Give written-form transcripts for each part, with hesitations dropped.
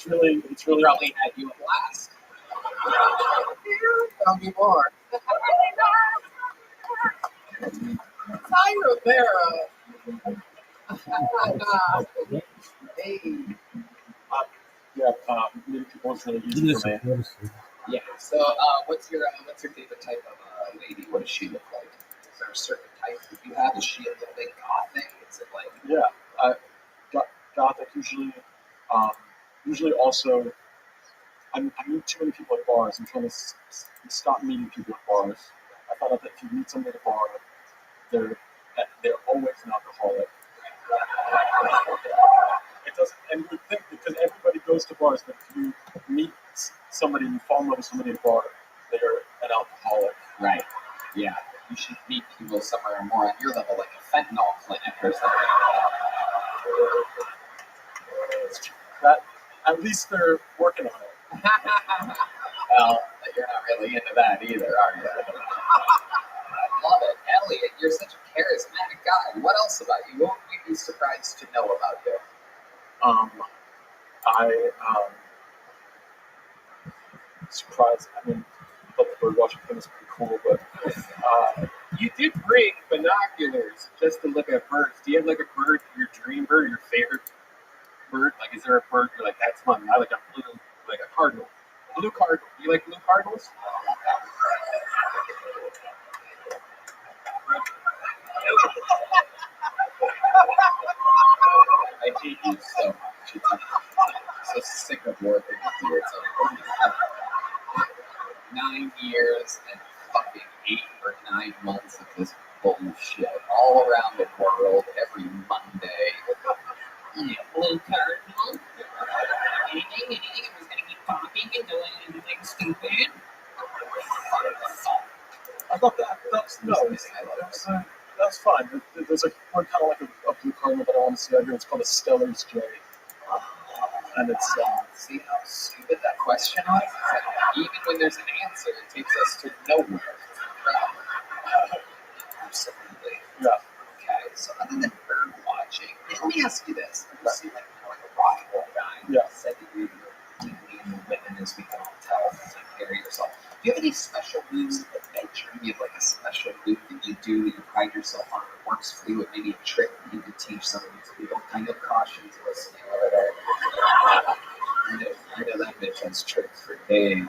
He probably had you a blast. Tell me more. Hi, Rivera. Hey. Meeting people is really easy for me. Yeah. So, what's your favorite type of lady? What does she look like? Is there a certain type that you have? Is she a little bit gothic? Is it like? Yeah, gothic usually. Usually also, I meet too many people at bars. I'm trying to stop meeting people at bars. I found out that if you meet someone at a bar, they're always an alcoholic. It doesn't, and you would think because everybody goes to bars, but if you meet somebody, you fall in love with somebody at a bar, they're an alcoholic. Right. Yeah. You should meet people somewhere more on your level, like a fentanyl clinic or something. That at least they're working on it. Well, you're not really into that either, are you? I love it. Elliot, you're such a charismatic guy. What else about you? What would we be surprised to know about you? Surprised. I mean, I thought the bird watching thing was pretty cool, but You did bring binoculars just to look at birds. Do you have like a bird, your dream bird, your favorite bird? Like, is there a bird you're like, that's fun? I like a blue, like a cardinal. Blue cardinal. You like blue cardinals? I hate you so much. I'm so sick of working with you. It's 9 years and fucking 8 or 9 months of this bullshit all around the world every Monday. Yeah, blue cardinal. Anything. I'm just gonna keep talking and doing anything stupid. I thought that's fine. There's one kind of like a blue cardinal that I want to see out here. It's called a Stellar's Jay, and it's See how stupid that question was? It's like, even when there's an answer, it takes us to nowhere. Absolutely. Yeah. Okay, so other than bird watching, let me ask you this. You seem like a rock and roll guy. Yeah. You said that you're women as we can all tell, to take care of yourself. Do you have any special moves in the bedroom? Do you have like a special move that you do that you pride yourself on that works for you, and maybe a trick that you could teach some of these people? Kind of caution to listening over there. I know that bitch has tricks for days.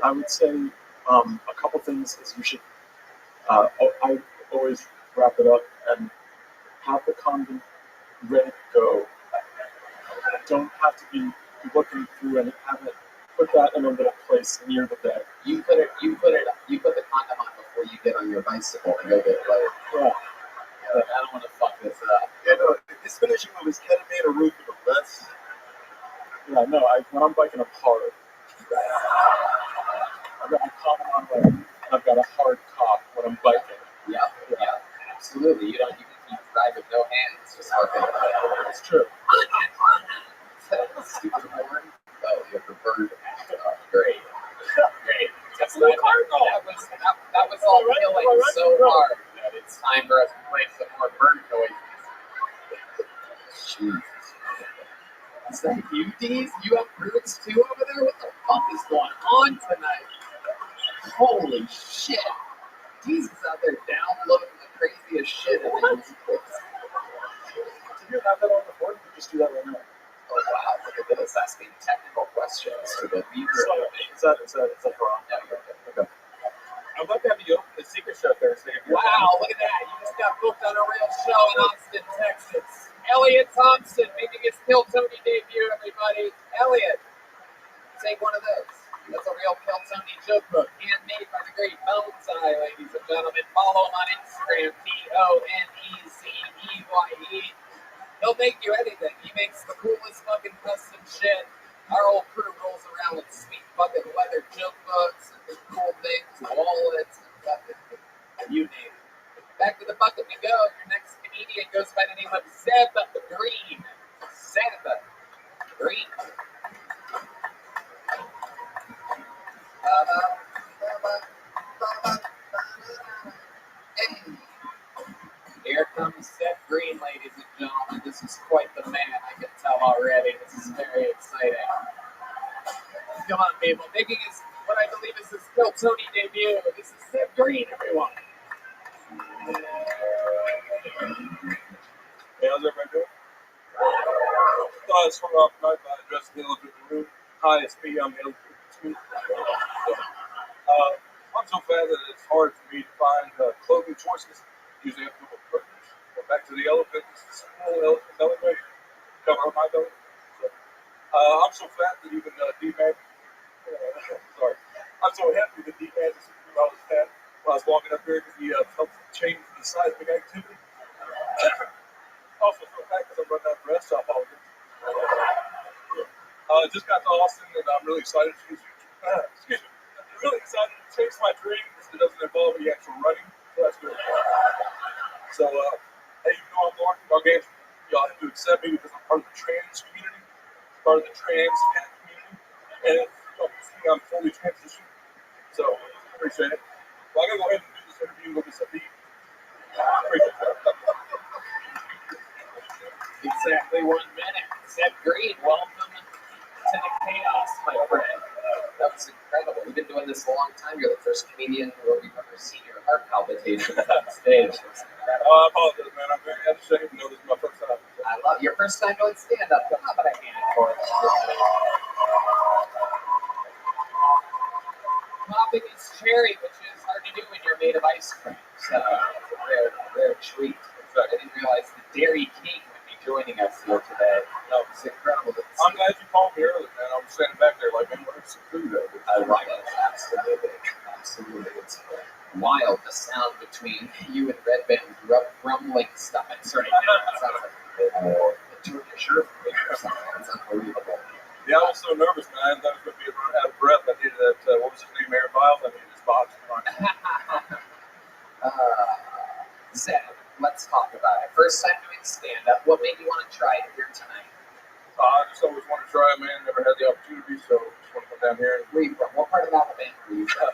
I would say a couple things is you should. I always wrap it up and have the condom ready to go. Don't have to be looking through and have it. Put that in a little place near the bed. You put the condom on before you get on your bicycle and go get low. Yeah. I don't want to fuck this up. Yeah, no, this finishing move is kind of made a root of that's. Yeah, no. When I'm biking, I'm hard. I've got my condom on right, and I've got a hard cock when I'm biking. Yeah, absolutely. You can drive with no hands, just fucking. It's true. Stupid horn. Oh, you have the bird. Great. That's blue cardinal. That was all feeling so hard that it's time for us to play some more bird noises. Jesus. Is that you, Deez? You have birds too over there? What the fuck is going on tonight? Holy shit. Deez is out there downloading the craziest shit in the music books. Did you have that on the board? You can just do that right now. Oh wow, look at this, asking technical questions to the leader. Is that wrong? Yeah, you're good. Okay. I'd love to have you open the secret show Thursday. Wow, look at that. You just got booked on a real show in Austin, Texas. Elliot Thompson making his Kill Tony debut, everybody. Elliot, take one of those. That's a real Kill Tony joke book, handmade by the great Bones Eye, ladies and gentlemen. Follow him on Instagram, TONEZEYE. He'll make you anything. He makes the coolest fucking custom shit. Our whole crew rolls around with sweet fucking leather joke books and cool things, wallets, and fucking, you name it. Back to the bucket we go. Your next comedian goes by the name of Zeb Green. Zeb Green. Hey. Here comes Zeb Green, ladies and gentlemen. this is quite the man, I can tell already. This is very exciting. Come on, people. Making his, what I believe is his Kill Tony debut. This is Seth Green, everyone. Hey, how's everybody doing? Thought I'd start off tonight by addressing the elephant in the room. Hi, it's me. I'm the elephant in the room. I'm so fat that it's hard for me to find clothing choices. Usually I have to go with partners. But back to the elephant. This is a small elephant belly right here. Cover up my belly. So, I'm so fat that even D-Man. Sorry. I'm so happy that D-Man just knew I was fat while I was walking up here because he helped change the seismic activity. Also, so fat because I'm running out of breath, so I apologize. Just got to Austin and I'm really excited. Excuse me. I'm really excited to chase my dream because it doesn't involve any actual running. So that's good. So, hey, you know I'm going to our games. Y'all have to accept me because I'm part of the trans community, part of the trans cat community, and I'm fully transitioned. So, appreciate it. Well, I'm going to go ahead and do this interview with this Habib. Appreciate it. Exactly 1 minute. Seth Green, welcome to the chaos, my friend. That was incredible. We've been doing this a long time. You're the first comedian where we've ever seen your heart palpitations on stage. I apologize, man. I'm very ashamed to know this is my first time. I love your first time doing stand-up. Come on, but I hand it for it. Popping his cherry, which is hard to do when you're made of ice cream. So it's a rare treat. I didn't realize the Dairy King would be joining us here today. No, it's incredible. I'm glad you called me early, man. I was standing back there like, man, where's some food at? I love it. Absolutely. Absolutely. It's wild, the sound between you and Red Band's rumbling stomachs right now. It sounds like a Turkish earthquake or something. It's unbelievable. Yeah, I was so nervous, man. I thought I was going to be out of breath. I needed that, what was his name, Aaron Biles? I needed his box. Seth, let's talk about it. First time doing stand-up. What made you want to try it here tonight? I just always wanted to try it, man. Never had the opportunity, so just want to come down here. Where are you from? What part of Alabama are you from?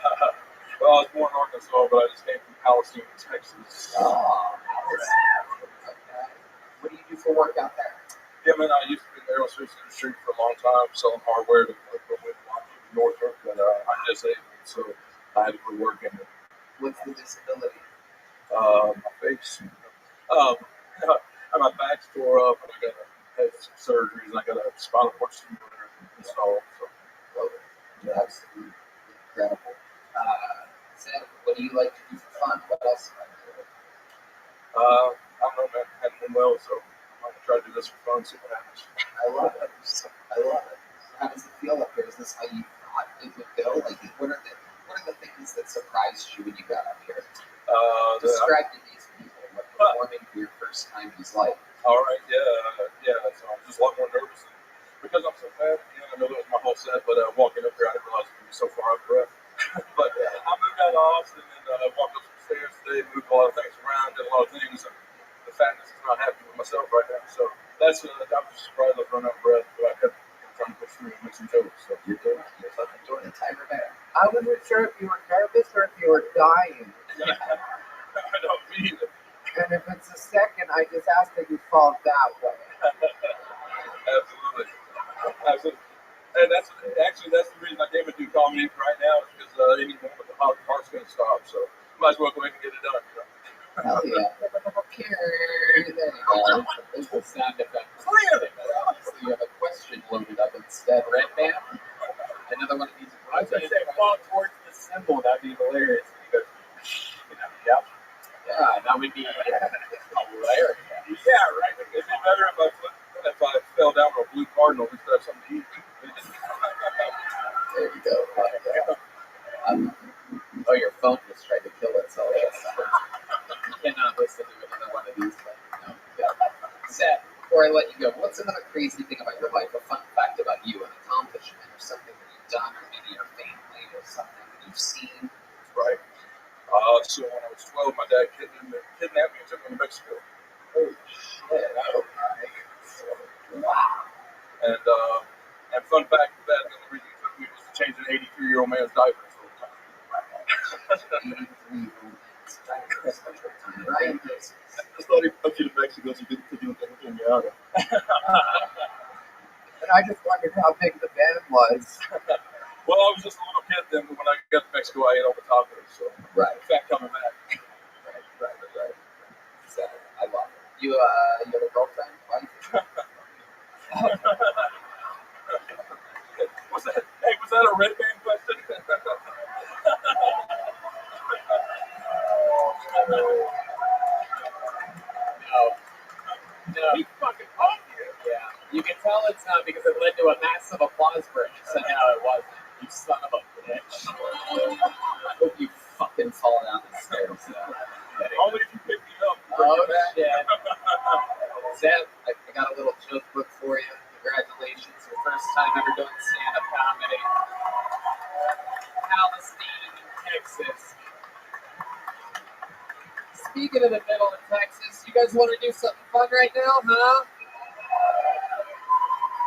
Well, I was born in Arkansas, but I just came from Palestine, Texas. Oh, okay. What do you do for work out there? Yeah, man, I used to be in the aerospace industry for a long time, selling hardware to Northrop, but I'm disabled, so I had to quit working. What's the disability? My face. My back's tore up, and I got to have some surgeries, and I got a spinal cord stimulator installed. So, Absolutely incredible. Seth, what do you like to do for fun? What else do you like to do? I don't know, man. I haven't been well, so I'm going to try to do this for fun, see what happens. I love it. I love it. How does it feel up here? Is this how you thought it would go? Like, what are the things that surprised you when you got up here? Describe to these people what performing for your first time is like. All right, yeah. So I'm just a lot more nervous. Because I'm so fat, I know that was my whole set, but walking up here, I didn't realize it would be so far out of breath. But I moved out of Austin and walked up some stairs today, moved a lot of things around, did a lot of things, and the fatness is not happy with myself right now. So that's I was just surprised I was running out of breath, but I kept trying to push through and make some jokes. So You're doing it. You're doing it. Tiger Bear. I wasn't sure if you were nervous or if you were dying. I don't mean it. And if it's a second, I just ask that you fall that way. Absolutely. And that's the reason I came to do comedy right now is because any moment the heart's going to stop. So might as well go ahead and get it done. Hell yeah. There you go. There's the sound effect. Clearly. Obviously, you have a question loaded up instead. Red Band? Another one of these. I was going to say, fall towards the symbol. That'd be hilarious. Because, yep. Yeah, that would be hilarious. Yeah, right. It'd be better if I fell down with a blue cardinal instead of something to eat. There you go. Oh, your phone just tried to kill itself. You cannot listen to another one of these things. No, yeah. Seth, before I let you go, what's another crazy thing about your life? A fun fact about you, an accomplishment, or something that you've done, or maybe your family, or something that you've seen? Right. So when I was 12, my dad kidnapped me and took me to Mexico. Holy shit. Okay. Wow. And fun fact with that, the only reason he took me was to change an 83-year-old man's diapers all the time. 83-year-old man's diapers. Right? thought he took you to Mexico so you didn't take you to Kenyatta. And I just wondered how big the van was. Well, I was just a little kid then, but when I got to Mexico, I ate all the tacos. So, Right. in fact, coming back. Right. So, I love it. You have a girlfriend? Wife? Was that a red band question? No. He fucking owned you. Yeah. You can tell it's not because it led to a massive applause break. So no, it wasn't. You son of a bitch. I hope you fucking fall down the stairs. Only if you pick me up. Oh, shit. Zeb, I got a little joke book for you. Congratulations. Your first time ever doing stand-up comedy. Palestine, Texas. Speaking of the middle of Texas, you guys want to do something fun right now, huh?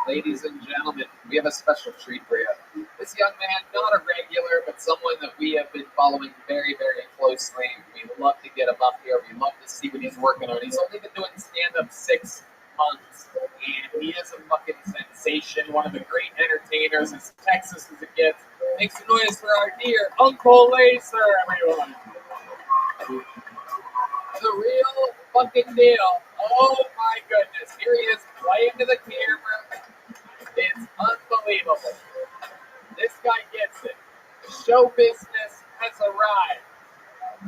Ladies and gentlemen, we have a special treat for you. This young man, not a regular, but someone that we have been following very, very closely. We love to get him up here. We love to see what he's working on. He's only been doing stand-up 6 months, and he is a fucking sensation. One of the great entertainers as Texas as it gets. Make some noise for our dear Uncle Lacer, everyone. The real fucking deal. Oh my goodness. Here he is playing to the camera. It's unbelievable. This guy gets it. Show business has arrived.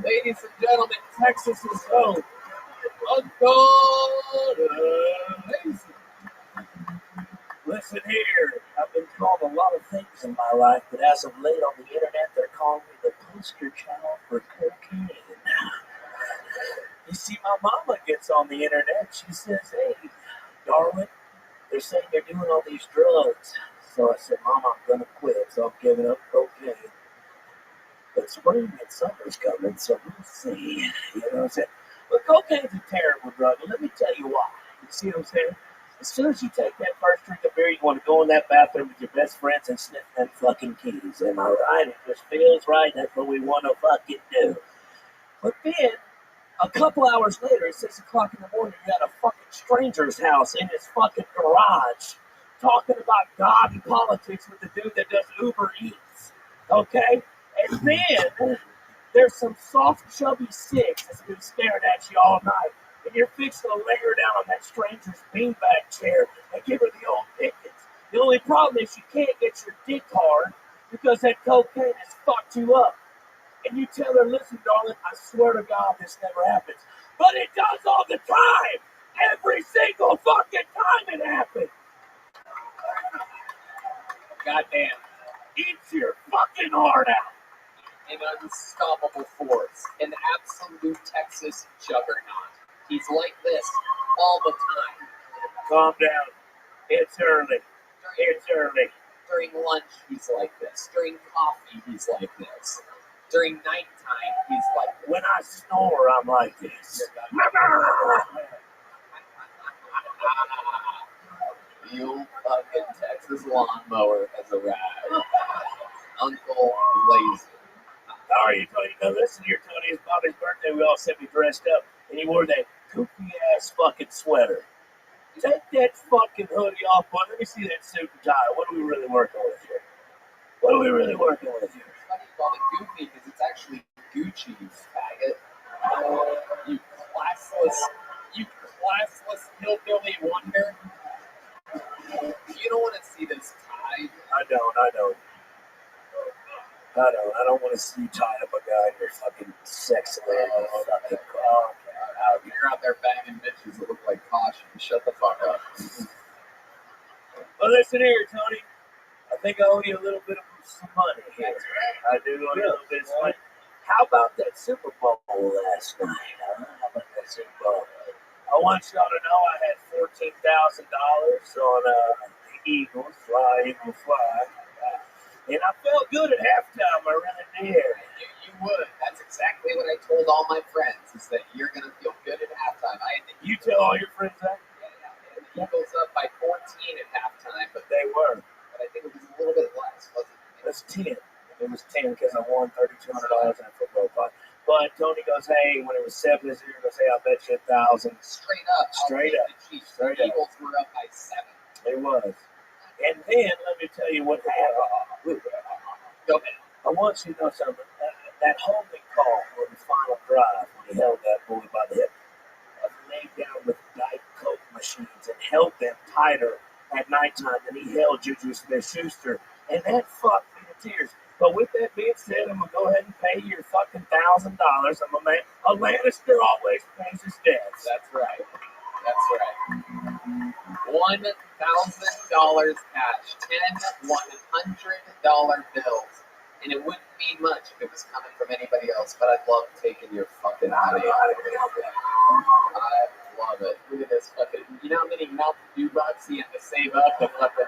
Ladies and gentlemen, Texas is home. Uncle Lacer. Listen here, I've been called a lot of things in my life, but as of late on the internet, they're calling me the poster child for cocaine. You see, my mama gets on the internet. She says, hey, darling, they're saying they're doing all these drugs. So I said, Mom, I'm going to quit, so I'm giving up cocaine. But spring and summer's coming, so we'll see. You know what I'm saying? But cocaine's a terrible drug, and let me tell you why. You see what I'm saying? As soon as you take that first drink of beer, you want to go in that bathroom with your best friends and sniff them fucking keys. Am I right? It just feels right. That's what we want to fucking do. But then, a couple hours later, at 6 o'clock in the morning, you're at a fucking stranger's house in his fucking garage talking about God and politics with the dude that does Uber Eats. Okay? And then there's some soft, chubby six that's been staring at you all night. And you're fixing to lay her down on that stranger's beanbag chair and give her the old pickings. The only problem is you can't get your dick hard because that cocaine has fucked you up. And you tell her, listen, darling, I swear to God this never happens. But it does all the time. Every single fucking time it happens. Goddamn. Eats your fucking heart out. An unstoppable force. An absolute Texas juggernaut. He's like this all the time. Calm down. It's early. It's early. During lunch, he's like this. During coffee, he's like this. During nighttime, he's like this. When I snore, I'm like this. You fucking Texas lawnmower has arrived. Uncle Lazy. How are you, Tony? Now listen here, Tony. It's Bobby's birthday. We all said we dressed up, and he wore that goofy ass fucking sweater. Take that fucking hoodie off, bud. Let me see that suit and tie. What are we really working with here? What are we really working with here? How do you call it goofy? Because it's actually Gucci, you faggot. You classless hillbilly wonder. You don't want to see this tie. I don't. I don't want to see you tie up a guy in your fucking sex land. Fucking car. You're out there banging bitches that look like caution. Shut the fuck up. Well, listen here, Tony. I think I owe you a little bit of some money here. I do owe you a little bit of money. How about that Super Bowl last night? Huh? How about that Super Bowl? I want y'all to know I had $14,000 on the Eagles, Fly, Eagles, Fly. And I felt good at halftime. I really did. You would. That's exactly what I told all my friends, is that you're going to feel good at halftime. I had the You tell all your friends that? the Eagles up by 14 at halftime, but They were. I think it was a little bit less, wasn't it? It was 10. It was 10 because I won $3,200 in a football pot. But Tony goes, hey, when it was 7-0, he goes, hey, I'll bet you 1,000. Straight up. Straight I'll up. take the Chiefs. Straight The up. Eagles were up by 7. It was. And then, let me tell you what happened. Go ahead. I want you to know something. That holding call on the final drive when he held that boy by the hip, laid down with Diet Coke machines and held them tighter at nighttime than he held Juju Smith-Schuster. And that fucked me to tears. But with that being said, I'm going to go ahead and pay your fucking $1,000. I'm a man. A Lannister always pays his debts. That's right. That's right. $1,000 cash. 10 $100 bills. And it wouldn't mean much if it was coming from anybody else, but I'd love taking your fucking money out of it. I love it. Look at this fucking. You know how many Mountain Dew bucks he had to save up to fucking.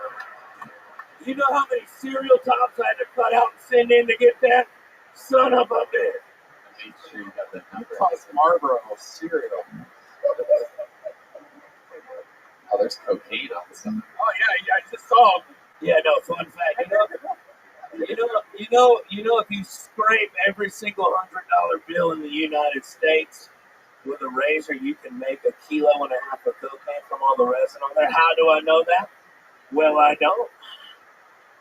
You know how many cereal tops I had to cut out and send in to get that? Son of a bitch. I made sure you got that number. Cost Marlboro cereal. Oh, there's cocaine on this stuff. Oh yeah, I just saw him. Yeah, no, fun fact. You know, if you scrape every single $100 bill in the United States with a razor, you can make 1.5 kilos of cocaine from all the resin on there. How do I know that? Well, I don't.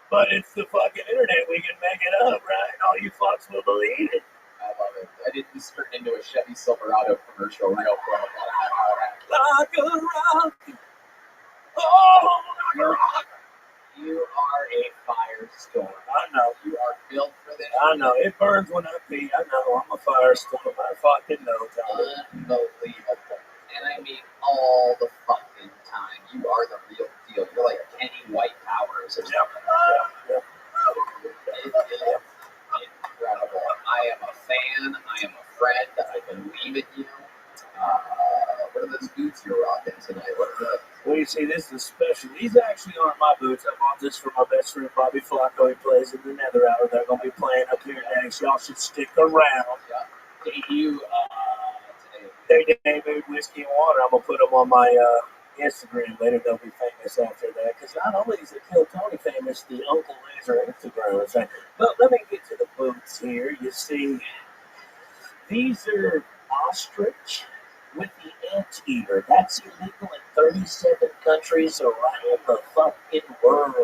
But it's the fucking internet. We can make it up, right? All you fucks will believe it. I love it. I didn't just turn into a Chevy Silverado commercial real quick. Like a rock. Oh, like a rock. You are a firestorm. I know. You are built for this. I know. It burns when I pee. I know. I'm a firestorm. I fucking know, Tommy. Unbelievable. And I mean all the fucking time. You are the real deal. You're like Kenny White Powers or something. Yep. It is incredible. I am a fan. I am a friend. I believe in you. What are those boots you're rocking tonight? What are the... Well, you see, this is special. These actually aren't my boots. I bought this for my best friend, Bobby Flacco. He plays in the Nether Hour. They're going to be playing up here next. Y'all should stick around. Debut They debuted Whiskey and Water. I'm going to put them on my Instagram later. They'll be famous after that. Because not only is it Kill Tony famous, the Uncle Laser Instagram is famous. But let me get to the boots here. You see, these are ostrich with the anteater. That's illegal in 37 countries around the fucking world.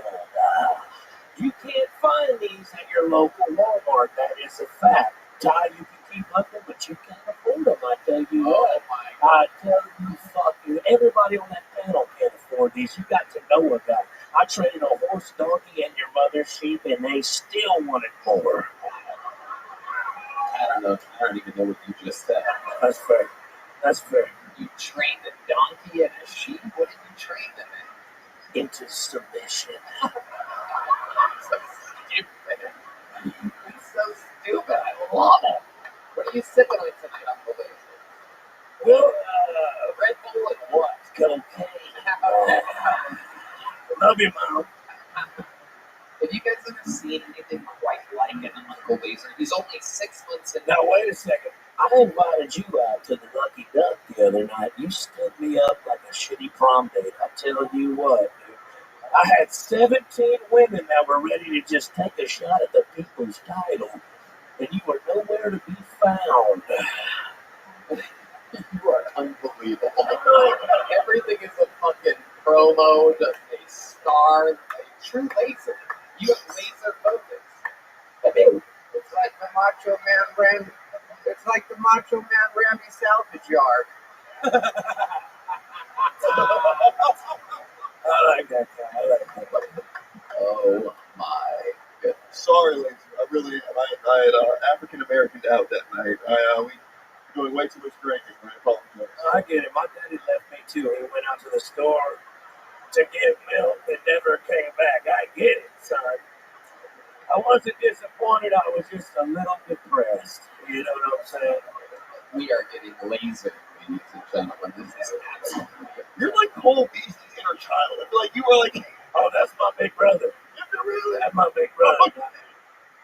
You can't find these at your local Walmart. That is a fact. Ty, you can keep looking, but you can't afford them. I tell you what. I tell you, fuck you. Everybody on that panel can't afford these. You got to know a guy. I traded a horse, donkey, and your mother's sheep, and they still wanted more. I don't know. I don't even know what you just said. That's fair. That's fair. You trained a donkey and a sheep? What did you train them in? Into submission. So stupid. It's so stupid. I love it. What are you sipping on tonight, Uncle Laser? Well, Red Bull and what? cocaine. Love you, Mom. Have you guys ever seen anything quite like an Uncle Laser? He's only 6 months in. Now, wait a second. I invited you out to the Lucky Duck the other night. You stood me up like a shitty prom date. I tell you what, dude. I had 17 women that were ready to just take a shot at the people's title, and you were nowhere to be found. You are unbelievable. Everything is a fucking promo, just a star, a true laser. You have laser focus. I mean, it's like the Macho Man Randy. It's like the Macho Man Randy salvage yard. I like that guy. Oh my goodness. Sorry, Laser. I really am. I had African American out that night. We were doing way too much drinking. I apologize. I get it. My daddy left me too. He went out to the store to get milk and never came back. I get it, son. I wasn't disappointed. I was just a little depressed. You know what I'm saying? We are getting laser, ladies and gentlemen. This is absolutely. You're like Cole Beasley's inner child. I feel like you were like, Oh, that's my big brother. really? That's my big brother.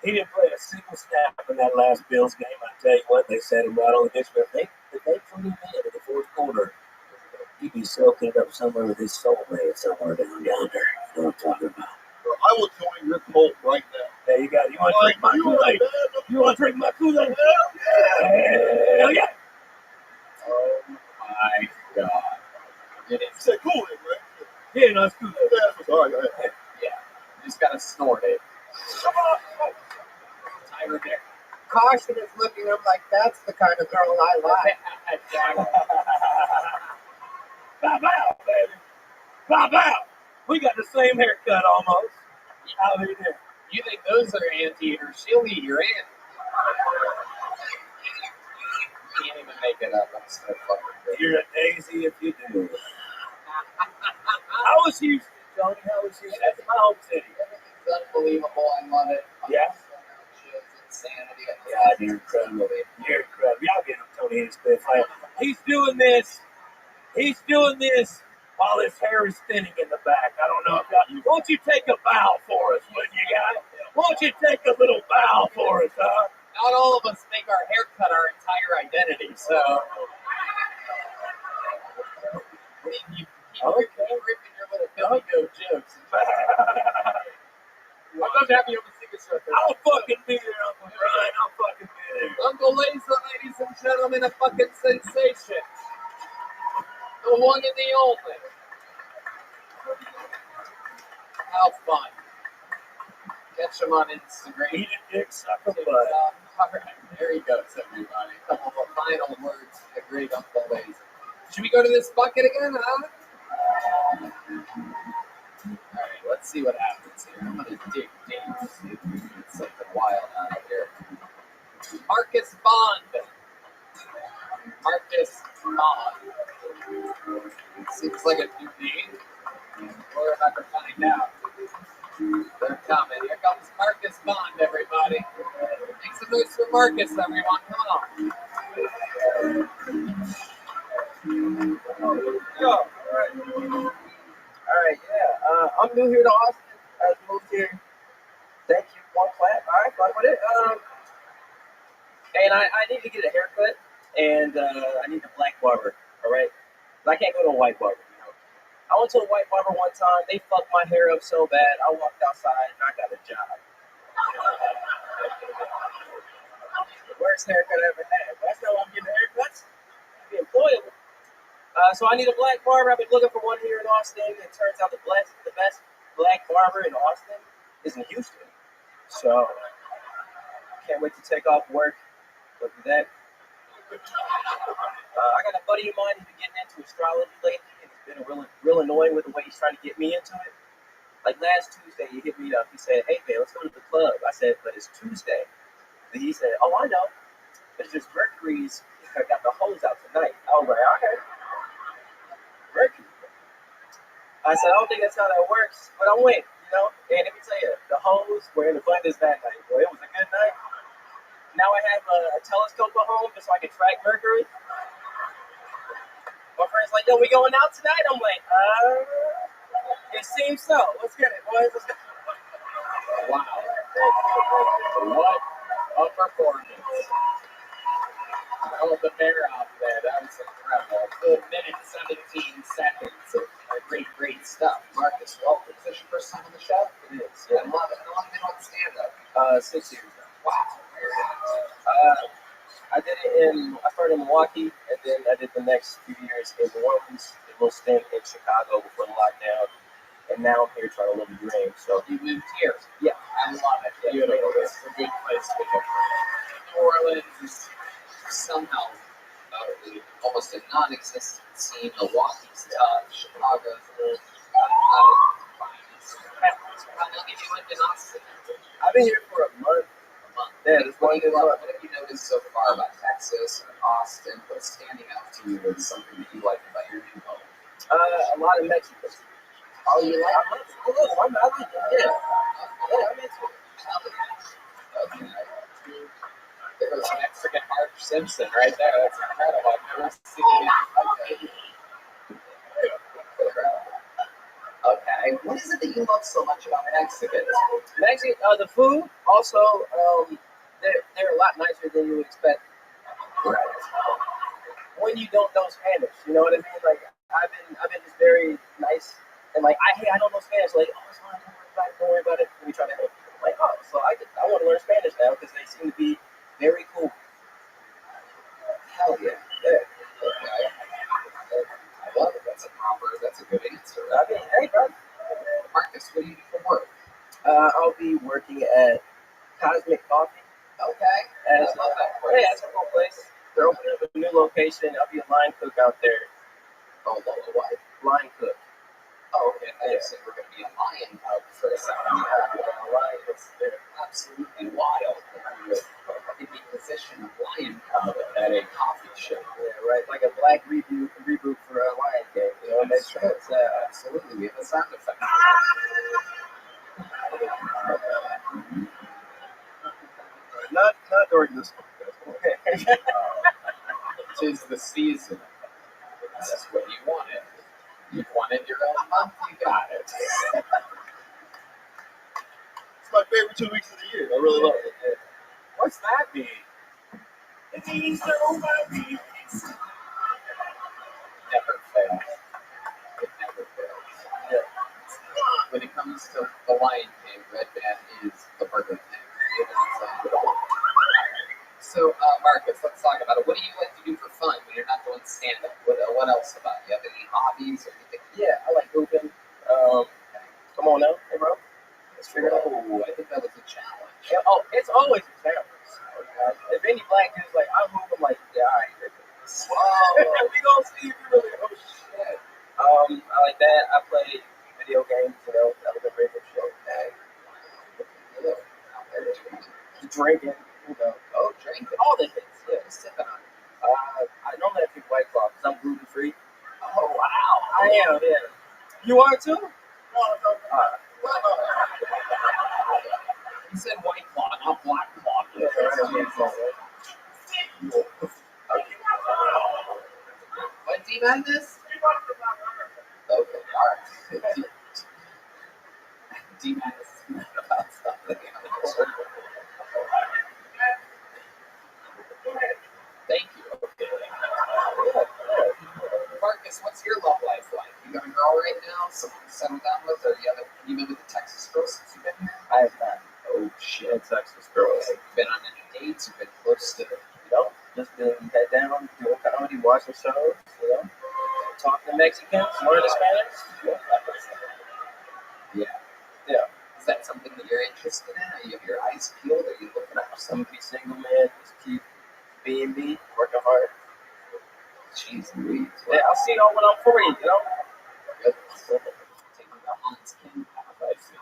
He didn't play a single snap in that last Bills game. I tell you what, they set him right on the bench. But if they put him in the fourth quarter, he'd be soaking it up somewhere with his soulmate somewhere down yonder. You know what I'm talking about? I will join your cult right now. There you go. You want to drink my Kool-Aid? You want to drink my Kool-Aid? Hell yeah. Oh my God. It You is. said Kool-Aid, right? Yeah, no, it's Kool-Aid. Yeah, that's what's all right. Go ahead. Yeah. You just gotta snort it. Tiger there. Caution is looking at him like that's the kind of girl I like. Pop out, baby. Pop out. We got the same haircut almost. How are you doing? You think those are anteaters? She'll eat your aunt. Can't even make it up. I'm so fucking good. You're a daisy if you do. How was Houston, Tony? How was Houston? That's my home city. Everything's unbelievable. I love it. Yeah? Show's insanity. God, you're incredible. You're incredible. Y'all get him, Tony Hinchcliffe. Like, he's doing this. He's doing this while his hair is thinning in the back. I don't know if y'all. Won't you take a bow for us, wouldn't you, guys? Won't you take a little bow for us, huh? Not all of us make our haircut our entire identity, so. You keep ripping your little Billy Goat jokes. I'm not happy I'm a singer. I'll fucking be there, Uncle Brian. I'll fucking be there. Uncle Laser, ladies and gentlemen, a fucking sensation. The one and the only. How fun. Catch him on Instagram. Eat a dick, suck a butt. All right, there he goes, everybody. A couple of final words from the great Uncle Laser. Should we go to this bucket again, huh? All right, let's see what happens here. I'm going to dig deep, see if we can get something wild out of here. Marcus Bond. Marcus Bond. Seems like a new name. We're about to find out. They're coming. Here comes Marcus Bond, everybody. Make some noise for Marcus, everyone. Come on. Yo, all right, yeah. I'm new here to Austin. I just moved here. Thank you. One clap. All right, clap with it. And I need to get a haircut, and I need a black barber. All right, I can't go to a white barber. You know, I went to a white barber one time. They fucked my hair up so bad. I walked outside and I got a job. The worst haircut I ever had. But that's not why I'm getting haircuts. Be employable. So I need a black barber. I've been looking for one here in Austin. It turns out the best black barber in Austin is in Houston. So can't wait to take off work. Look at that. I got a buddy of mine who's been getting into astrology lately, and he's been real annoying with the way he's trying to get me into it. Like last Tuesday, he hit me up. He said, "Hey man, let's go to the club." I said, "But it's Tuesday." And he said, "Oh, I know. It's just Mercury's got the hose out tonight." I was like, "Okay." Mercury. I said, "I don't think that's how that works," but I went, you know. And let me tell you, the hoes were in abundance that night. Boy, it was a good night. Now I have a telescope at home just so I can track Mercury. My friend's like, "Yo, we going out tonight?" I'm like, it seems so. Let's get it, boys. Let's go. Wow. What a performance. Oh, the bear out there. That was incredible. Good minute, 17 seconds of great stuff. Marcus, well positioned first time on the show? It is. Yeah, I love it. How long have you been on stand-up? 6 years now. Wow. I started in Milwaukee, and then I did the next few years in New Orleans, a little stint in Chicago before the lockdown, and now I'm here trying to live a dream. So You moved here. yeah, I love it. Yeah, Beautiful. It's a good place to go. New Orleans is somehow almost a non-existent scene. Milwaukee's tough. Chicago's a little How long have you lived in Austin? I've been here for a month. Yeah, this What one do you good love? month. What have you noticed so far about Texas or Austin? What's standing out to you as something that you like about your new home? A lot of Mexicans. Oh, you like I like it. Yeah, I'm into it. Okay. There goes Mexican Marge Simpson right there. That's incredible. I've never seen it. Okay. What is it that you love so much about Mexicans? The food also, they're a lot nicer than you would expect. Right. When you don't know Spanish, you know what I mean? Like I've been just very nice and like I don't know Spanish. Like, oh, it's fine, don't worry about it. Let me try to help you. I'm like, oh, so I That's a good answer. I mean, hey, bro. Marcus, what do you do for work? I'll be working at Cosmic Coffee. Okay. As I love that place. yeah, it's a cool place. They're opening up a new location. I'll be a line cook out there. Oh, what? Line cook. Oh, okay. I said we're going to be a lion cub for a second. Line cooks. They're Absolutely wild that you would in the position of lion cub at a coffee shop. yeah, right. Like a black reboot for a Lion King. You know, it makes sense. Absolutely. We have a sound effect. Not during this podcast. Tis the season. This is what you wanted. You wanted your own month, you got it. It's my favorite 2 weeks of the year. I really love it. Yeah. What's that mean? It means there will be never fails. It never fails. Yeah. When it comes to the Lion King, Red Band is the Burger King. So, Marcus, let's talk about it. What do you like to do for fun when you're not doing stand-up? What else about it? Do you have any hobbies or anything? Yeah, I like hooping. Come on now, hey bro. Let's figure it out. Oh, I think that was a challenge. Yeah, oh, it's always a challenge. If any black dude's like, I hoop, I'm like, yeah, all right. Whoa. We gonna see if you really oh shit. I like that. I play video games, you know, that was a very good show. Drinking, you know. Oh, drinking. All the hits, yeah. Sipping on it. I normally have to drink White Claw because I'm gluten free. Oh, wow. I am, yeah. You are too? You said White Claw, not Black Claw. Yeah, What team had this? Okay, alright. D-Madness is not about something. Thank you. Okay. Marcus, what's your love life like? You got a girl right now? Someone to settle down with? Or you been with the Texas girl since you've been here? I have not. Oh, shit. Texas girls. You've been on any dates? You've been close to it? You know, just been head down, doing comedy, watching shows, you know, talking to Mexicans, learning Spanish. Yeah. Yeah. Is that something that you're interested in? Are you have your eyes peeled? Or are you looking at Some be single man, just keep being me, working hard. Jeez Louise. Yeah, I'll see y'all when I'm 40, you know? Taking the Hans King path, I see.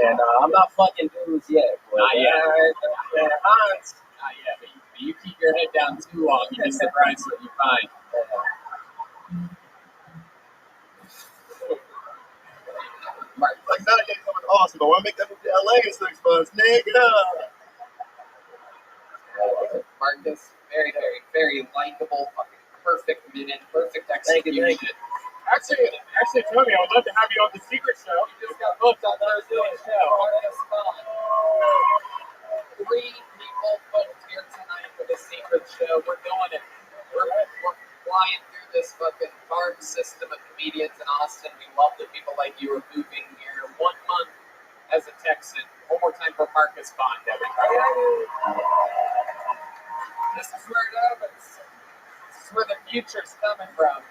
And I'm not fucking dudes yet. But, Not yet. Hans. Not yet, but you keep your head down too long, you'd be surprised what you find. Mark, Like, not getting something awesome, but when I make that move to LA in 6 months, nigga. Marcus, very, very, very likable, fucking perfect minute, perfect execution. Thank you. Actually, Tony, I would love to have you on the secret show. You just got booked on Thursday's show. Marcus, three people booked here tonight for the secret show. We're doing it. We're flying through this fucking farm system of comedians in Austin. We love that people like you are moving here 1 month as a Texan. One more time for Marcus Bond, everybody. This is where it opens. This is where the future's coming from.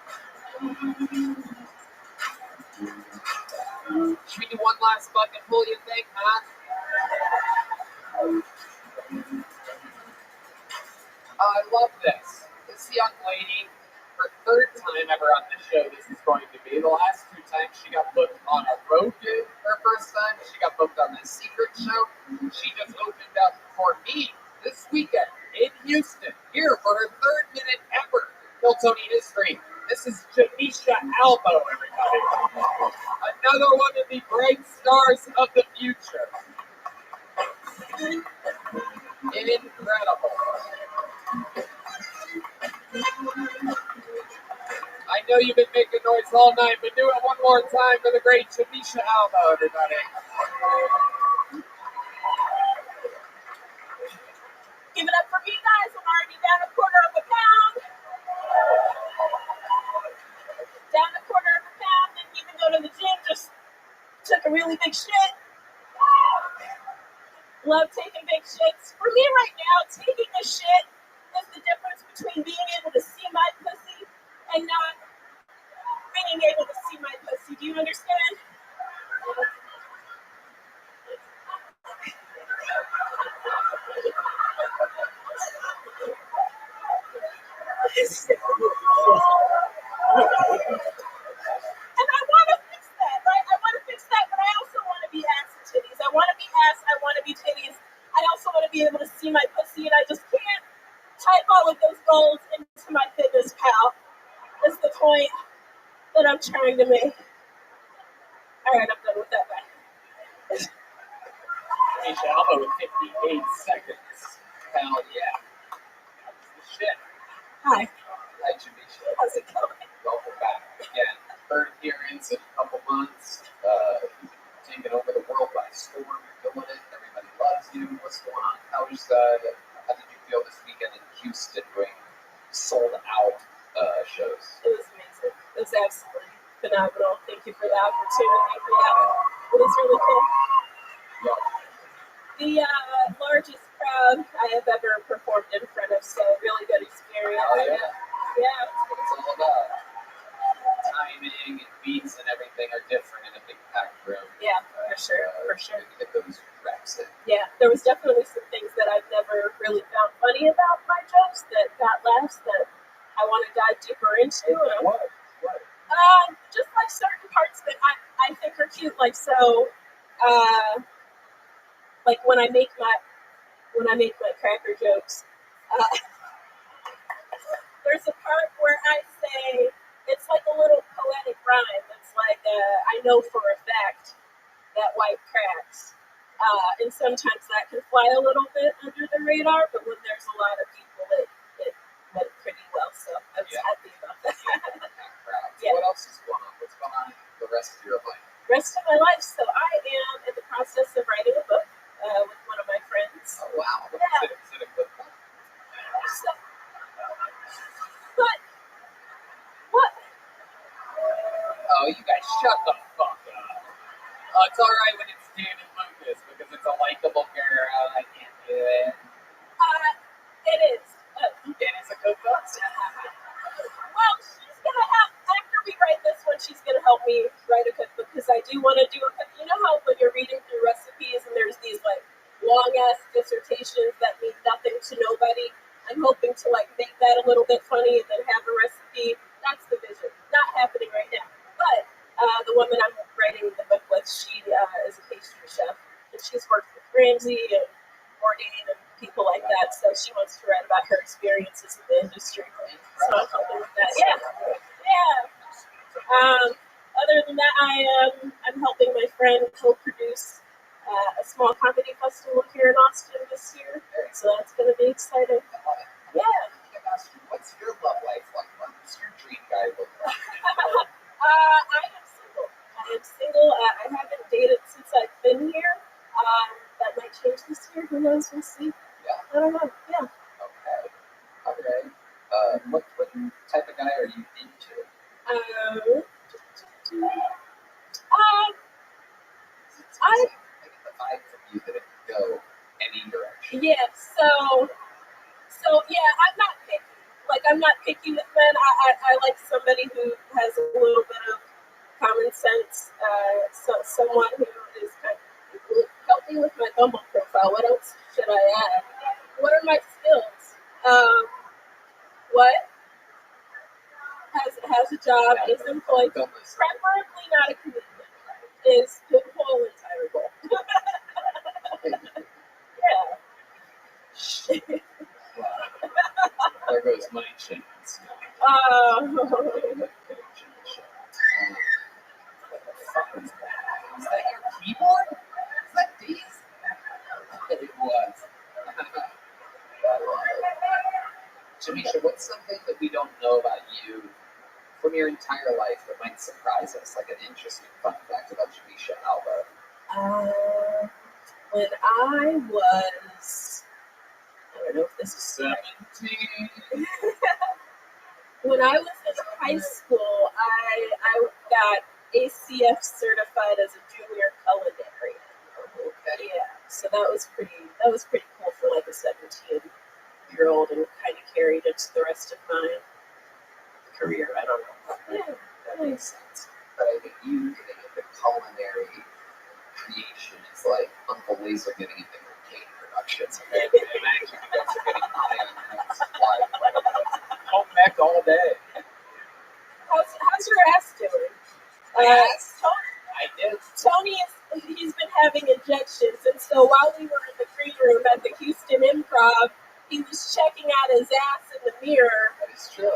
Should we do one last fucking pull, you think, huh? I love this. This young lady, her third time ever on the show, this is going to be. The last 2 times she got booked on a road date. Her first time, she got booked on the secret show. She just opened up for me this weekend in Houston, here for her 3rd minute ever. Kill Tony history. This is Jamisha Albo, everybody. Another one of the bright stars of the future. Incredible. I know you've been making noise all night, but do it one more time for the great Jamisha Albo, everybody. Give it up for me, guys. I'm already down a quarter of a pound. Down a quarter of a pound. Didn't even go to the gym. Just took a really big shit. Love taking big shits. For me right now, taking a shit is the difference between being able to see my pussy and not. being able to see my pussy. Do you understand? And I want to fix that, right? I want to fix that, but I also want to be ass and titties. I want to be ass. I want to be titties. I also want to be able to see my pussy, and I just can't type all of those goals into my fitness pal. That's the point that I'm trying to make. All right, I'm done with that. Bye. Misha Alba with 58 seconds. Hell yeah. That's the shit. Hi. Hi, Jamisha. How's it going? Welcome back again. Third appearance in a couple months. Taking over the world by storm. You're doing it. Everybody loves you. What's going on? How did you feel this weekend in Houston doing sold out shows? It was amazing. It was absolutely phenomenal. Thank you for the opportunity. Yeah, it was really cool. Yeah. The largest crowd I have ever performed in front of, so really good experience. Oh, yeah. Yeah. That's what it's all about. Timing and beats and everything are different in a big packed room. Yeah, for sure, for sure. To get those reps in. Yeah, there was definitely some things that I've never really found funny about my jokes that got laughs that I want to dive deeper into. What? Just like certain parts that I think are cute, like so. Like when I make my cracker jokes, there's a part where I say it's like a little poetic rhyme. It's like I know for a fact that white cracks, and sometimes that can fly a little bit under the radar. But when there's a lot of people, it went pretty well. So I was happy about that. So what else is going on? What's going on in the rest of your life? Rest of my life. So I am in the process of writing a book with one of my friends. Oh wow! Yeah. Is it a good one? So, but what? Oh, you guys, shut the fuck up! It's all right when it's Dan and Lucas because it's a likable girl. I can't do it. It is. It is a good book. Well, she's gonna have after we write this one, she's gonna help me write a cookbook because I do want to do a cookbook. You know how when you're reading through recipes and there's these like long ass dissertations that mean nothing to nobody. I'm hoping to like make that a little bit funny and then have a recipe. That's the vision. Not happening right now. But the woman I'm writing the book with, she is a pastry chef and she's worked with Ramsay and Bourdain and people like that. So she wants to write about her experiences in the industry. So I'm helping with that. Yeah. Other than that, I'm helping my friend co-produce a small comedy festival here in Austin this year. So that's going to be exciting. Yeah. What's your love life like? What's your dream guy look like? I am single. I haven't dated since I've been here. That might change this year. Who knows? We'll see. Yeah. I don't know. Yeah. Okay. All right. What type of guy are you into? I get the vibe from you that it could go any direction. Yeah, so yeah, I'm not picky. Like I'm not picky with men. I like somebody who has a little bit of common sense. So someone who is kind of help me with my Bumble profile. What else should I add? What are my skills? What has a job, is employed, preferably not a comedian. Is the whole entire goal. Yeah. There goes money chance. Is that your keyboard? Is that these? It was. Jamisha, what's something that we don't know about you from your entire life that might surprise us, like an interesting fun fact about Jamisha Alba? When I was, I don't know if this is 17. When I was in high school, I got ACF certified as a junior culinarian. Okay. Yeah, so that was pretty cool for like a 17-year-old and kind of carried into the rest of my career. I don't know. Yeah. that makes sense. But I think you getting into culinary creation is like Uncle Laser getting into cocaine production. So I imagine you guys are getting high on that supply. Home ec all day. How's your ass doing? Ass? I did. He's been having injections, and so while we were in the green room at the Houston Improv, he was checking out his ass in the mirror. That is true.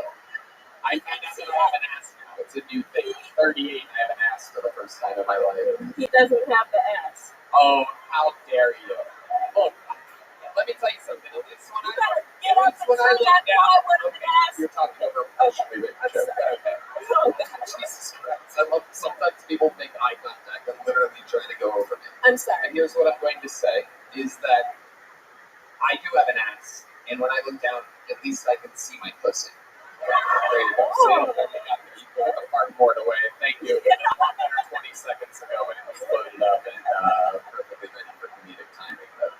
I found out that I have an ass now. It's a new thing. 38, I have an ass for the first time in my life. He doesn't have the ass. Oh, how dare you. Look, let me tell you something. At least when You gotta get up and say that plywood of an ass. You're talking over Okay. me. I'm sorry. Okay. Oh, God. Jesus Christ. I love sometimes people make eye contact and literally try to go over me. I'm sorry. And here's what I'm going to say is that I do have an ass. And when I look down, at least I can see my pussy. There you go. See, you pulled the cardboard away. Thank you. 20 seconds ago when it was loaded up and perfectly ready for comedic timing. But,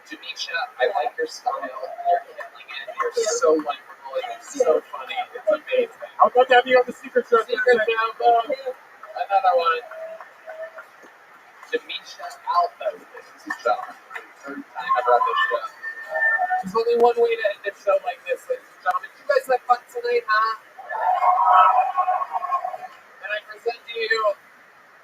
Jamisha, I like your style. You're killing it. You're so wonderful. You're so funny. It's amazing. How about to have you on the secret show? Secret show. Another one. Jamisha Alpha, ladies and gentlemen. Third time ever on this show. There's only one way to end a show like this, ladies and gentlemen. You guys have fun tonight, huh? And I present to you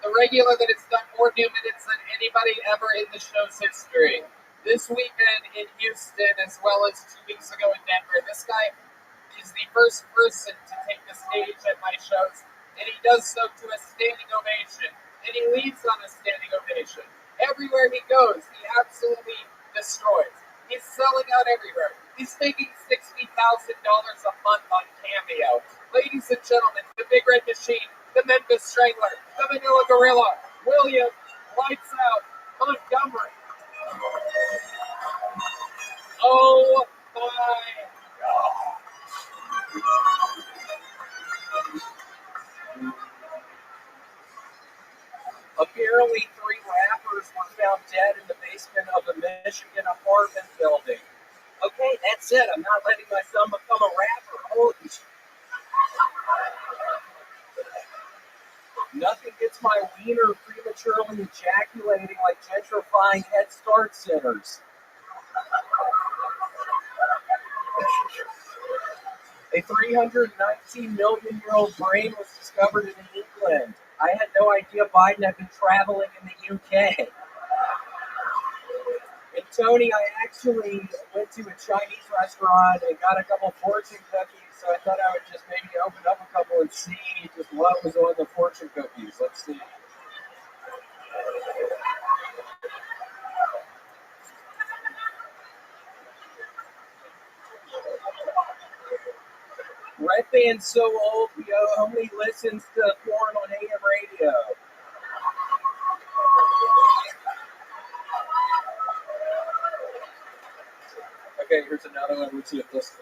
the regular that has done more new minutes than anybody ever in the show's history. This weekend in Houston, as well as 2 weeks ago in Denver. This guy is the first person to take the stage at my shows, and he does so to a standing ovation, and he leaves on a standing ovation. Everywhere he goes, he absolutely destroys. He's selling out everywhere. He's making $60,000 a month on Cameo. Ladies and gentlemen, the Big Red Machine, the Memphis Strangler, the Vanilla Gorilla, William, Lights Out, Montgomery. Oh my God. Apparently, 3 rappers were found dead in the basement of a Michigan apartment building. Okay, that's it. I'm not letting my son become a rapper. Holy shit. Nothing gets my wiener prematurely ejaculating like gentrifying Head Start centers. A 319 million-year-old brain was discovered in England. I had no idea Biden had been traveling in the UK. And Tony, I actually went to a Chinese restaurant and got a couple fortune cookies, so I thought I would just maybe open up a couple and see just what was on the fortune cookies. Let's see. Red Band's so old, he only listens to porn on AM radio. Okay, here's another one. Let's see if this.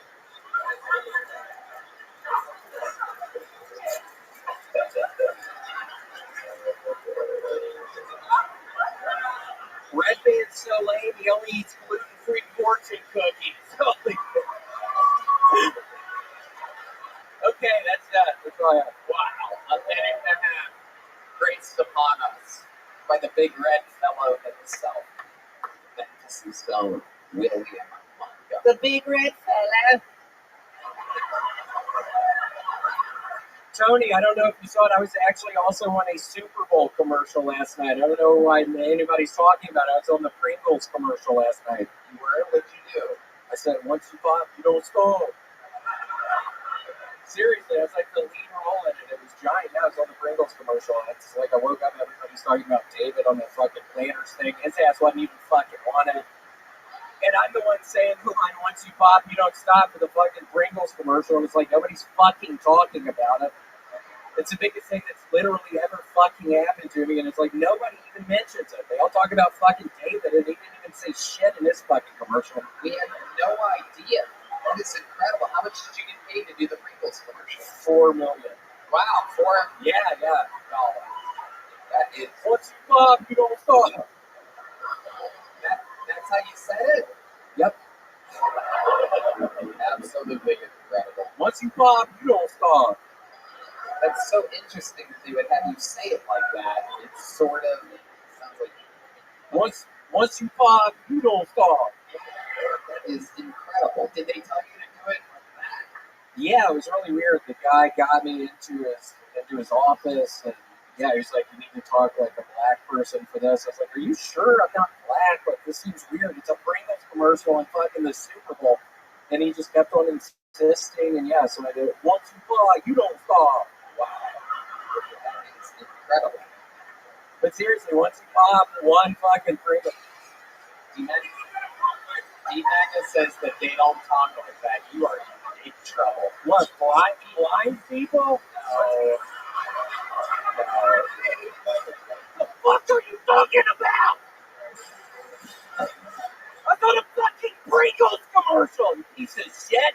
Red Band's so lame, he only eats gluten-free fortune cookies. Okay, that's that. That's all I have. Wow, a minute and a half graced upon us by the big red fellow himself, Memphis' own William Montgomery. The big red fella. Tony, I don't know if you saw it. I was actually also on a Super Bowl commercial last night. I don't know why anybody's talking about it. I was on the Pringles commercial last night. You were? What'd you do? I said, once you pop, you don't stop. Seriously, I was like the lead role in it. It was giant. Yeah, I was on the Pringles commercial. And it's like I woke up and everybody's talking about David on the fucking Planters thing. His ass wasn't even fucking on it. And I'm the one saying, once you pop, you don't stop for the fucking Pringles commercial. And it's like nobody's fucking talking about it. It's the biggest thing that's literally ever fucking happened to me. And it's like nobody even mentions it. They all talk about fucking David and he didn't even say shit in this fucking commercial. We had no idea. That is incredible. How much did you get paid to do the Pringles commercial? $4 million. Wow, Yeah. That is. Once you pop, you don't stop. That's how you said it? Yep. Absolutely incredible. Once you pop, you don't stop. That's so interesting that they would have you say it like that. It sort of sounds like Once you pop, you don't stop. that is incredible. Did they tell you to do it like that? Yeah, it was really weird. The guy got me into his office, and yeah, he was like, "You need to talk like a black person for this." I was like, "Are you sure I'm not black? Like, this seems weird. It's a Pringles commercial and fucking the Super Bowl." And he just kept on insisting, and yeah, so I did. Once you fly, you don't stop. Wow. That is incredible. But seriously, once you pop one fucking Pringles, D-Maga says that they don't talk like that. You are in big trouble. what, blind people? No. What the fuck are you talking about? I thought a fucking Pringles commercial, you piece of shit.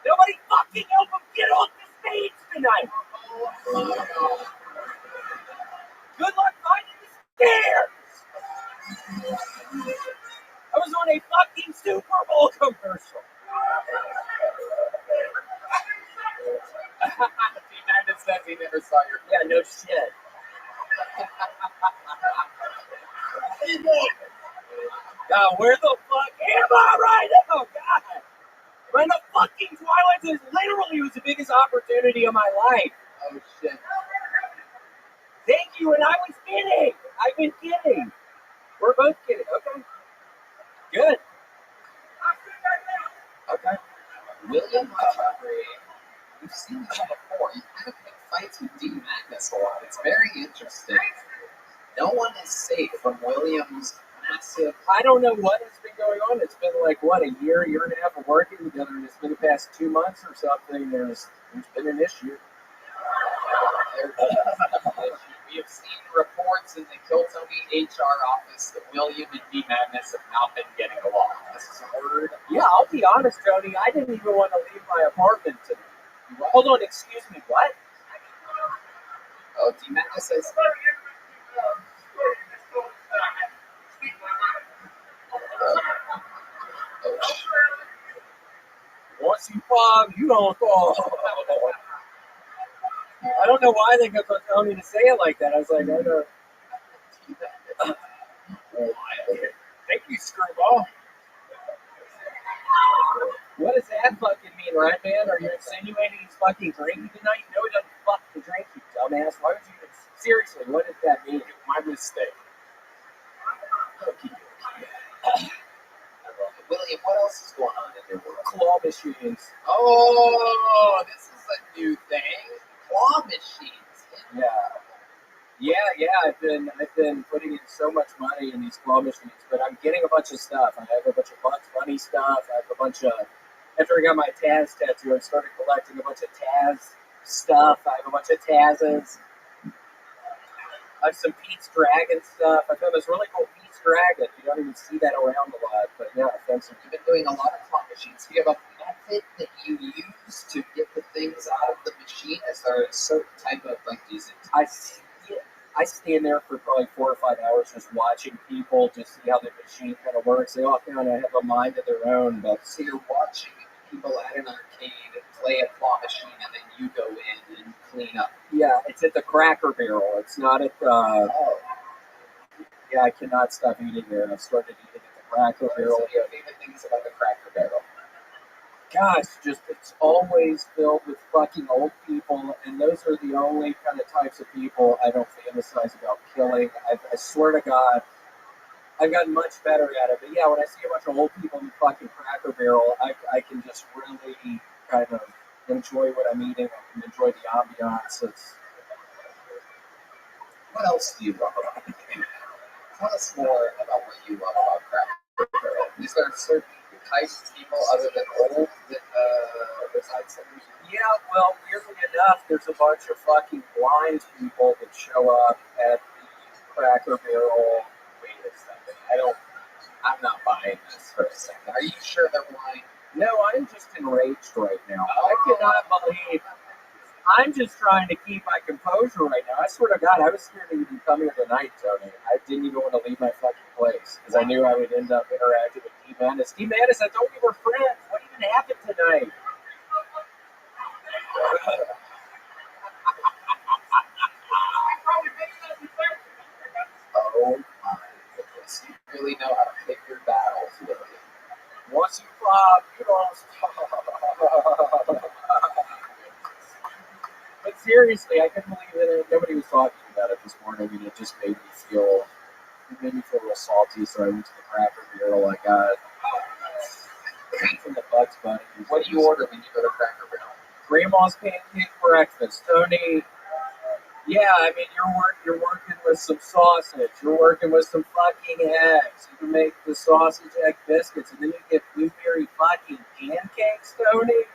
Nobody fucking help him get off the stage tonight. Good luck finding the stairs. I was on a fucking Super Bowl commercial. D-Maga says he never saw your Yeah, no shit. God, where the fuck am I right now? God. Man, the fucking Twilight Zone literally was the biggest opportunity of my life. Oh shit. Thank you, and I was kidding. I've been kidding. We're both kidding. Okay. Good. Okay. William Montgomery. We've seen him before. You kind of pick fights with D-Magnus a lot. It's very interesting. No one is safe from William's massive. I don't know what has been going on. It's been like, what, a year and a half of working together, and it's been the past 2 months or something. There's been an issue. We have seen reports in the Kiltony HR office that William and D-Magnus have not been getting along. This is a word. Yeah, I'll be honest, Tony. I didn't even want to leave my apartment today. Hold on, excuse me, what? Oh, D-Magnus says. Once you pop, you don't fall. I don't know why they kept on telling me to say it like that. I was like, I don't. Thank you, Screwball. What does that fucking mean, right, man? Are you insinuating he's fucking drinking tonight? You know he doesn't fucking drink, you dumbass. Why would you even... Seriously, what does that mean? My mistake. William, what else is going on in your world? Claw machines. Oh, this is a new thing. Claw machines. Yeah. I've been putting in so much money in these claw machines, but I'm getting a bunch of stuff. I have a bunch of Bugs Bunny stuff. I have a bunch of... After I got my Taz tattoo, I started collecting a bunch of Taz stuff. I have a bunch of Tazes. I have some Pete's Dragon stuff. I found this really cool Pete's Dragon. You don't even see that around a lot, but yeah, I found some. You've been doing a lot of claw machines. Do you have a method that you use to get the things out of the machine? Is there a certain type of, like, these? I stand there for probably 4 or 5 hours just watching people, just see how the machine kind of works. They all kind of have a mind of their own. But so you're watching people at an arcade play a claw machine, and then you go in and clean up. Yeah, it's at the Cracker Barrel. It's not at the... Oh. Yeah, I cannot stop eating there. I've started eating at the Cracker Barrel. What are your favorite things about the Cracker Barrel? Gosh, just it's always filled with fucking old people, and those are the only kind of types of people I don't fantasize about killing. I swear to God, I've gotten much better at it. But yeah, when I see a bunch of old people in the fucking Cracker Barrel, I can just really kind of enjoy what I'm eating. I can enjoy the ambiance. What else do you love about it? Tell us more about what you love about Cracker Barrel. Is there certain types of people other than old that besides some? Yeah, well, weirdly enough, there's a bunch of fucking blind people that show up at the Cracker Barrel. Wait a second. I'm not buying this for a second. Are you sure they're blind? No, I'm just enraged right now. I cannot believe. I'm just trying to keep my composure right now. I swear to God, I was scared to even come here tonight, Tony. I didn't even want to leave my fucking place because I knew I would end up interacting with Madness. Steve Madness, I thought we were friends. What even happened tonight? Oh my goodness. You really know how to pick your battles, William. Once you flop, you don't stop. But seriously, I couldn't believe that nobody was talking about it this morning, and it just made me feel a little salty. So I went to the Cracker Barrel. I got from the Bugs Bunny. What do you order when you go to Cracker Barrel? Grandma's pancake breakfast, Tony. Yeah, I mean you're working with some sausage. You're working with some fucking eggs. You can make the sausage egg biscuits, and then you get blueberry fucking pancakes, Tony.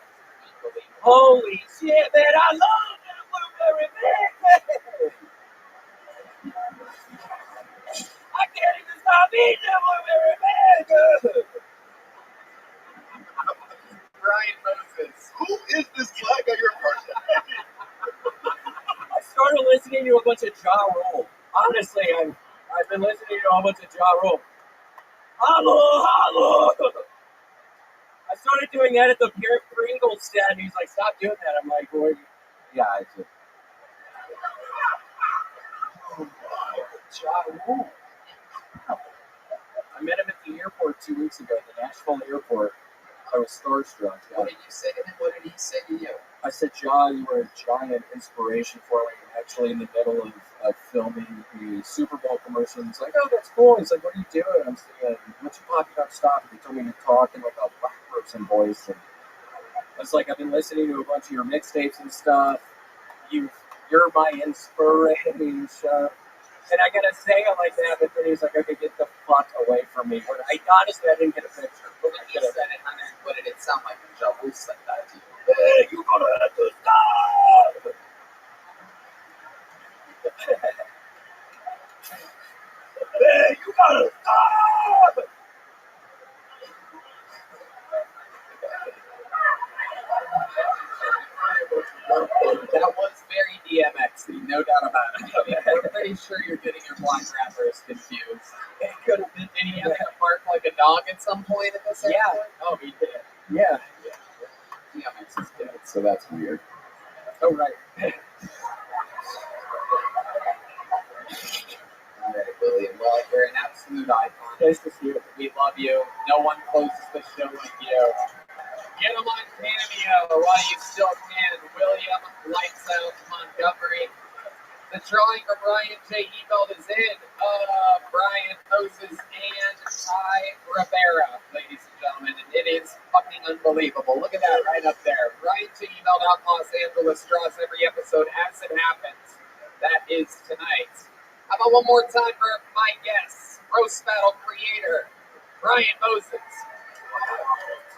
Holy shit, man! I love that blueberry pancake. I can't even stop eating that blueberry pancake. Brian Moses. Who is this black guy you're person? I started listening to a bunch of Ja Rule. Honestly, I've been listening to a bunch of Ja Rule. Hello. I started doing that at the Pringles stand. He's like, "Stop doing that." I'm like, "Boy, yeah, I do." Ja Rule. I met him at the airport 2 weeks ago, at the Nashville airport. I was starstruck. What did you say to him? What did he say to you? I said, Ja, you were a giant inspiration for me. I'm actually in the middle of filming the Super Bowl commercial. He's like, oh, that's cool. He's like, what are you doing? I'm saying, what you talking about? Stop. He told me to talk in like a black person voice. And I was like, I've been listening to a bunch of your mixtapes and stuff. You're my inspiration. And I gotta say it like that, but then he's like, okay, get the fuck away from me. Honestly, I didn't get a picture. But when he said it, what did it sound like when Ja Rule said that to you? Hey, you're gonna have to stop! Hey, you gotta stop! That was very DMX-y, no doubt about it. I'm pretty sure you're getting your black rappers confused. It could have been Did he have to bark like a dog at some point at this Yeah. airport? Oh, he did. Yeah. DMX is dead, so that's weird. Oh, right. All right, William. Well, you're an absolute icon. Nice to see you. We love you. No one closes the show like you. Get him on Cameo while you still can. William Lights Out Montgomery. The drawing for Brian J. emailed is in. Brian Moses and Ty Rivera, ladies and gentlemen. And it is fucking unbelievable. Look at that right up there. Brian J. emailed out Los Angeles draws every episode as it happens. That is tonight. How about one more time for my guests? Roast Battle creator, Brian Moses.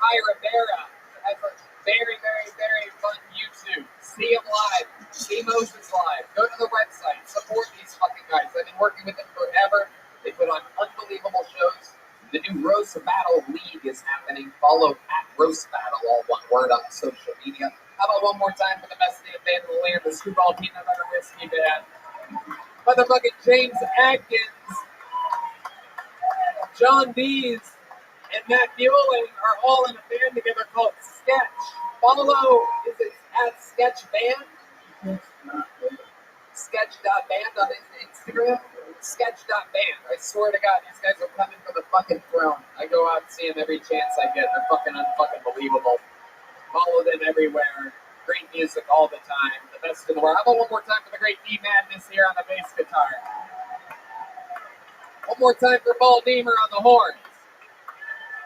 Ty Rivera has a very, very, very fun YouTube. See him live. See Moses live. Go to the website. Support these fucking guys. I've been working with them forever. They put on unbelievable shows. The new Roast Battle League is happening. Follow at Roast Battle, all one word, on social media. How about one more time for the best damn band in the land, the Screwball Peanut Butter Whiskey Band. Motherfucking James Atkins, John Dees, and Matt Bueling are all in a band together called Sketch. Follow, is it at Sketch Band? Sketch.band on Instagram? Sketch.band. I swear to God, these guys are coming for the fucking throne. I go out and see them every chance I get. They're fucking unfucking believable. Follow them everywhere. Great music all the time. The best in the world. How about one more time for the great D Madness here on the bass guitar? One more time for Paul Deemer on the horns.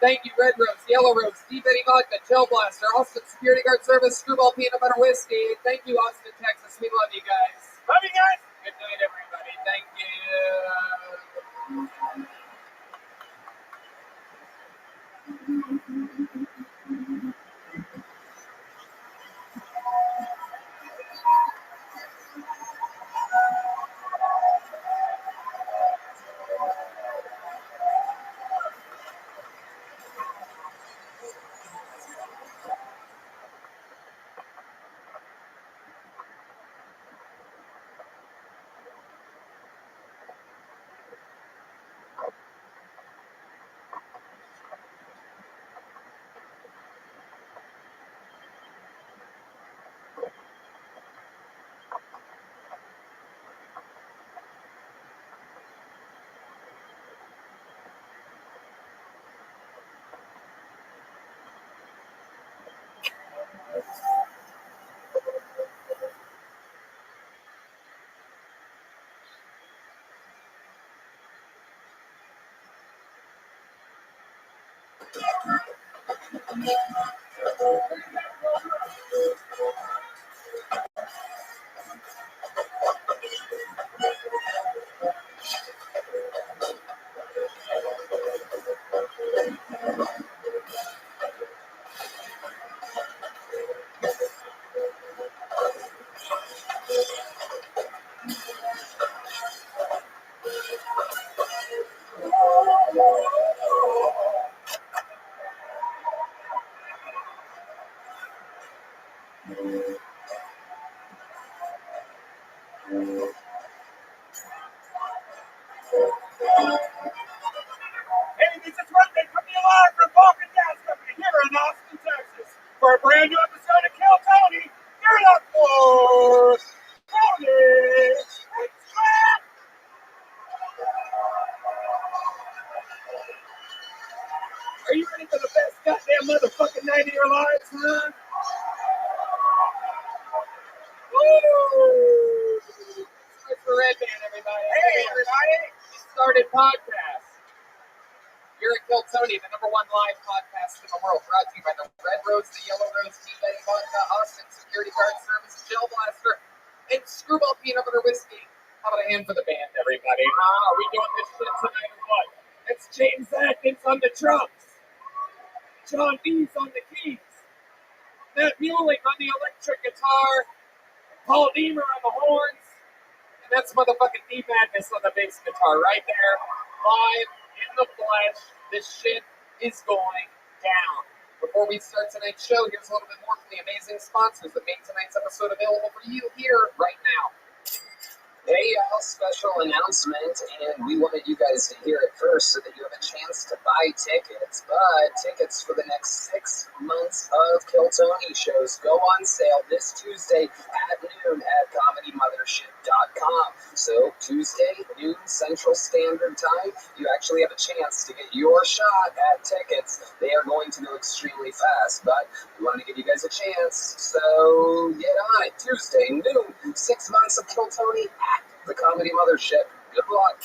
Thank you, Red Rose, Yellow Rose, Deep Eddie Vodka, Gel Blaster, Austin Security Guard Service, Screwball Peanut Butter Whiskey. Thank you, Austin, Texas. We love you guys. Love you guys. Good night, everybody. Thank you. Hey, this is Rabbi coming live from Falcon Gas Company here in Austin, Texas, for a brand new episode of Kill Tony. Here it up for Tony. Are you ready for the best goddamn motherfucking night of your lives, huh? Woo! It's the Red Band, everybody. Hey, everybody. We started podcast. Here at Kill Tony, the #1 live podcast in the world, brought to you by the Red Rose, the Yellow Rose, Tea Betty Vodka, Austin Security Guard Service, Gel Blaster, and Screwball Peanut Butter Whiskey. How about a hand for the band, everybody? Are we doing this shit tonight or what? It's James Atkins on the drums, John Dees on the keys, Matt Mueling on the electric guitar, Paul Deemer on the horns, and that's motherfucking D Madness on the bass guitar right there, live in the flesh. This shit is going down. Before we start tonight's show, here's a little bit more from the amazing sponsors that made tonight's episode available for you here right now. Hey y'all, special announcement, and we wanted you guys to hear it first so that you have a chance to buy tickets. But tickets for the next 6 months of Kill Tony shows go on sale this Tuesday at noon at ComedyMothership.com. So Tuesday, noon Central Standard Time, you actually have a chance to get your shot at tickets. They are going to go extremely fast, but we wanted to give you guys a chance, so get on it. Tuesday, noon, 6 months of Kill Tony at the Comedy Mothership. Good luck.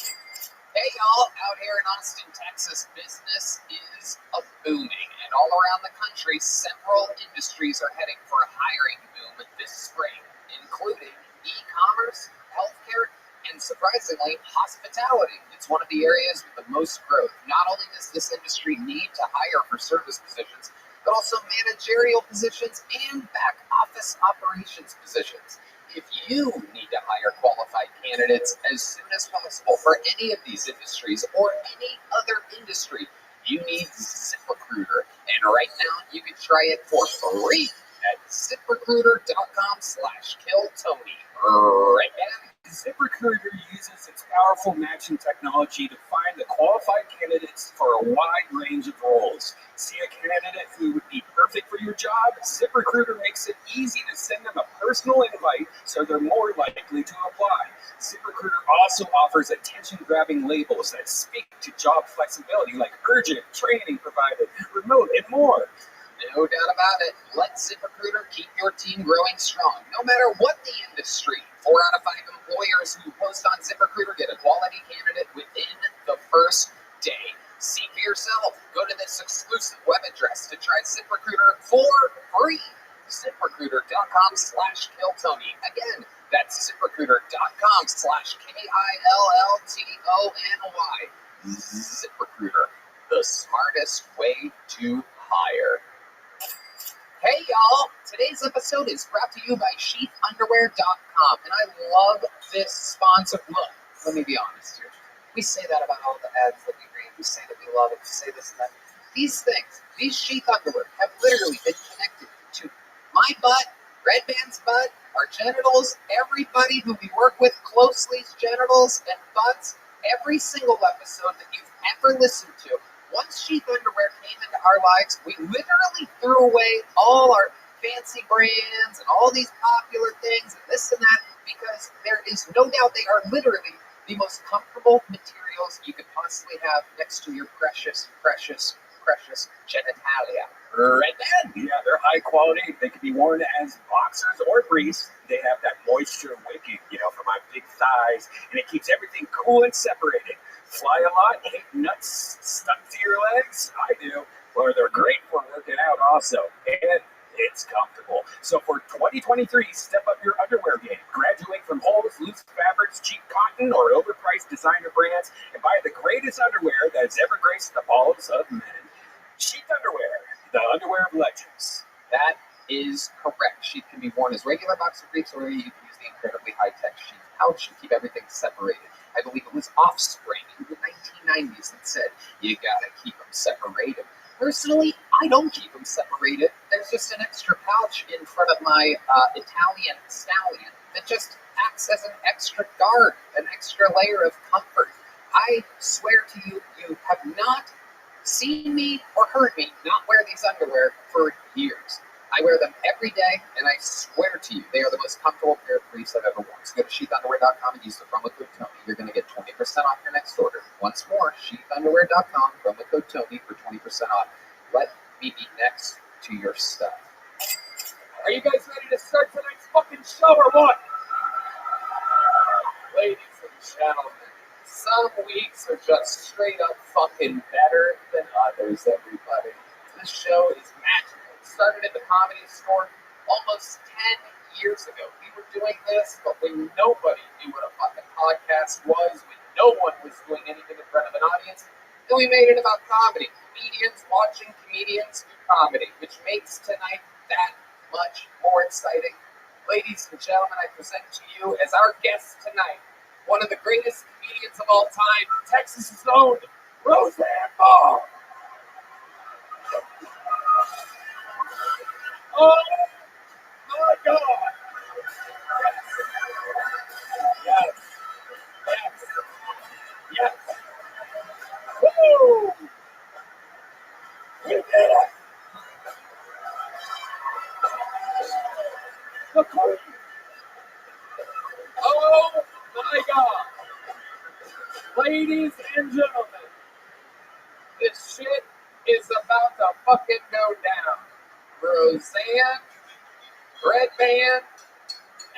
Hey y'all, out here in Austin, Texas, business is booming, and all around the country, several industries are heading for a hiring boom this spring, including e-commerce, healthcare, and surprisingly, hospitality. It's one of the areas with the most growth. Not only does this industry need to hire for service positions, but also managerial positions and back office operations positions. If you need to hire qualified candidates as soon as possible for any of these industries or any other industry, you need ZipRecruiter. And right now, you can try it for free at ZipRecruiter.com/KillTony. Right now. ZipRecruiter uses its powerful matching technology to find the qualified candidates for a wide range of roles. See a candidate who would be perfect for your job? ZipRecruiter makes it easy to send them a personal invite so they're more likely to apply. ZipRecruiter also offers attention-grabbing labels that speak to job flexibility like urgent, training provided, remote, and more. No doubt about it. Let ZipRecruiter keep your team growing strong, no matter what the industry. 4 out of 5 employers who post on ZipRecruiter get a quality candidate within the first day. See for yourself. Go to this exclusive web address to try ZipRecruiter for free. ZipRecruiter.com/KillTony. Again, that's ZipRecruiter.com/KILLTONY. ZipRecruiter, the smartest way to hire. Hey y'all, today's episode is brought to you by sheathunderwear.com, and I love this sponsor. Look, let me be honest here. We say that about all the ads that we read. We say that we love it. We say this and that. These things, these sheath underwear, have literally been connected to my butt, Red Band's butt, our genitals, everybody who we work with closely's genitals and butts. Every single episode that you've ever listened to, once sheath underwear came into our lives, we literally threw away all our fancy brands and all these popular things and this and that, because there is no doubt they are literally the most comfortable materials you could possibly have next to your precious, precious, precious genitalia. Right then? Yeah, they're high quality. They can be worn as boxers or briefs. They have that moisture wicking, for my big thighs, and it keeps everything cool and separated. Fly a lot, hate nuts stuck to your legs? I do. Or they're great for working working out also, and it's comfortable. So for 2023, step up your underwear game. Graduate from holes, loose fabrics, cheap cotton, or overpriced designer brands, and buy the greatest underwear that has ever graced the balls of men. Sheath underwear, the underwear of legends. That is correct. Sheath can be worn as regular boxer briefs, or you can use the incredibly high-tech sheath pouch and keep everything separated. I believe it was Offspring in the 1990s that said, you gotta keep them separated. Personally, I don't keep them separated. There's just an extra pouch in front of my Italian stallion that just acts as an extra guard, an extra layer of comfort. I swear to you, you have not seen me or heard me not wear these underwear for years. I wear them every day, and I swear to you, they are the most comfortable pair of briefs I've ever worn. So go to sheathunderwear.com and use the promo code Tony. You're going to get 20% off your next order. Once more, sheathunderwear.com, promo code Tony for 20% off. Let me be next to your stuff. Are you guys ready to start tonight's fucking show or what? Ladies and gentlemen, some weeks are just straight up fucking better than others, everybody. This show is magical. It started at the Comedy Store almost 10 years ago. We were doing this, but when nobody knew what a fucking podcast was, when no one was doing anything in front of an audience, then we made it about comedy. Comedians watching comedians do comedy, which makes tonight that much more exciting. Ladies and gentlemen, I present to you as our guest tonight, one of the greatest comedians of all time, Texas's own Roseanne Barr. Oh my God! Yes, yes, yes. Woo! We did it! The Queen! Oh my God! Ladies and gentlemen, this shit is about to fucking go down. Roseanne, Red Band,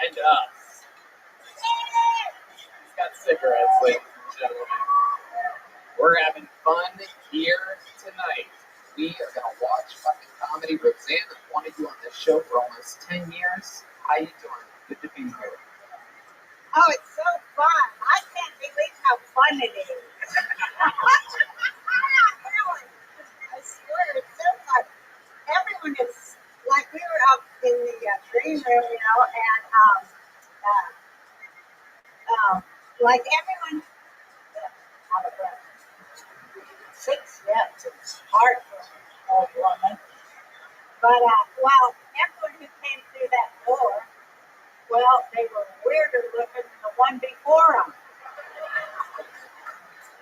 and us. He's got cigarettes, ladies and gentlemen. We're having fun here tonight. We are going to watch fucking comedy. Roseanne, I've wanted you on this show for almost 10 years. How you doing? Good to be here. Oh, it's so fun. I can't believe how fun it is. Really. I swear, it's so fun. Everyone is, like, we were up in the green room, you know, and, like, everyone, out of breath. 6 steps, it's hard for an old woman. But, well, everyone who came through that door, well, they were weirder looking than the one before them.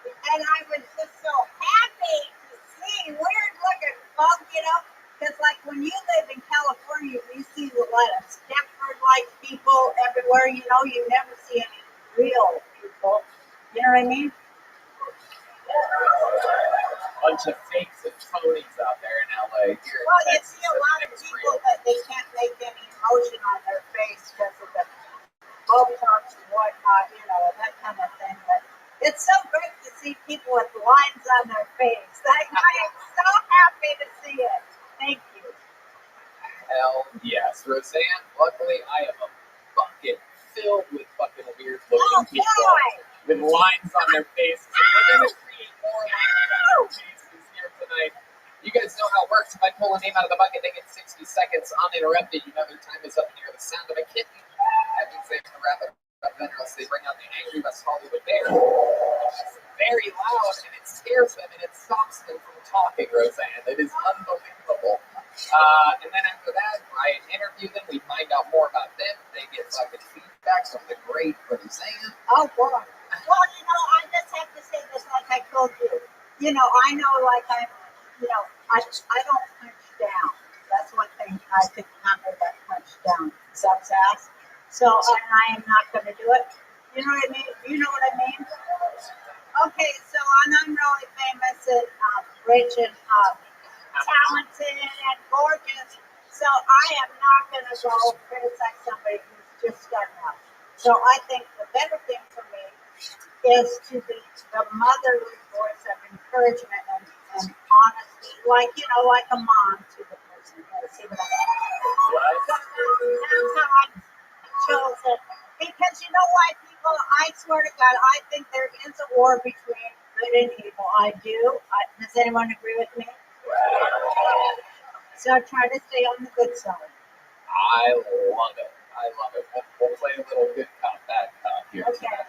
And I was just so happy to see weird looking folk, you know, because like when you live in California, you see a lot of Stepford-like people everywhere, you know, you never see any real people. You know what I mean? Bunch of fakes and phonies out there in LA. Here Well, in you Texas, see a lot of people that they can't make any emotion on their face because of the Botox and whatnot, you know, that kind of thing. But it's so great to see people with lines on their face. I am so happy to see it. Thank you. Hell yes. Roseanne, luckily I have a bucket filled with fucking weird looking people with lines on their faces. And we're going to create more lines on their faces here tonight. You guys know how it works. If I pull a name out of the bucket, they get 60 seconds uninterrupted. You know their time is up and you hear the sound of a kitten. That means they have to wrap it up then, or else they bring out the angry West Hollywood bear. It's very loud and it scares them and it stops them from talking, Roseanne. It is unbelievable. And then after that, I interview them. We find out more about them. They get fucking feedback from the great Roseanne. Oh, boy. Well, you know, I just have to say this like I told you. You know, I know like I'm, you know, I don't punch down. That's one thing I could handle, that punch down sucks ass. So, and I am not going to do it. You know what I mean? You know what I mean? Okay, so and I'm really famous and rich and talented and gorgeous. So I am not going to go criticize somebody who's just starting out. So I think the better thing for me is to be the motherly voice of encouragement and honest like like a mom to the person. See what I mean? That's how I chose it. Because you know why, people? I swear to God, I think there is a war between good and evil. I do. Does anyone agree with me? So I try to stay on the good side. I love it. I love it. We'll play a little good cop, bad cop here Okay. tonight.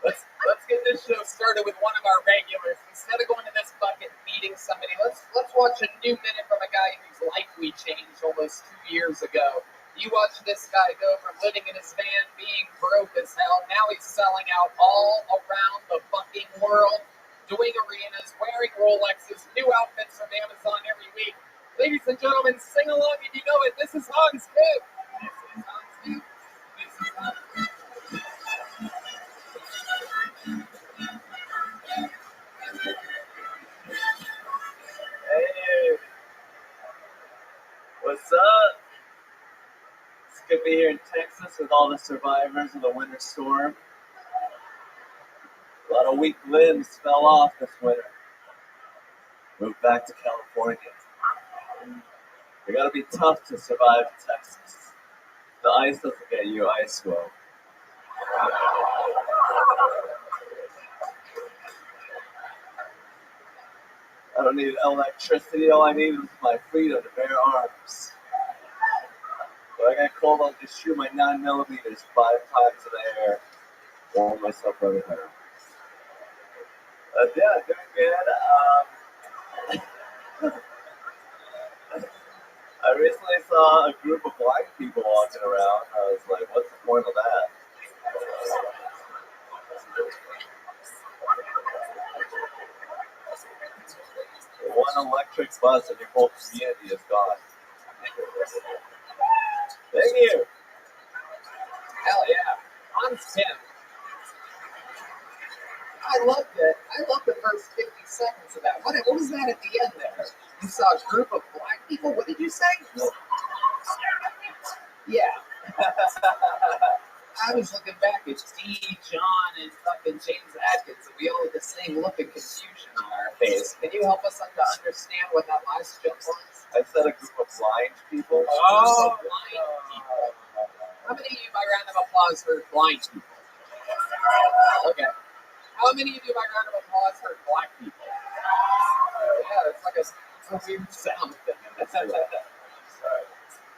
Let's get this show started with one of our regulars. Instead of going to this bucket and meeting somebody, let's watch a new minute from a guy whose life we changed almost 2 years ago. You watch this guy go from living in his van, being broke as hell, now he's selling out all around the fucking world, doing arenas, wearing Rolexes, new outfits from Amazon every week. Ladies and gentlemen, sing along if you know it. This is Hans Kip. This is Hans Kip. This is Hans Kip. Hey, what's up? It's good to be here in Texas with all the survivors of the winter storm. A lot of weak limbs fell off this winter. Moved back to California. You gotta be tough to survive in Texas. The ice doesn't get you ice will. I don't need electricity, all I need is my freedom to bear arms. When I get cold, I'll just shoot my 9mm 5 times in the air, warm myself over there. Yeah, doing good. I recently saw a group of blind people walking around. I was like, what's the point of that? One electric bus and your whole community is gone. Thank you. Hell yeah. Hans Kip. I loved it. I loved the first 50 seconds of that. What was that at the end there? You saw a group of black people? What did you say? Yeah. I was looking back at Steve, John, and fucking James Atkins, and we all had the same look of confusion on our face. Can you help us understand what that last joke was? I said a group of blind people. Oh, blind people. How many of you, by round of applause, heard blind people? Okay. How many of you, by round of applause, heard black people? Yeah, it's like a weird sound thing. Sorry.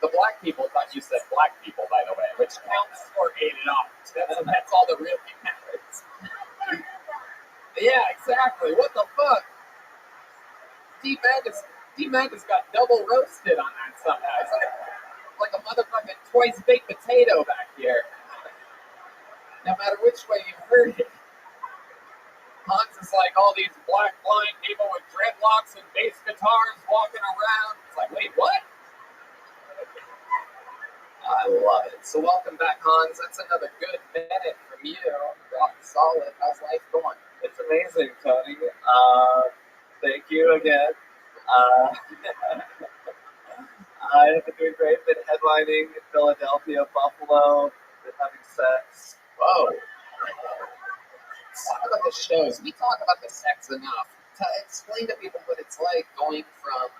The black people thought you said black people, by the way, which counts or ate it off. That's all that really matters. Yeah, exactly. What the fuck? D-Magus got double roasted on that somehow. It's like a motherfucking twice baked potato back here. No matter which way you heard it. Hans is like all these black blind people with dreadlocks and bass guitars walking around. It's like, wait, what? I love it. So welcome back, Hans. That's another good minute from you. Rock solid. How's life going? It's amazing, Tony. Thank you again. I've been doing great. Been headlining in Philadelphia, Buffalo. Been having sex. Whoa. Talk about the shows. We talk about the sex enough. To explain to people what it's like going from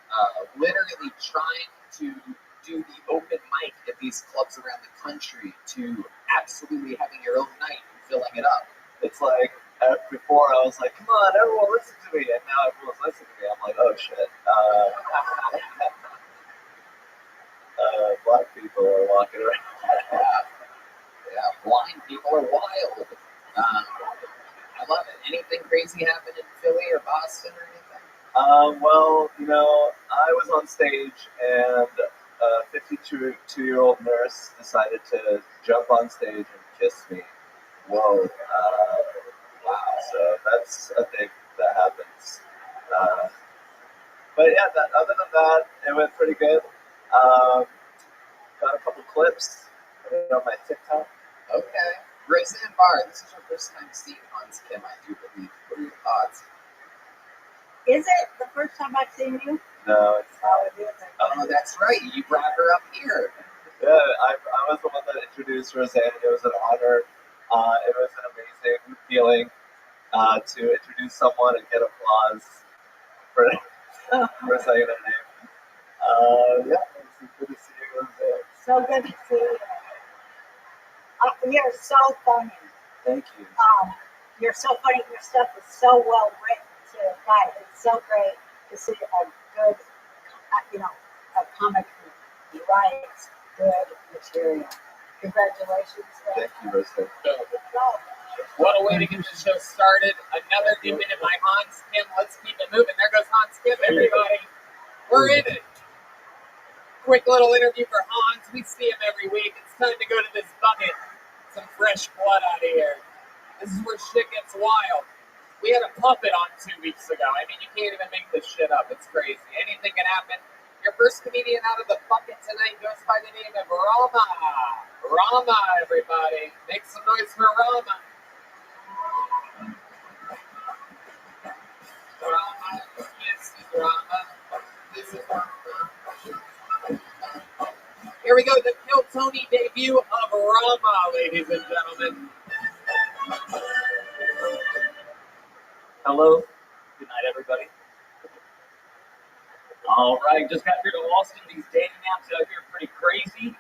literally trying to do the open mic at these clubs around the country to absolutely having your own night and filling it up. It's like, before I was like, come on, everyone listen to me. And now everyone's listening to me. I'm like, oh shit. Black people are walking around. Yeah, blind people are wild. I love it. Anything crazy happen in Philly or Boston or anything? Well, I was on stage and a 52-year-old nurse decided to jump on stage and kiss me. Whoa. Wow. So that's a thing that happens. But yeah, other than that, it went pretty good. Got a couple clips on my TikTok. Okay. Roseanne Barr, this is your first time seeing Hans Kim, I do believe. What are your thoughts? Is it the first time I've seen you? No, it's not. Oh, that's right. You brought her up here. Yeah, I was the one that introduced Roseanne. It was an honor. It was an amazing feeling. to introduce someone and get applause for saying their name. Yeah, it's good to see you. So good to see you. You're so funny. Thank you. You're so funny. Your stuff is so well written too. God, it's so great to see a good, a comic who writes good material. Congratulations. Thank you, Roscoe. What a way to get the show started. Another good minute by Hans Kim. Let's keep it moving. There goes Hans Kim, everybody. We're in it. Quick little interview for Hans. We see him every week. It's time to go to this bucket. Some fresh blood out of here. This is where shit gets wild. We had a puppet on 2 weeks ago. I mean, you can't even make this shit up. It's crazy. Anything can happen. Your first comedian out of the bucket tonight goes by the name of Rama. Rama, everybody. Make some noise for Rama. Rama. This is Rama. This is Rama. Here we go, the Kill Tony debut of Rama, ladies and gentlemen. Hello. Good night, everybody. All right, just got here to Austin. These dating apps out here are pretty crazy.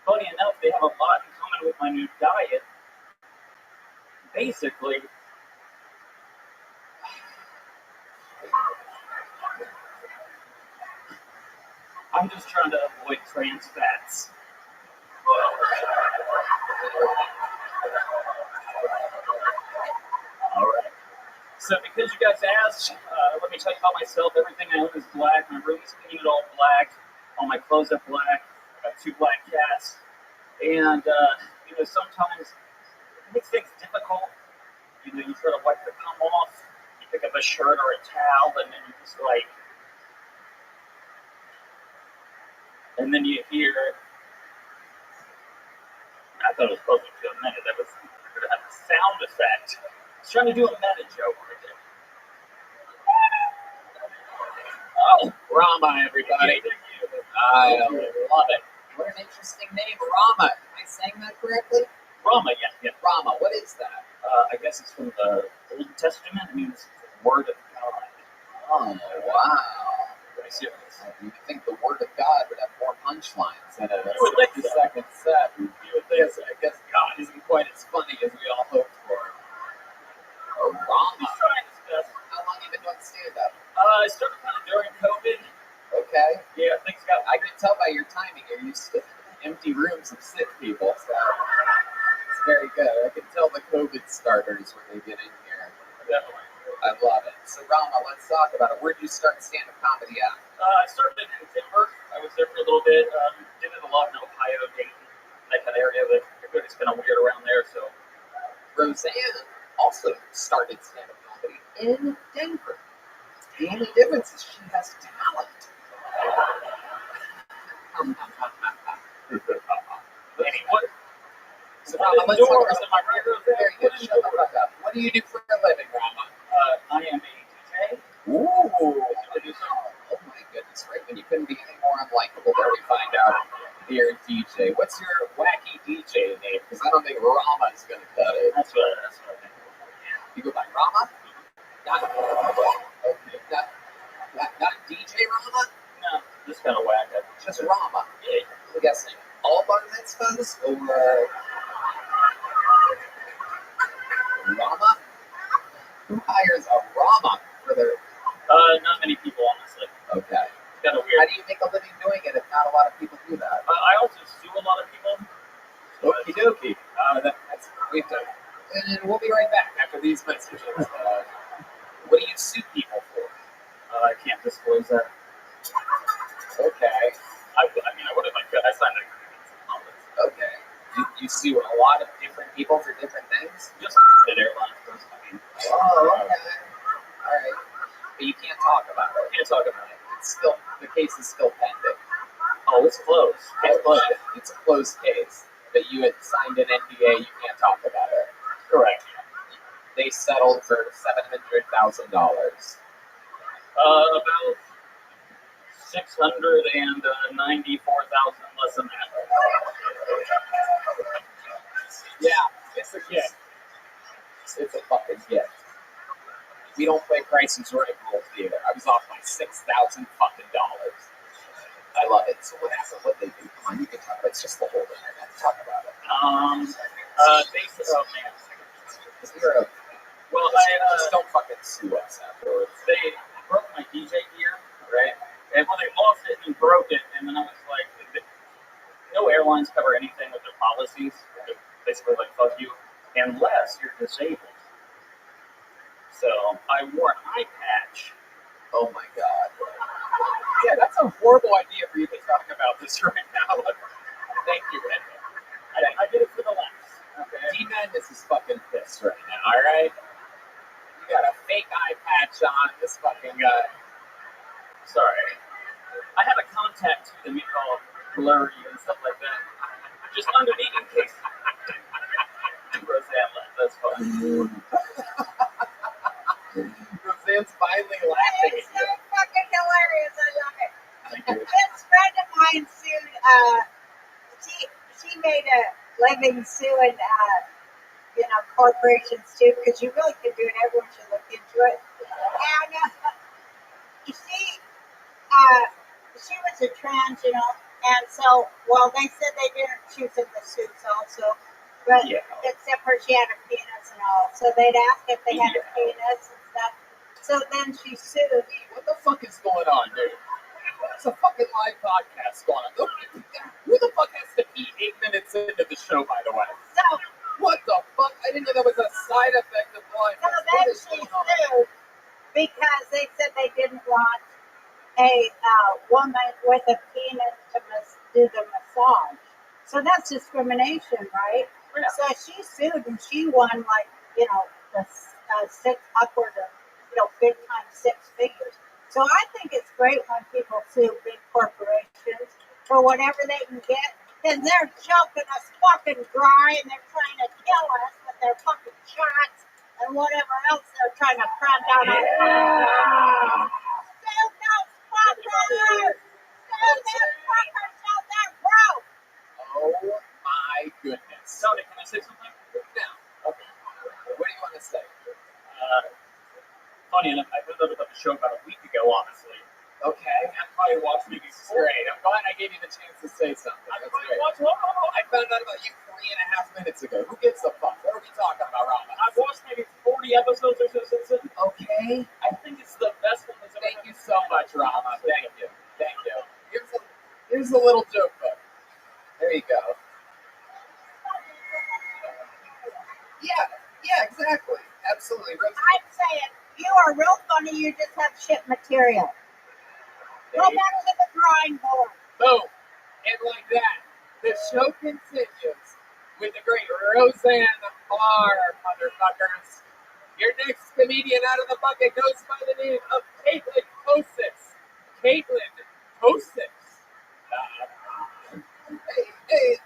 Funny enough, they have a lot in common with my new diet. Basically, I'm just trying to avoid trans fats. All right. So because you guys asked, let me tell you about myself. Everything I own is black. My room is painted all black. All my clothes are black. I have 2 black cats. And, sometimes it makes things difficult. You try to wipe the cum off. You pick up a shirt or a towel, and then you just and then you hear, I thought it was supposed to be a minute. That was going to have a sound effect. I was trying to do a meta joke right there. Oh, Rama, everybody. I love it. What an interesting name, Rama. Am I saying that correctly? Rama, yeah. Rama, what is that? I guess it's from the Old Testament. It means word of God. Oh, wow. Pretty serious. You would think the word of God would have more punchlines than a You would think so. 60-second set. I guess God isn't quite as funny as we all hoped for. Oh, Rama. He's trying his best. How long have you been doing stand-up? I started kind of during COVID. Okay. Yeah, things got. I can tell by your timing you're used to empty rooms of sick people, so it's very good. I can tell the COVID starters when they get in here. Definitely. I love it. So, Rama, let's talk about it. Where did you start stand-up comedy at? I started in Denver. I was there for a little bit. Did it a lot in Ohio, Dayton, that kind of area. But it's kind of weird around there. So, Roseanne also started stand-up comedy in Denver. The only difference is she has talent. anyway, So, Rama, let's talk doors about am I right, Roseanne? very good. Shut the fuck up. What do you do for a living, Rama? I am a DJ. Ooh, oh my goodness, right when you couldn't be any more unlikable, there we find out you're a DJ. What's your wacky DJ name? Because I don't think Rama's going to cut it. That's what I think. You go by Rama? Not, okay, not DJ Rama? No, just kind of whack. Just Rama. Yeah. I'm guessing all bar mitzvahs or Rama? Who hires a Rama for their... Not many people, honestly. Okay. It's kind of How weird. do you make a living doing it if not a lot of people do that? I also sue a lot of people. Okie dokie. That's we've done. And we'll be right back after these messages. What do you sue people for? I can't disclose that. Okay. I mean, I would if I could. I signed an agreement. Okay. You sue a lot of different people for different things? Just at airlines, first. I mean, Oh, okay. All right. But you can't talk about it. can't talk about it. It's still, the case is still pending. Oh, it's closed. It's closed. It's a closed case. But you had signed an NDA, you can't talk about it. Correct. They settled for $700,000. About 694,000 less than that. Yeah, it's a kid. It's a fucking gift. We don't play Price is Right rules either. I was off my $6,000 fucking dollars. I love it. So what happened? What they do? Come on, you can talk about it. It's just the whole internet. Talk about it. Basically, oh man. Well, Just don't fucking sue us afterwards. they broke my DJ gear, right? And when they lost it and broke it, and then I was like, no airlines cover anything with their policies. They're basically like, fuck you, unless you're disabled. So I wore an eye patch. Oh my god. Yeah, that's a horrible idea for you to talk about this right now. Thank you, Red. I did it for the laughs. Okay. D-Madness is fucking pissed right now, alright? You got a fake eye patch on, this fucking guy. Sorry. I had a contact too to make it all blurry and stuff like that. Just underneath in case. Roseanne left. That's fine. Roseanne's finally laughing It's at so you. fucking hilarious. I love it. Thank you. This friend of mine sued, she made a living suing, corporations too, because you really can do it. Everyone should look into it. And she was a trans, and so, well, they said they didn't choose in the suits also, but Yeah. except for she had a penis and all. So they'd ask if they had a penis and stuff. So then she sued. What the fuck is going on, dude? It's a fucking live podcast going on. Who the fuck has to pee 8 minutes into the show, by the way? So, What the fuck? I didn't know that was a side effect of live. so What then is she going on? sued because they said they didn't want a woman with a penis to do the massage. So that's discrimination, right? Yeah. So she sued and she won the upward of big time 6 figures. So I think it's great when people sue big corporations for whatever they can get, because they're choking us fucking dry and they're trying to kill us with their fucking shots and whatever else they're trying to cram down our throats. Sue those fuckers! Sue those fuckers till they're broke! Oh my goodness. Tony, can I say something? Now, okay. What do you want to say? Funny enough, I found out about the show about a week ago, honestly. Okay. I probably watched maybe This is great. I'm glad I gave you the chance to say something. I That's probably great. watched one. I found out about you 3.5 minutes ago. Who gives a fuck? What are we talking about, Rama? I've watched maybe 40 episodes or so since then. Okay. I think it's the best one that's ever Thank you so much, Rama. Thank you. Thank you. Here's a little joke book. There you go. Yeah, exactly. Absolutely. I'm saying, you are real funny, you just have shit material. Go back to the drawing board. Boom. And like that, the show continues with the great Roseanne Barr, motherfuckers. Your next comedian out of the bucket goes by the name of Caitlin Kosis. Caitlin Kosis. Hey.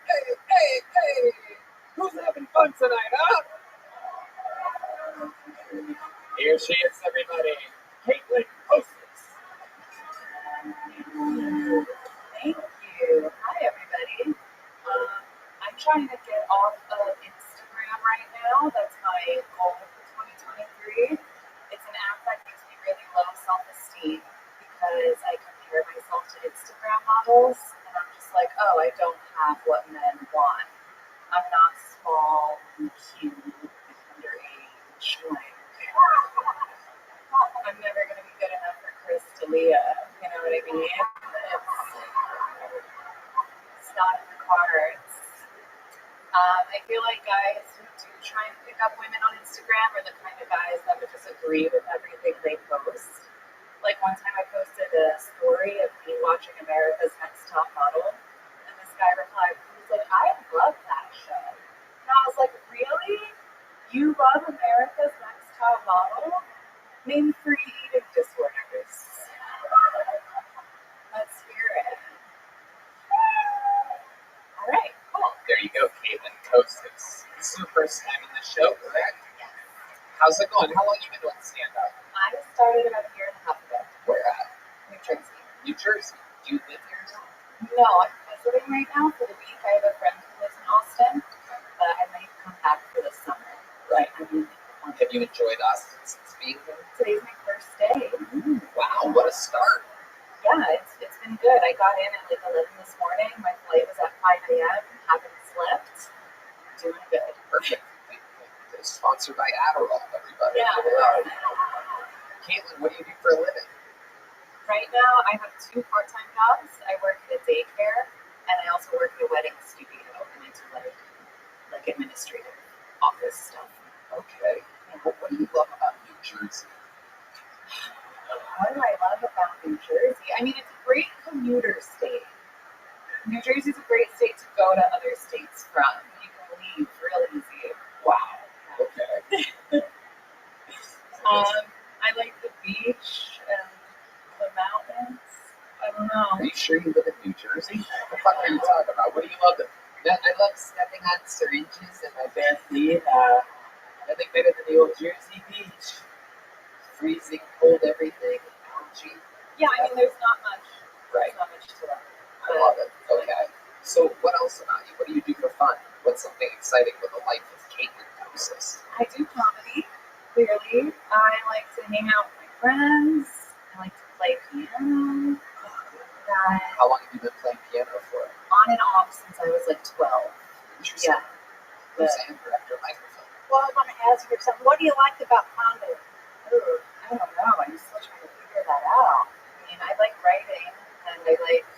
Who's having fun tonight, huh? Here she is, everybody. Caitlin Kosis. Thank you. Hi, everybody. I'm trying to get off of Instagram right now. That's my goal for 2023. It's an app that gives me really low self-esteem because I compare myself to Instagram models, and I'm just like, oh, I don't have what men want. I'm not small and cute and underage. I'm never going to be good enough for Chris D'Elia. You know what I mean? It's not in the cards. I feel like guys who do try and pick up women on Instagram are the kind of guys that would just agree with everything they post. Like one time I posted a story of me watching America's Next Top Model, and this guy replied, he was like, I love that show. And I was like, really? You love America's Next Top Model? Name 3 eating disorders. Let's hear it. All right, cool. There you go, Caitlin Kosis. This is your first time in the show, correct? Yes. How's it going? How long have you been doing stand-up? I started about a year and a half ago. Where at? New Jersey. New Jersey. Do you live here now? No, I'm visiting right now for the week. I have a friend who lives in Austin, but I might come back for the summer. Right. I mean, Have you enjoyed Austin since being here? Today's my first day. Ooh, wow, what a start. Yeah, it's been good. I got in at like 11 this morning. My flight was at 5 a.m. Haven't slept. Doing good. Perfect. It's sponsored by Adderall, everybody. Yeah. Caitlin, what do you do for a living? Right now, I have 2 part-time jobs. I work at a daycare, and I also work at a wedding studio, and it's like administrative office stuff. Okay. What do you love about New Jersey? What do I love about New Jersey? I mean, it's a great commuter state. New Jersey's a great state to go to other states from. You can leave real easy. Wow. Okay. I like the beach and the mountains. I don't know. Are you sure you live in New Jersey? What the fuck are you talking about? What do you love? I love stepping on syringes in my bare feet. Nothing better than the old Jersey beach. Freezing cold everything. Algae. Yeah, I mean, there's not much. Right. There's not much to love. I love it. Okay. So what else about you? What do you do for fun? What's something exciting with a life of Caitlin Doses? I do comedy, clearly. I like to hang out with my friends. I like to play piano. How long have you been playing piano for? On and off since I was like 12. Interesting. Yeah. Who's Andrew after a microphone? Well, I want to ask you something. What do you like about comedy? Ooh, I don't know. I'm still trying to figure that out. I mean, I like writing and I like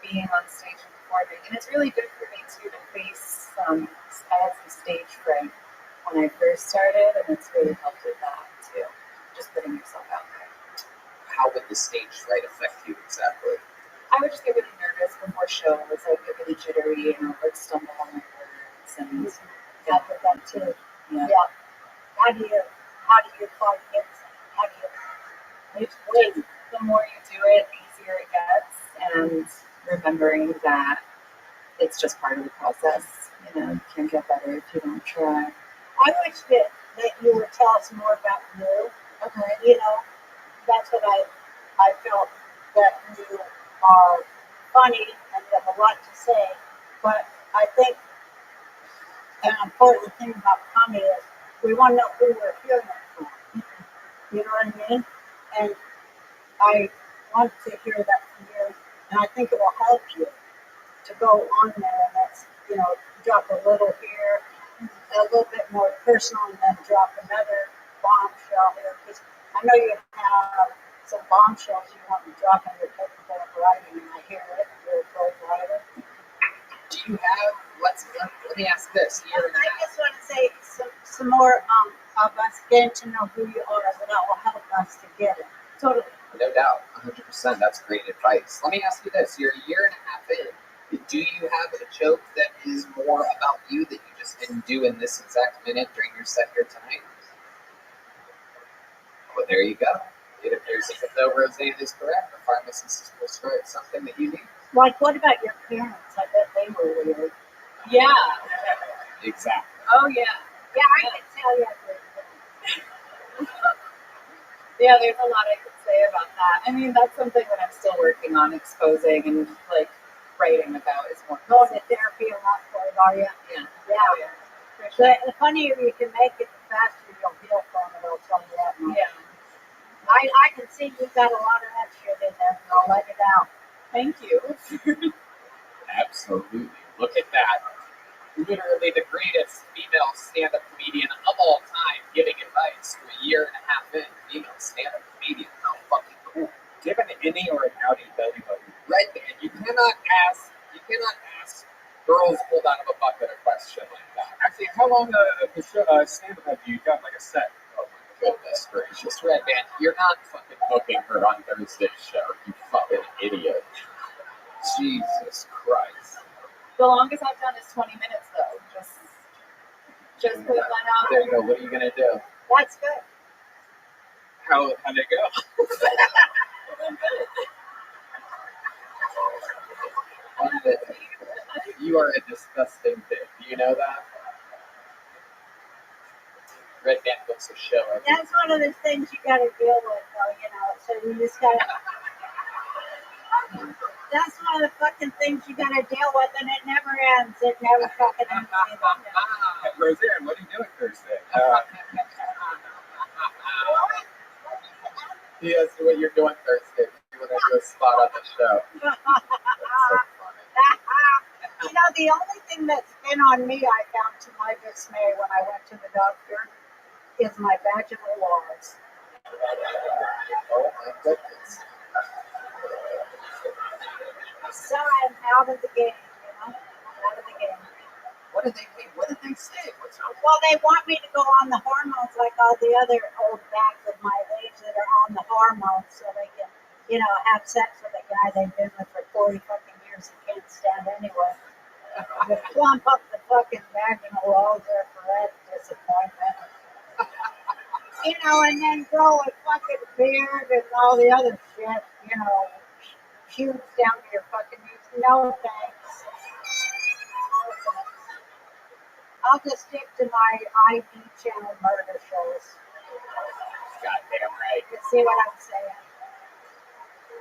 being on stage and performing. And it's really good for me too to face I had some stage fright when I first started, and it's really helped with that too. Just putting yourself out there. How would the stage fright affect you exactly? I would just get really nervous before shows. I'd get really jittery and I would stumble on my words and I've done that too. yeah. Yeah. How do you fight against it? How do you It's just, the more you do it, the easier it gets, and remembering that it's just part of the process. You know, you can't get better if you don't try. I wish that you would tell us more about you. Okay. You know, that's what I felt, that you are funny and you have a lot to say. But I think an important thing about comedy is we want to know who we're hearing it from. You know what I mean? And I want to hear that from you, and I think it will help you to go on there and that's, you know, drop a little here, a little bit more personal, and then drop another bombshell here. Because I know you have some bombshells you want to drop in your technical writing, and I hear it. You're a great writer. Do you have, let me ask this. I just want to say some more of us getting to know who you are, so that will help us to get it. Totally. No doubt, 100%. That's great advice. Let me ask you this. You're a year and a half in. Do you have a joke that is more about you that you just didn't do in this exact minute during your set here tonight? Well, there you go. It appears that the Roseanne is correct. The pharmacist is prescribed something that you need. Like, what about your parents? I bet they were weird. Yeah. Exactly. Oh yeah. Yeah, I can tell you. Yeah, there's a lot I could say about that. I mean, that's something that I'm still working on exposing and like writing about is more. Going to therapy a lot for it, are you? Yeah. Yeah. For sure. The funnier you can make it, the faster you'll heal from it. I'll tell you that much. Yeah. I can see you've got a lot of that shit in there. I'll let it out. Thank you. Absolutely. Look at that. Literally the greatest female stand-up comedian of all time giving advice to a year and a half in. Female stand-up comedian. How fucking cool. Do you have an innie or an outie belly button? Red band. You cannot ask girls pulled out of a bucket a question like that. Actually, how long of the show, stand-up have you done? Like a set? Oh my goodness gracious. Red band, you're not fucking booking her on Thursday's show. You fucking idiot. Jesus Christ. The longest I've done is 20 minutes though. Just put that out. There you go. What are you gonna do? That's good. How'd it go? You are a disgusting bitch. Do you know that? Red band books a show. That's one of the things you got to deal with, though, you know. So you just got to. That's one of the fucking things you got to deal with, and it never ends. It never fucking ends. Roseanne, what are you doing Thursday? He asked you what you're doing Thursday. You want to do a spot on the show. That's so funny. You know, the only thing that's been on me, I found to my dismay when I went to the doctor, is my vaginal walls. Oh my goodness. So I'm out of the game, you know? I'm out of the game. What did they say? What's wrong? Well, they want me to go on the hormones like all the other old bags of my age that are on the hormones so they can, you know, have sex with a guy they've been with for 40 fucking years and can't stand anyway. Just plump up the fucking vaginal walls there for that disappointment. You know, and then grow a fucking beard and all the other shit, you know, shoots down to your fucking knees. No thanks. No thanks. I'll just stick to my ID channel murder shows. Goddamn right. You see what I'm saying?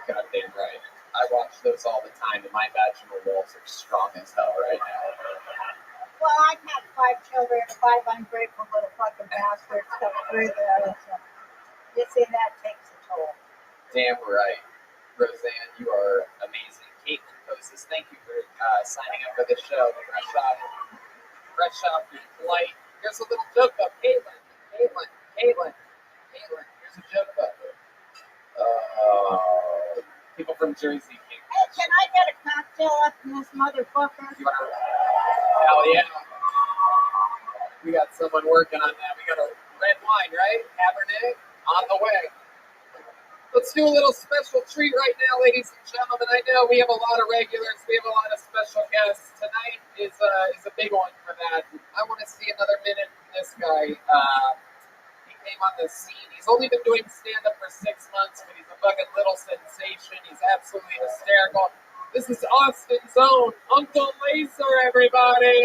Goddamn right. I watch those all the time, and my vaginal walls are strong as hell right now. Well, I've had 5 children, 5 ungrateful little fucking bastards come through there. So you see, that takes a toll. Damn right. Roseanne, you are amazing. Caitlin Kosis, thank you for signing up for the show. Fresh off your flight. Here's a little joke book. Caitlin. Here's a joke book. People from Jersey can't Hey, catch. can I get a cocktail up in this motherfucker? You want to? Hell yeah. We got someone working on that. We got a red wine, right? Cabernet on the way. Let's do a little special treat right now, ladies and gentlemen. I know we have a lot of regulars. We have a lot of special guests. Tonight is a big one for that. I want to see another minute from this guy. He came on the scene. He's only been doing stand-up for 6 months, but he's a fucking little sensation. He's absolutely hysterical. This is Austin's own Uncle Laser, everybody.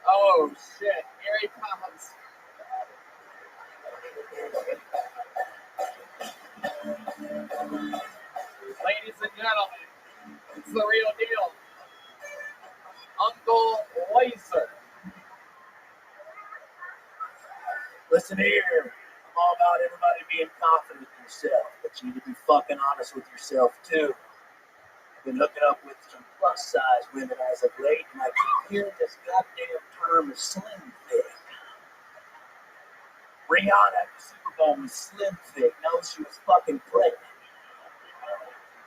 Oh, shit. Here he comes. Ladies and gentlemen, it's the real deal. Uncle Laser. Listen here, I'm all about everybody being confident in yourself, but you need to be fucking honest with yourself too. I've been hooking up with some plus size women as of late, and I keep hearing this goddamn term is slim thick. Rihanna at the Super Bowl was slim thick. No, she was fucking pregnant.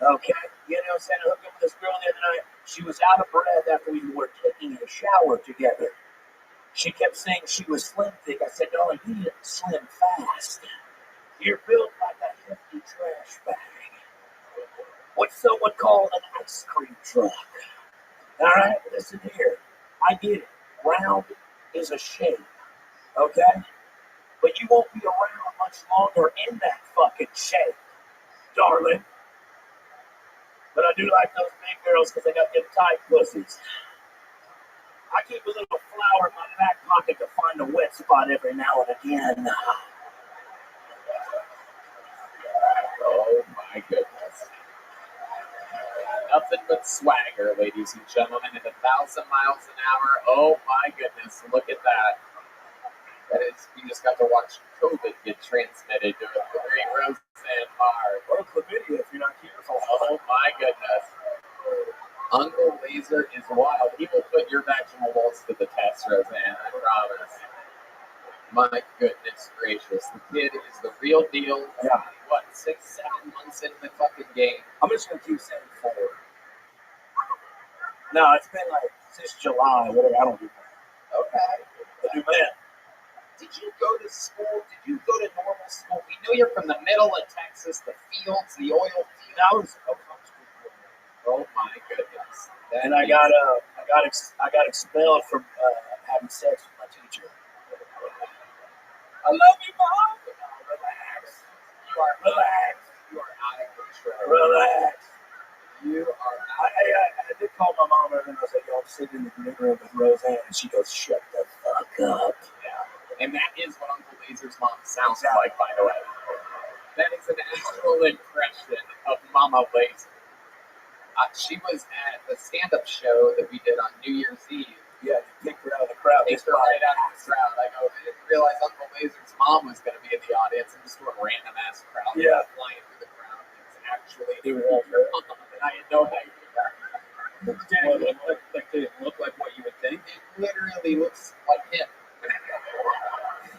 Okay, you know what I'm saying? I hooked up with this girl the other night. She was out of breath after we were taking a shower together. She kept saying she was slim thick. I said, no, you need to slim fast. You're built like a hefty trash bag. What some would call an ice cream truck. All right, listen here. I get it. Round is a shape, okay? But you won't be around much longer in that fucking shape, darling. But I do like those big girls because they got them tight pussies. I keep a little flower in my back pocket to find a wet spot every now and again. Oh my goodness. Nothing but swagger, ladies and gentlemen, at 1,000 miles an hour. Oh my goodness, look at that. That is, you just got to watch COVID get transmitted to the great Roseanne Barr. Or chlamydia if you're not careful. Oh my goodness. Uncle Laser is wild. He will put your vaginal walls to the test, Roseanne, I promise. My goodness gracious. The kid is the real deal. Yeah. What, 6, 7 months into the fucking game? I'm just going to keep saying 4. No, it's been like since July, whatever. I don't do that. Okay. I do that. Did you go to school? Did you go to normal school? We know you're from the middle of Texas, the fields, the oil fields. I was homeschooled. Oh my goodness! And I got expelled from having sex with my teacher. I love you, Mom. Relax. Relax. You are out of control. Relax. You are. I did call my mom and I was like, yo, I'm sitting in the living room with Roseanne, and she goes, shut the fuck up. Yeah. And that is what Uncle Laser's mom sounds like, by the way. That is an actual impression of Mama Laser. She was at the stand-up show that we did on New Year's Eve, Yeah, you picked her out of the crowd. Picked her right out of the crowd. I go, I didn't realize Uncle Laser's mom was going to be in the audience. I'm just doing random ass crowd. Yeah. Flying through the crowd. It's actually It was all her. and I had no idea. Did it look like what you would think? It literally looks like him.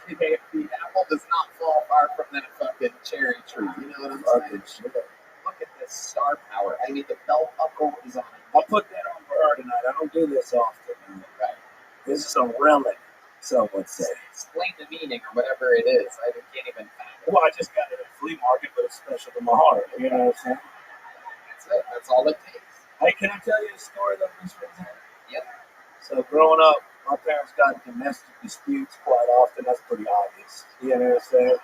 The apple does not fall far from that fucking cherry tree. You know what I'm saying? Shit. Look at this star power. I mean, the belt buckle is on. I'll put that on for her tonight. I don't do this often. Right. This is a relic, some would say. Explain the meaning or whatever it is. I can't even fathom. Well, I just got it at a flea market, but it's special to my heart. You know what I'm saying? That's it. That's all it takes. Hey, can I tell you a story that was from Yep. So growing up, my parents got in domestic disputes quite often. That's pretty obvious. You know what I'm saying?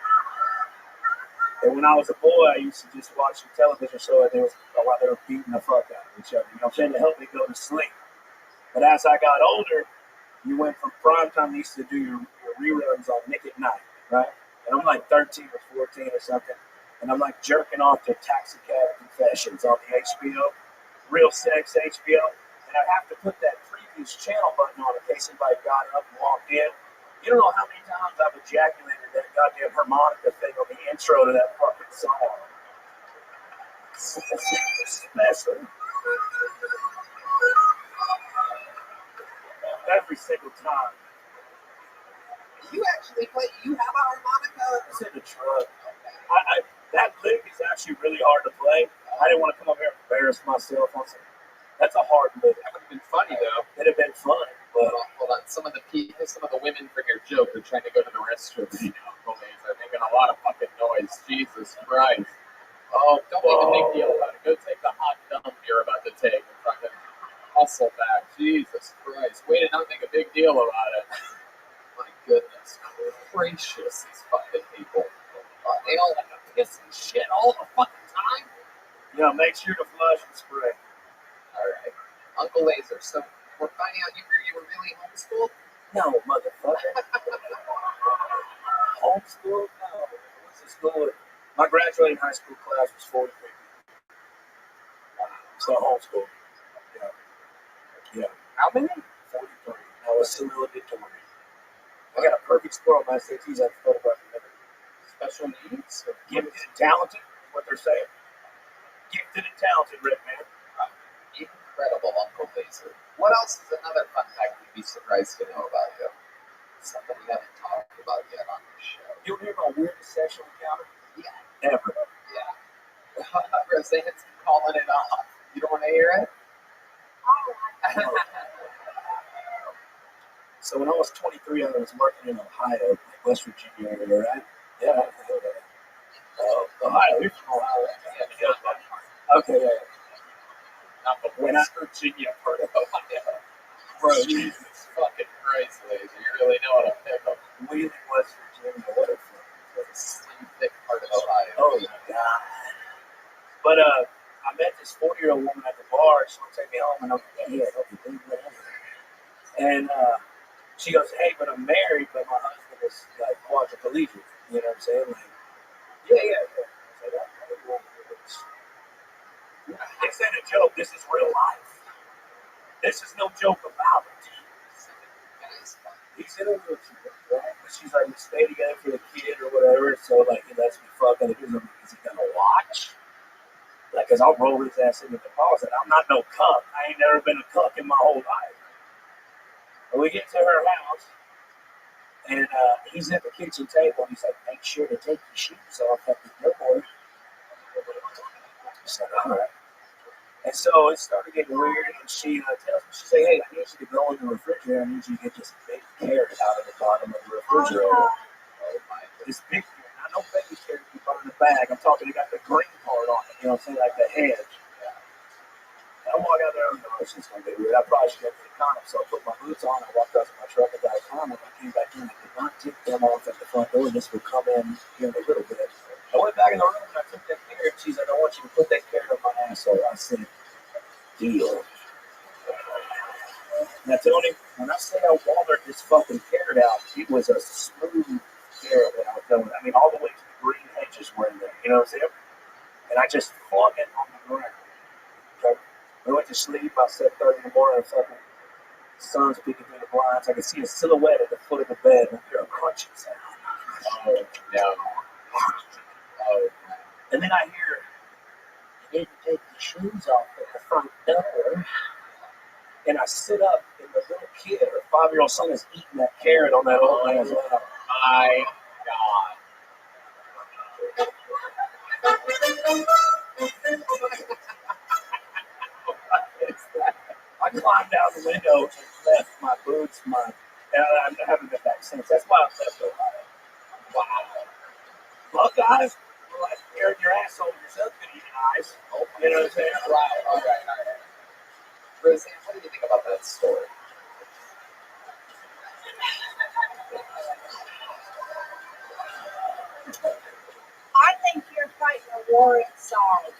And when I was a boy, I used to just watch the television show and while they were beating the fuck out of each other. You know what I'm saying? To help me go to sleep. But as I got older, you went from prime time, you used to do your reruns on Nick at Night, right? And I'm like 13 or 14 or something. And I'm like jerking off to Taxi Cab Confessions on the HBO. Real Sex HBO. And I have to put that previous channel button on in case anybody got up and walked in. You don't know how many times I've ejaculated that goddamn harmonica thing on the intro to that fucking song. Especially. Every single time. You actually play. You have a harmonica. It's in the truck. That lick is actually really hard to play. I didn't want to come up here and embarrass myself on something. That's a hard lick. That would have been funny though. It'd have been fun. But hold on. Some of the women from your joke are trying to go to the restroom. They're making a lot of fucking noise. Jesus Christ. Oh, don't make a big deal about it. Go take the hot dump you're about to take and fucking hustle back. Jesus Christ. Way to not make a big deal about it. My goodness gracious, these fucking people. They all like to piss and shit all the fucking time. yeah, make sure to flush and spray. Alright. Uncle Laser, so we're finding out you were really homeschooled? No, motherfucker. Homeschooled? No. What's the school? My graduating high school class was 43 people. So homeschooled. Yeah. How many? 43. I was valedictorian. I got a perfect score on my SATs. I photographed them. Special needs? Gifted and talented, is what they're saying. Gifted and talented, Red Man. Incredible, Uncle Laser. What else is another fun fact you'd be surprised to know about you? Something we haven't talked about yet on this show. You hear my weirdest sexual encounter? Yeah. Ever. Yeah. Roseanne's calling it off. You don't want to hear it? So when I was 23, I was working in Ohio, West Virginia area, right? Yeah. Ohio. You're from Ohio. Yeah. Okay, yeah. Not the West Virginia part of Ohio. Bro, Jesus fucking Christ, Laser. You really know how to pick them. Wheeling, West Virginia. What a slim, thick part of Ohio. Oh, my God. But I met this 40-year-old woman at the bar. She wanted to take me home, and I'm like, yeah, okay, whatever. And she goes, hey, but I'm married, but my husband is like quadriplegic. You know what I'm saying? Like, yeah. I was like, this ain't a joke. This is real life. This is no joke about it. He's in a wheelchair, right? But she's like, we stay together for the kid or whatever. So, like, he lets me fuck other people. Is he gonna watch? Like, cause I'll roll his ass into the closet. I'm not no cuck. I ain't never been a cuck in my whole life. And we get to her house, and he's at the kitchen table, and he's like, make sure to take your shoes off at the door. I said, all right. And so it started getting weird, and she tells me, she said, hey, I need you to go in the refrigerator. I need you to get this big carrot out of the bottom of the refrigerator. Oh my, this big carrot. I know baby carrot you put in the bag. I'm talking, it got the green part on it, you know what I'm saying, like the hedge. And I walk out there, and this is going to be weird. I probably should get the condom, so I put my boots on, I walked out to my truck, and got a condom. I came back in, I did not take them off at the front door. This will come in here in a little bit. I went back in the room, and I took that carrot. She's like, I want you to put that carrot on my asshole. I said, deal. Now, Tony, when I say I watered this fucking carrot out, it was a smooth carrot when I was done with it. I mean, all the way to the green hedges were in there. You know what I'm saying? And I just flung it on the ground. Okay? We went to sleep about 7:30 in the morning. Sun's peeking through the blinds. I can see a silhouette at the foot of the bed and hear a crunching sound. Oh, no. Oh, And then I hear, "You didn't take your shoes off at the front door." And I sit up, and the little kid, her 5-year-old son, is eating that carrot on that old man's lap. my God. I climbed out the window and left my boots, and I haven't been back since. That's why I left Ohio. Wow. Buckeyes, like airing your asshole yourself, could eat eyes. You know what I'm saying? Wow. All right. Roseanne, what do you think about that story? I think you're fighting a war inside.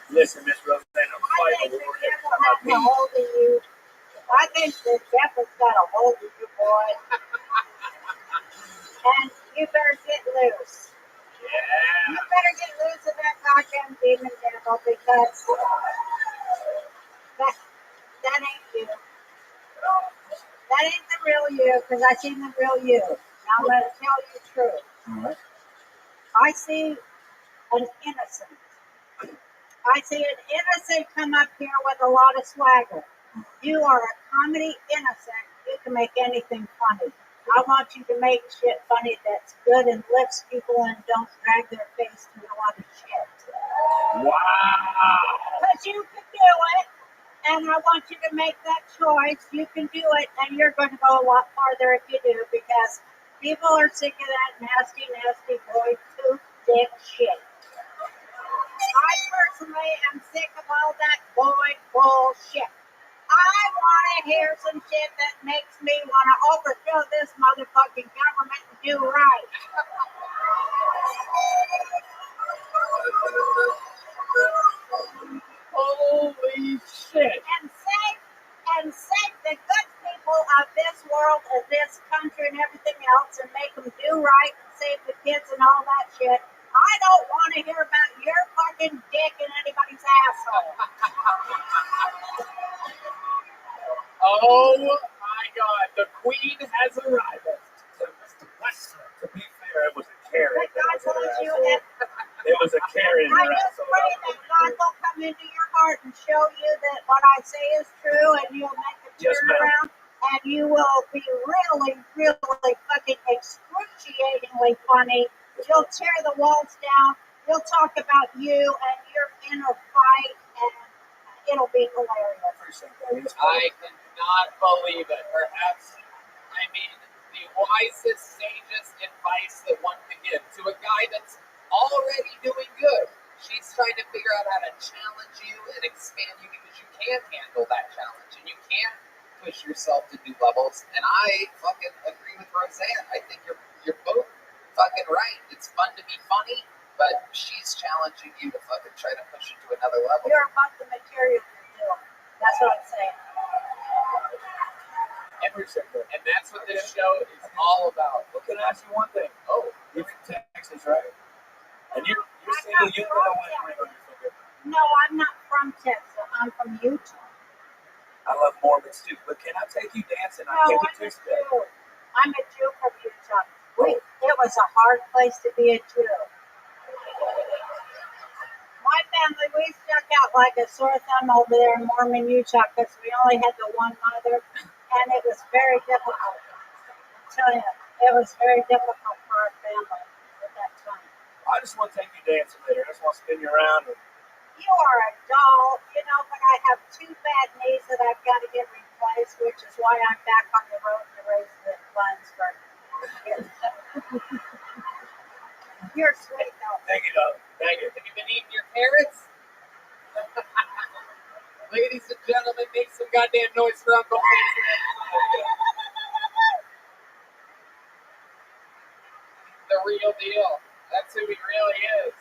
Listen, Miss Roseanne, I'm I fighting think a war the every devil time I has a hold of you. I think the devil's got a hold of you, boy. And you better get loose. Yeah. You better get loose of that goddamn demon devil because that ain't you. That ain't the real you because I seen the real you. Now I'm going to tell you the truth. All right. I see an innocent. I see an innocent come up here with a lot of swagger. You are a comedy innocent. You can make anything funny. I want you to make shit funny that's good and lifts people and don't drag their face through a lot of shit. Wow. Because you can do it, and I want you to make that choice. You can do it, and you're going to go a lot farther if you do, because people are sick of that nasty, nasty boy tooth dick shit. I personally am sick of all that boy bullshit. I want to hear some shit that makes me want to overthrow this motherfucking government and do right. Holy shit. And save the good people of this world and this country and everything else and make them do right and save the kids and all that shit. I don't want to hear about your fucking dick in anybody's asshole. Oh my God, the queen has arrived. To be fair, it was a carrot. But God loves you, and It was a carrot in I her just asshole. pray that God will come into your heart and show you that what I say is true, and you'll make a Yes, ma'am. turnaround, and you will be really, really fucking excruciatingly funny. You'll tear the walls down. You'll talk about you and your inner fight, and it'll be hilarious. I cannot believe it. Perhaps, I mean, the wisest, sagest advice that one could give to a guy that's already doing good. She's trying to figure out how to challenge you and expand you because you can't handle that challenge and you can't push yourself to new levels. And I fucking agree with Roseanne. I think you're both fucking right. It's fun to be funny, but she's challenging you to fucking try to push you to another level. You're about the material you're doing. That's what I'm saying. And that's what this show is all about. Well, can I ask you one thing? Oh, You're from Texas, right? And you're I'm single, not you from don't wear a ring on Texas. your finger. No, I'm not from Texas. I'm from Utah. I love Mormons too, but can I take you dancing? No, I I'm can't a be too Jew. I'm a Jew from Utah. It was a hard place to be a Jew. My family, we stuck out like a sore thumb over there in Mormon, Utah, because we only had the one mother, and it was very difficult. I tell you, it was very difficult for our family at that time. I just want to take you dancing later. I just want to spin you around. You are a doll, but I have 2 bad knees that I've got to get replaced, which is why I'm back on the road to raise the funds for kids. You're sweet, though. Thank you, Doug. thank you. Have you been eating your carrots? Ladies and gentlemen, make some goddamn noise for Uncle Jason. The real deal. That's who he really is.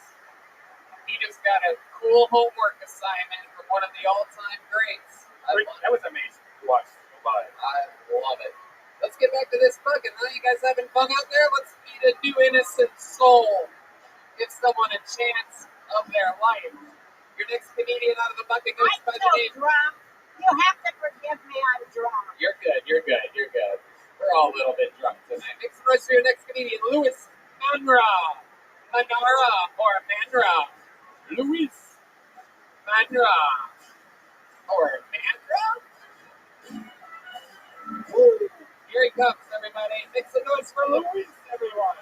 He just got a cool homework assignment from one of the all-time greats. That was amazing to watch. I love it. Let's get back to this bucket, huh? You guys having fun out there? Let's feed a new innocent soul. Give someone a chance of their life. Your next comedian out of the bucket goes by the I'm name. so drunk. You have to forgive me, I'm drunk. You're good. You're good. You're good. We're all a little bit drunk tonight. Make some noise for your next comedian, Louis Manra. Manara or Manra. Louis Manra or Manra. Woo. Here he comes, everybody. Make some noise for Louis, everyone.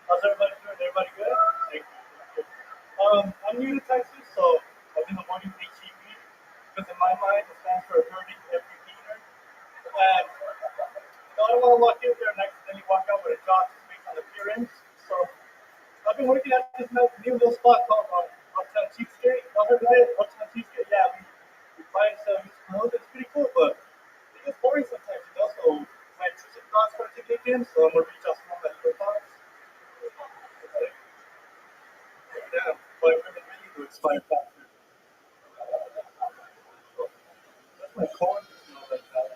How's everybody doing? Everybody good? Thank you. I'm new to Texas, so I've been avoiding HEB because in my mind it stands for hurting every beginner. And I don't want to walk in there and accidentally walk out with a job just based on appearance. So I've been working at this new little spot called Uptown Cheapskate. Y'all heard of it? Uptown Cheapskate? Yeah, we buy and sell used clothes. It's pretty cool, but it gets boring sometimes, you know? So my intrusive thoughts start to kick in, so I'm going to reach out some of my little thoughts. Yeah, but women really do expire faster. That's my corn just smells like that.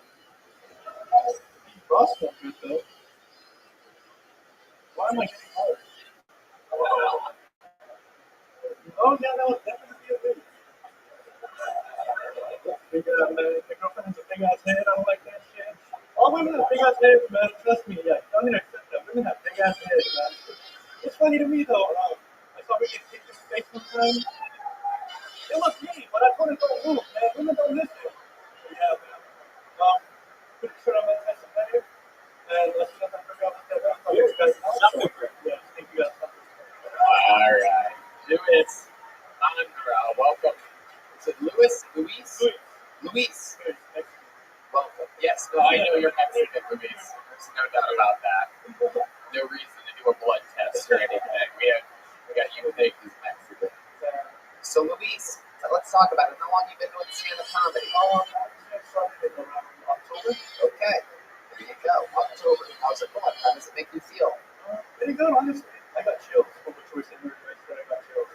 These raw smell good though. Why am I getting hard? Oh yeah, that was definitely a thing. My girlfriend has a big ass head. I don't like that shit. All women have big ass heads, man. Trust me. Yeah, don't even accept that. Women have big ass heads, man. It's funny to me though. I saw her get kicked in the face one time. It was me, but I told her don't move, man. Women don't listen. Yeah, man. Pretty sure I'm gonna test some better. And as soon as I figure out what that is, I'll let you guys know. Yeah, thank you guys. All right. Louis Manra, welcome. Is it Louis? Luis. Welcome. Yes, no, I know you're Mexican, Luis. There's no doubt about that. No reason to do a blood test or anything. We got you think he's Mexican. So Luis, let's talk about it. How long have you been doing stand-up comedy? October? Okay. There you go. October. How's it going? How does it make you feel? Pretty good, honestly. I got chills from the choice in I got chills.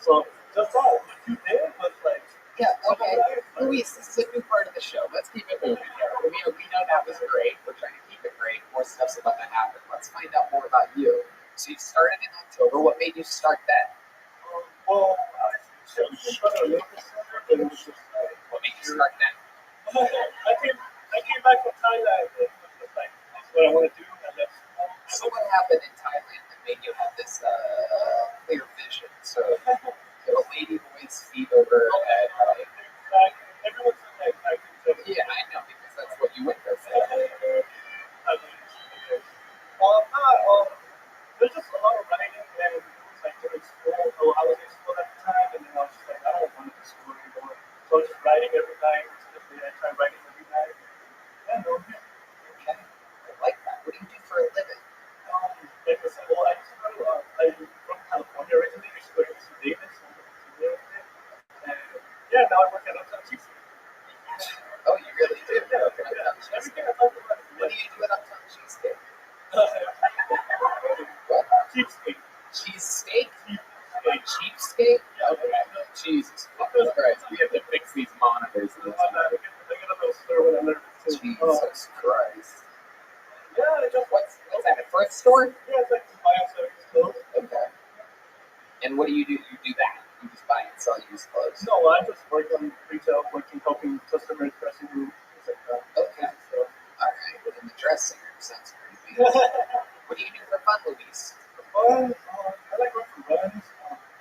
So just all what you did was like. Yeah, okay. Luis, this is a new part of the show. Let's keep it moving here. We know that was great. We're trying to keep it great. More stuff's about to happen. Let's find out more about you. So you started in October. What made you start that? Well, what made you start that? I came back from Thailand. It's like, that's what I want to do. So what happened in Thailand that made you have this clear vision? So you have a lady who waits feet over her head, right? Everyone's like, yeah, I know, because that's what you went there for. There's just a lot of writing, and it was like during school. So I was in school at the time, and then I was just like, I don't want to do school anymore. So I was just writing every night. I tried writing every night. And okay. I like that. What do you do for a living? Like I said, well, I'm from California originally. I used to go to UC Davis. And yeah, now I work at Uptown Cheapskate. Oh, you really do? Yeah, everything I talk about. What do you do at Uptown Cheapskate? Cheapskate. Cheesesteak? Cheapskate? Okay. Jesus Christ. We have to fix these monitors. Jesus Christ. Yeah, what's that, a thrift store? Yeah, it's like buy and sell used clothes. Okay. And what do? You do that? You just buy and sell used clothes? No, I just work on retail, helping customers, dressing room, things like that. Okay. Alright, within the dressing room sounds pretty good. What do you do for fun, Luis? For fun, I like going for runs.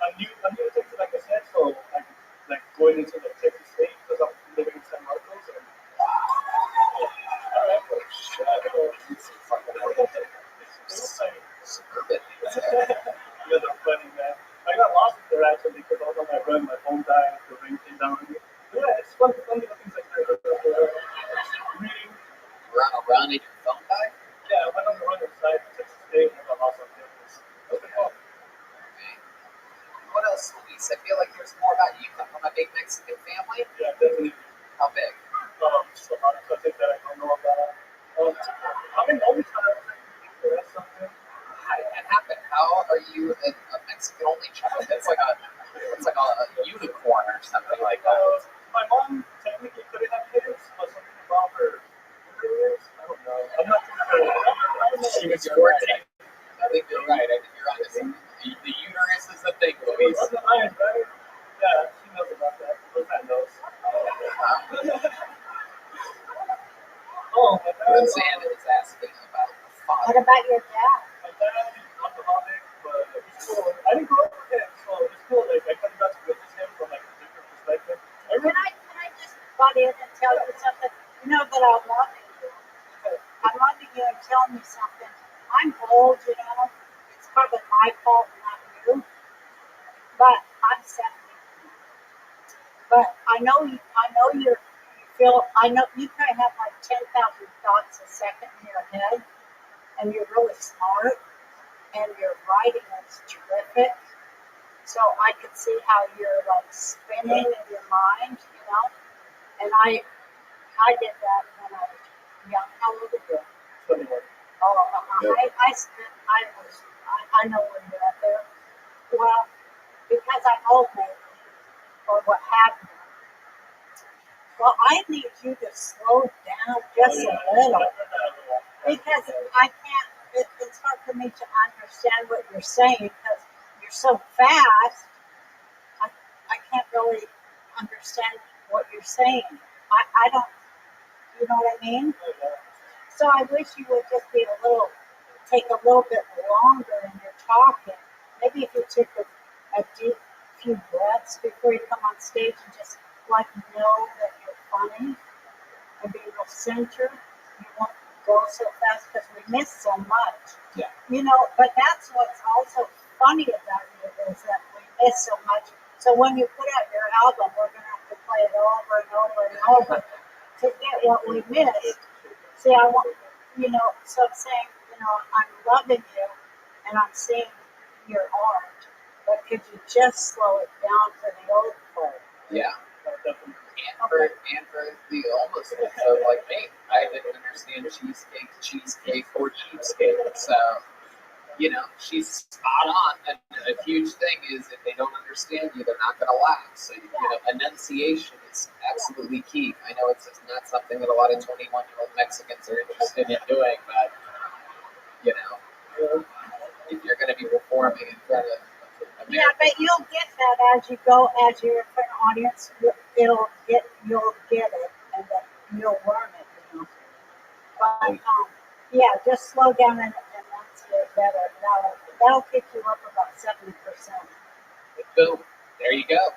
I'm new to Texas, like I said, so I'm like going into the Texas state because I'm living in San Marcos. And Suburban. Yeah, they're funny, man. I got lost there actually because I was on my run. My phone died. The rain came down on me. Yeah, it's fun little things like that. Reading. You were on a run and your phone died? Yeah, I went on the run inside Texas State and I got lost on campus. Okay. What else, Luis? I feel like there's more about you. You come from a big Mexican family? Yeah, definitely. How big? So a lot of something that I don't know about. I mean, only child. That's something. How did that happen? How are you a Mexican only child? It's like a unicorn or something like that. My mom technically couldn't have kids, but something about her. I don't know. I'm not too sure. She was 14. I think you're right. I think you're on this. The uterus is a thing, Luis. What's the iron, right? about your dad? My dad is alcoholic, but he's cool. I didn't grow up with him, so it's cool. Like I kind of got to witness him from like a different perspective. Can I just butt in and tell you something? You know that I'm loving you. I'm loving you and telling you something. I'm old, you know. It's probably my fault, not you. But I'm 70. But I know you feel, I know you kind of have like 10,000 thoughts a second in your head, and you're really smart, and your writing is terrific. So I could see how you're like spinning in your mind, you know. And I did that when I was young. How old are you? 21. Oh, I know when you're up there. Well, because I'm old, maybe, or what have you. Well, I need you to slow down just a little because I can't. It's hard for me to understand what you're saying because you're so fast. I can't really understand what you're saying. I don't. You know what I mean? So I wish you would just take a little bit longer in your talking. Maybe if you took a deep few breaths before you come on stage and just like know that you're funny and be real centered. You won't go so fast because we miss so much. Yeah. You know, but that's what's also funny about you is that we miss so much. So when you put out your album, we're going to have to play it over and over and over to get what we missed. See, I want, you know, so I'm saying, you know, I'm loving you and I'm seeing your art, but could you just slow it down for the old folk? Yeah. And for the almost so like me, I didn't understand cheesecake, or cheapskate. So, you know, she's spot on. And a huge thing is if they don't understand you, they're not going to laugh. So, you know, enunciation is absolutely key. I know it's not something that a lot of 21-year-old Mexicans are interested in doing, but, you know, if you're going to be performing in front of America. Yeah, but you'll get that as you're in front of audience. You'll get it, and you'll learn it. You know. But yeah, just slow down and that's it better. That'll kick you up about 70%. Boom. There you go.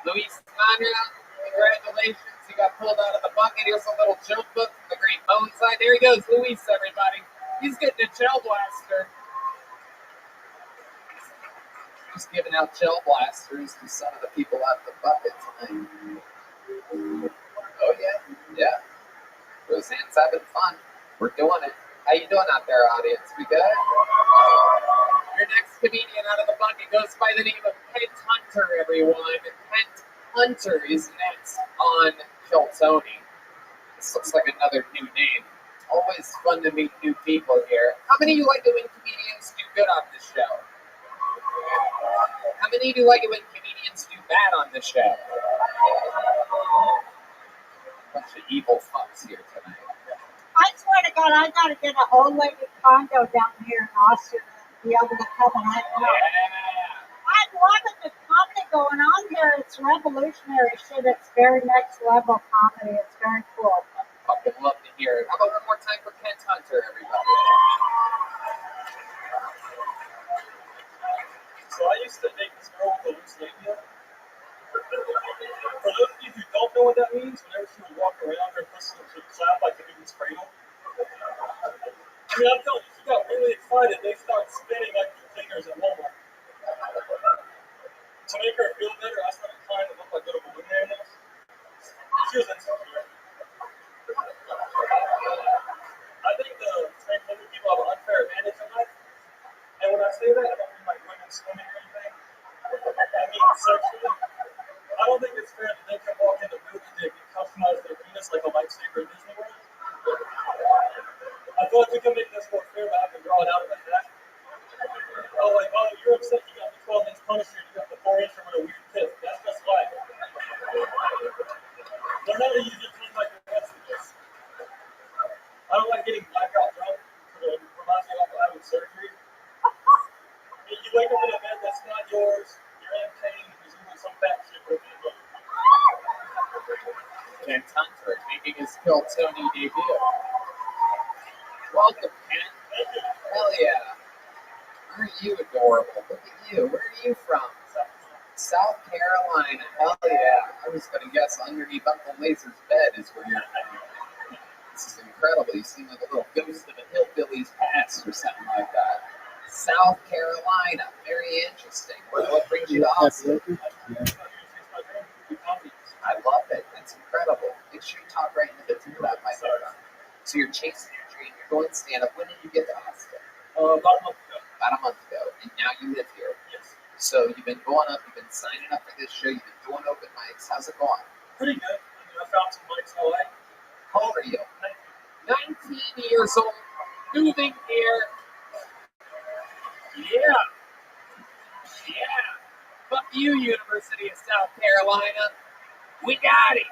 Luis Conrad, congratulations. You got pulled out of the bucket. Here's a little joke book from the Great Moan side. There he goes, Luis, everybody. He's getting a gel blaster. Just giving out gel blasters to some of the people out of the bucket tonight. Oh, yeah. Yeah. Roseanne's having fun. We're doing it. How you doing out there, audience? We good? Your next comedian out of the bucket goes by the name of Pent Hunter, everyone. Pent Hunter is next on Kiltony. This looks like another new name. Always fun to meet new people here. How many of you like it when comedians do good on this show? How many of you like it when comedians do bad on this show? Bunch of evil fucks here tonight. I swear to God, I gotta get a whole lady condo down here in Austin and be able to come and hang out. Yeah. I'm loving the comedy going on here. It's revolutionary shit. It's very next level comedy. It's very cool. Fucking love to hear it. How about one more time for Pent Hunter, everybody? So I used to date this girl with a loose labia. For those of you who don't know what that means, whenever she would walk around, her pussy would clap like a newton's cradle. I mean, I'm telling you, she got really excited. They start spinning like two fingers at Walmart. To make her feel better, I started trying to look like little balloon animals. She was insecure. I think the transgender people have an unfair advantage in life. And when I say that, I don't mean like women swimming or anything. I mean sexually. I don't think it's fair that they can walk into movies and customize their penis like a lightsaber in Disney World. I feel like we can make this more fair, but I can draw it out like that. Oh, like, oh, you're upset you got the 12-inch Punisher, you got the 4-incher with a weird tip. That's just life. Learn how to use your tongue like the rest of us. I don't like getting blackout drunk because it reminds me of having surgery. You wake up in a bed that's not yours, you're in pain, there's usually some fat shit with you. Pent Hunter making his Kiltony debut. Welcome, Pent. Thank you. Hell yeah. Aren't you adorable? Look at you. Where are you from? South Carolina. Hell yeah. I was going to guess underneath Uncle Laser's bed is where you're from. This is incredible. You seem like a little ghost of a hillbilly's past or something like that. South Carolina. Very interesting. What brings you to Austin? I love it. That's incredible. Make sure you talk right into the tune of that mic. So you're chasing your dream. You're going stand-up. When did you get to Austin? About a month ago. About a month ago. And now you live here. Yes. So you've been going up. You've been signing up for this show. You've been doing open mics. How's it going? Pretty good. I found some mics I like. How old are you? 19 years old. Moving here. Yeah. Yeah. Fuck you, University of South Carolina. We got it.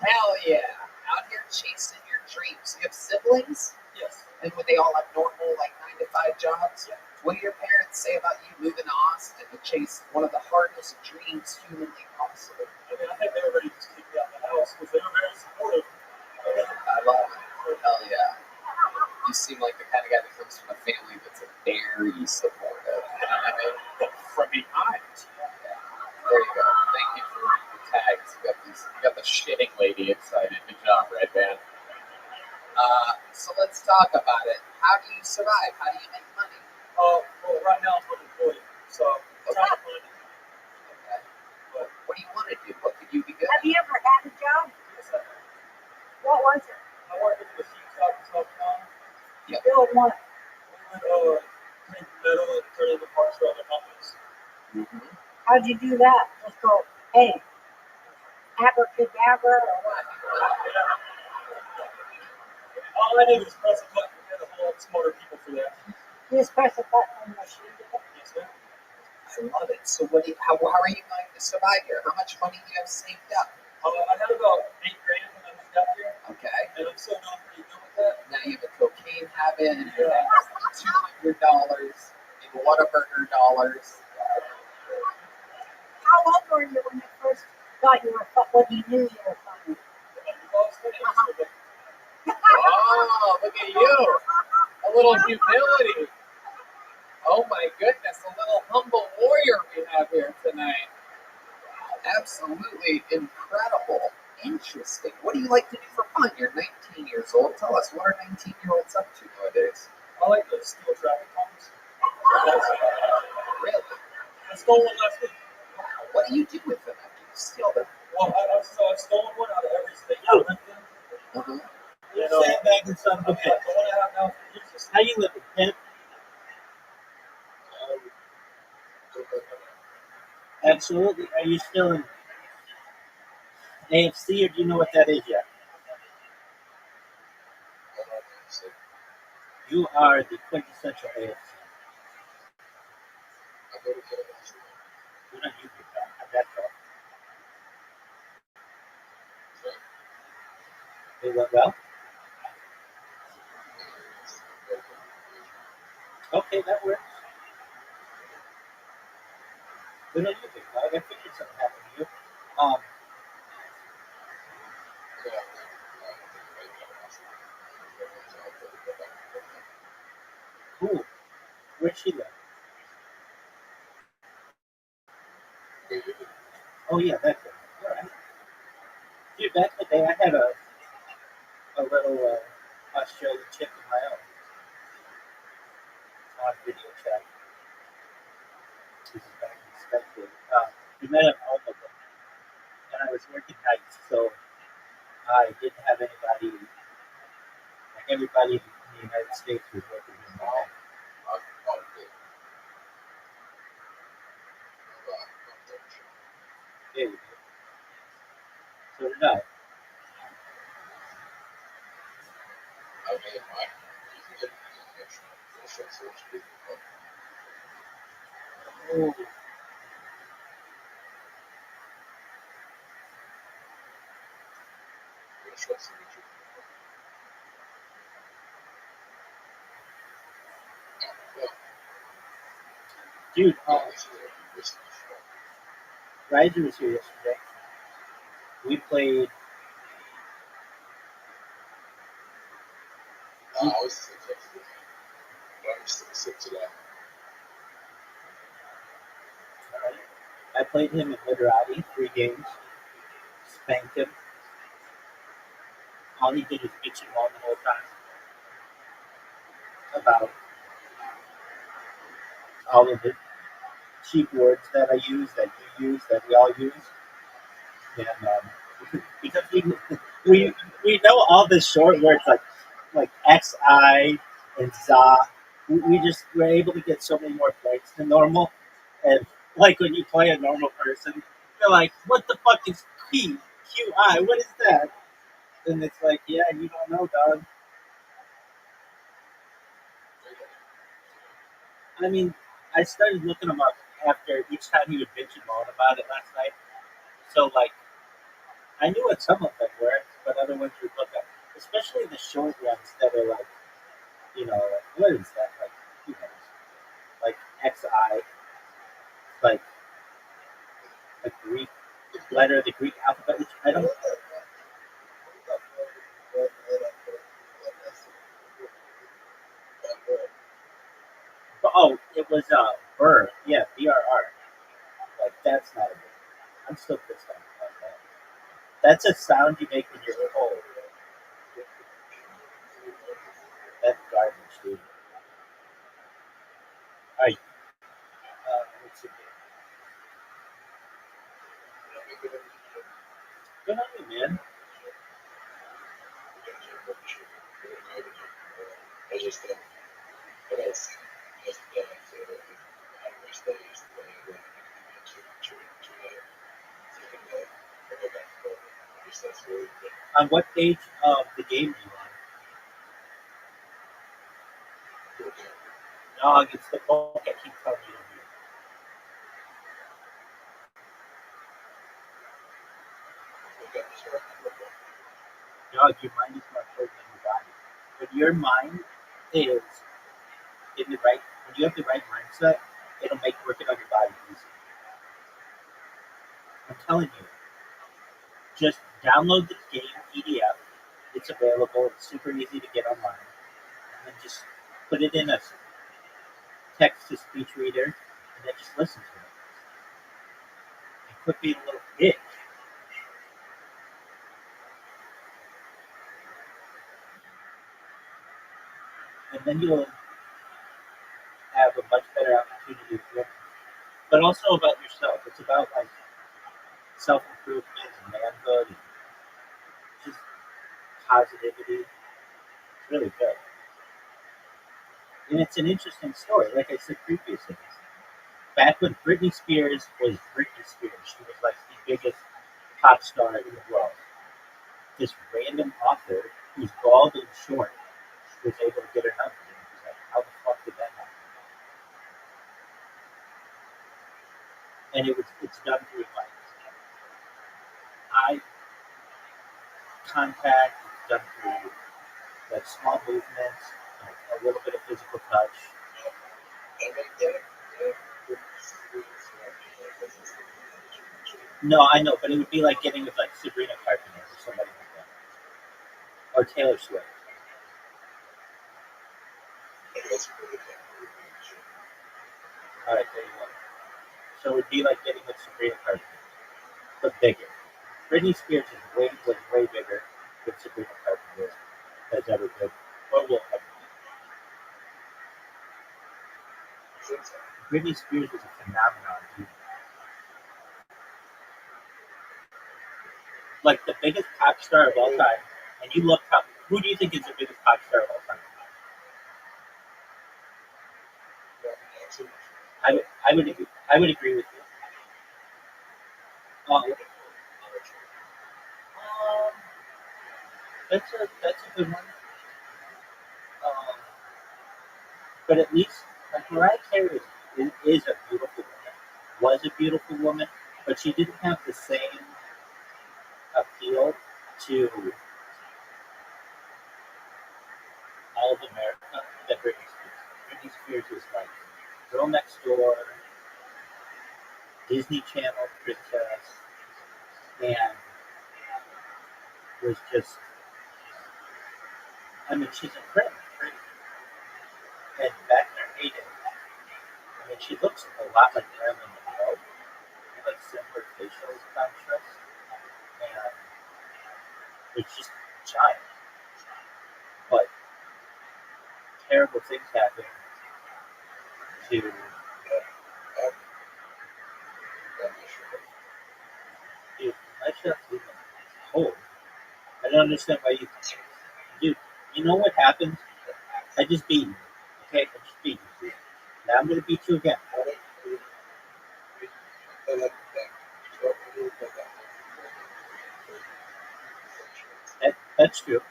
Hell yeah. Out here chasing your dreams. You have siblings? Yes. And would they all have normal, like, 9-to-5 jobs? Yeah. What do your parents say about you moving to Austin to chase one of the hardest dreams humanly possible? I mean, I think they were ready to just kick me out of the house because they were very supportive. I love it. Hell yeah. You seem like the kind of guy that comes from a family that's very supportive. You know what I mean? From behind. There you go. Thank you for the tags. You got the shitting lady excited. Good job, Red Band. So let's talk about it. How do you survive? How do you make money? Well, right now I'm unemployed, so I'm trying to find it. Okay. But what do you want to do? What could you be good Have at? you ever had a job? Yes, I have. What was it? I worked at the machine shop in South Carolina. Yep. Doing what? We would take metal and turn it into parts for other companies. Mm-hmm. How'd you do that? Just go, hey, abracadabra or what? All I did was press a button. We had a whole lot smarter people for that. You just press a button on the machine. Yes, sir. I love it. So how are you going to survive here? How much money do you have saved up? I had about $8,000 when I moved out here, Okay. and I'm still doing pretty good with that. Now you have a cocaine habit, and you have $200, maybe Whataburger dollars. How old were you when you first thought you were when you knew you were funny? Oh, look at you. A little humility. Oh my goodness, a little humble warrior we have here tonight. Absolutely incredible. Interesting. What do you like to do for fun? You're 19 years old. Tell us, what are 19-year-olds up to nowadays? I like to steal traffic cones. Really? I stole one last week. What do you do with them after you steal them? Well, I've stolen one out of every state. I lived in. Uh-huh. You know, Sandbagging son of a bitch. the one I have now for years is How you living, pimp? Absolutely. Are you still in AFC, or do you know what that is yet? You are the quintessential AFC. You're not you, that's all. It went well? Okay, that works. We don't you, big dog. I figured something happened to you. Cool. Where'd she live? Oh, yeah, that's it. All right. Dude, back in the day, I had a little Australian chick of my own on video chat. This is back in Spectrum. We met at Omaha, and I was working nights, so I didn't have anybody. Like everybody in the United States was working in the home. There you go. So did I. Oh, dude, Ryder was here yesterday. We played. Alright. I played him in literati, 3 games, spanked him. All he did was bitch and moan the whole time about all of the cheap words that I use, that you use, that we all use. And because we know all the short words like XI and ZA, we just were able to get so many more points than normal. And like when you play a normal person, you're like, what the fuck is QI? What is that? And it's like, yeah, you don't know, dog. I mean, I started looking them up after each time he would bitch and moan about it last night. So like, I knew what some of them were, but other ones would look up, especially the short ones that are like, like, what is that? Like, who knows? Like XI, like a Greek letter of the Greek alphabet, which I don't. Oh, it was Burr. Yeah, BRR. Like that's not a good. I'm still pissed off about that. That's a sound you make when you're cold. That's garbage, dude. All right. Let's see. Good on you, man. On what page of the game are you on? Dog, it's the book I keep telling you to read. Dog, your mind is more important than your body. When your mind is in the right, when you have the right mindset, it'll make working on your body easy. I'm telling you, just download the game PDF. It's available. It's super easy to get online. And then just put it in a text-to-speech reader, and then just listen to it. And quit being a little bitch. And then you'll have a much better opportunity to learn. But also about yourself. It's about like self-improvement and manhood and just positivity. It's really good. And it's an interesting story, like I said previously. Back when Britney Spears was Britney Spears, she was like the biggest pop star in the world. This random author who's bald and short was able to get her number. And it was like, how the fuck did that happen? And it's done through like eye contact, it's done through like small movements, like a little bit of physical touch. No, I know, but it would be like getting with like Sabrina Carpenter or somebody like that. Or Taylor Swift. Alright, there you go. So it would be like getting with Sabrina Carpenter, but bigger. Britney Spears was way bigger than Sabrina Carpenter has ever been, or will ever be. Britney Spears is a phenomenon, dude. Like the biggest pop star of all time, and you look up, who do you think is the biggest pop star of all time? I would agree with you. That's a good one. But at least like Mariah Carey is a beautiful woman. Was a beautiful woman, but she didn't have the same appeal to all of America that Britney Spears. Britney Spears was like girl next door, Disney Channel princess, and was just, I mean, she's incredible. And back in dated. I mean, she looks a lot like Marilyn Monroe, like similar facial constructs, and it's just giant. But terrible things happen to. Dude, my chest is cold. I don't understand why you. Dude, you know what happens? I just beat you. Okay, I just beat you. Now I'm gonna beat you again. That's true.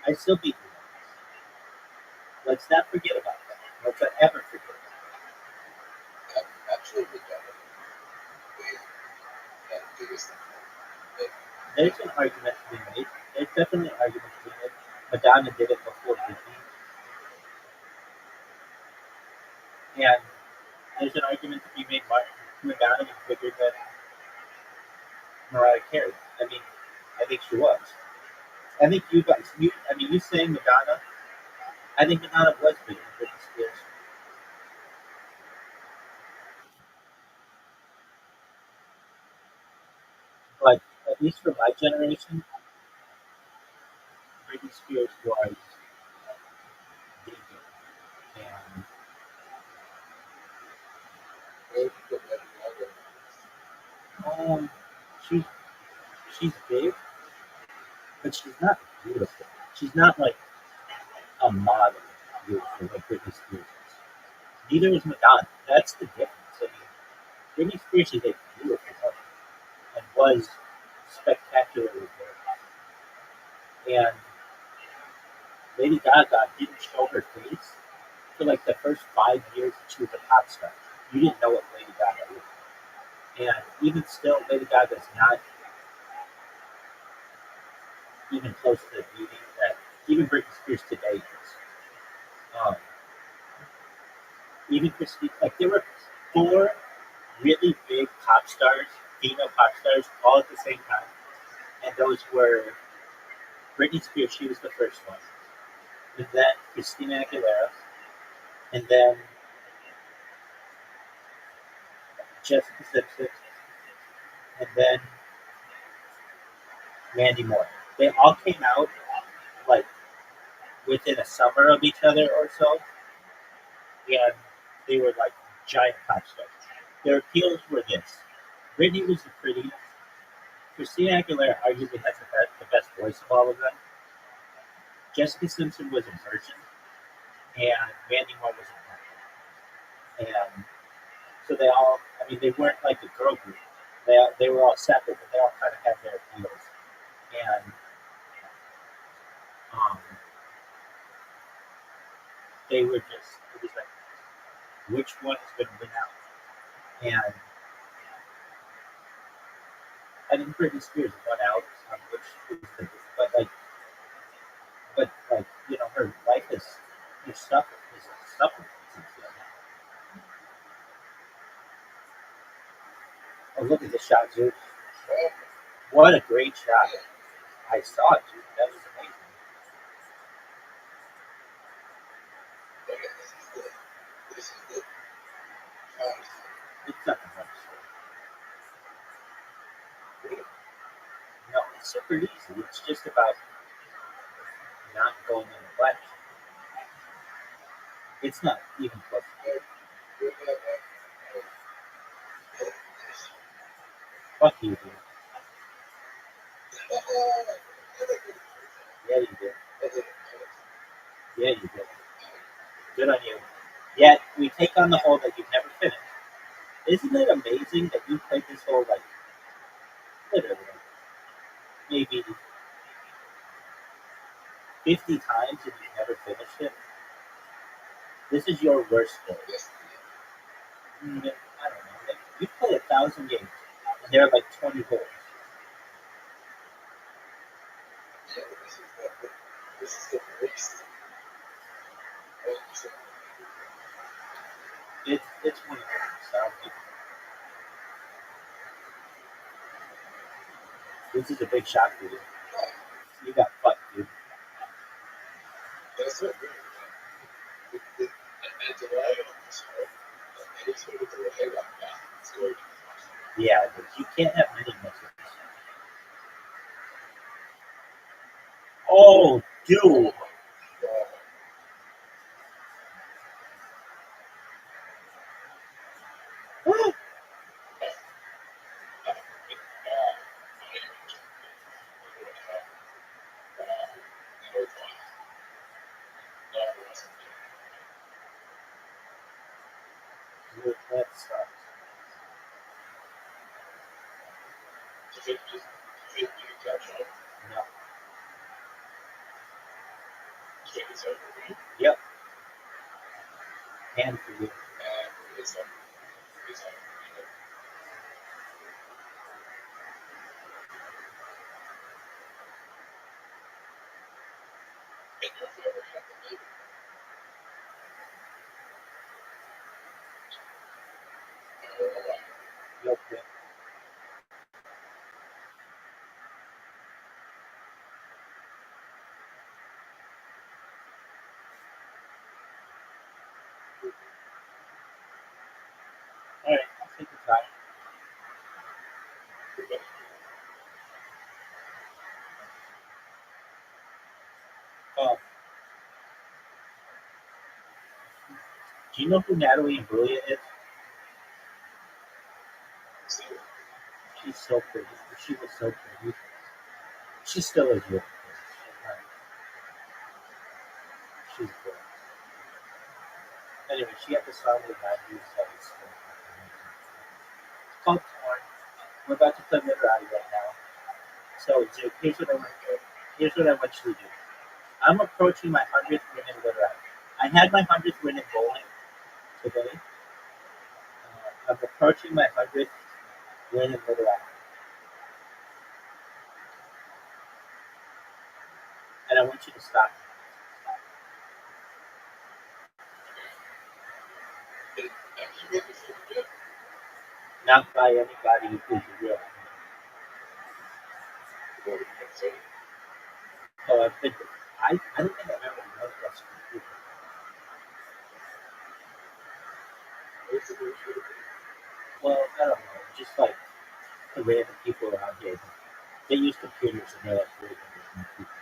I still beat you. Let's not forget about that. Let's not ever forget about that. There's an argument to be made. There's definitely an argument to be made. Madonna did it before Disney. And there's an argument to be made by Madonna was bigger than Mariah Carey. I mean, I think she was. I think you guys, you saying Madonna, I think Madonna was bigger than Britney Spears. But at least for my generation, Britney Spears was bigger. And she's big, but she's not beautiful. She's not like a model beautiful like Britney Spears is. Neither is Madonna. That's the difference. I mean, Britney Spears is a beautiful woman and was spectacularly good. And Lady Gaga didn't show her face for like the first 5 years that she was a pop star. You didn't know what Lady Gaga was. And even still, Lady Gaga is not even close to the beauty that even Britney Spears today is. Even Christine, like there were 4 really big pop stars, female pop stars, all at the same time. And those were Britney Spears, she was the first one. And then Christina Aguilera. And then Jessica Simpson. And then Mandy Moore. They all came out like within a summer of each other or so. And they were like giant pop stars. Their appeals were this. Britney was the prettiest. Christina Aguilera arguably has the best voice of all of them. Jessica Simpson was a virgin, and Mandy Moore was a virgin. And so they all, they weren't like a girl group. They were all separate, but they all kind of had their appeals. And they were just, it was like, which one is going to win out? And I think Britney Spears won out on which is the, but like, her life is suffering. Oh, look at the shot, dude. What a great shot. I saw it, dude. That was amazing. It's not the hardest. No, it's super easy. It's just about not going in the flash. It's not even close. Fuck you, dude. Yeah, you did. Yeah, you did. Good on you. Yet, we take on the hole that you've never finished. Isn't it amazing that you played this hole, like, literally, maybe 50 times and you've never finished it? This is your worst hole. I don't know. You play 1,000 games, and there are like 20 holes. It's one of those. This is a big shot for you. You got fucked, dude. Yeah, but you can't have many missiles. Oh, dude. Dude, that sucks. No. Yep. And for you. Yep. Yep. All right, I'll take the time. Do you know who Natalie Imbruglia is? She's so pretty. She was so pretty. She still is beautiful. She's good. Anyway, she had the song with Matthew that was it's called Torn. We're about to play Literati right now. So, Jake, here's what I want you to do. I'm approaching my 100th win in Literati. I had my 100th win in bowling today. I'm approaching my 100th win in Literati. And I want you to stop me. Not by anybody who's real. So I think I don't think I've ever known this from people. Well, I don't know, just like the random people around here. They use computers and they're like really good people.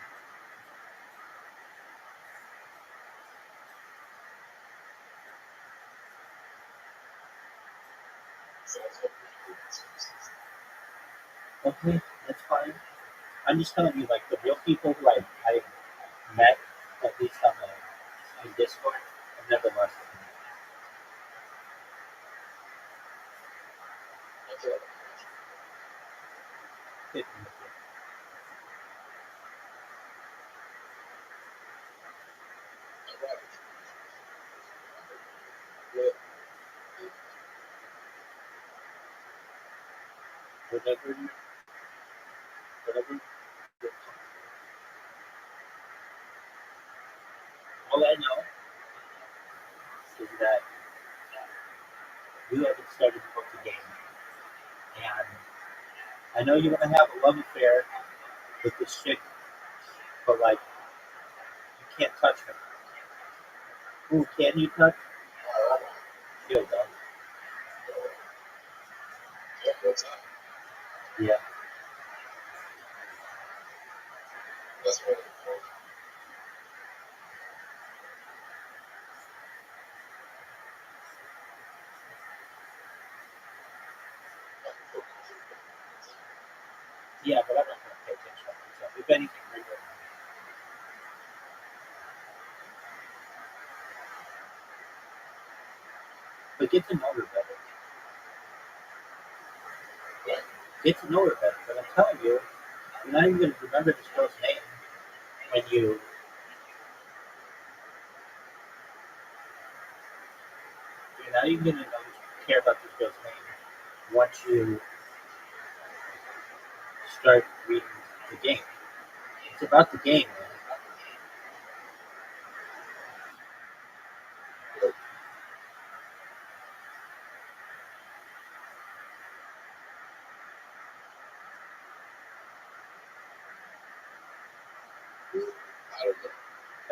Okay, that's fine. I'm just telling you, like the real people who I met at least on Discord, I've never lost them. Whatever. All I know is that you haven't started to book the game, and I know you want to have a love affair with this chick, but like you can't touch her. Who can you touch? You don't. Yeah. Yeah, but I'm not going to pay attention to myself. If anything, bring her. But get to know her better. Get to know her better. But I'm telling you, you're not even going to remember this girl's name when you're not even going to care about this girl's name once you start reading the game. It's about the game, man.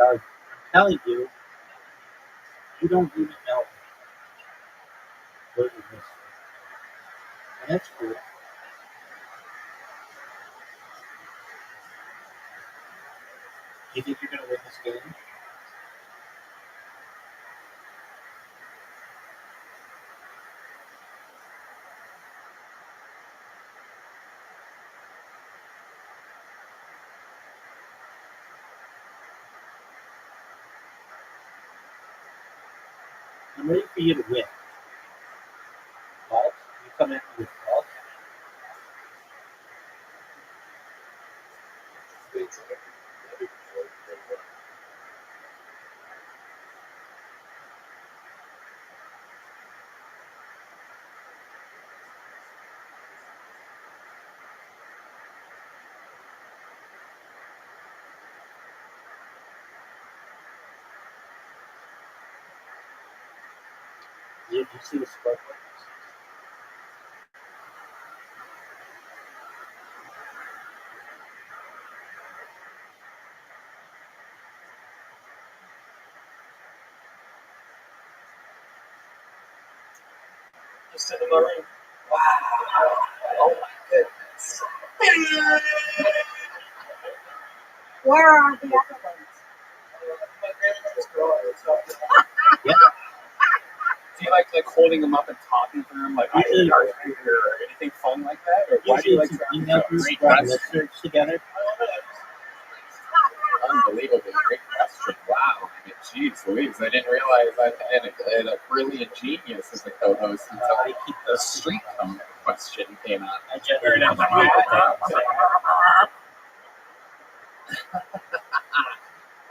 I'm telling you, You don't even know. What is this? And that's cool. Do you think you're going to win this game? I'm ready for you to win. But you come at me with fault. Did you see the sparkle? Just in my room. Wow. Oh my goodness. Where are the other ones? My grandmother's drawer. It's up there. Yeah. Do you like holding them up and talking to them, like I Usually- or anything fun like that? Or why do you like Usually trying email to groups great write question? listeners together. Unbelievable, great question. Wow. I mean, geez, Louise, I didn't realize I had a brilliant genius as a co-host until I keep the those street cone question came out. I generally have my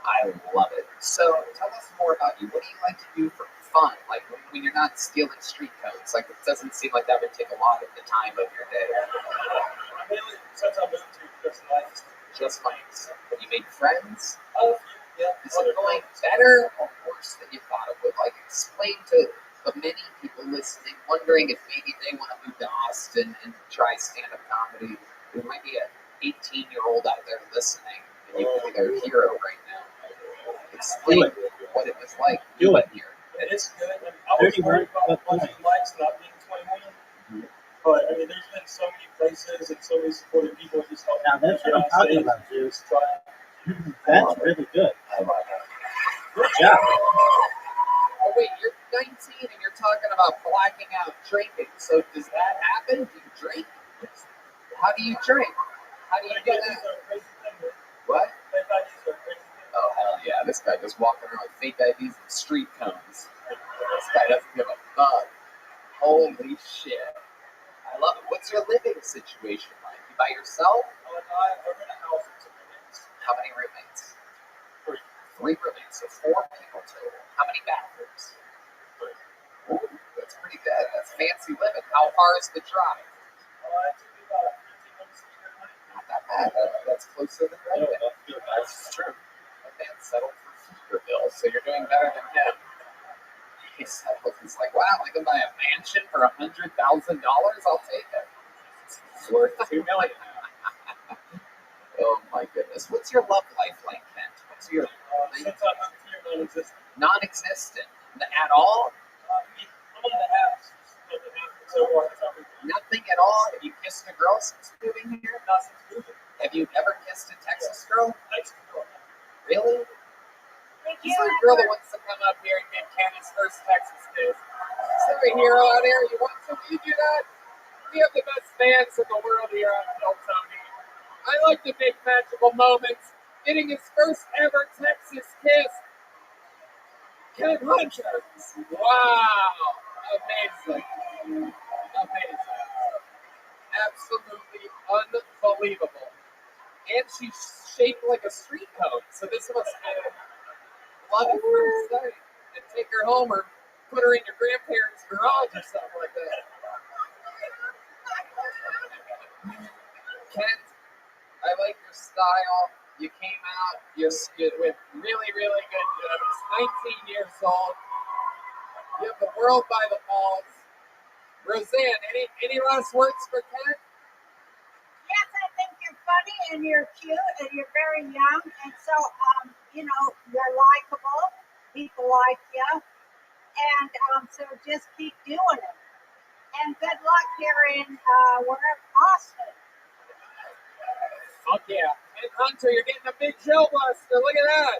I love it. So tell us more about you. What do you like to do for fun? Like when you're not stealing street codes? Like it doesn't seem like that would take a lot of the time of your day. Mainly since I moved to just life. Just mics. Have you made friends? Oh, yeah. Is it going better or worse than you thought it would? Like explain to the many people listening, wondering if maybe they want to move to Austin and try stand-up comedy. There might be an 18-year-old out there listening, and you could be their hero right now. Explain what it was like Do it. here. It's good. I was worried about watching lights not being 21. But I mean, there's been so many places and so many supportive people who just help. Now that's what I'm talking about, Zeus. That's really good. I love it. Good job. Oh wait, you're 19 and you're talking about blacking out drinking. So does that happen? Do you drink? How do you drink? How do you get that? What? Oh hell yeah! This guy just walking around with fake IDs and street cones. This guy doesn't give a fuck. Holy shit! I love it. What's your living situation like? You by yourself? I live in a house with 2 roommates. How many roommates? 3. 3 roommates, so 4 people total. How many bathrooms? 3. Ooh, that's pretty good. That's fancy living. How far is the drive? It took me about 15 minutes to get there. Not that bad. That's closer than Redmond. That's true. Okay, settled for Pflugerville, so you're doing better than him. He settled. He's like, wow, I can buy a mansion for $100,000. I'll take it. It's worth $2 million now. Oh my goodness. What's your love life like, Kent? What's your Since I moved here, non-existent. non-existent at all? I'm on the apps. So far, Nothing at all. Have you kissed a girl since moving here? not since moving. Have you ever kissed a Texas girl? Thanks for Really? Is there a girl that wants to come up here and get Ken's first Texas kiss? Is there a hero out there? You want to? Will you do that? We have the best fans in the world here on Tony. I like to make magical moments. Getting his first ever Texas kiss. Ken Hutchins. Wow. Amazing. Amazing. Absolutely unbelievable. And she's shaped like a street cone. So this must be love at first sight. And take her home or put her in your grandparents' garage or something like that. Kent, I like your style. You came out with really, really good jokes. 19 years old. You have the world by the balls. Roseanne, any last words for Kent? Yes, I think you're funny and you're cute and you're very young, and so you're likable. People like you, And so just keep doing it. And good luck here in Austin. Fuck yeah. And Hunter, you're getting a big gel blaster. Look at that.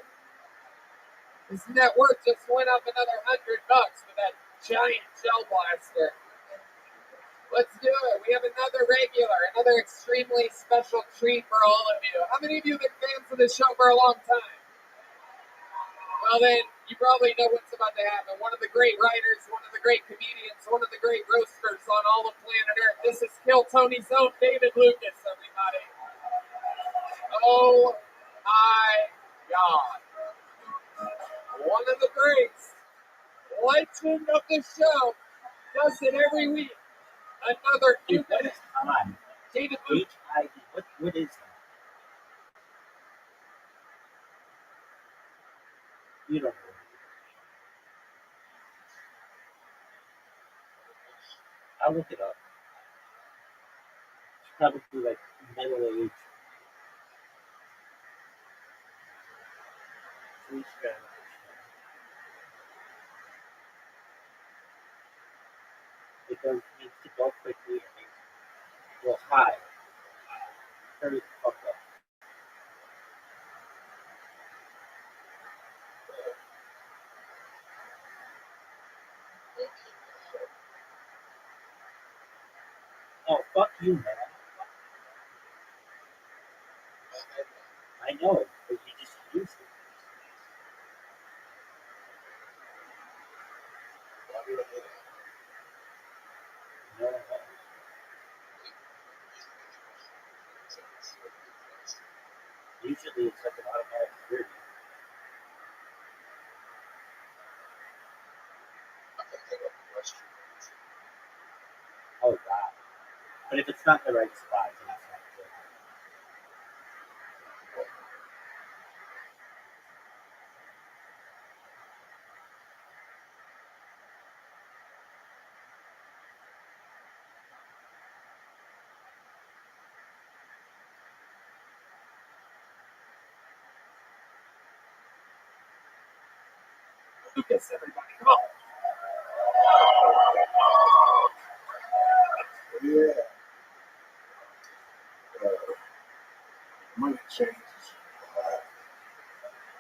His net worth just went up another $100 for that giant gel blaster. Let's do it. We have another regular, another extremely special treat for all of you. How many of you have been fans of this show for a long time? Well then, you probably know what's about to happen. One of the great writers, one of the great comedians, one of the great roasters on all of planet Earth. This is Kill Tony's own David Lucas, everybody. Oh my God. One of the greats, legend of the show, does it every week. Another Dude, what human. is time? David Lucas. HID. What is that? You don't know. I'll look it up. It's probably like middle age. Please grab it. It does needs to go quickly. Well, high. Hurry the fuck up. Oh, fuck you, man. I know, but you just used it. No, no. Usually it's like an automatic 30. Oh, wow. But if it's not in the right spot, then it's not good. Lucas, everybody, come on. Yeah. Money changes.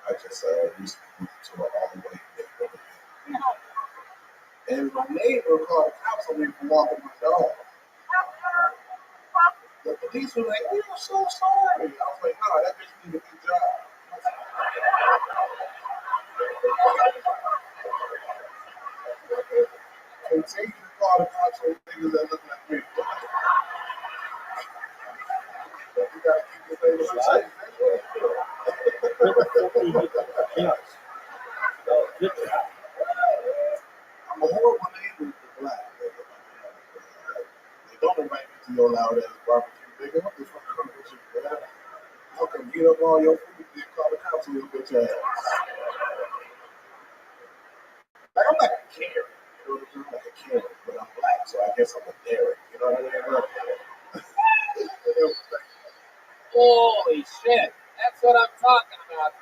I just recently went to an all-the-way neighborhood. And my neighbor called the cops on me for walking my dog. The police were like, "We are so sorry." I was like, "No, that bitch did a good job." Continue to call the cops on niggas that look like me. But you gotta keep your neighbors safe. Good job. I'm a horrible neighbor to black. They don't invite me to your loud ass barbecue. Nigga, what the fuck wrong with you, man? I'll come heat up all your food and call the cops on your bitch ass. Like, I'm like a Karen. You know what I'm saying? Like a Karen, but I'm black, so I guess I'm a Derek. You know what I mean? Holy shit. That's what I'm talking about.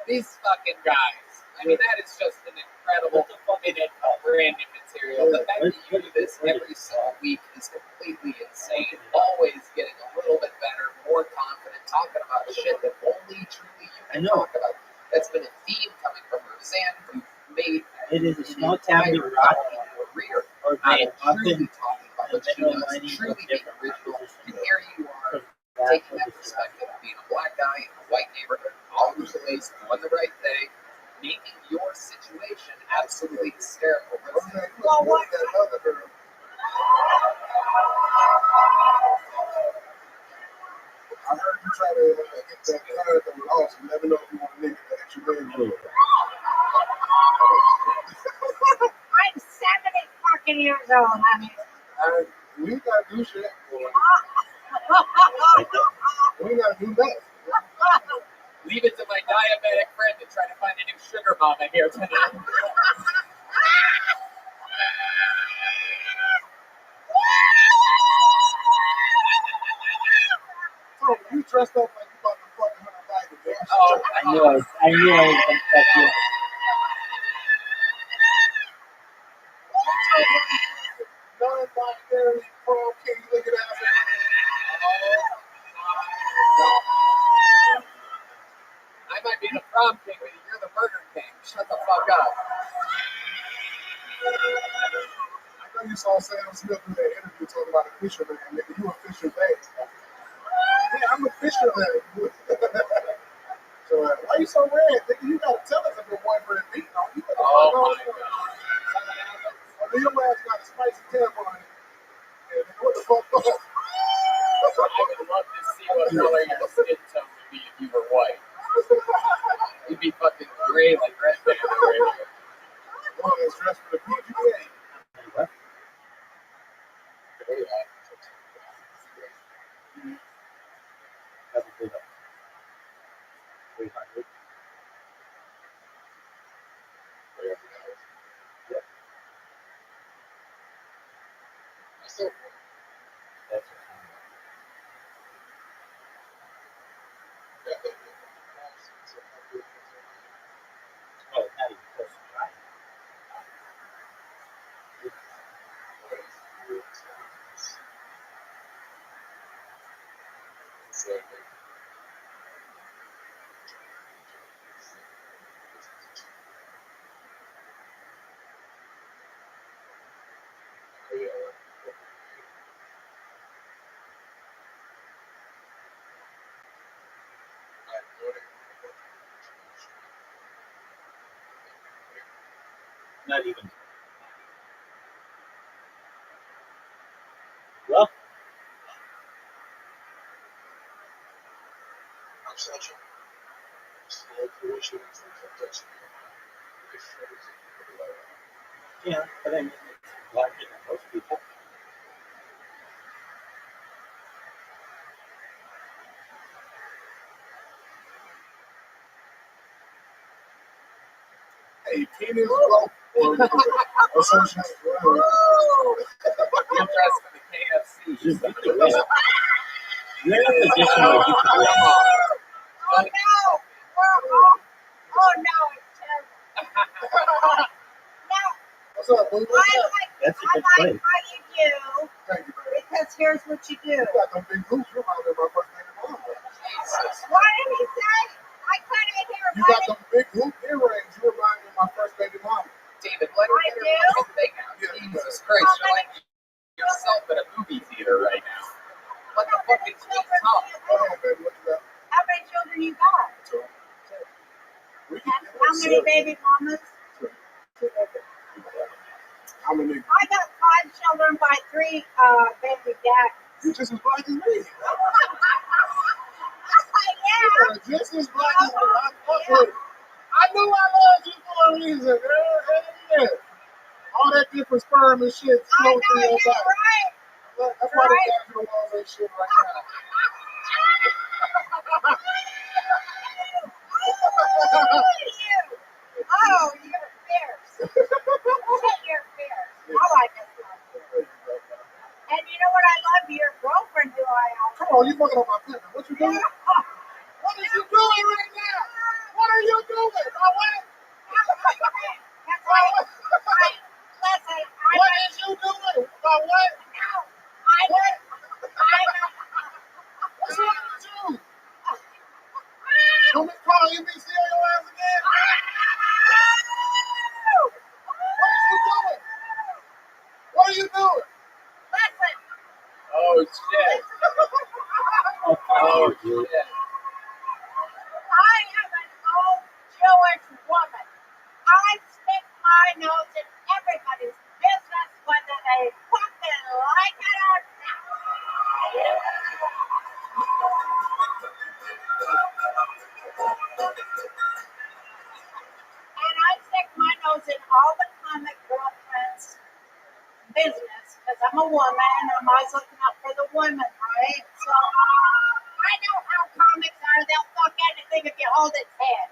These fucking guys. I mean, that is just an incredible minute of branding material. The fact that you do this every single week is completely insane. Always getting a little bit better, more confident, talking about shit that only truly you can talk about. That's been a theme coming from Roseanne, who made It is a an small town entire in rock career or out of often truly talking about what she does, truly being original. And here you are, taking that perspective of being a black guy in a white neighborhood, all over the place, doing the right thing, making your situation absolutely hysterical. Well, what? I heard you try to get that card that was awesome. Let me know if you want a nigga to extra name. I'm 70 fucking years old, honey. We ain't gotta do shit. We ain't gotta do that. Leave it to my diabetic friend to try to find a new sugar mama here tonight. So you dressed up like you about to fucking hunt a tiger, bitch. Oh, I knew I was gonna fuck you. marry prom king looking ass. I might be the prom king, but you're the murder king. Shut the fuck up. I know you saw Sam Smith in that interview talking about a fisherman, nigga. You a fisherman. Yeah, I'm a fisherman. So why you so red? Nigga, you gotta tell us if your boyfriend beating on you. Oh my god. Well, your ass got a spicy tampon. Yeah, nigga, what the fuck? I would love to see what color your skin tone would be if you were white. You'd be fucking gray like Red Panda right here. One that's dressed for the PGA. What? That's a good 300. That's well, not even close to right. Not even. Well, I'm such a slow fruition. yeah, but I mean, it's larger than most people. Hey, penis growth associated with You're dressed for the KFC. Just get the win. You're in a position where you can win. Oh no! Oh no, it's terrible. No, What's up, boo? What's up? That's a I good like play. how you do, Thank you, baby. because here's what you do. You got them big boots. You remind me of my first baby mama. What did he say? I couldn't hear You got them big hoop earrings. You remind me of my first baby mama. David, let her get her fucking thing out. Jesus Christ, you're like yourself at a movie theater right now. What the fuck is this talk? Go ahead, baby. What you got? How many children you got? Two. How many baby mamas? How many? I got 5 children by 3 baby dads. You just as black as me. Yeah. You are just as black as me. I fuck with it. I knew I loved you for a reason, girl. Yeah. All that different sperm and shit I flow know through your you're body. right. That's why they got you all that shit right now. Oh, you're fierce. You're fierce. I like it. And you know what I love? Your girlfriend who I also. Come on, you fucking on my pimp. What you doing? What is you doing right now? What are you doing? My wife? That's right. Listen, What is you doing? My what? I know. What's wrong with you? You want me to call UBC on your ass again? What is you doing? What are you doing? Listen. Oh shit. Oh shit. I am an old Jewish woman. I stick my nose in everybody's business, whether they fucking like it or not. And I stick my nose in all the comic girlfriends' business because I'm a woman. I'm always looking out for the women, right? So I know how comics are. They'll fuck anything if you hold its head.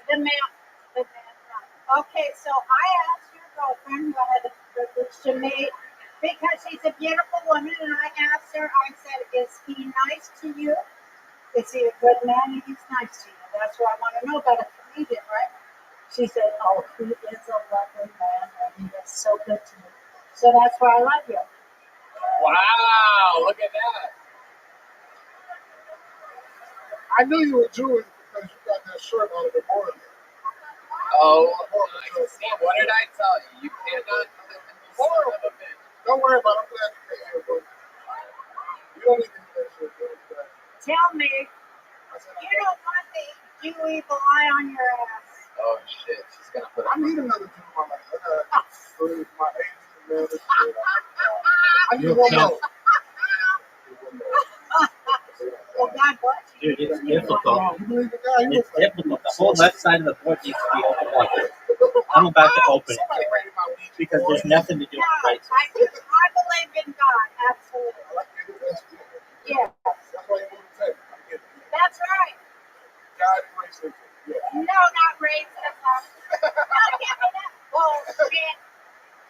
The man. Okay, so I asked your girlfriend who I had the privilege to meet because she's a beautiful woman, and I asked her, I said, is he nice to you? Is he a good man and he's nice to you? That's what I want to know about a comedian, right? She said, oh, he is a lovely man and he is so good to me. So that's why I love you. Wow, look at that. I knew you were Jewish because you got that shirt on the border. Oh, I see. What did I tell you? You cannot live in this son of a bitch. Don't worry about it. I'm glad you came here, bro. You don't need to do that shit, bro. Tell me, you don't want the Jew evil eye on your ass. Oh shit, she's gonna put I need another Jew in my life. I got three, my Asian man, this shit. I need one more. Well, God bless you. Dude, it's difficult. You believe in God? You It's difficult. The whole left side of the board needs to be opened up. I'm about to open it Somebody write about me. because there's nothing to do with No, racism. I believe in God, absolutely. I like to do that shit. Yes, That's why you want to take. I get it. that's right. God and racism. Yeah. No, not racism. Don't give me that bullshit.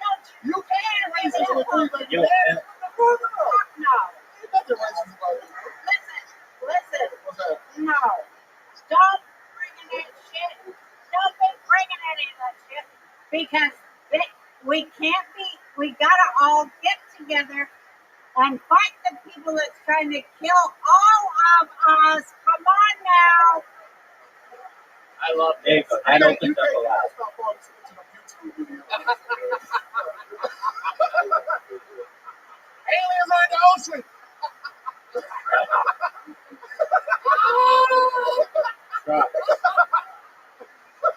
Don't You you can dare raise raise it that with bullshit. Yo, No. Ain't nothing racist about it. Listen. What's that? No. Don't bring in that shit. Don't be bringing any of that shit. Because we can't be, we gotta all get together and fight the people that's trying to kill all of us. Come on now. I love there you this. go. That opens up a lot. Stop falling asleep to the YouTube video. Aliens are in the ocean.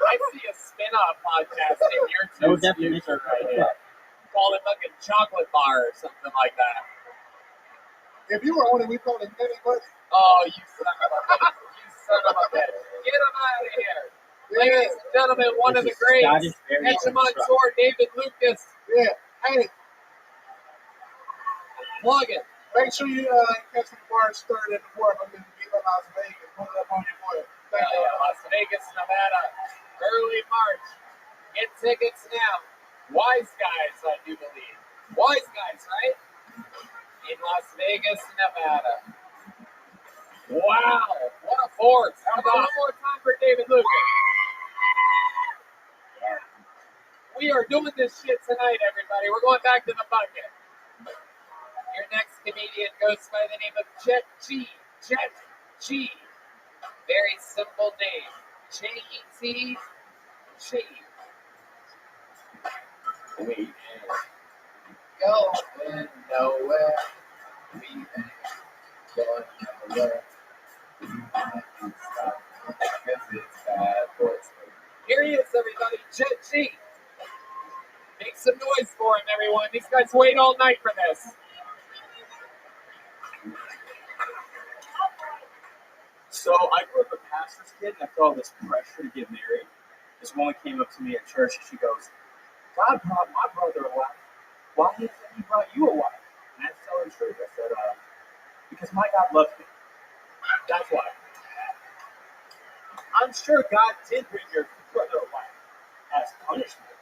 I see a spin-off podcast in your No two definition right here. Call it fucking chocolate bar or something like that. If you were on it, we call it Netty Buddy. Oh, you son of a bitch. You son of a bitch. Get him out of here. Ladies and gentlemen, one of the greats, Scottish variant of Echelon truck. Tour, David Lucas. Yeah. Hey, Plug it. make sure you catch the March 3rd and 4th. I'm in Viva Las Vegas. Put it up on your boy. Thank you. Las Vegas, Nevada, early March. Get tickets now. Wise Guys, I do believe. Wise Guys, right? In Las Vegas, Nevada. Wow, what a force. How about one more time for David Lucas? We are doing this shit tonight, everybody. We're going back to the bucket. Your next comedian goes by the name of Jet G. Jet G. Very simple name. J-E-T G. We ain't going nowhere. We ain't going nowhere. We ain't stop. Because it's bad boys. Here he is, everybody. Jet G. Make some noise for him, everyone. These guys wait all night for this. So I grew up a pastor's kid, and I felt this pressure to get married. This woman came up to me at church, and she goes, "God brought my brother a wife. Why hasn't he brought you a wife?" And I had to tell her the truth. I said, "Because my God loves me. That's why." I'm sure God did bring your brother a wife as punishment.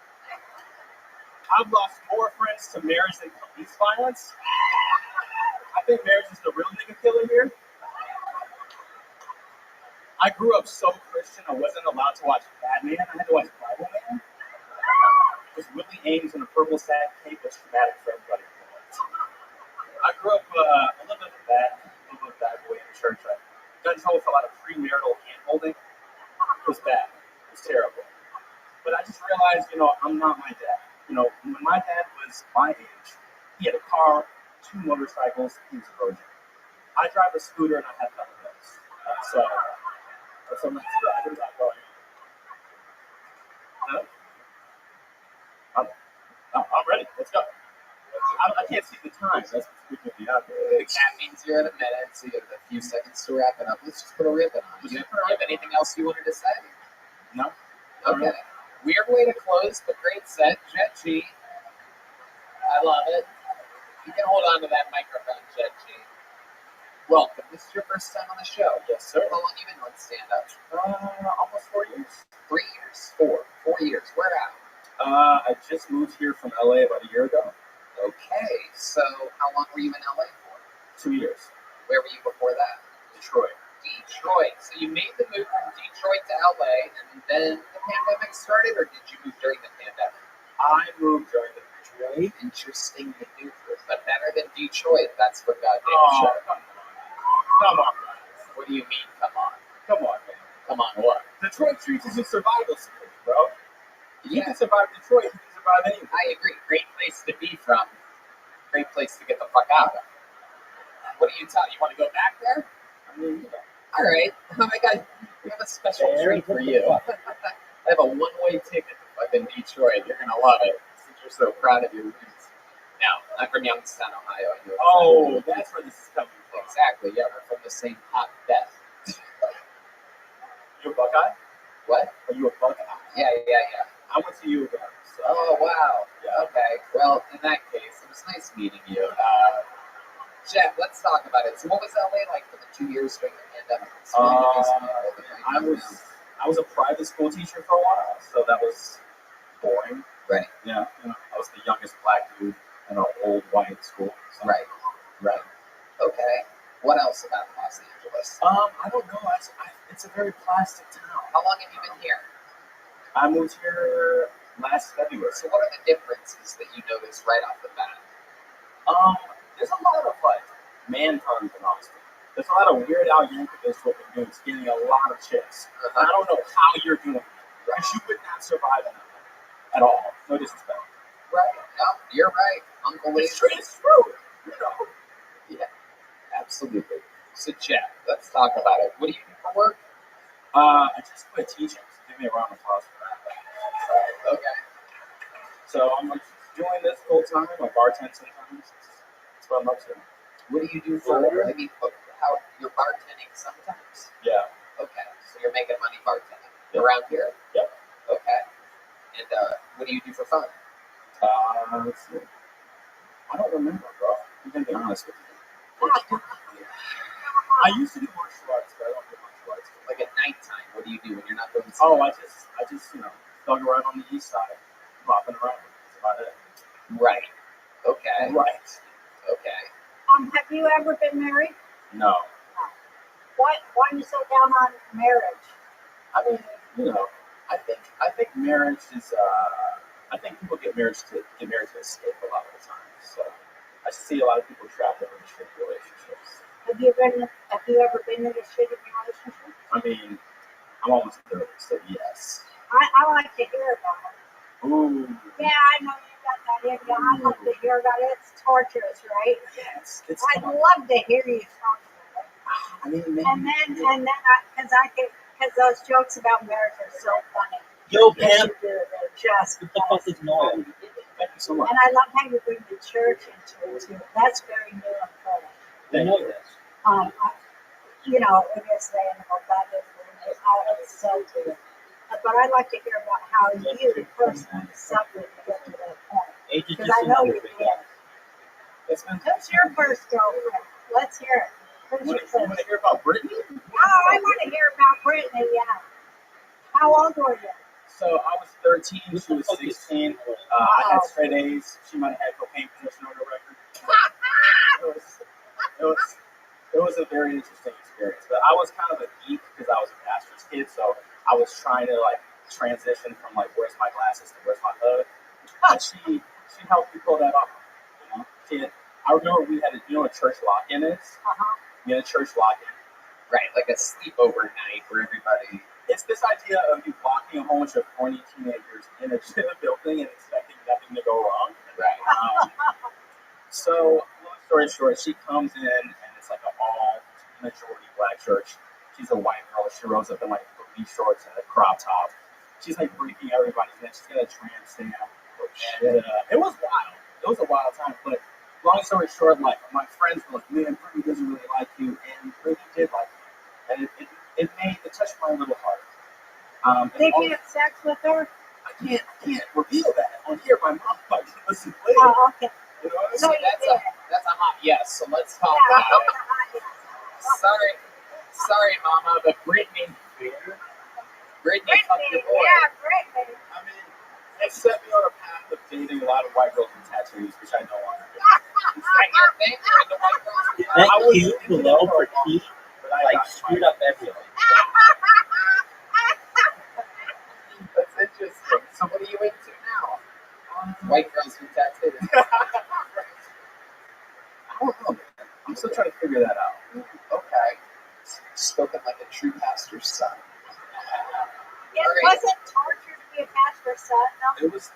I've lost more friends to marriage than police violence. I think marriage is the real nigga killer here. I grew up so Christian, I wasn't allowed to watch Batman. I had to watch Bible Man. Because Willie Ames in a purple satin cape was traumatic for everybody. I grew up a little bit of a bad boy in church. I got in trouble for a lot of premarital hand-holding. It was bad. It was terrible. But I just realized, I'm not my dad. When my dad was my age, he had a car, 2 motorcycles, he was a virgin. I drive a scooter and I have none of those. So I'm not driving that car. No? I'm ready. Let's go. I can't see the time. That's what's freaking me out. That means you're at a minute, so you have a few seconds to wrap it up. Let's just put a ribbon on. Do you have anything else you wanted to say? No? Okay. Weird way to close, but great set. Jet G. I love it. You can hold on to that microphone, Jet G. Welcome. This is your first time on the show. Yes, sir. How long have you been doing stand-up? Almost 4 years. 3 years? 4 years. Where at? I just moved here from LA about a year ago. Okay. So how long were you in LA for? 2 years. Where were you before that? Detroit. So you made the move from Detroit to LA, and then the pandemic started, or did you move during the pandemic? I moved during the pandemic. Detroit? Interesting maneuver, but better than Detroit, that's for goddamn Oh, sure. come on, guys. What do you mean, come on? Come on, man. Come on, what? Detroit Streets is a survival city, bro. You Yeah, can survive Detroit, you can survive anywhere. I agree. Great place to be from. Great place to get the fuck out of. What do you tell? You want to go back there? I mean, you know. All right. We have a special treat for you. I have a one-way ticket to fucking Detroit. You're gonna love it since you're so proud of your roots. Now, I'm from Youngstown, Ohio. I know Oh, that's where this is coming from. exactly. Yeah, we're from the same hotbed. You a Buckeye? What? Are you a Buckeye? Yeah. I went to U of M. So. Oh wow. Yeah. Okay. Well, in that case, it was nice meeting you. Jeff, let's talk about it. So, what was LA like for the 2 years during the pandemic? I was a private school teacher for a while, so that was boring. Right. Yeah, I was the youngest black dude in an old white school. So. Right. Okay. What else about Los Angeles? I don't know. It's a very plastic town. How long have you been here? I moved here last February. So, what are the differences that you notice right off the bat? There's a lot of like man puns in Austin. There's a lot of Weird Al Yankovic looking dudes getting a lot of chicks. I don't know how you're doing it. Because you would not survive in LA at all. No disrespect. Right. No, you're right. Uncle It's true. You know. Yeah, absolutely. So, Jeff, let's talk about it. What do you do for work? I just quit teaching. So give me a round of applause for that. Okay. So I'm like doing this full time. I bartend sometimes. That's what I'm up to. What do you do for? I mean, how you're bartending sometimes? Yeah. Okay, so you're making money bartending around here. Yep. Okay. And what do you do for fun? Let's see. I don't remember, bro. I'm gonna be honest with you. I used to do martial arts, but I don't do martial arts. Like at nighttime, what do you do when you're not doing? Oh, I just thug around on the east side, bopping around. That's about it. Right. Okay. Right. Okay. Have you ever been married? No. Why are you so down on marriage? I mean, I think marriage is. I think people get married to escape a lot of the time. So I see a lot of people trapped in shitty relationships. Have you ever been in a shitty relationship? I mean, I'm almost 30, so yes. I like to hear about it. Ooh. Yeah, I know you got that in you. I like to hear about it. It's torturous, right? Yes. I'd love to hear you talk about it. I mean, maybe. And then, because those jokes about marriage are so funny. Yo, Yes, Pam. you do. They're just What the fuck is noise? Thank you so much. And I love how you bring the church into it too. That's very new and fresh. I know this. It is saying about that. It's so good. But I'd like to hear about how you personally suffered to get to that point. Agent Because just I know you another big did. guy. Who's your first girlfriend? Let's hear it. Who's You your want first? to hear about Brittany? Oh, I want to hear about Brittany, yeah. How old were you? So I was 13, she was 16. I had straight A's. She might have had cocaine possession on her record. It was a very interesting experience. But I was kind of a geek because I was a pastor's kid, so I was trying to transition from where's my glasses to where's my hood. And she helped me pull that off. I remember we had a church lock-in is. We had a church lock-in. Right, like a sleepover night where everybody. It's this idea of you locking a whole bunch of horny teenagers in a building and expecting nothing to go wrong. Right. So, long story short, she comes in and it's like an all-majority black church. She's a white girl. She rolls up in booty shorts and a crop top. She's breaking everybody's neck. She's got a tramp stamp. And it was wild. It was a wild time. But long story short, my friends were like, man, Brittany doesn't really like you. And Brittany did like me. And it touched my little heart. Did you have sex with her? I can't reveal that on here. My mom might listen later. Oh, okay. So that's a hot yes. So let's talk about it. Sorry, Mama, but Brittany fucked your boy. Yeah, Brittany. I mean, it set me on a path of dating a lot of white girls with tattoos, which I no longer do. Is that your thing? You're into white girls? That cute below for Keith, screwed up everything. That's interesting. So what are you into now? white girls who tattooed. I don't know, man. I'm still trying to figure that out. Okay. Spoken like a true pastor's son. It Alright. wasn't torture to be a pastor's son, no? It was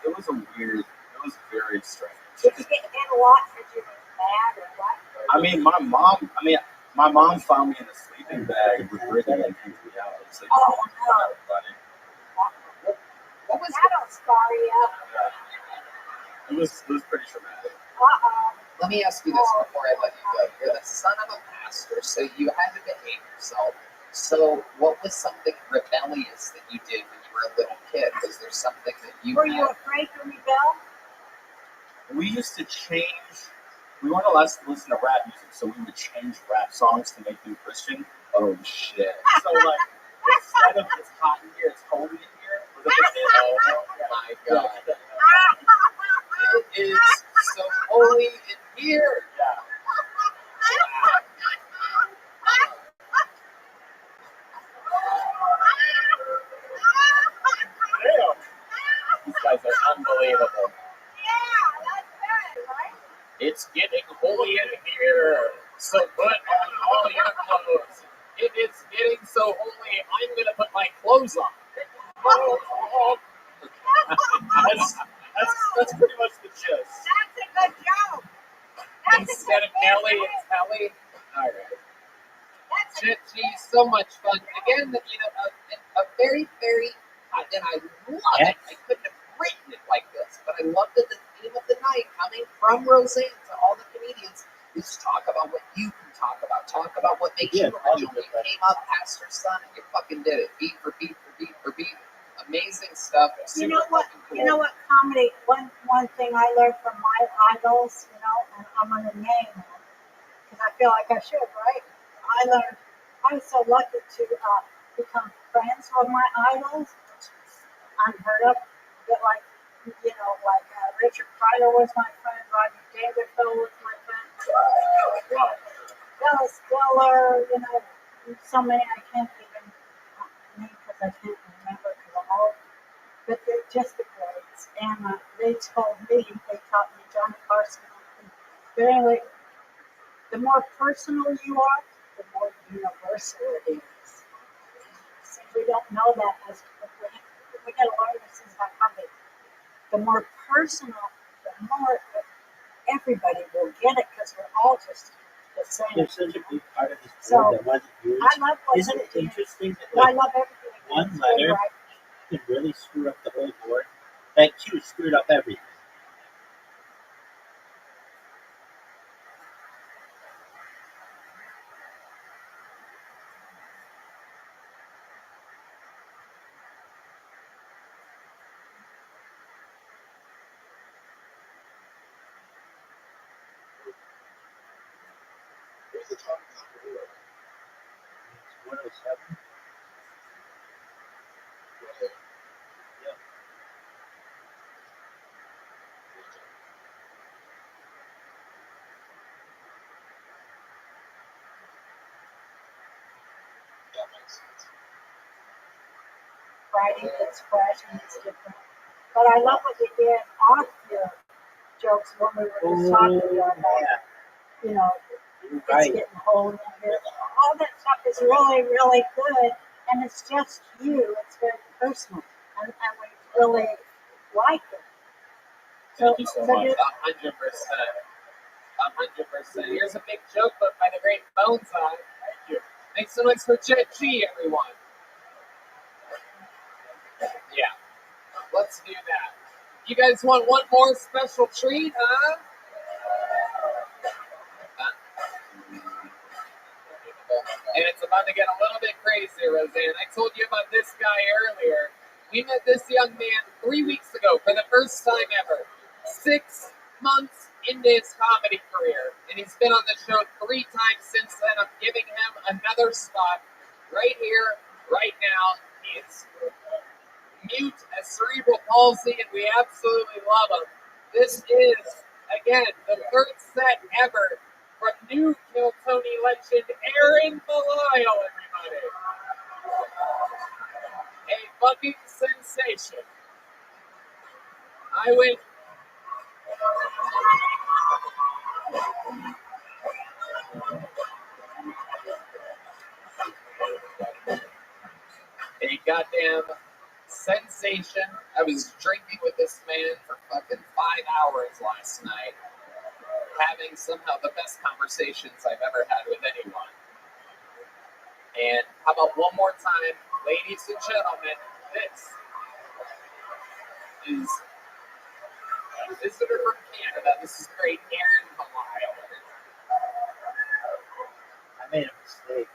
very strange. Did you get hit a lot because you were mad or what? My mom found me in a sleeping bag with Brittany and kicked me out. It's like, Oh, no. running. What was That'll scar you. It was pretty traumatic. Uh-oh. Let me ask you this before I let you go. You're the son of a pastor, so you had to behave yourself. So what was something rebellious that you did when you were a little kid? Was there something that you Were you afraid to rebel? We used to change. We weren't allowed to listen to rap music, so we would change rap songs to make them Christian. Oh, shit. So, like, instead of it's hot in here, it's cold in here. Was that the thing? Oh, my God. It is so holy in here. Yeah. Damn. These guys are unbelievable. It's getting holy in here, so put on all your clothes. It is getting so holy, I'm going to put my clothes on. That's pretty much the gist. That's a good joke. Instead of Nelly, it's Kelly. All right. Geez, so much fun. Again, a very, very, and I love it. I couldn't have written it like this, but I love that the theme of the night, coming from Roseanne to all the comedians, is talk about what you can talk about. Talk about what makes you original. You came up, pastor's son, and you fucking did it. Beat for beat for beat for beat. Amazing stuff. You know what? Cool. You know what? Comedy. One thing I learned from my idols, and I'm gonna name them because I feel like I should, right? I was so lucky to become friends with my idols. Unheard of, but like Richard Pryor was my friend. Rodney Dangerfield was my friend. Dallas Diller, so many I can't even name because I can't remember because I'm old. But they're just the greats. And they taught me, Johnny Carson. But anyway, the more personal you are, the more universal it is. So we don't know that as we got to learn this is about comedy. The more personal, the more everybody will get it because we're all just the same. There's such a big part of this world that wasn't yours. I love what Isn't it interesting that I love everything. one letter can really screw up the whole board? That Q screwed up everything. Where's the top of the world? It's 107. Yeah. That makes sense. Writing it's fresh and it's different. But I love what you did off your jokes when we were just talking about it's Right. getting hold in here. All that stuff is really, really good, and it's just you. It's very personal, and we really like it. Thank you so much. 100%. 100%. Here's a big joke book by the great Bones on. Thank you. Thanks so much for Jet G, everyone. Yeah. Let's do that. You guys want one more special treat, huh? And it's about to get a little bit crazy, Roseanne. I told you about this guy earlier. We met this young man 3 weeks ago for the first time ever. 6 months into his comedy career. And he's been on the show 3 times since then. I'm giving him another spot right here, right now. He is mute as cerebral palsy, and we absolutely love him. This is, again, the 3rd set ever from new Kill Tony legend Aaron Belisle, everybody. A fucking sensation. I went A goddamn sensation. I was drinking with this man for fucking 5 hours last night, having somehow the best conversations I've ever had with anyone. And how about one more time, ladies and gentlemen, this is a visitor from Canada. This is great Aaron Belisle. I made a mistake.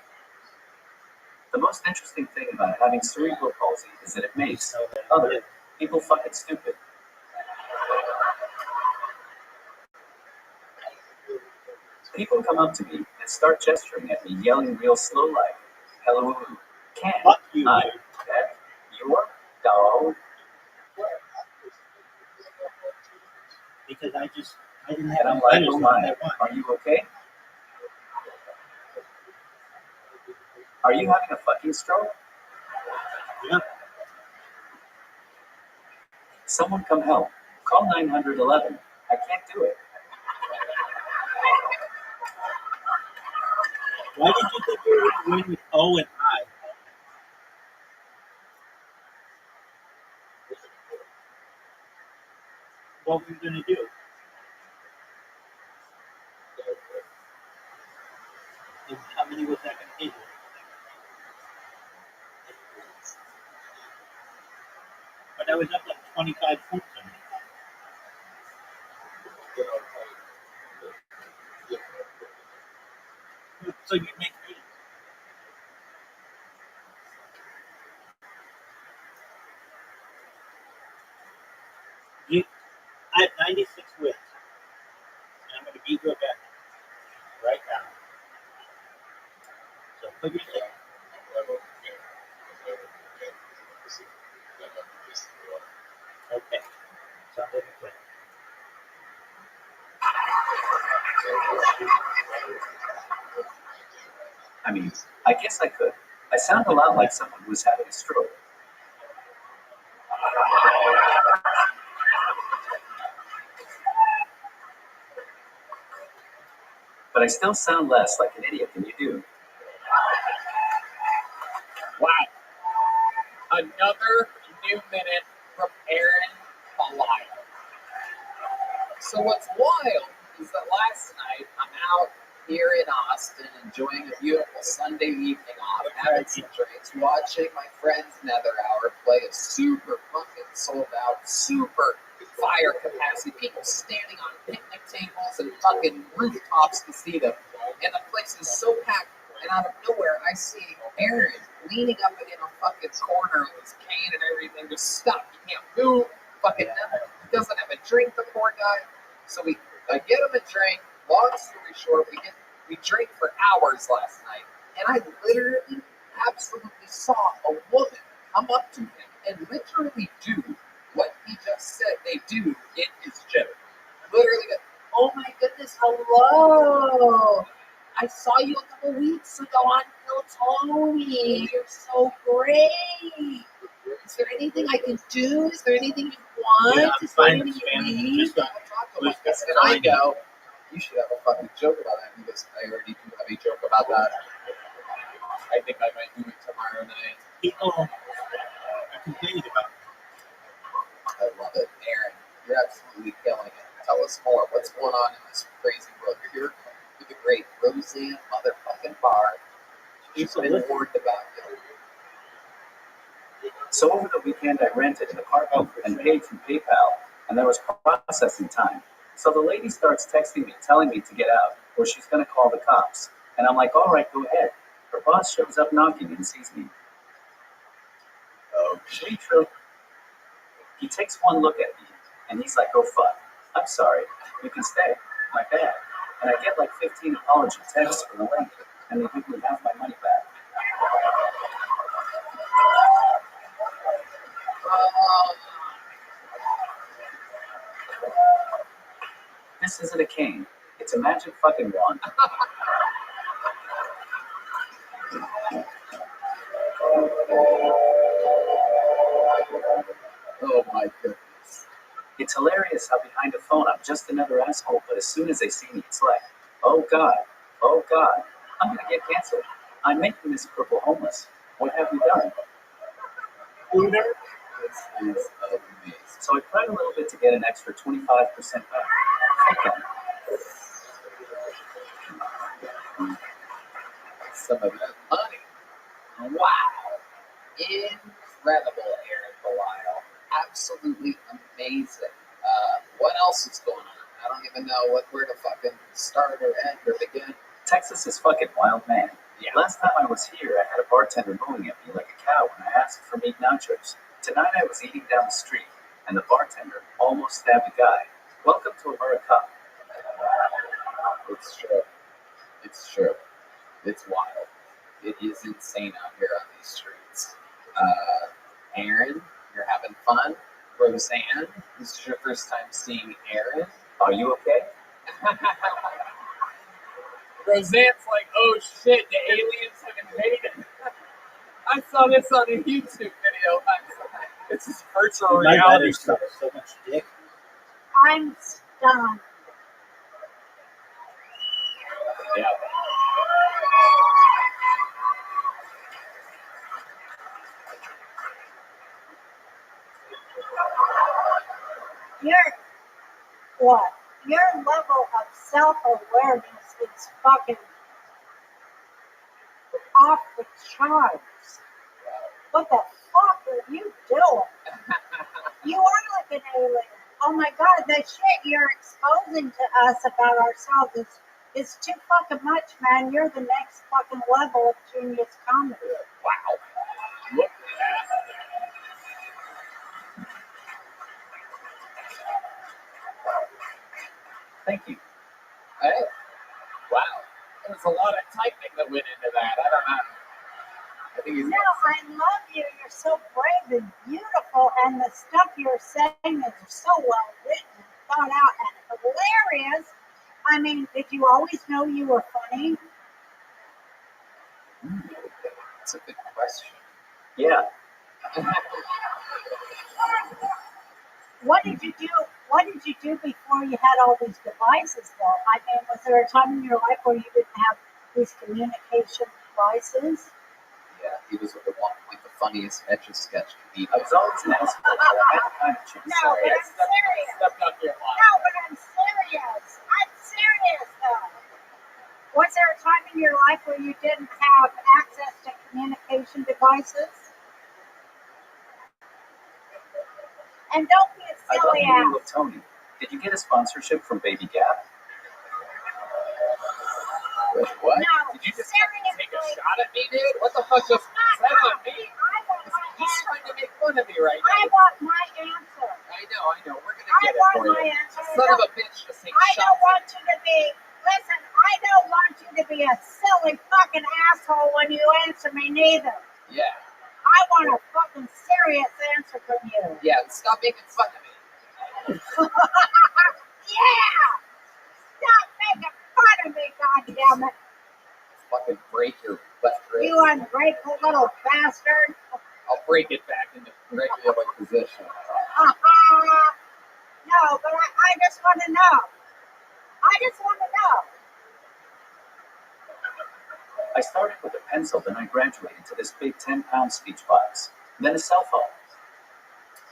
The most interesting thing about having cerebral palsy is that it makes other people fucking stupid. People come up to me and start gesturing at me, yelling real slow like, "Hello, can Fuck you, I dude. pet your dog?" Because I didn't have And I'm any like, letters "Oh on my, that one. are you okay? Are you having a fucking stroke? Yeah. Someone come help. Call 911. I can't do it." Why did you think you were going to win with O and I? What were you going to do? And how many was that going to get you? But I was up like 25 points on it. So you make 8. I have 96 wins. And I'm going to beat you again. Right now. So put your thing. Okay. So I'm going to quit. I mean, I guess I could. I sound a lot like someone who's having a stroke. But I still sound less like an idiot than you do. Wow. Another new minute from Aaron Belisle. So what's wild is that last night I'm out here in Austin enjoying a beautiful Sunday evening off, having some drinks, watching my friends Nether Hour play a super fucking sold out, super fire capacity, people standing on picnic tables and fucking rooftops to see them. And the place is so packed, and out of nowhere I see Aaron leaning up in a fucking corner with his cane and everything, just stuck. He can't move, fucking nothing. He doesn't have a drink, the poor guy. So I get him a drink. Long story short, we drank for hours last night, and I literally, absolutely saw a woman come up to him and literally do what he just said they do in his gym. Literally, oh my goodness, hello. I saw you a couple weeks ago on Tony. You're so great. Is there anything I can do? Is there anything you want? Yeah, I'm Is there fine anything with you spamming need? just And I go, you should have a fucking joke about that. He goes, I already do have a joke about that. I think I might do it tomorrow night. People are complaining about it. I love it. Aaron, you're absolutely killing it. Tell us more. What's going on in this crazy world? You're here with the great Roseanne motherfucking Barr. She's been warned about you. So over the weekend, I rented an apartment and paid through PayPal, and there was processing time. So the lady starts texting me, telling me to get out, or she's going to call the cops. And I'm like, all right, go ahead. Her boss shows up knocking and sees me. Oh, sweet true. He takes one look at me, and he's like, oh, fuck. I'm sorry. You can stay. My bad. And I get like 15 apology texts for the link, and they give me half my money back. This isn't a cane. It's a magic fucking wand. Oh my goodness. It's hilarious how behind the phone I'm just another asshole, but as soon as they see me, it's like, oh God, I'm gonna get canceled. I'm making this cripple homeless. What have you done? This is amazing. So I cried a little bit to get an extra 25% back. Okay. Some of that money. Wow. Incredible, Aaron Belisle. Absolutely amazing. What else is going on? I don't even know where to fucking start or end or begin. Texas is fucking wild, man. Yeah. Last time I was here, I had a bartender mooing at me like a cow when I asked for meat nachos. Tonight I was eating down the street, and the bartender almost stabbed a guy. Welcome to America. It's true. It's true. It's wild. It is insane out here on these streets. Aaron, you're having fun. Roseanne, this is your first time seeing Aaron. Are you okay? Roseanne's like, oh shit, the aliens have invaded. I saw this on a YouTube video. This is virtual My reality. battery's got so much dick. I'm stunned. Yeah. Your level of self-awareness is fucking off the charts. What the fuck are you doing? You are like an alien. Oh my God, the shit you're exposing to us about ourselves is too fucking much, man. You're the next fucking level of genius comedy. Wow. Look at that. Thank you. Hey. Wow. There was a lot of typing that went into that. I don't know. I think he's No, I love you. You're so brave and beautiful, and the stuff you're saying is so well written, thought out, and hilarious. I mean, did you always know you were funny? That's a good question. Yeah. What did you do? What did you do before you had all these devices, though? I mean, was there a time in your life where you didn't have these communication devices? Yeah, he was the one with the funniest Etch-a-Sketch comedian. I was always an asshole, but I had to kind of change. No, but I'm serious. Stepped up your line. No, but I'm serious. I'm serious, though. Was there a time in your life where you didn't have access to communication devices? And don't be a I love silly you with ass. Tony. Did you get a sponsorship from Baby Gap? Wait, what? No, Did you just seriously. take a shot at me, dude? What the fuck just is that on me? I want my He's answer. trying to make fun of me right I now. want my answer. I know. We're gonna I get it want for my you. answer. Son of a bitch just take I shots. don't want you to be. Listen, I don't want you to be a silly fucking asshole when you answer me, neither. Yeah. I want a fucking serious answer from you. Yeah, stop making fun of me. Yeah! Stop making fun of me, goddammit. Fucking break your left wrist. You ungrateful little bastard. I'll break it back into regular position. No, but I just want to know. I just want to know. I started with a pencil, then I graduated to this big 10-pound speech box, then a cell phone.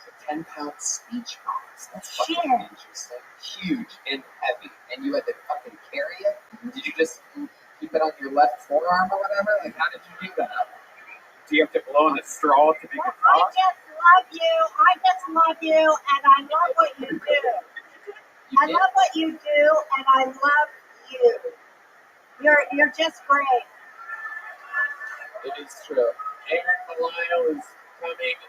A 10-pound speech box. That's Shit. fucking interesting. Huge and heavy. And you had to fucking carry it? Did you just keep it on your left forearm or whatever? Like, how did you do that? Do you have to blow in a straw to make Well, it talk? I just love you, and I love what you do. I love what you do, and I love you. You're just great. It is true. Aaron Belisle is coming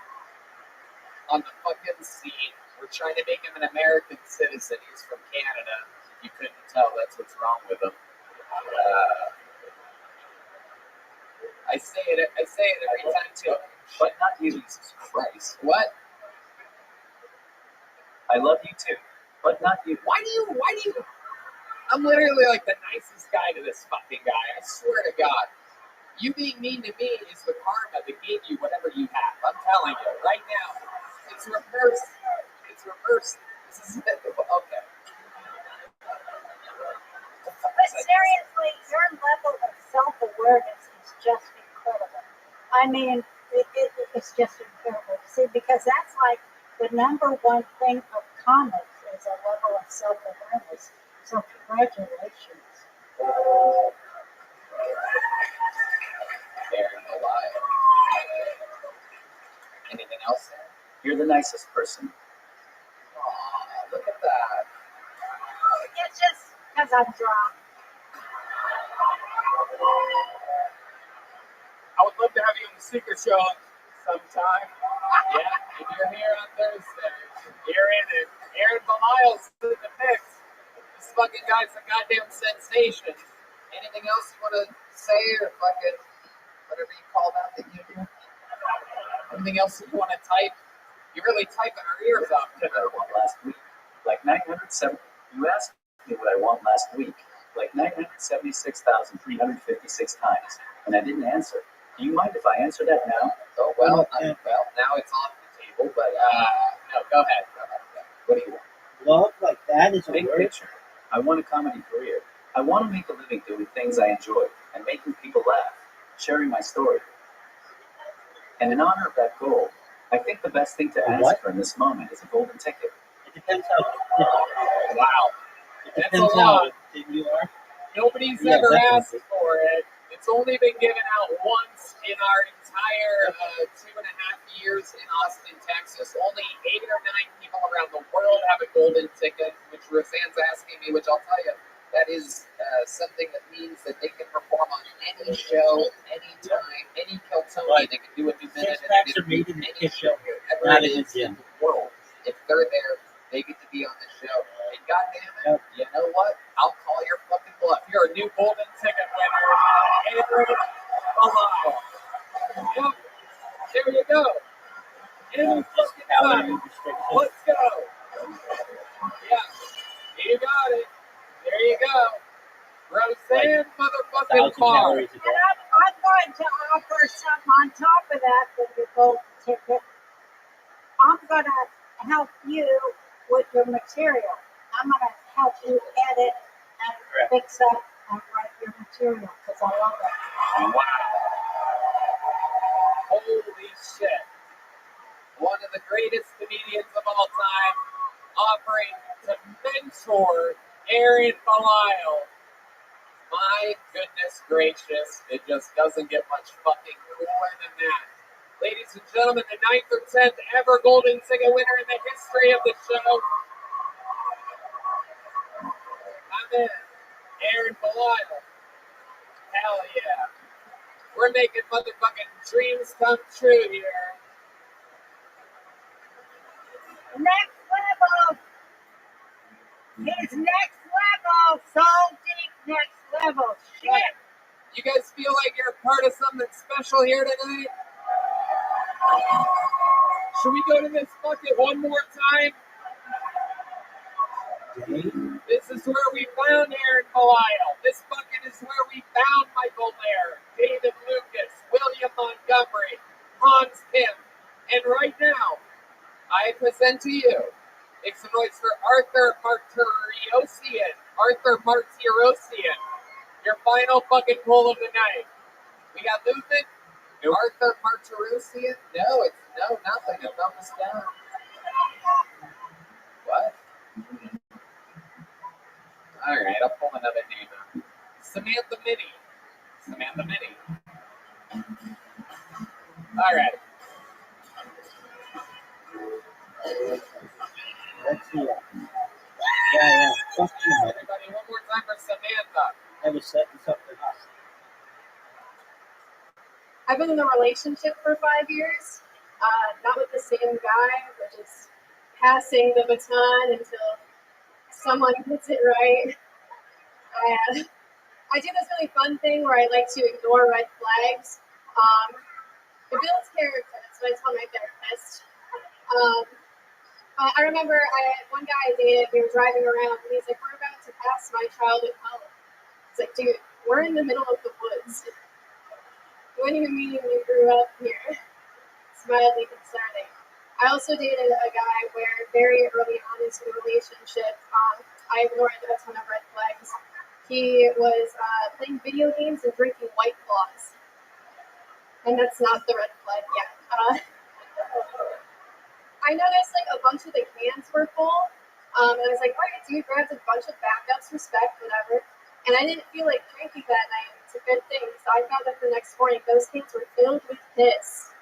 on the fucking scene. We're trying to make him an American citizen. He's from Canada. If you couldn't tell, that's what's wrong with him. I say it every time too. But not you. Jesus Christ. What? I love you too, but not you. Why do you? I'm literally like the nicest guy to this fucking guy. I swear to God. You being mean to me is the karma that gave you whatever you have. I'm telling you, right now. It's reversed. It's reversed. Okay. But seriously, your level of self-awareness is just incredible. I mean, it's just incredible. See, because that's like the number one thing of comics is a level of self-awareness. So congratulations. Aaron alive. Anything else there? You're the nicest person. Aw, look at that. It's just because I'm drunk. I would love to have you on the secret show sometime. Yeah, if you're here on Thursday, Aaron Belial's in the mix. This fucking guy's a goddamn sensation. Anything else you want to say or fucking whatever you call that thing you do? Anything else you want to type? You really typing our ears off What today. I want last week. Like 907. You asked me what I want last week. Like 976,356 times. And I didn't answer. Do you mind if I answer that now? Oh, well, now it's off the table, but, no, go ahead. What do you want? Love like that is a Big word. picture. I want a comedy career. I want to make a living doing things I enjoy and making people laugh, sharing my story. And in honor of that goal, I think the best thing to ask for in this moment is a golden ticket. It depends how. Wow. It That's depends a how lot. thin you are. Nobody's Yeah, ever definitely. asked for it. It's only been given out once in our entire 2.5 years in Austin, Texas. Only 8 or 9 people around the world have a golden ticket, which Roseanne's asking me, which I'll tell you, that is something that means that they can perform on any show, anytime, any Kiltony. They can do a 2 minute Six packs are made in the kitchen, not in the gym. world. If they're there, they get to be on the show. And goddamn it, you know what? I'll call your fucking bluff. You're a new golden ticket winner. Aaron Belial. Yep. There you go. Any fucking time. Let's go. Yeah. You got it. There you go. Roseanne motherfucking Carr. And I'm going to offer something on top of that for your golden ticket. I'm going to help you with your material. I'm going to help you edit and fix up and write your material because I love it. Wow. Holy shit. One of the greatest comedians of all time offering to mentor Aaron Belial. My goodness gracious, it just doesn't get much fucking cooler than that. Ladies and gentlemen, the 9th or 10th ever golden ticket winner in the history of the show. I'm in. Aaron Belial. Hell yeah. We're making motherfucking dreams come true here. Next level. It's next level. So deep next level. Shit. You guys feel like you're a part of something special here tonight? Should we go to this bucket one more time? This is where we found Aaron Belial. This bucket is where we found Michael Lair, David Lucas, William Montgomery, Hans Kim. And right now, I present to you, make some noise for Arthur Martirosyan. Arthur Martirosyan. Your final fucking pull of the night. We got Luthen? No. Arthur Martirosyan? No, it's nothing. A thumbs down. What? Alright, I'll pull another name out. Samantha Minnie. Samantha Minnie. Alright. Let's see that. Yeah. Fuck you, man. Everybody, one more time for Samantha. Never set something up. I've been in a relationship for 5 years, not with the same guy, but just passing the baton until someone gets it right. I do this really fun thing where I like to ignore red flags. It builds character. That's what I tell my therapist. I remember one guy I dated, we were driving around, and he's like, we're about to pass my childhood home. It's like, dude, we're in the middle of the woods. What do you mean you grew up here? It's mildly concerning. I also dated a guy where very early on into the relationship, I ignored a ton of red flags. He was playing video games and drinking White Claws. And that's not the red flag yet. I noticed like a bunch of the cans were full. And I was like, all right, dude, grabbed a bunch of backups, respect, whatever. And I didn't feel like drinking that night. It's a good thing. So I found out the next morning those cans were filled with piss.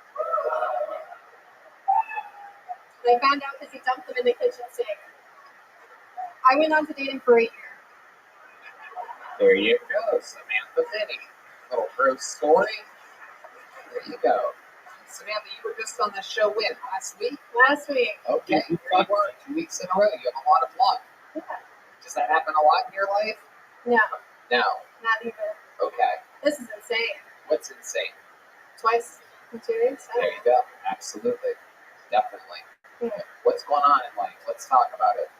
And I found out because he dumped them in the kitchen sink. I went on to date him for a year. There you go, Samantha Finney. Little gross story. There you go. Samantha, you were just on the show when? Last week? Last week. Okay, here you were, 2 weeks in a row. You have a lot of luck. Yeah. Does that happen a lot in your life? No, No. not even. Okay. This is insane. What's insane? Twice in 2 weeks. There you go. Absolutely. Definitely. Yeah. What's going on in life? Let's talk about it.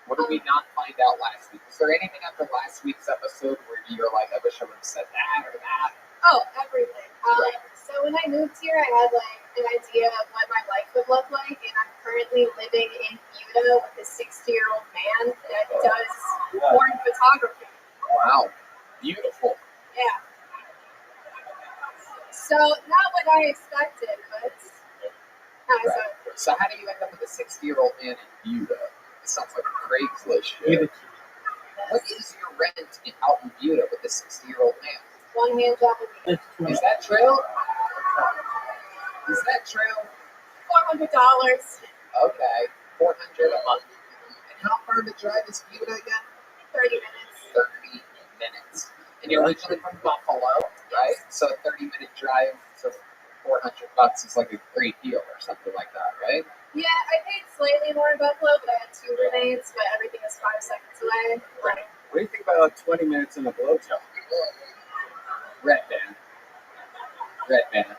What did we not find out last week? Was there anything after last week's episode where you're like, I wish I would have said that or that? Oh, everything. So when I moved here, I had like an idea of what my life would look like, and I'm currently living in Utah with a 60-year-old man that does porn photography. Wow. Beautiful. Yeah. So not what I expected, but Right. So how do you end up with a 60-year-old man in Utah? It sounds like a Craigslist shit. What is your rent out in Utah with a 60-year-old man? One hand job a week. Is that true? Is that true? $400. Okay, $400 a month. And how far of a drive is Utah again? 30 minutes. 30 minutes. And you're originally from Buffalo, right? So a 30-minute drive to $400 is like a great deal or something like that, right? Yeah, I paid slightly more in Buffalo, but I had 2 roommates, but everything is 5 seconds away. Right. What do you think about 20 minutes in a blowjob? Red band. Red band.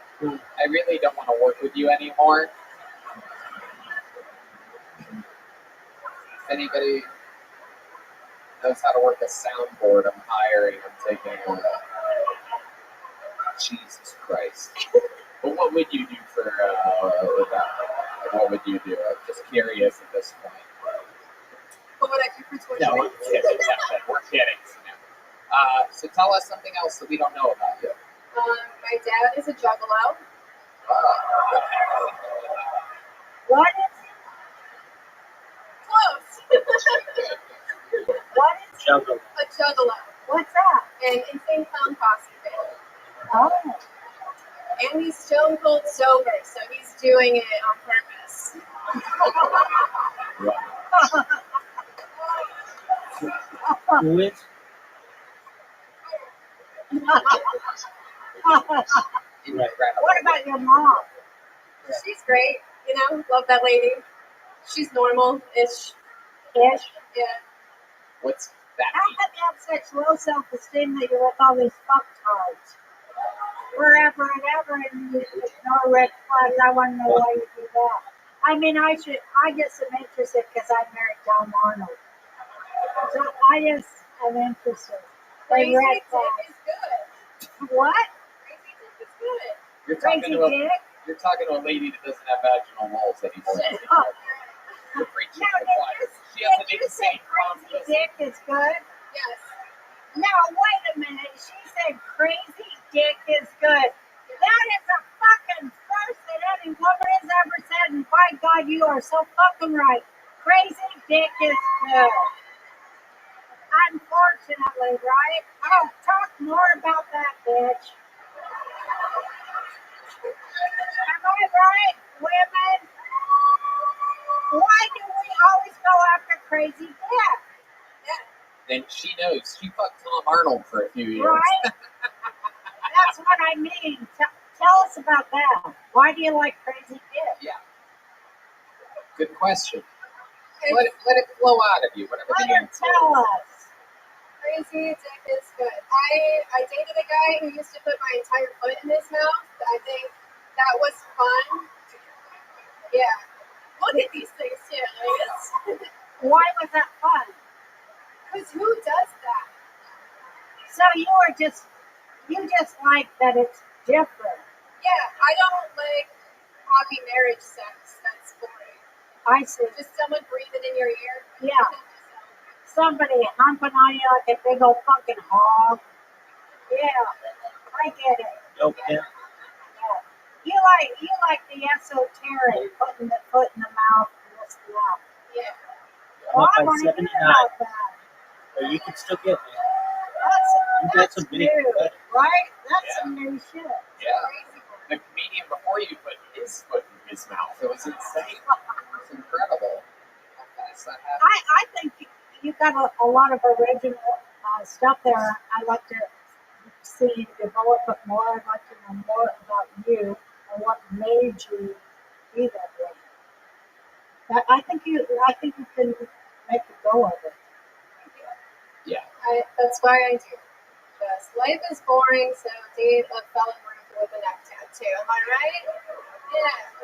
I really don't want to work with you anymore. If anybody knows how to work a soundboard, I'm hiring. I'm taking Jesus Christ. But what would you do for that? What would you do? I'm just curious at this point. What would I do for 20 No, we're minutes? kidding. We're kidding. So tell us something else that we don't know about you. My dad is a juggalo. What is Close. what is Juggle. A juggalo. what's that? An insane clown posse band. Oh, And he's stone cold sober, so he's doing it on purpose. Who is? Incredible. What about your mom? She's great, you know, love that lady. She's normal-ish. Ish. Yeah. What's that? How come you have such low self-esteem that you're with all these fucktards? Forever and ever, and you ignore red flags. I want to know why you do that. I mean, I just am interested because I married Tom Arnold. So I just am interested. Crazy The red dick flags. is good. What? Crazy dick is good. You're talking Crazy to dick? you're talking to a lady that doesn't have vaginal moles anymore. Oh. You're preaching No, to the choir. She has an did you say insane crazy process. dick is good? Yes. No, wait a minute. She said crazy dick is good. That is the fucking first that any woman has ever said, and by God, you are so fucking right. Crazy dick is good. Unfortunately, right? Oh, talk more about that, bitch. Am I right, women? Why do we always go after crazy dick? And she knows. She fucked Tom Arnold for a few years. Right? That's what I mean. Tell us about that. Why do you like crazy dick? Yeah. Good question. Let it flow out of you. Whatever Let the her answer tell is. us. Crazy dick is good. I dated a guy who used to put my entire foot in his mouth. I think that was fun. Yeah. Look at these things too. Like Why was that fun? because who does that? So you just like that it's different. Yeah, I don't like happy marriage sex. That's boring. I said, Just someone breathing in your ear. yeah, somebody humping on you like a big old fucking hog. Yeah, I get it. Yo, Kim. Yeah. You like the esoteric, putting the foot in the mouth and this and that. Yeah. Well, I By want to hear 79. about that. Or you can still get me. You got That's some big new, credit. right? That's Yeah. some new shit. Yeah. The comedian before you put his foot in his mouth. It was insane. It's incredible how fast that happened. I think you got a lot of original stuff there. I like to see you develop it more. I'd like to know more about you and what made you be that way. I think you can make a go of it. Yeah. That's why I do. Because life is boring, so Dave fell in love with a neck tattoo. Am I right? Yeah.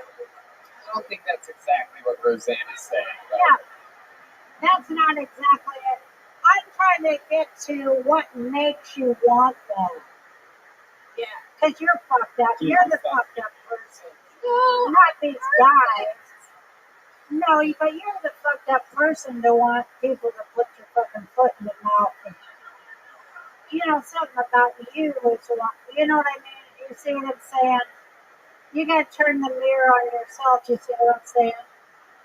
I don't think that's exactly what Roseanne is saying. But Yeah, that's not exactly it. I'm trying to get to what makes you want that. Yeah. Because you're fucked up. You're the fucked up person. No. Not these guys. No, but you're the fucked up person to want people to put your fucking foot in the mouth. And, something about you is wrong. You know what I mean? You see what I'm saying? You gotta turn the mirror on yourself. You see what I'm saying?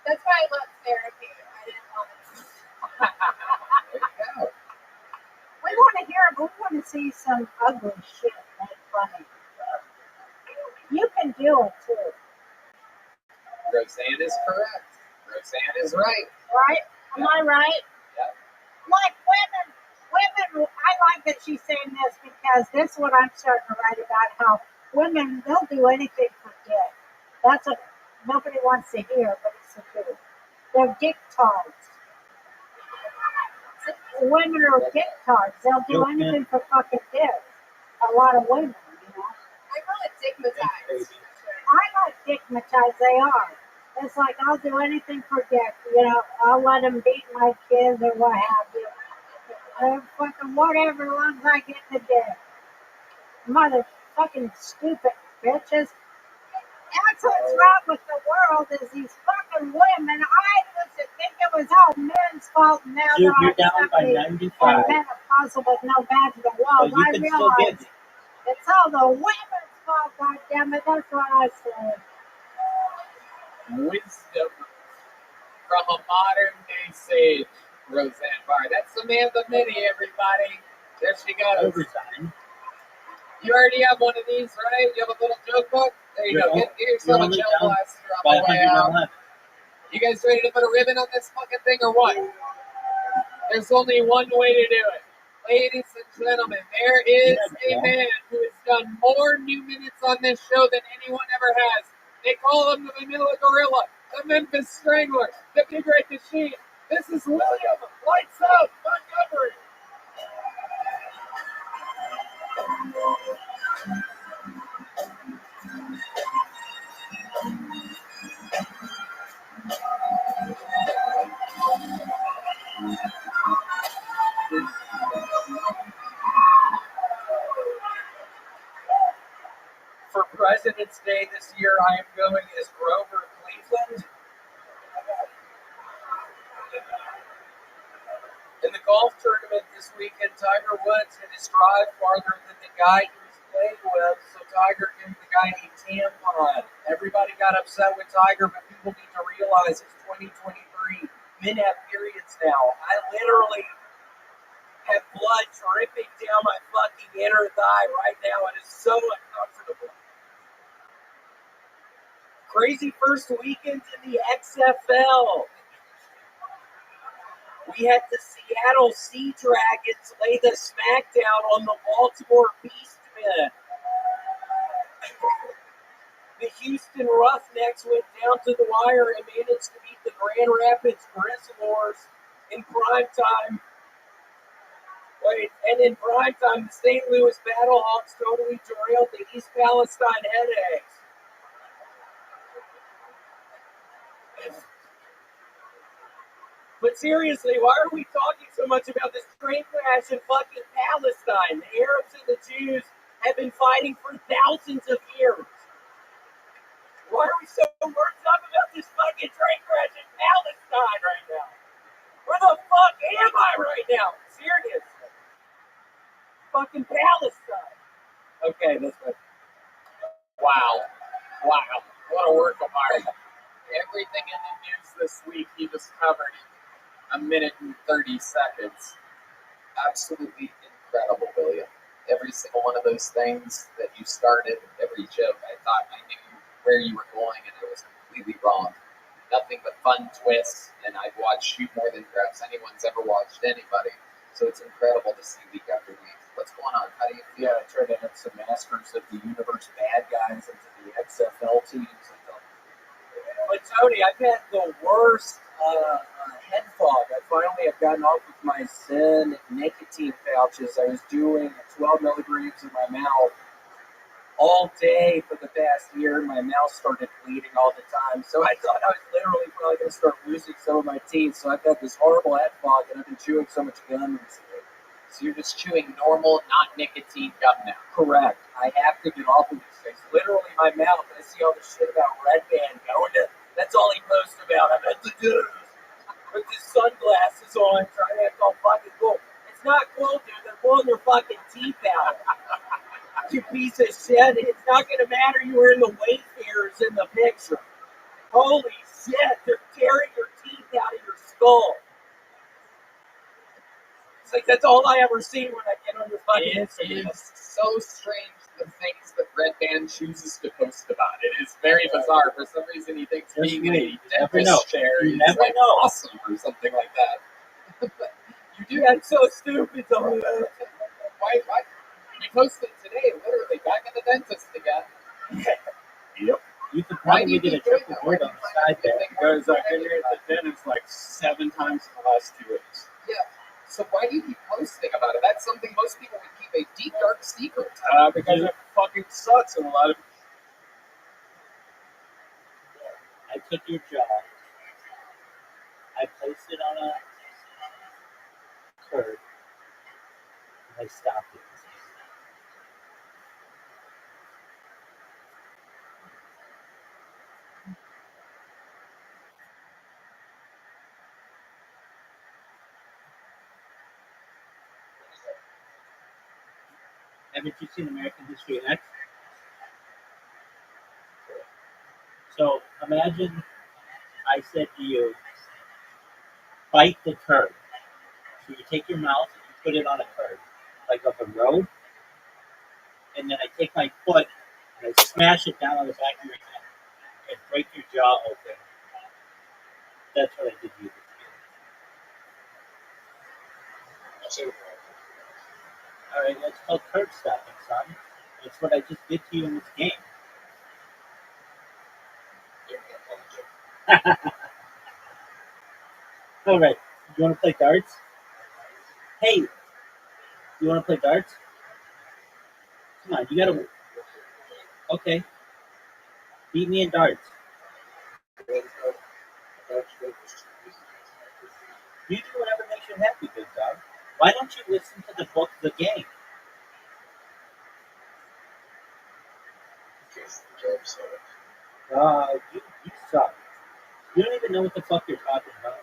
That's why I love therapy. I didn't love it. there you go. We want to hear it, but we want to see some ugly shit made funny. You can do it too. Roseanne is correct. Roseanne is right. Right? Am I right? Yep. Like women, I like that she's saying this because this is what I'm starting to write about, how women, they'll do anything for dick. That's what nobody wants to hear, but it's the truth. They're dick tards. Women are dick tards. They'll do anything for fucking dick. A lot of women, I call it digmatized. I like dickmatized, they are. It's like, I'll do anything for dick. I'll let them beat my kids or what have you. Fucking whatever, as long as I get the dick. Motherfucking stupid bitches. That's what's wrong with the world is these fucking women. I used to think it was all men's fault now Dude, that you're I'm down by 95. menopausal with no vaginal walls. But you I can still get realize me. it's all the women's fault, goddammit. That's what I say. Wisdom from a modern day sage, Roseanne Barr. That's Samantha Minnie, everybody. There she goes. Overtime. You already have one of these, right? You have a little joke book? There you go. Get yourself a gel blaster on the way out. You guys ready to put a ribbon on this fucking thing or what? There's only one way to do it. Ladies and gentlemen, there is a man who has done more new minutes on this show than anyone ever has. They call him the Manila Gorilla, the Memphis Strangler, the Big Red Machine. This is William Lights Out Montgomery. For President's Day this year, I am going as Grover Cleveland. In the golf tournament this weekend, Tiger Woods hit his drive farther than the guy he was playing with, so Tiger gave the guy a tampon. Everybody got upset with Tiger, but people need to realize it's 2023. Men have periods now. I literally have blood dripping down my fucking inner thigh right now. It is so uncomfortable. Crazy first weekend in the XFL. We had the Seattle Sea Dragons lay the smackdown on the Baltimore Beastmen. The Houston Roughnecks went down to the wire and managed to beat the Grand Rapids Grizzlies in prime time. And in prime time, the St. Louis Battlehawks totally derailed the East Palestine Headaches. But seriously, why are we talking so much about this train crash in fucking Palestine? The Arabs and the Jews have been fighting for thousands of years. Why are we so worked up about this fucking train crash in Palestine right now? Where the fuck am I right now? Seriously. Fucking Palestine. Okay, this one. Wow. Wow. What a work of art. Everything in the news this week he just covered in a minute and 30 seconds. Absolutely incredible, William. Every single one of those things that you started, every joke, I thought I knew where you were going, and I was completely wrong. Nothing but fun twists, and I've watched you more than perhaps anyone's ever watched anybody. So it's incredible to see week after week. What's going on? How do you feel? Yeah, I tried to have some Masters of the Universe bad guys into the XFL teams. But Tony, I've had the worst head fog. I finally have gotten off of my Zen nicotine pouches. I was doing 12 milligrams in my mouth all day for the past year. My mouth started bleeding all the time. So I thought I was literally probably going to start losing some of my teeth. So I've got this horrible head fog, and I've been chewing so much gum recently. So you're just chewing normal, not nicotine gum now. Correct. I have to get off of these things. Literally, my mouth, I see all this shit about Red Band going to, that's all he posts about. I'm at the dude with his sunglasses on, trying to act all fucking cool. It's not cool, dude. They're pulling your fucking teeth out. You piece of shit. It's not going to matter you were in the Wayfarers in the picture. Holy shit. They're tearing your teeth out of your skull. It's like that's all I ever see when I get on your fucking Instagram. It is so strange the things that Red Band chooses to post about. It is very bizarre. For some reason, he thinks being in a dentist chair is like awesome or something like that. You do. That's so stupid. Why? You posted today, literally back at the dentist again. Yep. You could probably get a triple word on the side there. Because I've been here at the dentist like 7 times in the last 2 weeks. Yeah. So why do you keep posting about it? That's something most people would keep a deep, dark secret. Because it fucking sucks, and a lot of. I took your jaw. I placed it on a curb. And I stopped it. Haven't you seen American History X? So imagine I said to you, bite the curb. So you take your mouth and you put it on a curb, like of a road, and then I take my foot and I smash it down on the back of your head and break your jaw open. That's what I did to you. All right, that's called curb stopping, son. It's what I just did to you in this game. All right, you want to play darts? Hey, you want to play darts? Come on, you gotta. Okay, beat me in darts. You do whatever makes you happy, big dog. Why don't you listen to the book, The Game? You suck. You don't even know what the fuck you're talking about.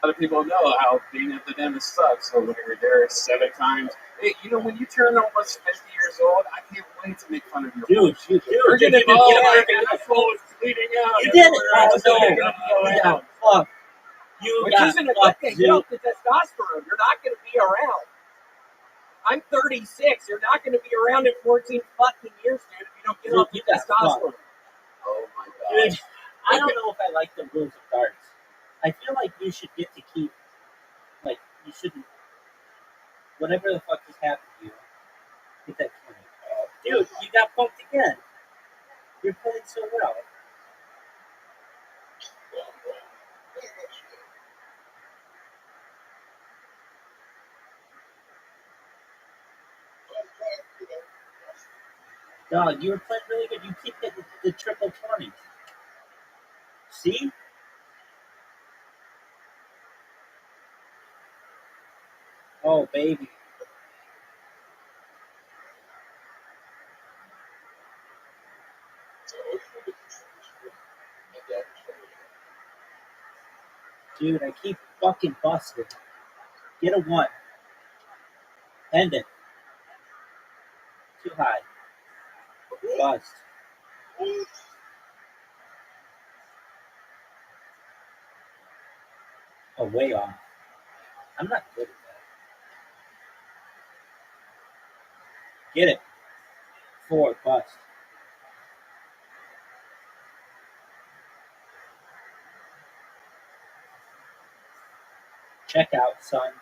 A lot of people know how being at the dentist sucks. So when you're there 7 times, hey, you know, when you turn almost 50 years old, I can't wait to make fun of your dude. You're gonna be my asshole is bleeding out. You did it. Yeah. Fuck. You Which got isn't a good fucked, thing. dude. Get off the testosterone. You're not going to be around. I'm 36. You're not going to be around in 14 fucking years, dude, if you don't get off the testosterone. Oh my god. Dude, I don't know if I like the rules of darts. I feel like you should get to keep, like, you shouldn't, whatever the fuck just happened to you, get that 20. Dude, you got punked again. You're playing so well. Dog, you were playing really good. You keep hitting the triple 20s. See? Oh, baby. Dude, I keep fucking busting. Get a 1. End it. Too high. Bust. Oh, way off. I'm not good at that. Get it. 4. Bust. Check out, son.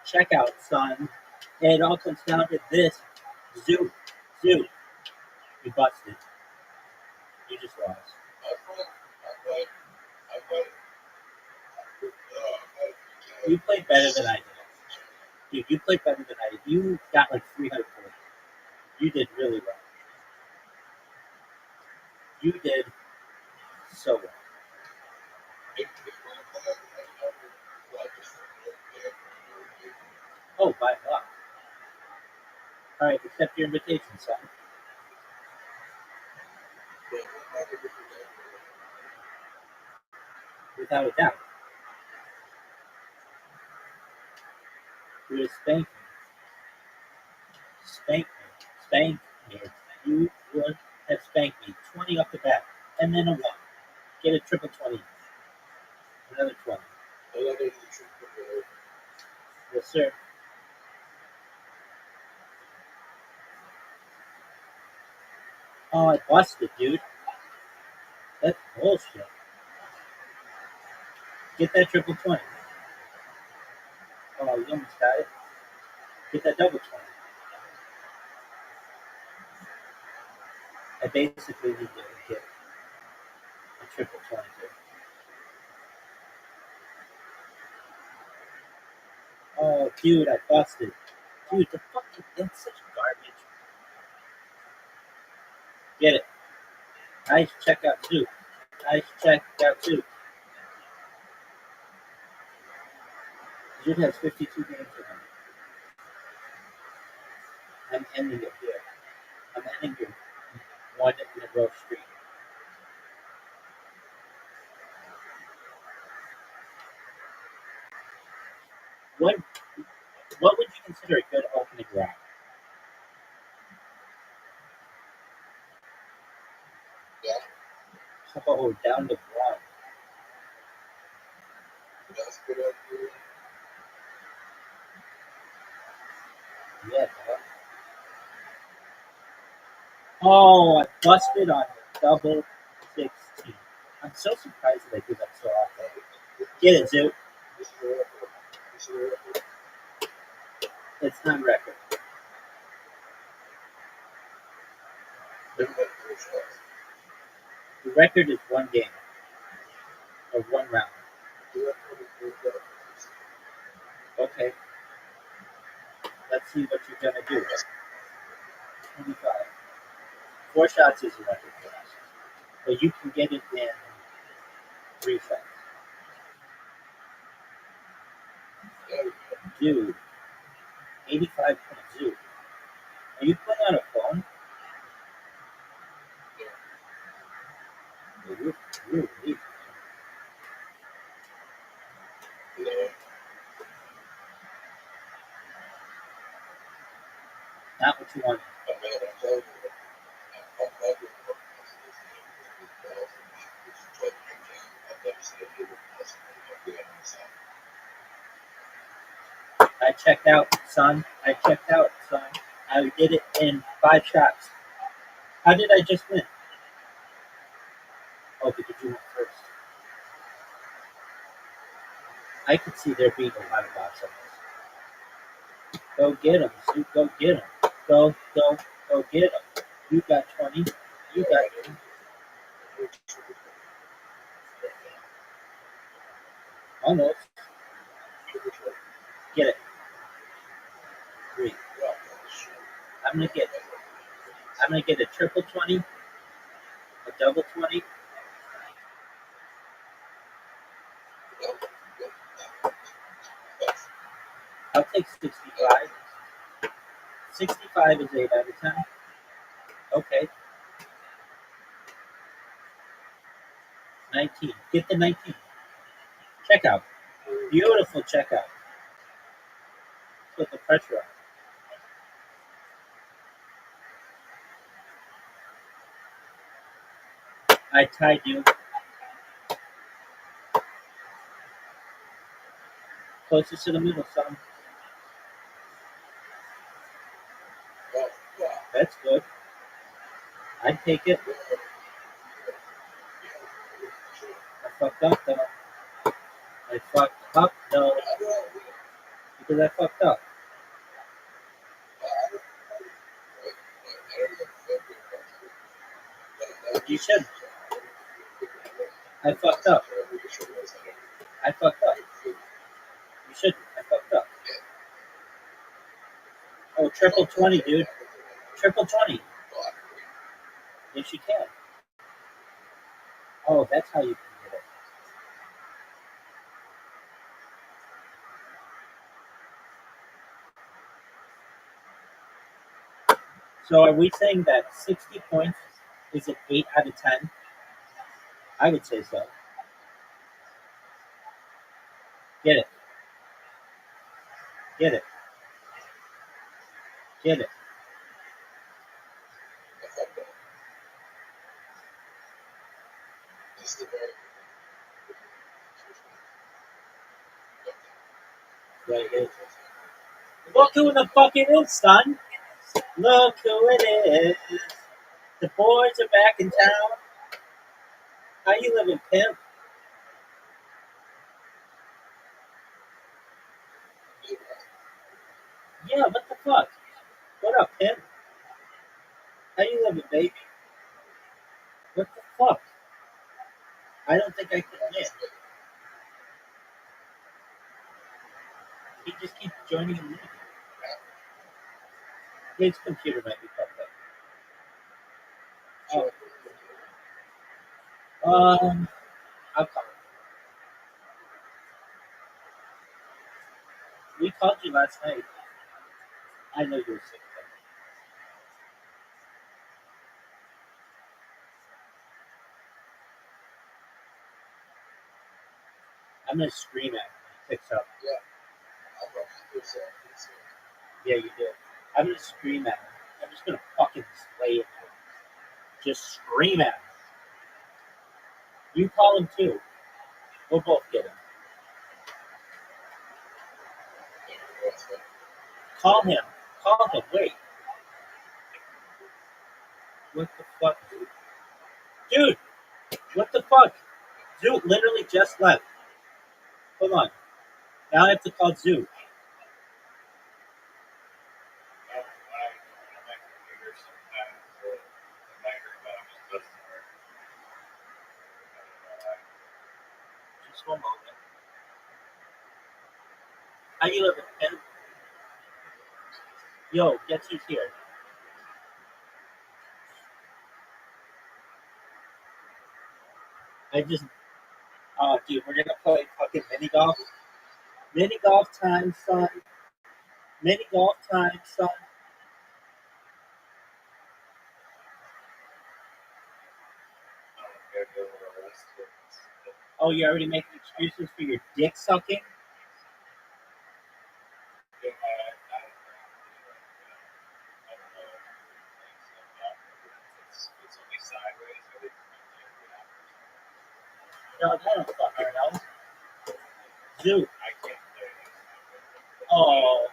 Check out, son. And it all comes down to this. Zoo. Zoo. You busted. You just lost. You played better than I did. Dude, you played better than I did. You got like 300 points. You did really well. You did so well. Oh, by luck. Alright, accept your invitation, son. Without a doubt. You're gonna spank me. Spank me. Spank me. You would have spanked me. 20 off the bat. And then a 1. Get a triple 20. Another 20. Yes, sir. Oh, I busted, dude. That's bullshit. Get that triple 20. Oh, you almost got it. Get that double 20. I basically need to get a triple 20 here. Oh, dude, I busted. Dude, the fucking, that's such garbage. Get it. Nice checkout, too. Nice checkout, too. Jude has 52 games for him. I'm ending it here. I'm ending your 1 in a row streak. What would you consider a good opening round? Oh, down to 1. Yeah, bro. Oh, I busted on double 16. I'm so surprised that I do that so often. Get it, Zoo. It's not record. The record is 1 game. Or 1 round. Okay. Let's see what you're gonna do. 25. 4 shots is a record for us. But you can get it in 3 shots. Dude. 85 point Zoo. Are you putting on a phone? You're weak. Not what you want. I checked out, son. I checked out, son. I did it in 5 shots. How did I just win? Oh, because you went first. I could see there being a lot of box on this. Go get him, Sue. Go get him. Go get him. You got 20. You got 20. Almost. Get it. 3. I'm gonna get a triple 20, a double 20. I'll take 65. 65 is 8 out of 10. Okay. 19. Get the 19. Checkout. Beautiful checkout. Put the pressure on. I tied you. Closest to the middle, son. That's good. I'd take it. I fucked up though. I fucked up though. Because I fucked up. You shouldn't. I fucked up. I fucked up. You shouldn't. I fucked up. Oh, triple 20, dude. Triple 20. Yes, you can. Oh, that's how you can get it. So are we saying that 60 points is an 8 out of 10? I would say so. Get it. Get it. Get it. Right here. Look who the fuck it is, son. Look who it is. The boys are back in town. How you living, pimp? Yeah, what the fuck? What up, pimp? How you living, baby? What the fuck? I don't think I can win. He just keeps joining and leaving. His computer might be fucked up. Oh. I'll call him. We called you last night. I know you were sick. I'm gonna scream at him when he picks up. Yeah, you did. I'm gonna scream at him. I'm just gonna fucking slay him. Just scream at him. You call him too. We'll both get him. Call him. Call him. Wait. What the fuck, dude? Dude! What the fuck? Zoo literally just left. Hold on. Now I have to call Zoo. Just one moment. How you living, man? Yo, guess who's here? Dude, we're gonna play fucking mini golf. Mini golf time, son. Mini golf time, son. Oh, you're already making excuses for your dick sucking? No, I don't fucking know. Zoo. Oh,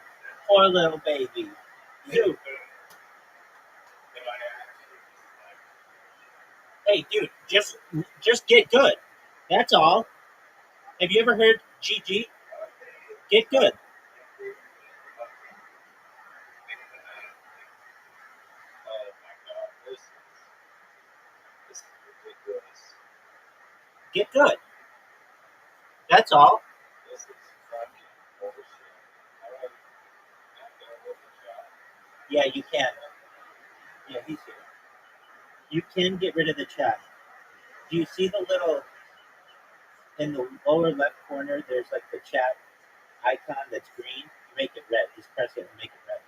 poor little baby. Zoo. Hey, dude, just get good. That's all. Have you ever heard GG? Get good. Get good. That's all. Yeah, you can. Yeah, he's here. You can get rid of the chat. Do you see the little, in the lower left corner, there's like the chat icon that's green? Make it red. Just press it and make it red.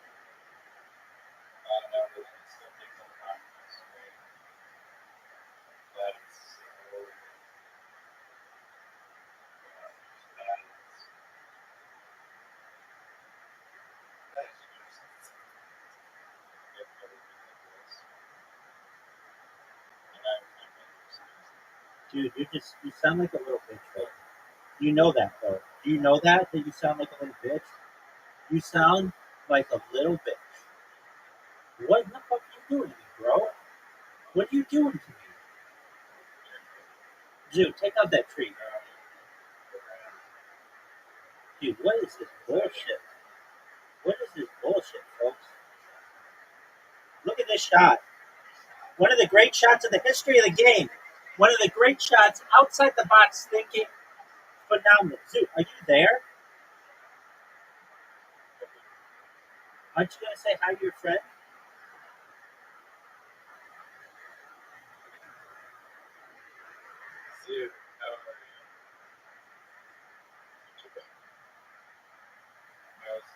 Dude, you sound like a little bitch, right? You know that, though. Do you know that you sound like a little bitch? You sound like a little bitch. What in the fuck are you doing to me, bro? What are you doing to me? Dude, take out that tree. Dude, what is this bullshit? What is this bullshit, folks? Look at this shot. One of the great shots in the history of the game. One of the great shots outside the box thinking. Phenomenal. Dude, are you there? Aren't you going to say hi to your friend? Dude, how are you? How's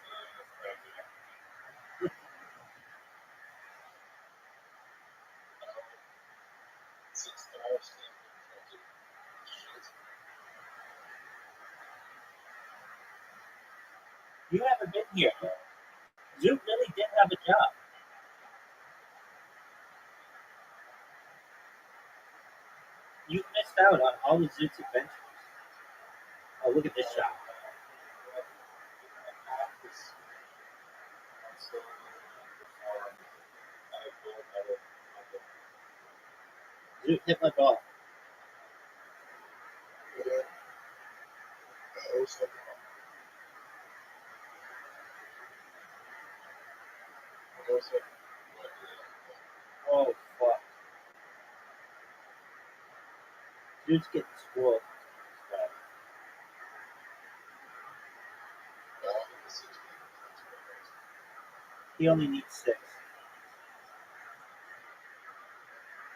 You haven't been here. Zoot really did have a job. You missed out on all of Zoot's adventures. Oh, look at this shot. Zoot hit my ball. Oh, fuck. Zoot's getting schooled. He only needs 6.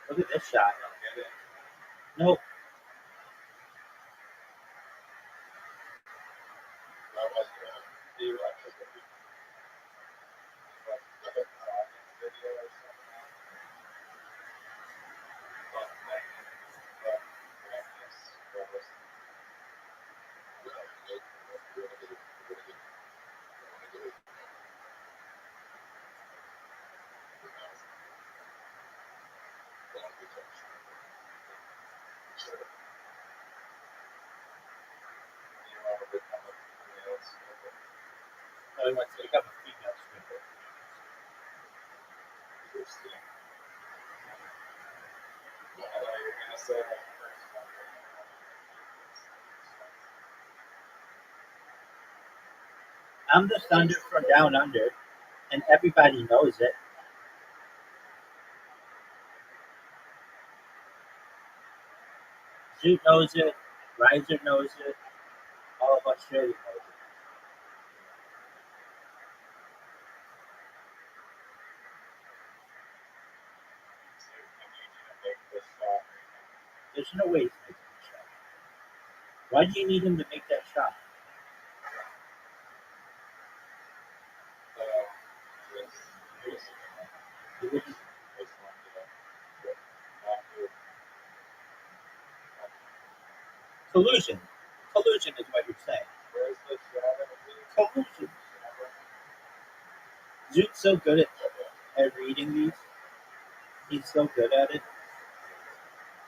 Look at this shot. Nope. Oh, he wants to become a female stripper. I'm the Thunder from Down Under, and everybody knows it. Zoot knows it. Riser knows it. All of Australia knows it. There's no way he's making the shot. Why do you need him to make that shot? Collusion. Collusion is what you're saying. Collusion. Zoot's so good at reading these. He's so good at it.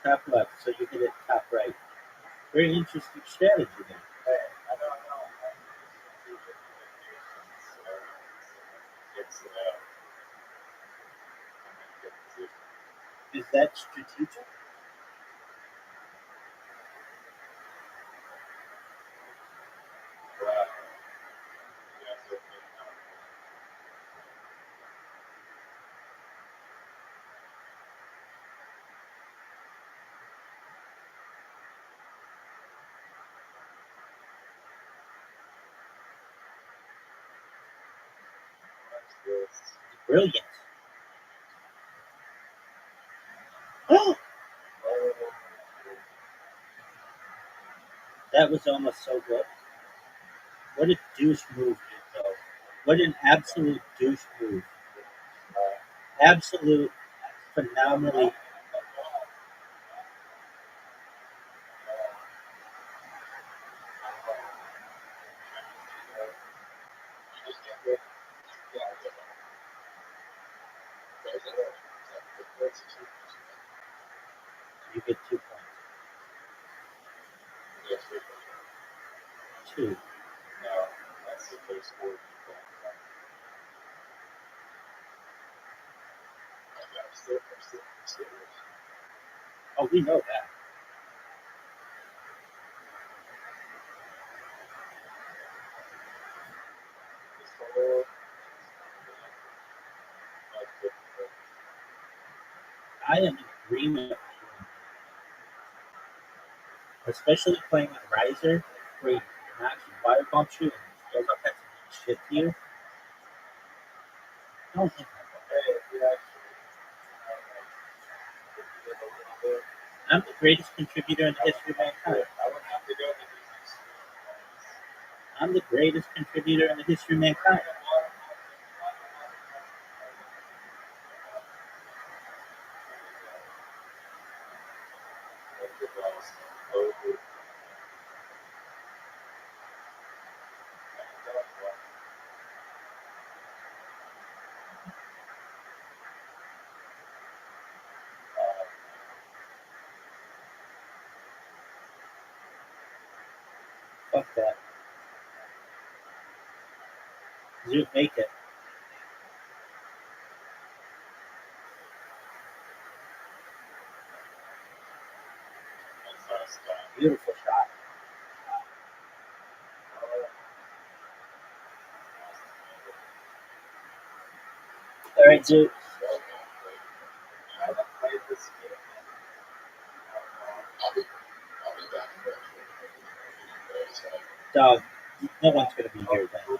Top left, so you get it top right. Very interesting strategy there. Is that strategic? Brilliant. Oh! That was almost so good. What a douche move, though. What an absolute douche move. Absolute, phenomenally. You get 2 points. too. No, that's the first word. I'm still. Oh, we know that. I am in agreement with you. Especially playing with Riser, where he knocks you, fire bumps you, and throws up that shit to you. Don't hit my ball. I'm the greatest contributor in the history of mankind. I'm the greatest contributor in the history of mankind. Fuck that. Zoot, make it. Beautiful shot. All right, Zoot. Dog, no one's going to be here then.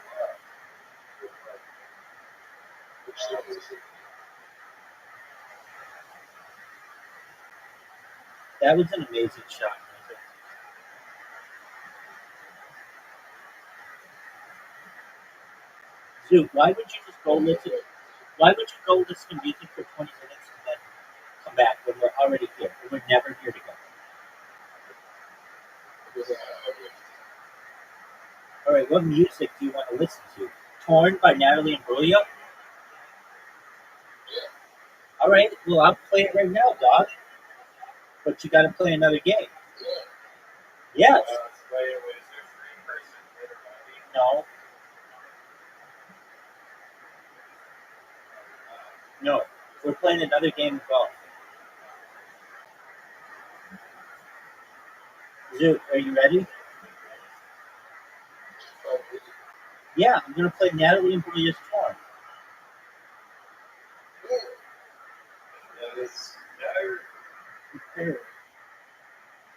That was an amazing shot. Zoot, why would you just go listen? Why would you go listen to music for 20 minutes and then come back when we're already here? We're never here together. All right, what music do you want to listen to? Torn by Natalie Imbruglia? All right, well, I'll play it right now, dog. But you got to play another game. Yes. No. No. We're playing another game of golf. Zoot, are you ready? Yeah, I'm going to play Natalie Imbriglia's Torn.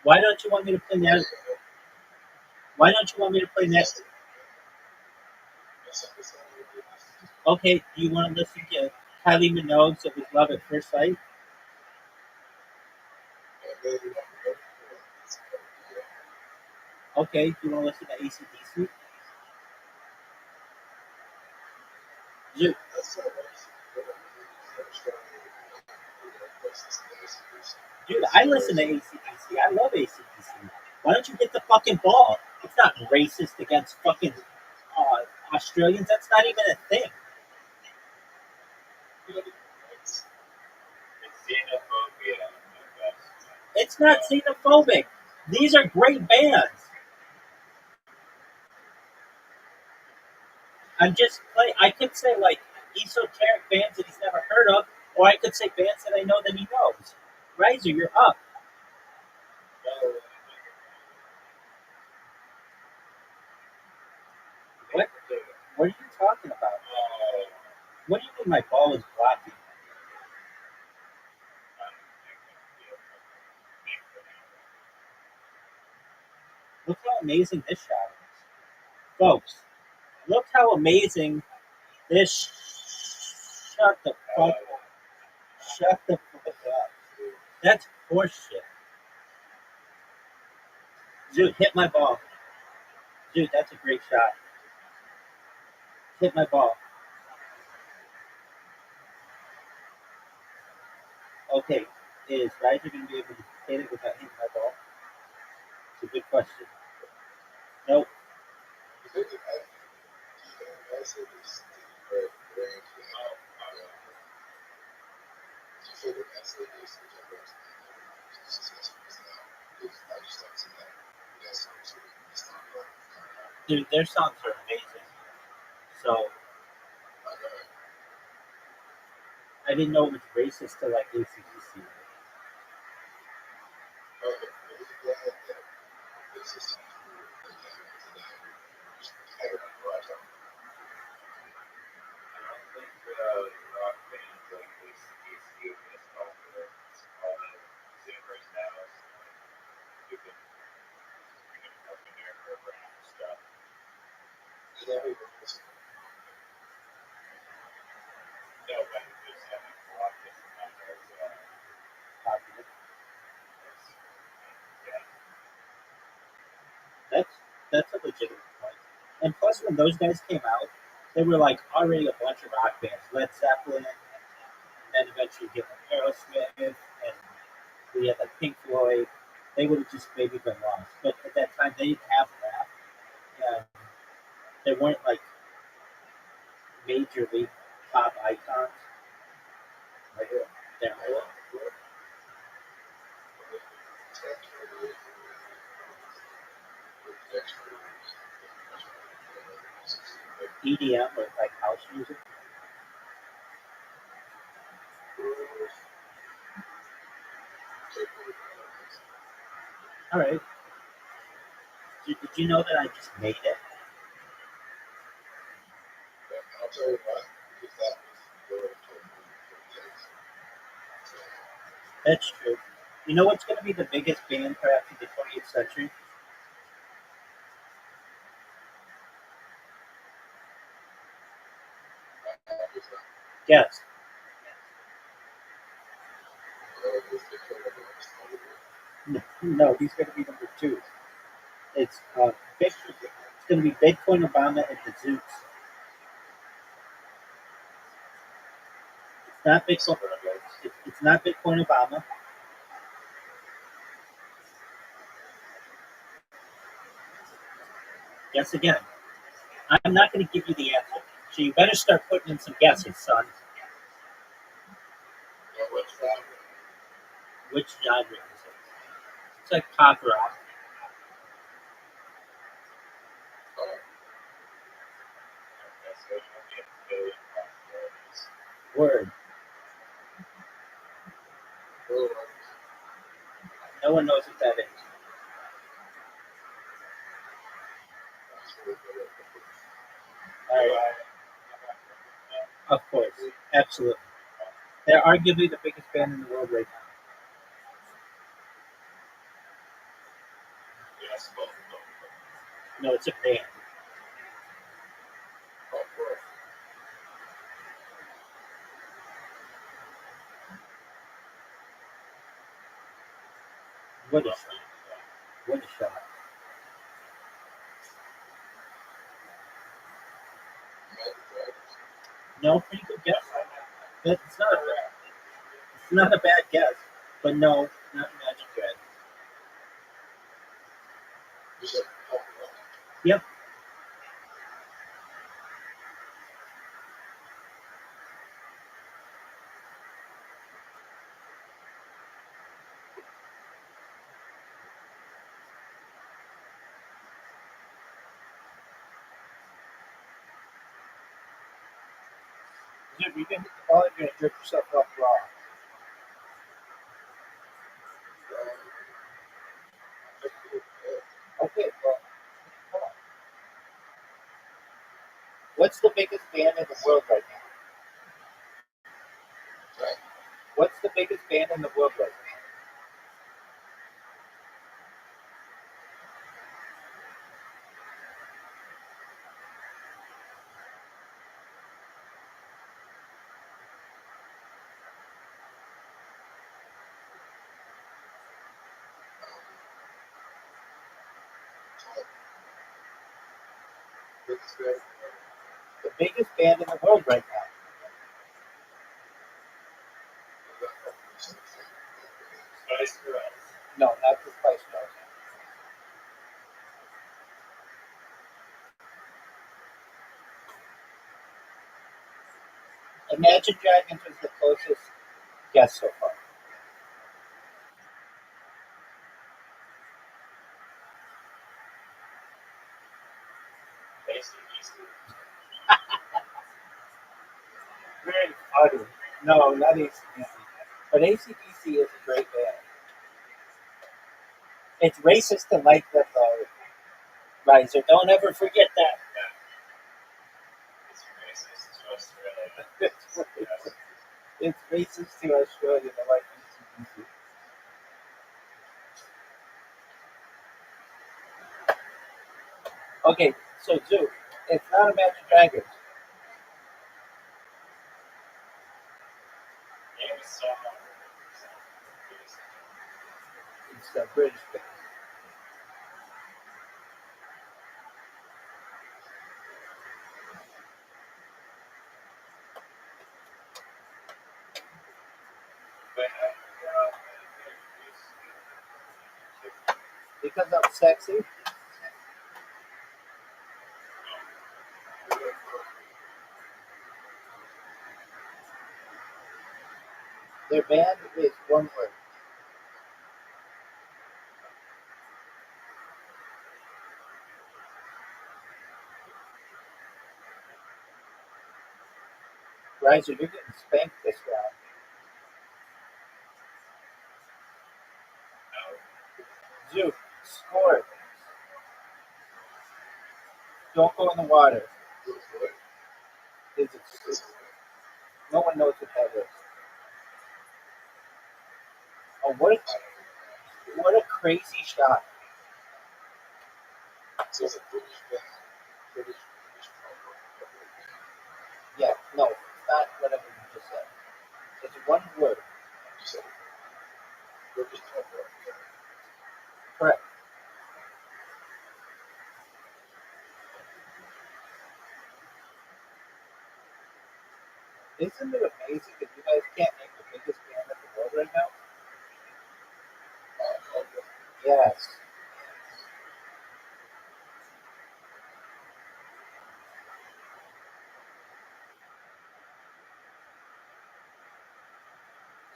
Why don't you want me to play Natalie? Why don't you want me to play Natalie? Okay, do you want to listen to Kylie Minogue's It Was Love at First Sight? Okay, do you want to listen to AC/DC? Zoot. Dude, I listen to AC/DC. I love AC/DC. Why don't you get the fucking ball? It's not racist against fucking Australians. That's not even a thing. It's not xenophobic. These are great bands. I'm just playing. I could say like esoteric bands that he's never heard of, or I could say bands that I know that he knows. Riser, you're up. What? What are you talking about? What do you mean my ball is blocking? Look how amazing this shot is. Folks, look how amazing this. Shut the fuck up. Shut the fuck up. That's horseshit. Dude, hit my ball. Dude, that's a great shot. Hit my ball. Okay, is Riser going to be able to hit it without hitting my ball? It's a good question. Nope. Dude, their songs are amazing. So I didn't know it was racist to like AC/DC. That's a legitimate point. And plus, when those guys came out, they were like already a bunch of rock bands, Led Zeppelin, and then eventually get like Aerosmith, and we had like Pink Floyd. They would have just maybe been lost. But at that time, they didn't have rap. And they weren't like major league pop icons. Like they're EDM or like house music. All right. Did you know that I just made it? That's true. You know what's going to be the biggest band perhaps of the 20th century? Yes. No, he's going to be number two. It's it's going to be Bitcoin Obama and the Zoots. It's not Bitcoin. It's not Bitcoin Obama. Guess again. I'm not going to give you the answer, so you better start putting in some guesses, son. Which genre is it? It's like pop rock. Word. No one knows what that is. All right. Of course. Absolutely. They're arguably the biggest band in the world right now. No, it's a band. What a shot. What a shot. No, pretty good guess. It's not a bad guess. But no, not Magic Dragon. Yep. Dude, you can hit the ball, you're going to jerk yourself off raw. Okay, well, hold on. What's the biggest band in the world right now? What's the biggest band in the world right now? The biggest band in the world right now. No, not the Spice Girls. Imagine Dragons was the closest guess so far. very funny. No, not ACDC. But ACDC is a great band. It's racist to like them, though. Riser, don't ever forget that. It's racist to Australia to like ACDC. Okay, so Zoo, it's not Imagine Dragons. It's a British band. Because I'm sexy. Their band is one word. Riser, you're getting spanked this round. Zoo, score. Don't go in the water. No one knows what that is. Oh, what a crazy shot. Yeah, no, it's not whatever you just said. It's one word. Correct. Isn't it amazing that you guys can't name the biggest band in the world right now? Yes.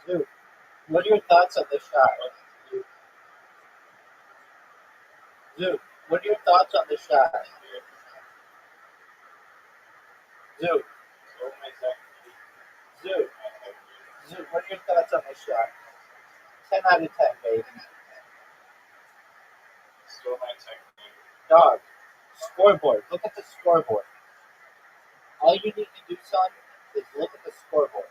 Zoo, what are your thoughts on this shot? Zoo, what are your thoughts on this shot? Zoo, Zoo, Zoo, what are your thoughts on this shot? 10 out of 10, baby. Dog, scoreboard. Look at the scoreboard. All you need to do, son, is look at the scoreboard.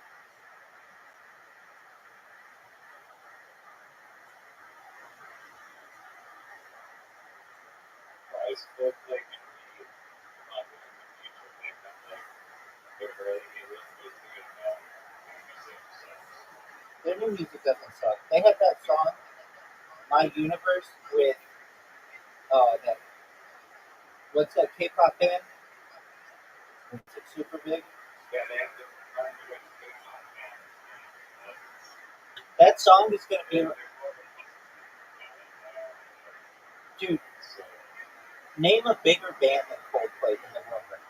Their new music doesn't suck. They had that song, My Universe, with that. What's that K-pop band? It's like super big. That song is gonna be. Dude, name a bigger band than Coldplay in the world right now.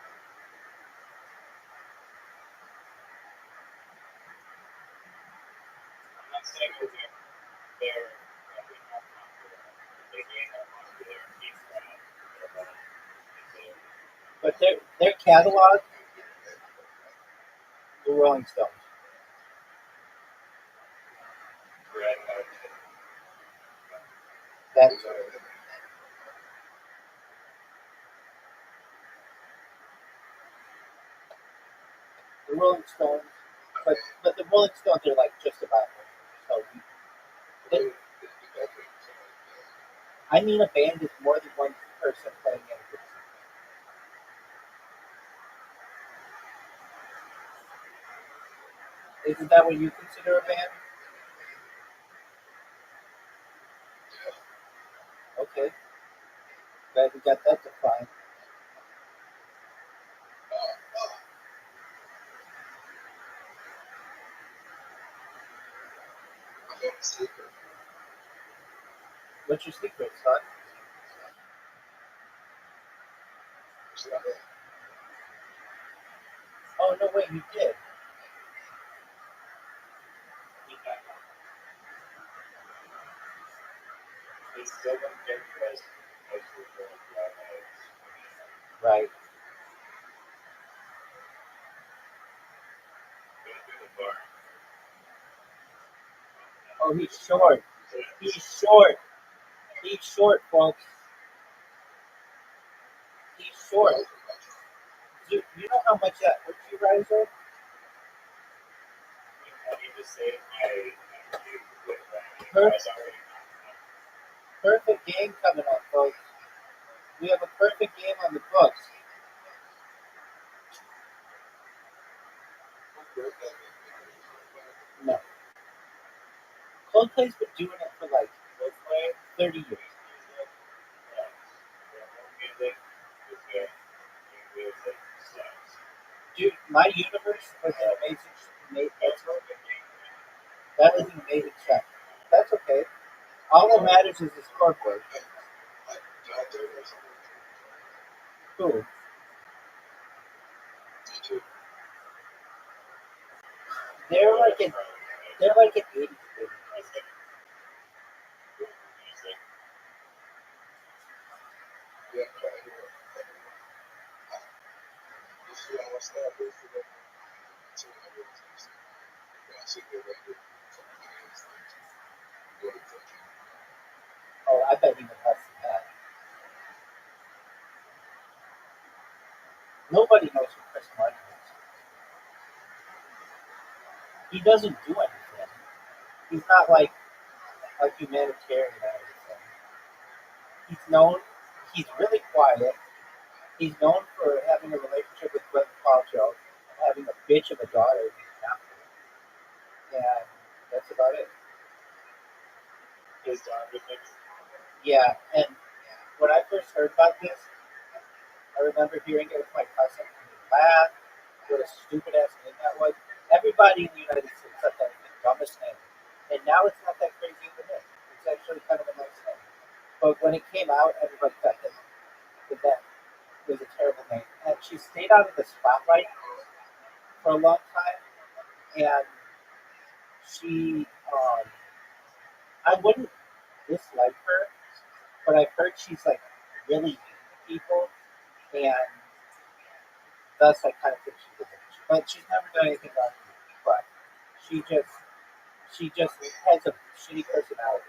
But their catalog, the Rolling Stones. That's the Rolling Stones. But the Rolling Stones are like just about so I mean a band is more than one person playing anything. Isn't that what you consider a band? Okay. Glad we got that defined. What's your secret, son? Oh no wait, you did. Right. Oh, he's short. He's short. He's short, folks. He's short. You know how much that hurts you, Riser? Perfect game coming up, folks. We have a perfect game on the books. No. Coldplay's been doing it for like 30 years. Dude, my universe was an amazing. That was an amazing shot. That's okay. All that matters is the scoreboard. Cool. They're like an 80s baby. Oh, I bet even less than that. Nobody knows who Chris Martin is. He doesn't do anything. He's not like a humanitarian or anything. He's known. He's really quiet. He's known for having a relationship with Gwyneth Paltrow and having a bitch of a daughter named Apple. And that's about it. Yeah, and when I first heard about this, I remember hearing it with my cousin and we laughed. What a stupid ass name that was. Everybody in the United States thought that was the dumbest name. And now it's not that crazy of a name. It's actually kind of a nice name. But when it came out, everybody thought that was a terrible name. And she stayed out of the spotlight for a long time. And she, I wouldn't dislike her, but I've heard she's like really mean to people. And thus I kind of think she's a bitch. But she's never done anything wrong to me. But she just has a shitty personality.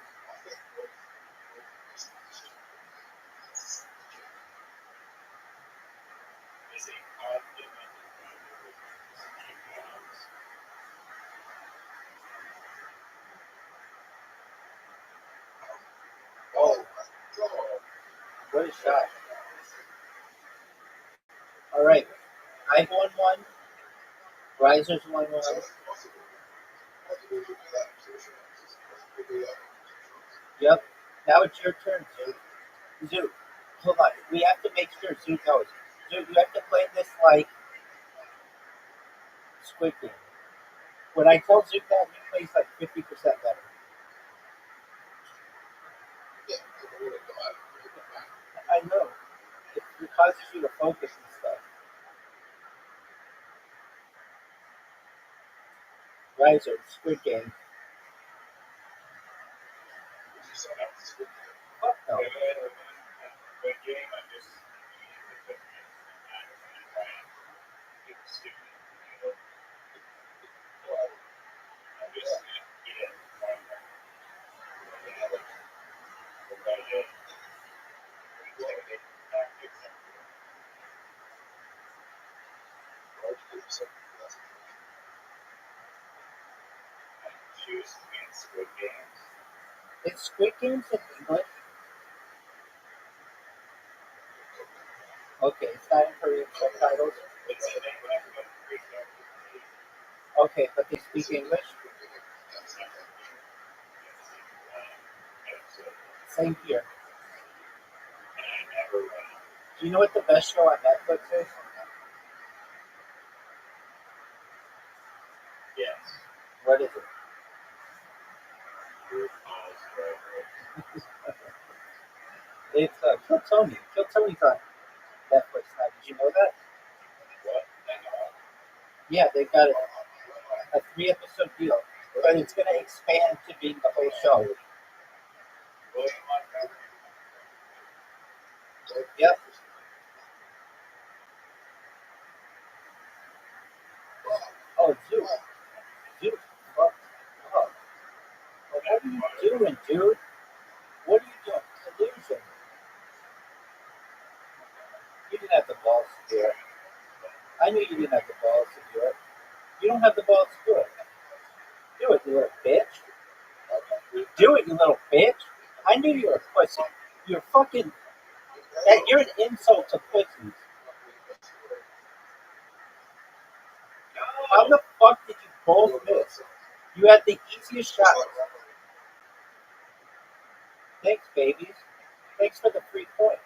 Oh, what a shot. All right. I won one. Riser's won one. Yep. Now it's your turn, Zoo. Zoo, hold on. We have to make sure Zoo knows. Zoo, you have to play this like Squid Game. When I tell Zoo that, he plays like 50% better. I know. It causes you to focus and stuff. Riser, Squid Game. Fuck no. It's Squid Games in English. Okay, it's not in Korean subtitles. Okay, but they speak English. Same here. Do you know what the best show on Netflix is? Yes. What is it? It's Kill Tony. Kill Tony's on Netflix now. Did you know that? Yeah, they got a 3-episode deal, but it's going to expand to being the whole show. Yep. Oh, Zoo. Do it. Do it, you little bitch. Do it, you little bitch. I knew you were a pussy. You're fucking. You're an insult to pussies. How the fuck did you both miss? You had the easiest shot. Thanks, babies. Thanks for the free points.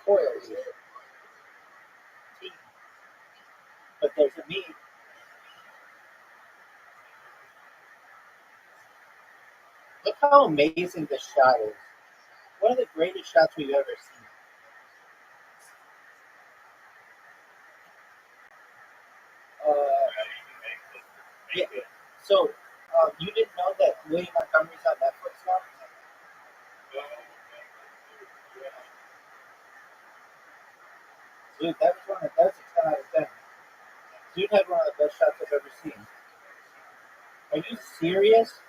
Coils. But there's a me. Look how amazing this shot is. One of the greatest shots we've ever seen. Yeah. So, you didn't know that William Montgomery's on Netflix now? Dude, that was a 10 out of 10. Dude had one of the best shots I've ever seen. Are you serious?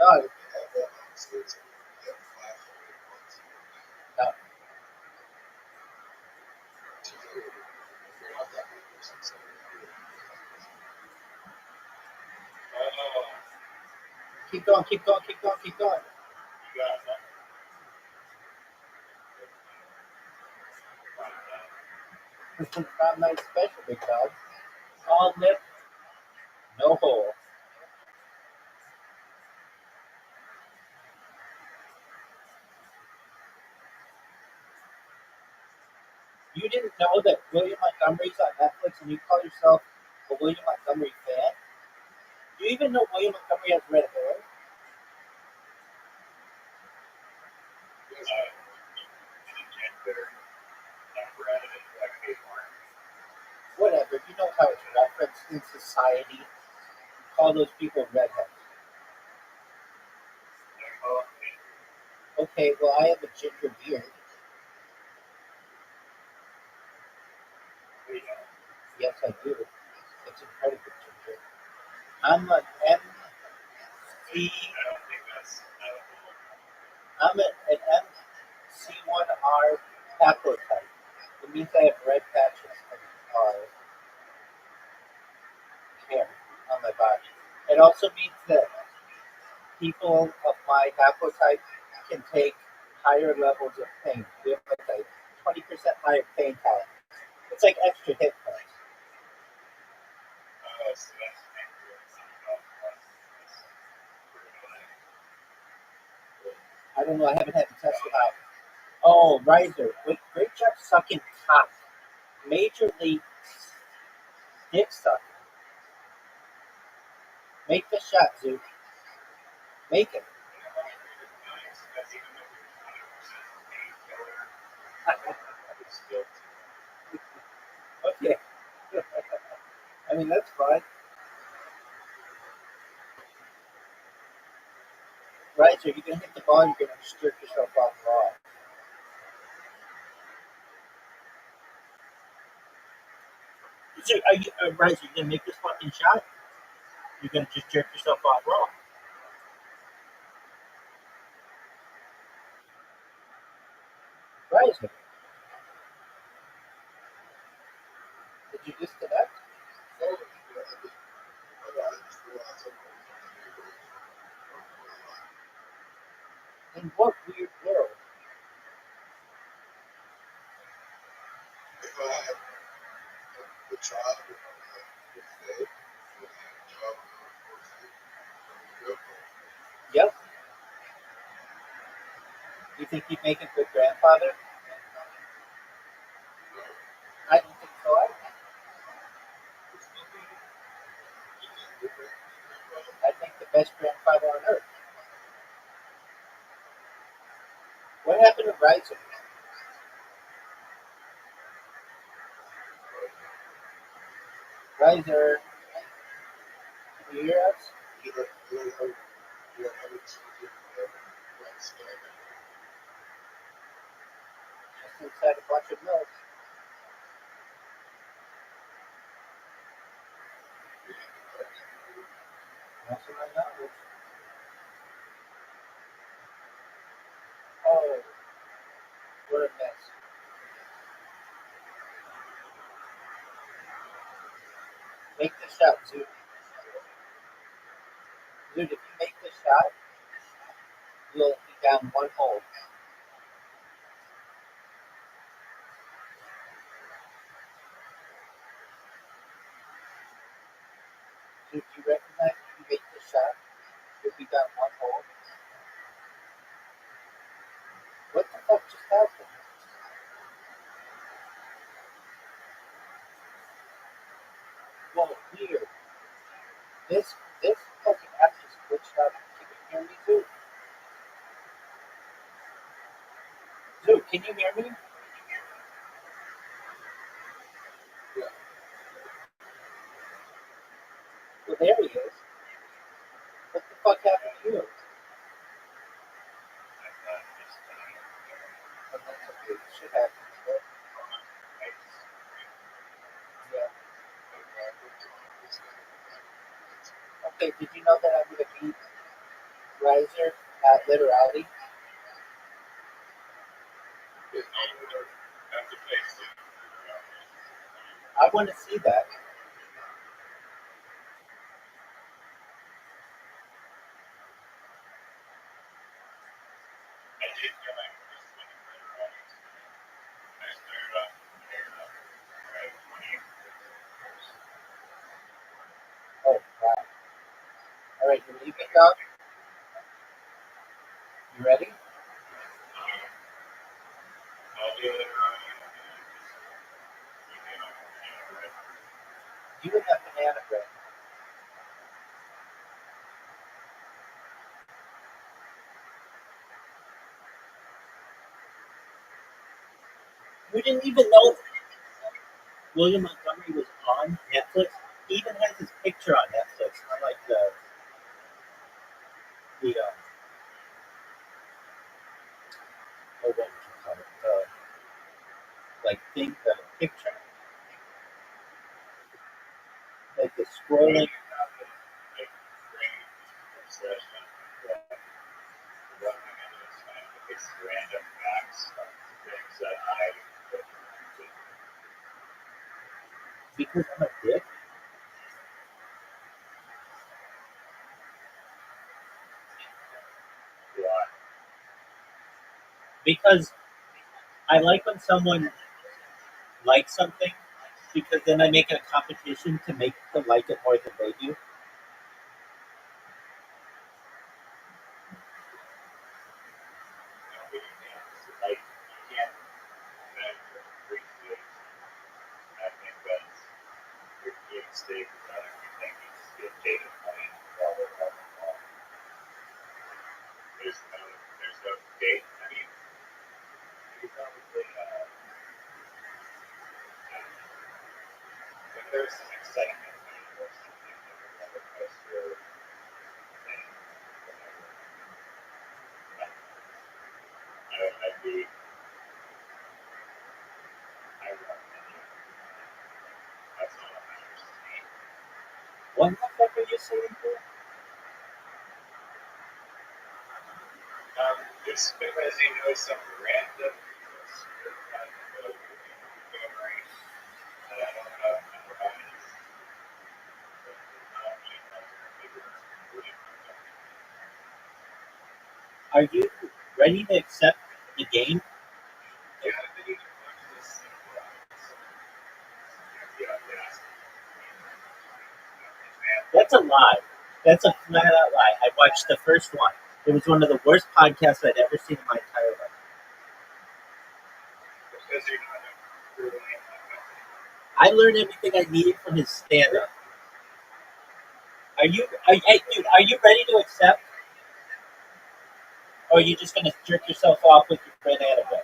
No. No. Keep going, keep going, keep going, keep going. This is not nice special, big dog. All lip, no hole. You didn't know that William Montgomery's on Netflix and you call yourself a William Montgomery fan? Do you even know William Montgomery has red hair? Whatever, you know how it's referenced in society. You call those people redheads. Okay, well, I have a ginger beard. Yes, I do. It's incredible ginger. I'm an MC. I'm an MC1R haplotype. It means I have red patches of hair on my body. It also means that people of my haplotype can take higher levels of pain. We have like a 20% higher pain tolerance. It's like extra hit points. I don't know. I haven't had to test it out. Oh, Riser. Great job sucking cock. Majorly dick sucking. Make the shot, Zook. Make it. Okay. I mean, that's fine. Riser, you're going to hit the ball, you're going to just jerk yourself off raw. So, Riser, you going to make this fucking shot? You're going to just jerk yourself off raw. Riser. Did you disconnect? In what weird world? Yep. You think you'd make a good grandfather? I don't think so. I think the best grandfather on earth. What happened to Riser? Riser, can you hear us? inside a bunch of milk. That's what I know. Oh, what a mess. Make the shot, Zoot. Zoot, if you make the shot, you'll be down one hole. Zoot, do you recognize if you make the shot, you'll be down one hole? What the fuck just happened? Well, weird. This fucking app just glitched out. Can you hear me, Zoot? Zoot, can you hear me? Well, there he is. What the fuck happened to you? Oh, that's okay. Shit happens. But, yeah. Okay, did you know that I'm going to beat Riser at Literality? I want to see that. Oh, wow. All right, you're leaving, dog? You ready? You and that banana bread. You didn't even know William Montgomery was on Netflix. He even has his picture on Netflix, unlike the what would you call it? The picture, like the scrolling. Because I'm a dick. Because I like when someone likes something, because then I make it a competition to make them like it more than they do. What the fuck are you saying here? Just because you know some random Are you ready to accept the game? That's a lie. That's a flat out lie. I watched the first one. It was one of the worst podcasts I'd ever seen in my entire life. I learned everything I needed from his stand-up. Hey, dude, are you ready to accept? Or are you just gonna jerk yourself off with your banana bread?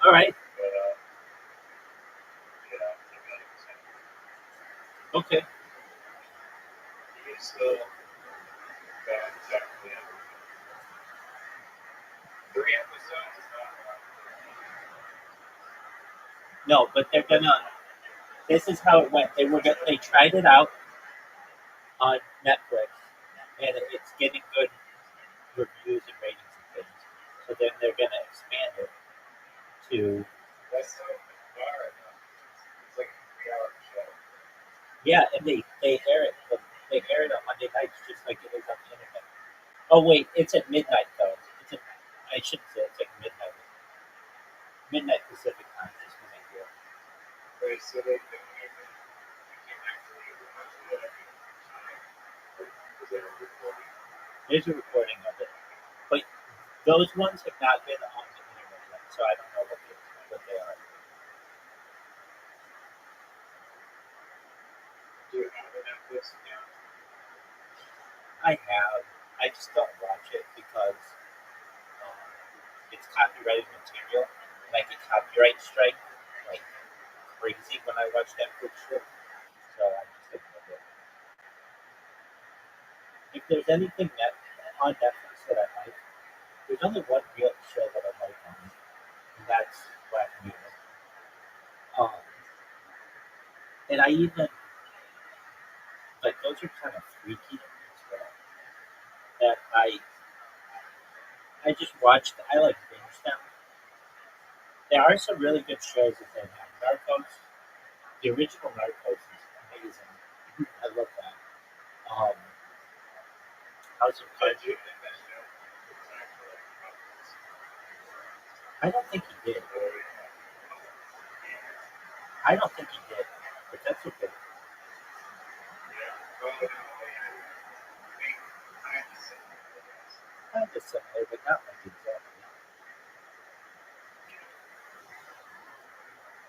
All right. Okay. bad exactly. 3 episodes is not enough. No, but they're gonna. This is how it went. They tried it out on Netflix, and it's getting good reviews and ratings and things. So then they're gonna expand it to. That's so bizarre enough. It's like a 3-hour show. Yeah, and they air it. They air it on Monday nights, just like it is on the internet. Oh wait, it's at midnight though. I shouldn't say it's like midnight Pacific time. Just to make it. Wait, so they can actually watch it at time? Or is there a recording? There's a recording of it, but those ones have not been on the internet yet, so I don't know what they are. Do you have an Netflix account? I have. I just don't watch it because it's copyrighted material, and I get copyright strike like crazy when I watch Netflix shit. So I just ignore it. If there's anything on Netflix that I like, there's only one real show that I like on it, and that's Black Mirror. And I even like those are kind of freaky to me as well. That I just watched. I like binge them. There are some really good shows that they have. Narcos, the original Narcos is amazing. I love that. House of Cards. I don't think he did. I don't think he did, but that's okay. Kind of similar, but not like exactly.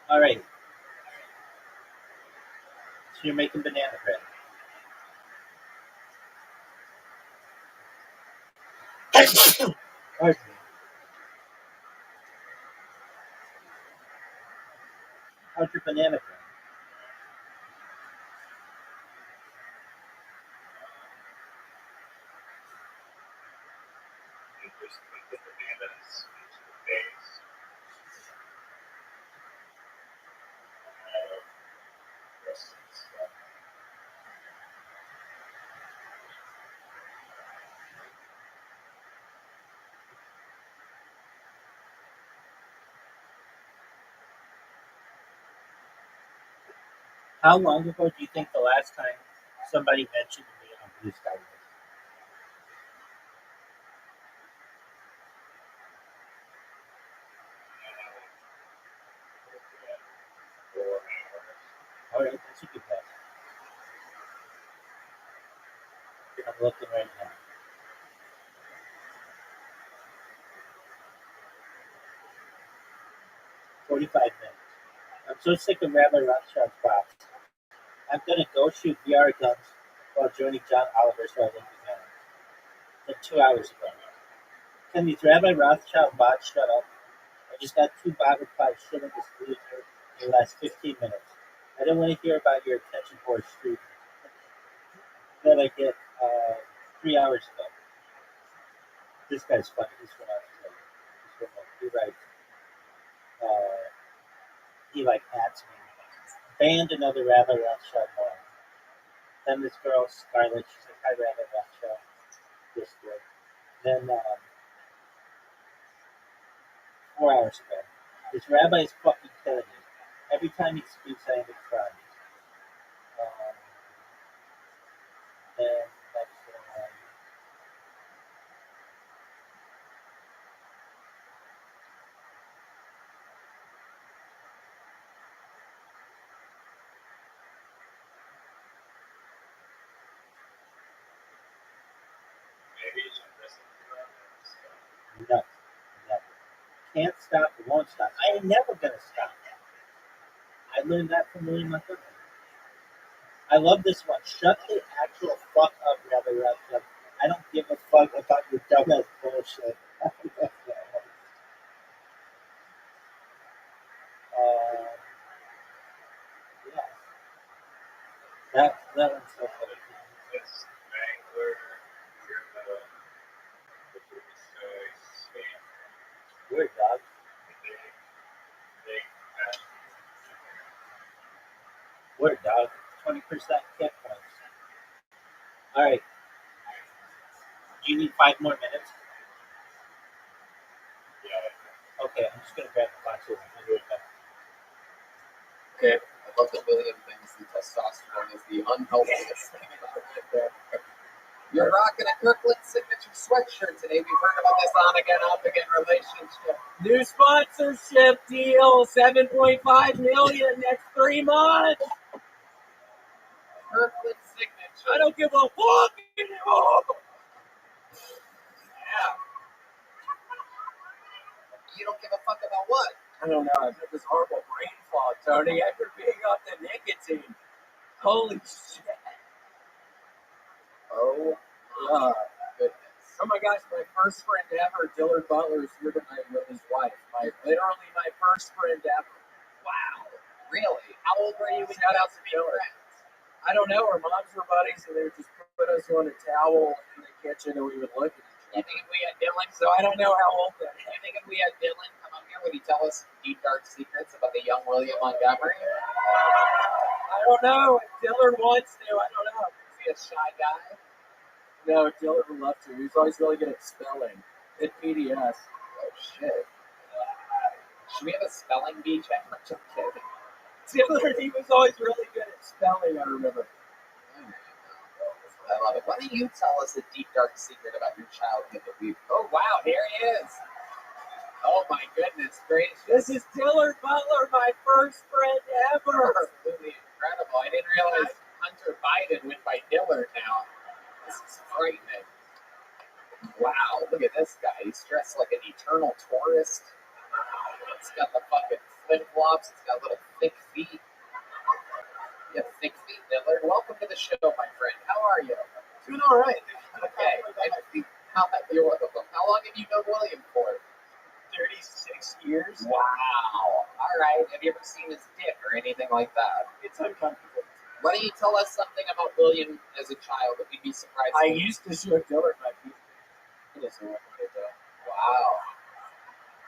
All right. So you're making banana bread. Pardon me. How's your banana bread? You just put the bananas into the base. Rest of the stuff. How long ago do you think the last time somebody mentioned me on Blue Sky was? All right, that's a good guess. I'm looking right now. 45 minutes. I'm so sick of Rabbi Rothschild's box. I'm gonna go shoot VR guns while joining John Oliver so I won't be mad. Then 2 hours ago. Can these Rabbi Rothschild bots shut up? I just got 2 bottle pies shit in this loser in the last 15 minutes. I don't want to hear about your attention for street that I get 3 hours ago. This guy's funny. He's from Australia. He writes, he like adds me. Banned another Rabbi Rothschild bar. Then this girl, Scarlett, she's like, hi, Rabbi Rothschild. This good. Then 4 hours ago. This rabbi is fucking killing me. Every time he speaks, I end up crying. And that's Maybe you should listen to that. no, never. Can't stop, won't stop. I ain't never gonna stop. I learned that from William Montgomery. I love this one. Shut the actual fuck up, Rabbi Rothschild. I don't give a fuck about your dumbass bullshit. Yeah. That one's so funny. It's Wrangler, your Word, dog. Word, dog. 20% hit points. All right. Do you need 5 more minutes? Yeah. Okay, I'm just gonna grab the boxes. I'll be right back. Okay. I love that William thinks the testosterone is the unhealthiest thing about it. You're rocking a Kirkland signature sweatshirt today. We've heard about this on again, off again relationship. New sponsorship deal, 7.5 million next 3 months. Kirkland signature. I don't give a fuck anymore. Yeah. You don't give a fuck about what? I don't know. I've had this horrible brain fog, Tony, after being off the nicotine. Holy shit. Oh, goodness. Oh my gosh, my first friend ever, Dillard Butler, is here tonight with his wife. Literally my first friend ever. Wow. Really? How old were you when you got out to be friends? I don't know. Our moms were buddies, and they would just put us on a towel in the kitchen, and we would look at each other. You think if we had Dylan, So I don't know how old that is. you think if we had Dylan come up here, would he tell us deep, dark secrets about the young William Montgomery? I don't know. If Dillard wants to, I don't know. Is he a shy guy? No, Dillard would love to. He's always really good at spelling. At PDS. Oh, shit. Should we have a spelling bee check? I'm just kidding. Dillard, he was always really good at spelling, I remember. I love it. Why don't you tell us a deep, dark secret about your childhood that we've... Oh, wow, here he is. Oh, my goodness gracious. This is Dillard Butler, my first friend ever. Absolutely incredible. I didn't realize Hunter Biden went by Dillard now. This is frightening. Wow, look at this guy. He's dressed like an eternal tourist. He's got the fucking flip-flops. He's got little thick feet. You have thick feet, Dillard. Welcome to the show, my friend. How are you? Doing all right. Okay. You're welcome. How long have you known William for? 36 years. Wow. All right. Have you ever seen his dick or anything like that? It's uncomfortable. Why don't you tell us something about William as a child that we'd be surprised I to used to show Dillard my feet. Wow.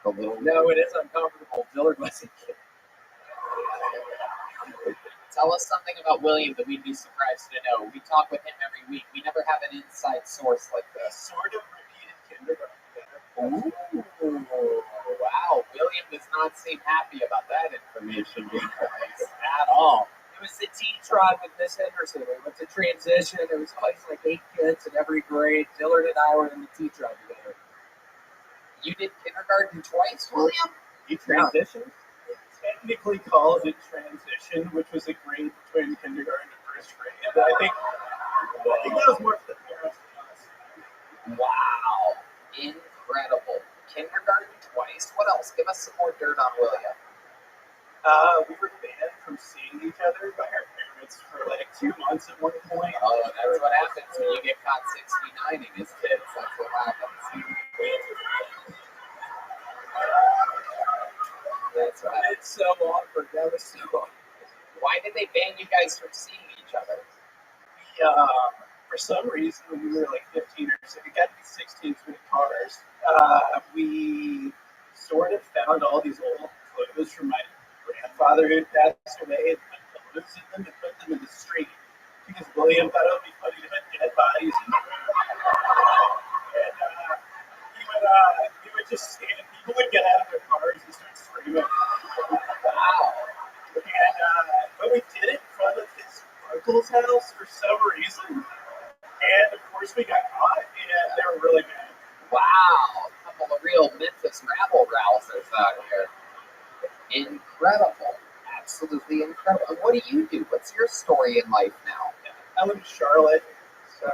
The little... No, it is uncomfortable. Dillard wasn't kidding. Tell us something about William that we'd be surprised to know. We talk with him every week. We never have an inside source like He this. sort of repeated kindergarten. Ooh, wow. William does not seem happy about that information being released at all. It was the T-Tribe with Miss Henderson. We went to transition. There was always like 8 kids in every grade. Dillard and I were in the T-Tribe together. You did kindergarten twice, William? You transitioned? Technically calls it transition, which was a grade between kindergarten and first grade. And I think that was more for the parents than us. Wow. Incredible. Kindergarten twice. What else? Give us some more dirt on William. We were banned from seeing each other by our parents for like 2 months at one point. Oh, that's what happens when you get caught 69ing his kids. That's what happens. That's what happens. It's so awkward. That was so awkward. Why did they ban you guys from seeing each other? For some reason, when we were like 15 or so, it got to be 16 through the cars. We sort of found all these old clothes from my grandfather who had passed away and put clothes in them and put them in the street because William thought it would be funny to put dead bodies in the room. And he would just stand. People would get out of their cars and start screaming. Wow. But we did it in front of his uncle's house for some reason. And of course we got caught and they were really mad. Wow. A couple of real Memphis rabble-rousers out here. Incredible. Absolutely incredible. And what do you do? What's your story in life now? I live in Charlotte. So,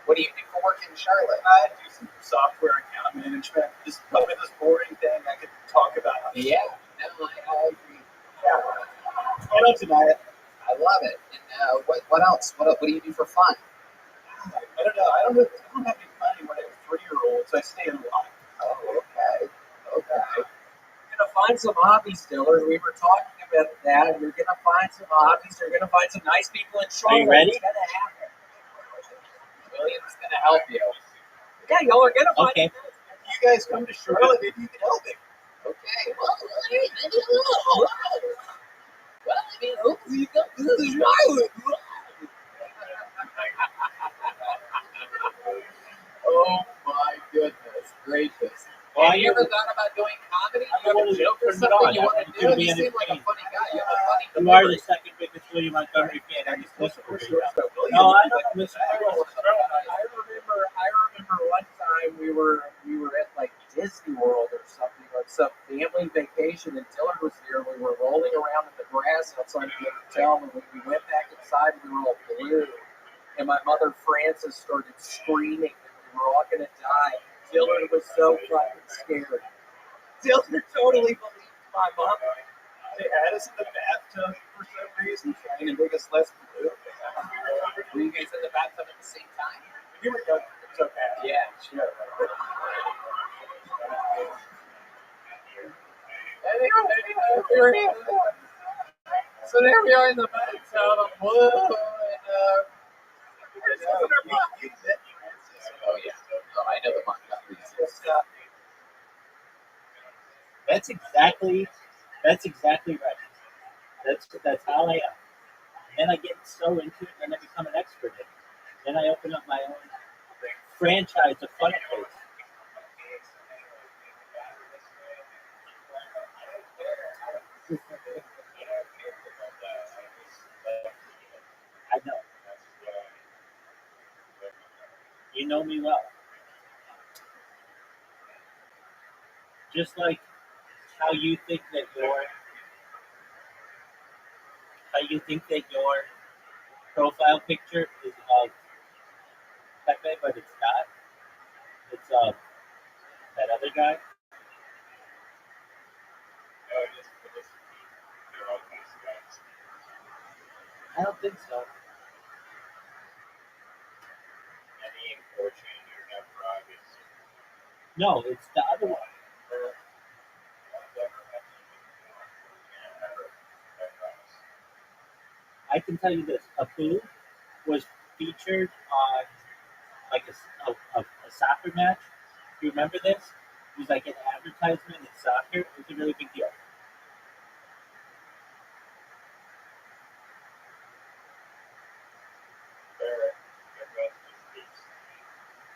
What do you do for work in Charlotte? I do some software account management. This is probably this boring thing I could talk about. Yeah. No, I agree. Yeah. I don't deny it. I love it. And what else? What do you do for fun? I don't know. I don't have any money when I have 3-year-olds. I stay in a lot. Oh, okay. Okay. You're going to find some hobbies, Dillard. We were talking about that. You're going to find some hobbies. You're going to find some nice people in Charlotte. Are you ready? It's going to happen. William's going to help you. Yeah, y'all are going to find Okay. You guys come to Charlotte, maybe you can help me. Okay, well, maybe a little. Well, I mean, hopefully you come to Charlotte. Oh my goodness gracious. Well, Have you ever thought about doing comedy? Do you have a joke or something you want to do? You seem like a funny guy. You have a funny You are delivery. the second biggest William Montgomery fan on this list. No, No, I don't miss I remember one time we were at like Disney World or something, like some family vacation, and Dylan was here. We were rolling around in the grass outside of the hotel, and when we went back inside, we were all blue. And my mother Frances started screaming that we were all gonna die. Dylan was so fucking scared. Dylan totally believed my mom. They had us in the bathtub for some reason, trying to make us less blue. Were you guys in the bathtub at the same time? You were young. It's okay. Yeah, sure. So there we are in the bathtub. Whoa, and oh yeah. Oh, I know the Montgomerys. That's exactly right. That's how I am. Then I get so into it, and I become an expert in it. Then I open up my own franchise of Funny Face. I know. You know me well. Just like how you think that your profile picture is of Pepe, but it's not. It's of that other guy. I don't think so. No, it's the other one. I can tell you this: Apu was featured on like a soccer match. Do you remember this? It was like an advertisement in soccer. It was a really big deal.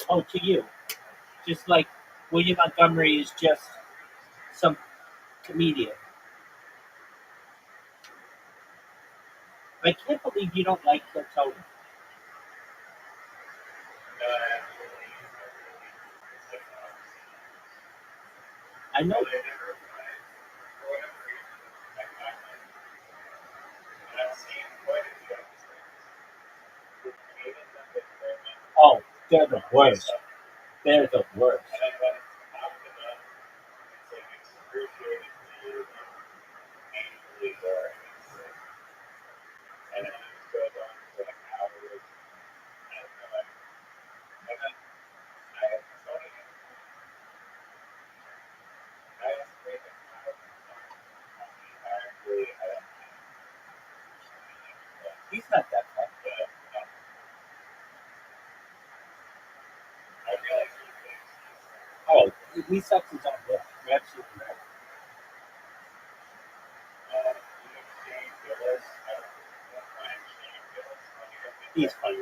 Oh, to you. Just like William Montgomery is just some comedian. I can't believe you don't like Tony. I know. Oh, they're the worst. They're the worst. He's not that fun. Oh, he sucks his own dick. You're absolutely right. He's funny.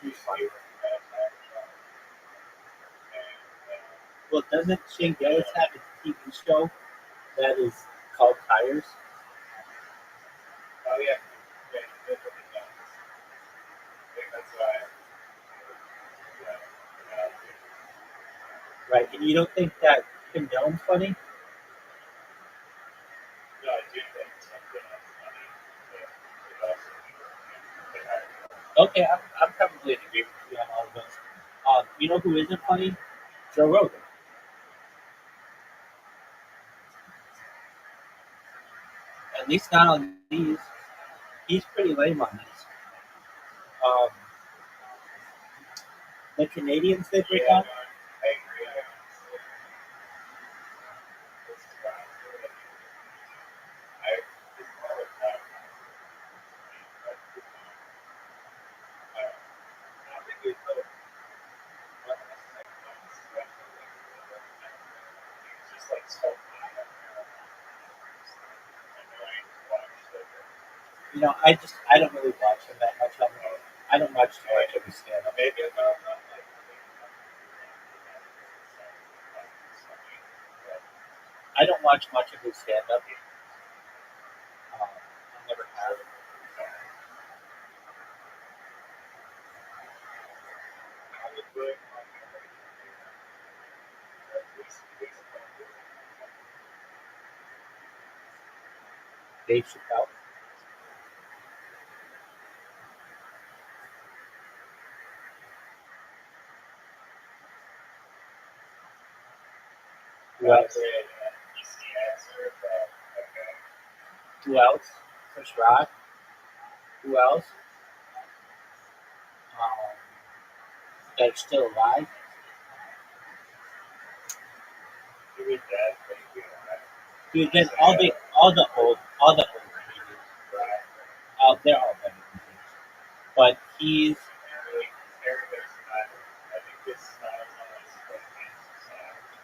He's funny. Well, doesn't Shane Gillis have a TV show that is called Tires? Oh yeah. Right, and you don't think that Tim Dillon's funny? No, I do think something funny. Okay, I'm probably in agreement with you on all of those. You know who isn't funny? Joe Rogan. At least not on these. He's pretty lame on these. The Canadians they bring on. You know, I don't really watch him that much. I don't watch too much of his stand up. I don't watch much of his stand up. I never have. Dave Chappelle. Who else? Who else? Chris Rock. Who else? That's still alive. Dude, then all the old comedians. They're all better than him. But he's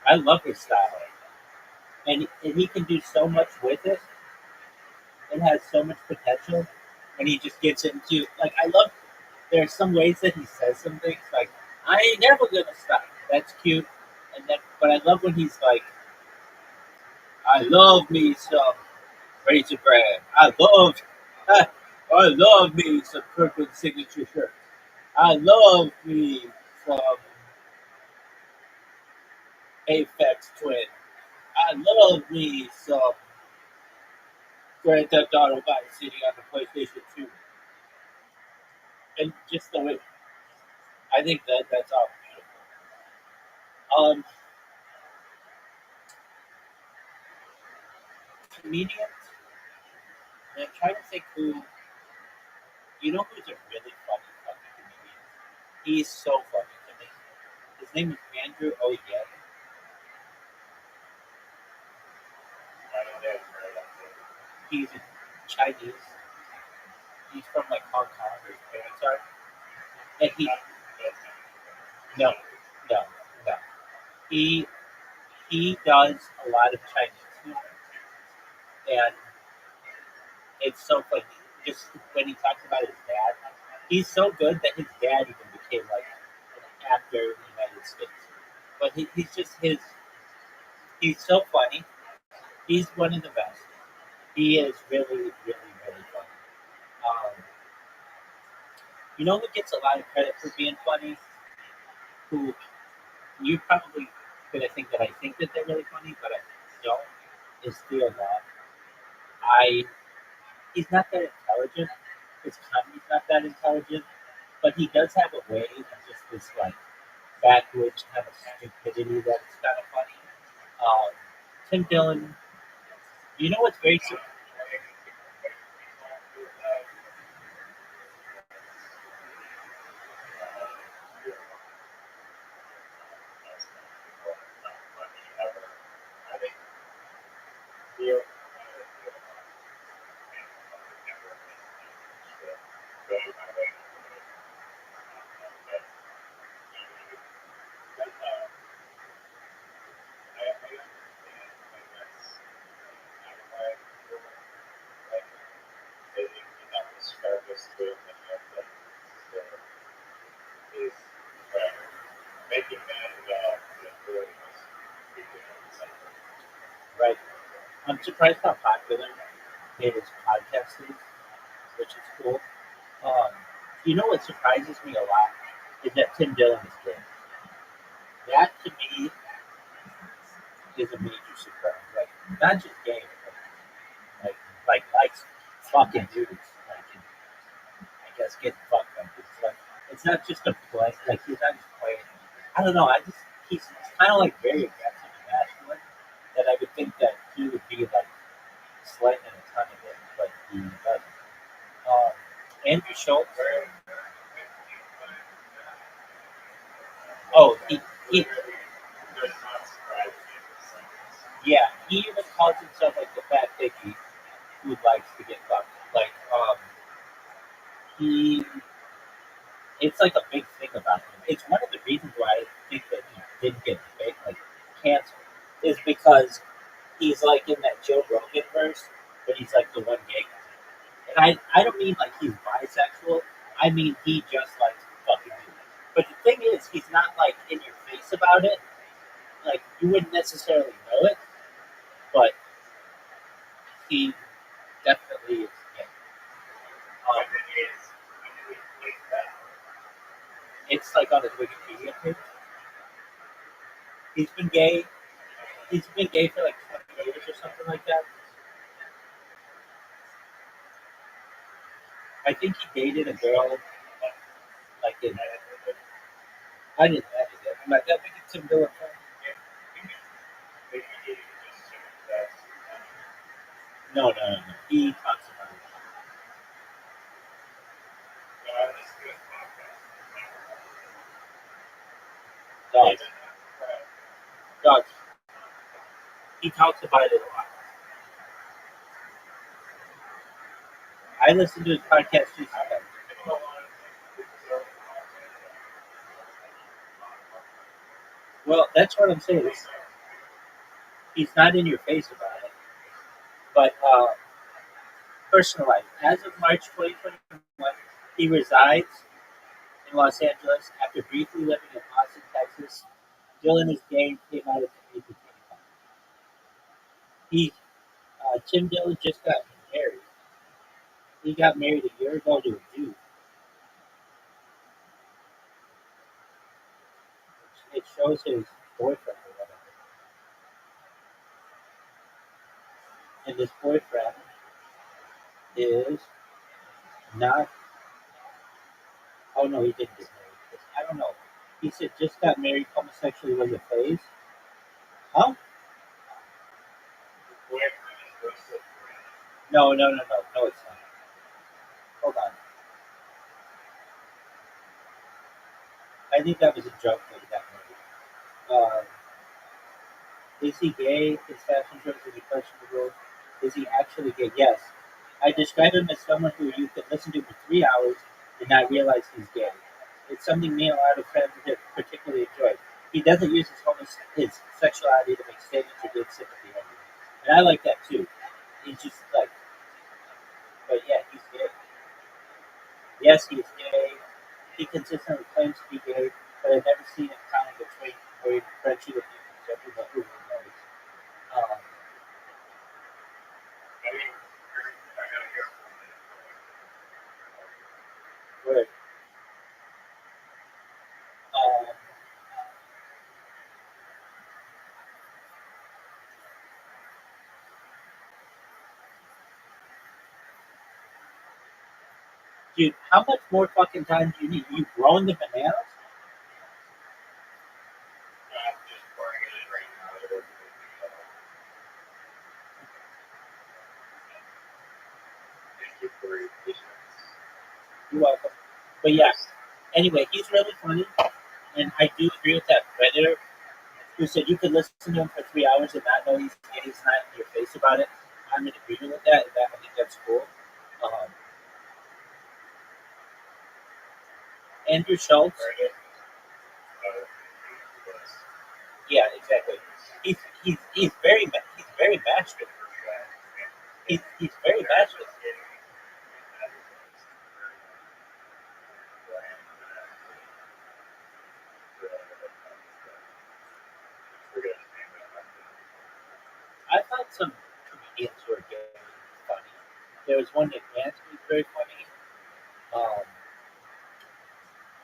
I love his style. And he can do so much with it. It has so much potential. And he just gets into like I love there's some ways that he says some things like I ain't never gonna stop. That's cute. And then but I love when he's like I love me some Razor Brand. I love me some Kirkland signature shirt. I love me some Aphex Twin. I love me some Grand Theft Auto Vice City on the PlayStation 2. And just the way I think that's all beautiful. Comedians. And I'm trying to think who you know who's a really funny fucking comedian. He's so funny to me. His name is Andrew Oyen. He's Chinese. He's from like Hong Kong or his parents are. And no, no, no. He does a lot of Chinese humor. And it's so funny. Just when he talks about his dad, he's so good that his dad even became like an actor in the United States. But he's just he's so funny. He's one of the best. He is really, really, really funny. Um, you know who gets a lot of credit for being funny? Who you probably gonna think that I think that they're really funny, but I don't. Is Theo Vaughn. He's not that intelligent. His comedy's not that intelligent, but he does have a way of just this like backwoods kind of stupidity that's kind of funny. Tim Dillon. You know what's very right. I'm surprised how popular his podcast is, which is cool. Um, you know what surprises me a lot is that Tim Dillon is gay. That to me is a major surprise. Like not just gay, but likes fucking dudes. Like I guess getting fucked by dudes. Like it's not just a play. Like he's not just playing. I don't know. He's kind of like very aggressive and masculine. That I would think that he would be like slinging a ton of it, but he doesn't. Andrew Schultz. Oh, he yeah, he even calls himself like the fat piggy who likes to get fucked. Like, he, it's like a big thing about him. It's one of the reasons why I think that he didn't get big, like canceled, is because like in that Joe Rogan verse, but he's like the one gay guy. And I don't mean like he's bisexual. I mean he just likes fucking people. But the thing is, he's not like in your face about it. Like you wouldn't necessarily know it, but he definitely is gay. It's like on his Wikipedia page. He's been gay. He's been gay for like 20 years or something like that. I think he dated a girl like in. I didn't have it. I'm not that big into Tim Dillon. No. He talks about it. Dogs. Dogs. He talks about it a lot. I listen to his podcast too sometimes. Well, that's what I'm saying. He's not in your face about it. But personal life. As of March 2021, he resides in Los Angeles after briefly living in Austin, Texas. Dylan is gay and came out at the age of 25. Tim Dillon just got married. He got married a year ago to a dude. It shows his boyfriend or whatever. And this boyfriend is not. Oh no, he didn't get married. I don't know. He said just got married. Homosexuality was a phase. Huh? No, it's not. Hold on. I think that was a joke that he got married. Is he gay? His fashion choice is questionable. Is he actually gay? Yes. I describe him as someone who you could listen to for 3 hours and not realize he's gay. It's something me and a lot of friends particularly enjoy. He doesn't use his sexuality to make statements or give sympathy. And I like that too. He's just like, but yeah, he's gay. Yes, he's gay. He consistently claims to be gay, but I've never seen him kind of between or even friendship with people but who knows. Um, Word. Um, Dude, how much more fucking time do you need? You growing the bananas? You're welcome. But yeah, anyway, he's really funny, and I do agree with that Redditor who said you could listen to him for 3 hours and not know he's gay. He's not in your face about it. I'm in agreement with that, and I think that's cool. Andrew Schultz. Yeah, exactly. He's very masculine. He's very masculine. I thought some comedians were very funny. There was one that Vance was very funny.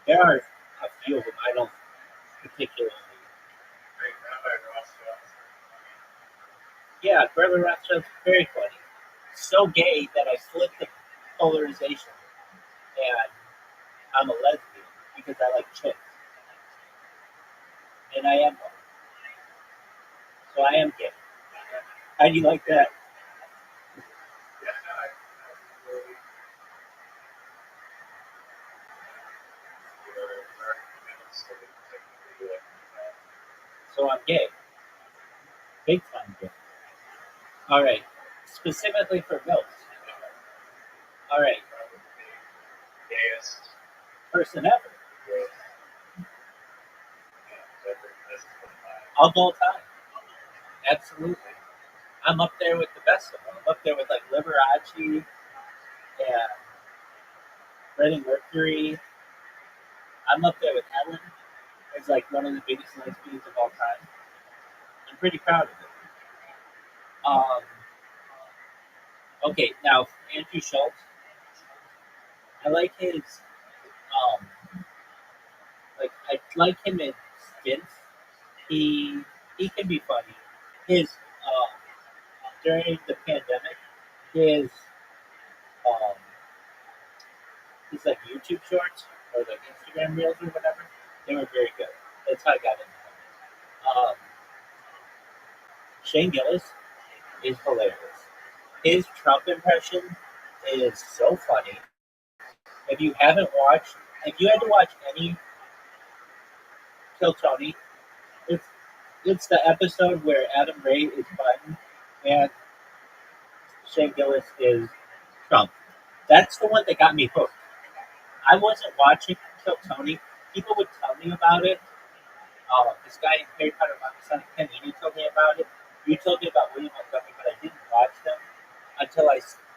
There are a few of them I don't particularly. Yeah, Rabbi Rothschild's very funny. So gay that I flipped the polarization, and I'm a lesbian because I like chicks, and I am one. So I am gay. How do you like that? So I'm gay. Big time gay. All right. Specifically for milk. All right. Person ever. Of all time. Absolutely. I'm up there with the best of them. I'm up there with like Liberace and Freddie Mercury. I'm up there with Helen as like one of the biggest lesbians of all time. I'm pretty proud of it. Okay, now Andrew Schultz. I like his I like him in stints. He can be funny. His during the pandemic, his um his like YouTube shorts or like Instagram reels or whatever, they were very good. That's how I got into him. Shane Gillis is hilarious. His Trump impression is so funny. If you haven't watched, if you had to watch any Kill Tony, it's the episode where Adam Ray is Biden and Shane Gillis is Trump. That's the one that got me hooked. I wasn't watching Kill Tony. People would tell me about it. This guy, Harry Potter Son Ken Eni, told me about it. You told me about William Montgomery, but I didn't watch them until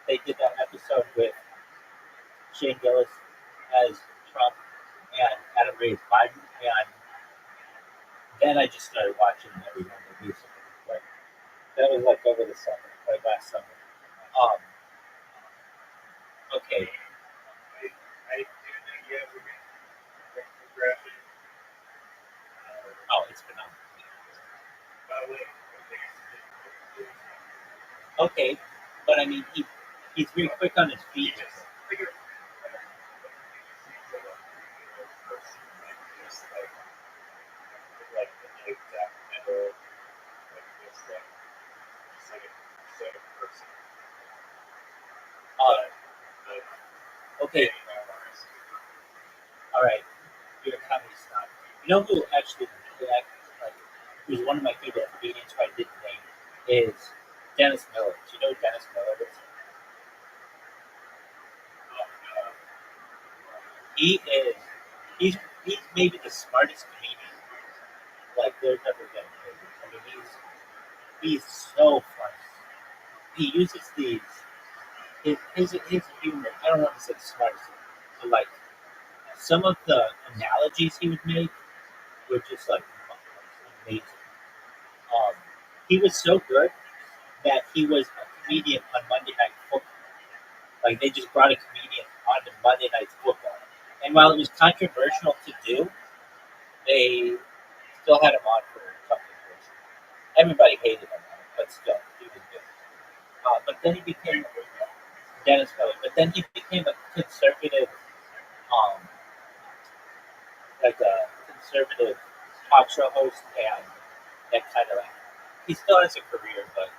they did that episode with Shane Gillis as Trump and Adam Ray as Biden, and then I just started watching every one of these. Like, that was like over the summer, like last summer. Okay. I do think you have a graphic. Oh, it's phenomenal. By the way, okay, but I mean, he's very quick on his feet. Okay. All right. You're a comedy snob. You know who actually, who's one of my favorite comedians who I didn't name is Dennis Miller. Do you know who Dennis Miller is? He's maybe the smartest comedian like there's ever been. I mean, he's so funny. He uses his humor. I don't want to say the smartest, but like some of the analogies he would make were just like amazing. He was so good that he was a comedian on Monday Night Football. Like they just brought a comedian on to Monday Night Football, and while it was controversial to do, they still had him on for a couple of years. Everybody hated him, but still, he was good. But then he became Dennis Miller. But then he became a conservative, like a conservative talk show host, and that kind of like he still has a career, but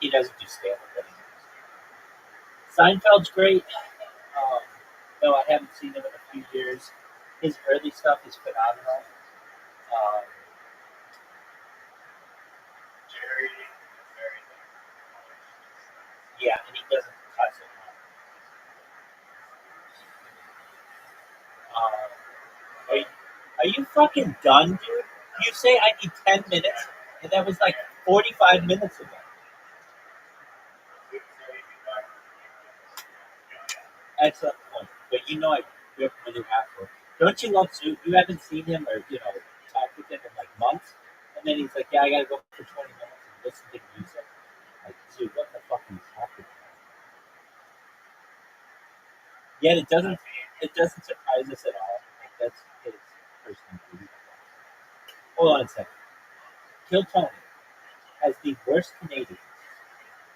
he doesn't do stand-up anymore. Seinfeld's great, though I haven't seen him in a few years. His early stuff is phenomenal. Yeah, and he doesn't cuss it. Are you fucking done, dude? You say I need 10 minutes, and that was like 45 minutes ago. Excellent point. But you know I rip really after. Don't you love Sue? You haven't seen him or, talked with him in like months, and then he's like, yeah, I gotta go for 20 minutes and listen to music. Like, dude, what the fuck are you talking about? Yet it doesn't surprise us at all. Like, that's his personality. Hold on a second. Kill Tony has the worst Canadians.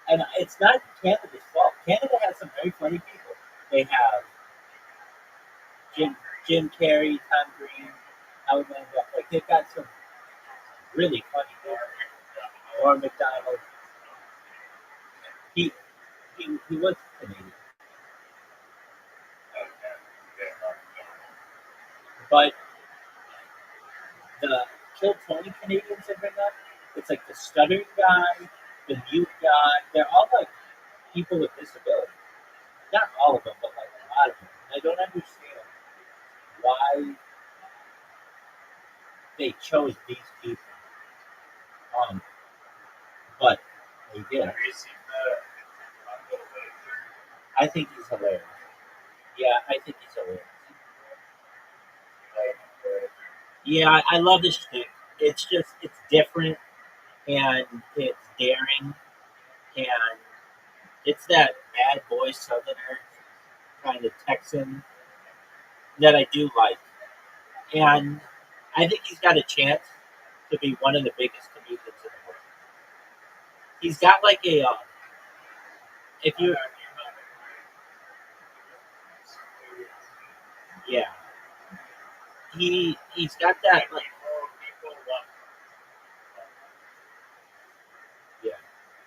And it's not Canada's fault. Canada has some very funny people. They have Jim Carrey, Tom Green, Howard Mandel. Like, they've got some really funny people. Norm MacDonald. He was Canadian. But the Kill Tony Canadians that bring up, it's like the stuttering guy, the mute guy. They're all like people with disabilities. Not all of them, but like a lot of them. I don't understand why they chose these people. But He did. Have you seen the Uncle Laser? I think he's hilarious. Yeah, I think he's hilarious. Yeah, I love his shtick. It's just, it's different and it's daring and it's that bad boy southerner kind of Texan that I do like. And I think he's got a chance to be one of the biggest comedians in the world. He's got like a, if you, yeah, he's got that, like, yeah,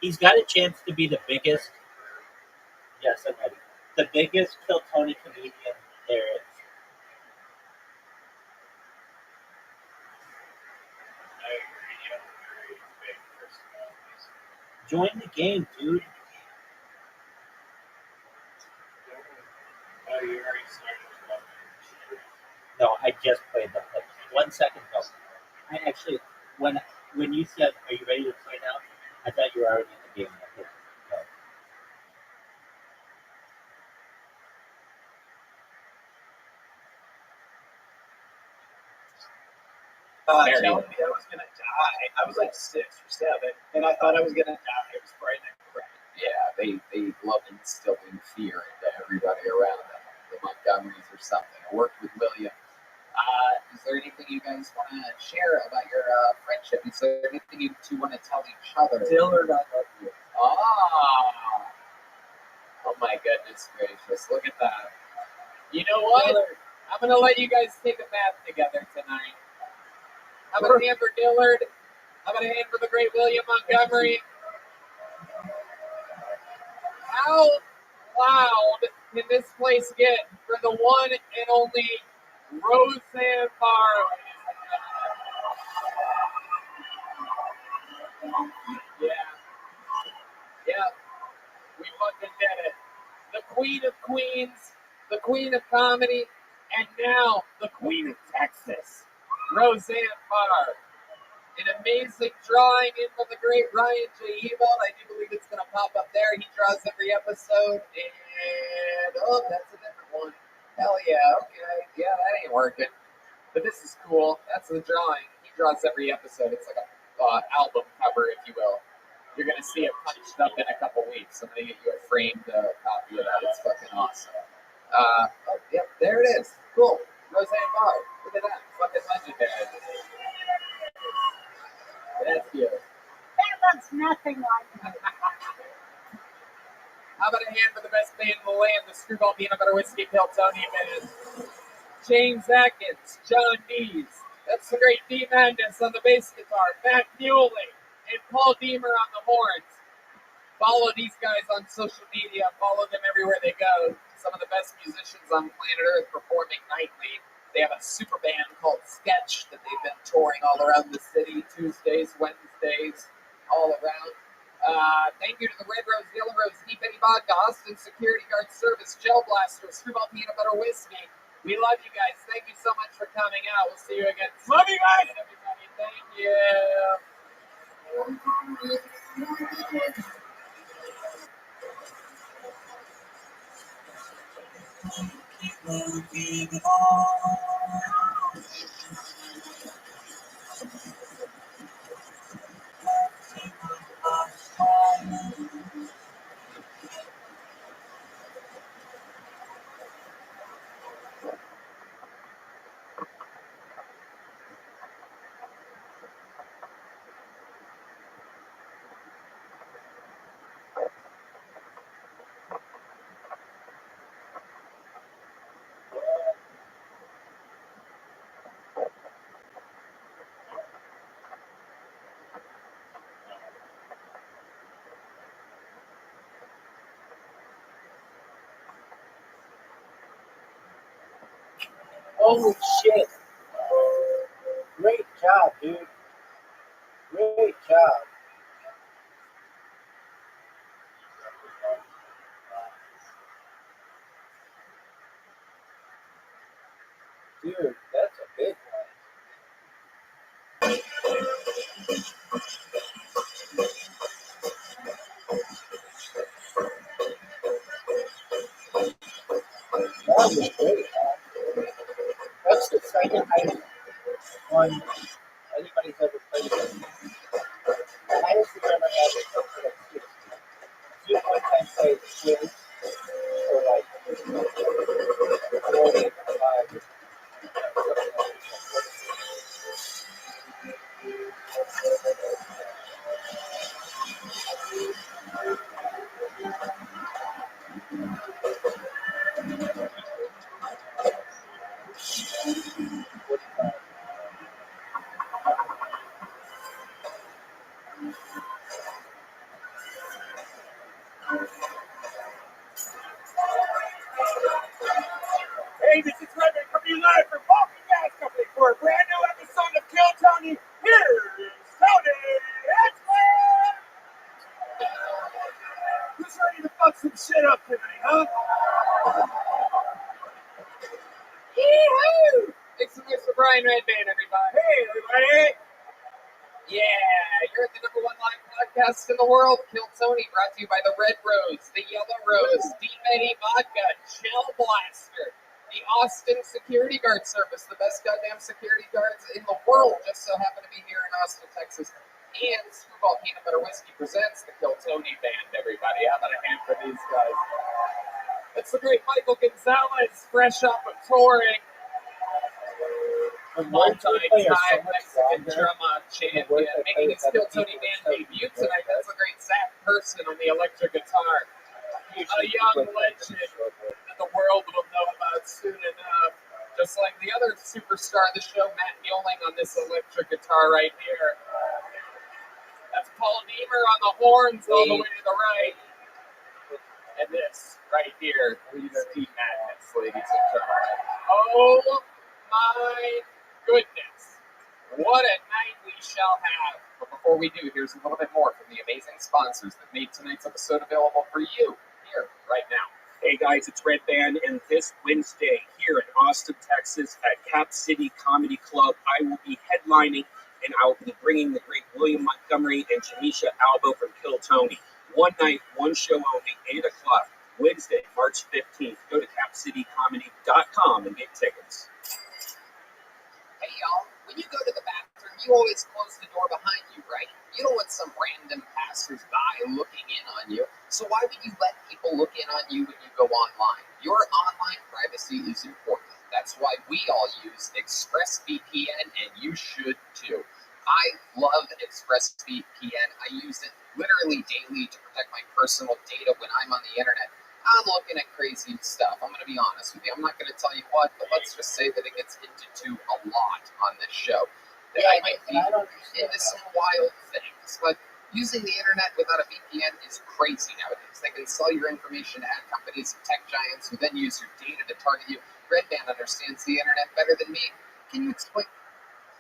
he's got a chance to be the biggest. Yes, I'm ready. The biggest Kill Tony comedian there is. Join the game, dude. No, I just played the clip. 1 second ago. I actually, when you said, "Are you ready to play now?" I thought you were already in the game. Telling me I was gonna die. I was like 6 or 7, and I thought I was gonna die. It was frightening. Yeah, they love instilling fear into everybody around them. The Montgomerys or something. I worked with William. Is there anything you guys want to share about your friendship? Is there anything you two want to tell each other? Dillard, I love you. Ah, oh my goodness gracious! Look at that. You know what? Dillard. I'm gonna let you guys take a bath together tonight. How about a hand for Dillard? How about a hand for the great William Montgomery? How loud can this place get for the one and only Roseanne Barr? Yeah, we fucking did it. The Queen of Queens, the Queen of Comedy, and now the Queen of Texas, Roseanne Barr. An amazing drawing in from the great Ryan J. Ebald. I do believe it's going to pop up there. He draws every episode. And, oh, that's a different one. Hell yeah, okay. Yeah, that ain't working. But this is cool. That's the drawing. He draws every episode. It's like a album cover, if you will. You're going to see it punched up in a couple weeks. I'm going to get you a framed copy of that. It's fucking awesome. Yep, there it is. Cool. Roseanne Barr. Look at that. Fucking legendary. That's you. That looks nothing like me. How about a hand for the best band in the land, the Screwball Peanut Butter Whiskey Peltoni Band? James Atkins, John Dees. That's the great D. Madness on the bass guitar, Matt Muley, and Paul Deemer on the horns. Follow these guys on social media. Follow them everywhere they go. Some of the best musicians on planet Earth performing nightly. They have a super band called Sketch that they've been touring all around the city, Tuesdays, Wednesdays, all around. Thank you to the Red Rose, Yellow Rose, Deep Penny Vodka, Austin Security Guard Service, Gel Blaster, Screwball Peanut Butter Whiskey. We love you guys. Thank you so much for coming out. We'll see you again soon. Love you guys. Everybody. Thank you. Holy shit. Great job, dude. Great job. Dude, that's a big one. That was great. That's the second highest one anybody's ever played with. The highest we've ever had is up to like 60. You one time played quiz for like 45. Hey, this is Rabbi coming live from Balkan Gas Company for a brand new episode of Kill Tony. Here's Tony Edgeman! Who's ready to fuck some shit up tonight, huh? Yee-hoo! Make some noise for Brian Redband, everybody. Hey, everybody! Yeah, you're at the #1 live podcast in the world, Kill Tony, brought to you by the Red Rose, the Yellow Rose, D-Medi Vodka, Chill Blaster, the Austin Security Guard Service, the best goddamn security guards in the world, just so happen to be here in Austin, Texas, and Screwball Peanut Butter Whiskey presents the Kill Tony Band, everybody. How about a hand for these guys? It's the great Michael Gonzalez, fresh off of touring. Multi-time Mexican drama champion, making his Kill Tony Band debut tonight. That's a great Zach Person on the electric guitar. A young legend that the world will know about soon enough. Just like the other superstar of the show, Matt Mueling, on this electric guitar right here. That's Paul Deemer on the horns all the way to the right. And this right here is Steve Madness, ladies and gentlemen. Oh my goodness. What a night we shall have. But before we do, here's a little bit more from the amazing sponsors that made tonight's episode available for you here right now. Hey guys, it's Red Band, and this Wednesday here in Austin, Texas at Cap City Comedy Club, I will be headlining, and I'll be bringing the great William Montgomery and Jamisha Albo from Kill Tony. One night, one show only, 8 o'clock, Wednesday, March 15th. Go to capcitycomedy.com and get tickets. Hey y'all, when you go to the bathroom, you always close the door behind you, right? You don't want some random passersby looking in on you. So why would you let people look in on you when you go online? Your online privacy is important. That's why we all use ExpressVPN, and you should too. I love ExpressVPN. I use it literally daily to protect my personal data when I'm on the internet. I'm looking at crazy stuff. I'm going to be honest with you. I'm not going to tell you what, but let's just say that it gets hinted to a lot on this show. That I might be into some wild things. But using the internet without a VPN is crazy nowadays. They can sell your information to ad companies and tech giants who then use your data to target you. Red Band understands the internet better than me. Can you explain?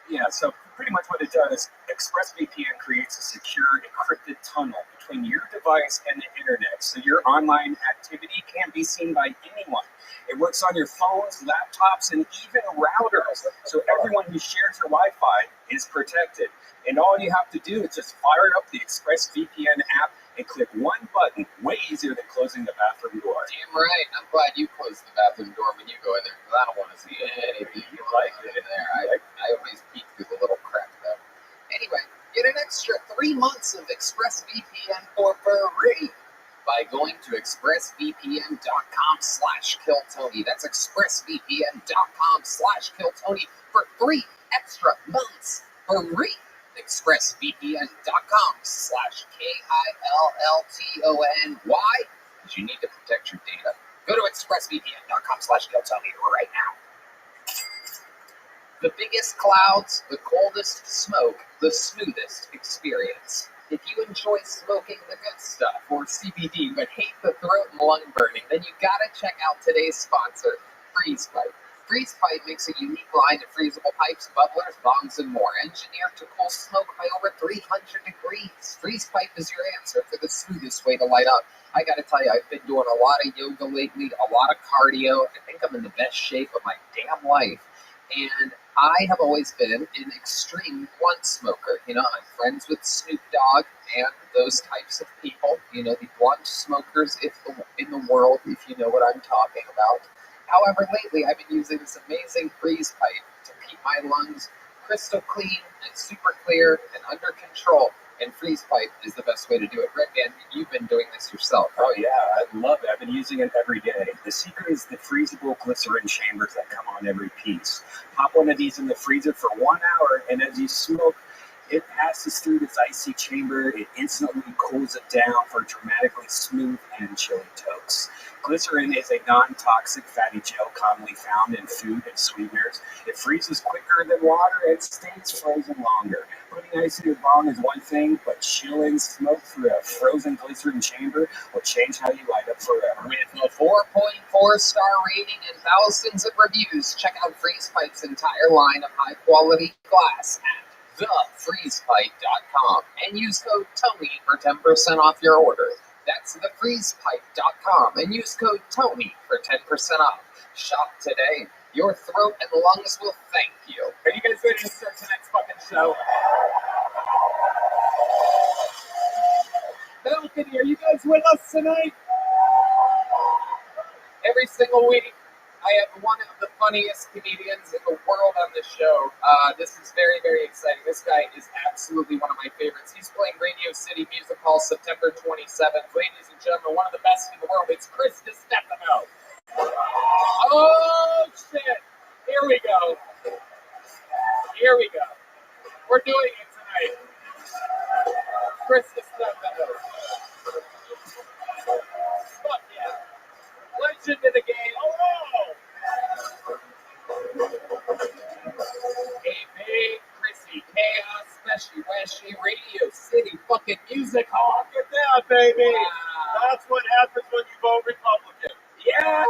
Yeah, so pretty much what it does, ExpressVPN creates a secure encrypted tunnel between your device and the internet, so your online activity can't be seen by anyone. It works on your phones, laptops, and even routers, so everyone who shares your Wi-Fi is protected. And all you have to do is just fire up the ExpressVPN app and click one button, way easier than closing the bathroom door. Damn right. I'm glad you closed the bathroom door when you go in there, because I don't want to see anything you like in there. I always peek through the little crack, though. Anyway, get an extra 3 months of ExpressVPN for free by going to expressvpn.com/killtony. That's expressvpn.com/killtony for 3 extra months for free. expressvpn.com/KILLTONY. Why? Because you need to protect your data. Go to expressvpn.com/killtony right now. The biggest clouds, the coldest smoke, the smoothest experience. If you enjoy smoking the good stuff, or CBD, but hate the throat and lung burning, then you gotta check out today's sponsor, Freeze Pipe. Freeze Pipe makes a unique line of freezable pipes, bubblers, bongs, and more, engineered to cool smoke by over 300 degrees. Freeze Pipe is your answer for the smoothest way to light up. I gotta tell you, I've been doing a lot of yoga lately, a lot of cardio. I think I'm in the best shape of my damn life. And I have always been an extreme blunt smoker. You know, I'm friends with Snoop Dogg and those types of people. You know, the blunt smokers in the world, if you know what I'm talking about. However, lately I've been using this amazing freeze pipe to keep my lungs crystal clean and super clear and under control. And freeze pipe is the best way to do it. Rick, and you've been doing this yourself. Oh yeah, I love it. I've been using it every day. The secret is the freezable glycerin chambers that come on every piece. Pop one of these in the freezer for 1 hour, and as you smoke, it passes through this icy chamber. It instantly cools it down for dramatically smooth and chilly tokes. Glycerin is a non-toxic fatty gel commonly found in food and sweeteners. It freezes quicker than water and stays frozen longer. Putting ice in your bong is one thing, but chilling smoke through a frozen glycerin chamber will change how you light up forever. With a 4.4-star rating and thousands of reviews, check out Freeze Pipe's entire line of high-quality glass at thefreezepipe.com and use code TONY for 10% off your order. That's thefreezepipe.com and use code TONY for 10% off. Shop today. Your throat and lungs will thank you. Are you guys ready to start tonight's fucking show? Balcony, are you guys with us tonight? Every single week, I have one of the funniest comedians in the world on the show. This is very, very exciting. This guy is absolutely one of my favorites. He's playing Radio City Music Hall September 27th. Ladies and gentlemen, one of the best in the world. It's Chris DiStefano. Oh, shit. Here we go. Here we go. We're doing it tonight. Chris DiStefano. Fuck yeah. Legend of the game. Oh! Hey, big Chrissy Chaos, Special Weshy, Radio City fucking Music Hall. Look at that, baby. Wow. That's what happens when you vote Republican. Yeah!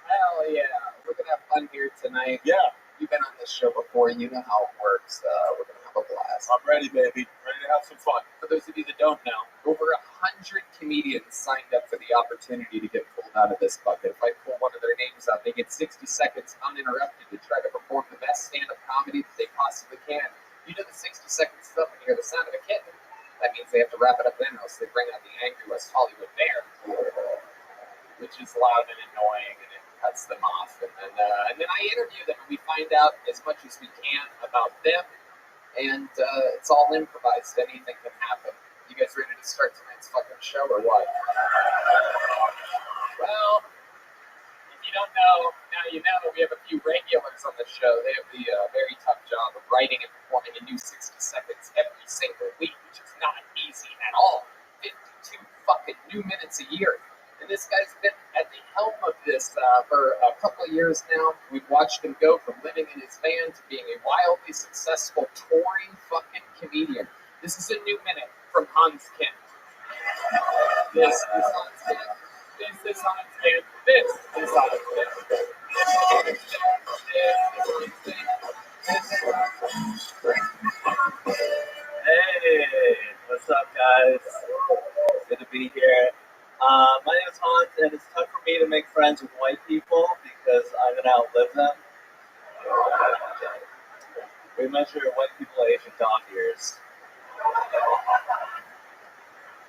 Hell yeah. We're going to have fun here tonight. Yeah. You've been on this show before. You know how it works. We're going to have a blast. I'm ready, baby. Ready to have some fun. For those of you that don't know, over 100 comedians signed up for the opportunity to get pulled out of this bucket. If I pull one of their names out, they get 60 seconds uninterrupted to try to perform the best stand-up comedy that they possibly can. You know the 60 seconds stuff when you hear the sound of a kitten. That means they have to wrap it up then, or else they bring out the angry West Hollywood bear, which is loud and annoying, and it cuts them off. And then I interview them, and we find out as much as we can about them. And it's all improvised. Anything can happen. You guys ready to start tonight's fucking show or what? Well, if you don't know, now you know. We have a few regulars on the show. They have the very tough job of writing and performing a new 60 seconds every single week, which is not easy at all. 52 fucking new minutes a year. And this guy's been at the helm of this for a couple of years now. We've watched him go from living in his van to being a wildly successful touring fucking comedian. This is a new minute from Hans Kim. This is Hans Kim. This is Hans Kim. This is Hans Kim. This is Hans Kim. Hey, what's up, guys? Good to be here. My name is Hans, and it's tough for me to make friends with white people because I'm going to outlive them. We measure white people age in dog years.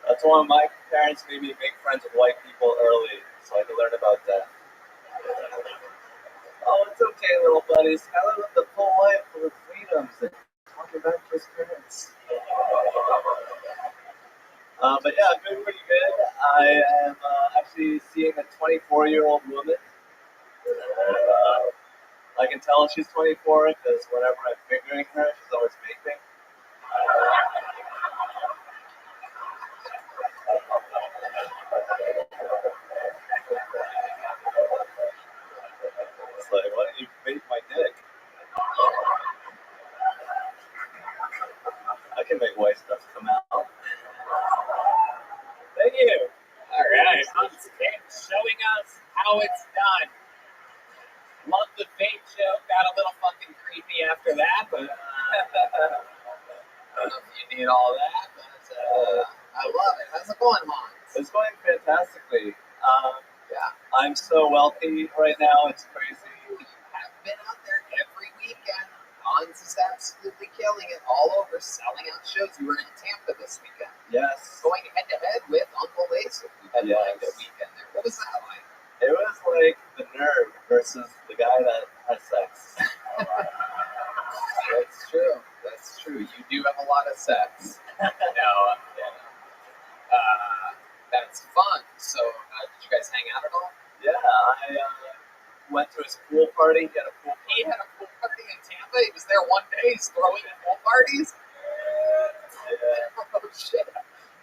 That's why my parents made me make friends with white people early, so I could learn about death. Oh, it's okay, little buddies. I live with the full life full of freedoms and talk about his parents. But yeah, I'm doing pretty good. I am actually seeing a 24-year-old woman. I can tell she's 24 because whenever I'm fingering her, she's always vaping. It's like, why don't you vape my dick? I can make white stuff come out. Thank you. All right, Hans Kim showing us how it's done. Love the fake joke. Got a little fucking creepy after that, but I don't know if you need all that, but I love it. How's it going, Hans? It's going fantastically. Yeah. I'm so wealthy right now, it's crazy. You have been out there every weekend. Hans is absolutely killing it all over, selling out shows. You were in Tampa this weekend. Yes. Going head-to-head with Uncle Lace. You headlined a weekend there. What was that like? It was like versus the guy that has sex. That's true. That's true. You do have a lot of sex. That's fun. So, did you guys hang out at all? Yeah, I went to his pool party. He had a pool He had a pool party in Tampa. He was there one day. He's throwing pool parties. Oh shit!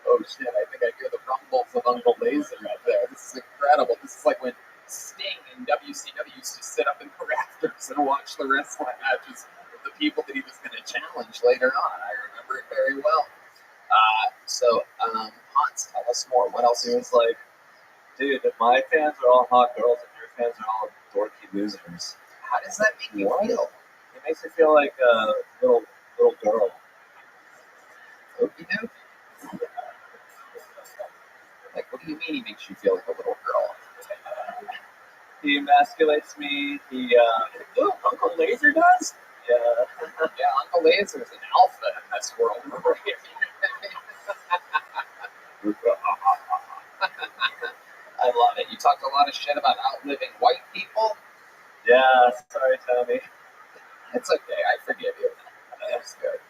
Oh shit! I think I hear the rumbles of Uncle Laser out there. This is incredible. This is like when Sting in WCW used to sit up in the rafters and watch the wrestling matches with the people that he was going to challenge later on. I remember it very well. Hans, tell us more. What else? He was like, dude, my fans are all hot girls and your fans are all dorky losers. How does that make you feel? It makes me feel like a little girl. Okey doke. Like, what do you mean he makes you feel like a little girl? He emasculates me. Uncle Laser does? Yeah. Yeah, Uncle Laser is an alpha in this world. I love it. You talked a lot of shit about outliving white people. Yeah, sorry, Tommy. It's okay. I forgive you. That's good.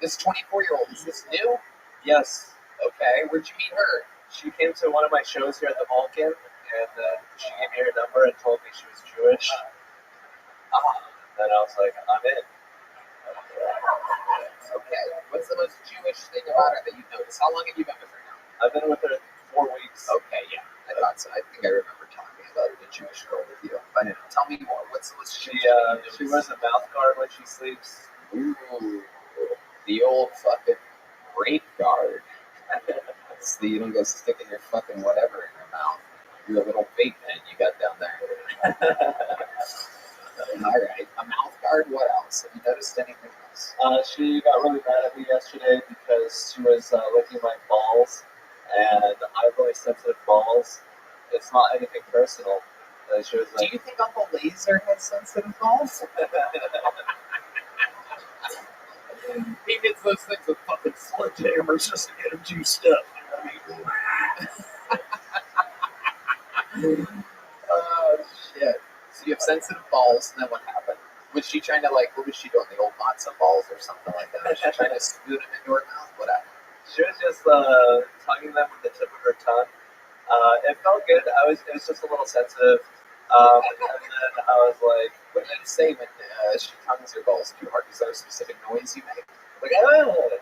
This 24-year-old, is this new? Yes. Okay. Where'd you meet her? She came to one of my shows here at the Vulcan, and she gave me her number and told me she was Jewish. Then I was like, I'm in. Okay. What's the most Jewish thing about her that you've noticed? How long have you been with her now? I've been with her 4 weeks. Okay, yeah. I thought so. I think I remember talking about the Jewish girl with you. But tell me more. What's the most Jewish thing you noticed? She wears a mouth guard when she sleeps. Ooh. The old fucking rape guard. So you don't go sticking your fucking whatever in your mouth. Your little vape pen you got down there. All right. A mouth guard. What else? Have you noticed anything else? She got really mad at me yesterday because she was licking my balls, and I have really sensitive balls. It's not anything personal. She was like, do you think Uncle Laser has sensitive balls? He hits those things with fucking sledgehammers just to get him juiced up. Oh, shit. So you have sensitive balls, and then what happened? Was she trying to, what was she doing? The old matzo balls or something like that? Was she trying to scoot them into her mouth? What happened? She was just tugging them with the tip of her tongue. It felt good. It was just a little sensitive. And then I was like, what do you say when she tongues your balls too hard? Is there a specific noise you make? Like, oh.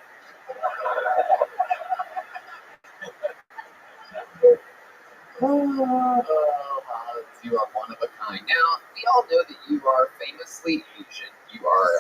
Hans, you are one of a kind. Now, we all know that you are famously Asian. You are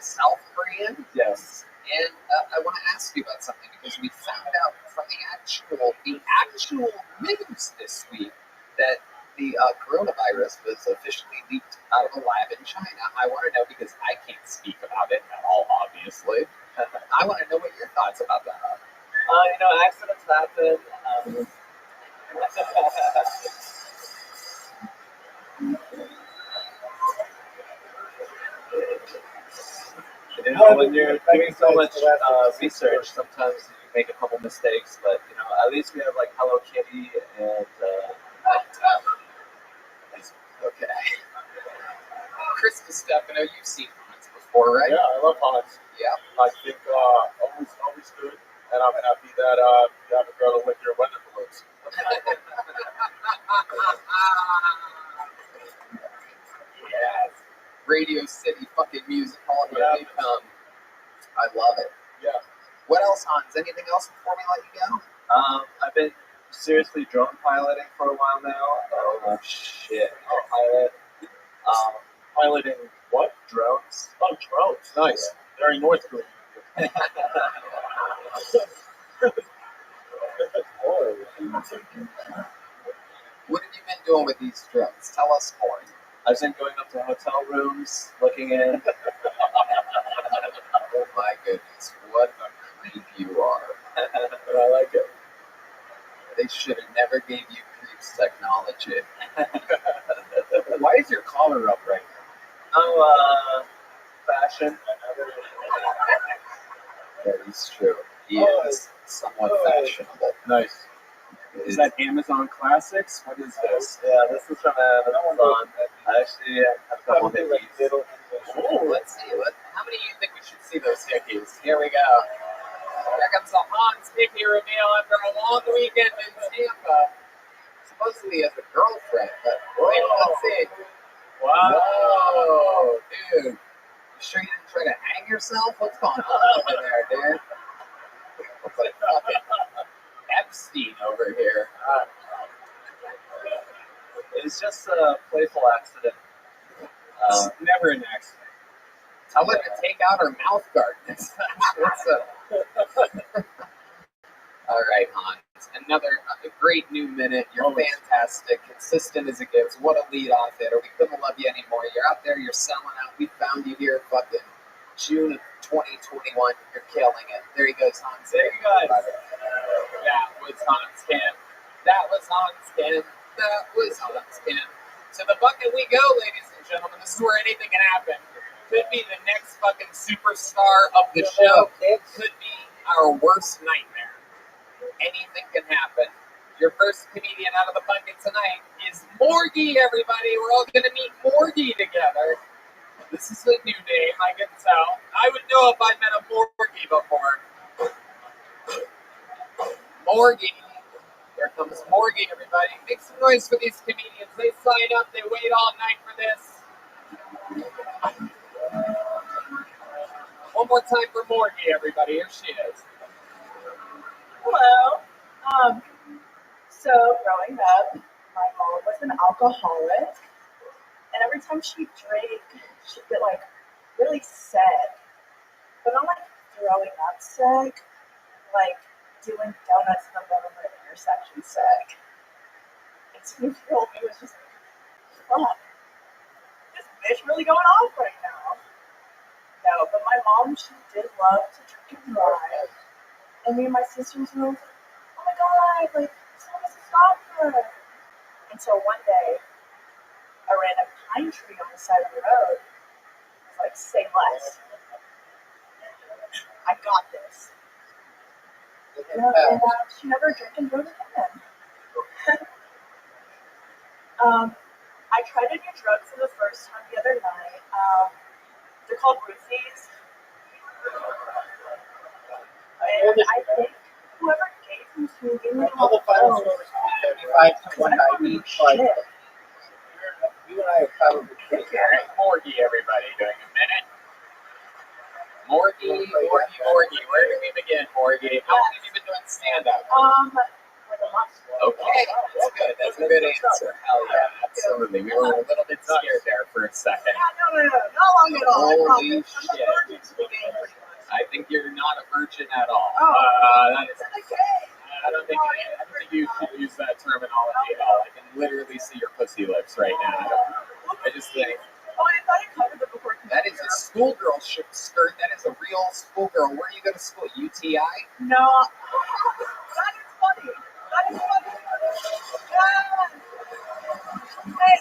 South Korean. Yes. And I want to ask you about something because we found out from the actual news this week that the coronavirus was officially leaked out of a lab in China. I want to know because I can't speak about it at all, obviously. I want to know what your thoughts about that are. Accidents happen. When you're doing so much research, sometimes you make a couple mistakes, but at least we have like Hello Kitty and okay. Chris Stefano, you've seen Hans before, right? Yeah, I love Hans. Yeah. I think always good, and I'm happy that you have a girl to lick your weather balloons. Yes. Radio City fucking music hall when they come. I love it. Yeah. What else, Hans? Anything else before we let you go? I've been seriously drone piloting for a while now. Oh, shit. Piloting what? Drones. Oh, drones. Nice. Very North Korean. What have you been doing with these drones? Tell us more. I've been going up to hotel rooms, looking in. Oh my goodness, what a creep you are. I like it. They should have never gave you creeps technology. Why is your collar up right now? Oh, fashion. That is true. He is somewhat fashionable. Nice. Is that Amazon Classics? What is this? Yeah, this is from Amazon. I actually have a couple of hickeys. Oh, let's see. How many of you think we should see those hickeys? Here we go. Here comes the Hans hickey reveal after a long weekend in Tampa. Supposedly he has a girlfriend, but wait, let's see. Wow. Whoa, dude. You sure you didn't try to hang yourself? What's going on over there, dude? Looks like fucking Epstein over here. It's just a playful accident. Never an accident. Tell her to take out her mouth guard. All right, Hans. Another great new minute. You're fantastic. Consistent as it gets. What a lead off hitter. We couldn't love you anymore. You're out there. You're selling out. We found you here fucking June of 2021. You're killing it. There he goes, Hans. There you go. That was Hans Kim. That was Hans Kim. That was Hans Kim. To the bucket we go, ladies and gentlemen. This is where anything can happen. Could be the next fucking superstar of the show. It could be our worst nightmare. Anything can happen. Your first comedian out of the bucket tonight is Morgie, everybody. We're all going to meet Morgie together. This is a new name, I can tell. I would know if I met a Morgie before. Morgie. Here comes Morgie, everybody. Make some noise for these comedians. They sign up. They wait all night for this. One more time for Morgie, everybody. Here she is. Hello. So growing up, my mom was an alcoholic, and every time she drank, she'd get like really sick, but not like throwing up sick, like doing donuts in the middle of the intersection sick. And 2-year-old me was just like, fuck, this bitch really going off right now. No, but my mom, she did love to drink and drive, and me and my sisters were always like, oh my god, like, someone has to stop her. And so one day, a random pine tree on the side of the road was like, say less. I got this. And she never drank and drove again. I tried to do drugs for the first time the other night. They're called roofies. And I think whoever gave them to me gave me all the final score was 75 to 190. You and I are probably pretty good. All right, Morgie, everybody, doing a minute. Morgie. Where do we begin, Morgie? How long have you been doing stand-up? Like a month. Okay, that's good. That's a good answer. Hell yeah, absolutely. We were a little bit scared there for a second. No, not long at all. Holy shit. I think you're not a virgin at all. That is, I don't think you should use that terminology at all. I can literally see your pussy lips right now. I just think. Oh, I thought I covered it before. That is a schoolgirl skirt. That is a real schoolgirl. Where do you go to school? UTI? No. That is funny. Hey,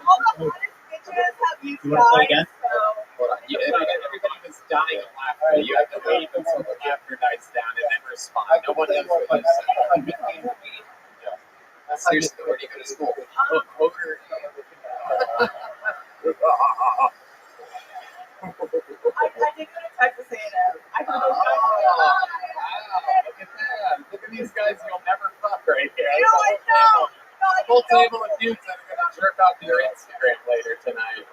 all the hottest bitches have UTI. You want to play again? Hold on. Everybody was dying of laughter. You have to wait until the laughter dies down and then respond. No one knows what you said. Seriously, where do you go to school? Over. I did go to Texas A&M. I go to Look at that. Look at these guys you'll never fuck right here. A whole table of dudes that are going to jerk off to your Instagram later tonight.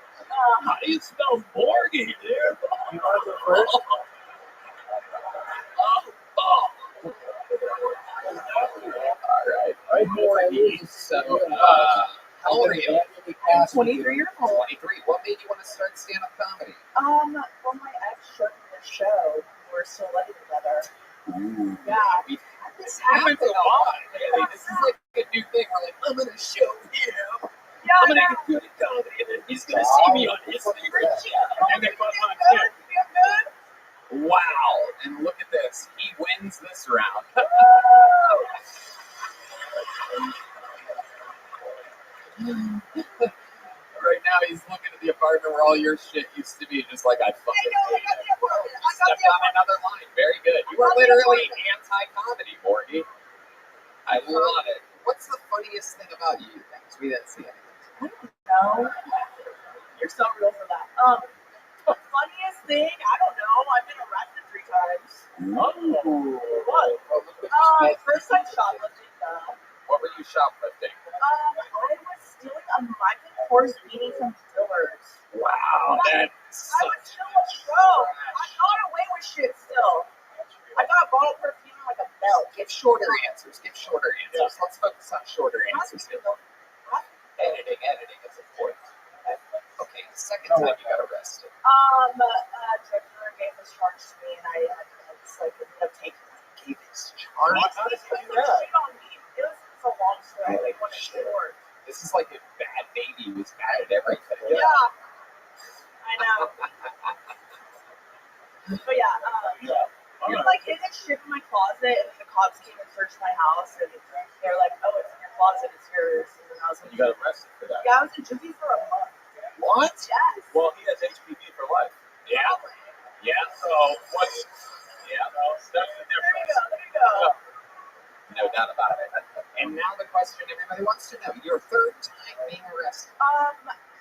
How do you spell Morgie, dude? You want to go first? All right, Morgie. So, how old are you? I'm 23 years old. 23. What made you want to start stand-up comedy? Well, my ex showed me the show. We were still living together. Ooh. Yeah. We've had this happen a lot lately. This is like a new thing. We're like, I'm going to show him. Yeah, I'm going to get good at comedy, and then he's going to see me on his favorite show. And then come on, wow. And look at this. He wins this round. Right now, he's looking at the apartment where all your shit used to be, just like I fucking hate it. Stepped on another line. Very good. You are literally anti-comedy, Morty. I love it. What's the funniest thing about you guys? We didn't see anything. No. You're so real for that. Funniest thing, I don't know. I've been arrested 3 times. Oh. What? First time shoplifting, though. What were you shoplifting? I was stealing a Michael Kors beanie from Dillard's. Wow, that's I was still a pro. I got away with shit still. I got a bottle of perfume and like a belt. Give shorter answers. Give shorter answers. Let's focus on shorter answers. Editing is important. Okay, the second time you got arrested. Drug dealer gave this charge to me, and I was like, ended up taking it. Gave his charge? How did you do that? Shit on me. It was a long story. Like when it's short. This is like if Bad Baby was bad at everything. Yeah. I know. But yeah, he was like hidden shit in my closet, and the cops came and searched my house, and they're like, "Oh, it's in your closet, it's yours." And then I was like, You got arrested for that. "Yeah, I was in juvie for a month." What? Yes. Well, he has HPV for life. Yeah. Yeah. So what's? Yeah. That's the difference. There you go. No doubt about it. And now the question everybody wants to know: your third time being arrested.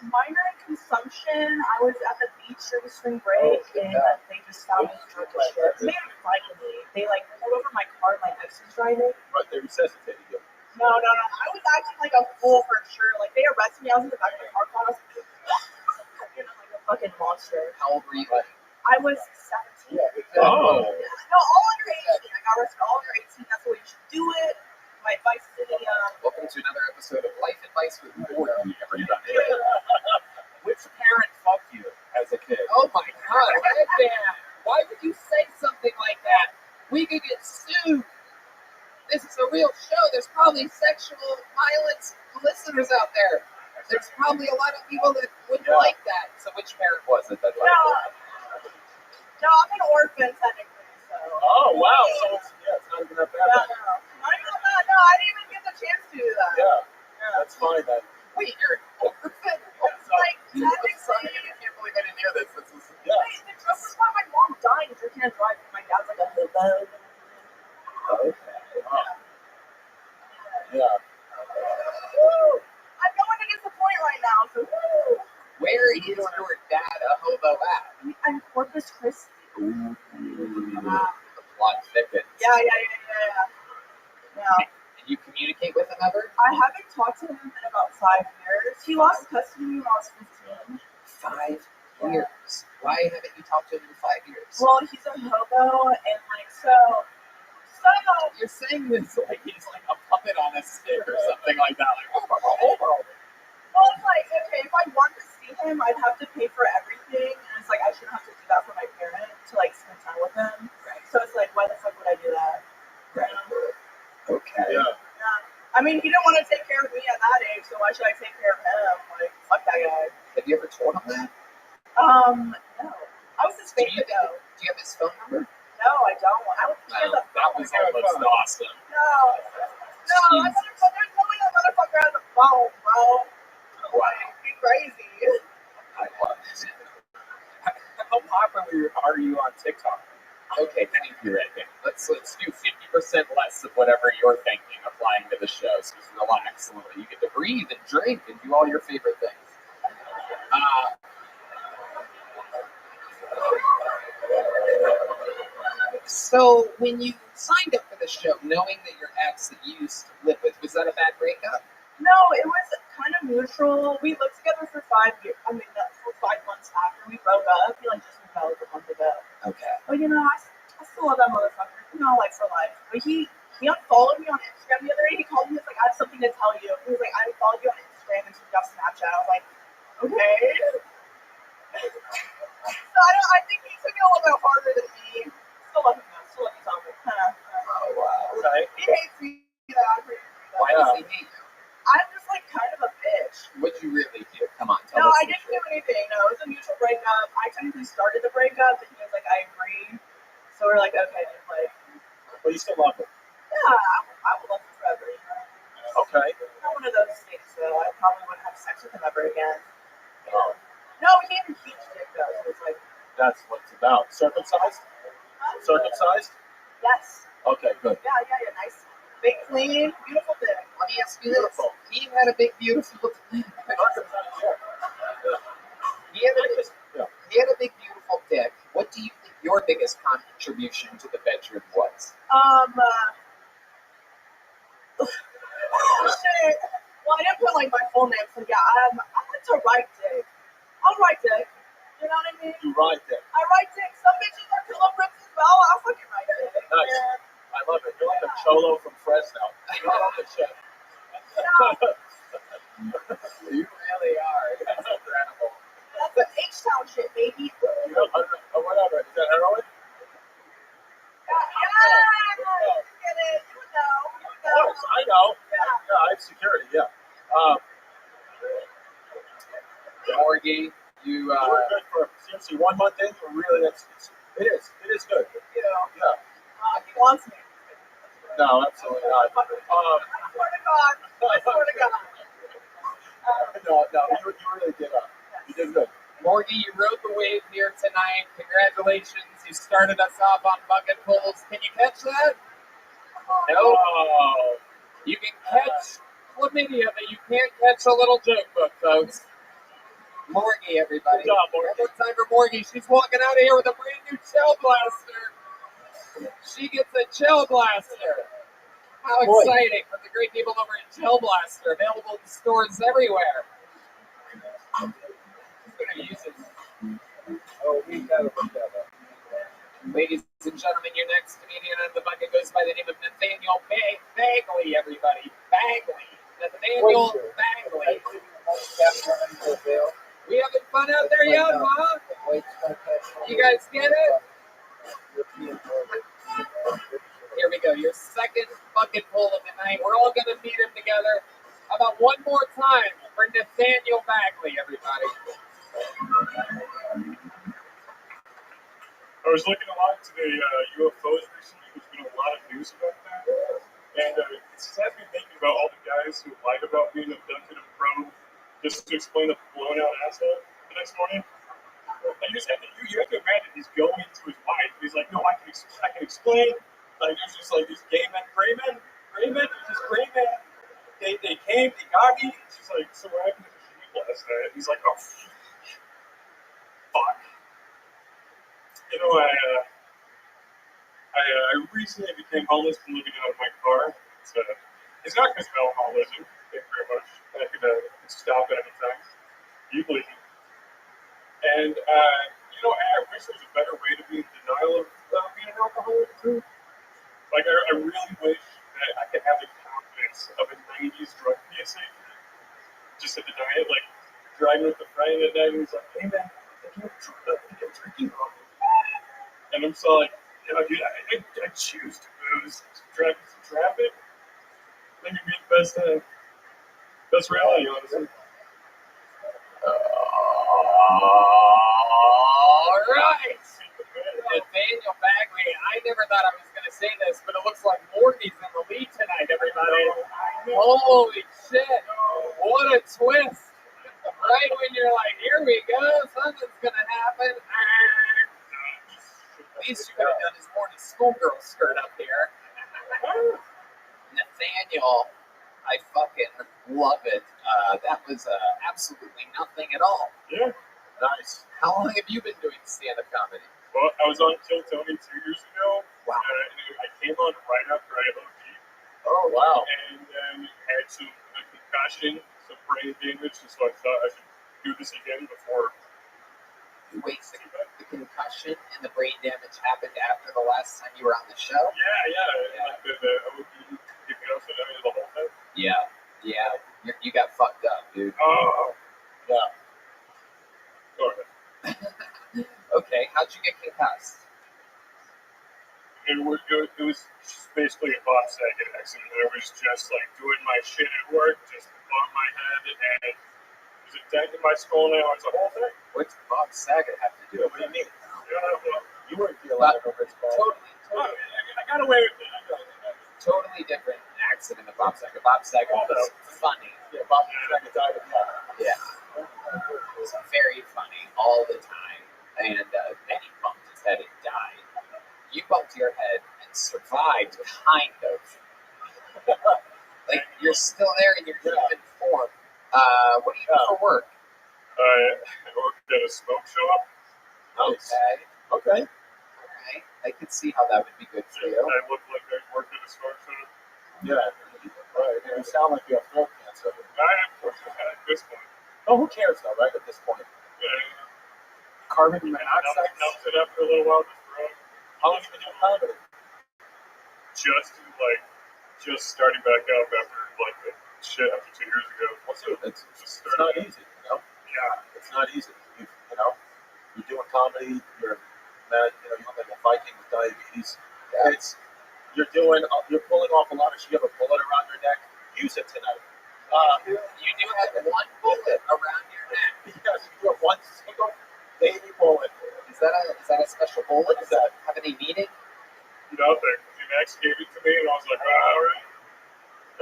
Minor in consumption. I was at the beach during spring break, and they just found me drunk as shit. They didn't fight me. They like pulled over my car. My ex was driving. But they resuscitated you. No. I was acting like a fool for sure. Like they arrested me. I was in the back of the car. I was like a fucking monster. How old were you? I was 17. Oh. No, all under 18. I got arrested all under 18. That's the way you should do it. My advice to the Welcome to another episode of Life Advice with Morty, everybody. Which parent fucked you as a kid? Oh my God, Redman! Why would you say something like that? We could get sued. This is a real show. There's probably sexual violence listeners out there. There's probably a lot of people that wouldn't like that. So which parent was it that liked it? No, I'm an orphan technically, so. Oh wow, so it's not even that bad. No, not even that. No, I didn't even get the chance to do that. Yeah, that's fine then. Wait, you're an orphan? Like, Sorry, I can't believe I didn't hear this. This is the truck was why my mom died drinking and driving. My dad's like a hobo. okay. Yeah. Woo! I'm going to disappoint right now, so woo! Where is your dad a hobo at? I'm Corpus Christi. Ooh, the plot thickens. Yeah. Did you communicate with him ever? I haven't talked to him in about 5 years. He lost custody when I was 15. 5 years. Why haven't you talked to him in 5 years? Well, he's a hobo, and like so. You're saying this like he's like a puppet on a stick or something like that. Like, hobo. Well, it's like, okay, if I wanted to see him, I'd have to pay for everything, and it's like I shouldn't have to do that for my parent to like spend time with him. Right. So it's like, why the fuck would I do that? Right. Okay. Yeah. I mean, he didn't want to take care of me at that age, so why should I take care of him? Like, fuck that guy. Have you ever told him that? No. I was his favorite though. Do you have his phone number? No, I don't. I don't think he has a That phone. was almost awesome. No, there's no way that motherfucker has a phone, bro. Wow. He's crazy. I love it. How popular are you on TikTok? Okay, thank you, Redman. Let's do 50% less of whatever you're thinking applying to the show. So just relax a little. You get to breathe and drink and do all your favorite things. So when you signed up for the show, knowing that your ex that you used to live with, was that a bad breakup? No, it was kind of mutual. We lived together for 5 years. I mean, for 5 months after we broke up. He like just moved out like a month ago. Okay. But you know, I still love that motherfucker. You know, like for life. But he unfollowed me on Instagram the other day. He called me. He was like, I have something to tell you. He was like, I unfollowed you on Instagram and took you off Snapchat. I was like, okay. So I think he took it a little bit harder than me. Still love him though. Still love you, Tommy. Oh wow. Okay. He hates me. Why does he hate you? I'm just like kind of a bitch. What'd you really do? Come on, tell No, us. I didn't do anything. No, it was a mutual breakup. I technically started the breakup, and he was like, I agree. So we're like, okay, like. But you still love him. Yeah, I would love him forever. You know? Okay. Not one of those things, though. I probably wouldn't have sex with him ever again. Oh, No, he even keeps dick though. So it's like. that's what it's about. Circumcised? Circumcised? Yes. Okay, good. Yeah. Nice, big, clean, beautiful dick. Let me ask you this. He had a big, beautiful. He had a big, beautiful dick. What do you think your biggest contribution to the bedroom was? Shit. Well, I didn't put like my full name, so yeah, I like to write dick. I'll write dick. You know what I mean? You ride that. I write dick. Some bitches are pillow rips as well. I'll fucking write dick. Nice. Man. I love it. You're like a cholo from Fresno. You're on the shit. You really are. That's incredible. That's the H-Town shit, baby. You know, whatever. Is that heroin? Yeah. Get it. You know. Of course, I know. Yeah, I have security, yeah. Morgie, you we're good for seriously 1 month in. We're really, it is good. You know. Yeah. He wants me. No, absolutely not. I swear to God. No, you really did. You did good. Morgie, you rode the wave here tonight. Congratulations. You started us off on bucket pulls. Can you catch that? No. You can catch chlamydia, but you can't catch a little joke book, folks. Morgie, everybody. Good job, Morgie. One more time for Morgie. She's walking out of here with a brand new chill blaster. She gets a chill blaster. How exciting from the great people over at Chill Blaster, available in stores everywhere. I'm going to use it. Oh, we got to put that up. Ladies and gentlemen, your next comedian on the bucket goes by the name of Nathaniel Bagley, everybody. Bagley. Nathaniel Bagley. We having fun out there yet, huh? You guys get it? Here we go. Your second bucket pull of the night. We're all going to meet him together. How about one more time for Nathaniel Bagley, everybody? I was looking a lot into the UFOs recently. There's been a lot of news about that. And it has me thinking about all the guys who lied about being abducted and probed just to explain a blown out asshole the next morning. And you have to imagine he's going to his wife. He's like, no, I can explain. Like, there's just like these gay men, gray men. They came, they got me. She's like, so what happened to the sheep last night? He's like, oh, fuck. You know, I recently became homeless and living out of my car. It's not because of alcoholism. Thank you very much. I could stop at any time. You believe me. And, you know, I wish there was a better way to be in denial of being an alcoholic, too. Like, I really wish that I could have the confidence of a 90s drug PSA just to deny it. Like, driving with a friend at night, and he's like, hey, man, I think I'm drinking wrong. And I'm so like, you know, dude, I choose to booze, to drive some traffic. I think it'd be the best reality, honestly. All right. Nathaniel Bagley, I never thought I was going to say this, but it looks like Morty's in the lead tonight, everybody. Holy shit. What a twist. Right when you're like, here we go, something's going to happen. At least you could have done his morning schoolgirl skirt up here. Nathaniel, I fucking love it. That was absolutely nothing at all. Yeah. Nice. How long have you been doing stand-up comedy? Well, I was on Kill Tony 2 years ago. Wow. And I came on right after I had OG. Oh, wow. And then had some concussion, some brain damage, and so I thought I should do this again before. Wait, the concussion and the brain damage happened after the last time you were on the show? Yeah. Like the OD, the whole thing. Yeah. You got fucked up, dude. Oh. Yeah. Go ahead. Okay, how'd you get concussed? It was just basically a Bob Saget accident. I was just like doing my shit at work, just bumped my head, and there's a dent in my skull now. It's a whole thing. What's Bob Saget have to do with it? What do you mean? Yeah, well, You weren't the alive over his ball. Totally. I got away with it. Totally different accident than Bob Saget. Bob Saget was funny. Yeah, Bob Saget died of love. Yeah. It was very funny all the time. And then he bumped his head and died. You bumped your head and survived, kind of. Like, you're still there in your human form. What do you do for work? I work at a smoke shop. Okay. Okay. Alright. I could see how that would be good for you. I look like I work at a smoke shop. Yeah. Right. You sound like you have throat cancer. I am at this point. Oh, who cares though, right? At this point. Carbon monoxide. Melts it after a little while. How long have you been doing comedy? Just starting back up after like the shit after 2 years ago. It's not easy, you know. Yeah. It's not easy. You're doing comedy. You're mad. You look like a Viking with diabetes. Yeah. You're pulling off a lot of shit. You have a bullet around your neck. Use it tonight. You do have one bullet around your neck. Yes, you have one single baby bullet. Is that a special bullet? What is that? Have any meaning? Nothing. The ex gave it to me, and I was like, all right.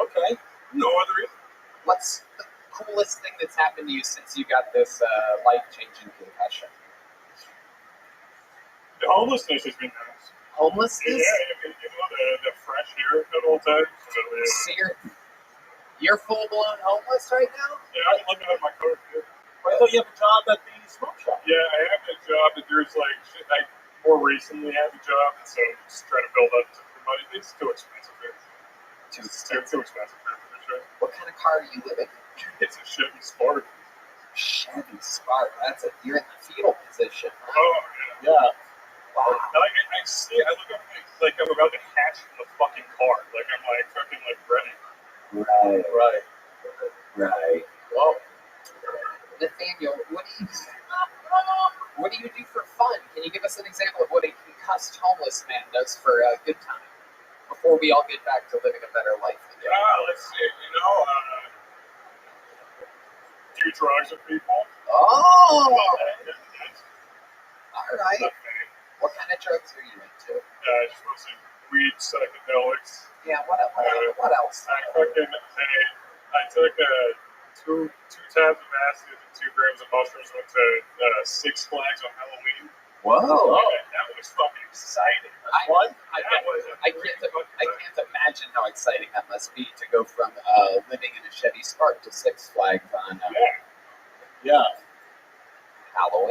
Okay. No other reason. What's the coolest thing that's happened to you since you got this life-changing concussion? The homelessness has been nice. Homelessness? Yeah, the fresh air at all times. So you're full-blown homeless right now? Yeah, I'm looking at my card here. I thought you have a job at the smoke shop. Yeah, I have a job that there's like shit. I more recently have a job, and so I'm just trying to build up some money. It's too expensive here. Too expensive here for the show. What kind of car are you living in? It's a Chevy Spark. Chevy Spark. You're in the fetal position. Huh? Oh Yeah. Wow. I see. I look up like I'm about to hatch from the fucking car. Like I'm like fucking like ready. Right. Well, Nathaniel, what do you do for fun? Can you give us an example of what a concussed homeless man does for a good time before we all get back to living a better life together? Let's see. Do drugs with people. Oh! All right. What kind of drugs are you into? Just mostly weed, psychedelics. Yeah, what else? I took two tabs of acid and 2 grams of mushrooms. Went to Six Flags on Halloween. Whoa! That was fucking exciting. I can't imagine how exciting that must be to go from living in a Chevy Spark to Six Flags on Halloween.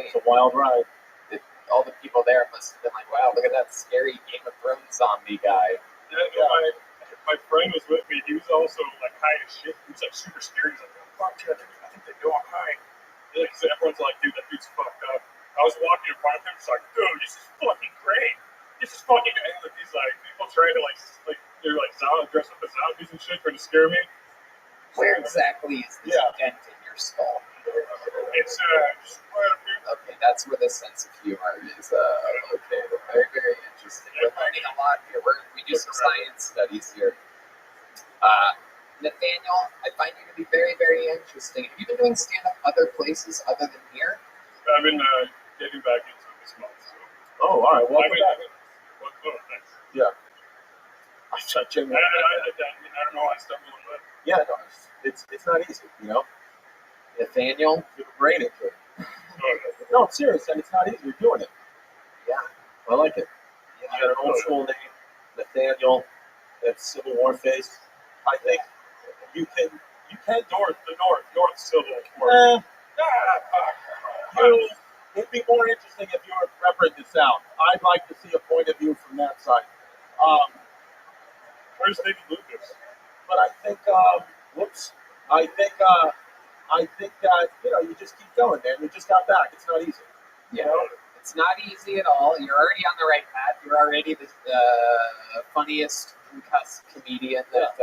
It's a wild ride. All the people there must have been like, wow, look at that scary Game of Thrones zombie guy. My friend was with me. He was also like high as shit. He was like super scared. He's like, oh, fuck, dude, I think they know I'm high. Everyone's like, dude, that dude's fucked up. I was walking in front of him, just like, dude, this is fucking great. This is fucking. And he's like, people trying to like they're like dressed up as zombies and shit, trying to scare me. Where exactly is this dent in your skull? It's just right up here. Okay, that's where the sense of humor is. Okay, very, very interesting. We're learning a lot here. We do some science studies here. Nathaniel, I find you to be very, very interesting. Have you been doing stand-up other places other than here? I've been getting back into it this month. So. Oh, all right. Welcome back. Thanks. Yeah. I don't know. I stumbled on that. Yeah, no, it's not easy, you know. Nathaniel, you have a brain injury. No, I'm serious, and it's not easy. You're doing it. Yeah, I like it. You got an old school name, Nathaniel. That Civil War face. I think you can North Civil War. It'd be more interesting if you were repping the South. I'd like to see a point of view from that side. Where's David Lucas? But I think, I think that you just keep going, man. You just got back. It's not easy. Yeah, it's not easy at all. You're already on the right path. You're already the funniest concussed comedian that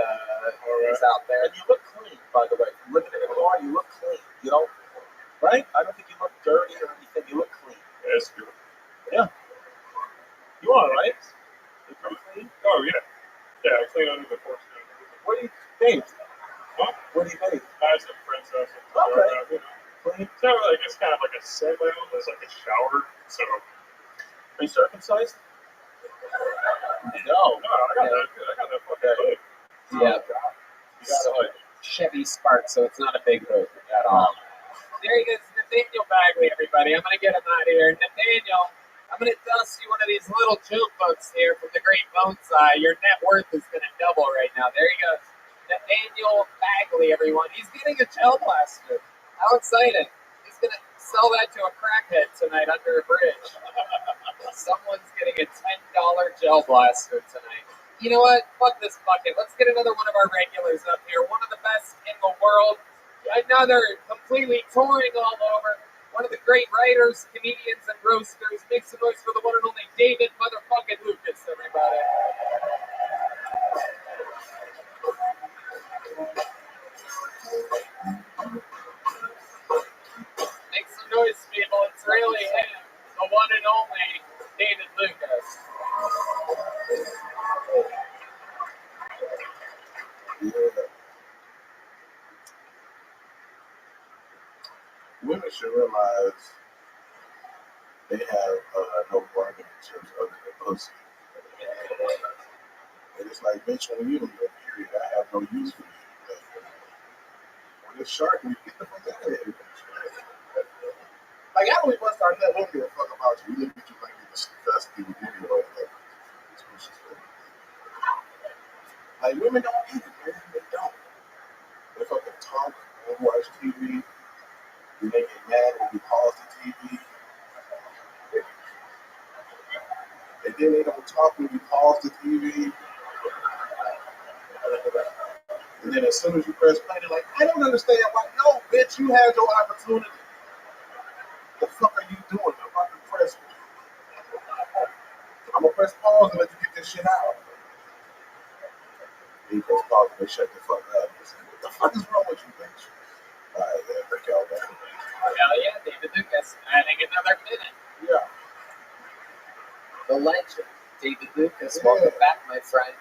is out there. And you look clean, by the way. Looking at the car, you look clean. You know, right? I don't think you look dirty or anything. You look clean. That's good. Yeah. You are, right? You pretty clean? Oh, yeah. Yeah, I clean under the porch. What do you think? Huh? What do you think? I have some friends' house. Okay. Clean. So, like, it's kind of like a semi-home. It's like a shower. So. Are you circumcised? No. I got that fucking hood. Yeah. You got a hood. Chevy Spark, so it's not a big hood at all. There he is, Nathaniel Bagley, everybody. I'm going to get him out of here. Nathaniel, I'm going to dust you one of these little joke boats here from the Great Boat's Eye. Your net worth is going to double right now. There he goes. Nathaniel Bagley, everyone. He's getting a gel blaster. How exciting. He's going to sell that to a crackhead tonight under a bridge. Someone's getting a $10 gel blaster tonight. You know what? Fuck this bucket. Let's get another one of our regulars up here. One of the best in the world. Another completely touring all over. One of the great writers, comedians, and roasters. Make some noise for the one and only David motherfucking Lucas, everybody. Make some noise, people. It's really him, the one and only David Lucas. Women should realize they have no bargaining chips other than pussy. And it's like, bitch, when you in your period, I have no use for you. When it's shark, we get the fuck out of here. Like, I don't even start that. I don't give a fuck about you. We look at you like you're disgusting video. Like, women don't get it, man. They don't. They fucking talk and watch TV. Then they get mad when we pause the TV. And then they don't talk when we pause the TV. And then as soon as you press play, they're like, I don't understand. I'm like, no, bitch, you had your opportunity. The fuck are you doing? I'm about to press. I'm gonna press pause and let you get this shit out. He press pause and they shut the fuck up. What the fuck is wrong with you, bitch? Alright, yeah, thank y'all, man. Hell yeah, David Lucas. Adding another minute. Yeah. The legend, David Lucas. Welcome back, my friend.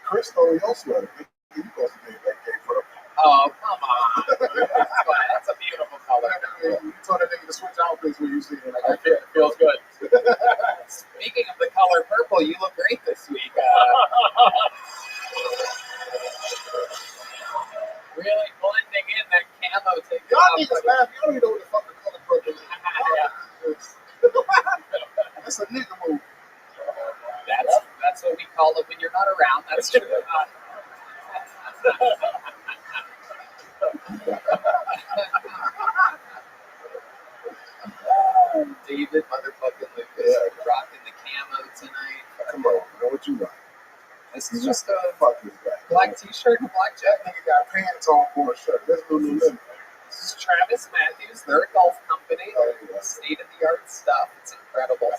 Chris stole your sweater. You supposed to be that gay purple. Oh, come on. That's a beautiful color. You told that nigga to switch outfits when you see it. Like, It feels good. Speaking of the color purple, you look great this week. Really blending in that camo thing. Y'all niggas laugh. You don't even know what the fuck the color purple is. That's a nigga move. That's what we call it when you're not around. That's true. David motherfucking Lucas, rocking the camo tonight. Come on, you know what you want. This is just a fuck this guy. Black t-shirt and a black jacket. Nigga got pants on for a shirt. Let's do Lululemon. This is Travis Matthews. They're a golf company. State-of-the-art stuff. It's incredible.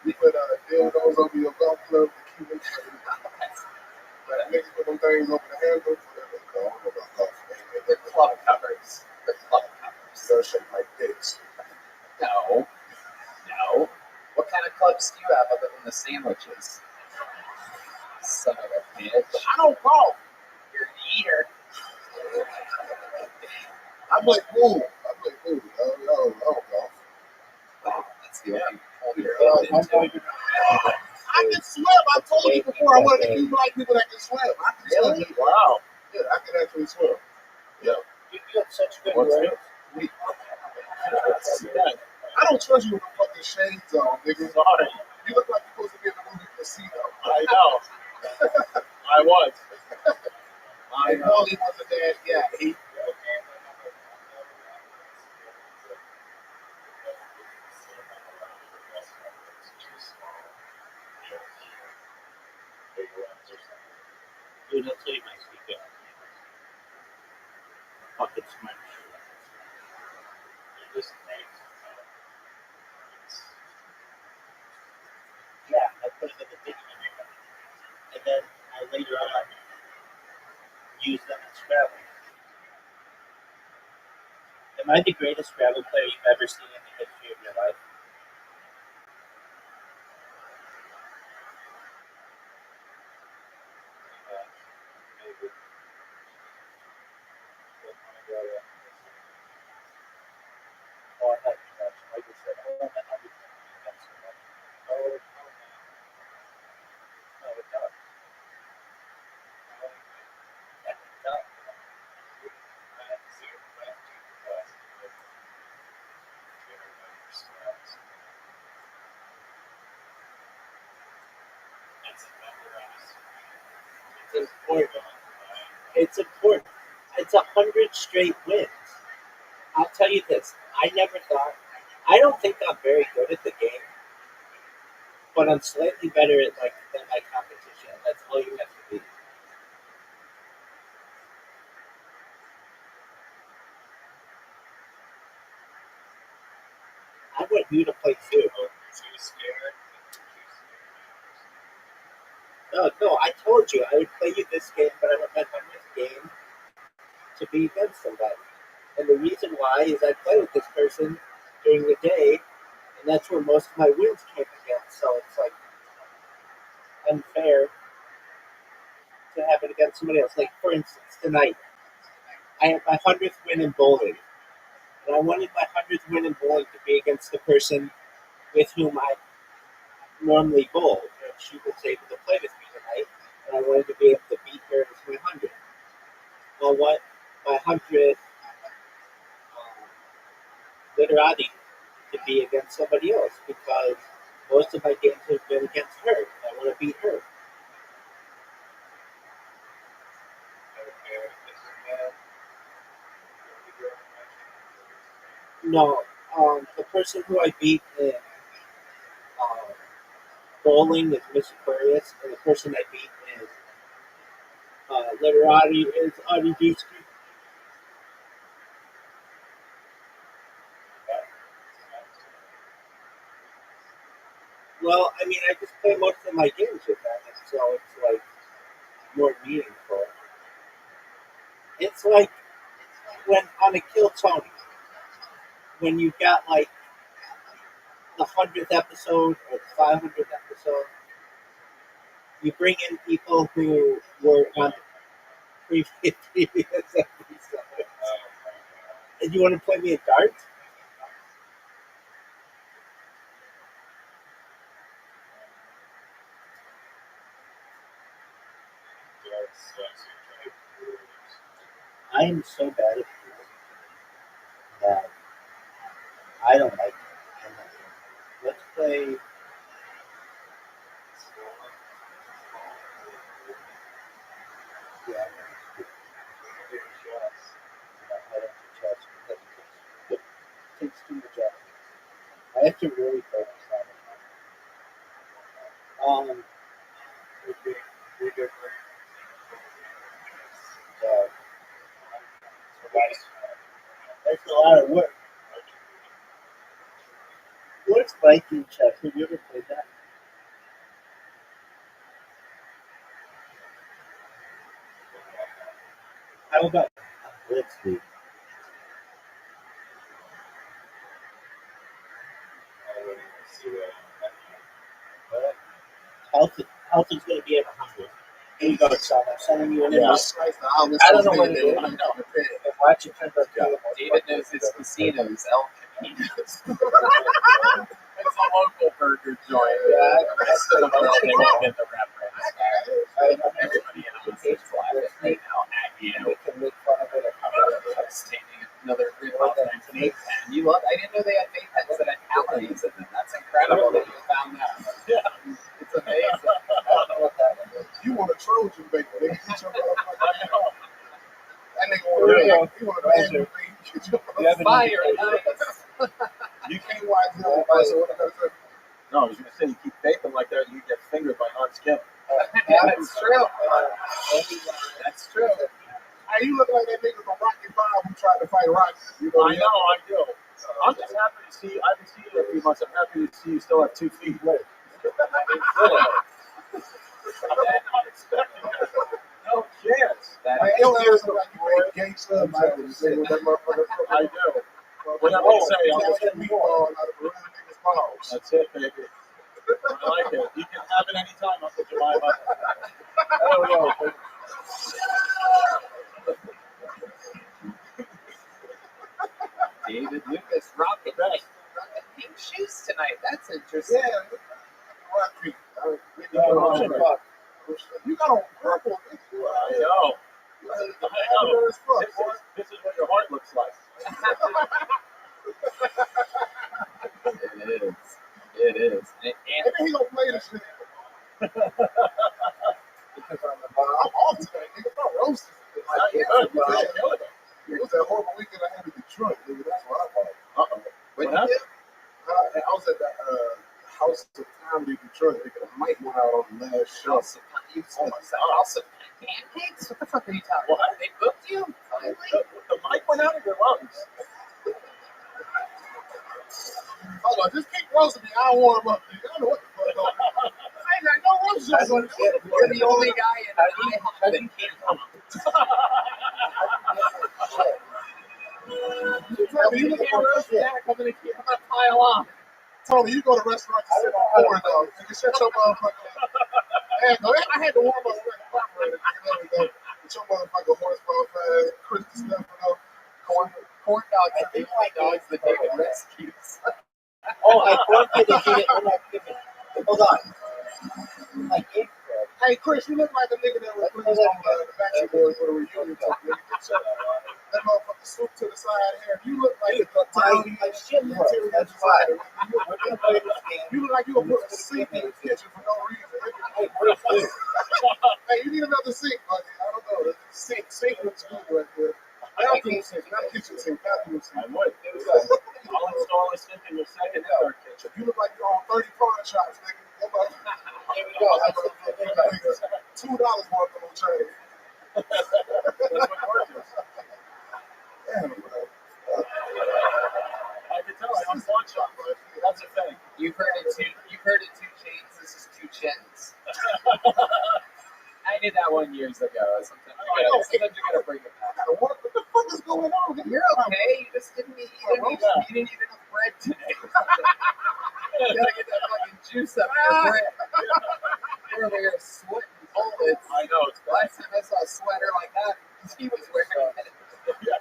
You put dildos over your golf club to keep it straight. Niggas put them things over the handle. They're club covers. They're club covers. They're shaped like dicks. No. What kind of clubs do you have other than the sandwiches? Son of a bitch. I don't golf. You're an eater. I play pool. I don't golf. Wow, that's the only hole you're into. I can swim. I told you before. I wanted to keep black people that can swim. I can swim. Wow. Yeah, I can actually swim. Yeah. You have such good words. I don't trust you with the fucking shades on, nigga. Sorry. You look like you're supposed to be in the movie Casino. I know. I was. I know he was a dad. Yeah, he. Dude, that's what you might speak of. Fucking smart. Yeah, I put it in the dictionary. And then I later on use them in Scrabble. Am I the greatest Scrabble player you've ever seen in the history of your life? Maybe. Oh, I thought you guys, like I said, I don't know how to do against the money. Oh, no, it does. important. It's important. It's 100 straight wins. I'll tell you this. I never thought. I don't think I'm very good at the game, but I'm slightly better at than my competition. That's all you have to be. I want you to play too. Too scared. No, I told you I would play you this game, but I want my 100th game to be against somebody. And the reason why is I play with this person during the day, and that's where most of my wins came against. So it's like unfair to have it against somebody else. Like, for instance, tonight, I had my 100th win in bowling. And I wanted my 100th win in bowling to be against the person with whom I normally bowl. And she was able to play with me tonight, and I wanted to be able to beat her as my 100th. Well, what my 100th literati to be against somebody else because most of my games have been against her. I want to beat her. No, the person who I beat in bowling is Miss Aquarius, and the person I beat in literati is Adi Dusky. Well, I mean, I just play most of my games with them, so it's like more meaningful. It's like when on a Kill Tony, when you got like the 100th episode or the 500th episode, you bring in people who were on the previous episode. And you want to play me a dart? I am so bad at it that I don't like it. Let's play. Yeah. It takes too much effort. I have to really focus on it. That's a lot of work. What's Viking chess? Have you ever played that? How about Blitzkrieg? Health is going to be at 100. Here you go, son. I'm sending you an invite. I don't know what it is. Watch it turn up. David knows his casinos, El Caminos. It's a local burger joint. Yeah, the rest of the world, they won't get the reference. Everybody else is laughing now at you. We can make fun of it. Stating another rip off 1980. And you love, I didn't know they had vape pens that had calories in them. That's incredible that you found that. Yeah. It's amazing. I don't know what that is. You want a Trojan vape, nigga. Get your motherfucker. That nigga want a you want a manual vape. Fire. You can't watch that. No, I was going to say, you keep vaping like that, you get fingered by hot skin. That's true. That's true. Hey, you look like that nigga from Rocky 5 who tried to fight Rocky. You know, I know, I do. I'm just happy to see, I haven't seen you in a few months. I'm happy to see you still have 2 feet left. I'm not expecting that. No chance. Your ass look like you ate gay subs out of that motherfucker. I do. Whatever you say, I'll get that meatball out of a real nigga's balls. That's it, baby. I like it. You can have it anytime, Uncle Jemima. There we go. David Lucas rocking pink shoes tonight. That's interesting. Yeah. You got on purple. I know. This is what your heart looks like. It is. It is. And he gonna play this shit. Because I'm off today, nigga. My roast is like, it was that horrible weekend I had in Detroit, nigga. That's what I thought. What happened? I was at the House of Comedy in Detroit. Nigga, the mic went out on the last show. House of Pancakes? What the fuck are you talking about? They booked you? The mic went out of your lungs. Hold on, just keep roasting me. I'll warm up, nigga. I don't know what the fuck going on. I ain't got no roast shows on this. You're the only guy in an IHOP that can't come up. You look for roast I'm gonna pile on. Tony, you go to restaurants and sit on corn dogs. Nigga, shut your motherfucking ass. I had to warm up with the operator and everything. With your motherfucking horsepower fast, crispy stuff, Corn dogs are the only dogs that David rescues. Oh, I wanted to get it. Hold on. I gave it. Hey, Chris, you look like a nigga that was on the Backstreet Boys for the reunion tour. Nigga, get your that motherfucking swoop to the side here. You look like a tiny shit. That's why. You look like you were putting a sink in the kitchen for no reason. Hey, you need another sink, buddy. I don't know. The sink looks good right there. Bathroom sink, not kitchen sink. Bathroom sink. I would. I'll install a sink in your second and third kitchen. You look like you're on 30 pawn shops, nigga. Here we go. $2 worth of them change. That's what works. Damn, bro. I can tell I don't want shop, but that's a thing. You've heard it 2 chains. This is 2 chins. I did that one years ago. Sometimes you gotta bring it back. What the fuck is going on? You're okay. You just didn't eat enough bread today. You gotta get that fucking juice up in your bread. You're over here sweating bullets. I know. Last time I saw a sweater like that, he was wearing it. Yeah.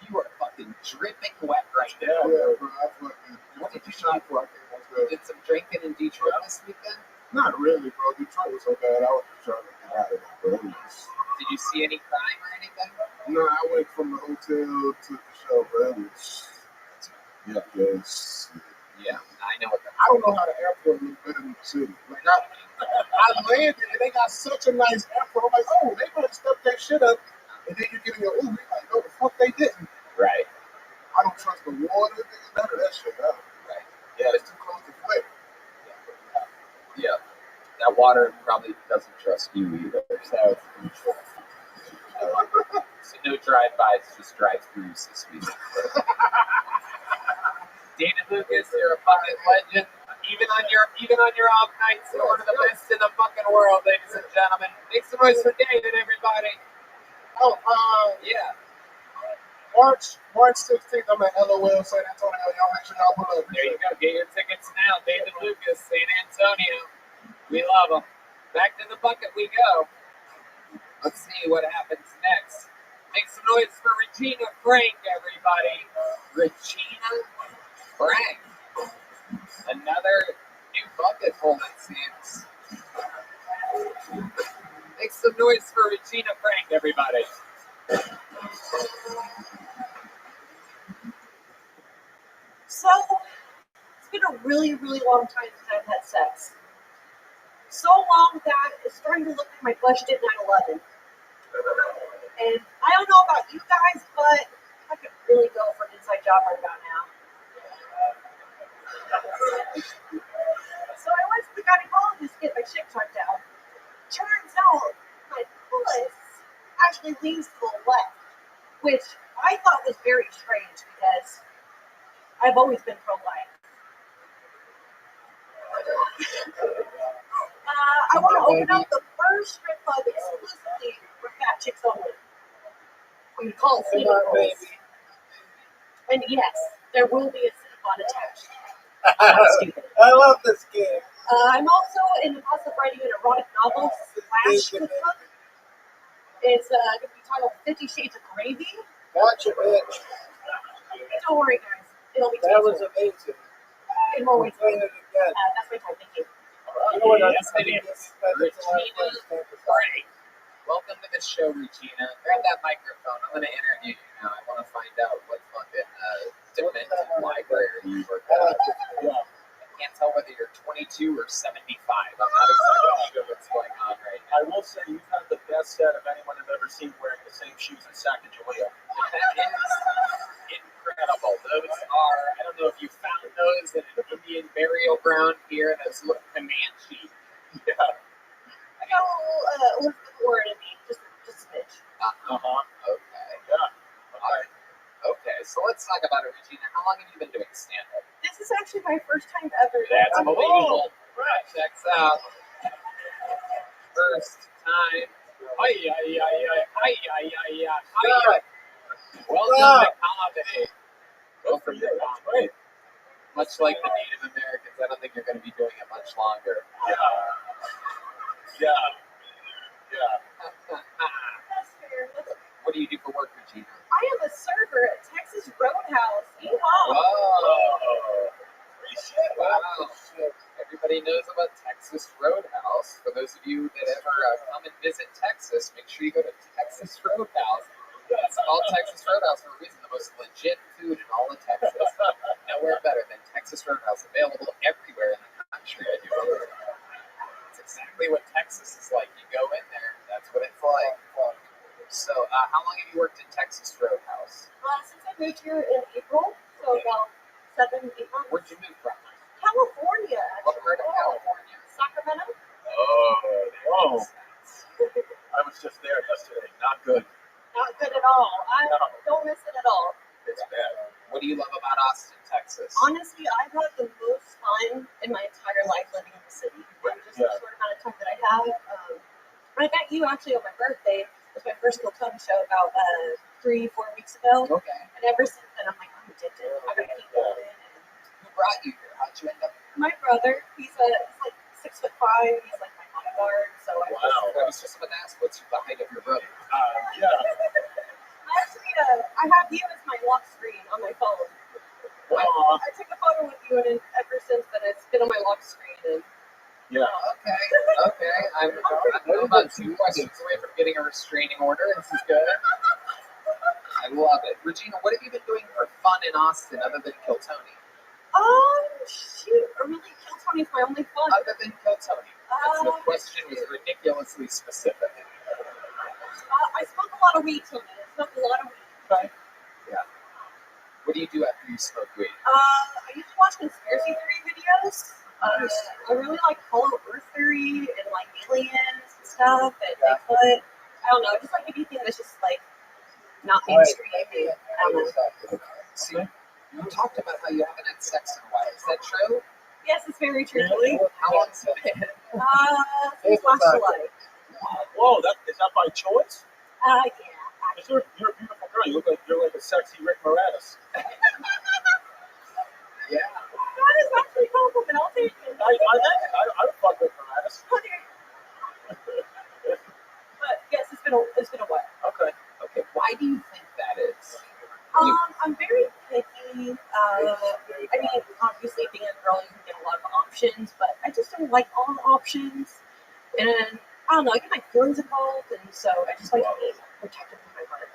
You were fucking dripping wet right Yeah, now. bro. I fucking. What did you do? Did some drinking in Detroit this weekend? Not really, bro. Detroit was so bad. I was just trying to get out of there, bro. Did you see any crime or anything? No, I went from the hotel to the show, bro. Yeah, I know what I don't know how the airport looks better than the city. Like, I landed and they got such a nice airport. I'm like, oh, they might have stuffed that shit up. And then you get in your Uber, you're like, no, the fuck they didn't. Right. I don't trust the water, none of that shit. Right. Yeah, it's too close to flip. Yeah. That water probably doesn't trust you either. So no drive-bys, just drive-throughs this week. David Lucas, you're a fucking legend. Even on your off nights, you're one of the best in the fucking world, ladies and gentlemen. Make some noise for David, everybody. Oh, Yeah. March 16th, I'm at LOL San Antonio. Y'all make sure y'all pull up. There you go. Get your tickets now. David Lucas, San Antonio. We love him. Back to the bucket we go. Let's see what happens next. Make some noise for Regina Frank, everybody. Regina Frank. Another new bucket full, it seems. Make some noise for Regina Frank, everybody. So, it's been a really, really long time since I've had sex. So long that it's starting to look like my flesh did 9/11. And I don't know about you guys, but I could really go for an inside job right about now. So I went to the gynecologist to get my shit checked out. Turns out my puss actually leans to the left, which I thought was very strange because I've always been pro-life. I want to open up the first strip club exclusively for fat chicks only. We call it Cinnabon, baby. And yes, there will be a Cinnabon attached. Stupid. I love this game. I'm also in the process of writing an erotic novel / cookbook. It's going to be titled 50 Shades of Gravy. Gotcha, bitch. Don't worry, guys. It'll be That tasteful. was amazing. In more ways. Playing it again. That's my time. Thank you. You know what? Yes, it is. Regina Frank. Welcome to the show, Regina. Grab that microphone. I'm going to interview you now. I want to find out what fucking demented library you work at. can't tell whether you're 22 or 75. I'm not exactly sure what's going on right now. I will say you've had the best set of anyone I've ever seen wearing the same shoes as Sacagawea. That is incredible. Those are, I don't know if you found those in an Indian burial ground here. Those look Comanche. I Yeah. got a little bit more in me, just a smidge. Okay. Yeah. All right. Okay, so let's talk about it, Regina. How long have you been doing stand-up? This is actually my first time ever. That's unbelievable. Right, checks out. First time. Welcome to comedy. Welcome to comedy. Much like the Native Americans, I don't think you're going to be doing it much longer. Yeah. That's fair. What do you do for work, Regina? I am a server at Texas Roadhouse. Whoa. Wow. Everybody knows about Texas Roadhouse. For those of you that ever come and visit Texas, make sure you go to Texas Roadhouse. It's called Texas Roadhouse for a reason. The most legit food in all of Texas. Nowhere better than Texas Roadhouse. Available everywhere in the country, I do believe. It's exactly what Texas is like. You go in there, that's what it's like. So, how long have you worked in Texas Roadhouse? Since I moved here in April, so about 7-8 months. Where'd you move from? California, What actually. part of California? Sacramento. Oh. I was just there yesterday. Not good. Not good at all. I don't miss it at all. It's bad. What do you love about Austin, Texas? Honestly, I've had the most fun in my entire life living in the city. Just the short amount of time that I have. When I met you actually on my birthday, it was my first Kiltone show about 3-4 weeks ago. Okay. And ever since then, I'm like, I'm addicted. I gotta keep going. Who brought you here? How'd you end up? My brother, he's like 6'5". He's like my bodyguard. So I was just about to ask, what's the height of your brother? Actually, I have you as my lock screen on my phone. I took a photo with you, and ever since then, it's been on my lock screen. And Okay. I'm about 2 questions away from getting a restraining order. This is good. I love it. Regina, what have you been doing for fun in Austin other than Kiltony? Shoot, really, Kiltony's my only fun. Other than Kiltony. The question was ridiculously specific. I smoke a lot of weed, Tony. I smoke a lot of weed. Okay. Yeah. What do you do after you smoke weed? I used to watch conspiracy theory videos. I really like Hollow Earth theory and like aliens and stuff and Bigfoot. I don't know, just like anything that's just like not mainstream. I don't know. See, you talked about how you haven't had sex in a while. Is that true? Yes, it's very true. Really? How long has it been? Since last July. Whoa, is that by choice? Yeah. You're a beautiful girl. You're like a sexy Rick Moranis. Yeah. That is actually a compliment. I'll take it. I would fuck Rick Moranis. But yes, it's been a while. Okay. Why do you think that is? I'm very picky. I mean, obviously being a girl, you can get a lot of options, but I just don't like all the options. And I don't know, I get my feelings involved, and so I just like to be protective of my heart.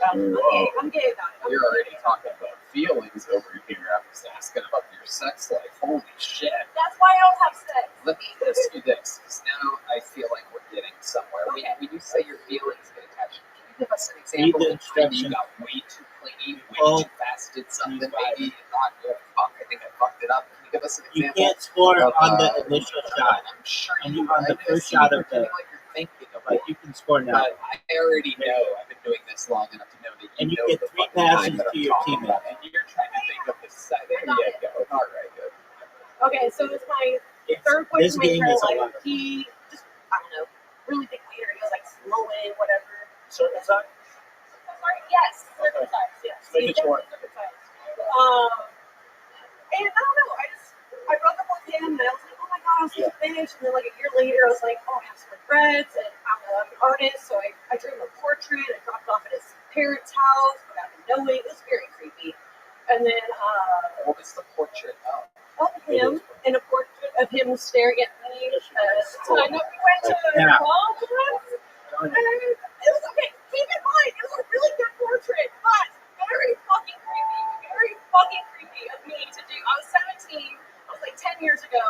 I'm gay about it. You're already talking about feelings over here. I was asking about your sex life. Holy shit. That's why I don't have sex. Let me ask you this, because now I feel like we're getting somewhere. Okay. When you say your feelings get attached, can you give us an example of the time you got way too clingy, way too fast, did something maybe you thought, oh fuck, I think I fucked it up. Can you give us an You example? can't score on the initial shot. I'm sure On the first shot of the, like you're thinking of like it. you can score now. But I already know, I've been doing this long enough to know that And you know get the 3 fucking time passes that to I'm your talking teammate. about. And you're trying to think of the side. There you go. All right, good. Okay, so it's my third boyfriend This in my game entire is a life. lot. He just, I don't know, really big waiter. He was like slowing, whatever. Circumcised? Sorry, yes, circumcised, yes. Make it short. Circumcised. And I don't know, I broke up with him, and I was like, oh my god, I was such a bitch. And then like a year later, I was like, oh, I have some regrets, and I'm an artist, so I drew him a portrait. I dropped off at his parents' house without him knowing. It was very creepy. And then, What was the portrait of? of him, and a portrait of him staring at me. So I know we went to Yeah. prom once, and it was okay. Keep in mind, it was a really good portrait, but very fucking creepy of me to do. I was 17. I was like 10 years ago.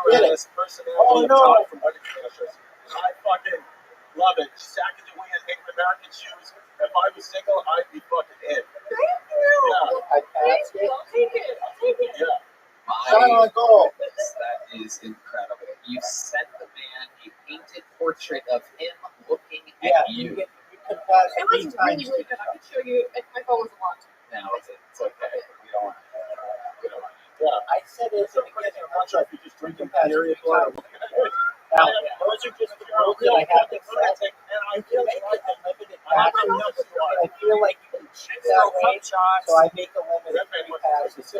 badass personality Oh, of no. Taik from Wedding Crashers. I fucking love it. Sacking the wind, Native American shoes. If I was single, I'd be fucking in. Thank you. Yeah. I passed Thank you. it. I'll take it. I'll take it. Yeah. Shot on goal. That is incredible. You sent the man a painted portrait of him looking Yeah, at you you. can pass It was 3 times. really, really good. I could show you. My phone was locked. Now it's okay. We don't want to. Yeah. I said it at the beginning. I'm sorry if you're just drinking Pass period 3 blood. times. Now, those are just the rules that I have to set. And I feel Make like it a limited I'm passes. not nuts to I feel like you can cheat that way, so I make a limit of 3 passes.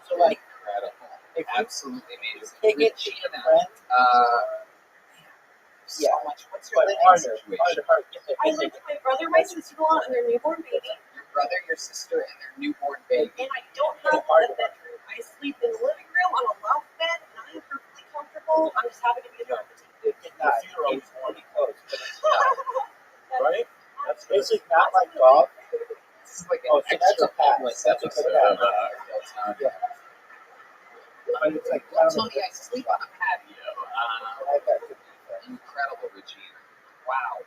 So, like, Incredible. if you Absolutely amazing. take it to your friend, So much. What's your but living harder, situation? harder. I live with my brother, my sister-in-law, and their newborn baby. Your brother, your sister, and their newborn baby. And I don't have a bedroom. I sleep in the living room on a loft bed, and I am perfectly comfortable. I'm just happy to be in the It cannot. The funeral It's pretty close, but it's not. Right? That's this is not like golf. This is like Oh, an so that's extra a pass. homeless That's a good episode pass. of Yeah. But it's like Tony, I sleep on a patio. I got good defense. Incredible, Regina. Wow.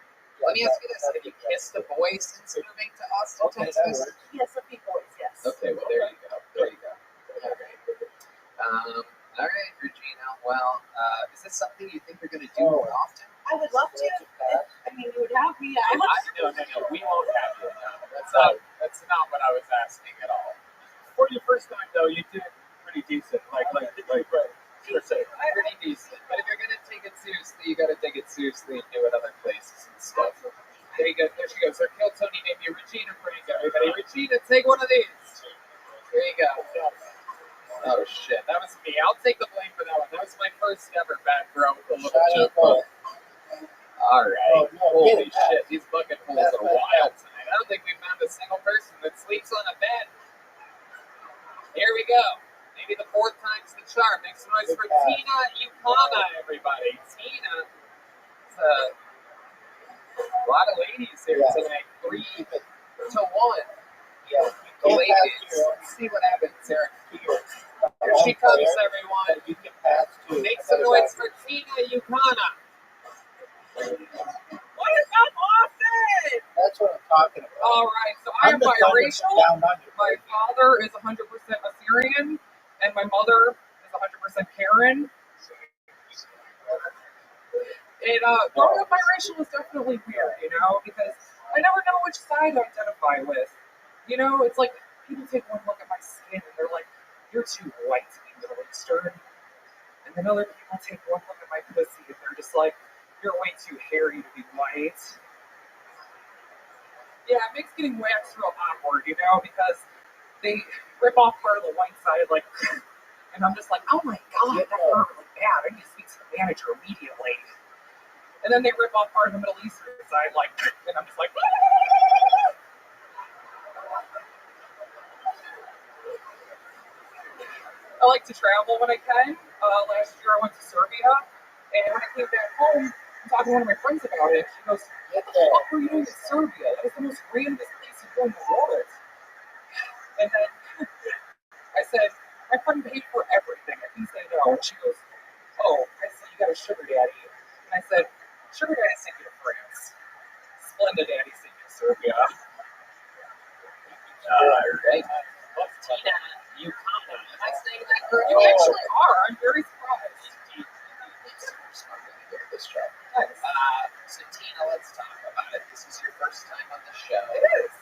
Let me ask you this: have you kissed a boy since moving to Austin, Okay, that Texas? works. Yes, a few boys, yes. Okay, well there you go. There you go. All right, Regina. Well, is this something you think you're going to do more often? I would love to. I mean, you would have me. I would. No, we won't have you. No, that's not what I was asking at all. For your first time, though, you did pretty decent. Sure say. Pretty decent. But if you're going to take it seriously, you got to take it seriously and do it other places and stuff. There you go. There she goes. Our Kill Tony debut. Regina praise everybody. Regina, take one of these. There you go. Oh shit, that was me. I'll take the blame for that one. That was my first ever bad throw with a little joke. Alright. Holy shit, these bucket pools are wild tonight. I don't think we've found a single person that sleeps on a bed. Here we go. Maybe the 4th time's the charm. Make some noise for Tina Yukana, everybody. Tina. It's a lot of ladies here tonight. 3 to 1. Yeah. The ladies. Let's see what happens, Eric. Here she comes, everyone. You can pass to Make some noise for Tina Yukana. What is up, Austin? That's what I'm talking about. All right, so I am the biracial. Down under. My father is 100% Assyrian, and my mother is 100% Karen. And growing up biracial was definitely weird, you know, because I never know which side to identify with. You know, it's like people take one look at my skin and they're like, "You're too white to be Middle Eastern," and then other people take one look at my pussy and they're just like, "You're way too hairy to be white." Yeah, it makes getting waxed real awkward, you know, because they rip off part of the white side, like, and I'm just like, "Oh my god, that hurt really bad. I need to speak to the manager immediately." And then they rip off part of the Middle Eastern side, like, and I'm just like, I like to travel when I can. Last year I went to Serbia, and when I came back home, I'm talking to one of my friends about it. She goes, "What the fuck were you doing in Serbia? That was the most randomest place to go in the world." And then I said, "My friend paid for everything." I didn't say no. And she goes, "Oh, I see you got a sugar daddy." And I said, "Sugar daddy sent you to France. Splenda daddy sent you to Serbia." Alright. What's Tina Yukana? Am I saying that correctly? You actually are. I'm very surprised. This show. Nice. So Tina, let's talk about it. This is your first time on the show. It is.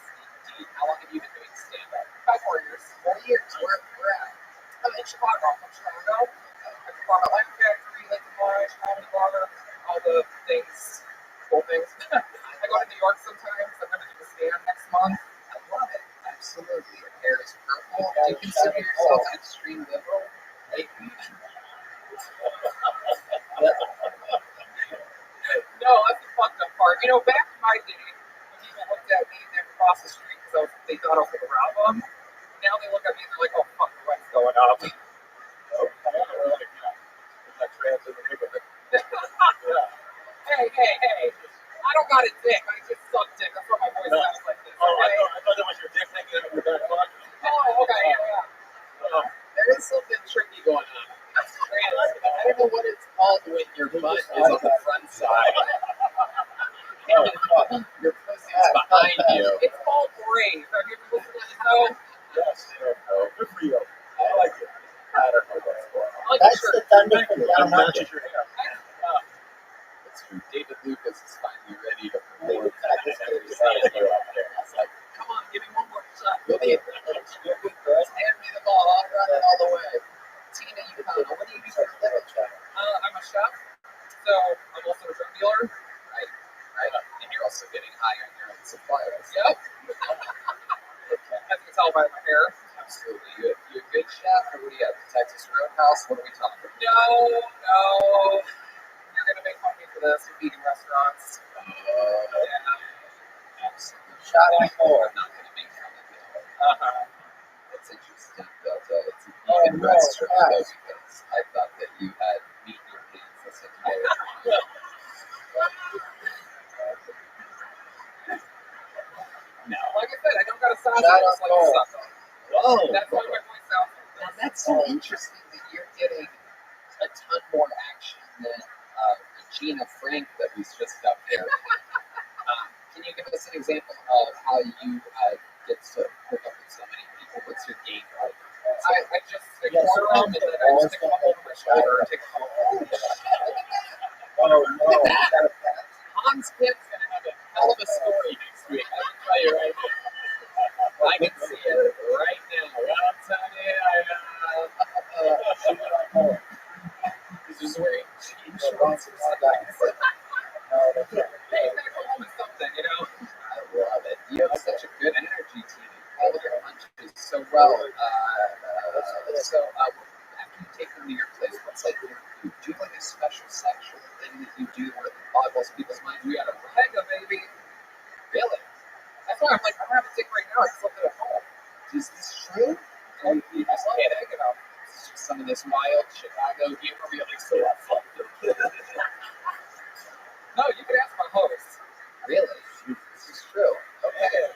Indeed. How long have you been doing stand-up? About 4 years. 4 years. Where at? I'm in Chicago. I'm from Chicago. I perform at Life Factory, Lincoln Lodge, Comedy Bar, all the things, cool things. I go to New York sometimes. I'm going to do the stand next month. I love it. Absolutely. Your hair is purple. Do you consider yourself an extreme liberal? Like, no, that's the fucked up part. You know, back in my day, when people looked at me and they would cross the street because they thought I was going to rob them. Now they look at me and they're like, "Oh, fuck, the rent's going up." Hey. I don't got a dick. I just suck dick. That's why my voice sounds like this. Okay? I thought that was your dick hanging out of your back pocket. Oh, okay, yeah. there is something tricky going on. I don't know what it's called when your butt is on the front side. And your pussy's behind you. It's called brave. Have you ever listened to that show? Yes, good for you. I like it. I don't know what's going on. I like That's your the shirt. thunder from I'm down not under. your hair. It's true. David Lucas is finally ready to perform. I just Every did Saturday up there. I was like, come on, give me one more shot. You'll be just hand me the ball. I'll run it all the way. Tina, what do you do for a living? I'm a chef. So I'm also a drug dealer. Right. And you're also getting high on your own suppliers. Yep. Okay. As you can tell by my hair. Absolutely. You a good chef, or what do you have? Texas Roadhouse? What are we talking about? No. You're gonna make fun of me for this. You're eating restaurants. Yeah. Absolutely. Shot on four. I'm not gonna make fun of you. That's interesting. That it's a vegan restaurant, though, because I thought that you had meat in your hands this entire time. No. Like I said, I don't got a sauce. I just like to suck on. Whoa. That's why my voice sounds like that. That's so interesting that you're getting a ton more action than Regina Frank that was just up there. Can you give us an example of how you get to hook up with so many people? What's your game like? I just stick corner them, and then I just stick them up over my shoulder and take them home. Oh, no. Look at that. Hans Pitt's going to have a hell of a story next week. I can tell you right now. I can see it right now. I'm telling you, he's just wearing jeans shorts or something. Hey, you gotta go home with something, you know? I love it. You have such a good energy, Tina. You call your punches so well. After you take them to your place, what's like your food? Do you have like a special sexual thing that you do where it boggles people's minds? We got a Rega, baby. Really? That's why I'm like, I'm gonna have a dick right now. I just left it at home. Is this true? You just can't egg it up. It's just some of this wild Chicago humor. You're like, so I fucked him. No, you can ask my host. Really? This is true. Okay.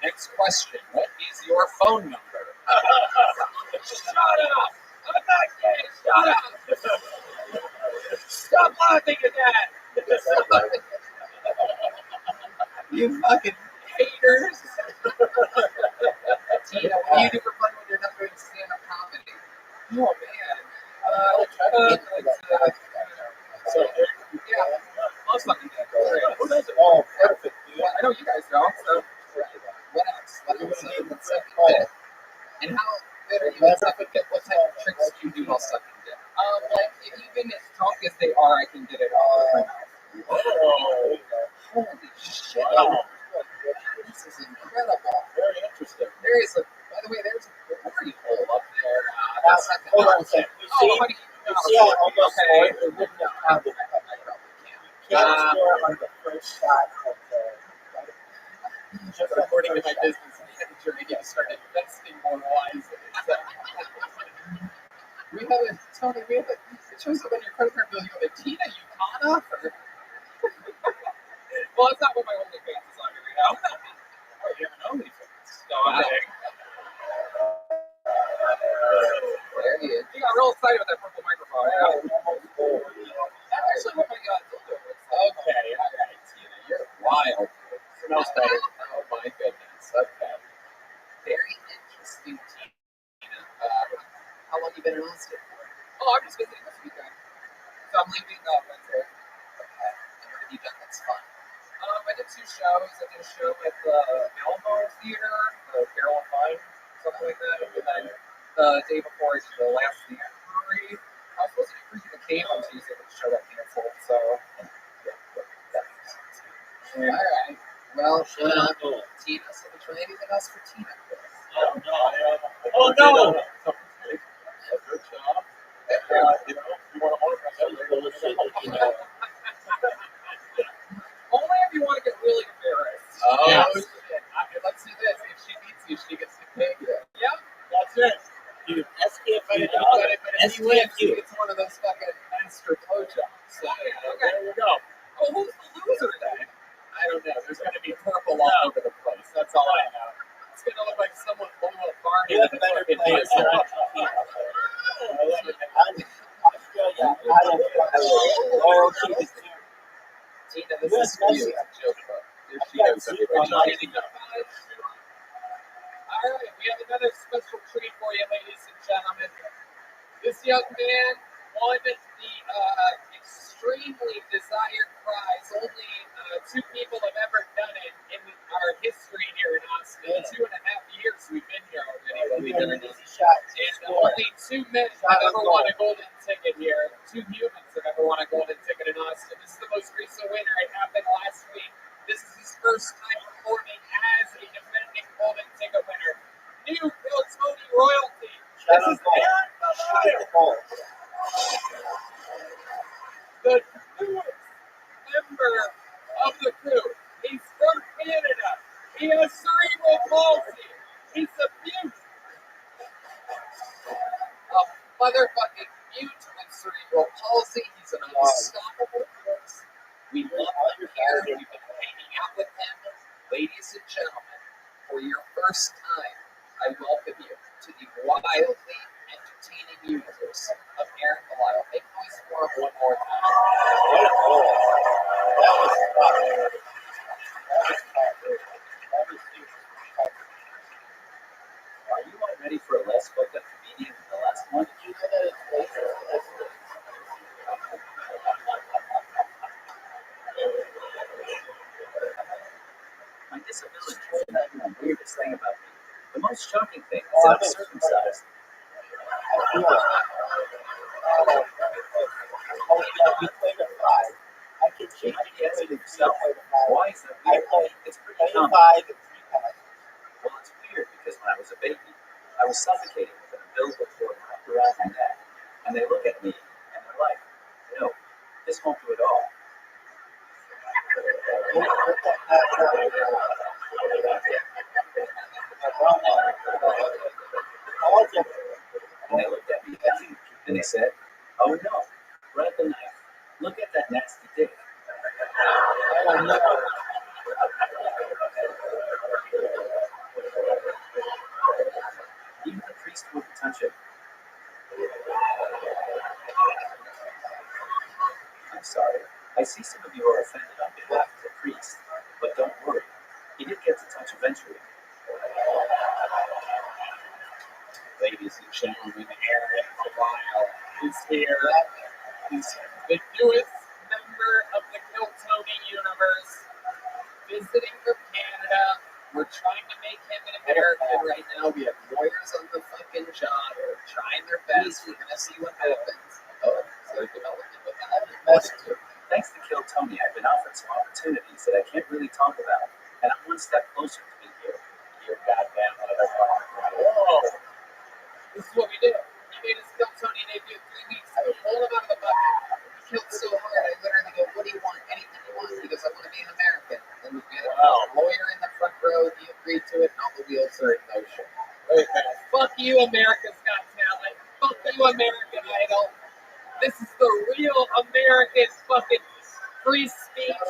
Next question. What is your phone number? Shut up! I'm not gay! Shut up! Stop laughing at that! You fucking haters! Tina, what do you do for fun when you're not doing stand-up comedy? Oh, man. I'll fucking do it. Oh, perfect, dude. Well, I know you guys don't, so what else? What's sucking dick? And how good are you at sucking dick? What type of tricks do you do while sucking dick? Like, even as drunk as they are, I can get it all in my mouth. Whoa. Holy shit. Wow. This is incredible. Very interesting. By the way, there's a glory hole up there. That's not Hold on a second. You see how almost it wouldn't have happened. You can't score on the first shot of just according to my business manager, I need to start investing more wisely. It shows up on your credit card bill. You have a Tina Yukana? Well, it's not what my OnlyFans is on here right now. Oh, you have an OnlyFans. So there he is. You got real excited with that purple microphone. That's actually what my dildo is. Okay, all right, Tina. You're wild. Smells better. Oh, my goodness. Okay. Very interesting, Tina. How long have you been in Austin for? Oh, I'm just visiting this weekend. So I'm leaving Wednesday. Okay. And what have you done that's fun? I did 2 shows. I did a show at the Alamo Theater, the Barrel of Wine, something like that. And then the day before, I did the Last Theater Brewery. I was supposed to do Freaky the Cave on Tuesday, but the show got canceled. So, yeah. All right. Well, Tina, so did you try anything else for Tina? Oh, no. Oh, no. Good job. You know, you want to only if you want to get really embarrassed. Oh, yes. Shit. Let's do this. If she beats you, she gets to pick. Yep. That's it. Dude, SKFU. But if you win, it's one of those fucking master blowjobs. So, okay. There you go. Well, who's the loser then? I don't know. There's going to be purple all over the place. That's all I know. It's going to look like someone blew a barn in the fucking loyalty is too. Tina, this is for you. It's a joke, but here she goes. Everybody getting up. All right, we have another special treat for you, ladies and gentlemen. This young man won the extremely desired prize. Only 2 people have ever done it in our history here in Austin. 2.5 years we've been here already. We've done an easy shot. And only 2 men have ever won a golden ticket here. 2 humans have ever won a golden ticket in Austin. This is the most recent winner. It happened last week. This is his first time performing as a defending golden ticket winner. New Bill Tony royalty. This is Aaron Rabbi, the newest member of the crew. He's from Canada. He has cerebral palsy. He's a mute. A motherfucking mute with cerebral palsy. He's an unstoppable force. We love him here. We've been hanging out with him. Ladies and gentlemen, for your first time, I welcome you to the wildly entertaining universe of Aaron Belial. Make noise for him one more time. Are you all ready for a less fucked up comedian than the last one? Did you know that my disability is not even the weirdest thing about me. The most shocking thing is that I'm circumcised. I can change it yourself. Why is that weird? It's pretty common. Well, it's weird because when I was a baby, I was suffocating with an umbilical cord wrapped around my neck. And they look at me and they're like, no, this won't do it all. And they looked at me and they said, oh no, grab the knife. Look at that nasty dick. Oh no. Even the priest wouldn't touch it. I'm sorry. I see some of you are offended on behalf of the priest, but don't worry. He did get to touch eventually. Ladies and gentlemen, Aaron Belial is here. He's the newest member of the Kill Tony universe, visiting from Canada. We're trying to make him an American right now. We have lawyers on the fucking job. They're trying their best. We're gonna see what happens. Oh, so development with that. Thanks to Kill Tony, I've been offered some opportunities that I can't really talk about, and I'm one step closer to being here. You're goddamn motherfucker. Whoa! This is what we did. He made his Kill Tony debut 3 weeks ago. Pull him out of the bucket. He killed so hard. I literally go, what do you want? Anything you want. He goes, I want to be an American. And we had a lawyer in the front row. He agreed to it, and all the wheels are in motion. Fuck you, America's Got Talent. Fuck you, American Idol. This is the real American fucking free speech,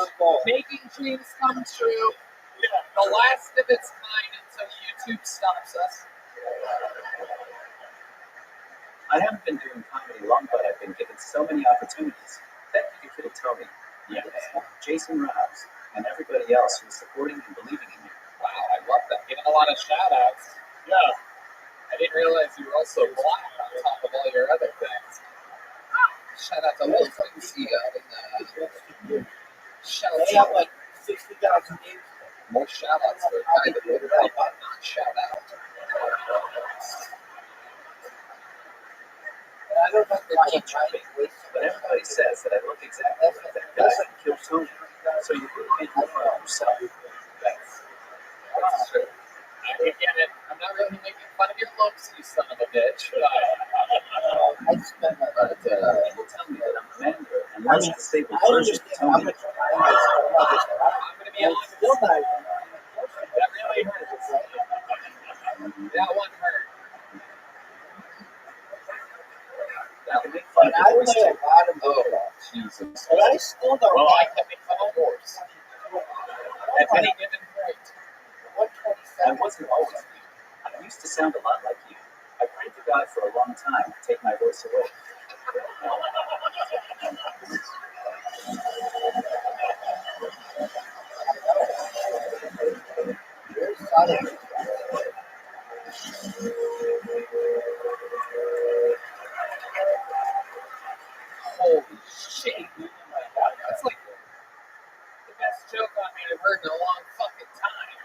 making dreams come true. The last of its kind until YouTube stops us. I haven't been doing comedy long, but I've been given so many opportunities. Thank you to Kill Tony, Jason Rouse, and everybody else who's supporting and believing in me. Wow, I love that. Giving a lot of shout outs. Yeah. I didn't realize you were also black on top of all your other things. Shout out to Will Quincy out in the shout out. They have like 60,000 views. More shout outs for a guy that would not shout out. I don't know if I keep trying, but everybody says that I look exactly like that guy that killed Tony. So you really can't do it yourself. That's true. I get it. I'm not really making fun of your looks, you son of a bitch. I spend my people tell me that I'm a mender and less stable version of Tony. I'm going to be honest. That really hurts. That one hurt. That would make fun of the voice too. Oh, Jesus. But I still don't like to make fun of horse. At any given point. I wasn't always you. I used to sound a lot like you. I prayed to God for a long time to take my voice away. shitty. That's like the best joke on me I've heard in a long fucking time.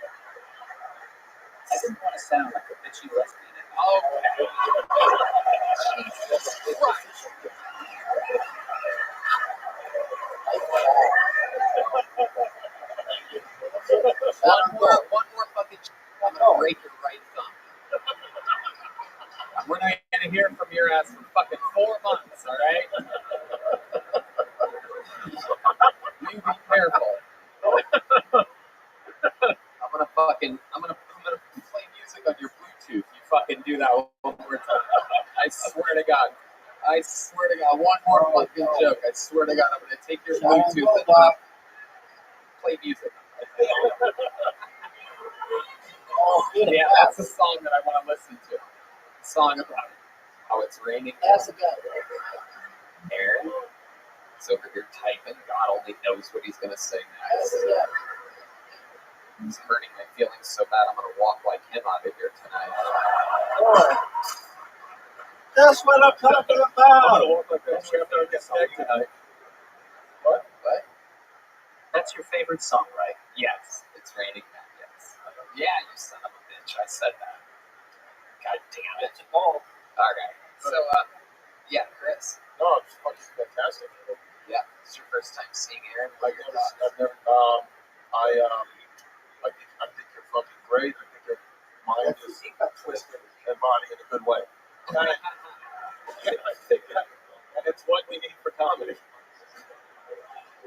I didn't want to sound like a bitchy lesbian. Oh, Jesus Christ. One more fucking I'm gonna break your right thumb. We're not gonna hear from your ass for fucking 4 months, alright? You be careful. I'm gonna play music on your Bluetooth. You fucking do that one more time. I swear to God. One more fucking joke. I swear to God, I'm gonna take your Bluetooth and play music. Yeah, that's the song that I want to listen to. A song about how it's raining. That's a good. Aaron is over here typing. God only knows what he's gonna say next. He's hurting my feelings so bad. I'm gonna walk like him out of here tonight. That's what I'm talking I'm about. gonna walk like that after I get back tonight. What? That's your favorite song, right? Yes, it's raining men. Yes. Yeah, you son of a bitch. I said that. God damn it. All right. So, yeah, Chris. No, it's fucking fantastic. Yeah, it's your first time seeing Aaron. I think you're fucking great. I think your mind is twisted and body in a good way. I think that, and it's what we need for comedy.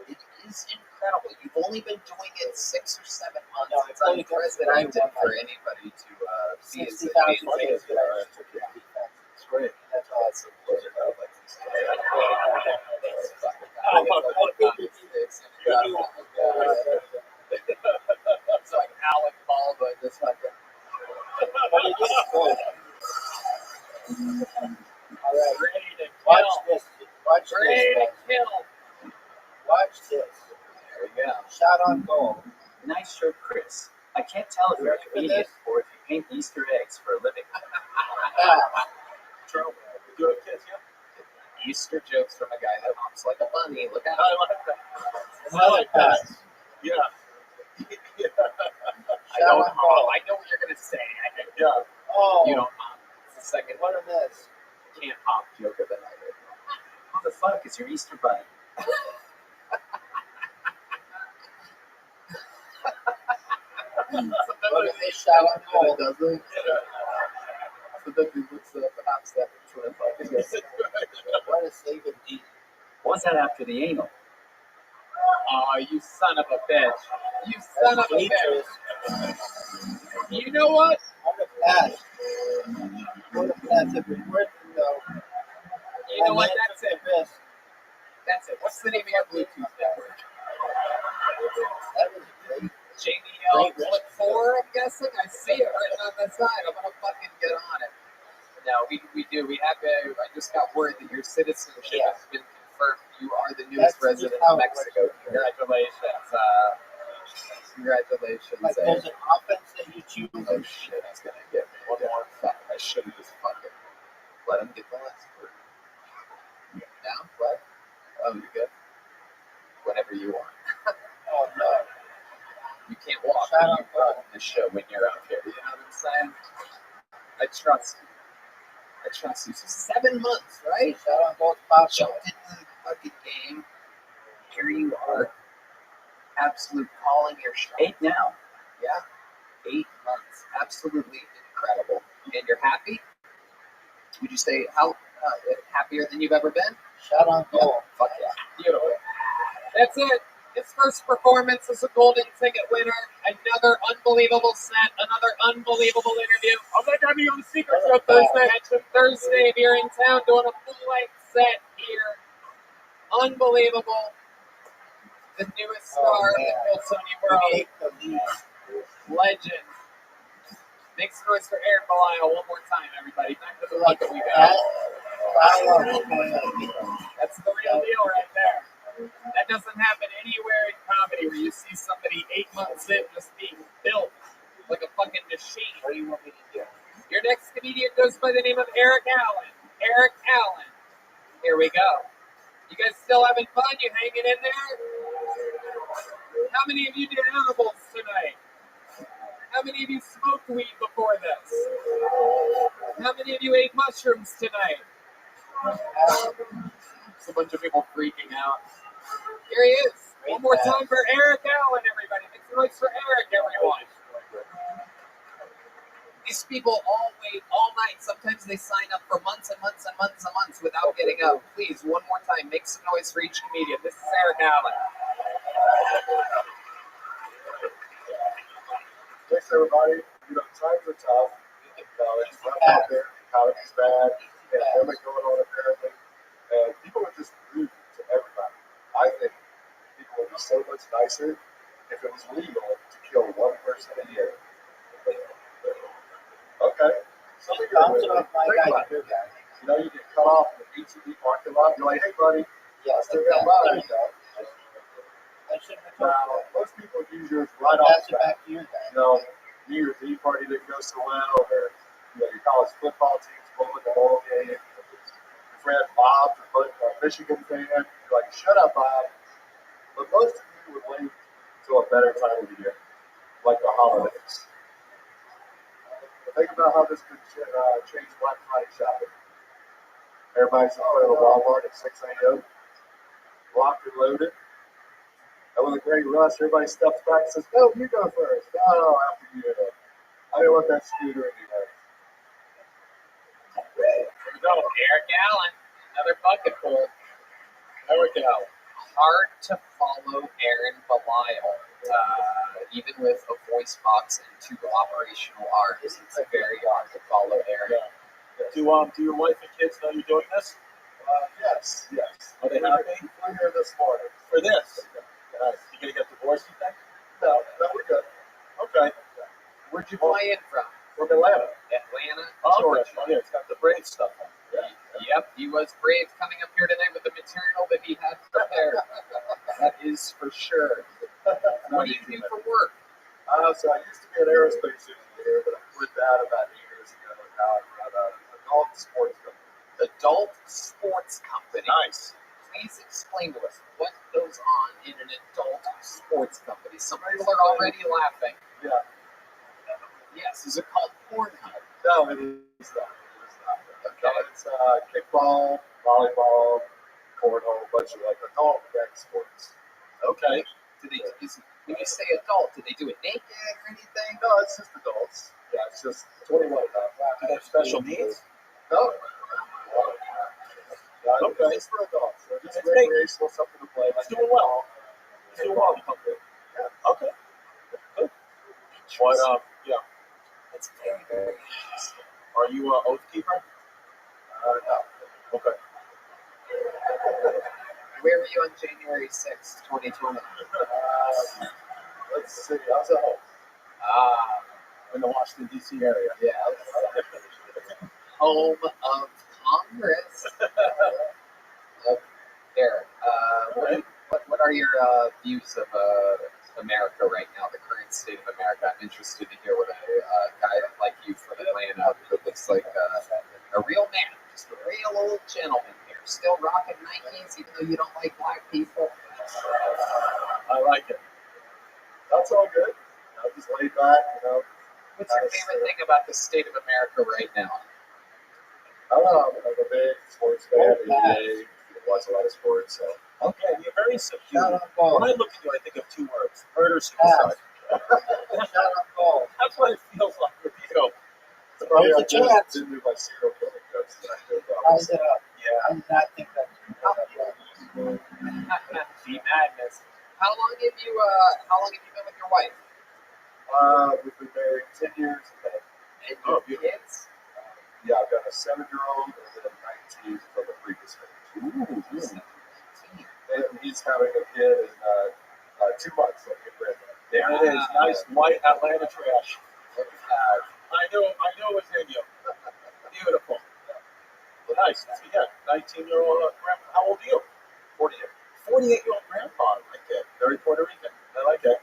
It is incredible. You've only been doing it 6 or 7 months. No, It's unprecedented for anybody to be as advanced as you are. It's great. That's awesome. It's like Alec Baldwin, this fucking. All right. Ready to Watch kill. this. Watch Ready this. to kill. Watch this. There we go. Shot on goal. Nice shirt, Chris. I can't tell if you're a comedian or if you paint Easter eggs for a living. True. You do it, kids, yeah? Easter jokes from a guy that hops like a bunny. Look out. I like that. I like that. Yeah. I know what you're gonna say. Oh. You don't hop. It's the second What a mess. can't hop joke of the night. Who the fuck is your Easter bunny? Sometimes they shot on goal, doesn't it? Sometimes he looks up and hops that into the fucking. What a save indeed. Was that after the anal? Oh, you son of a bitch. You son of a bitch. You know what? I'm a pass. What a pass. If it's worth it, though. You know what? That's it. That's it. What's the name of your Bluetooth network? That was great. JBL Flip 4, I'm guessing. I see it written on the side. I'm gonna fucking get on it. No, we do. We have. I just got word that your citizenship has been confirmed. You are the newest resident of Mexico. Congratulations. Congratulations. Like there's an offense that you choose. Oh shit! He's gonna get me one more. Fuck! I should have just fucking let him get the last word. Now what? Oh, you good? Whenever you want. Oh no. You can't walk when you run the show when you're out here. You know what I'm saying? I trust you. I trust you. So 7 months, right? Shot on goal. Pop. Jumped into the fucking game. Here you are. Absolute calling your shot. 8 now. Yeah. 8 months. Absolutely incredible. And you're happy? Would you say how happier than you've ever been? Shot on goal. Yeah. Fuck yeah. Beautiful. That's it. His first performance as a golden ticket winner. Another unbelievable set. Another unbelievable interview. I'm not gonna be on the Secret Show Thursday. Catch him Thursday if you're in town doing a full-length set here. Unbelievable. The newest star in the Hilltony world. Legend. Make some noise for Aaron Belial one more time, everybody. Back to the bucket we got. That's the real deal right there. That doesn't happen anywhere in comedy where you see somebody 8 months in just being built like a fucking machine. What do you want me to do? Your next comedian goes by the name of Eric Allen. Eric Allen. Here we go. You guys still having fun? You hanging in there? How many of you did edibles tonight? How many of you smoked weed before this? How many of you ate mushrooms tonight? It's a bunch of people freaking out. Here he is. One more time for Eric Allen, everybody. Make some noise for Eric, everyone. These people all wait all night. Sometimes they sign up for months and months and months and months without getting out. Please, one more time, make some noise for each comedian. This is Eric Allen. Thanks, everybody. You know, times are tough. It's rough out there. Economy's bad. Pandemic going on apparently. And people are just rude to everybody. I think people would be so much nicer if it was legal to kill one person a year. Okay. So think about it. You know, you get cut off in the HEB parking lot. You're like, hey, buddy. Yeah, still got money. Now, most people use yours right off the bat. You know, New Year's Eve party didn't go so well, or you know, your college football team's blowing the ball game. Your friend Bob's a Michigan fan. You're like, shut up, Bob. But most of you would wait till a better time of the year, like the holidays. But think about how this could change Black Friday shopping. Everybody's going to Walmart at 6 a.m., locked and loaded. And with a great rush, everybody steps back and says, no, you go first. No, after you. I didn't want that scooter anyway. Here we go. Eric Allen. Another bucket full. There we go. Hard to follow Aaron Belial. Even with a voice box and 2 operational arms, it's very hard to follow Aaron. Yeah. Do your wife and kids know you're doing this? Yes. Are they happy? We flew here this morning. For this? Yes. You gonna get divorced, you think? No, we're good. Okay. Where'd you fly in from? From Atlanta. Atlanta, Oh, Georgia. okay. Oh, yeah, it's got the Brave stuff on. Yep, he was brave coming up here tonight with the material that he had prepared. That is for sure. What do you do for work? So I used to be an aerospace engineer, but I quit that about 8 years ago. Now I'm at an adult sports company. Adult sports company. Nice. Please explain to us what goes on in an adult sports company. Some people are already laughing. Yeah. Yes, is it called Pornhub? No, it is not. Okay. It's kickball, volleyball, cornhole, a bunch of like adult rec sports. Okay. When you say adult, do they do it naked or anything? No, it's just adults. Yeah, it's just 21 and up. Do they have special needs? No. Okay. It's for adults. So just It's recreational, something to play. It's doing well. It's doing well. Yeah. Okay. Good. But, yeah. That's very, very interesting. Are you an oath keeper? No. Okay. Where were you on January 6th, 2020? Let's see. I was at home. In the Washington, D.C. area. Yeah. Home of Congress. Eric, what are your views of America right now, the current state of America? I'm interested to hear what a guy like you from Atlanta who looks like a real man, just a real old gentleman here, still rocking Nikes even though you don't like black people. I like it. That's all good. Just laid back, What's your favorite thing about the state of America right now? I don't know. I'm a big sports fan. NBA, watch a lot of sports. So. Okay, you're very subdued. When I look at you, I think of 2 words: murder, suicide. That's what it feels like with you. Probably a chance. Didn't do my serial killing jokes that I did. Yeah. I did not think that. The madness. How long have you been with your wife? We've been married 10 years. And your kids? Yeah, I've got a 7-year-old and then a 19 from the previous marriage. Ooh. And he's having a kid in 2 months. So There it is. Nice white Atlanta trash. I know it was in you. Beautiful. Nice. So, yeah, 19-year-old grandpa. How old are you? 48. 48-year-old grandpa. I like it. Very Puerto Rican. I like it.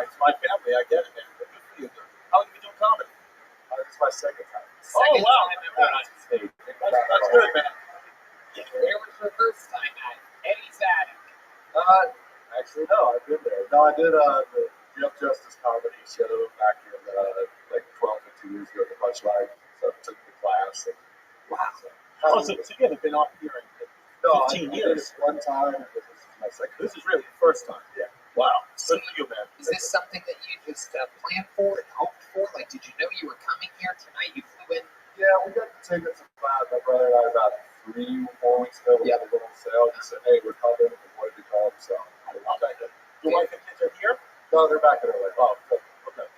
It's my family. I get it, man. But good for you, dude. How long have you been doing comedy? It's my second time. Oh, wow. That's good, man. Where was your first time at? Eddie's Attic. Actually, no, I've been there. No, I did the Jeff Justice comedy show back in like 12, 15 years ago at the Punchline. So I took the class. And, Wow. so you haven't been off here in 15 years. I did it one time. And this is my second. This is really the first time. Yeah. Wow. Good for you, man. Is this something that you just planned for and hoped for? Like, did you know you were coming here tonight? You flew in? Yeah, we got the tickets about my brother and I about 3 or 4 weeks ago. We had a little sale. He said, "Hey, we're coming. We wanted to come." So I love that. Your wife and kids are here? No, they're back in LA. Oh, okay.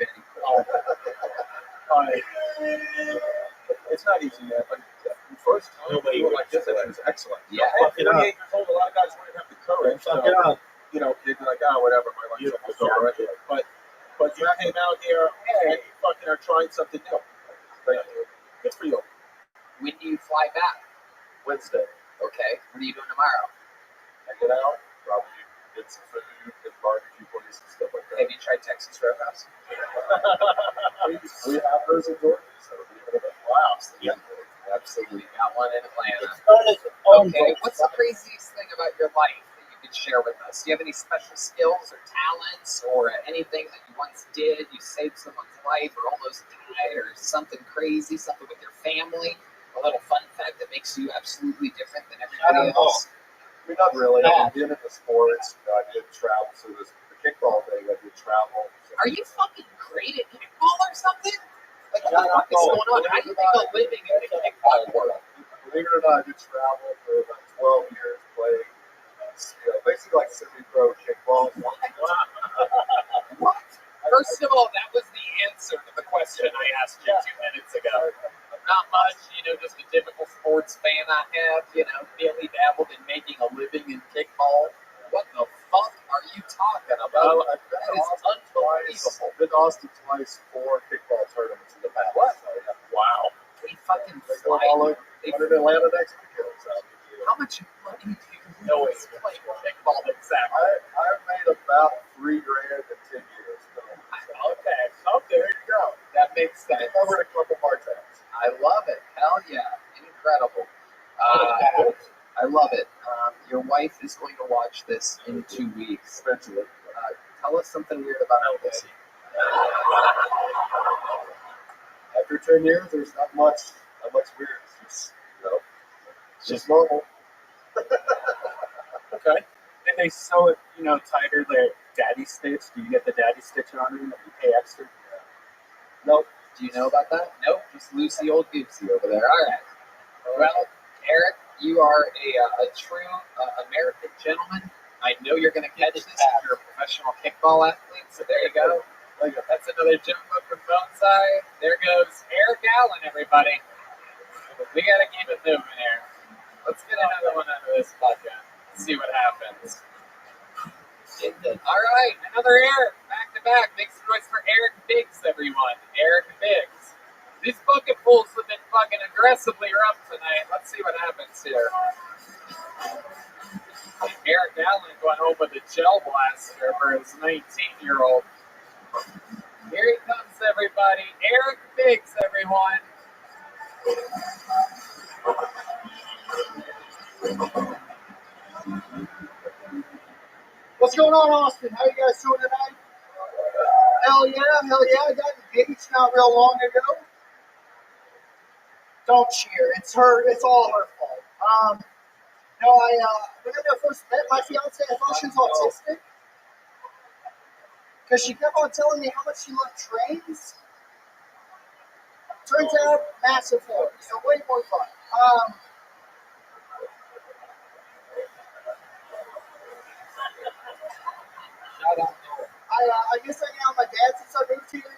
It's not easy, man. But the first time we were like this, and it was excellent. Yeah. At 48 years old, a lot of guys wouldn't have the courage. So, you know, they'd be like, "Oh, whatever, my life's almost over." But you came out here and you fucking are trying something new. Good for you. When do you fly back? Wednesday. Okay. What are you doing tomorrow? Hanging out, probably get some food, get barbecue places, stuff like that. Have you tried Texas Roadhouse? we have those in Georgia, so wow. Absolutely. Got one in Atlanta. Okay. Okay. What's the craziest thing about your life that you could share with us? Do you have any special skills or talents or anything that you once did? You saved someone's life or almost died or something crazy, something with your family? A little fun fact that makes you absolutely different than everybody else? I mean, not really. I've been into sports. I did travel. So the kickball thing, I did travel. Are you fucking great at kickball or something? Like, what is going on? How do you make a living in the kickball world? Believe it or not, I did travel for about 12 years playing, basically like semi-pro kickball. What? First of all, that was the answer to the question I asked you 2 minutes ago. Not much, just a typical sports fan I have, daily dabbled in making a living in kickball. What the fuck are you talking about? I've been that is unbelievable. I've been to Austin twice for kickball tournaments in the past. What? So, yeah. Wow. They fucking They fly. go all over. One in Atlanta next weekend. So. How much money do you know is playing kickball exactly? I've made about $3,000 in 10 years. So. Okay. Oh, there you go. That makes sense. I covered a couple part-times. I love it. Hell yeah. Incredible. I love it. Your wife is going to watch this in 2 weeks. Eventually. Tell us something weird about this. After 10 years, there's not much weird. It's just normal. Okay. And they sew it, tighter, their daddy stitch. Do you get the daddy stitch on them? You pay extra? Nope. Do you know about that? Nope. Just Lucy old Goosey over there. All right. Well, Eric, you are a true American gentleman. I know you're going to catch this. You're a professional kickball athlete, so there you go. That's another jumbo from Bonsai. There goes Eric Allen, everybody. We got to keep it moving here. Let's get another one out of this podcast. See what happens. All right, another Eric, back to back. Make some noise for Eric Biggs, everyone. Eric Biggs. These bucket pools have been fucking aggressively rough tonight. Let's see what happens here. Eric Allen going home with a gel blaster for his 19-year-old. Here he comes, everybody. Eric Biggs, everyone. What's going on, Austin? How you guys doing tonight? Hell yeah. I got engaged not real long ago. Don't cheer. It's all her fault. When I first met my fiance, I thought she was autistic. Because she kept on telling me how much she loved trains. Turns out, massive for her. So way more fun. I guess I hang out with my dad since I moved here.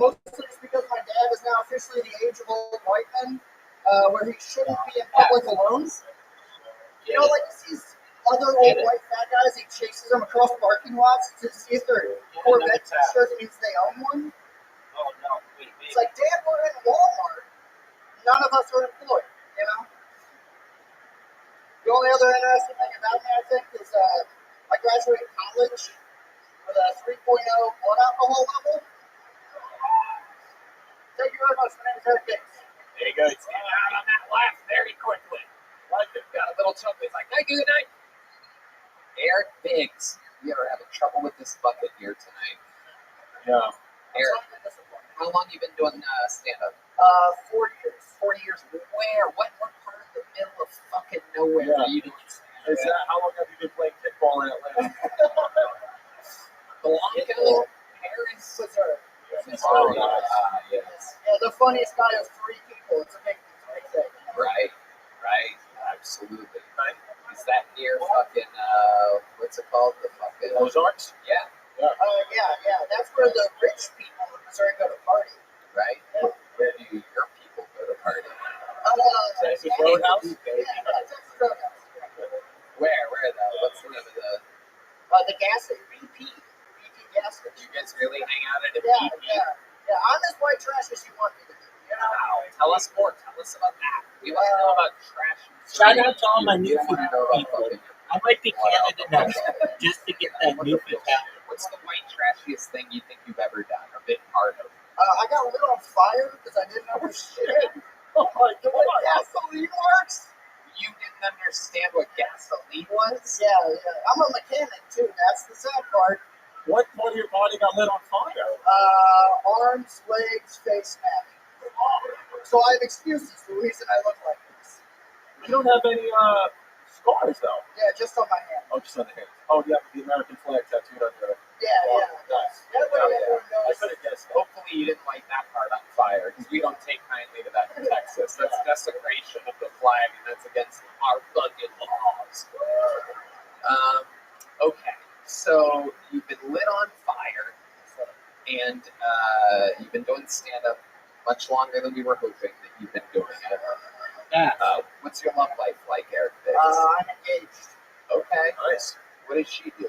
Mostly just because my dad is now officially the age of old white men, where he shouldn't be in public alone. Like he sees other old white fat guys, he chases them across parking lots to see if their Corvette t-shirt means they own one. Oh, no. Wait. It's like, Dad, we're in Walmart. None of us are employed, The only other interesting thing about me, I think, is I graduated college with a 3.0 blood alcohol level. Thank you very much. My name is Eric Biggs. There you go. He's getting out on that laugh very quickly. Like it. little chuckle. He's like, "Hey, good night." Eric Biggs, we are having trouble with this bucket here tonight. Yeah. Eric, how long you been doing stand-up? 4 years. 4 years. Where? What part of the middle of fucking nowhere Yeah. are you doing stand-up? Is that how long have you been playing kickball in Atlanta? Blanco, Paris, Missouri. Missouri. Yes. Yeah, the funniest guy is 3 people. It's a big thing. Right. Absolutely. Right. Is that near fucking, what's it called? The fucking... Ozarks? Yeah. Yeah. That's where the rich people in Missouri go to party. Right? Yeah. Where do your people go to party? Texas Roadhouse? Texas Roadhouse. Where though? What's the name of the... The gas station, BP gas station. You guys really hang out at a Yeah. I'm as white trash as you want me to be. You know? Wow. Tell us more. Tell us about that. We want to know about trash. Shout out to all my We new don't want to know about people. fucking... I might be Canada next, just to get that new talent. What's the white trashiest thing you think you've ever done or been part of? I got lit on fire because I didn't understand. Oh my God. Gasoline works. You didn't understand what gasoline was? Yeah. I'm a mechanic too. That's the sad part. What part of your body got lit on fire? Arms, legs, face, neck. So I have excuses for the reason I look like this. You don't have any scars though. Yeah, just on my hand. Oh, just on the hands. Oh, yeah, the American flag tattooed on your. Yeah. Nice. That way everyone I knows. could have guessed that. Hopefully you didn't light that part on fire, because we don't take kindly to that in Texas. That's desecration of the flag, and that's against our fucking laws. Okay, so you've been lit on fire, and you've been doing stand-up much longer than we were hoping that you've been doing it. Yeah. What's your love life like, Eric Biggs? I'm engaged. Okay. Nice. What does she do?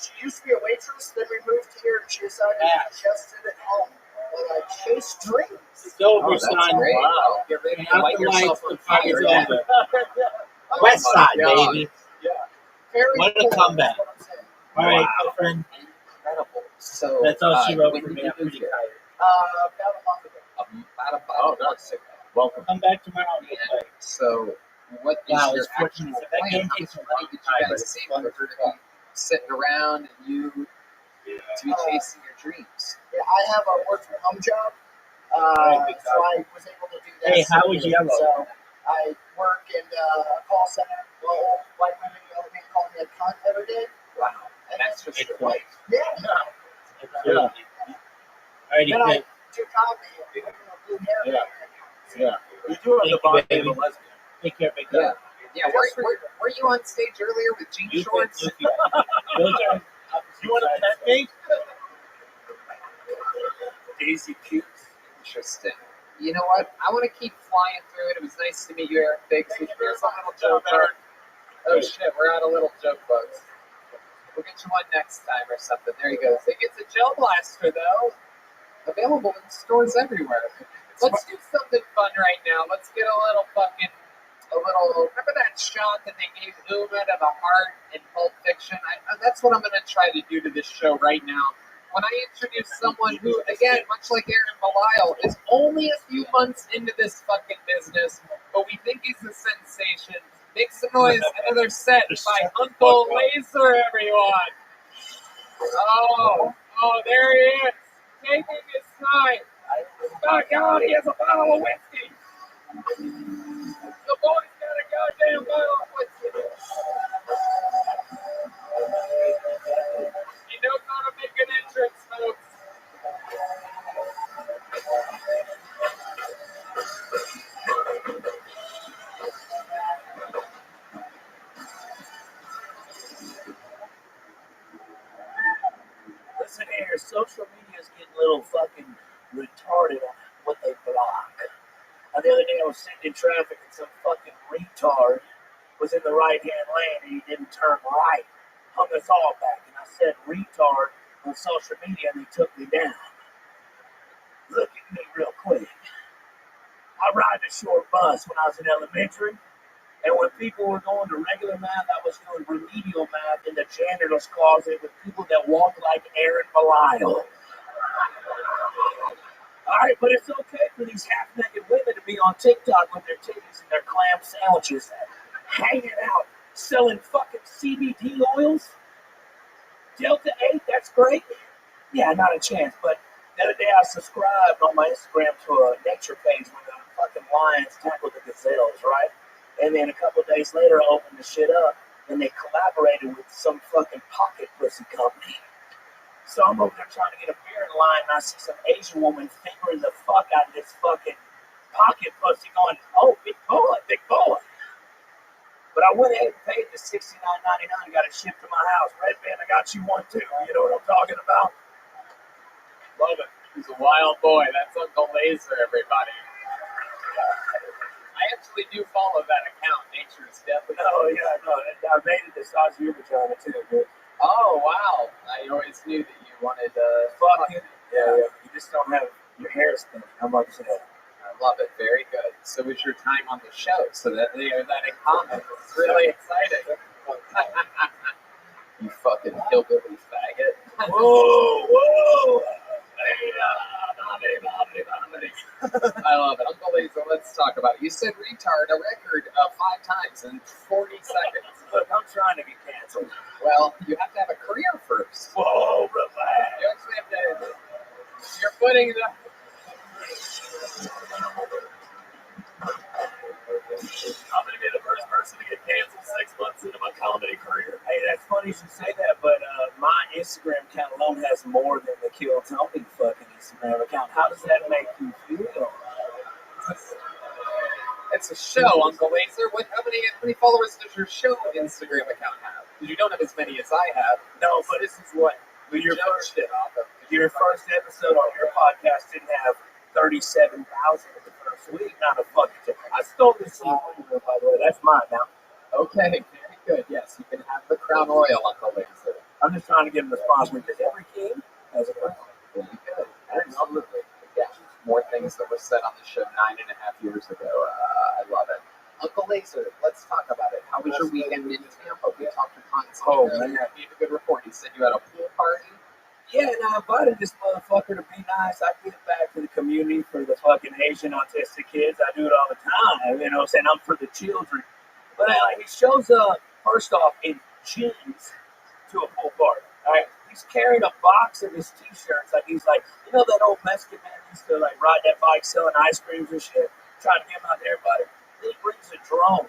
She used to be a waitress, then we moved here, and she decided to just sit at home. But I chase dreams. It's over, That's son. great. Wow. Get ready to Out light the yourself lights, on the party's fire. over. Oh West my side, God. baby. Very What a cool, comeback. that's what I'm saying. All right, Wow. my friend. Incredible. So That's all she wrote when for did me. you I'm pretty move here? tired. About a month ago. About a month ago. Welcome. Come back tomorrow. We'll And play. so, what is Wow, your it's 14 actual minutes. That plan? game How takes much a money long did time, you but guys it's save fun for to her to talk. be sitting around and you to be chasing your dreams? Yeah, I have a work from home job. So I was able to do that. Hey, how was yellow? So I work in a call center. Well, white women yell at me and call me a cunt every day. Wow. And that's just your life. Yeah. Absolutely. All righty, Then I good. took comedy and became a blue hair. Yeah. You do have the body of a baby. lesbian. Take care, big Yeah. guy. Yeah, were you on stage earlier with jean You shorts? think those are You want to pet me? Daisy Cukes. Interesting. You know what? I want to keep flying through it. It was nice to meet you, Eric Biggs. Here's a little joke book. Oh shit, we're out of little joke books. We'll get you one next time or something. There you go. Think it's a gel blaster though. Available in stores everywhere. Let's do something fun right now. Let's get a little. Remember that shot that they gave Uma to the heart in Pulp Fiction? That's what I'm going to try to do to this show right now. When I introduce someone who, again, much like Aaron Belial, is only a few months into this fucking business, but we think he's a sensation. Make some noise. Another set by Uncle Laser, everyone. Oh, there he is. Taking his time. By God, he has a bottle of whiskey. The boy's got a goddamn bottle of whiskey. He knows how to make an entrance, folks. Listen here, social media is getting a little fucking retarded on what they block. And the other day I was sitting in traffic and some fucking retard was in the right-hand lane and he didn't turn right. Hung us all back. And I said retard on social media and they took me down. Look at me real quick. I ride a short bus when I was in elementary. And when people were going to regular math, I was doing remedial math in the janitor's closet with people that walk like Aaron Belial. All right, but it's okay for these half-naked women to be on TikTok with their titties and their clam sandwiches. hanging out, selling fucking CBD oils. Delta 8, that's great. Yeah, not a chance. But the other day I subscribed on my Instagram to a nature page where the fucking lions tackle the gazelles, right? And then a couple of days later I opened the shit up and they collaborated with some fucking pocket pussy company. So I'm over there trying to get a beer in line and I see some Asian woman fingering the fuck out of this fucking pocket pussy going, oh, big boy, big boy. But I went ahead and paid the $69.99 and got it shipped to my house. Red Band, I got you one too. You know what I'm talking about? Love it. He's a wild boy. That's Uncle Laser, everybody. I actually do follow that account. Nature's definitely. Oh, yeah, no. I made it the size of your vagina too, dude. Oh, wow. I always knew that you wanted fuck you. Yeah. You just don't have your hair skin. How much is that? I love it. Very good. So was your time on the show, so that they are that in common. It's really exciting. You fucking hillbilly faggot. Whoa. I love it. Uncle Laser, let's talk about it. You said retard a record of 5 times in 40 seconds. Look, I'm trying to get canceled. Well, you have to have a career first. Whoa, relax. You actually have to. You're putting the. I'm going to be the first person to get canceled 6 months into my comedy career. Hey, that's funny you should say that, but my Instagram account alone has more than the Kill Tony fucking Instagram account. How does that make you feel? It's a show, Uncle Laser. How many followers does your show Instagram account have? Because you don't have as many as I have. No, but this is what your first shit off of. Your first episode on your podcast didn't have 37,000 in the first week. Not a fucking thing. I stole this by the way. That's mine now. Okay, very good. Yes, you can have the crown royal, Uncle Laser. I'm just trying to get him the sponsor because every king has a crown. Very good. Absolutely. Yeah, more things that were said on the show 9.5 years ago. I love it. Uncle Laser, let's talk about it. How was your weekend in Tampa? We talked to Hans. Oh, man. You gave a good report. He said you had a pool party. Yeah, and I invited this motherfucker to be nice. I give back to the community for the fucking Asian autistic kids. I do it all the time. You know what I'm saying? I'm for the children. But he shows up, first off, in jeans to a pool party. All right? He's carrying a box of his T-shirts. Like, he's like, you know that old Mexican man used to, like, ride that bike selling ice creams and shit? Trying to give them out to everybody. Then he brings a drone.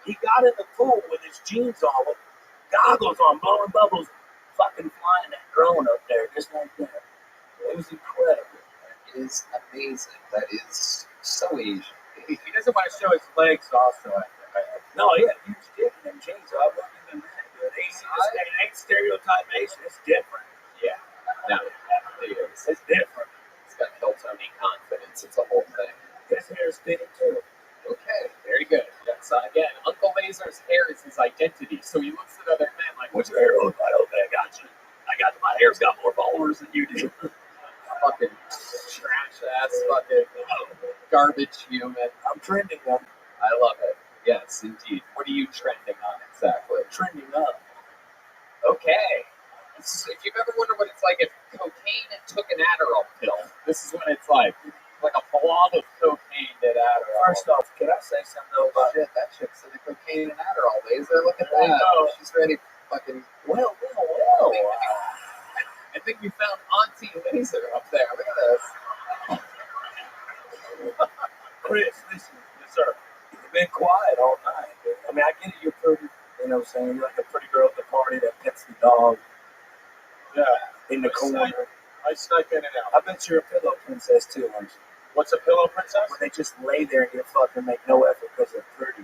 He got in the pool with his jeans on, with goggles on, blowing bubbles, fucking flying that drone up there, just like that. It was incredible. That is amazing. That is so Asian. He doesn't want to show his legs also. No, he had a huge dick in them jeans. I wouldn't even that. It ain't stereotype Asian. It's different. Yeah. No, it is. It's different. It's got Hiltoni confidence. It's a whole thing. His hair's fitted too. Okay, very good. Yes, again, Uncle Laser's hair is his identity. So he looks at other men like, what's your hair look like? Okay, I got you. My hair's got more followers than you do. Fucking trash ass, fucking garbage human. I'm trending on. I love it. Yes, indeed. What are you trending on exactly? Trending up. Okay. If you've ever wondered what it's like if cocaine took an Adderall pill, this is what it's like. Like a blob of cocaine did Adderall. First off, can I say something though about shit? That chick's in the cocaine and Adderall laser. Look at that. No. She's ready. Fucking. Well. I think we found Auntie Laser up there. Look at this. Chris, listen, yes, sir. You've been quiet all night. I mean, I get it. You're pretty. You know what I'm saying? You're like a pretty girl at the party that pets the dog. Yeah. In the corner. I snuck in and out. I bet you're a pillow princess too, aren't you? What's a pillow princess? When they just lay there and you fucking make no effort because they're pretty.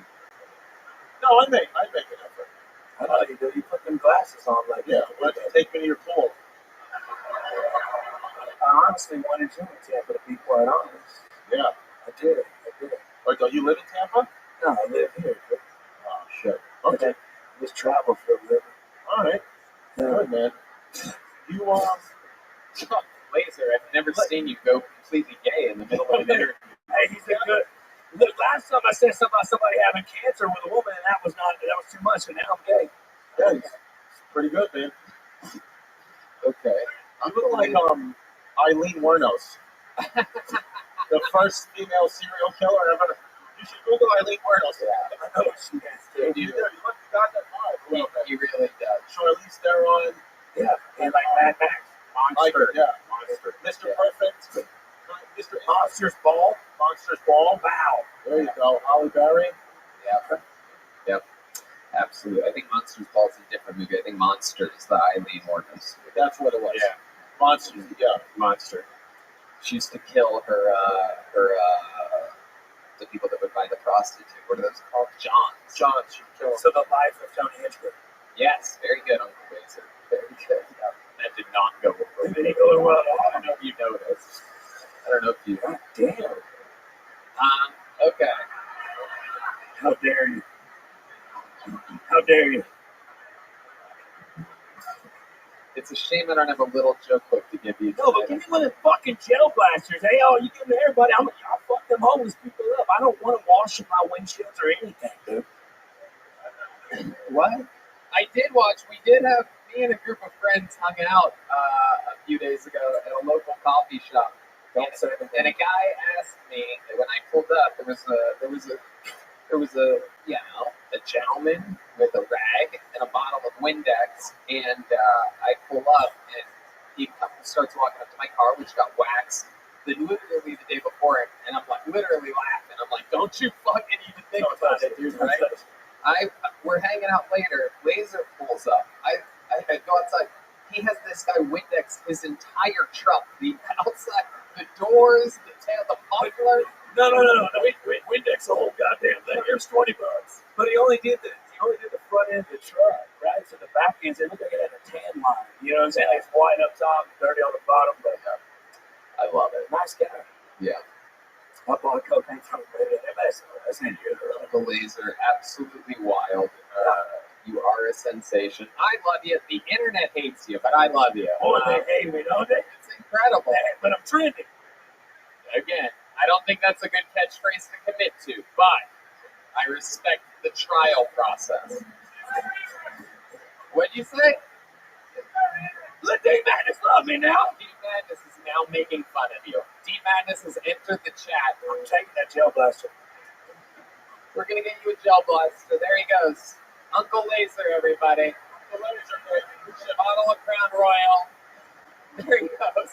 No, I make an effort. I know you do. You put them glasses on like that. Yeah, why don't you take me to your pool? I honestly wanted you in Tampa, to be quite honest. Yeah. I did. Wait, don't you live in Tampa? No, I live here. But oh, shit. Okay. Just travel for a living. All right. Yeah. Good, man. You, Laser, I've never seen you go completely gay in the middle of an interview. Hey, he's a good. Look, last time I said something about somebody having cancer with a woman, and that was too much, and now I'm gay. Yeah, it's pretty good, man. Okay. I'm like Eileen Wuornos, the first female serial killer ever. You should Google Eileen Wuornos. I know she Yep. Absolutely. I think Monsters Ball is a different movie. I think Monster is the Eileen Mortis. That's what it was. Yeah. Monster. Yeah, Monster. She used to kill the people that would buy the prostitute. What are those called? Johns. John, she killed. So the life of Tony Hitchcock. Yes, very good, Uncle Razor. Very good. Yeah. That did not go over. It didn't go well. I don't know if you noticed. I don't know if you. God damn. Okay. How dare you? How dare you? It's a shame I don't have a little joke book to give you. No, but give me one of them fucking gel blasters. Hey, oh, you give them to everybody. I'll fuck them homeless people up. I don't want to wash my windshields or anything, dude. What? I did watch. We did have me and a group of friends hung out a few days ago at a local coffee shop. And a guy asked me when I pulled up. There was a gentleman with a rag and a bottle of Windex, and I pull up and he starts walking up to my car, which got waxed literally the day before it, and I'm like literally laughing. I'm like, don't you fucking even think about it, dude, right? We're hanging out later. Laser pulls up. I go outside. He has this guy Windex his entire truck, the outside, the doors, the tail, the muffler. No. Windex the whole goddamn thing. Here's $20. But he only did the front end of the truck, right? So the back end, it looked like it had a tan line. You know what I'm saying? It's white up top, dirty on the bottom, but I love it. Nice guy. Yeah. I bought cocaine from him. That's in here. The Laser, absolutely wild. You are a sensation. I love you. The internet hates you, but I love you. Oh, they hate me, don't they? It's incredible. But I'm trending. Again, I don't think that's a good catchphrase to commit to, but I respect the trial process. What'd you say? Let Deep Madness love me now. Deep Madness is now making fun of you. Deep Madness has entered the chat. I'm taking that gel blaster. We're going to get you a gel blaster. There he goes. Uncle Laser, everybody. Uncle Laser, bottle of Crown Royal. There he goes.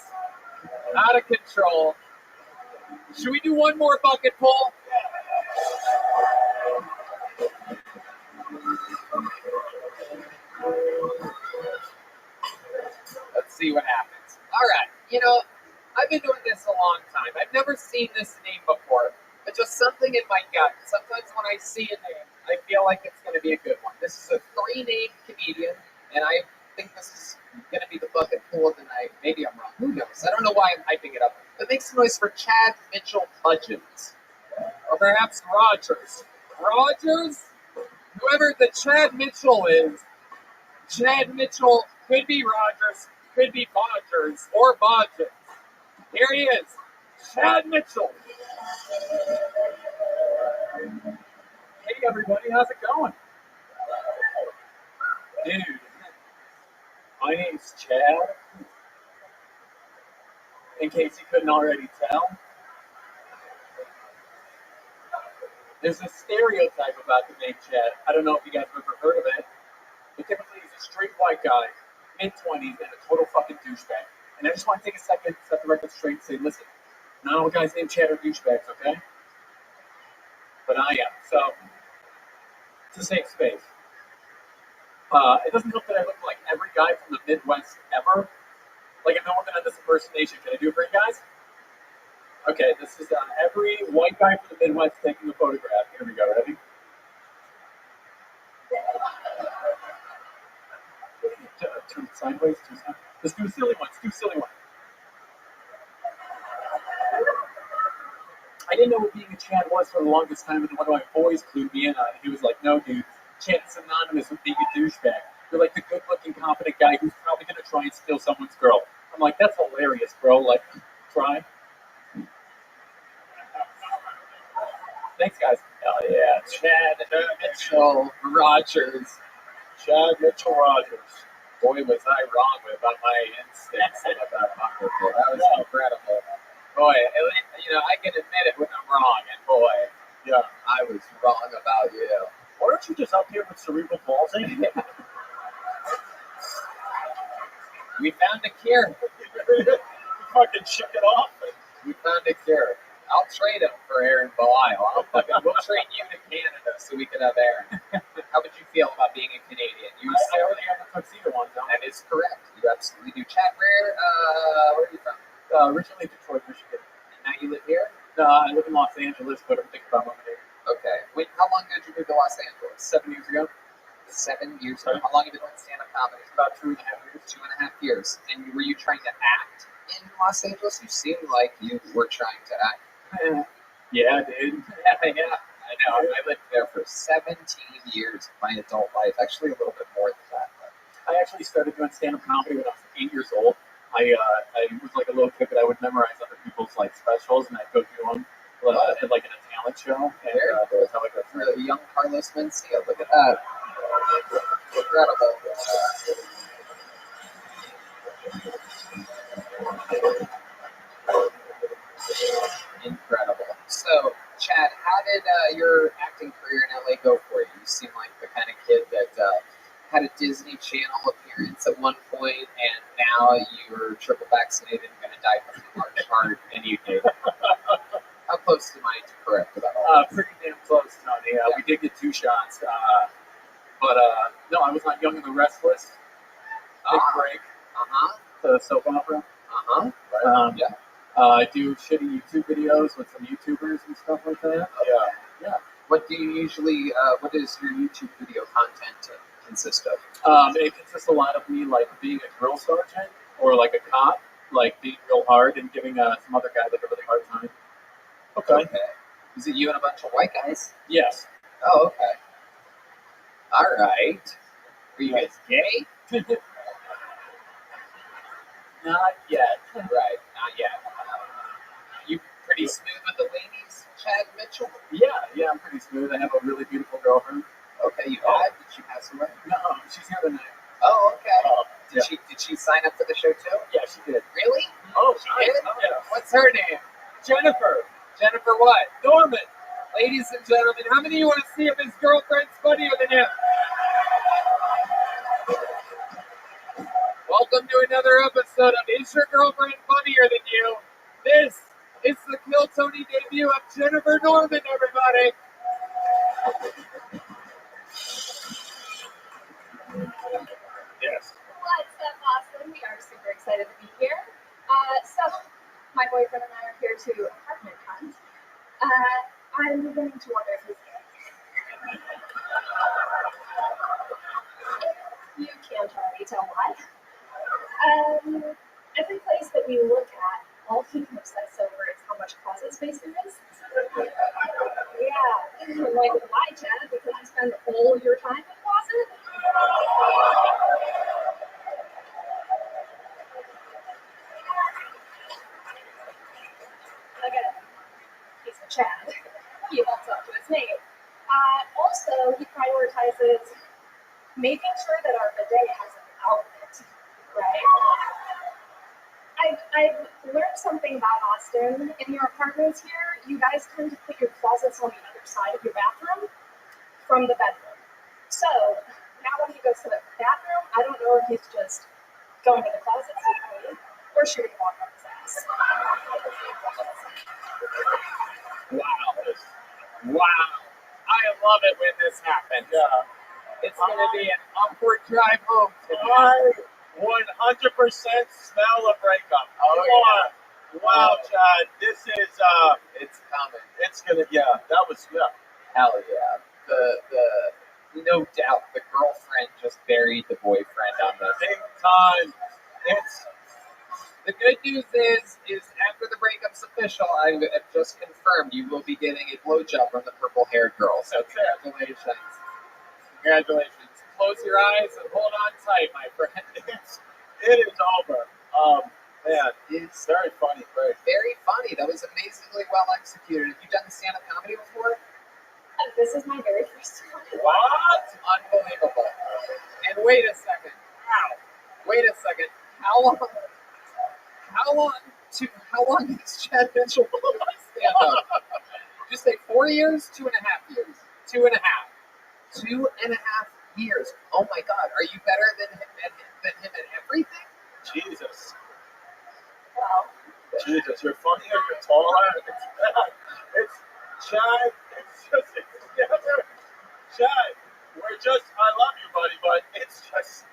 Out of control. Should we do one more bucket pull? Let's see what happens. All right. You know, I've been doing this a long time. I've never seen this name before, but just something in my gut. Sometimes when I see a name, I feel like it's going to be a good one. This is a 3-name comedian, and I think this is going to be the bucket pull of the night. Maybe I'm wrong. Who knows? I don't know why I'm hyping it up. But make some noise for Chad Mitchell Hudgens. Or perhaps Rogers. Rogers? Whoever the Chad Mitchell is, Chad Mitchell could be Rogers, could be Bodgers, or Bodgers. Here he is, Chad Mitchell. Hey everybody, how's it going? Dude, my name's Chad. In case you couldn't already tell. There's a stereotype about the name Chad. I don't know if you guys have ever heard of it. But typically he's a straight white guy, mid-20s, and a total fucking douchebag. And I just want to take a second, set the record straight, and say, listen, not all guys named Chad are douchebags, okay? But I am. So, it's a safe space. It doesn't help that I look like every guy from the Midwest ever. Like, if no one done this impersonation, can I do it for you guys? Okay, this is every white guy from the Midwest taking a photograph. Here we go, ready? Turn it sideways. Let's do a silly one. I didn't know what being a Chad was for the longest time, and then one of my boys clued me in on it. He was like, no, dude, Chad's synonymous with being a douchebag. You're like the good-looking, confident guy who's probably going to try and steal someone's girl. I'm like, that's hilarious, bro. Like, try. Thanks, guys. Hell yeah. Chad Mitchell Rogers. Chad Mitchell Rogers. Boy, was I wrong about my instincts about bucket pull. That was incredible. Boy, you know, I can admit it when I'm wrong, and boy, yeah, I was wrong about you. Why aren't you just up here with cerebral palsy? We found a cure. You fucking shook it off. We found a cure. I'll trade him for Aaron Belial. We'll trade you to Canada so we can have Aaron. How would you feel about being a Canadian? I already have the tuxedo on, don't I? That is correct. You absolutely do. Chad, where are you from? Originally Detroit, Michigan. And now you live here? I live in Los Angeles, but I'm thinking about moving here. Okay. Wait, how long did you move to Los Angeles? 7 years ago. 7 years ago. How long have you been doing stand-up comedy? About 2.5 years. 2.5 years. And were you trying to act in Los Angeles? You seemed like you were trying to act. Yeah, dude. Yeah. I know. I lived there for 17 years of my adult life. Actually, a little bit more than that. But I actually started doing stand-up comedy when I was 8 years old. I was like a little kid, but I would memorize other people's like specials, and I'd go do them like in a talent show. And that's how I got started. The young Carlos Mencia. Look at that. Incredible. Incredible. So, Chad, how did your acting career in LA go for you? You seem like the kind of kid that had a Disney Channel appearance at one point, and now you're triple vaccinated and going to die from a large heart, and you did. How close am I to correct about all that? Pretty damn close, Tony. We did get 2 shots, but no, I was on Young and the Restless. Big break. The soap opera. Right. Yeah. I do shitty YouTube videos with some YouTubers and stuff like that. Yeah. What do you usually? What does your YouTube video content consist of? It consists a lot of me like being a drill sergeant or like a cop, like being real hard and giving some other guy like a really hard time. Okay. Is it you and a bunch of white guys? Yes. Oh, okay. All right. Are you guys gay? Not yet. Right, not yet. You pretty smooth with the ladies, Chad Mitchell? Yeah, I'm pretty smooth. I have a really beautiful girlfriend. Okay, you had? Did she pass away? No, she's here tonight. Oh, okay. Did she sign up for the show too? Yeah, she did. Really? Oh, she did? Yeah. What's her name? Jennifer. Jennifer what? Norman. Ladies and gentlemen, how many of you want to see if his girlfriend's funnier than him? Welcome to another episode of Is Your Girlfriend Funnier Than You? This is the Kill Tony debut of Jennifer Norman, everybody. Yes. What's up, Austin? We are super excited to be here. So, my boyfriend and I are here to apartment hunt. I'm beginning to wonder if he's gay. You can't already tell why. Every place that we look at, all he obsesses over is how much closet space there is. Yeah. I'm like, why, Chad? Because you spend all your time in the closet? Again, he's a Chad. He holds up to his name. Also, he prioritizes making sure that our bidet has an outlet, right? I've learned something about Austin. In your apartments here, you guys tend to put your closets on the other side of your bathroom from the bedroom. So now when he goes to the bathroom, I don't know if he's just going to the closet secretly or shooting water up his ass. Wow. I love it when this happens. Yeah. It's going to be an upward drive home I tonight. 100% smell a breakup. Oh, yeah. Wow, Chad, this is, it's coming. It's gonna, that was, Hell yeah. The no doubt, the girlfriend just buried the boyfriend on this. Big time. The good news is after the breakup's official, I have just confirmed you will be getting a blowjob from the purple-haired girl. So congratulations. Congratulations. Close your eyes and hold on tight, my friend. It is over. Man, it's very funny. Very funny. That was amazingly well executed. Have you done stand-up comedy before? This is my very first one. What? Unbelievable. And wait a second. Wait a second. How long has Chad Mitchell been on stand-up? Did you say 4 years? 2.5 years. 2.5. 2.5 years. Oh my God. Are you better than him at everything? Jesus. Well, Jesus, you're funny and you're taller. It's Chad. It's together. Chad, I love you, buddy, but it's just.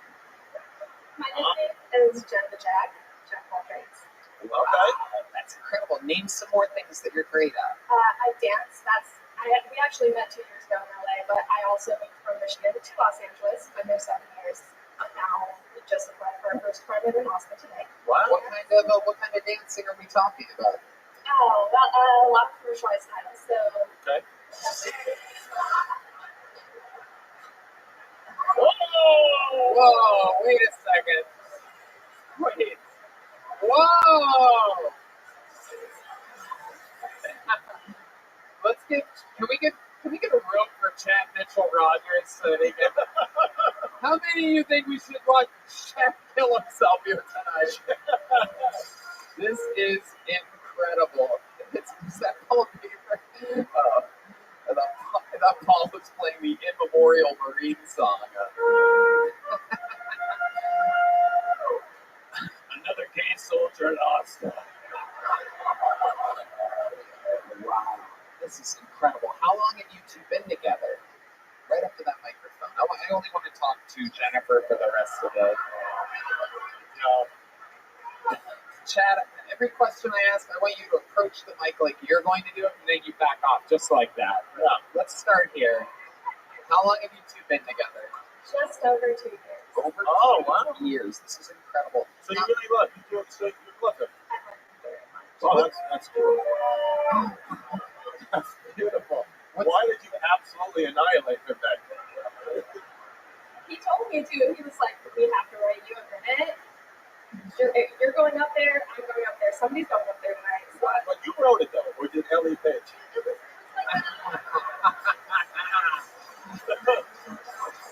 My nickname is Jen the Jack of all trades. Okay. Wow, that's incredible. Name some more things that you're great at. I dance. We actually met 2 years ago in LA, but I also moved from Michigan to Los Angeles. I've been there 7 years. Now we just applied for our first private in Austin today. Wow. What kind of dancing are we talking about? Oh, well, a lot of commercialized styles. So. Okay. Whoa! Wait a second. Wait. Whoa! Can we get a room for Chad Mitchell Rogers so that he can? How many of you think we should watch Chad kill himself here tonight? This is incredible. It's that Paul Beaver. I thought Paul was playing the Immemorial Marine song. Another gay soldier lost. Wow, this is incredible. How long have you two been together? Right up to that microphone. I only want to talk to Jennifer for the rest of the. Chad, every question I ask, I want you to approach the mic like you're going to do it, and then you back off just like that. Yeah. Let's start here. How long have you two been together? Just over 2 years. Over 2 years. This is incredible. So you really love him. You love him. Oh, that's cool. That's beautiful. Why did you absolutely annihilate him then? He told me to. He was like, "We have to write you a minute. You're going up there. I'm going up there. Somebody's going up there tonight." So. But you wrote it though, or did Ellie Page?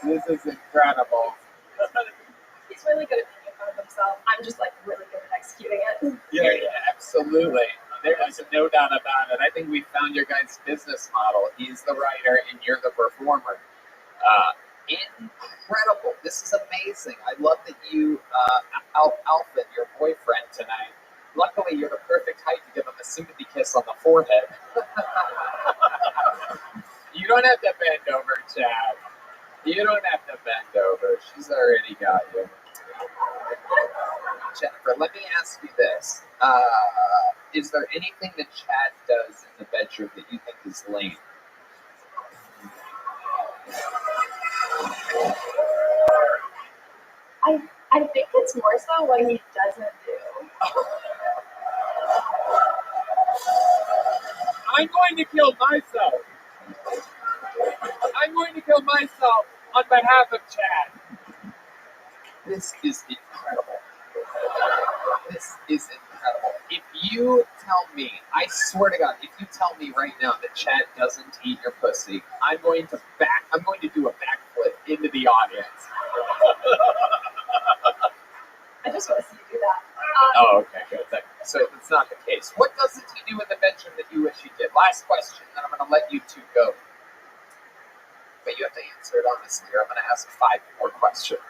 This is incredible. He's really good at making fun of himself. I'm just like really good at executing it. Yeah, absolutely. There is no doubt about it. I think we found your guys' business model. He's the writer and you're the performer. Incredible. This is amazing. I love that you Alfred, your boyfriend tonight. Luckily, you're the perfect height to give him a sympathy kiss on the forehead. You don't have to bend over, Chad. You don't have to bend over. She's already got you. Jennifer, let me ask you this. Is there anything that Chad does in the bedroom that you think is lame? I think it's more so what he doesn't do. I'm going to kill myself. I'm going to kill myself on behalf of Chad. This is incredible. This is incredible. If you tell me, I swear to God, if you tell me right now that Chad doesn't eat your pussy, I'm going to do a backflip into the audience. I just want to see you do that. Oh, okay, good. So it's not the case. What doesn't he do in the bedroom that you wish he did? Last question, then I'm going to let you two go. But you have to answer it honestly, or I'm going to ask 5 more questions.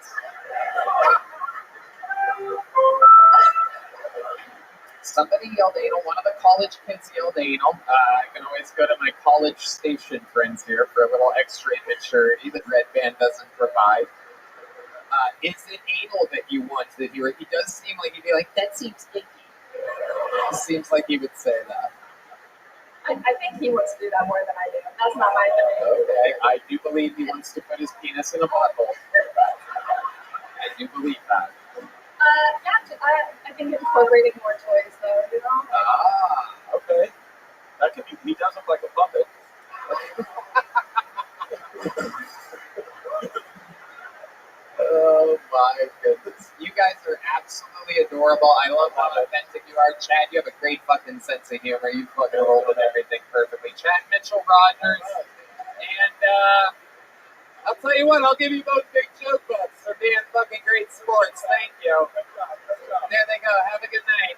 Somebody yelled anal. One of the college kids yelled anal. I can always go to my college station friends here for a little extra immaturity that Red Band doesn't provide. Is it anal that you want to hear? He does seem like he'd be like, that seems icky. It seems like he would say that. I think he wants to do that more than I do. That's not my opinion. Okay, I do believe he wants to put his penis in a butthole. I do believe that. I think incorporating more toys, though, you know? Okay. That could be, he does look like a puppet. Oh my goodness. You guys are absolutely adorable. I love how authentic you are. Chad, you have a great fucking sense of humor. You fucking roll with everything perfectly. Chad Mitchell Rogers. And I'll tell you what, I'll give you both big joke books for being fucking great sports. Thank you. There they go. Have a good night.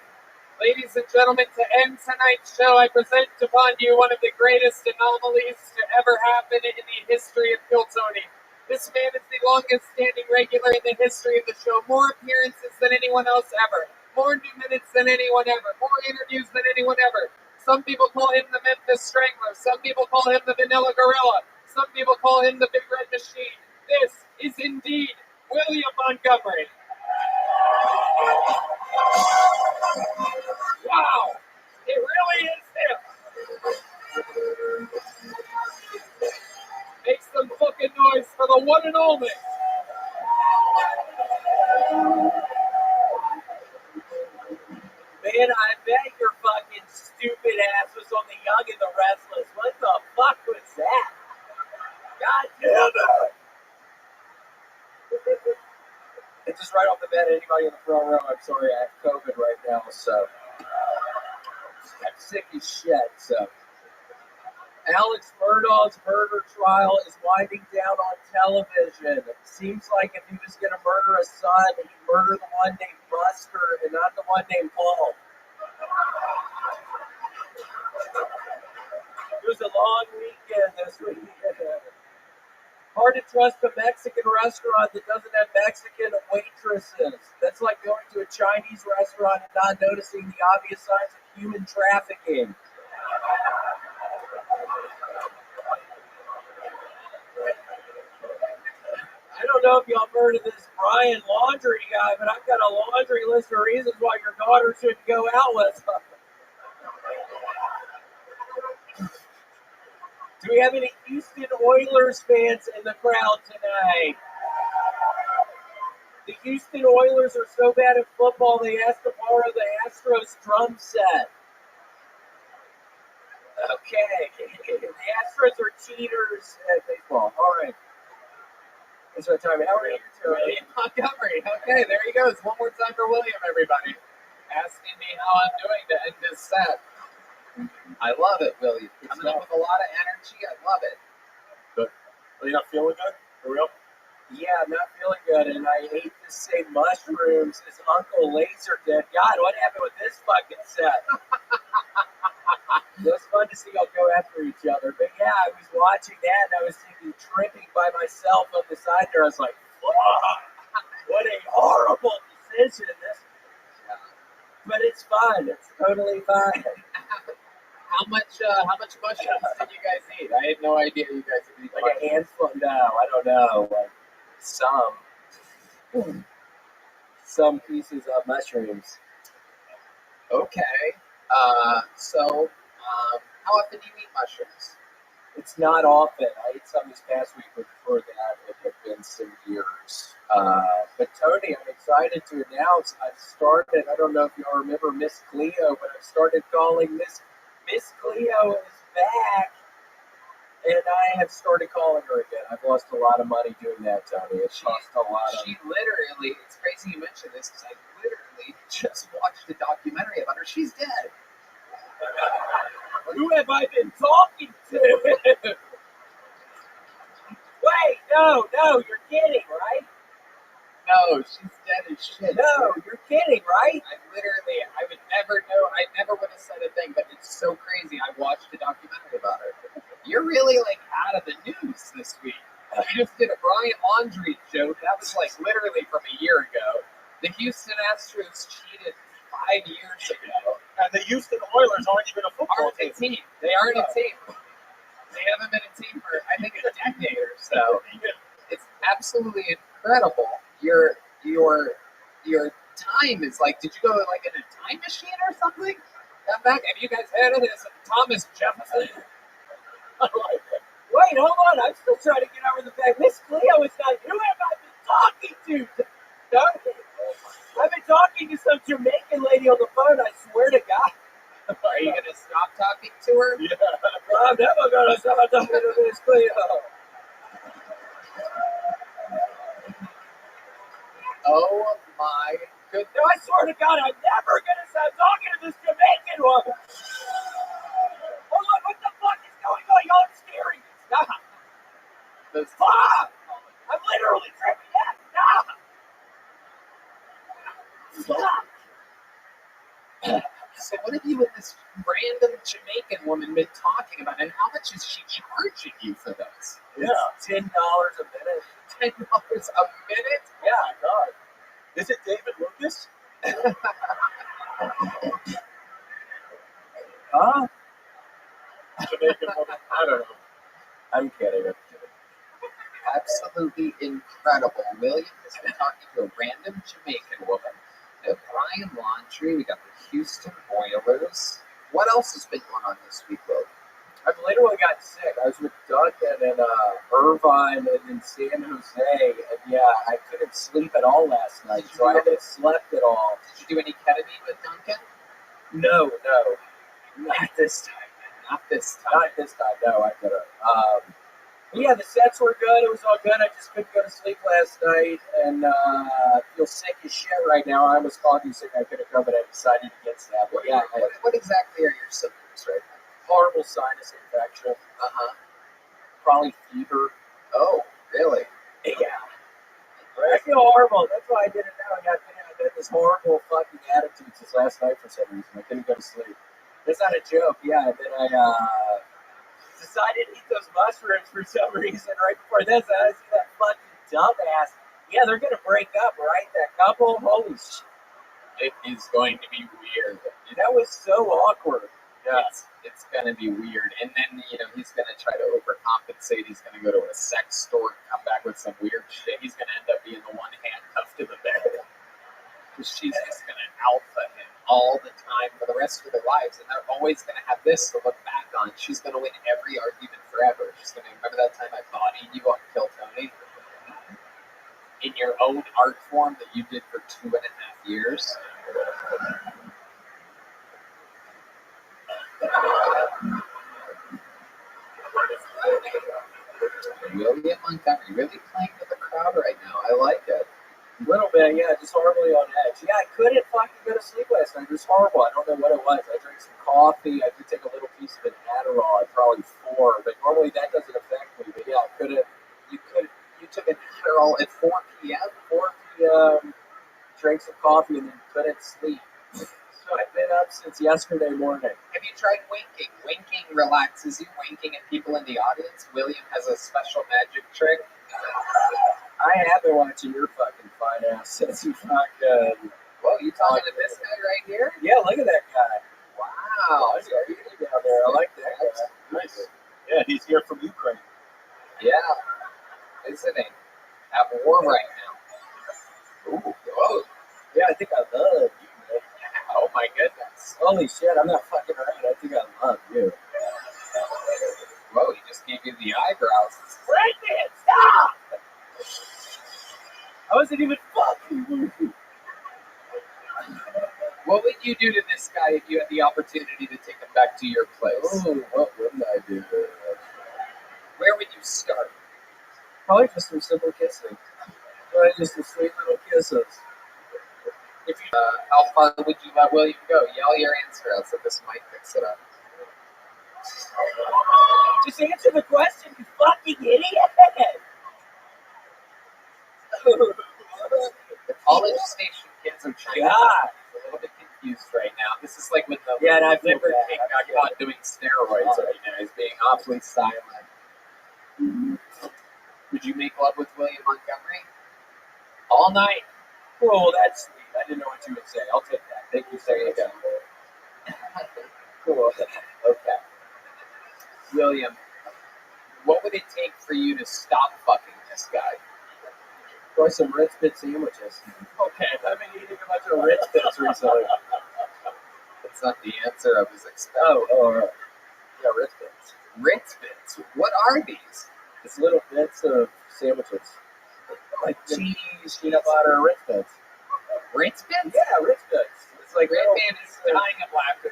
Ladies and gentlemen, to end tonight's show, I present upon you one of the greatest anomalies to ever happen in the history of Kiltony. This man is the longest standing regular in the history of the show, more appearances than anyone else ever. more new minutes than anyone ever, more interviews than anyone ever. Some people call him the Memphis Strangler. Some people call him the Vanilla Gorilla. Some people call him the Big Red Machine. This is indeed William Montgomery. Wow, it really is him. Make some fucking noise for the one and only. Man, I bet your fucking stupid ass was on The Young and the Restless. What the fuck was that? God damn it! It's just right off the bat, anybody in the front row, I'm sorry, I have COVID right now, so I'm sick as shit, so. Alex Murdaugh's murder trial is winding down on television. It seems like if he was going to murder a son, he'd murder the one named Buster and not the one named Paul. It was a long weekend this weekend. Hard to trust a Mexican restaurant that doesn't have Mexican waitresses. That's like going to a Chinese restaurant and not noticing the obvious signs of human trafficking. I don't know if y'all heard of this Brian Laundry guy, but I've got a laundry list of reasons why your daughter shouldn't go out with him. Do we have any Houston Oilers fans in the crowd tonight? The Houston Oilers are so bad at football, they asked to borrow the Astros drum set. Okay. The Astros are cheaters at baseball. All right. It's our time. How are you doing? William Montgomery. Okay, there he goes. One more time for William, everybody. Asking me how I'm doing to end this set. I love it, William. Coming in with a lot of energy. I love it. Good. Are you not feeling good? For real? Yeah, I'm not feeling good, and I ate the same mushrooms as Uncle Laser did. God, what happened with this fucking set? It was fun to see y'all go after each other, but yeah, I was watching that, and I was thinking, tripping by myself on the side there. I was like, what a horrible decision. But it's fun. It's totally fine. How much mushrooms did you guys eat? I had no idea you guys would eat like a handful. No, I don't know. Like some pieces of mushrooms. Okay. So how often do you eat mushrooms? It's not often. I ate some this past week, but before that, it had been some years. But Tony, I'm excited to announce I've started. I don't know if y'all remember Miss Cleo, but I've started calling Miss Cleo is back, and I have started calling her again. I've lost a lot of money doing that, Tony. It's cost a lot of. She literally. It's crazy you mentioned this because I literally just watched a documentary about her. She's dead. Who have I been talking to? Wait, no, you're kidding, right? No, she's dead as shit. No, you're kidding, right? I would never know. I never would have said a thing, but it's so crazy. I watched a documentary about her. You're really like out of the news this week. You just did a Brian Laundry joke. That was like literally from a year ago. The Houston Astros cheated 5 years ago. And the Houston Oilers aren't even a football team. They aren't a team. They haven't been a team for, I think, a decade or so. It's absolutely incredible. Your time is like, did you go like in a time machine or something? Come back. Have you guys heard of this? Thomas Jefferson. Wait, hold on. I'm still trying to get over the fact Miss Cleo is not. Who have I been talking to? I've been talking to some Jamaican lady on the phone. I swear to God. Are you gonna stop talking to her? Yeah. I'm never gonna stop talking to Miss Cleo. Oh my goodness. No, I swear to God, I'm never gonna stop talking to this Jamaican woman. Hold on, what the fuck is going on? Y'all are scaring me. Stop. Stop! I'm literally tripping out. Stop. Stop. So what have you and this random Jamaican woman been talking about, and how much is she charging you for this? Yeah, $10 a minute. $10 a minute? Yeah, God. Is it David Lucas? Huh? Jamaican woman. I don't know. I'm kidding. Absolutely incredible. William has been talking to a random Jamaican woman. We have Brian Laundrie. We got the Houston Oilers. What else has been going on this week, Will? I literally got sick. I was with Duncan and Irvine and in San Jose, and yeah, I couldn't sleep at all last night, so I haven't slept at all. Did you do any ketamine with Duncan? No, not this time. Not this time. Not this time. No, I couldn't. But yeah, the sets were good. It was all good. I just couldn't go to sleep last night, and I feel sick as shit right now. I almost called you sick. I could have come, but I decided against that. But yeah, What exactly are your symptoms right now? horrible sinus infection. Probably fever. Oh, really? Yeah. I feel horrible. That's why I did it now. I got this horrible fucking attitude since last night for some reason. I couldn't go to sleep. That's not a joke. Yeah, and then I decided to eat those mushrooms for some reason right before this. I see that fucking dumbass. Yeah, they're gonna break up, right? That couple. Holy shit. It is going to be weird. That was so awkward. Yeah. It's going to be weird. And then, he's going to try to overcompensate. He's going to go to a sex store and come back with some weird shit. He's going to end up being the one handcuffed to the bed. Because she's just going to alpha him all the time for the rest of their lives. And they're always going to have this to look back on. She's going to win every argument forever. She's going to remember that time I bodied you on Kill Tony? In your own art form that you did for 2.5 years. William Montgomery really playing with the crowd right now. I like it. A little bit, yeah, just horribly on edge. Yeah, I couldn't fucking go to sleep last night. It was horrible. I don't know what it was. I drank some coffee. I did take a little piece of an Adderall. Probably 4, but normally that doesn't affect me. But yeah, I couldn't. You took an Adderall at 4 p.m. 4 p.m. Drank some coffee and then couldn't sleep. So I've been up since yesterday morning. Have you tried winking? Winking relaxes you. Winking at people in the audience. William has a special magic trick. I have been watching your fucking fine ass since you fucking. Whoa, you talking to this guy right here? Yeah, look at that guy. Wow. He's down there. I like that guy. Nice. Yeah, he's here from Ukraine. Yeah. Visiting. At war right now. Ooh. Whoa. Yeah, I think I love you, man. Oh my goodness. Holy shit, I'm not fucking around. I think I love you. Whoa, he just gave you the eyebrows. Right there, stop! I wasn't even fucking with you. What would you do to this guy if you had the opportunity to take him back to your place? Oh, what wouldn't I do? Where would you start? Probably just some simple kissing. Probably just some sweet little kisses. If you, how far would you let William go? Yell your answer out so this mic picks it up. Just answer the question, you fucking idiot! The college station kids are trying God. a little bit confused right now. This is like when the Yeah, and I feel liver bad. king got caught doing steroids right now. He's being awfully silent. Would you make love with William Montgomery? All night? Oh, that's sweet. I didn't know what you would say. I'll take that. Thank you, There you sir. go. Cool. Okay. William, what would it take for you to stop fucking this guy? Try some Ritz Bit sandwiches. Okay, I've been eating a bunch of Ritz Bits recently. That's not the answer I was expecting. Oh, all right. Yeah, Ritz Bits. Ritz Bits? What are these? It's little bits of sandwiches. Like cheese, peanut butter, Ritz Bits. Ritz Bits? Yeah, Ritz Bits. It's like Red Band is dying of laughter.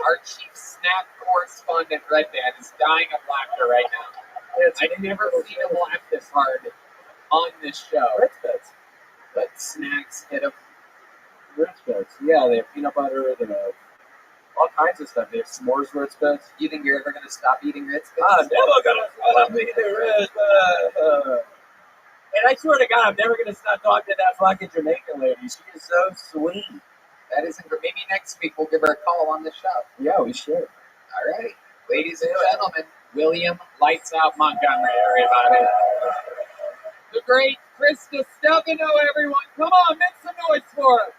Our chief snack correspondent, Red Band, is dying of laughter right now. I've never seen him laugh this hard on this show. Ritz Bits. But snacks hit him. Ritz Bits. Yeah, they have peanut butter, they have all kinds of stuff. They have s'mores Ritz Bits. You think you're ever going to stop eating Ritz Bits? I'm never going to stop eating Ritz Bits. And I swear to God, I'm never going to stop talking to that fucking Jamaican lady. She is so sweet. That isn't good. Maybe next week we'll give her a call on the show. Yeah, we should. All right. Ladies and gentlemen, William Lights Out Montgomery, everybody. The great Krista Stefano, everyone. Come on, make some noise for him.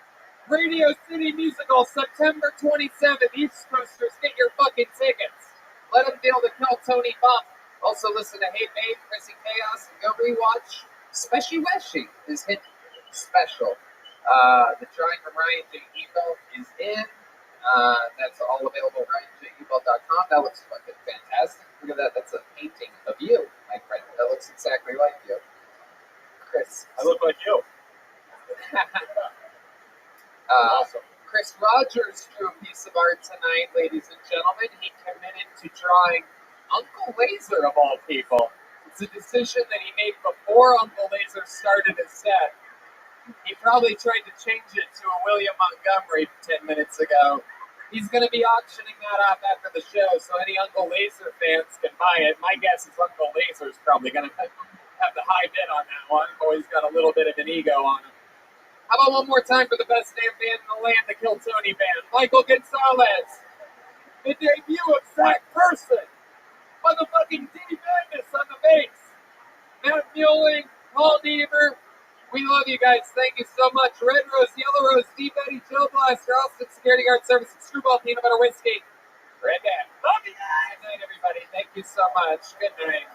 Radio City Musical, September 27th. East Coasters, get your fucking tickets. Let them feel the Keltoni bump. Also listen to Hey Babe, Chrissy Chaos, and go rewatch Speshy Weshy, his hit special. The drawing from Ryan J. Ebel is in. That's all available at RyanJEbel.com. That looks fucking fantastic. Look at that. That's a painting of you, my friend. That looks exactly like you. Chris. I look like you. Awesome. Chris Rogers drew a piece of art tonight, ladies and gentlemen. He committed to drawing Uncle Laser, of all people. It's a decision that he made before Uncle Laser started his set. He probably tried to change it to a William Montgomery 10 minutes ago. He's going to be auctioning that off after the show, so any Uncle Laser fans can buy it. My guess is Uncle Laser's probably going to have the high bid on that one. Boy's got a little bit of an ego on him. How about one more time for the best damn band in the land, the Keltoni Band? Michael Gonzalez. The debut of Zach Person. Motherfucking D. Madness on the bass. Matt Muelling, Paul Deaver. We love you guys. Thank you so much. Red Rose, Yellow Rose, D. Betty, Joe Blaster, Austin Security Guard Service, and Screwball Peanut Butter Whiskey. Red Dad. Love you guys. Good night, everybody. Thank you so much. Good night.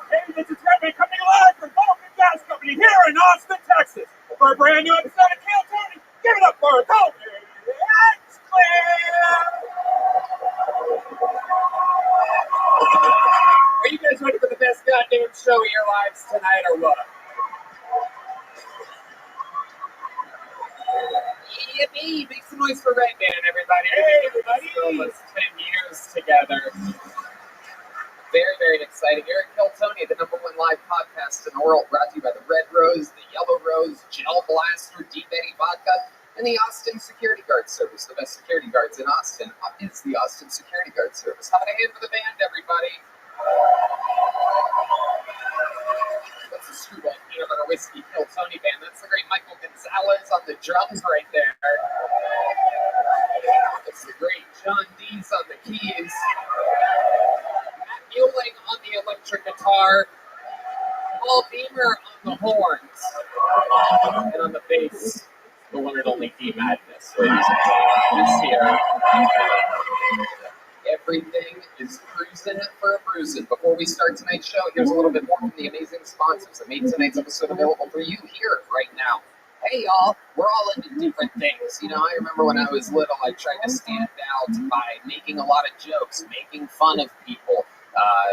Hey, this is Rabbi coming live from Vulcan Gas Company here in Austin, Texas. For a brand new episode of Keltoni, give it up for a Colby. It's clear. Are you guys ready for the best goddamn show of your lives tonight, or what? Yippee! Make some noise for Red Band, everybody. Hey, everybody! Almost 10 years together. Very, very exciting. Here at Keltoni, the #1 live podcast in the world, brought to you by the Red Rose, the Yellow Rose, Gel Blaster, D. Betty Vodka, and the Austin Security Guard Service. The best security guards in Austin is the Austin Security Guard Service. How about a hand for the band, everybody? That's the Screwball Peanut Butter Whiskey Keltoni Band. That's the great Michael Gonzalez on the drums right there. That's the great John Dees on the keys. Matt Muelling on the electric guitar. Paul Beamer on the horns. And on the bass, the one and only D. Madness, ladies and gentlemen, is here. Everything is cruising for a bruising. Before we start tonight's show, here's a little bit more from the amazing sponsors that made tonight's episode available for you here right now. Hey y'all, we're all into different things. You know, I remember when I was little, I tried to stand out by making a lot of jokes, making fun of people.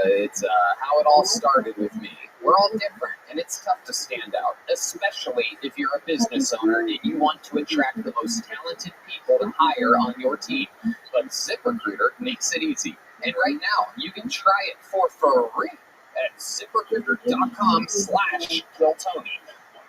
It's how it all started with me. We're all different, and it's tough to stand out, especially if you're a business owner and you want to attract the most talented people to hire on your team. But ZipRecruiter makes it easy. And right now, you can try it for free at ZipRecruiter.com/KillTony.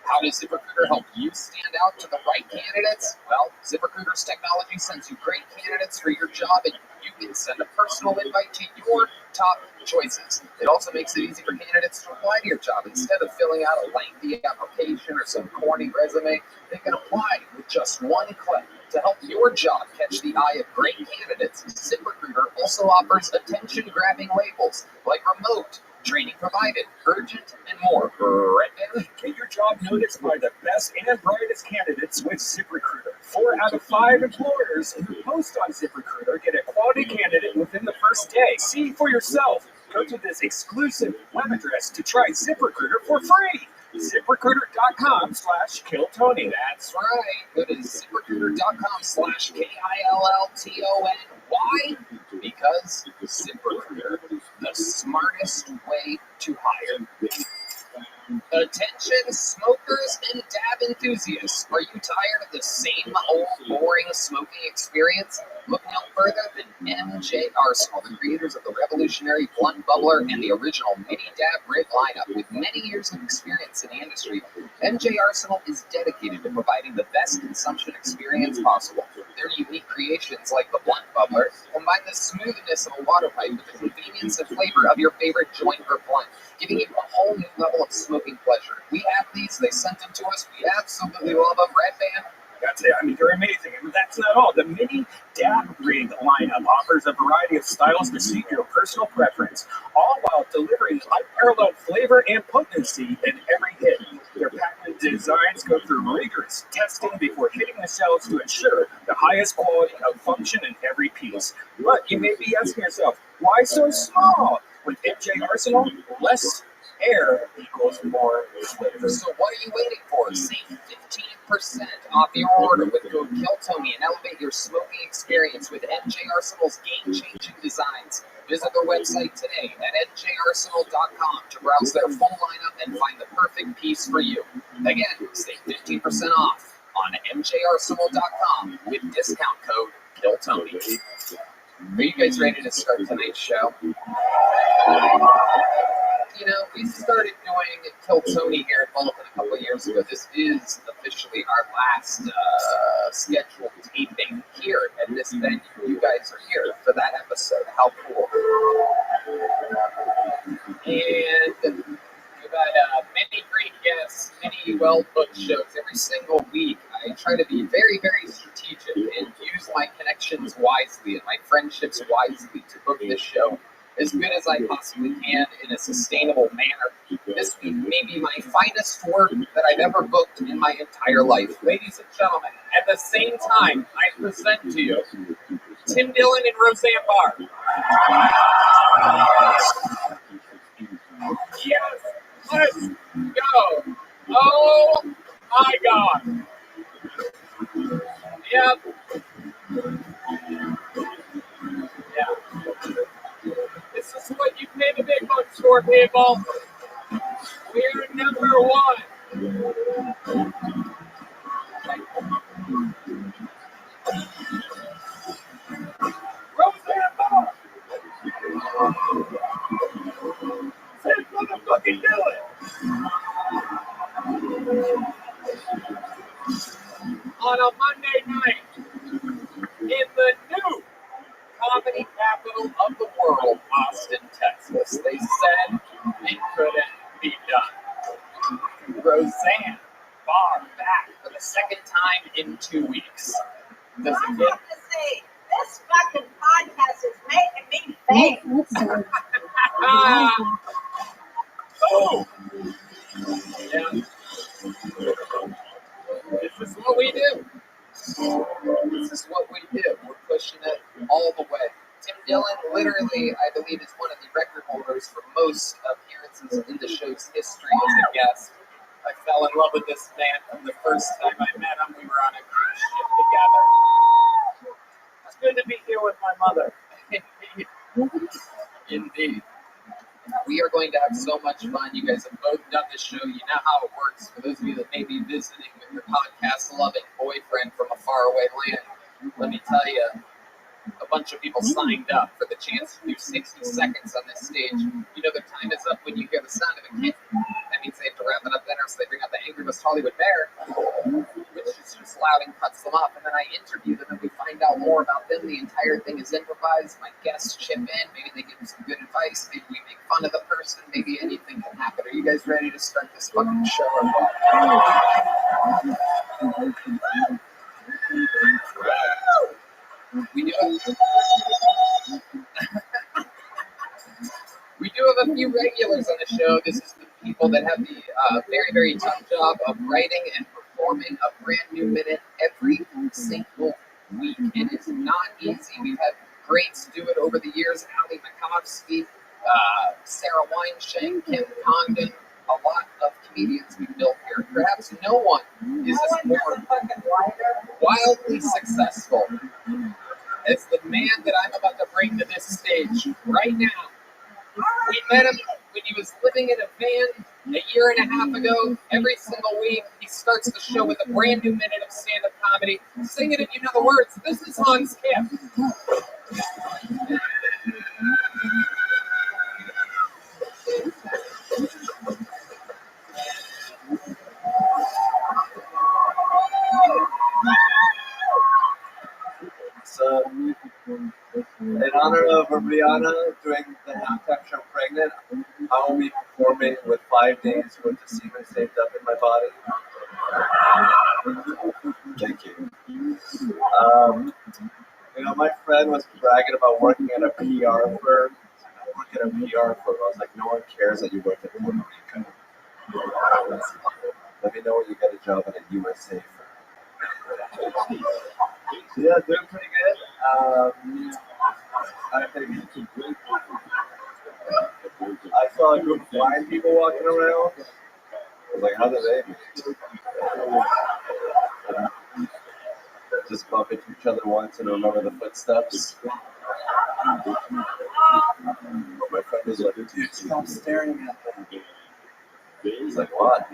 How does ZipRecruiter help you stand out to the right candidates? Well, ZipRecruiter's technology sends you great candidates for your job, and you can send a personal invite to your top choices. It also makes it easy for candidates to apply to your job. Instead of filling out a lengthy application or some corny resume, they can apply with just one click. To help your job catch the eye of great candidates, ZipRecruiter also offers attention-grabbing labels like remote, training provided, urgent, and more. Right there. Get your job noticed by the best and brightest candidates with ZipRecruiter. 4 out of 5 employers who post on ZipRecruiter get a quality candidate within the first day. See for yourself. Go to this exclusive web address to try ZipRecruiter for free. ZipRecruiter.com/KillTony. That's right. Go to ZipRecruiter.com/KILLTONY. Why? Because ZipRecruiter, the smartest way to hire. Attention smokers and dab enthusiasts. Are you tired of the same old boring smoking experience? Look no further than MJ Arsenal, the creators of the revolutionary blunt bubbler and the original mini dab rig lineup. With many years of experience in the industry, MJ Arsenal is dedicated to providing the best consumption experience possible. Their unique creations, like the blunt bubbler, combine the smoothness of a water pipe with the convenience and flavor of your favorite joint or blunt, giving you a whole new level of smoking pleasure. We have these, they sent them to us, we absolutely love them. Red Band? That's it. I mean, they're amazing. And that's not all. The mini dab rig lineup offers a variety of styles to suit your personal preference, all while delivering unparalleled flavor and potency in every hit. Their patented designs go through rigorous testing before hitting the shelves to ensure the highest quality of function in every piece. But you may be asking yourself, why so small? With MJ Arsenal, less air equals more flavor. So what are you waiting for? Save 15% off your order with code KillTony and elevate your smoking experience with MJ Arsenal's game-changing designs. Visit their website today at mjarsenal.com to browse their full lineup and find the perfect piece for you. Again, save 15% off on mjarsenal.com with discount code KillTony. Are you guys ready to start tonight's show? You know, we started doing Kill Tony here at Bulletin a couple of years ago. This is officially our last scheduled taping here at this venue. You guys are here for that episode. How cool. And we've got many great guests, many well-booked shows. Every single week, I try to be very, very strategic and use my connections wisely and my friendships wisely to book this show as good as I possibly can in a sustainable manner. This week may be my finest work that I've ever booked in my entire life. Ladies and gentlemen, at the same time, I present to you Tim Dillon and Roseanne Barr. Yes, let's go. Oh my God. Yep. Yeah. This is what you pay the big bucks for, people. We're number one. Roseanne Barr. Let's motherfucking do it. On a Monday night in the new comedy capital of the world, Austin, Texas. They said it couldn't be done. Roseanne Barr back for the second time in 2 weeks. Does I it have get to say, this fucking podcast is making me famous. Oh! Yeah. This is what we do. This is what we do. We're pushing it all the way. Tim Dillon, literally, I believe, is one of the record holders for most appearances in the show's history as a guest. I fell in love with this man from the first time I met him. We were on a cruise ship together. It's good to be here with my mother. Indeed. We are going to have so much fun. You guys have both done this show. You know how it works. For those of you that may be visiting with your podcast-loving boyfriend from a faraway land, let me tell you, a bunch of people signed up for the chance to do 60 seconds on this stage. You know their time is up when you hear the sound of a kid. That means they have to wrap it up then, or so they bring out the Angry West Hollywood Bear, which is just loud and cuts them off. And then I interview them and we find out more about them. The entire thing is improvised. My guests chip in. Maybe they give me some good advice. Maybe we make fun of the person. Maybe anything can happen. Are you guys ready to start this fucking show or what? We do have a few regulars on the show. This is the people that have the very, very tough job of writing and performing a brand new minute every single week. And it's not easy. We've had greats do it over the years. Ali Makovsky, Sarah Weinshank, Kim Congdon, a lot of comedians we've built here. Perhaps no one is as more wildly successful as the man that I'm about to bring to this stage right now. We met him when he was living in a van a year and a half ago. Every single week, he starts the show with a brand new minute of stand-up comedy. Sing it if you know the words. This is Hans Kemp. So, in honor of Rihanna doing the halftime show Pregnant, I will be performing with 5 days worth of semen saved up in my body. Thank you. You know, my friend was bragging about working at a PR firm. I work at a PR firm. I was like, no one cares that you work at Puerto Rico. Let me know when you get a job at a USA firm. Yeah, doing pretty good. I saw a group of blind people walking around. I was like, how do they meet? Just bump into each other once and remember the footsteps. My friend was like, dude, stop staring at them. He's like, what?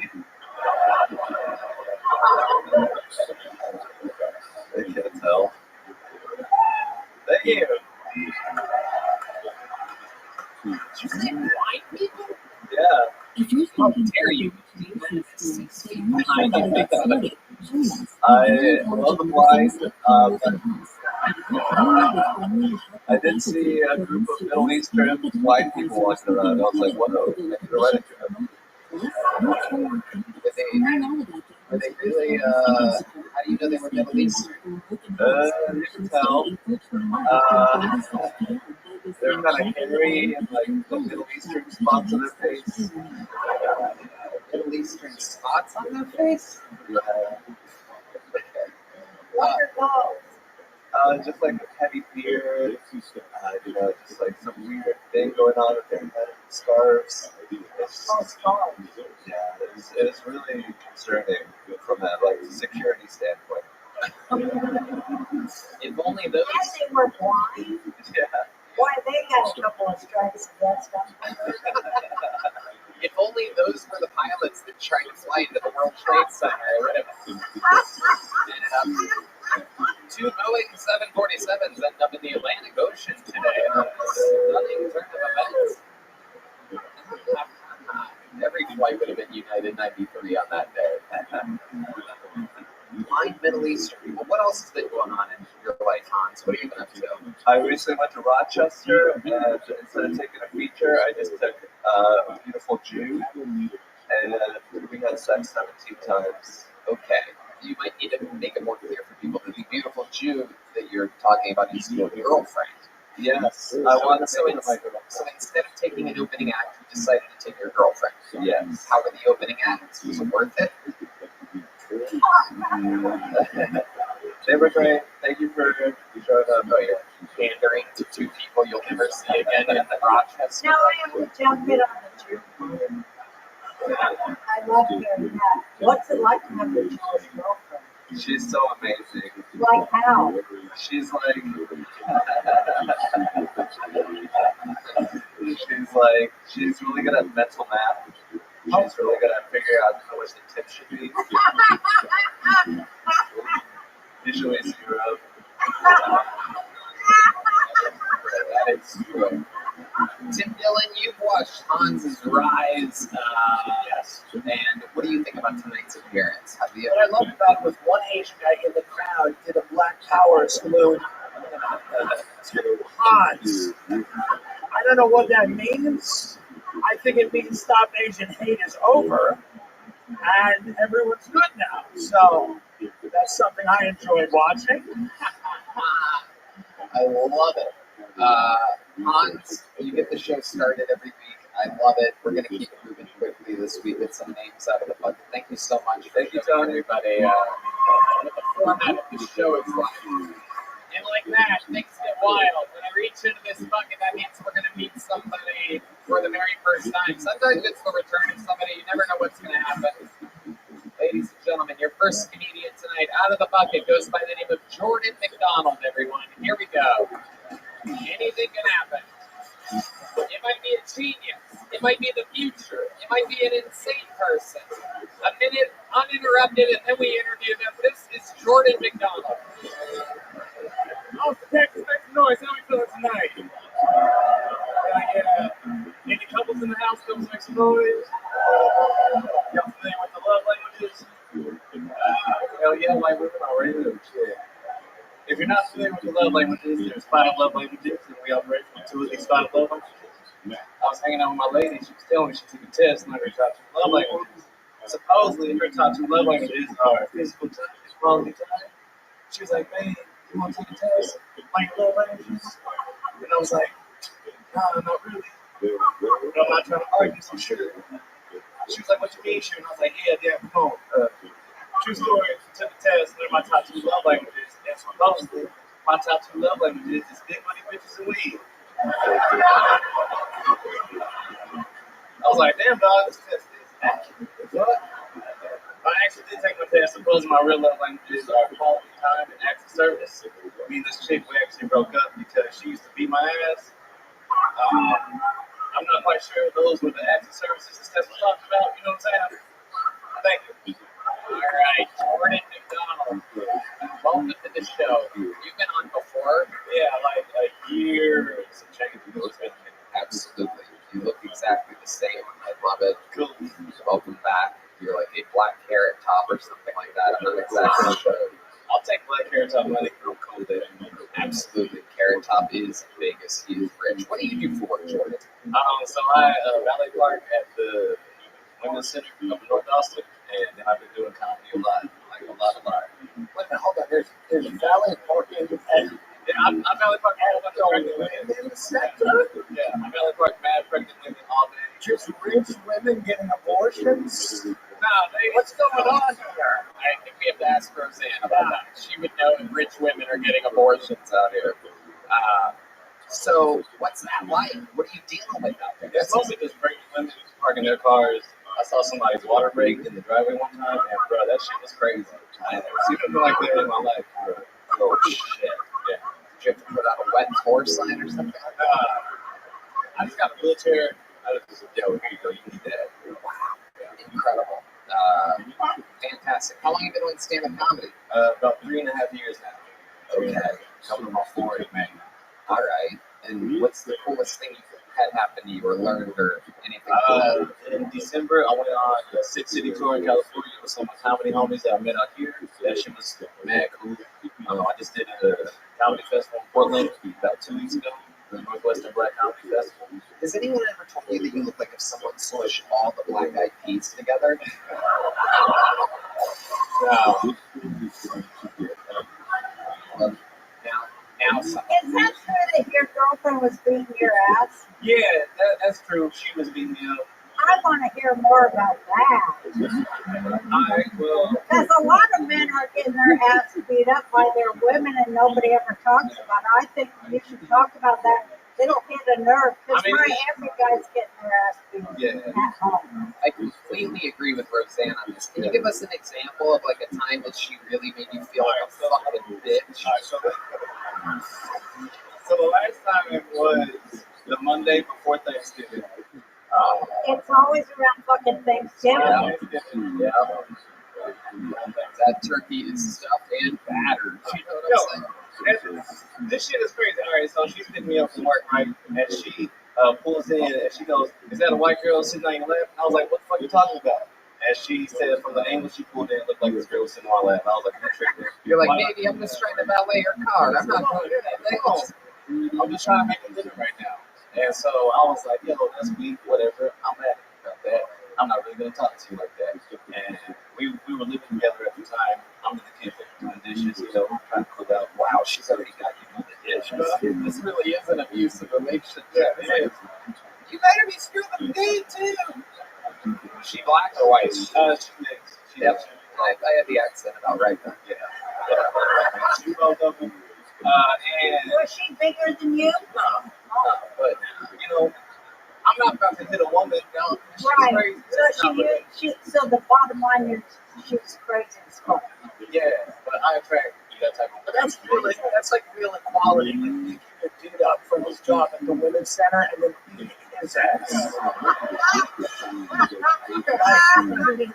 They can't tell. Thank you. Did you say blind people? Yeah. How dare you? Well, the blind. I did see a group of Middle Eastern blind people walking around. I was like, whoa, I need to write a job. Were they really, how do you know they were Middle Eastern? You can tell. They're kind of hairy and like the Middle Eastern spots on their face. Middle Eastern spots on their face? Yeah. Just like a heavy beard, you know, just like some weird thing going on with their head, scarves. Yeah, it was really concerning from that like security standpoint. If only those. And they were blind. Yeah. Boy, they got a couple of strikes against them. If only those were the pilots that tried to fly into the World Trade Center. It would have ended up. 2 Boeing 747s ended up in the Atlantic Ocean today. A stunning turn of events. Every flight would have been United 93 on that day. Blind Middle Eastern people. What else has been going on in your life, Hans? What have you been up to? I recently went to Rochester, and instead of taking a feature, I just took a beautiful Jew, and we had sex 17 times. Okay. You might need to make it more clear for people that the beautiful Jew that you're talking about is your girlfriend. Yes, I want to so instead of taking an opening act, you decided to take your girlfriend. Yes. How were the opening acts? Was it worth it? They were great. Thank you for showing up. Oh, you're pandering to 2 people you'll never see again in Rochester. No, I am jumping on the Jew. I love hearing that. What's it like to have a Jewish girlfriend? She's so amazing. Like how? She's like, she's really good at mental math. She's really good at figuring out how much the tip should be. Usually 0. watched Hans's rise. Yes. And what do you think about tonight's appearance? Have you? What I loved about it was one Asian guy in the crowd did a Black Power salute to Hans. I don't know what that means. I think it means Stop Asian Hate is over, and everyone's good now. So that's something I enjoyed watching. I love it. Hans, you get the show started every week. I love it. We're going to keep it moving quickly this week with some names out of the bucket. Thank you so much. Thank you, telling everybody what the format of the show is like. And like that, things get wild. When I reach into this bucket, that means we're going to meet somebody for the very first time. Sometimes it's the return of somebody. You never know what's going to happen. Ladies and gentlemen, your first comedian tonight out of the bucket goes by the name of Jordan McDonald, everyone. Here we go. Anything can happen. It might be a genius. It might be the future. It might be an insane person. A minute uninterrupted, and then we interview them. This is Jordan McDonald. Oh, Texas, make some noise. How we feeling tonight? Any couples in the house? Couples make some noise. Y'all familiar with the love languages? Hell yeah, white women already do. If you're not familiar with the love languages, there's 5 love languages, and we operate from 2 of these 5 love languages. I was hanging out with my lady. She was telling me she took a test, and I heard top 2 love languages. Supposedly, her top 2 love languages are physical touch and quality time. She was like, "Man, you want to take a test? Like love languages?" And I was like, "Nah, not really. But I'm not trying to argue, so sure." She was like, "What you mean, sure?" And I was like, "Yeah, come on." True story. She took a test, and they're my top 2 love languages. And supposedly, my top 2 love languages is big money, bitches, and weed. I was like, "Damn, dog, this test is accurate." What? I actually did take my test. Supposedly, my real love languages are quality time and acts of service. Me and this chick, we actually broke up because she used to beat my ass. I'm not quite sure if those were the acts of services this test was talking about. You know what I'm saying? Thank you. All right, Jordan McDonald. Welcome to the show. You've been on before? Yeah, like a year and some change ago. Absolutely. You look exactly the same. I love it. Cool. Welcome back. You're like a black carrot top or something like that. I'm not exactly sure. I'll take black carrot top money. I'm cool there. Absolutely. Carrot Top is Vegas. He is rich. What do you do for work, Jordan? So I valet park at the Women's Center up in North Austin, and then I've been doing comedy a lot. Wait a minute, hold on. There's valet parking at. Yeah, I'm valet park all the women sector. Yeah, I'm valet park mad pregnant women all day. Just rich women getting abortions. What's going on here? I think we have to ask Roseanne about that. She would know if rich women are getting abortions out here. So, what's that like? What are you dealing with out there? It's mostly just pregnant women parking their cars. I saw somebody's water break in the driveway one time, and bro, that shit was crazy. I had never seen anything like that in my life, bro. Oh shit! Yeah. Did you have to put out a wet tour sign or something? I just got a wheelchair. I just said, "Yo, here you go. You need that." Wow, incredible. Fantastic. How long have you been doing stand-up comedy? About 3.5 years now. Okay. Coming on 40, man. All right. And what's the coolest thing you had happen to you or learned or anything? In December, I went on a 6-city tour in California with some of my comedy homies that I met out here. That shit was mad cool. I just did a comedy festival in Portland about 2 weeks ago. The Northwestern Black Comedy Festival. Has anyone ever told you that you look like if someone smushed all the Black Eyed Peas together? No. Now Is that true that your girlfriend was beating your ass? Yeah, that's true. She was beating me up. I want to hear more about that. Because a lot of men are getting their ass beat up by their women and nobody ever talks about it. I think you should talk about that. It'll hit a nerve because every guy's getting their ass beat at home. I completely agree with Roseanne on this. Can you give us an example of like a time that she really made you feel like a fucking bitch? So the last time it was the Monday before Thanksgiving. It's always around fucking Thanksgiving. Yeah. That turkey is stuffed and battered. You know what I'm saying? This shit is crazy. All right, so she's picking me up from work, right? And she pulls in and she goes, "Is that a white girl sitting on your lap?" And I was like, "What the fuck are you talking about?" And she said from the angle she pulled in, it looked like this girl was sitting on my lap. And I was like, "You tricked me." You're like, baby, I'm just trying to valet your car. I'm not doing anything else. I'm just trying to make a living right now. And so I was like, yo, that's weak, whatever. I'm mad about that. I'm not really going to talk to you like that. And we were living together at the time. I'm in the kitchen doing dishes, trying to cook out. Wow, she's already got you doing the dishes. This really is an abusive relationship. It's like, you better be screwing the food too. She black or white? She mixed. Yep. I had the accent about right then. Yeah. She both of them. And Was she bigger than you? no, but I'm not about to hit a woman down. She's Right. crazy. So the bottom line is she's crazy as fuck. Yeah, but I attract that type of. But that's like real equality. Like picking a dude up from his job at the women's center and then beating his ass. That's real fucking equality.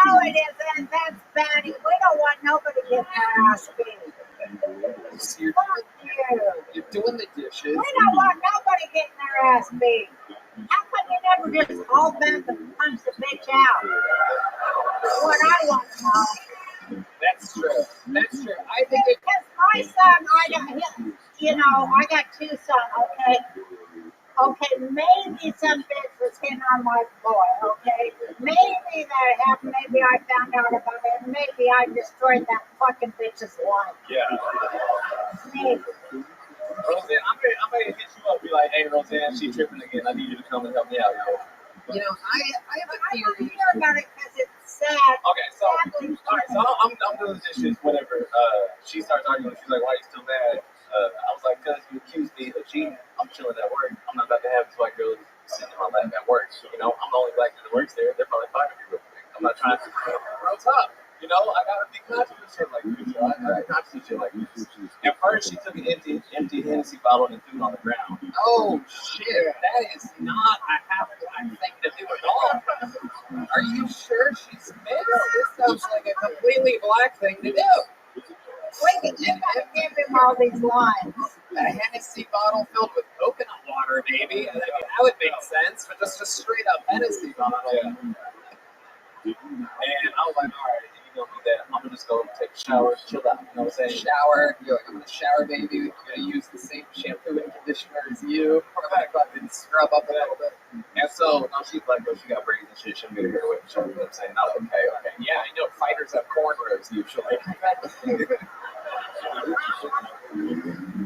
No, it isn't. That's bad. We don't want nobody getting their ass beat. Fuck you. You're doing the dishes. We don't want nobody getting their ass beat. How come you never just hold back and punch the bitch out? That's what I want to know. That's true. That's true. I think it. Because my son, I got two sons, okay? Okay, maybe some bitch was hitting on my boy, okay? Maybe that happened, maybe I found out about it, maybe I destroyed that fucking bitch's life. Yeah. Maybe. Roseanne, I'm gonna hit you up. Be like, hey, Roseanne, she tripping again. I need you to come and help me out, yo. I have a theory. I hear about it because it's sad. Okay, so I'm doing the dishes, whatever. She starts arguing. She's like, why are you still mad? I was like, because you accused me of cheating. I'm chilling at work. I'm not about to have this white girl sitting in my lap at work. I'm the only black dude that works there. They're probably finding me real quick. I'm not trying to real tough. I gotta be conscious of shit like this. I gotta be conscious of shit like this. At first, she took an empty Hennessy bottle and threw it on the ground. Oh shit! That is not a half black thing to do at all. Are you sure she's mixed? This sounds like a completely black thing to do. Wait, you gotta give him all these lines. A Hennessy bottle filled with coconut water, maybe. I mean, that would make sense, but just a straight up Hennessy bottle. Yeah. And I was like, all right, you don't do that. I'm gonna just go take a shower, chill out. You know what I'm saying? Shower. You're like, I'm gonna shower, baby. I'm gonna use the same shampoo and conditioner as you. I'm gonna fucking scrub up a little bit. And so now she's like, she got braids and shit. She'll get her hair wet. You know what I'm saying? I was like, okay. Yeah, I know fighters have cornrows usually.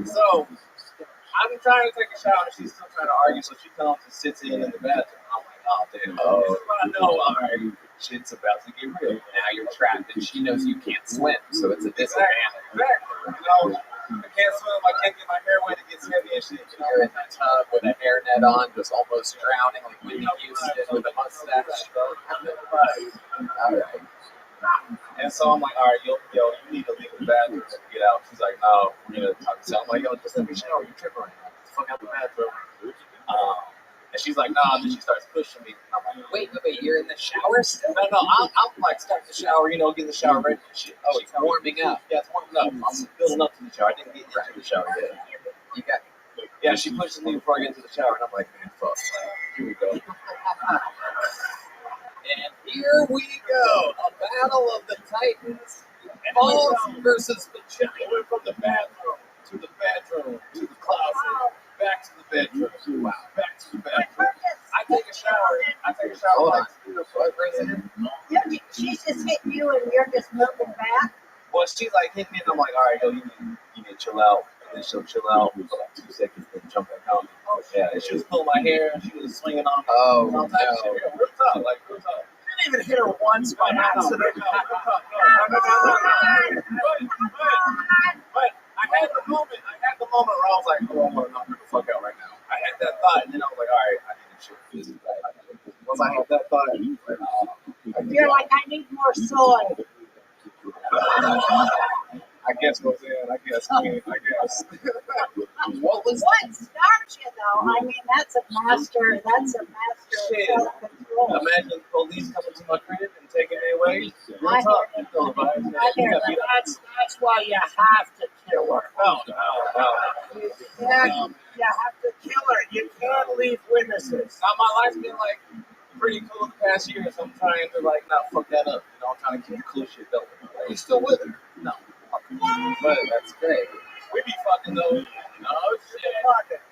So I'm trying to take a shower and she's still trying to argue, so she comes and sits in the bathroom. I'm like, oh damn. I know, all right, shit's about to get real. Now you're trapped and she knows you can't swim, so it's a disadvantage. Exactly. I can't swim, I can't get my hair wet, it gets heavy and shit. You're in the tub with a hairnet on, just almost drowning like Whitney Houston with a mustache. Alright. And so I'm like, all right, yo, you need to leave the bathroom to get out. She's like, no, we're gonna talk to. I'm like, yo, just let me shower. You tripping right now? Get the fuck out the bathroom. And she's like, nah. Then she starts pushing me. And I'm like, wait, you're in the shower still? No, I'm like starting the shower, getting the shower ready and shit. Oh, it's warming up. Yeah, it's warming up. I'm building up to the shower. I didn't get into the shower yet. You got. Yeah, she pushes me before I get into the shower, and I'm like, man, fuck. Here we go. And here we go, a battle of the Titans. Balls versus vagina. Went from the bathroom to the closet, back to the bedroom. Wow, back to the bedroom. I take a shower. Hold on. She's just hitting you and you're just moving back? Well, she's like hitting me, and I'm like, all right, yo, you need to chill out. And then she'll chill out for like 2 seconds, then jump back out. Yeah, and she was pulling my hair, and she was swinging on me. Oh, all type of shit. Real tough, like real tough. You didn't even hit her once by accident. But I had the moment where I was like, oh, I'm gonna knock her the fuck out right now. I had that thought, and then I was like, all right, I need to chill. Once I had that thought, You're like, I need more soy. I guess, Roseanne, I guess. What starts you though? I mean, that's a master shit. self-control. Imagine police coming to my crib and taking me away. I hear that. That's why you have to kill her. No. Yeah, you have to kill her. You can't leave witnesses. Now, my life's been like pretty cool the past year, so I'm trying to like not fuck that up. You know, I'm trying to keep the cool shit going. Are you still with her? No. But that's great. We be fucking though. Oh shit. Fucking.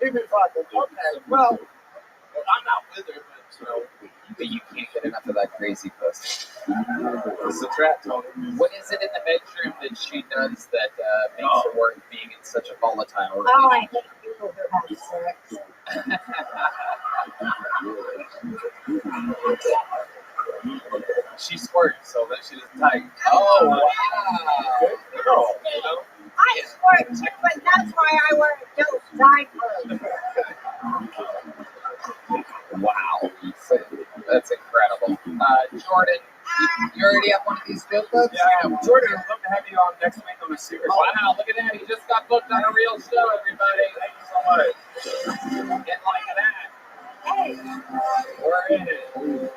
You've been fucking. Okay, well, I'm not with her, but you know. But you can't get enough of that crazy pussy. It's a trap, Tony. What is it in the bedroom that she does that makes her worth being in such a volatile Oh, relationship? I hate people who have sex. She squirts, so that shit is tight. Oh, wow. Good girl, you know? I squirt too, but that's why I wear a dope diaper. Wow. That's incredible. Jordan, you already have one of these field books? Yeah, Jordan, I'd love to have you on next week on the series. Wow, look at that. He just got booked on a real show, everybody. Thank you so much. Get like that. Hey, We're in it.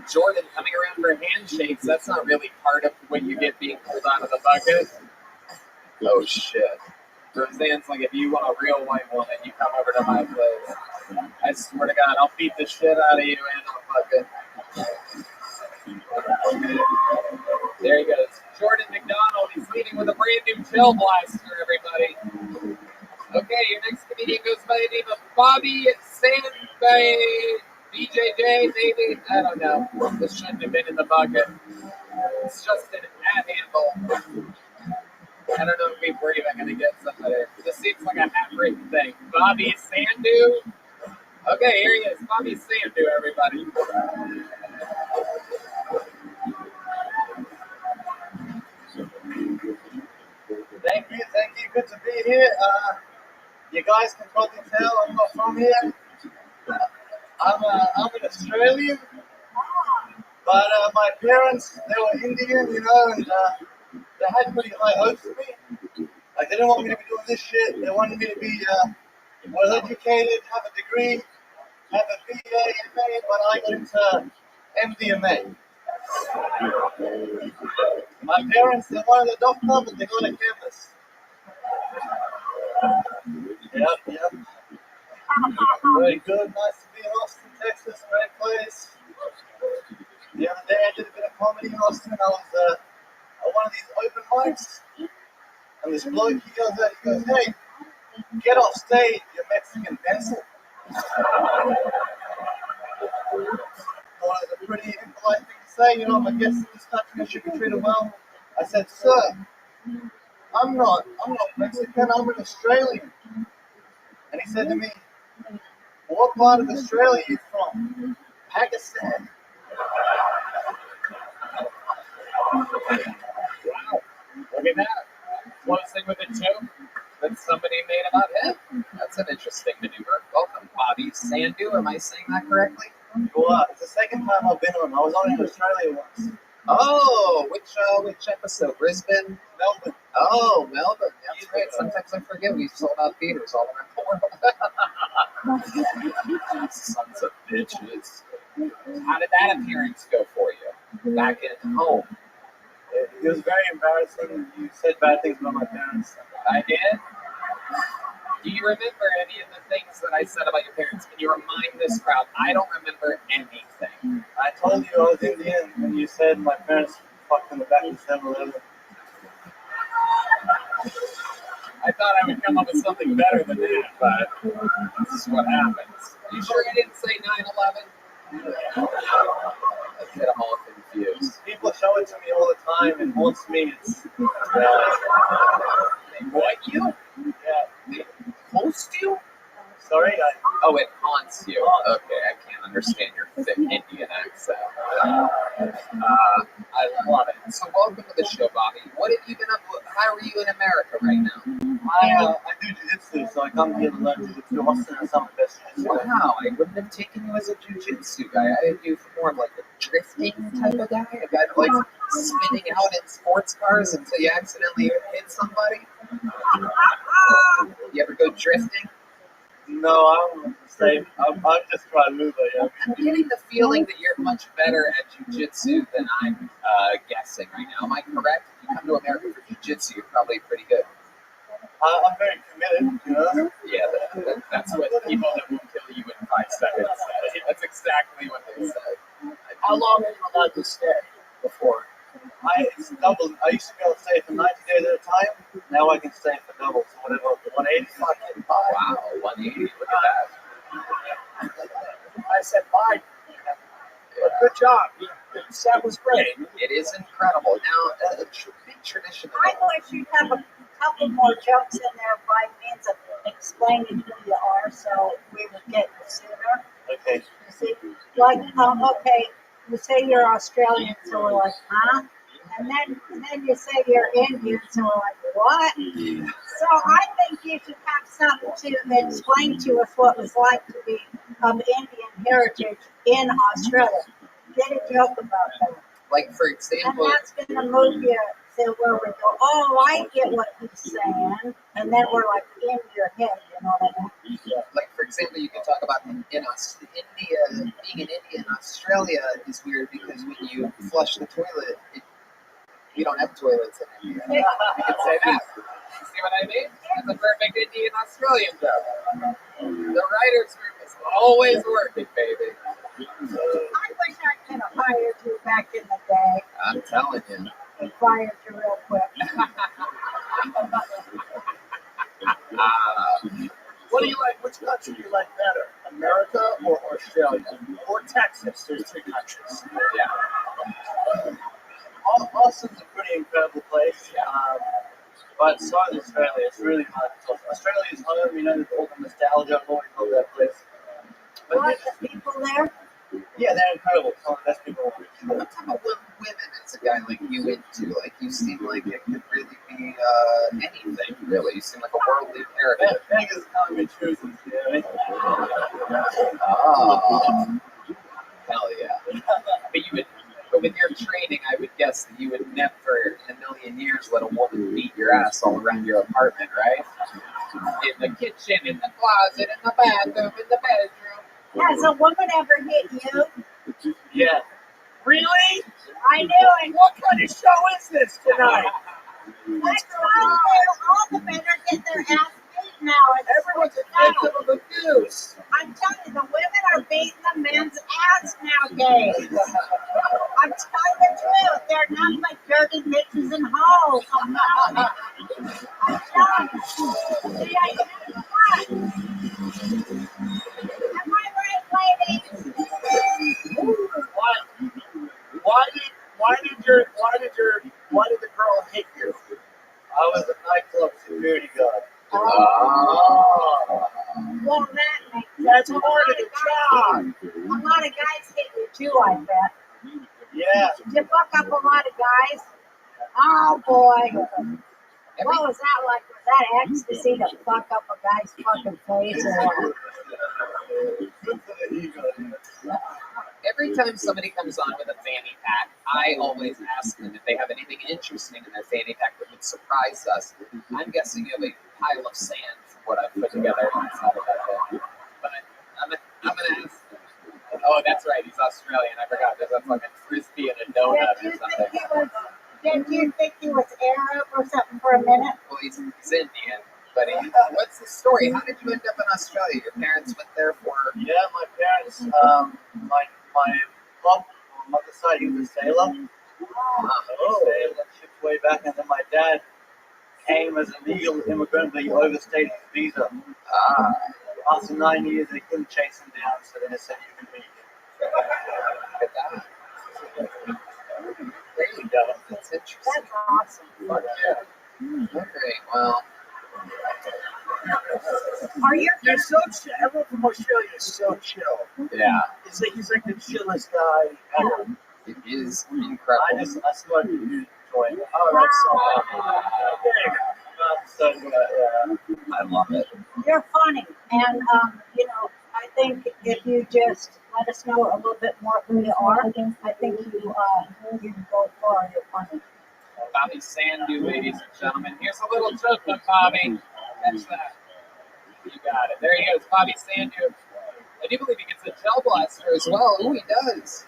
Jordan coming around for handshakes, that's not really part of when you get being pulled out of the bucket. Oh, shit. Roseanne's like, if you want a real white woman, you come over to my place. I swear to God, I'll beat the shit out of you and I'll fucking. There he goes. Jordan McDonald, he's leading with a brand new chill blaster, everybody. Okay, your next comedian goes by the name of Bobby Sandbay. BJJ, maybe? I don't know. This shouldn't have been in the bucket. It's just an ad handle. I don't know if we're even going to get somebody. This seems like a half-written thing. Bobby Sandu? Okay, here he is. Bobby Sandu, everybody. Thank you. Good to be here. You guys can probably tell I'm not from here. I'm an Australian, but my parents, they were Indian, you know, and they had pretty high hopes for me. Like, they didn't want me to be doing this shit. They wanted me to be well educated, have a degree, have a BA, MA, but I got into MDMA. My parents, they wanted a doctor, but they got a chemist. Yep. Very good. Nice to be in Austin, Texas. Great place. The other day I did a bit of comedy in Austin. I was at one of these open mics, and this bloke, he goes, hey, get off stage, you Mexican pencil. Well, it's a pretty impolite thing to say, you know, I'm a guest in this country, I should be treated well. I said, sir, I'm not Mexican, I'm an Australian. And he said to me, well, what part of Australia are you from? Pakistan. Wow. Look at that. Closing with a joke that somebody made about him. That's an interesting maneuver. Welcome, Bobby Sandu. Am I saying that correctly? Well, it's the second time I've been on. I was on in Australia once. Oh, which episode? Brisbane? Melbourne. Oh, Melbourne. That's right. Sometimes I forget we sold out theaters all around the world. Sons of bitches. How did that appearance go for you? Back at home? It was very embarrassing. You said bad things about my parents. I did? Do you remember any of the things that I said about your parents? Can you remind this crowd? I don't remember anything. I told you I was Indian when you said my parents fucked in the back of 7-Eleven. I thought I would come up with something better than that, but this is what happens. Are you sure you didn't say 9/11? Let's get them all confused. People show it to me all the time and haunts me. It's what you? Yeah. It hosts you? Sorry? Oh, it haunts you. Okay, I can't understand your thick Indian accent. I love it. So welcome to the show, Bobby. What have you been up with? How are you in America right now? I do jiu-jitsu, so I come here to learn jiu-jitsu. Austin is some of the best jiu-jitsu. Wow, I wouldn't have taken you as a jiu-jitsu guy. I had you for more of like a drifting type of guy, a guy that likes spinning out in sports cars until you accidentally hit somebody. You ever go drifting? No, I'm just trying to move it. I'm getting the feeling that you're much better at jiu-jitsu than I'm guessing right now. Am I correct? If you come to America for jiu-jitsu, you're probably pretty good. I'm very committed, you know. Yeah, that's what people that will kill you in 5 seconds said. That's exactly what they said. How long are you allowed to stay before? It's double. I used to be able to stay for 90 days at a time. Now I can stay for double. So whatever, 180. Fucking Wow, 180. Look at that. I said bye. But good job. That was great. It is incredible. Now, a big tradition. I wish you'd have a couple more jokes in there by means of explaining who you are, so we would get you sooner. Okay. You see, like, okay, you say you're Australian, so we're like, huh? And then you say you're Indian, so we're like, what? So I think you should have something to explain to us what it was like to be of Indian heritage in Australia. Get a joke about that. Like, for And example, that's going to move you to where we go, oh, I get what he's saying. And then we're like in your head, you know what I mean? like for example, you can talk about in India, being in India and Australia is weird because when you flush the toilet, you don't have toilets in India. You can say that. You see what I mean? That's a perfect Indian Australian joke. The writer's room is always working, baby. I wish I could have hired you back in the day. I'm telling you. And fired you real quick. What do you like? Which country do you like better? America or Australia? Or Texas? There's 2 countries. Yeah. Austin's a pretty incredible place. But so is Australia. It's really hard to talk. Australia's home, you know, all the nostalgia. I've always loved that place. But Like the people there? yeah, they're incredible. Some of the best people. What type of women is a guy like you into? Like, you seem like it could really be anything, really. You seem like a worldly character. Beggars can't be choosers, you know what I mean? Oh. Hell yeah. But with your training, I would guess that you would never in a million years let a woman beat your ass all around your apartment, right? In the kitchen, in the closet, in the bathroom, in the bedroom. Has a woman ever hit you? Yeah. Really? I knew it. What kind of show is this tonight? That's all the men are getting their ass beat now. Everyone's a victim of abuse. I'm telling you, the women are beating the men's ass nowadays. I'm telling the truth. They're not like dirty bitches and hoes. I'm telling you. See, I did what? Am I right, ladies? Why did the girl hit you? I was a nightclub security guard. Well, that makes That's sense. part of the job. A lot of guys hit you too, I bet. Yeah. Did you fuck up a lot of guys? Oh boy. What was that like? Was that ecstasy to fuck up a guy's fucking face? Or what? Every time somebody comes on with a fanny pack, I always ask them if they have anything interesting in their fanny pack that would surprise us. I'm guessing you have a pile of sand from what I've put together inside of that thing. But I'm gonna ask. Oh, that's right. He's Australian. I forgot. There's a fucking frisbee and a donut or something. Did you think he was Arab or something for a minute? Well, he's Indian. But what's the story? How did you end up in Australia? Your parents went there for? Yeah, my parents, my mother's side, he was a sailor. He sailed and shipped way back, and then my dad came as a legal immigrant, but he overstayed his visa. After 9 years, they couldn't chase him down, so they just said, you can leave. There you go. That's interesting. That's awesome. Fuck yeah. Okay, well. They're so chill. Everyone from Australia is so chill. Yeah. He's like the chillest guy ever. It is incredible. I swear you enjoy it. Oh, that's so good. I love it. You're funny. And, I think if you just let us know a little bit more who you are, I think you can go far. You're funny. Bobby Sandu, ladies and gentlemen. Here's a little joke from Bobby. Catch that. You got it. There he goes, Bobby Sandu. I do believe he gets a gel blaster as well. Oh, he does.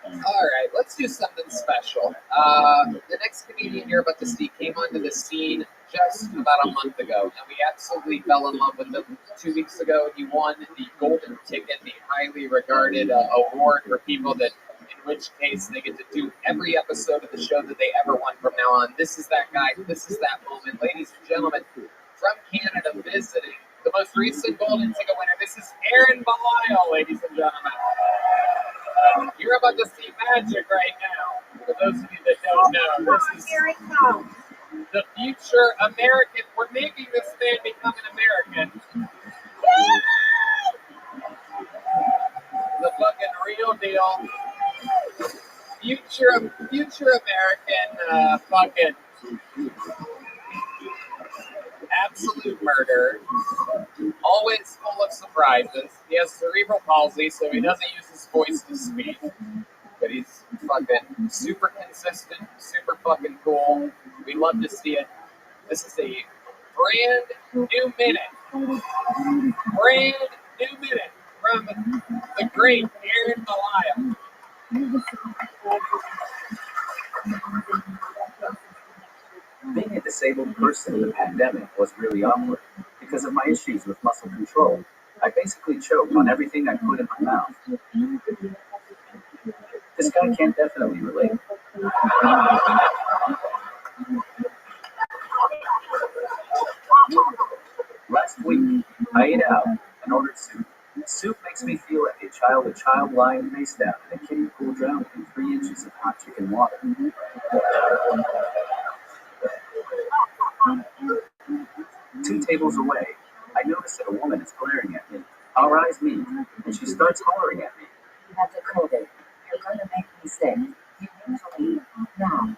All right, let's do something special. The next comedian you're about to see came onto the scene just about a month ago, and we absolutely fell in love with him. 2 weeks ago, he won the Golden Ticket, the highly regarded award for people that, in which case, they get to do every episode of the show that they ever want from now on. This is that guy. This is that moment. Ladies and gentlemen, from Canada visiting, the most recent Golden Ticket winner, this is Aaron Belial, ladies and gentlemen. You're about to see magic right now. For those of you that don't know, this is the future American. We're making this man become an American. The fucking real deal. Future American fucking absolute murder. Always full of surprises. He has cerebral palsy, so he doesn't use his voice to speak. But he's fucking super consistent, super fucking cool. We love to see it. This is a brand new minute. Brand new minute from the great Aaron Belial. Being a disabled person in the pandemic was really awkward. Because of my issues with muscle control, I basically choked on everything I put in my mouth. This guy can definitely relate. Last week, I ate out and ordered soup. Soup makes me feel like a child lying face down in a kiddie pool drowning in 3 inches of hot chicken water. 2 tables away, I notice that a woman is glaring at me. Our eyes meet, and she starts hollering at me. You have the COVID. You're going to make me sick. You need to leave now.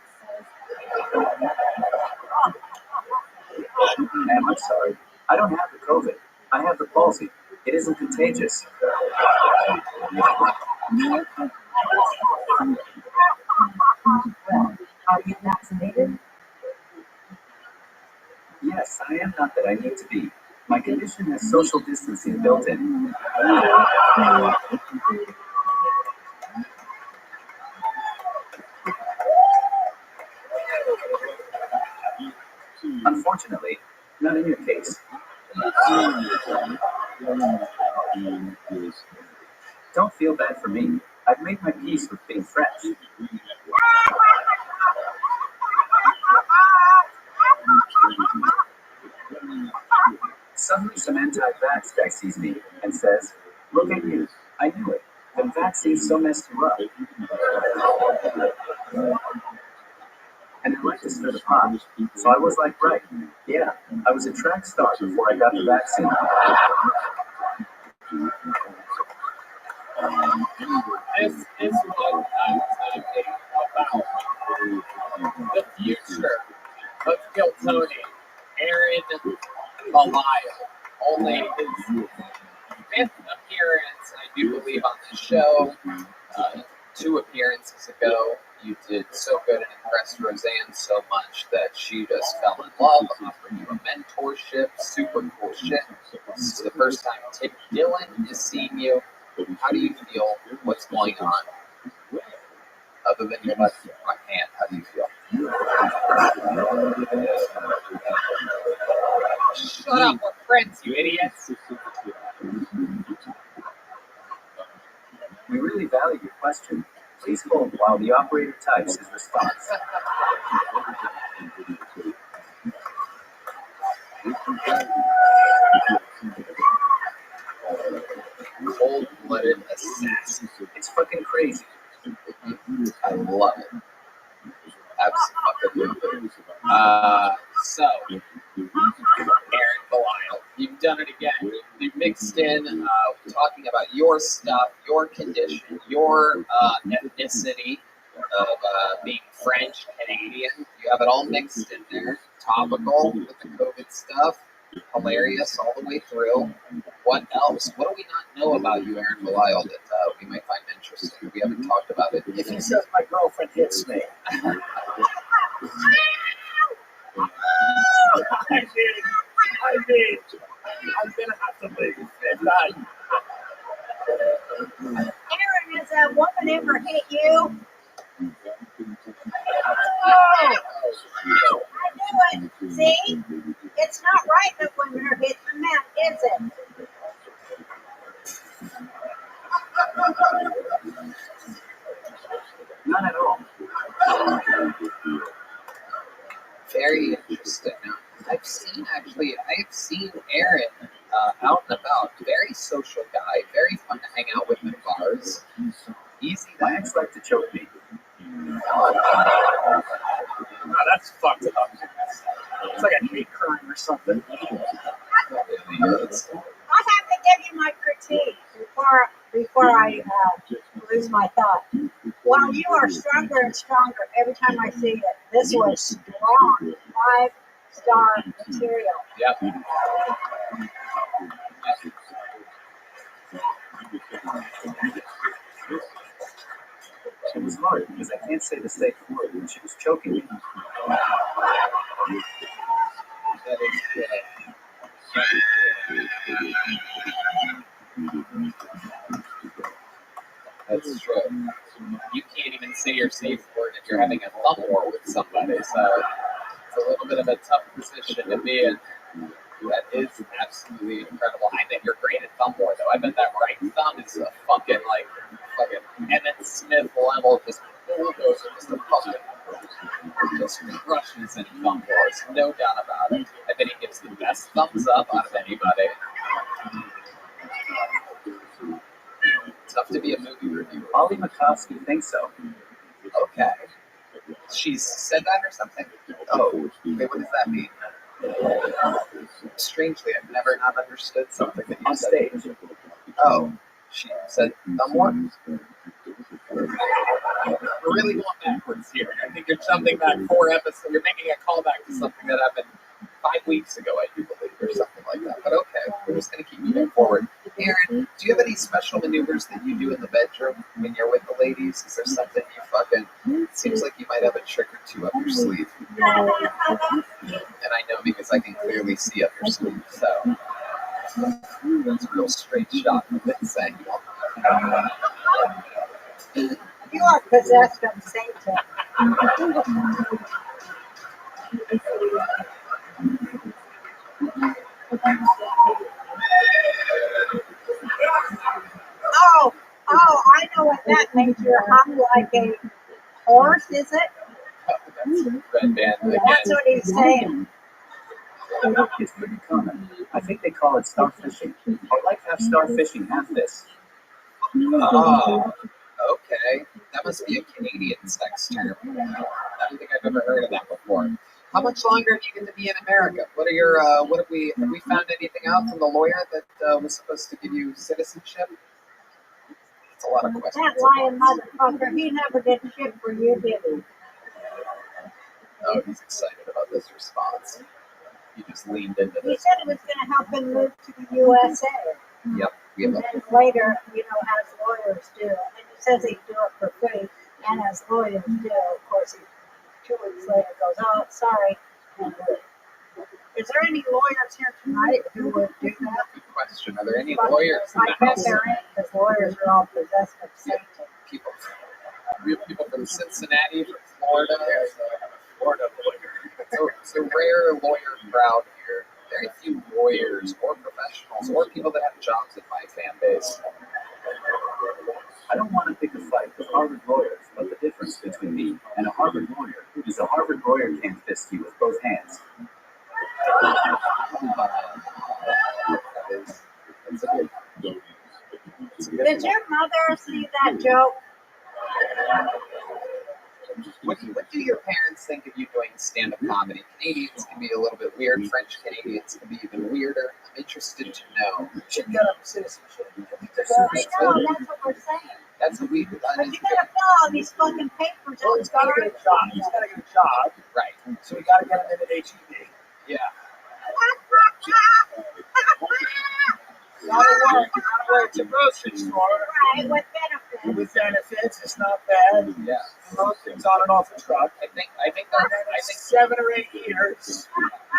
Ma'am, I'm sorry. I don't have the COVID. I have the palsy. It isn't contagious. Well, are you vaccinated? Yes, I am, not that I need to be. My condition has social distancing built in. Unfortunately, not in your case. Don't feel bad for me. I've made my peace with being French. Suddenly, some anti-vax guy sees me and says, "Look at you. I knew it. The vaccines so messed you up." And I like to stir the pot, so I was like, right, yeah, I was a track star before I got the vaccine. This is what I'm talking about. The future of Kiltony, Aaron Belial. Only his 5th appearance, I do believe, on the show. 2 appearances ago, you did so good and impressed Roseanne so much that she just fell in love, offered you a mentorship, super cool shit. This is the first time Tim Dillon is seeing you. How do you feel? What's going on? Other than your left hand, how do you feel? Shut up, we're friends, you idiots. We really value your question. Please hold while the operator types his response. Cold-blooded assassin. It's fucking crazy. I love it. Absolutely. So, Aaron Belial, you've done it again. You've mixed in talking about your stuff, your condition, your ethnicity of being French, Canadian. You have it all mixed in there. Topical with the COVID stuff. Hilarious all the way through. What else? What do we not know about you, Aaron Belial, that we might find interesting? We haven't talked about it. If he says my girlfriend hits me. I did. I'm gonna have to leave. Aaron, has a woman ever hit you? Oh, I knew it. See? It's not right that women are hitting the men, is it? Not at all. Very interesting. Now, I've seen Aaron out and about. Very social guy. Very fun to hang out with in bars. Easy. My ex liked to choke me. Oh, that's fucked up. It's like a hate crime or something. I have to give you my critique before I lose my thought. While you are stronger and stronger every time I see it, this was strong 5-star material. Yep. It was hard because I can't say the safe word when she was choking me. That is That's true. You can't even say your safe word if you're having a thumb war with somebody, so it's a little bit of a tough position to be in. That is absolutely incredible. I bet you're great at thumb war, though. I bet that right thumb is a fucking Emmett Smith level, just bulldozer, just crushes any thumb wars, no doubt about it. I bet he gives the best thumbs up out of anybody. Tough to be a movie reviewer. Ollie Makovsky thinks so. Okay. She's said that or something? Oh, wait, what does that mean? Strangely, I've never not understood something that you said. On stage. Oh, she said someone? We're really going backwards here. I think you're jumping back 4 episodes. You're making a callback to something that happened 5 weeks ago, I do believe, or something like that. But okay, we're just going to keep moving forward. Aaron, do you have any special maneuvers that you do in the bedroom when you're with the ladies? Is there something you fucking... It seems like you might have a trick or two up your sleeve. And I know because I can clearly see up your sleeve, so... That's a real straight shot from this angle. You are possessed of Satan. Oh, I know what that means. You're hung like a horse, is it? That's Red Band again. That's what he's saying. It's pretty common. I think they call it starfishing. I'd like to have starfishing have this. Oh, okay. That must be a Canadian sex term. I don't think I've ever heard of that before. How much longer do you get to be in America? What are your, have we found anything out from the lawyer that was supposed to give you citizenship? That's a lot of questions. That lying motherfucker, he never did shit for you, did he? Oh, he's excited about this response. He just leaned into He this. said it was going to help him move to the USA. Yep. And then later, as lawyers do. And he says he'd do it for free. And as lawyers do, of course, he 2 weeks later goes, oh, sorry. Is there any lawyers here tonight who would do that? Good question. Are there any lawyers in I the bet house? there ain't, because lawyers are all possessed of Satan. We have people from Cincinnati, from Florida. Florida lawyer. It's a rare lawyer crowd here. Very few lawyers or professionals or people that have jobs in my fan base. I don't want to pick a fight with Harvard lawyers, but the difference between me and a Harvard lawyer is a Harvard lawyer can't fist you with both hands. Did your mother see that joke? What do your parents think of you doing stand-up comedy? Canadians can be a little bit weird. French Canadians can be even weirder. I'm interested to know. You should get up citizenship. I know, that's what we're saying. That's what we. But you gotta fill all these fucking papers. Well, he's got to get a job. He's got to get a job. Right. So we got to get him into HEB. Yeah. Gotta work. It's a grocery store. Right, with benefits. With benefits, it's not bad. Yeah. Most things on and off the truck. I think 7 or 8 years.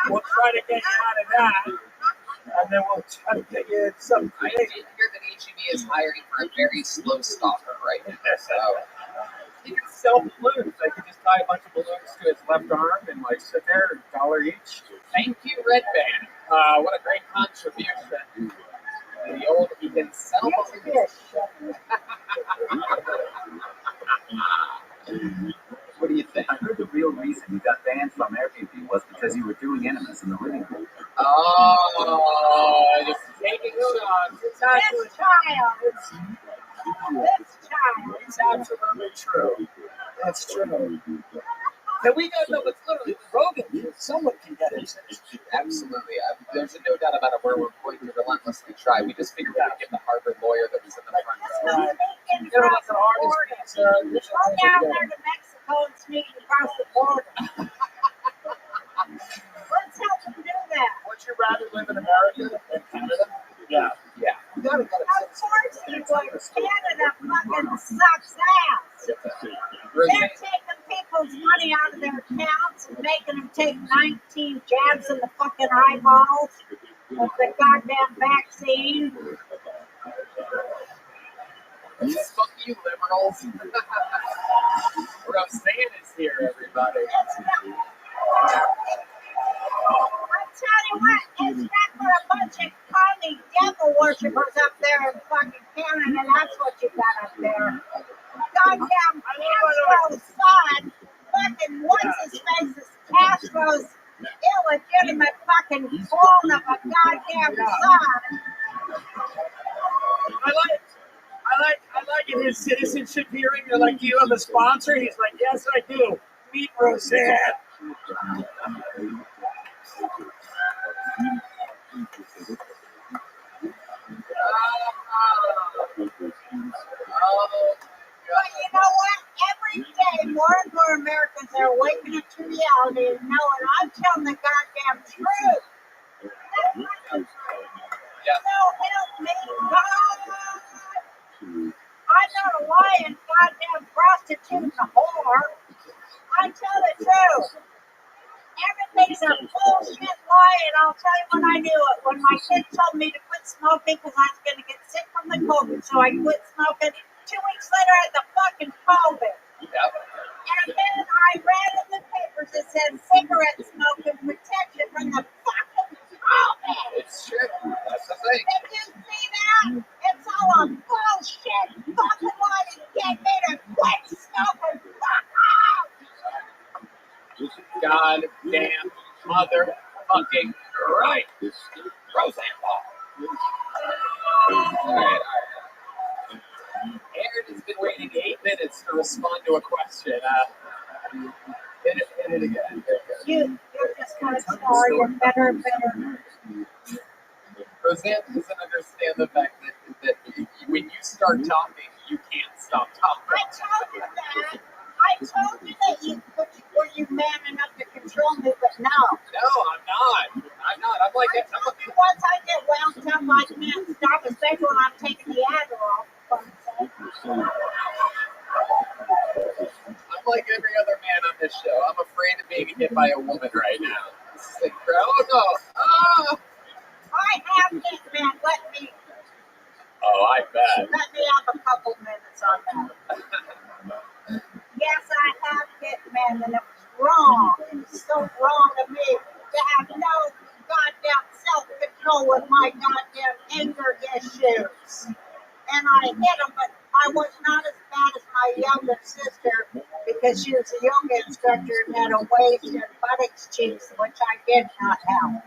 We'll try to get you out of that. And then we'll try to get you something I did creative. hear that HEB is hiring for a very slow stalker right now. So He can sell balloons. I could just tie a bunch of balloons to his left arm and like sit there, $1 each. Thank you, Red Band. What a great contribution. The old, he can sell balloons. What do you think? I heard the real reason you got banned from Airbnb was because you were doing enemas in the living room. Oh, just taking shots. This child. It's absolutely true. That's true. And we got no, it's literally Rogan. Someone can get it. Absolutely. There's no doubt about it where we're going to relentlessly try. We just figured we would get the Harvard lawyer that was in the front row. Go down there to Mexico and sneak across the border. Let's help them do that. Would you rather live in America than Canada? Yeah. Yeah. Of course you would. Canada fucking sucks ass. They're taking people's money out of their accounts and making them take 19 jabs in the fucking eyeballs of the goddamn vaccine. Fuck you, liberals. Roseanne is here, everybody. I tell you what, it's not for a bunch of commie devil worshippers up there in fucking Canada. That's what you got up there. Goddamn Castro's son. Fucking what's his face is Castro's illegitimate fucking clone of a goddamn son. I like in his citizenship hearing. They're like, "Do you have a sponsor?" He's like, "Yes, I do. Meet Roseanne." But you know what? Every day, more and more Americans are waking up to reality and knowing I'm telling the goddamn truth. Yeah. So help me God. I'm not a lying goddamn prostitute and a whore. I tell the truth. Everything's a bullshit lie, and I'll tell you when I knew it. When my kid told me to quit smoking because I was going to get sick from the COVID, so I quit smoking. 2 weeks later, I had the fucking COVID. Yep. And then I read in the papers that said cigarette smoking protects you from the fucking COVID. It's true. That's the thing. Did you see that? It's all a bullshit fucking lie to get me to quit smoking. Fuck off! God damn motherfucking right. Roseanne Paul. All right. Aaron has been waiting 8 minutes to respond to a question. Hit it again. You're just going to star. You're better and better. Roseanne doesn't understand the fact that when you start talking, you can't stop talking. I told you that. I told you that were you man enough to control me, but no. No, I'm not. I'm like I told you once I get wound up, I can't stop, especially when I'm taking the Adderall. I'm like every other man on this show. I'm afraid of being hit by a woman right now. This is incredible. Oh no! Ah! I have hit men. Let me Oh, I bet. have a couple minutes on that. Yes, I have hit men, and it was wrong. It was so wrong of me to have no goddamn self-control with my goddamn anger issues. And I hit him, but I was not as bad as my younger sister because she was a yoga instructor and had a waist and buttocks cheeks, which I did not have.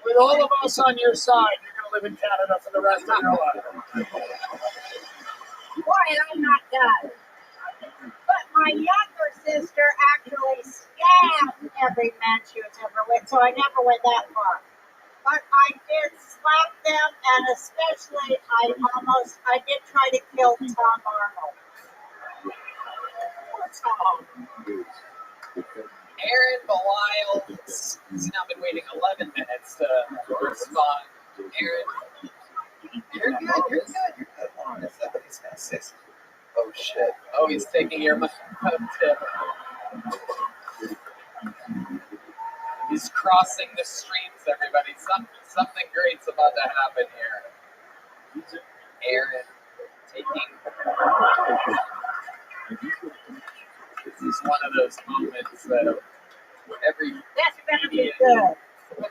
With all of us on your side, you're going to live in Canada for the rest of your life. Boy, I'm not done. But my younger sister actually stabbed every man she was ever with, so I never went that far. But I did slap them, and especially I did try to kill Tom Arnold. Poor Tom. Aaron Belial has now been waiting 11 minutes to respond. Aaron, you're good. Hold on a second. He's got 6. Oh shit. Oh, he's taking your tip. He's crossing the streams, everybody. Something great's about to happen here. Aaron taking This is one of those moments that every That's gonna be comedian. good.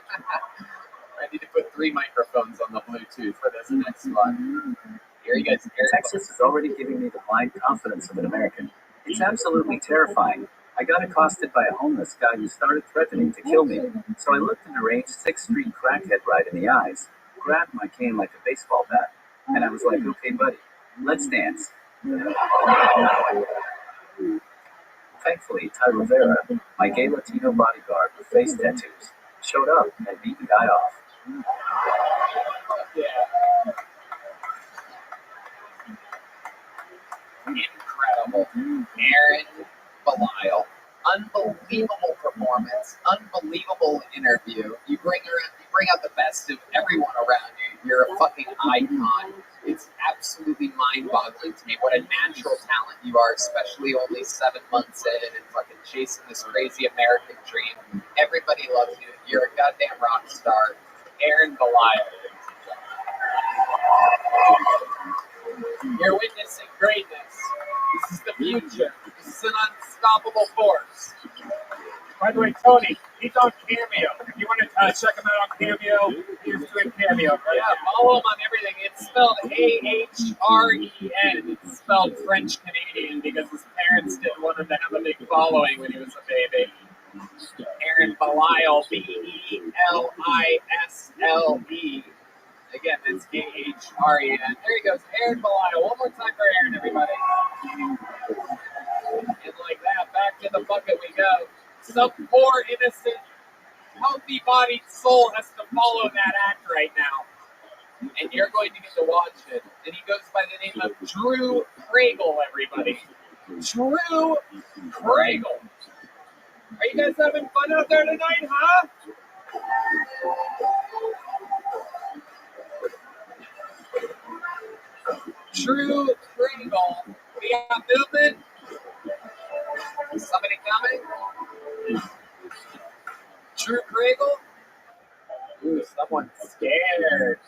I need to put 3 microphones on the Bluetooth for this next one. Here you guys. Texas is already giving me the blind confidence of an American. It's absolutely terrifying. I got accosted by a homeless guy who started threatening to kill me. So I looked an deranged 6th Street crackhead right in the eyes, grabbed my cane like a baseball bat, and I was like, okay, buddy, let's dance. Thankfully, Ty Rivera, my gay Latino bodyguard with face tattoos, showed up and beat the guy off. Yeah. Incredible. Aaron Belial. Unbelievable performance. Unbelievable interview. You bring out the best of everyone around you. You're a fucking icon. It's absolutely mind-boggling to me what a natural talent you are, especially only 7 months in and fucking chasing this crazy American dream. Everybody loves you. You're a goddamn rock star. Aaron Belial. You're witnessing greatness. This is the future. This is an unstoppable force. By the way, Tony, he's on Cameo. If you want to check him out on Cameo, he's doing Cameo. Yeah, follow him on everything. It's spelled A-H-R-E-N. It's spelled French Canadian because his parents didn't want him to have a big following when he was a baby. Aaron Belial, B-E-L-I-S-L-E. Again, it's A-H-R-E-N. There he goes, Aaron Belial. One more time for Aaron, everybody. And like that, back to the bucket we go. Some poor, innocent, healthy-bodied soul has to follow that act right now. And you're going to get to watch it. And he goes by the name of Drew Craigle, everybody. Drew Craigle. Are you guys having fun out there tonight, huh? Drew Craigle. We got movement. Somebody coming? Drew Craigle? Ooh, someone's scared.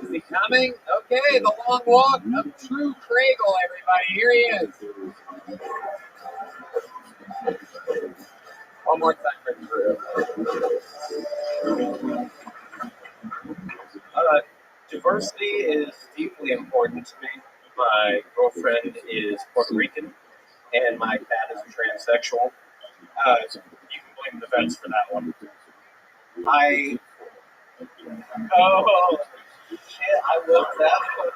Is he coming? Okay, the long walk of Drew Craigle, everybody. Here he is. One more time for Drew. Diversity is deeply important to me. My girlfriend is Puerto Rican, and my cat is transsexual. You can blame the vets for that one. Oh, shit, I love that one.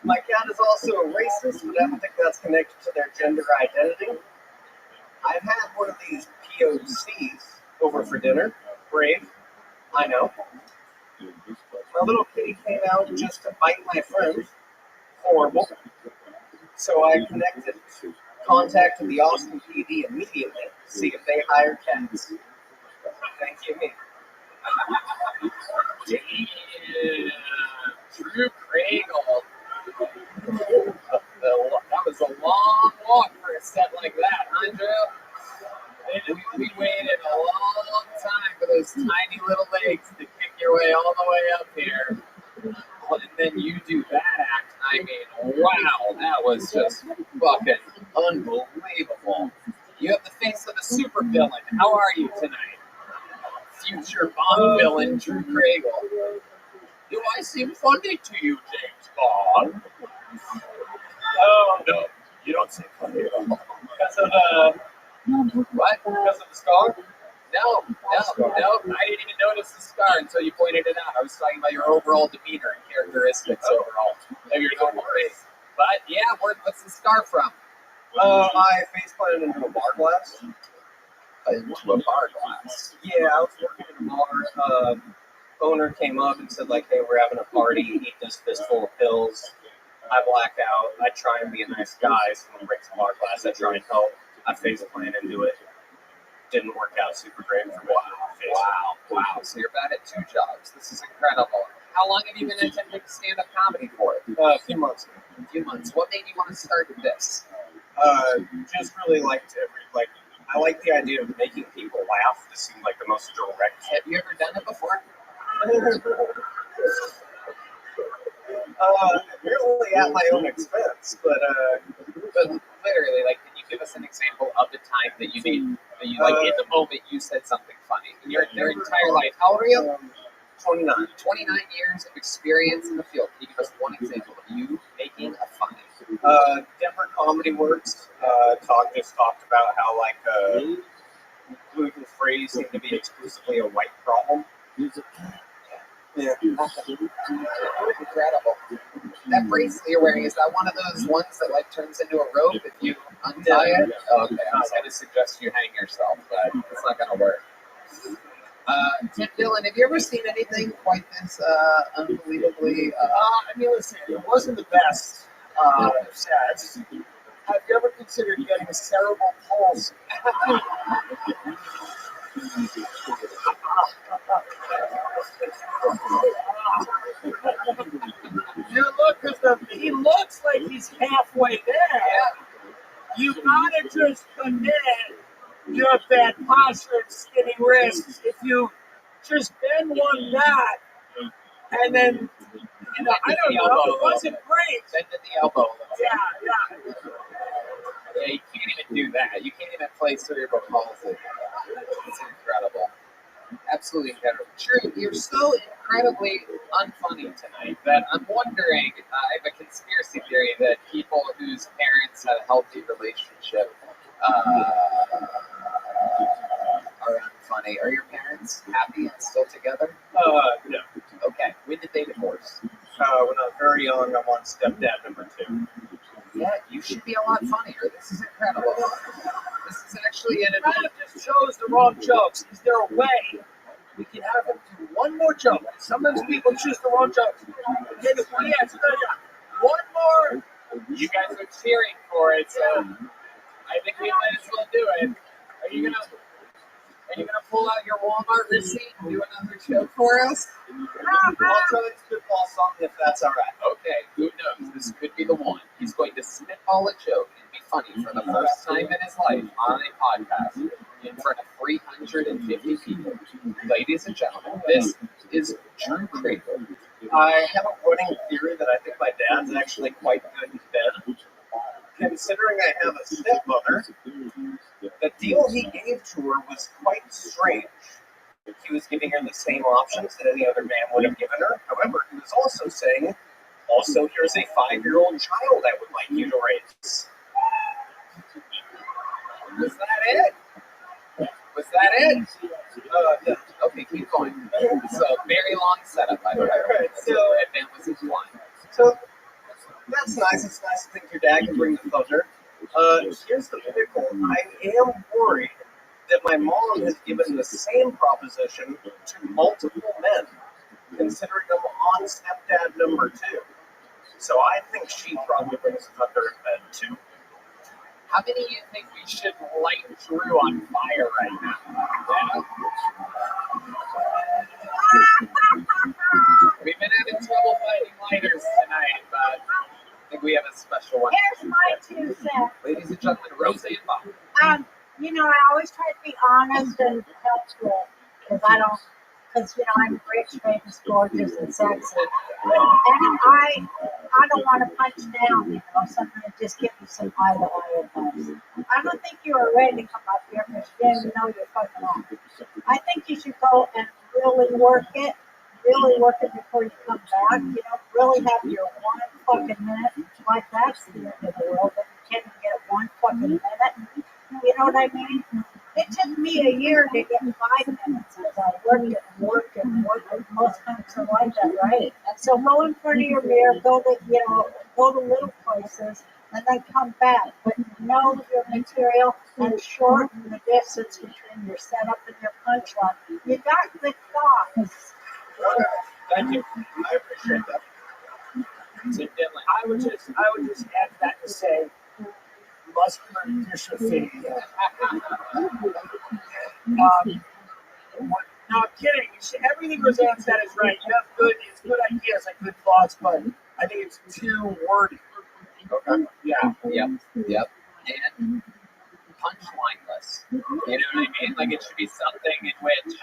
My cat is also a racist, but I don't think that's connected to their gender identity. I've had one of these POCs over for dinner. Brave, I know. My little kitty came out just to bite my friend. Horrible. So I contacted the Austin PD immediately to see if they hire cats. Thank you, me. Damn. Drew Craigle. That was a long walk for a set like that, huh, Drew? We waited a long time for those tiny little legs to kick your way all the way up here. And then you do that act. I mean, wow, that was just fucking unbelievable. You have the face of a super villain. How are you tonight? Future Bond villain Drew Craigle. Do I seem funny to you, James Bond? Oh, no. You don't seem funny at all. Because of what? Because of the scar? No. I didn't even notice the scar until you pointed it out. I was talking about your overall demeanor and characteristics overall of your normal face. But yeah, what's the scar from? I face planted into a bar glass. Into a bar glass? Yeah, I was working at a bar. Owner came up and said, like, hey, we're having a party, eat this fistful of pills. I black out. I try and be a nice guy. Someone breaks a bar glass. I try and help. I face plant into it. Didn't work out super great for me. Wow. So you're bad at 2 jobs. This is incredible. How long have you been attempting stand-up comedy for? A few months. A few months. What made you want to start this? Just really liked it. I like the idea of making people laugh. This seemed like the most direct. Have you ever done it before? Merely at my own expense, but literally, like, can you give us an example of the time that you made, that you, like, in the moment you said something funny? In your entire life, how old are you? 29. 29 years of experience in the field. Can you give us one example of you making a funny? Denver Comedy Works just talked about how, like, gluten-free seemed to be exclusively a white problem. Yeah. Incredible. That bracelet you're wearing, is that one of those ones that like turns into a rope if you untie it? Oh, okay, I was going to suggest you hang yourself, but it's not going to work. Tim Dillon, have you ever seen anything quite this unbelievably? I mean, listen, it wasn't the best sets. Have you ever considered getting a cerebral palsy? You look, because he looks like he's halfway there. You gotta just commit your fat posture and skinny wrists. If you just bend one back, and then, you know, I don't know, it wasn't great. Bend at the elbow a little. Yeah. Yeah, you can't even do that. You can't even play cerebral palsy. It's incredible. Absolutely incredible. True, you're so incredibly unfunny tonight that I'm wondering, I have a conspiracy theory that people whose parents had a healthy relationship are unfunny. Are your parents happy and still together? No. Okay. When did they divorce? When I was very young, I'm on stepdad number 2. Yeah, you should be a lot funnier. This is incredible. This is actually an kind of just chose the wrong jokes. Is there a way we can have him do one more joke? Sometimes people choose the wrong jokes. One more. You guys are cheering for it, so I think we might as well do it. Are you gonna pull out your Walmart receipt and do another joke for us? I'll try to spitball something if that's all right. Okay, who knows? This could be the one. He's going to spitball a joke and be funny for the first time in his life on a podcast in front of 350 people. Ladies and gentlemen, this is Drew Craver. I have a running theory that I think my dad's actually quite good in bed. Considering I have a stepmother, the deal he gave to her was quite strange. He was giving her the same options that any other man would have given her. However, he was also saying, also, here's a 5-year-old child I would like you to raise. Was that it? Was that it? Yeah. Okay, keep going. It's a very long setup, by the way. Right, so it was implying. So that's nice. It's nice to think your dad can bring the pleasure. Here's the pickle. I am worried that my mom has given the same proposition to multiple men, considering I'm on stepdad number 2. So I think she probably brings the thunder in bed too. How many of you think we should light Drew on fire right now? Yeah? We've been having trouble finding lighters tonight, but I think we have a special one. Here's my 2 cents. Ladies and gentlemen, Rosa and Bob. You know, I always try to be honest and helpful because I'm rich, famous, gorgeous, and sexy. And I don't want to punch down, so I'm going to just give you some eye-to-eye advice. I don't think you were ready to come up here because you didn't know you're fucking on. I think you should go and really work it before you come back. Really have your one fucking minute. Like that's the end of the world, but you can't even get 1 fucking minute. You know what I mean? It took me a year to get 5 minutes as I worked and worked. Most times I like that, right? And so go in front of your mirror, go to little places, and then come back. But know your material and shorten the distance between your setup and your punchline. You got good thoughts. Thank you. I appreciate that. I would just add that to say, muscular dystrophy. No, I'm kidding. Everything Roseanne said is right. You have good ideas and good thoughts, but I think it's too wordy. Okay. Yep. And punchlineless. You know what I mean? Like it should be something in which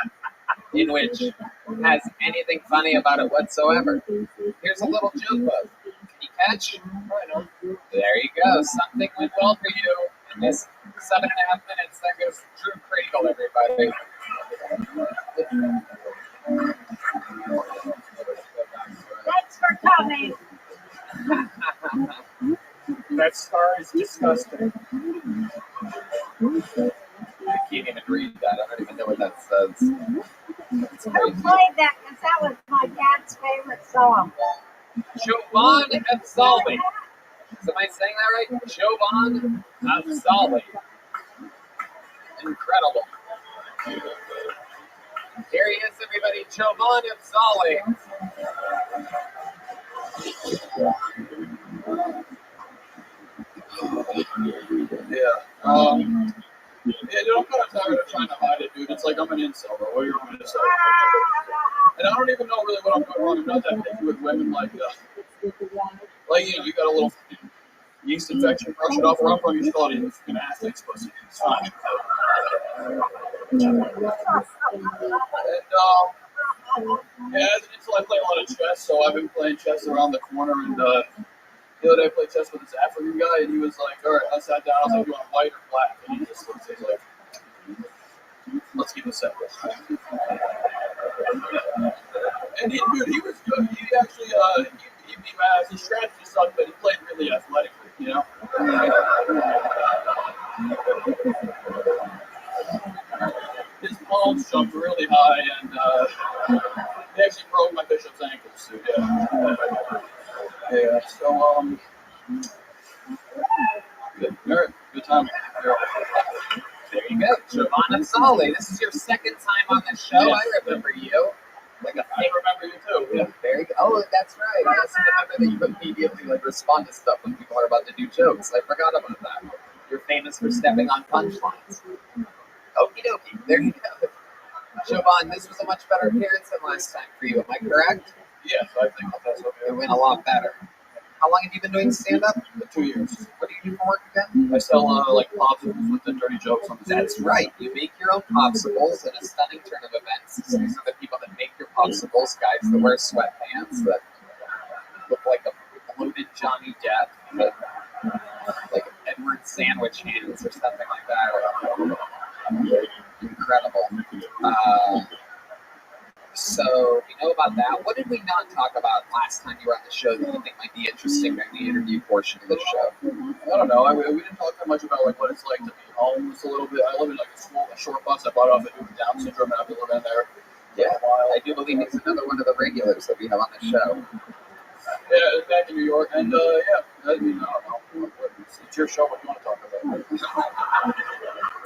in which has anything funny about it whatsoever. Here's a little joke bug. Can you catch? There you go. Something went well for you in this 7.5 minutes. There goes Drew Kringle, everybody. Thanks for coming. That star is disgusting. I can't even read that. I don't even know what that says. That's Who crazy. played that? Because that was my dad's favorite song. Jovan Afzali. Am I saying that right? Jovan Afzali. Incredible. Here he is, everybody. Jovan Afzali. Yeah. Yeah, dude, I'm kind of tired of trying to hide it, dude. It's like I'm an incel, bro. What do you want me to say? And I don't even know really what I'm doing wrong. I'm not that picky with women like you got a little yeast infection, brush it off where I'm from. You should call it an ass pussy. It's fine. And, yeah, as an incel, I play a lot of chess, so I've been playing chess around the corner, and the other day I played chess with this African guy, and he was like, all right, I sat down, I was like, you want white or black? And he just looks, he's like, let's keep it simple. And he was good. He actually, he beat my ass. His strategy sucked, but he played really athletically, you know? His palms jumped really high, and he actually broke my bishop's ankles, so yeah. Yeah, so, good. All right, good time. There you go. Jovan Afzali. This is your second time on the show. I remember you. Like I remember you too. Yeah. Very good. Oh, that's right. I also remember that you immediately respond to stuff when people are about to do jokes. I forgot about that. You're famous for stepping on punchlines. Okie dokie. There you go. Jovan, this was a much better appearance than last time for you. Am I correct? Yes, I think that's okay. It went a lot better. How long have you been doing stand-up? 2 years. What do you do for work again? I sell like popsicles with the dirty jokes on the That's right. You make your own popsicles in a stunning turn of events. These are the people that make your popsicles, guys that wear sweatpants, that look like a bloated Johnny Depp, like Edward Sandwich hands or something like that. Incredible. So we know about that. What did we not talk about last time you were on the show that you think might be interesting during the interview portion of the show? I don't know. We didn't talk that much about like what it's like to be homeless a little bit. I live in like a short bus. I bought off a dude with Down syndrome, and I've been living in there. Yeah, I do believe he's another one of the regulars that we have on the show. Yeah, it's back in New York, and yeah, I mean, I don't know. It's your show. What do you want to talk about?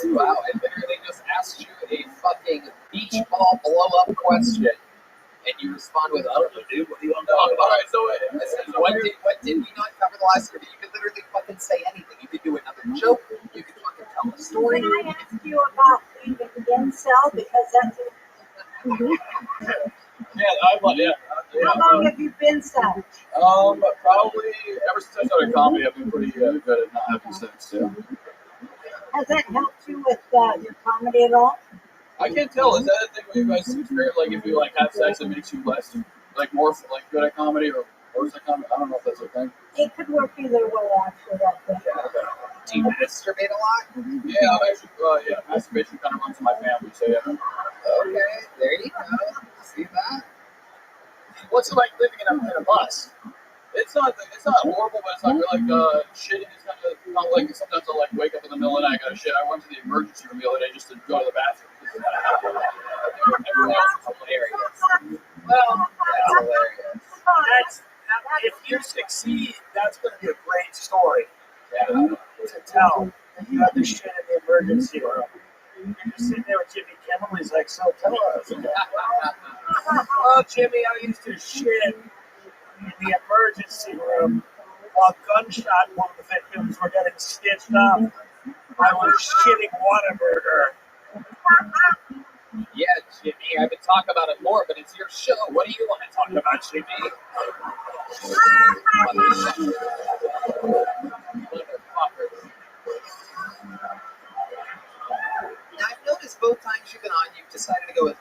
Wow, I literally just asked you a fucking beach ball blow-up question, and you respond with, I don't know, dude, what do you want to talk about? All right, so what did we not cover the last interview? You could literally fucking say anything. You could do another joke. You could fucking tell a story. Can I ask you about leaving the incel? Because that's Yeah, how long have you been such? Probably ever since I started comedy, I've been pretty good at not having sex. Yeah. Has that helped you with your comedy at all? I can't tell. Is that a thing where you guys experience, like, if you like have sex, it makes you less, like, more like good at comedy or worse at comedy? I don't know if that's a thing. It could work either way, actually. I think. Do you masturbate a lot? Yeah, I'm actually. Yeah, masturbation kind of runs in my family. So yeah. Okay, there you go. See that? What's it like living in a bus? It's not horrible, but it's not really like shitting is kind of not like sometimes I'll like wake up in the middle of the night, I gotta shit. I went to the emergency room the other day just to go to the bathroom. Everyone else is hilarious. Well, That's hilarious. if you succeed, that's going to be a great story Yeah. to tell. And you have the shit in the emergency room. And you're sitting there with Jimmy Kimmel, he's like, so tell us. Well, Jimmy, I used to shit in the emergency room while gunshot one of the victims were getting stitched up. I was shitting Whataburger. Yeah, Jimmy, I could talk about it more, but it's your show. What do you want to talk about, Jimmy? Now, I've noticed both times you've been on, you've decided to go with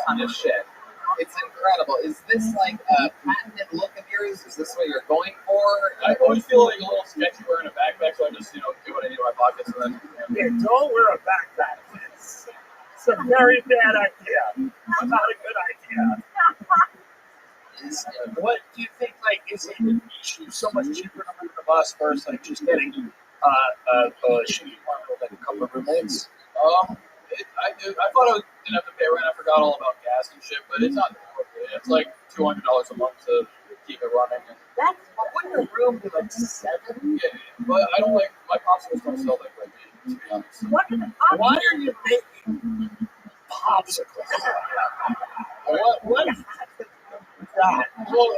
ton of shit. It's incredible. Is this like a patented look of yours? Is this what you're going for? I always feel like a little sketchy wearing a backpack, so I just, do what I need in my pockets and then. Yeah, don't wear a backpack. It's a very bad idea. Not a good idea. What do you think? Like, is it so much cheaper to move the bus versus like just getting a shitty apartment with like a couple of roommates? I thought I didn't have to pay rent. I forgot all about gas and shit, but it's not horrible. It's like $200 a month to keep it running. That's wouldn't a room be like $7? Yeah, but I don't like my popsicles don't sell that great, to be honest. Why are you making popsicles? What is that? Well,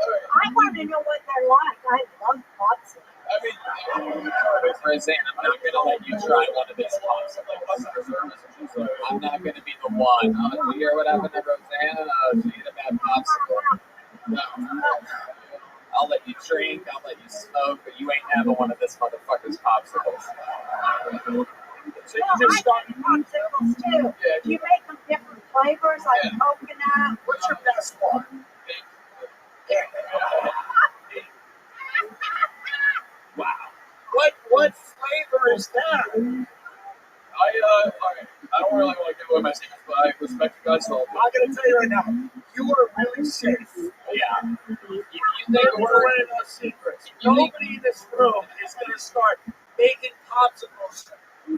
I want to know what they're like. I love popsicles. I mean, Roseanne, I'm not going to let you try one of these popsicles. I'm not going to be the one. You hear what happened to Roseanne? She ate a bad popsicle. No. I'll let you drink, I'll let you smoke, but you ain't having one of this motherfucker's popsicles. So you just start popsicles too. Yeah. Do you make them different flavors, like coconut? What's your best one? Wow. What flavor is that? I don't really want to give away my secrets, but I respect you guys, so I'm gonna tell you right now, you are really safe. Yeah. You think we're away no secrets. Nobody in this room is gonna start making popsicles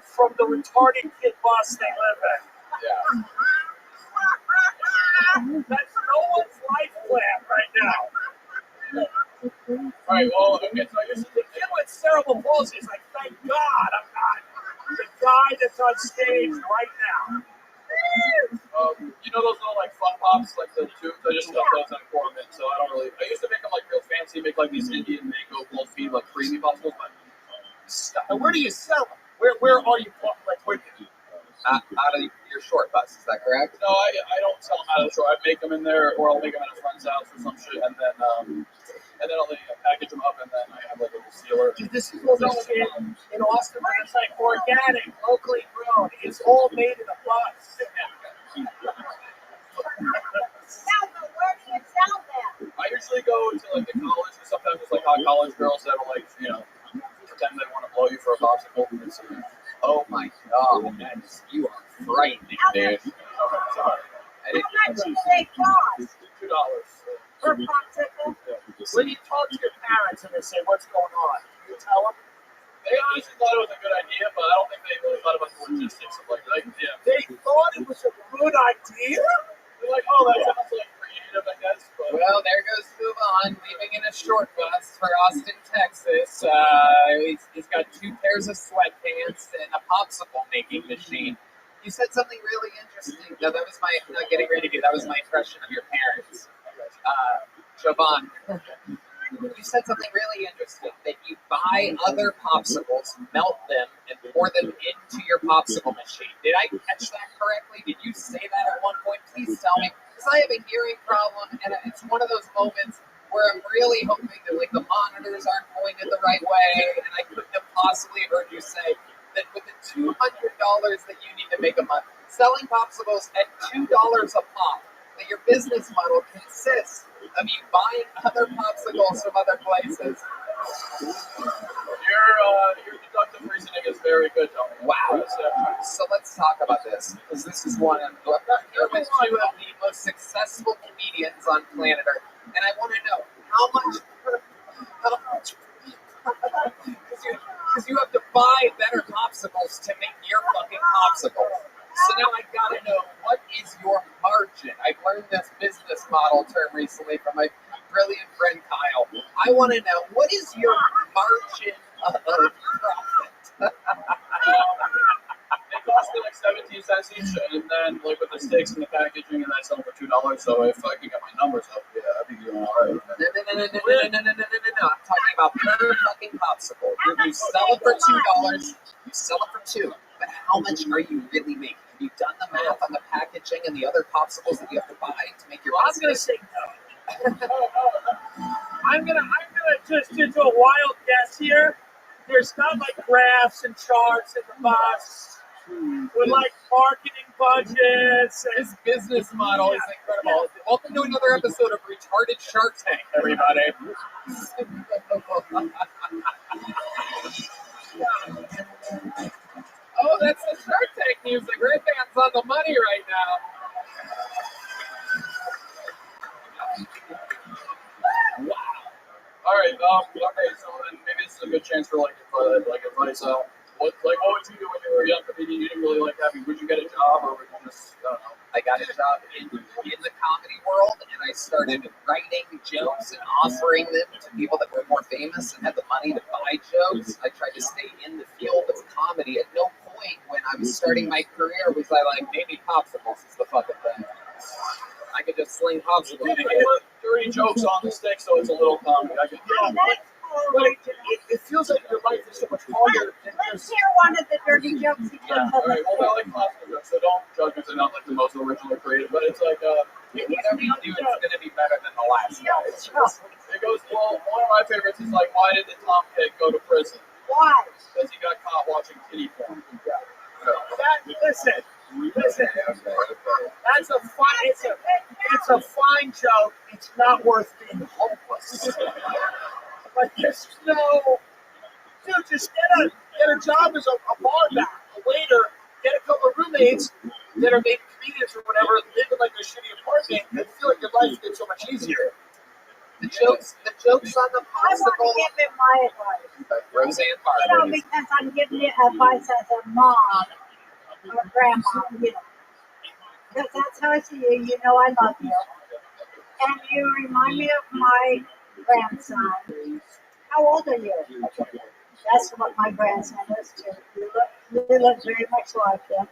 from the retarded kid bus they live in. Yeah. That's no one's life plan right now. Alright, well, okay, so I guess The kid with cerebral palsy is like, thank God I'm not the guy that's on stage right now. you know those little like fun pops, like the tubes? I just stuff those in a corn mint, so I don't really. I used to make them like real fancy, make like these Indian mango gold feed like creamy popsicles, but stop. And where do you sell them? Where are you? Like where do you? Out of your short bus, is that correct? No, I don't sell them out of the store. I make them in there, or I'll make them at a friend's house or some shit, and then I'll package them up, and then I have like a little sealer. Dude, this is what's in Austin, where it's like organic, locally grown. It's all made in a box. Where do you sell them? I usually go to like the college, or sometimes it's like hot college girls that'll like pretend they want to blow you for a popsicle. Oh my God, you are frightening, dude. How much do they cost? $2 per popsicle? When you talk to your parents and they say, what's going on, you tell them? They honestly thought it was a good idea, but I don't think they really thought about the logistics of like yeah. They thought it was a good idea? They're like, oh, that sounds like creative, I guess. But well, there goes Suvan, leaving in a short bus for Austin, Texas. He's got 2 pairs of sweatpants and a popsicle making machine. You said something really interesting. No, that was my getting ready to get. That was my impression of your parents. Jovan, you said something really interesting, that you buy other popsicles, melt them, and pour them into your popsicle machine. Did I catch that correctly? Did you say that at one point? Please tell me. Because I have a hearing problem, and it's one of those moments where I'm really hoping that like the monitors aren't pointed the right way, and I couldn't have possibly heard you say that with the $200 that you need to make a month, selling popsicles at $2 a pop, that your business model consists of you buying other popsicles from other places. Your deductive reasoning is very good, Tony. Wow. So let's talk about this, because this is one of here with 2 of the most successful comedians on planet Earth, and I want to know how much because you have to buy better popsicles to make your fucking popsicles. So now I gotta know, what is your margin? I've learned this business model term recently from my brilliant friend Kyle. I want to know, what is your margin of profit? It cost me like 17 cents each, and then like with the sticks and the packaging, and I sell them for $2. So if I can get my numbers up, yeah, I'd be doing all right. No. I'm talking about per fucking popsicle. You sell it for $2. You sell it for $2. But how much are you really making? Have you done the math on the packaging and the other popsicles that you have to buy to make your? I'm gonna say no. I'm gonna just do a wild guess here. There's not like graphs and charts in the bus. with like marketing budgets. His business model is incredible. Welcome to another episode of Retarded Shark Tank, everybody. Oh, that's the Shark Tank music. Red Band's on the money right now. Wow. All right. Okay. So then maybe this is a good chance for like advice. What would you do when you were a young comedian? You didn't really like having. Would you get a job or would you just? I don't know. I got a job in the comedy world, and I started writing jokes and offering them to people that were more famous and had the money to buy jokes. I tried to stay in the field of comedy. At no point when I was starting my career was I like, maybe popsicles is the fucking thing. I could just sling popsicles. You put dirty jokes on the stick, so it's a little comedy. I can but it feels like your life is so much harder. Let's hear one of the dirty jokes he puts on All right, well, I like classical jokes, so don't judge me because they're not like the most original or creative, but it's like, whatever you do, it's going to be better than the last guy. It goes, well, one of my favorites is like, why did the Tom Pig go to prison? Why? Because he got caught watching kitty porn. Listen. That's a fine. It's a fine joke. It's not worth being hopeless. Like there's no, dude. Just get a job as a bar back, a waiter. Get a couple of roommates that are maybe comedians or whatever. Live in like a shitty apartment and feel like your life gets so much easier. The jokes on the I want to give him my advice. Roseanne You know, Barber. because I'm giving you advice as a mom or grandma, you know. Because that's how I see you. You know I love you. And you remind me of my grandson. How old are you? That's what my grandson is too. You look very much like him.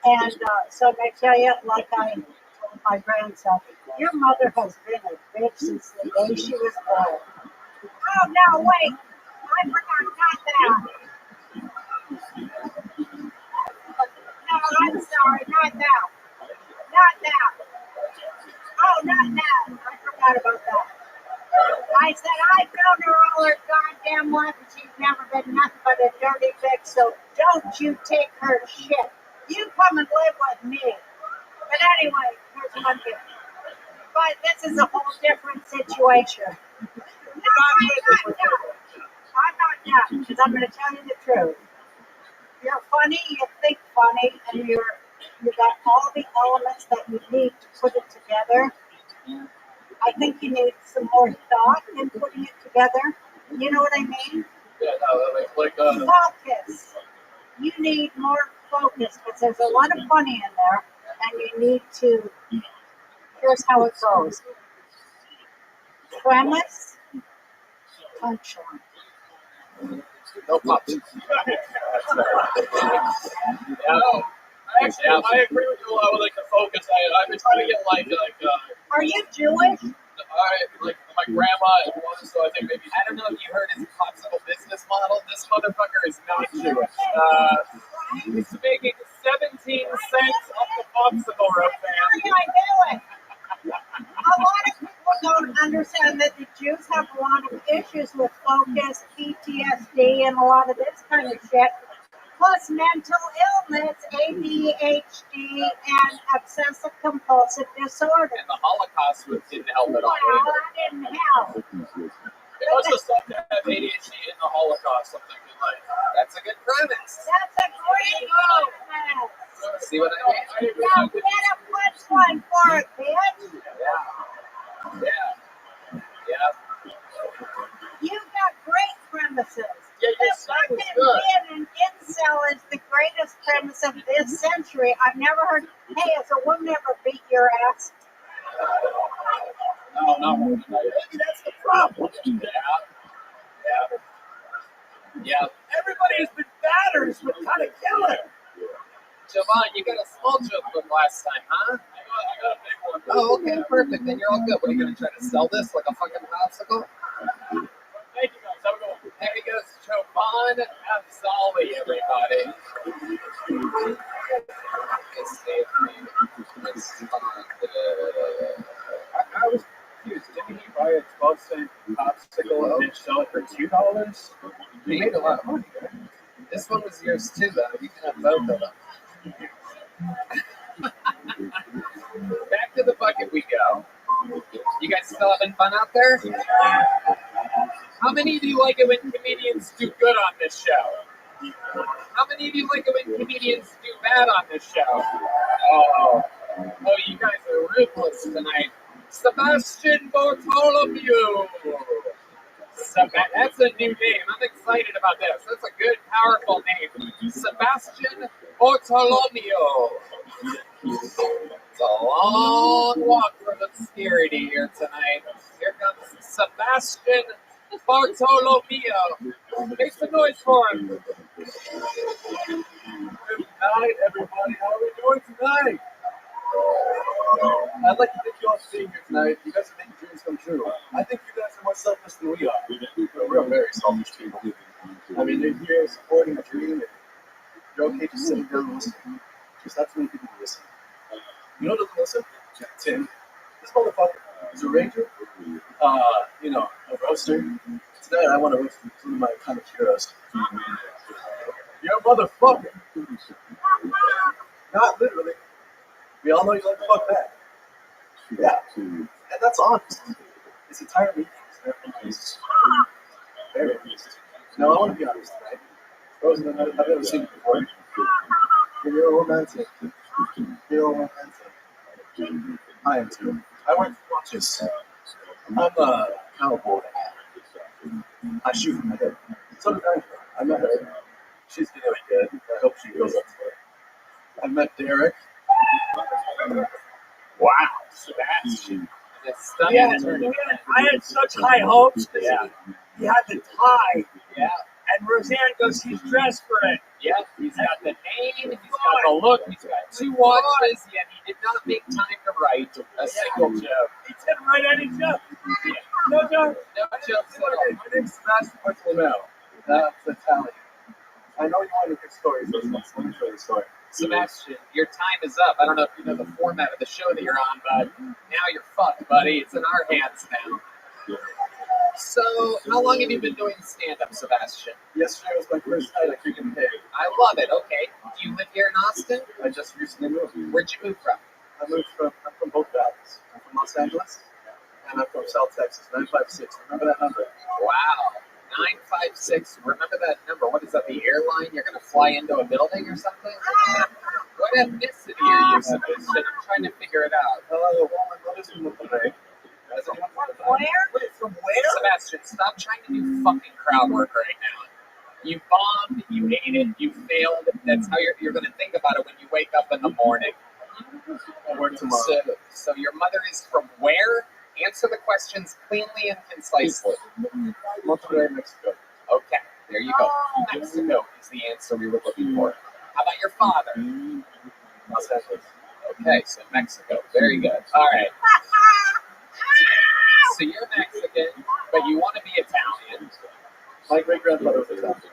And so I tell you, like I told my grandson, your mother has been a bitch since the day she was born. Oh, no, wait. I forgot, not that. No, I'm sorry, not that. Not that. Oh, not that. I forgot about that. I said, I've known her all her goddamn life, and she's never been nothing but a dirty bitch, so don't you take her shit. You come and live with me. But anyway, here's one thing. But this is a whole different situation. No, I'm not that, because I'm going to tell you the truth. You're funny, you think funny, and you got all the elements that you need to put it together. I think you need some more thought in putting it together. You know what I mean? Yeah, no, Focus. You need more focus because there's a lot of funny in there, and you need to. Here's how it goes. Premise, punchline. No pops. Actually, I agree with you a lot with like the focus. I've been trying to get like Are you Jewish? Like my grandma and one, so I think maybe. I don't know if you heard his popsicle business model. This motherfucker is not Jewish. He's making 17 cents off the popsicle rope, man. I knew it. A lot of people don't understand that the Jews have a lot of issues with focus, PTSD, and a lot of this kind of shit. Plus mental illness, ADHD, and obsessive compulsive disorder. And the Holocaust didn't help at all. Well, that didn't help. It must have sucked to have ADHD in the Holocaust. I'm thinking like that's a good premise. That's a great premise. See what I mean? Now get a punchline for it, bitch. Yeah. You've got great premises. Yeah, the fucking being an incel is the greatest premise of this century. I've never heard, hey, has a woman ever beat your ass? No. Maybe that's the problem. Yeah. Everybody has been battered. It's been kind of killing. Javon, you got a small joke from last time, huh? I got a big one. Oh, okay, perfect. Then you're all good. What are you going to try to sell this like a fucking popsicle? Thank you guys. Have a good one. There he goes, Javon Afzali, everybody. I was confused. Didn't he buy a 12-cent popsicle and sell it for $2? You made a lot of money. This one was yours too, though. You can have both of them. we go. You guys still having fun out there? How many of you like it when comedians do good on this show? How many of you like it when comedians do bad on this show? Oh, you guys are ruthless tonight. Sebastian Bartholomew. That's a new name. I'm excited about this. That's a good, powerful name. Sebastian Bartholomew. It's a long walk from obscurity here tonight. Here comes Sebastian Bartholomew. Make some noise for him. Good night, everybody. How are we doing tonight? I'd like to thank you all for being here tonight. You guys are making dreams come true. I think you guys are more selfless than we are. We're very selfish people. I mean, you're here supporting a dream, and you're okay just sitting down and listening. Just not too many people to listen. You know who doesn't listen? Tim. This motherfucker is a ranger, a roaster. Tonight I want to roast some of my comic heroes. You're a motherfucker. Not literally. We all know you like to fuck back. Yeah. And that's honest. It's entirely honest. Very honest. Now I want to be honest tonight. Rosen, I've never seen you before. You're a romantic. You're a romantic. I am too. I work for watches. I'm a cowboy. I shoot from my head. So did I met her. She's really good. I hope she goes up to her. I met Derek. Wow, Sebastian. Yeah, I had such high hopes because he had the tie. Yeah. And Roseanne goes, he's dressed for it. Yep, he's got the name, he's got the look, he's got 2 watches, yet he did not make time to write a single joke. He didn't write any joke. No joke. No jokes at all. My name's Sebastian Bartholomew. That's Italian. I know you want to hear stories, but let me tell you the story. Sebastian, your time is up. I don't know if you know the format of the show that you're on, but now you're fucked, buddy. It's in our hands now. So, how long have you been doing stand-up, Sebastian? Yesterday was my first night at Creek and Pig. I love it. Okay. Do you live here in Austin? I just recently moved. Where'd you move from? I'm from both valleys. I'm from Los Angeles, and I'm from South Texas, 956. Remember that number? Wow. 956. Remember that number. What is that, the airline? You're going to fly into a building or something? What ethnicity are you, Sebastian? I'm trying to figure it out. Well, my mother's from Monterrey. Where? Wait, from where? Sebastian, stop trying to do fucking crowd work right now. You bombed, you ate it, you failed. That's how you're going to think about it when you wake up in the morning. I work tomorrow. So your mother is from where? Answer the questions cleanly and concisely. Monterrey, Mexico. Okay, there you go. Mexico is the answer we were looking for. How about your father? Los Angeles. Okay, so Mexico. Very good. All right. So you're Mexican, but you want to be Italian. My great-grandfather was Italian.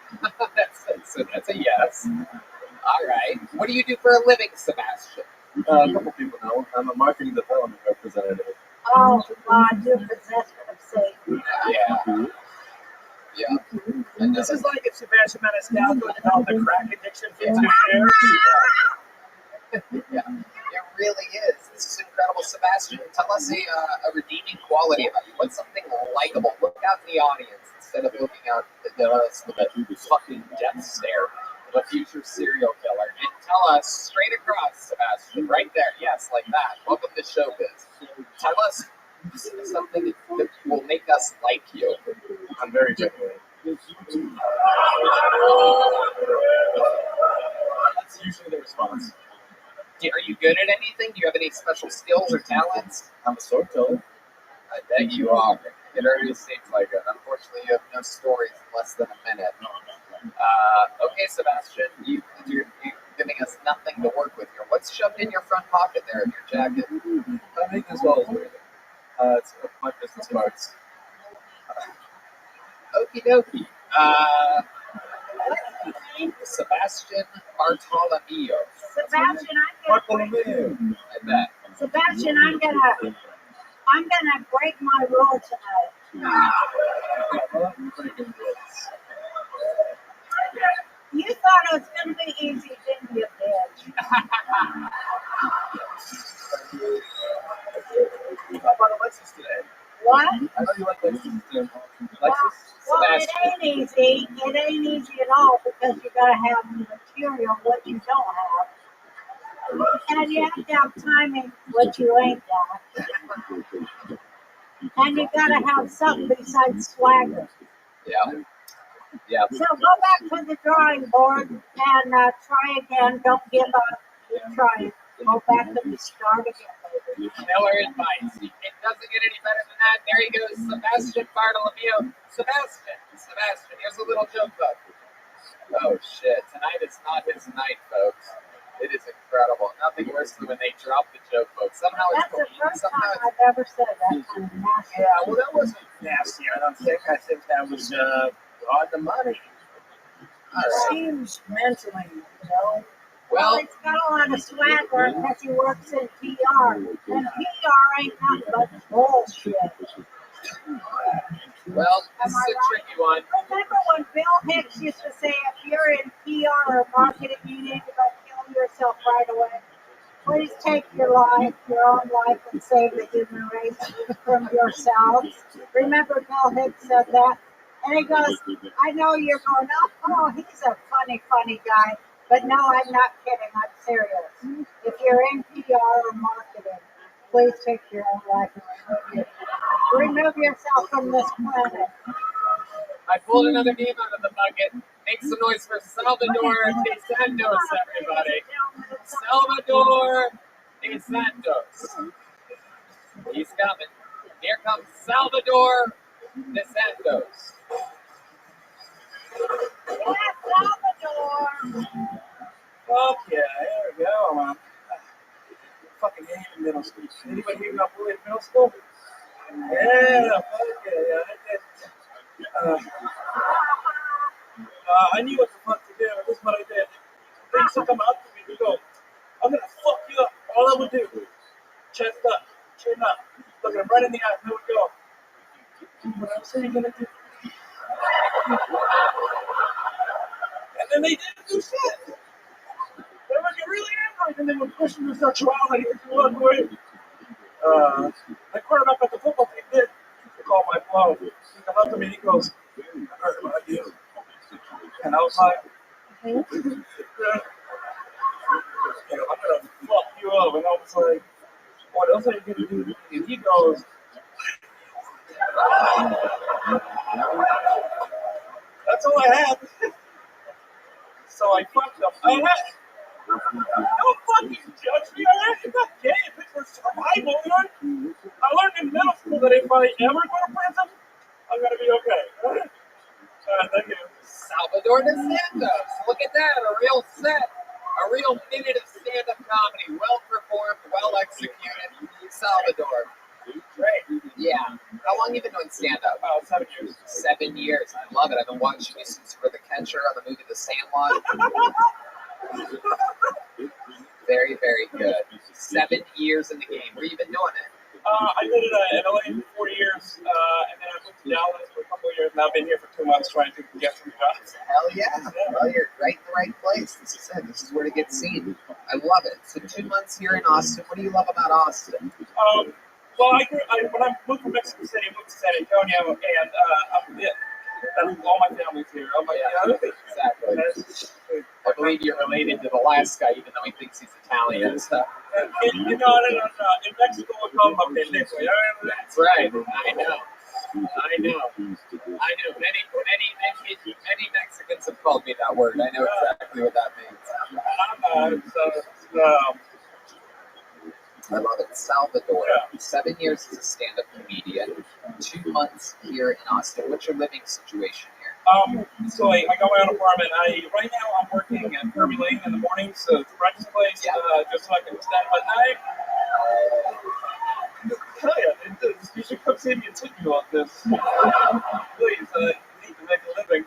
that's a yes. All right. What do you do for a living, Sebastian? A couple people know. I'm a marketing development representative. Oh, God, you're possessed of Satan. Yeah. Yeah. And this is like if Sebastian Maniscalco developed a crack addiction from his hair. Yeah, it really is. This is incredible, Sebastian. Tell us a redeeming quality about you. What's something likable? Look out in the audience instead of looking out at us with a fucking death stare of a future serial killer. And tell us straight across, Sebastian, right there. Yes, like that. Welcome to Showbiz. Tell us something that will make us like you. I'm very genuine. That's usually the response. Are you good at anything? Do you have any special skills or talents? I'm a storyteller. I bet you are. It already seems like it. Unfortunately, you have no stories in less than a minute. Okay, Sebastian, you're giving us nothing to work with here. What's shoved in your front pocket there of your jacket? I make as well as wearing it. It's my business cards. Okie dokie. Sebastian Bartholomew. Sebastian, I bet. Sebastian, I'm gonna break my rule tonight. You thought it was gonna be easy, didn't you, bitch? How about Alexis today? What? I know you like Alexis too. Well, Alexis? it ain't easy. It ain't easy at all because you gotta have the material what you don't have. And you have to have timing what you ain't got. And you gotta have something besides swagger. Yeah. Yeah. So go back to the drawing board and try again. Don't give up. Keep trying. Go back and start again, baby. Miller advice. It doesn't get any better than that. There he goes, Sebastian Bartolomeo. Sebastian, here's a little joke book. Oh shit, tonight is not his night, folks. It is incredible. Nothing worse than when they drop the joke book. Somehow it's That's the first time somehow I've ever said that kind of nasty. Yeah, well, that wasn't nasty. I don't think. I think that was on the money. It seems mentally, you know. Well, it's got a lot of swagger because he works in PR. And PR ain't nothing but bullshit. Well, this Am is I a right? tricky one. Remember when Bill Hicks used to say, if you're in PR or marketing, you need to go kill yourself right away. Please take your life, your own life, and save the human race from yourselves. Remember Bill Hicks said that? And he goes, I know you're going, oh, he's a funny guy. But no, I'm not kidding. I'm serious. If you're in PR or marketing, please take your own life and remove yourself from this planet. I pulled another name out of the bucket. Make some noise for Salvador de Santos, everybody. Salvador de Santos. He's coming. Here comes Salvador de Santos. Yeah, Salvador. Fuck yeah, there we go, man. Fucking hated middle school. Anybody here got bullied in middle school? Yeah, fuck yeah, I did. I knew what the fuck to do, and this is what I did. They used to come up to me and go, I'm gonna fuck you up. All I would do, chest up, chin up, look at him right in the eye, and they would go, what else are you gonna do? And then they didn't do shit. They would get really angry, and they would push me to sexuality and walk away. The quarterback at the football team did call my blow. He came up to me and he goes, I heard about you. And I was like, I'm gonna fuck you up. And I was like, what else are you gonna do? And he goes, that's all I had. So I fucked him. Don't fucking judge me, alright? It's not gay if it's for survival, you know? I learned in middle school that if I ever go to prison, I'm gonna be okay. Thank you. Salvador de Santos. Look at that, a real set. A real minute of stand-up comedy. Well performed, well executed. Salvador. Great. Yeah. How long have you been doing stand-up? 7 years. 7 years. I love it. I've been watching you since you were the catcher on the movie The Sandlot. Very, very good. 7 years in the game. Where you been doing it? I did it in LA for 4 years, and then I moved to Dallas for a couple of years, and I've been here for 2 months trying to get some jobs. Hell yeah. Well, you're right in the right place. This is it. This is where to get seen. I love it. So 2 months here in Austin. What do you love about Austin? Well, when I moved from Mexico City, I moved to San Antonio, and all my family's here. Exactly. I believe you're related to the last guy, even though he thinks he's Italian and stuff. You know, in Mexico, we call him a pendejo. That's right. I know. Many Mexicans have called me that word. I know exactly what that means. I love it. Salvador. 7 years as a stand-up comedian. 2 months here in Austin. What's your living situation here? So I got my own apartment. Right now I'm working at Kirby Lane in the morning, so it's a breakfast place, just so I can stand up at night. Hell yeah, you should come see me and tip you on this. Please, you need to make a living.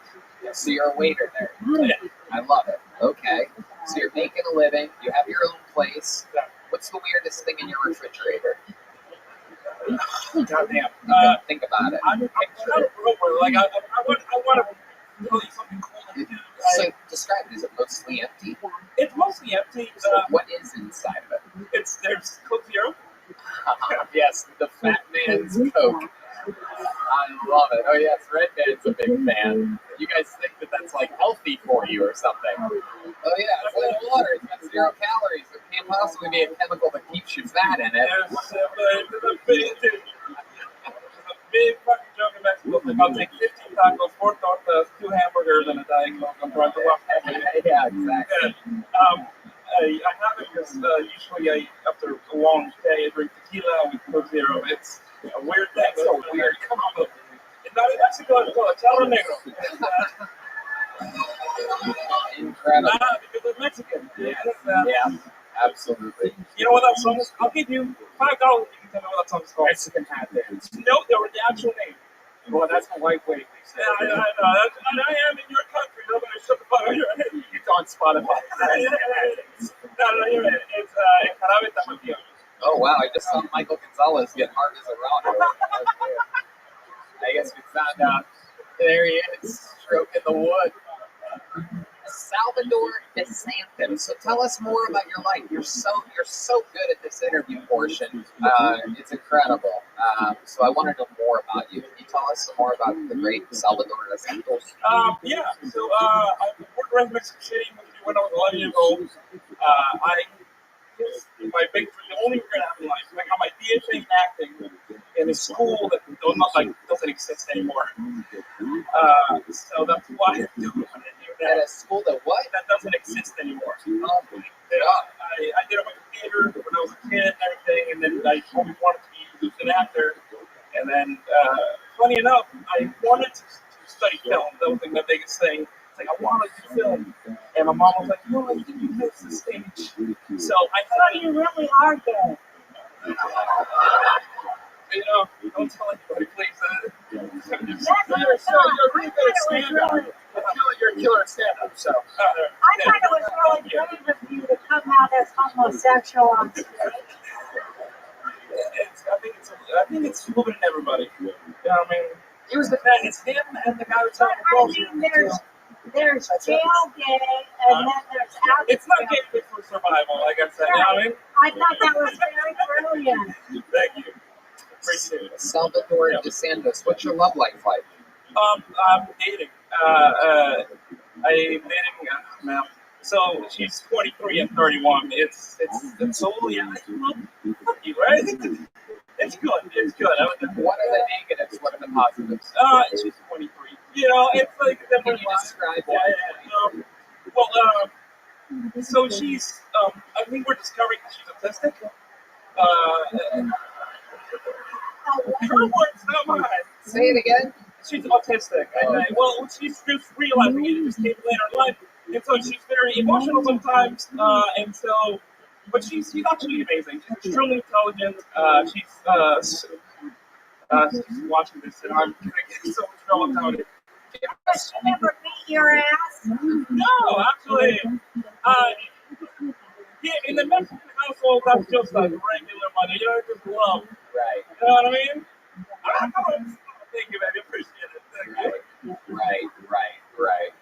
So you're a waiter there. Yeah. I love it. Okay. So you're making a living. You have your own place. What's the weirdest thing in your refrigerator? Goddamn. Think about it. I'm not a broker. Like, I want to tell you something cool to do. So describe it. Is it mostly empty? It's mostly empty. So what is inside of it? There's Coke Zero. Yes, the fat man's Coke. I love it. Oh yes, Red Band's a big fan. You guys think that that's like healthy for you or something? Oh yeah, it's like water. It's got 0 calories. It can't possibly be a chemical that keeps you fat in it. There's a big fucking joke in Mexico. I'll take 15 tacos, 4 tortas, 2 hamburgers, and a Taik. Yeah, exactly. I have it because usually after a long day I drink tequila with Coke Zero. It's a weird thing. That's so weird. Come on, it's not in Mexico. It's called Charro Negro. Incredible. Because I'm Mexican. Yeah, absolutely. You know what that song is? I'll give you $5 if you can tell me what that song is called. Mexican hat dance. No, the actual name. Well, that's a lightweight. Yeah, I know. And I am in your country. Nobody shut the fuck up. It's on Spotify. No, you're right. It's Jarabe Tapatío. Oh wow, I just saw Michael Gonzalez get hard as a rock. I guess we found out. There he is, stroking the wood. Salvador DeSantis. So tell us more about your life. You're so good at this interview portion. It's incredible. So I want to know more about you. Can you tell us some more about the great Salvador DeSantis? Yeah. So I worked around Mexico City when I was 11 years old. My big dream, the only regret I have in life, I got my BFA in acting in a school that doesn't exist anymore. So that's why I'm doing that. At a school that what? That doesn't exist anymore. Oh my God. I did a bunch of theater when I was a kid and everything, and then I always wanted to be an actor. And then, funny enough, I wanted to study film. That was the biggest thing. It's like, I want to do film. And my mom was like, no, I think you miss the stage. So I thought you really are good. You know, don't tell anybody, please. You're really good at stand-up. You're a killer at stand-up. So, I thought it was really brave of you to come out as homosexual on stage. I think it's moving in everybody. You know what I mean? It was it's him and the guy who's talking about there's jail gay, and then there's out. It's not gay fit for survival, like I said. You know what I mean? I thought that was very brilliant. Thank you. Appreciate it. Salvador DeSantis, what's your love life like? I'm dating. I'm dating now. So she's 23 and 31. It's totally lucky, right? It's good. It's good. What are the negatives? What are the positives? She's 23. You know, it's like a different. Can you describe that? So she's. I think we're discovering that she's autistic. Her words, not mine. Say it again. She's autistic. Well, she's just realizing it just came later in life, and so she's very emotional sometimes. And so, but she's actually amazing. She's extremely intelligent. She's watching this, and I'm gonna get so much trouble telling it. Does she ever beat your ass? No, actually, yeah, in the Mexican household, that's just like regular money. You know, it's just love. Right. You know what I mean? Thank you, baby. Appreciate it. Thank you. Right.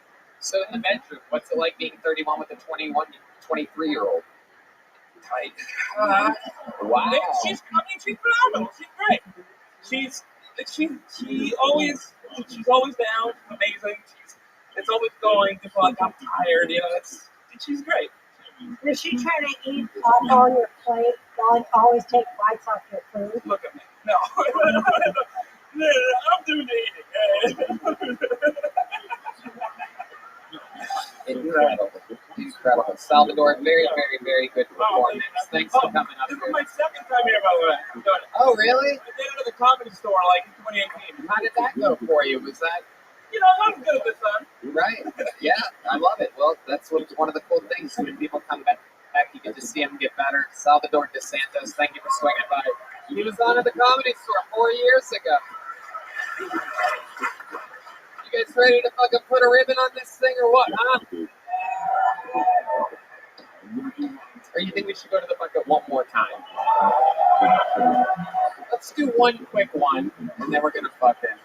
So in the bedroom, what's it like being 31 with a 23-year-old? Taik. Wow. She's phenomenal. She's great. She's always down. Amazing. It's always going. It's like I'm tired. You know, she's great. Does she try to eat off all your plate? Always take bites off your food? Look at me. No. I'm doing the eating. Incredible. Salvador, very, very, very good performance. Thanks for coming up This here. is my second time here, by the way. Oh, really? I did it at the comedy store like in 2018. How did that go for you? Was that? You know, I was good at this time. Right. Yeah, I love it. Well, that's one of the cool things. When people come back, you get to see him get better. Salvador DeSantis, thank you for swinging by. He was on at the comedy store 4 years ago. You guys ready to fucking put a ribbon on this thing or what, huh? Or you think we should go to the bucket one more time? Let's do one quick one, and then we're gonna fucking.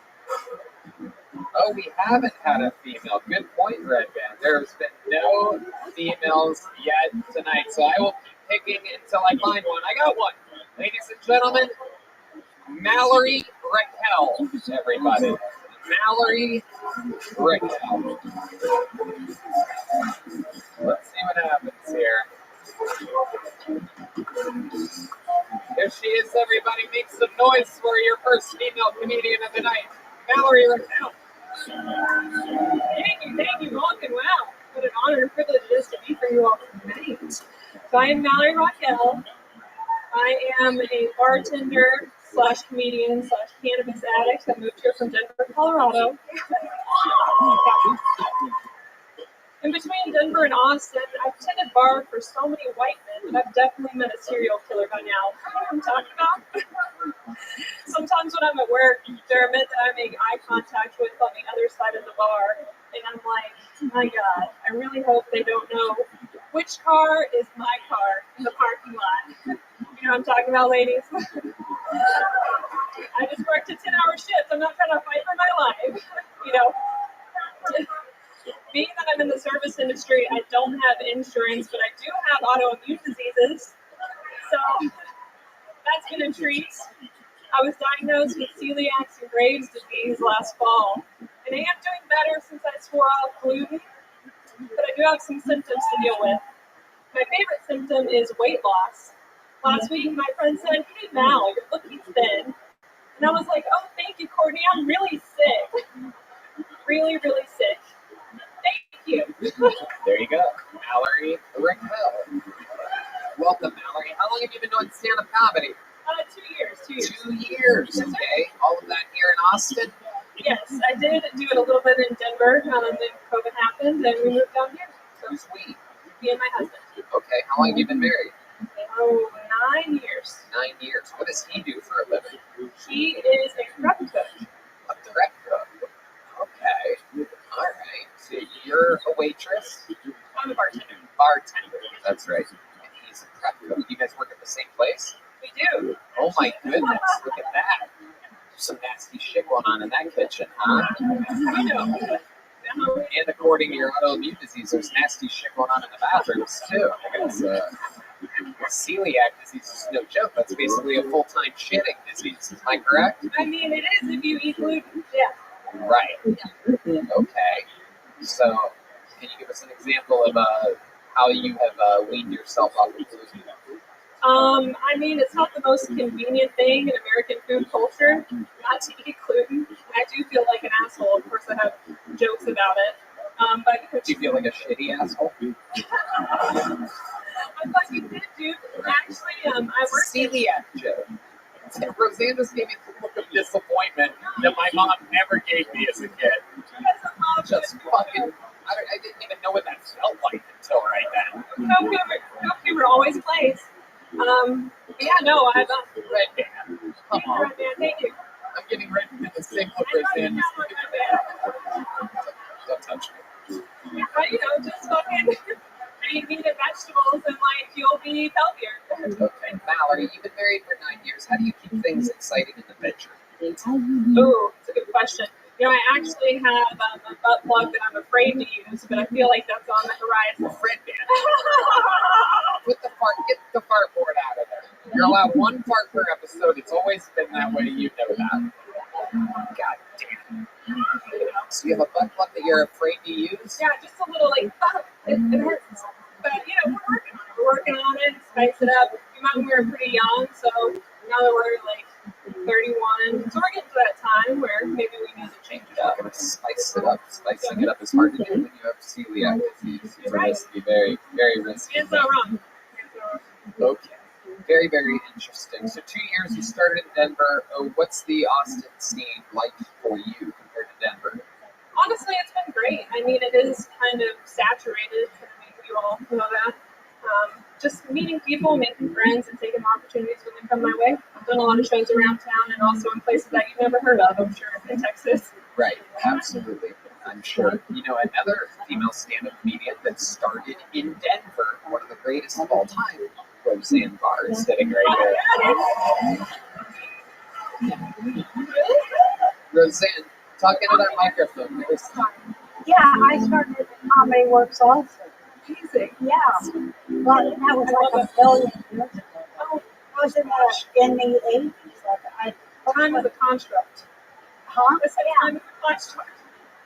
Oh, we haven't had a female. Good point, Red Band. There's been no females yet tonight, so I will keep picking until I find one. I got one. Ladies and gentlemen, Mallory Raquel, everybody. Mallory Raquel. Let's see what happens here. There she is, everybody. Make some noise for your first female comedian of the night, Mallory Raquel. Thank you, Vulcan. Wow, what an honor and privilege it is to be for you all tonight. So I am Mallory Raquel. I am a bartender slash comedian slash cannabis addict. I moved here from Denver, Colorado. In between Denver and Austin, I've tended bar for so many white men that I've definitely met a serial killer by now. You know what I'm talking about? Sometimes when I'm at work, there are men that I make eye contact with on the other side of the bar, and I'm like, my God, I really hope they don't know which car is my car in the parking lot. You know what I'm talking about, ladies? I just worked a 10-hour shift. I'm not trying to fight for my life, you know. Being that I'm in the service industry, I don't have insurance, but I do have autoimmune diseases. So that's been a treat. I was diagnosed with celiac and Graves' disease last fall, and I am doing better since I swore off gluten, but I do have some symptoms to deal with. My favorite symptom is weight loss. Last week, my friend said, "Hey, Mal, you're looking thin." And I was like, "Oh, thank you, Courtney. I'm really sick. Really, really sick. Thank you." There you go, Mallory Raquel. Welcome, Mallory. How long have you been doing stand-up comedy? 2 years. 2 years. 2 years, okay. All of that here in Austin? Yes, I did do it a little bit in Denver, and then COVID happened, and we moved down here. So who's we? Me and my husband. Okay, how long have you been married? Oh, 9 years. 9 years. What does he do for a living? He is a prep cook. A prep cook. Okay. All right. So you're a waitress? I'm a bartender. Bartender. That's right. And he's a prep cook. You guys work at the same place? We do. Oh my goodness! Look at that. There's some nasty shit going on in that kitchen, huh? I know. And according to your autoimmune disease, there's nasty shit going on in the bathrooms too. Because celiac disease is no joke. That's basically a full-time shitting disease. Am I correct? I mean, it is if you eat gluten. Yeah. Right. Okay. So, can you give us an example of how you have weaned yourself off of gluten? I mean, it's not the most convenient thing in American food culture not to eat gluten. I do feel like an asshole. Of course, I have jokes about it. But do you feel like a shitty asshole? I fucking did, dude. Actually, I worked celiac joke. Roseanne just gave me a look of disappointment that my mom never gave me as a kid. Just fucking, I didn't even know what that felt like until right then. No humor always plays. Yeah, no, I'm not. Red Band. Come on. Red Band, thank you. I'm getting ready to do the same look Roseanne. Don't touch me. Yeah, you know, just fucking eat meat and vegetables and like you'll be healthier. Okay, Mallory, you've been married for 9 years. How do you keep things exciting in the bedroom? Ooh, it's a good question. You know, I actually have a butt plug that I'm afraid to use, but I feel like that's on the horizon. Red Band. Get the fart board out of there. You're allowed one fart per episode. It's always been that way. You know that. God damn. So you have a butt plug that you're afraid to use? Yeah, just a little like, it hurts. But, you know, we're working on it. Spice it up. We were pretty young, so now that we're like 31, so we're getting to that time where maybe we need to change it up. Spice it up. Spicing it up is hard to do when you have celiac disease. It's risky, very, very risky. It's not wrong. Okay. Very, very interesting. So 2 years you started in Denver. What's the Austin scene like for you compared to Denver? Honestly, it's been great. I mean, it is kind of saturated. I mean, you all know that. Just meeting people, making friends, and taking opportunities when they come my way. I've done a lot of shows around town and also in places that you've never heard of, I'm sure, in Texas. Right, absolutely. I'm sure. You know, another female stand-up comedian that started in Denver, one of the greatest of all time, Roseanne Barr, is sitting right here. Roseanne, talk into that microphone. Yeah, I started in Comedy Works also. Amazing. Yeah. Well, that was like a billion years ago. Oh, I was in the 80s. Time is a construct. Huh? I said Yeah, time is a construct.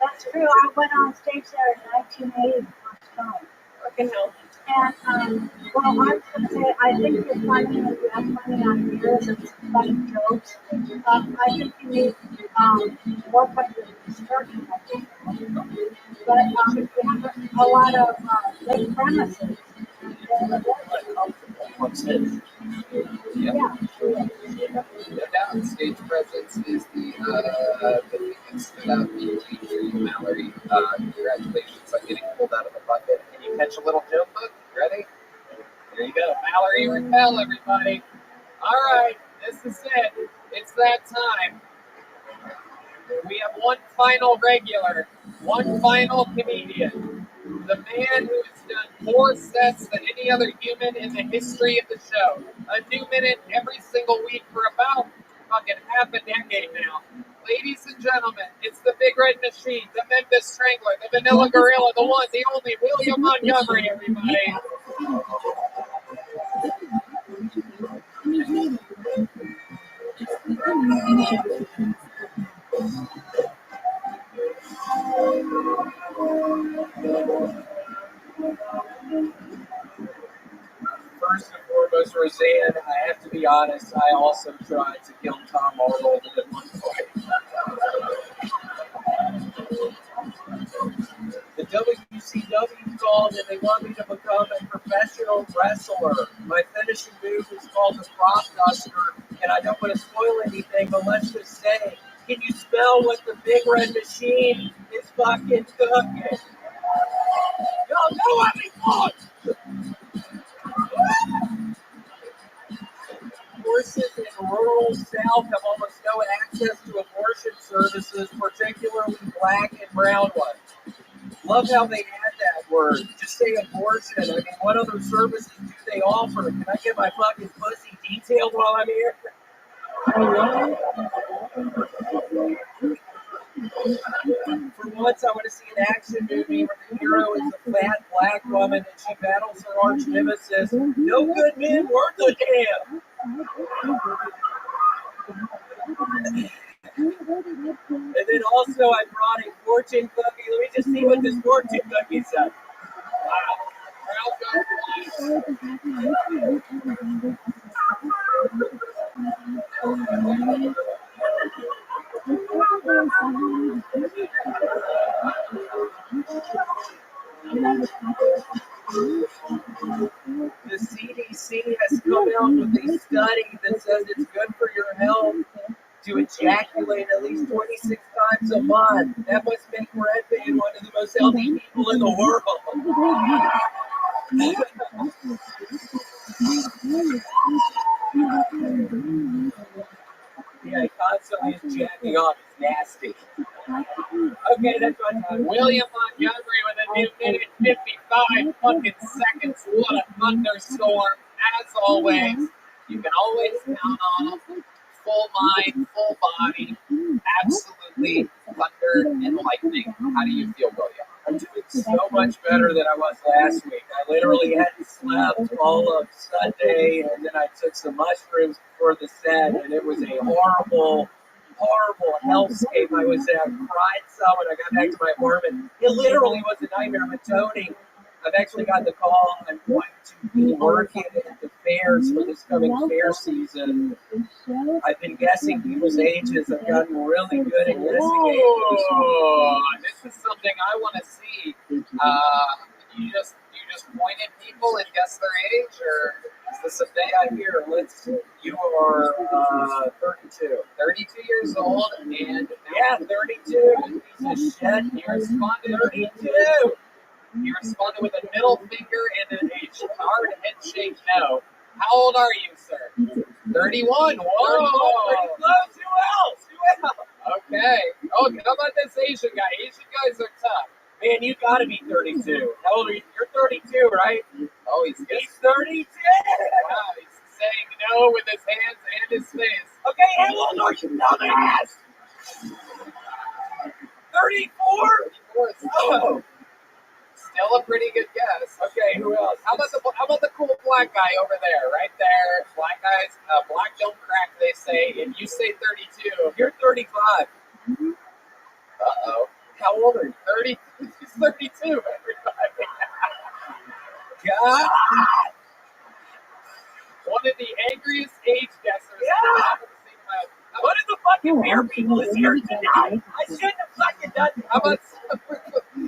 that's true. I went on stage there in 1980 first time. Fucking hell. And, well, I was going to say, I think you're funny and you have funny ideas and funny jokes. I think you need work on your construction, I think. But you have a lot of big premises. Yeah. No doubt, stage presence is the thing that stood out uniquely for you, Mallory. Congratulations on getting pulled out of the bucket. Can you catch a little joke book? Ready? Here you go. Mallory Repel, everybody. All right, this is it. It's that time. We have one final regular, one final comedian. The man who has done more sets than any other human in the history of the show. A new minute every single week for about fucking half a decade now. Ladies and gentlemen, it's the Big Red Machine, the Memphis Strangler, the Vanilla Gorilla, the one, the only William Montgomery, everybody. First and foremost, Roseanne, I have to be honest, I also tried to kill Tom Arnold at one point. The WCW called and they want me to become a professional wrestler. My finishing move is called the Prop Duster, and I don't want to spoil anything, but let's just say, can you spell what the Big Red Machine is fucking cooking? Y'all know what we want! Horses in rural South have almost no access to abortion services, particularly black and brown ones. Love how they add that word. Just say abortion. I mean, what other services do they offer? Can I get my fucking pussy detailed while I'm here? For once, I want to see an action movie where the hero is a fat black woman and she battles her arch nemesis. No good men worth a damn. And then also, I brought a fortune cookie. Let me just see what this fortune cookie says. The CDC has come out with a study that says it's good for your health to ejaculate at least 26 times a month. That must make Red Band one of the most healthy people in the world. Yeah, he constantly is jacking off. It's nasty. Okay, that's one time. William Montgomery with a new minute 55 fucking seconds. What a thunderstorm. As always, you can always count on him. Full mind, full body, absolutely thunder and lightning. How do you feel, William? I'm doing so much better than I was last week. I literally hadn't slept all of Sunday, and then I took some mushrooms before the set, and it was a horrible hellscape I was in. I cried some when I got back to my apartment. It literally was a nightmare. But Tony, I've actually got the call. I'm going to be working at the fairs for this coming fair season. I've been guessing people's ages. I've gotten really good at guessing ages. This is something I want to see. You just point at people and guess their age, or is this a day I hear? You are 32. 32 years old, and yeah, 32. Piece of shit. You responded 32. You responded with a middle finger and a hard head shake no. How old are you, sir? 31. Whoa. Pretty close. Who else? Okay. Oh, how about this Asian guy? Asian guys are tough. Man, you gotta be 32. How old are you? You're 32, right? Oh, he's 32. Wow, he's saying no with his hands and his face. Okay, how old are you, dumbass? 34? Oh. Still Still a pretty good guess. Okay, who else? How about the cool black guy over there? Right there. Black guys, black don't crack, they say. If you say 32, You're 35. uh-oh. How old are you? 30, he's 32, everybody. God. One of the angriest age guessers Yeah. I've ever seen in my life. What are the fucking beer people is here tonight? I shouldn't have fucking done that. How about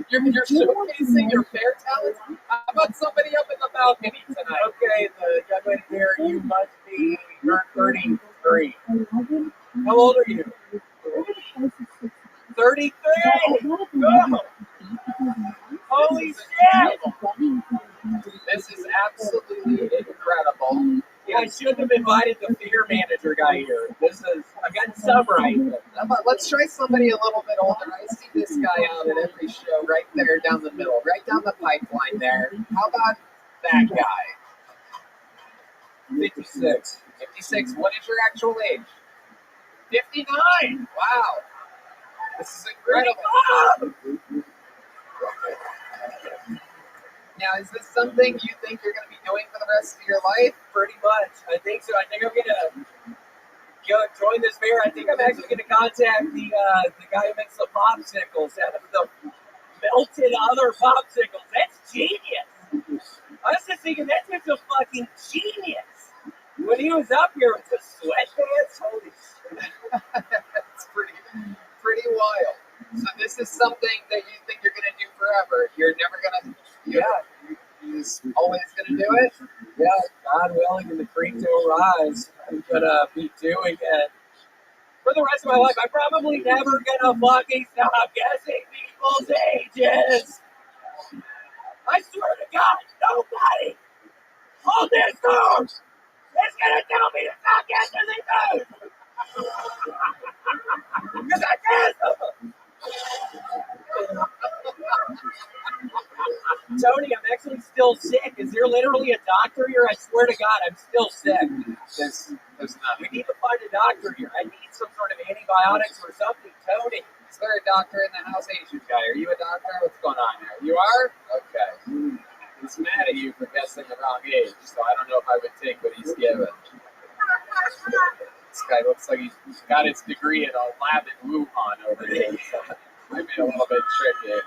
you're showcasing your fair talents? How about somebody up in the balcony tonight? Okay, the young lady there, you must be, you're 33. How old are you? 33! Go! Holy shit! This is absolutely incredible. Yeah, I shouldn't have invited the fear manager guy here. I got some right. How about, let's try somebody a little bit older. I see this guy out at every show right there down the middle, right down the pipeline there. How about that guy? 56. 56. What is your actual age? 59. Wow. This is incredible. Now, is this something you think you're going to be doing for the rest of your life? Pretty much. I think so. I think I'm going to join this fair. I think I'm actually going to contact the guy who makes the popsicles out of the melted other popsicles. That's genius. I was just thinking, that dude's a fucking genius. When he was up here with the sweatpants, holy shit. That's pretty wild. So this is something that you think you're going to do forever. You're never going to... You're just always going to do it? Yeah, God willing, and the creek don't rise, I'm going to be doing it. For the rest of my life, I'm probably never going to fucking stop guessing people's ages. I swear to God, nobody on this earth is going to tell me to stop guessing these things. Because I guess them. Tony, I'm actually still sick. Is there literally a doctor here? I swear to God, I'm still sick. There's not. We need to find a doctor here. I need some sort of antibiotics or something. Tony. Is there a doctor in the house? Asian guy. Are you a doctor? What's going on here? You are? Okay. He's mad at you for guessing the wrong age, so I don't know if I would take what he's given. This guy looks like he's got his degree in a lab in Wuhan over there. So might be a little bit tricky.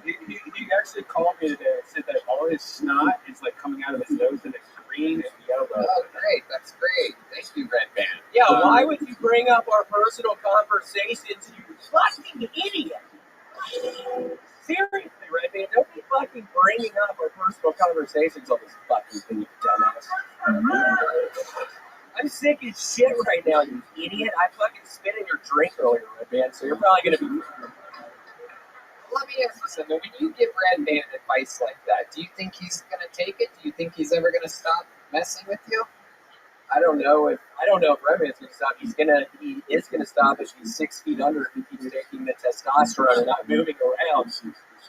He actually called me today and said that all his snot is like coming out of his nose and it's green and yellow. Oh, great. That's great. Thank you, Red Band. Yeah, why would you bring up our personal conversations, you fucking idiot? Seriously, Red Band, don't be fucking bringing up our personal conversations on this fucking thing, you dumbass. I'm sick as shit right now, you idiot. I fucking spit in your drink earlier, Red Band, so you're probably gonna be... Let me ask you something. When you give Red Band advice like that, do you think he's going to take it? Do you think he's ever going to stop messing with you? I don't know if Red Band's going to stop. He is going to stop if he's 6 feet under if he keeps taking the testosterone and not moving around.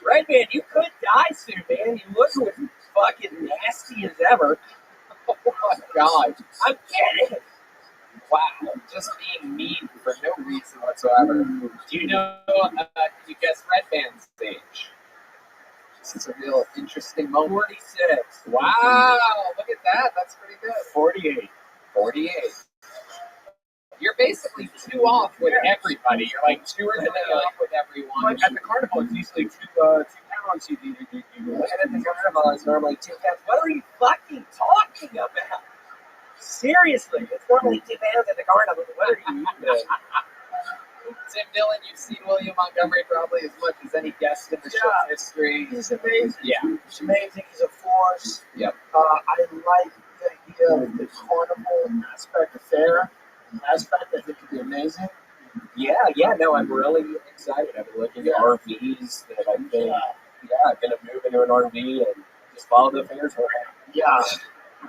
Red Band, you could die soon, man. You look as fucking nasty as ever. Oh my God. I'm kidding. Wow, just being mean for no reason whatsoever. Do you know, you guess Red Band's age? This is a real interesting moment. 46. Wow, look at that. That's pretty good. 48. 48. You're basically 2 off with everybody. You're like 2 or 3 off with everyone. Like at the carnival, it's usually 2 pounds. You and at the carnival, it's normally 2 pounds. What are you fucking talking about? Seriously, it's normally 2 pounds at the carnival. What are you doing? Tim Dillon, you've seen William Montgomery probably as much as any guest in the show's history. He's amazing. Yeah. He's amazing. He's a force. Yep. I like the idea of the carnival aspect, the fair aspect. I think it'd be amazing. Yeah, no, I'm really excited. I've been looking at RVs that I'm going to move into an RV and just follow the fairs around. Yeah.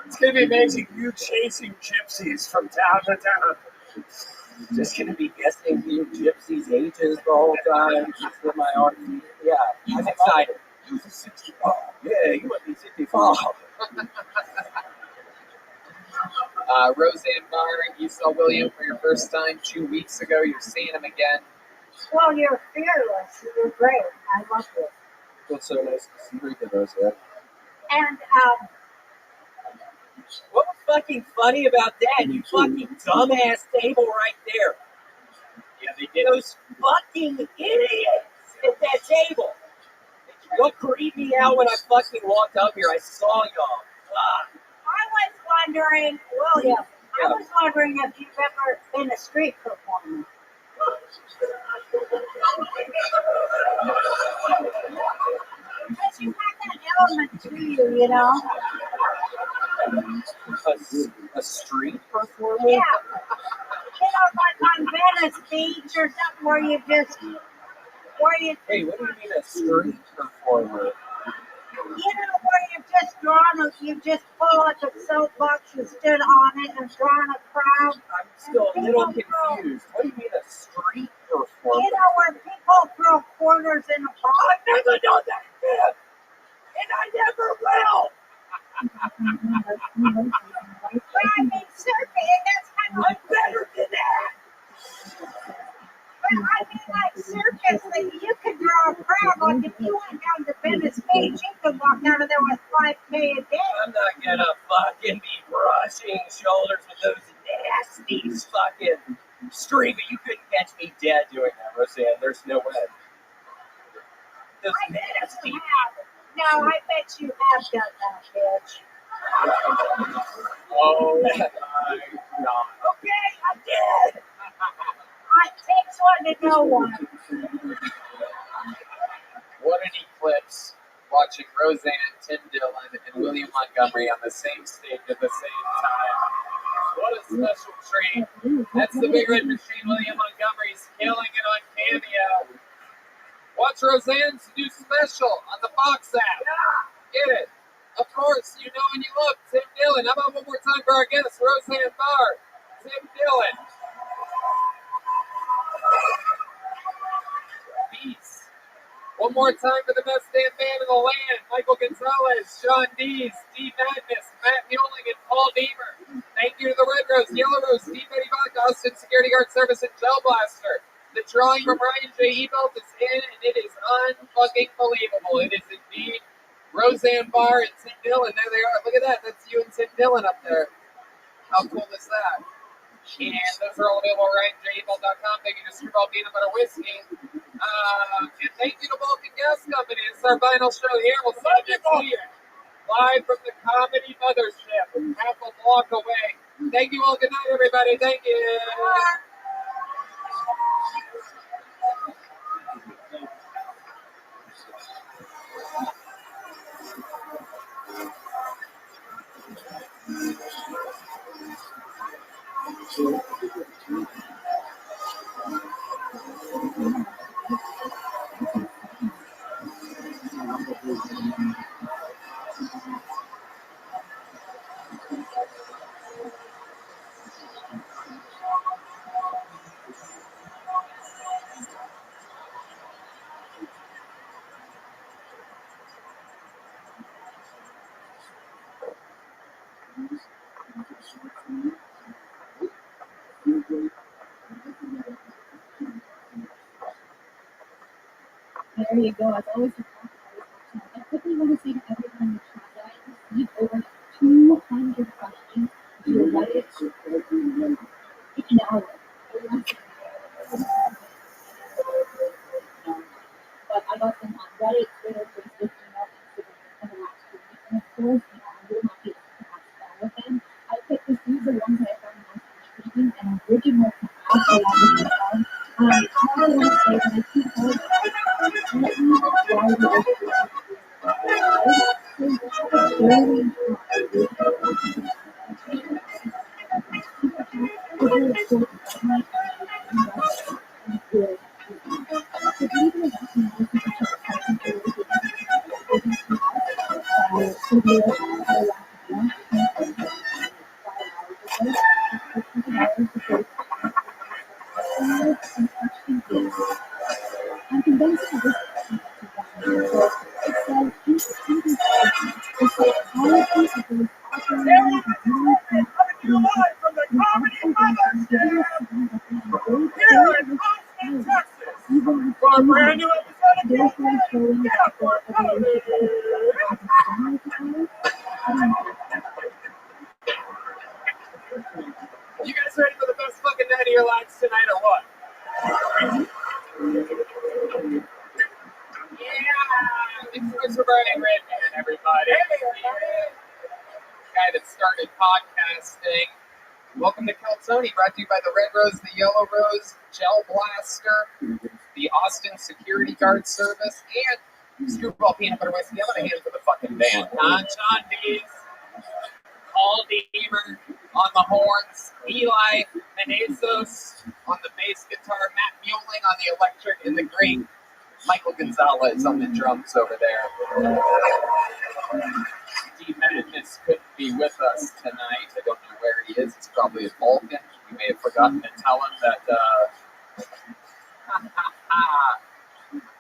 It's going to be amazing. You chasing gypsies from town to town. Just going to be guessing you gypsies' ages the whole time. Just with my RV. Yeah, I'm excited. You was 65. Yeah, you must be 65. Roseanne Barr, you saw William for your first time 2 weeks ago. You're seeing him again. Well, you're fearless. You're great. I love it. That's so nice to see you, Roseanne. And What was fucking funny about that? You fucking dumbass table right there. Yeah, they did. Those fucking idiots at that table. What creeped me out when I fucking walked up here, I saw y'all. Fuck. I was wondering, William, I was wondering if you've ever been a street performer. Because you have that element to you, you know? A street performer? Yeah. You know, like on Venice Beach or something where you just, Hey, what do you mean a street performer? You know, where you just pull like a soapbox, you stood on it and drawn a crowd. I'm still a little confused. What do you mean a street performer? You know, where people throw quarters in a box. I've never done that shit, and I never will. But I mean, surfing, that's kind of I'm better than that. But I mean, like circus, like you could draw a crowd. Like if you went down to Venice Beach, you could walk out of there with $5K a day. I'm not gonna fucking be brushing shoulders with those nasty fucking streaming. You couldn't catch me dead doing that, Roseanne. There's no way. Those nasty. No, I bet you have done that, bitch. Oh my God. Okay, I did. It takes one to know one. What an eclipse watching Roseanne, Tim Dillon, and William Montgomery on the same stage at the same time. What a special treat. That's the Big Red Machine. William Montgomery's killing it on Cameo. Watch Roseanne's new special on the Fox app. Get it. Of course, you know when you look, Tim Dillon. How about one more time for our guest, Roseanne Barr? Tim Dillon. Peace. One more time for the best damn band in the land, Michael Gonzalez, Sean Dees, Steve Madness, Matt Mueling, and Paul Deemer. Thank you to the Red Rose, Yellow Rose, Steve Betty Bach, Austin Security Guard Service, and Gel Blaster. The drawing from Ryan J. Ebelt is in, and it is unfucking believable. It is indeed Roseanne Barr and Tim Dillon. There they are. Look at that. That's you and Tim Dillon up there. How cool is that? And those are all available at RyanJEbelt.com. Thank you to Screwball Peanut Butter Whiskey. And thank you to Vulcan Gas Company. It's our final show here. We'll see you next week. Live from the Comedy Mothership, half a block away. Thank you all. Good night, everybody. Thank you. There you go. As always, I quickly want to say to everyone in the chat that I received over 200 questions via Reddit in an hour. But I got them on Reddit, Twitter, Facebook, email, Instagram, and the last 2 weeks. And of course, I'm really happy to have all of them. I picked the few the ones that I found most intriguing and original to ask along with the song. I want to say that I keep all of I'm convinced that this For a brand new episode of GUINNESS. tonight or what? Yeah, it's Mr. Brian Redman, everybody. Guy that started podcasting. Welcome to Keltoni, brought to you by the Red Rose, the Yellow Rose, Gel Blaster, the Austin Security Guard Service, and Screwball Peanut Butter Whiskey. I'm gonna hand for the fucking band. John Dees, Paul Deemer on the horns, Eli Menezos on the bass guitar, Matt Mueling on the electric, and the great Michael Gonzalez on the drums over there. D. Madness couldn't be with us tonight. I don't know where he is. He's probably at Vulcan. We may have forgotten to tell him that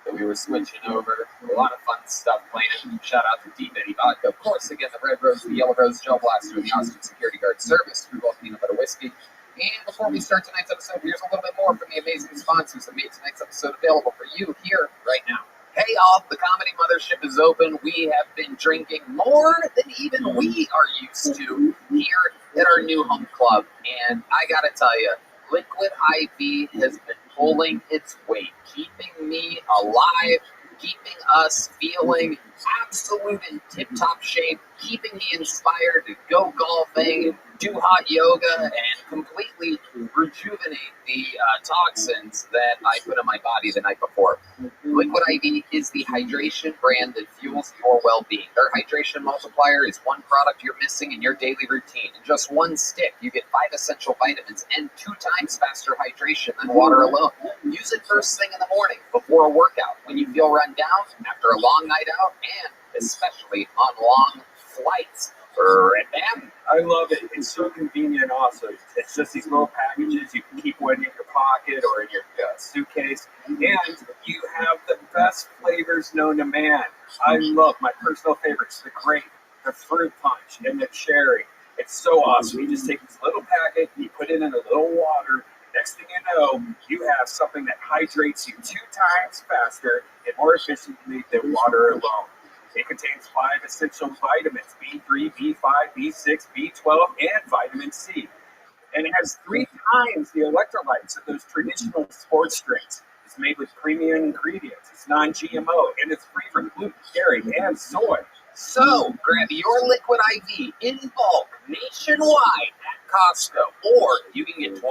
that we were switching over. A lot of fun stuff playing. Shout out to D. Betty Vodka. Of course, again, the Red Rose, the Yellow Rose, Gel Blaster, and the Austin Security Guard Service, Screwball Peanut Butter Whiskey. And before we start tonight's episode, here's a little bit more from the amazing sponsors that made tonight's episode available for you here right now. Hey y'all, the Comedy Mothership is open. We have been drinking more than even we are used to here at our new home club. And I gotta tell you, Liquid IV has been pulling its weight, keeping me alive, keeping us feeling absolute in tip-top shape, keeping me inspired to go golfing, do hot yoga, and completely rejuvenate the toxins that I put in my body the night before. Liquid IV is the hydration brand that fuels your well-being. Their hydration multiplier is one product you're missing in your daily routine. In just one stick, you get 5 essential vitamins and 2 times faster hydration than water alone. Use it first thing in the morning, before a workout, when you feel run down, after a long night out, and especially on long flights. I love it. It's so convenient also. It's just these little packages. You can keep one in your pocket or in your suitcase. And you have the best flavors known to man. I love my personal favorites, the grape, the fruit punch, and the cherry. It's so awesome. You just take this little packet, you put it in a little water. Next thing you know, you have something that hydrates you 2 times faster and more efficiently than water alone. It contains 5 essential vitamins, B3, B5, B6, B12, and vitamin C. And it has 3 times the electrolytes of those traditional sports drinks. It's made with premium ingredients. It's non-GMO, and it's free from gluten, dairy, and soy. So, grab your Liquid IV in bulk nationwide at Costco, or you can get 20%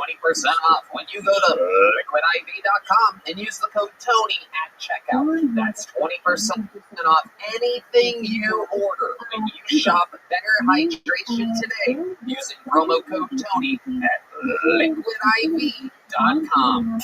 off when you go to liquidiv.com and use the code TONY at checkout. That's 20% off anything you order when you shop Better Hydration today using promo code TONY at liquidiv.com.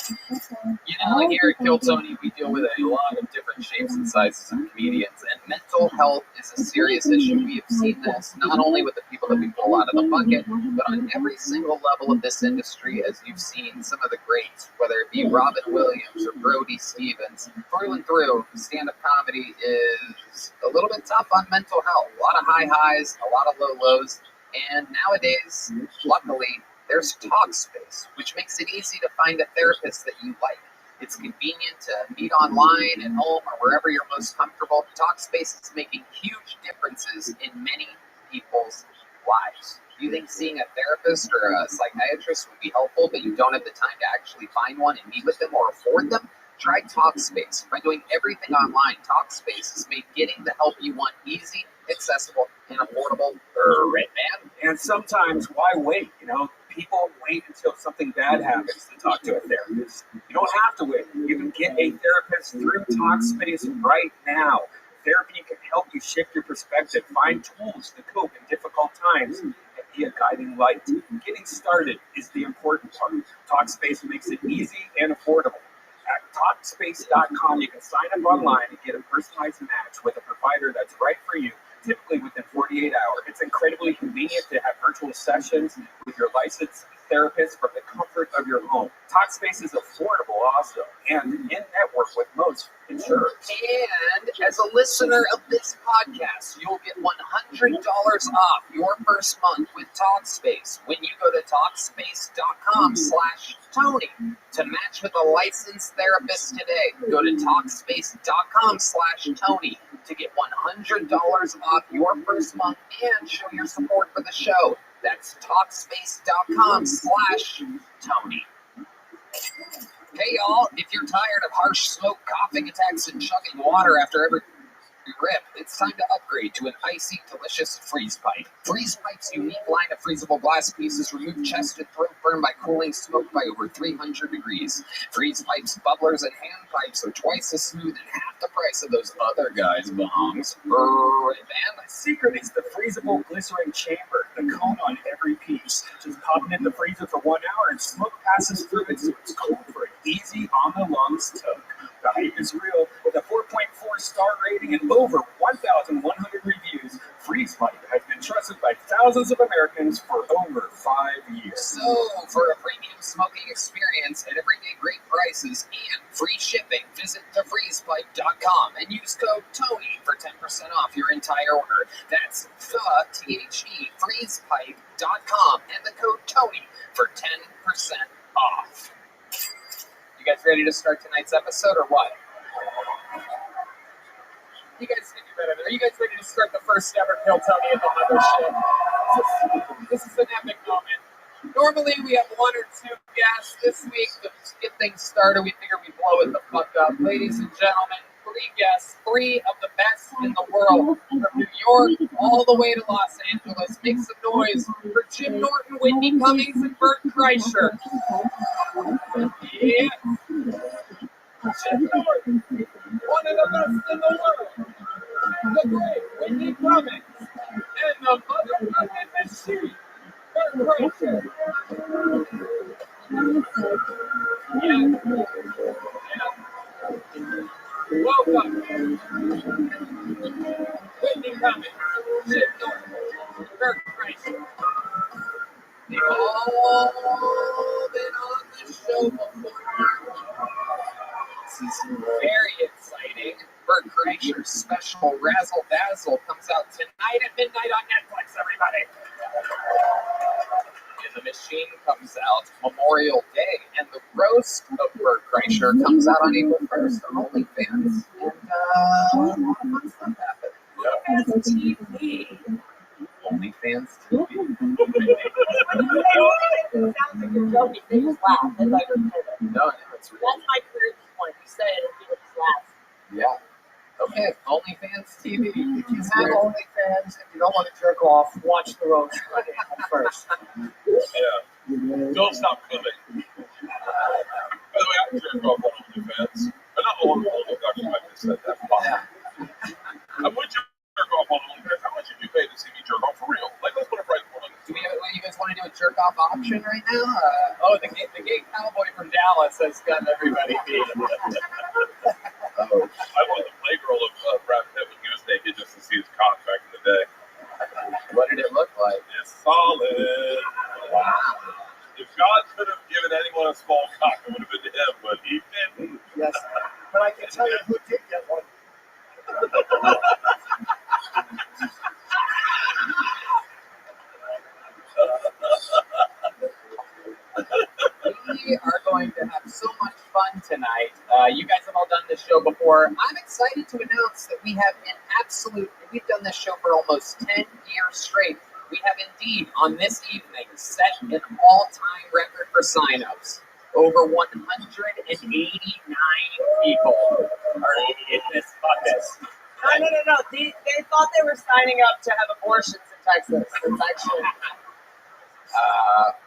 You know, here at Kill Tony, we deal with a lot of different shapes and sizes of comedians, and mental health is a serious issue. We have seen this not only with the people that we pull out of the bucket, but on every single level of this industry, as you've seen some of the greats, whether it be Robin Williams or Brody Stevens, through and through, stand-up comedy is a little bit tough on mental health. A lot of high highs, a lot of low lows, and nowadays, luckily, there's Talkspace, which makes it easy to find a therapist that you like. It's convenient to meet online, at home, or wherever you're most comfortable. Talkspace is making huge differences in many people's lives. Do you think seeing a therapist or a psychiatrist would be helpful, but you don't have the time to actually find one and meet with them or afford them? Try Talkspace. By doing everything online, Talkspace has made getting the help you want easy, accessible, and affordable. Right, man? And sometimes, why wait? You know, people wait until something bad happens to talk to a therapist. You don't have to wait. You can get a therapist through Talkspace right now. Therapy can help you shift your perspective, find tools to cope in difficult times, and be a guiding light. Getting started is the important part. Talkspace makes it easy and affordable. At Talkspace.com, you can sign up online and get a personalized match with a provider that's right for you, typically within 48 hours. It's incredibly convenient to have virtual sessions with your licensed therapist from the comfort of your home. Talkspace is affordable also, and in-network with most insurers. And as a listener of this podcast, you'll get $100 off your first month with Talkspace when you go to Talkspace.com/Tony to match with a licensed therapist today. Go to Talkspace.com/Tony to get $100 off your first month and show your support for the show. That's Talkspace.com/Tony. Hey y'all, if you're tired of harsh smoke, coughing attacks, and chugging water after every rip, it's time to upgrade to an icy, delicious freeze pipe. Freeze Pipe's unique line of freezable glass pieces remove chest and throat burn by cooling smoke by over 300 degrees. Freeze Pipe's bubblers and hand pipes are twice as smooth and half the price of those other guys' bongs. Man, The secret is the freezable glycerin chamber, the cone on every piece. Just pop it in the freezer for 1 hour and smoke passes through it so it's cold for an easy on-the-lungs toke. The hype is real. With a 4.4-star rating and over 1,100 reviews, Freeze Pipe has been trusted by thousands of Americans for over 5 years. So, for a premium smoking experience at everyday great prices and free shipping, visit thefreezepipe.com and use code TONY for 10% off your entire order. That's the THE freezepipe.com and the code TONY for 10% off. You guys ready to start tonight's episode or what? You guys think you're better. Are you guys ready to start the first ever Kill Tony in the mothership? This is an epic moment. Normally we have one or two guests. This week, to get things started, we figure we blow it the fuck up. Ladies and gentlemen, 3 guests, 3 of the best in the world, from New York all the way to Los Angeles. Make some noise for Jim Norton, Whitney Cummings, and Bert Kreischer. Yeah. Jim Norton, one of the best in the world. The great Whitney Cummings, and the motherfucking machine, Bert Kreischer. Welcome, Whitney Cummings, Jim Norton, Bert Kreischer. They've all been on the show before. This is very exciting. Bert Kreischer's special Razzle Dazzle comes out tonight at midnight on Netflix, everybody. And the machine comes out Memorial Day, and the roast of Bert Kreischer comes out on April 1st on OnlyFans. And a lot of fun stuff happened. OnlyFans TV. OnlyFans TV. It sounds like you're joking. They just laugh. They like it. No, it's real. That's my career at this point. You say it and people just laugh. Yeah. Okay, OnlyFans TV. If you have OnlyFans and you don't want to jerk off, watch the roast first. Yeah. Don't stop coming. By the way, I jerk off on OnlyFans. I'm not OnlyFans, I just said that. I would jerk off on OnlyFans. How much would you pay to see me jerk off for real? Like, let's put a price point on this. Do you guys want to do a jerk off auction right now? The gay cowboy from Dallas has got everybody beat. I was a playgirl of Brad Pitt when he was naked just to see his cock back in the day. What did it look like? It's solid. Wow. If God could have given anyone a small cock, it would have been to him, but he didn't. Yes. But I can tell you who did get one. We are going to have so much fun tonight. You guys have all done this show before. I'm excited to announce that we've done this show for almost 10 years straight. We have indeed, on this evening, set an all-time record for signups. Over 189 people are in this bucket. No. They thought they were signing up to have abortions in Texas. It's actually.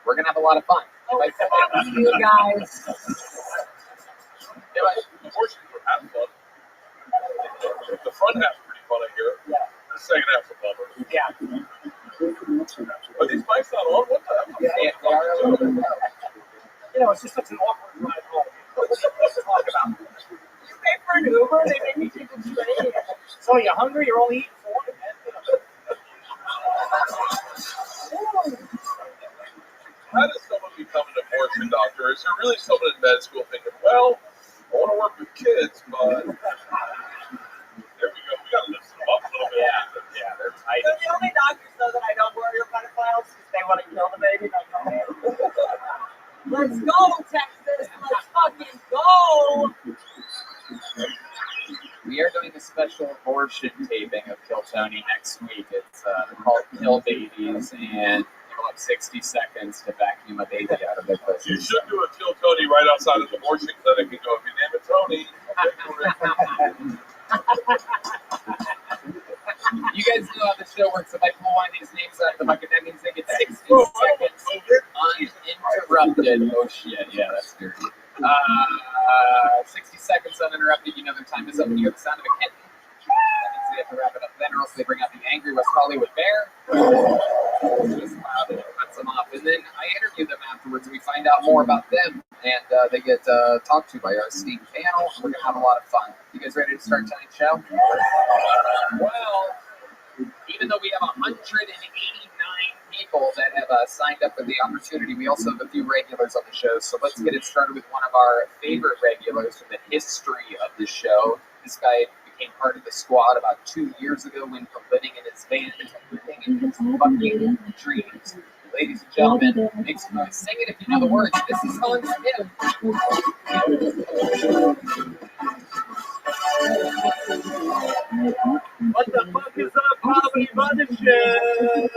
We're going to have a lot of fun. Fuck you guys. Abortions are half fun. The front half's pretty fun, I hear. Yeah. The second half's a bummer. Yeah. Are these mics not on? What the hell? Yeah, they are a little bit low. You know, it's just such an awkward ride home. Let's talk about it. You pay for an Uber, they make me take a train. So you're hungry, you're only eating 4 How does someone become an abortion doctor? Is there really someone in med school thinking, well, I want to work with kids, but there we go. We got to lift them up a little bit. Yeah, they're tight. So the only doctors, though, that I don't worry are pedophiles because they want to kill the baby. Let's go, Texas. Let's fucking go. We are doing a special abortion taping of Kill Tony next week. It's called Kill Babies, and you'll have 60 seconds to vacuum a baby out of it. But You should do a Kill Tony right outside of the abortion clinic and go, if you name it Tony, You guys know how the show works. If I pull one of these names out of the bucket, that means they get 60 seconds uninterrupted. Oh shit, yeah, that's dirty. 60 seconds uninterrupted. You know their time is up when you hear the sound of a kitten. That means they have to wrap it up then, or else they bring out the angry West Hollywood bear. Just loud and it cuts them off. And then I interview them afterwards, and we find out more about them, and they get talked to by our esteemed panel. We're going to have a lot of fun. You guys ready to start tonight's show? Well, even though we have 189 people that have signed up for the opportunity, we also have a few regulars on the show. So let's get it started with one of our favorite regulars from the history of the show. This guy became part of the squad about 2 years ago, went from living in his van to living in his fucking dreams. Ladies and gentlemen, make some noise. Sing it if you know the words. This is Hans Kim. What the fuck is up, comedy mothership?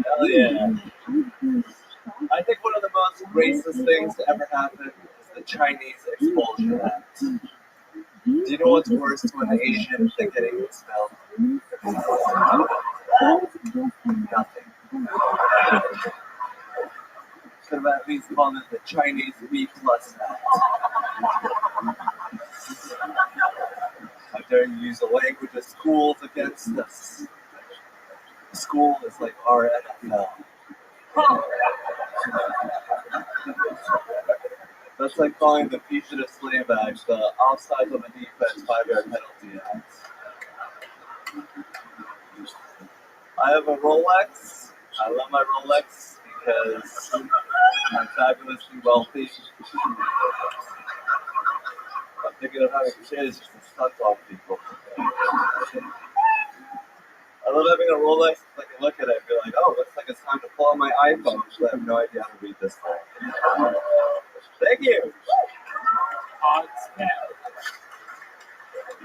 Hell yeah. I think one of the most racist things to ever happen is the Chinese Expulsion Act. Do you know what's worse to an Asian than getting expelled? Nothing. Could have at least called it the Chinese B+ Act. How dare you use the language of schools against us? School is like our NFL. That's like calling the Fugitive Slave Act the Offsides on the Defense 5-yard penalty act. I have a Rolex. I love my Rolex because I'm fabulously wealthy. I'm thinking of having kids just to stunt on people. I love having a Rolex. I can look at it and be like, oh, looks like it's time to pull out my iPhone. So I have no idea how to read this thing. Thank you.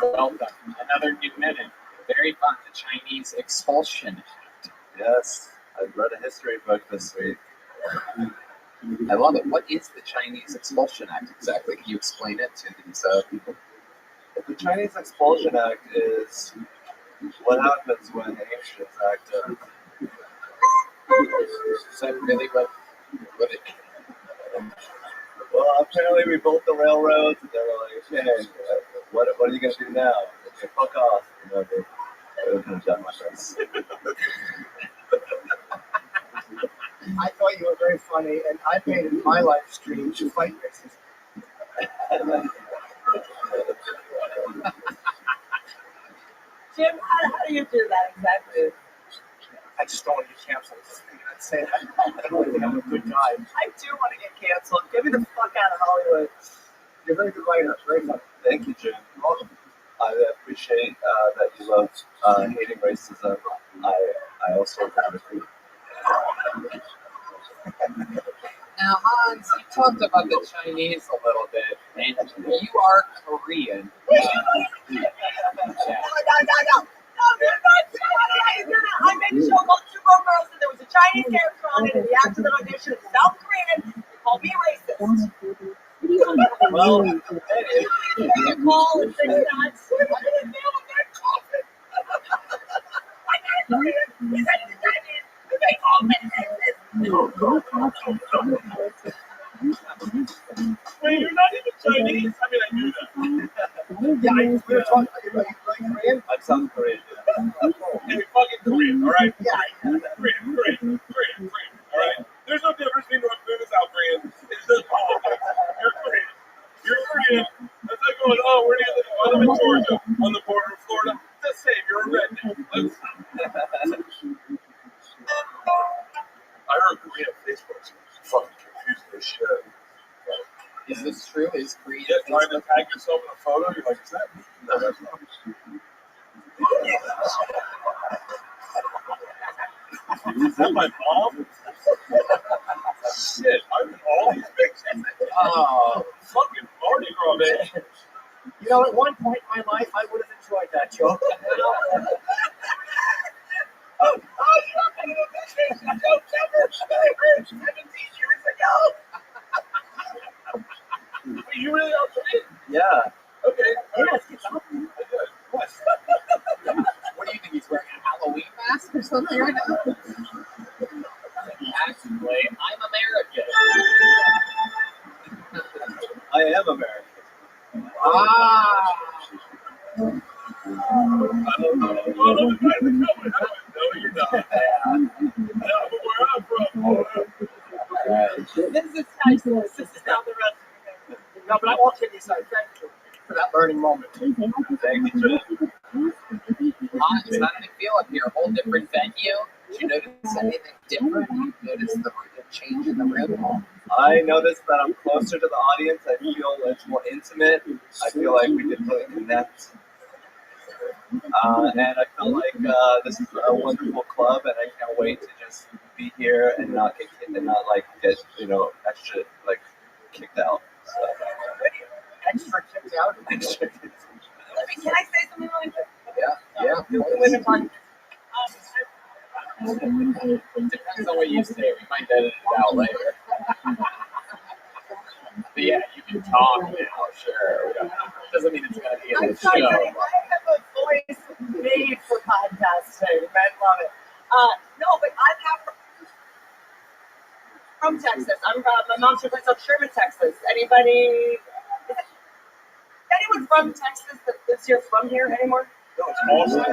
Welcome. Another new minute. Very fun. The Chinese Expulsion Act. Yes, I've read a history book this week. I love it. What is the Chinese Expulsion Act exactly? Can you explain it to these people? The Chinese Expulsion Act is what happens when Asians act up. Is that really what it is? Well, apparently we built the railroads, and they were like, hey, what are you going to do now? Okay, fuck off. You know, they were kind of done with us. I thought you were very funny, and I made it my live stream to fight racism. Jim, how do you do that exactly? I just don't want to get canceled. I'd say that. I don't really think I'm a good guy. I do want to get canceled. Get me the fuck out of Hollywood. You're a very good writer. Very funny. Thank you, Jim. You're welcome. I appreciate that you love hating racism. I also agree with you. Now, Hans, you talked about the Chinese a little bit, and you are Korean. No, you're not China. I made a show called Two Broke Girls, and there was a Chinese character on it, and the actor that auditioned was South Korean. They called me racist. Well, You call and fix that. I didn't deal with that coffin. I got a Korean. He said he's Chinese. And they called me racist. Wait, you're not even Chinese? I mean, I knew that. Yeah, we were talking about you Korean. I'm South Korean. Hey, fucking Korean, all right? Yeah. Korean, all right? There's no difference between North Korean and South Korean. It's just politics. You're Korean. You're Korean. That's like going, oh, where do you live? I live in Georgia, on the border of Florida. It's the same. You're a redneck. I heard Korean Facebook's fucking confusing as shit. Is this true? Is Korean? Yeah, trying to tag yourself in a photo, you're like, is that me? No, that's not me. Is that my mom? Shit, I'm in all these pictures. Oh, fucking Mardi Gras, man. You know, at one point in my life, I would have enjoyed that joke. you really are playing? Yeah. Okay. Yeah, let's get something. What? What do you think he's wearing? A Halloween mask or something right now? Actually, I'm American. I am American. Ah. I don't know. No, you're not. Yeah, but where I'm from, This is Texas. This is not the rest of the thing. No, but I'm all kidding aside. Thank you for that learning moment. Thank you, Jeff. How did it feel up here? A whole different venue. Did you notice anything different? You noticed the change in the room? I noticed that I'm closer to the audience. I feel it's more intimate. I feel like we can really connect. And I feel like this is a wonderful club, and I can't wait to just be here and not get extra kicked out. So. Extra kicked out. Extra kicked out. Can I say something really quick? Yeah. Women talking. Depends on what you say. We might edit it out later. But yeah, you can talk now, sure. Doesn't mean it's going to be in the show. I have a voice made for podcasting. Men love it. No, but I'm not from Texas. My mom's from Sherman, Texas. Anyone from Texas that lives here from here anymore? no, it's awesome.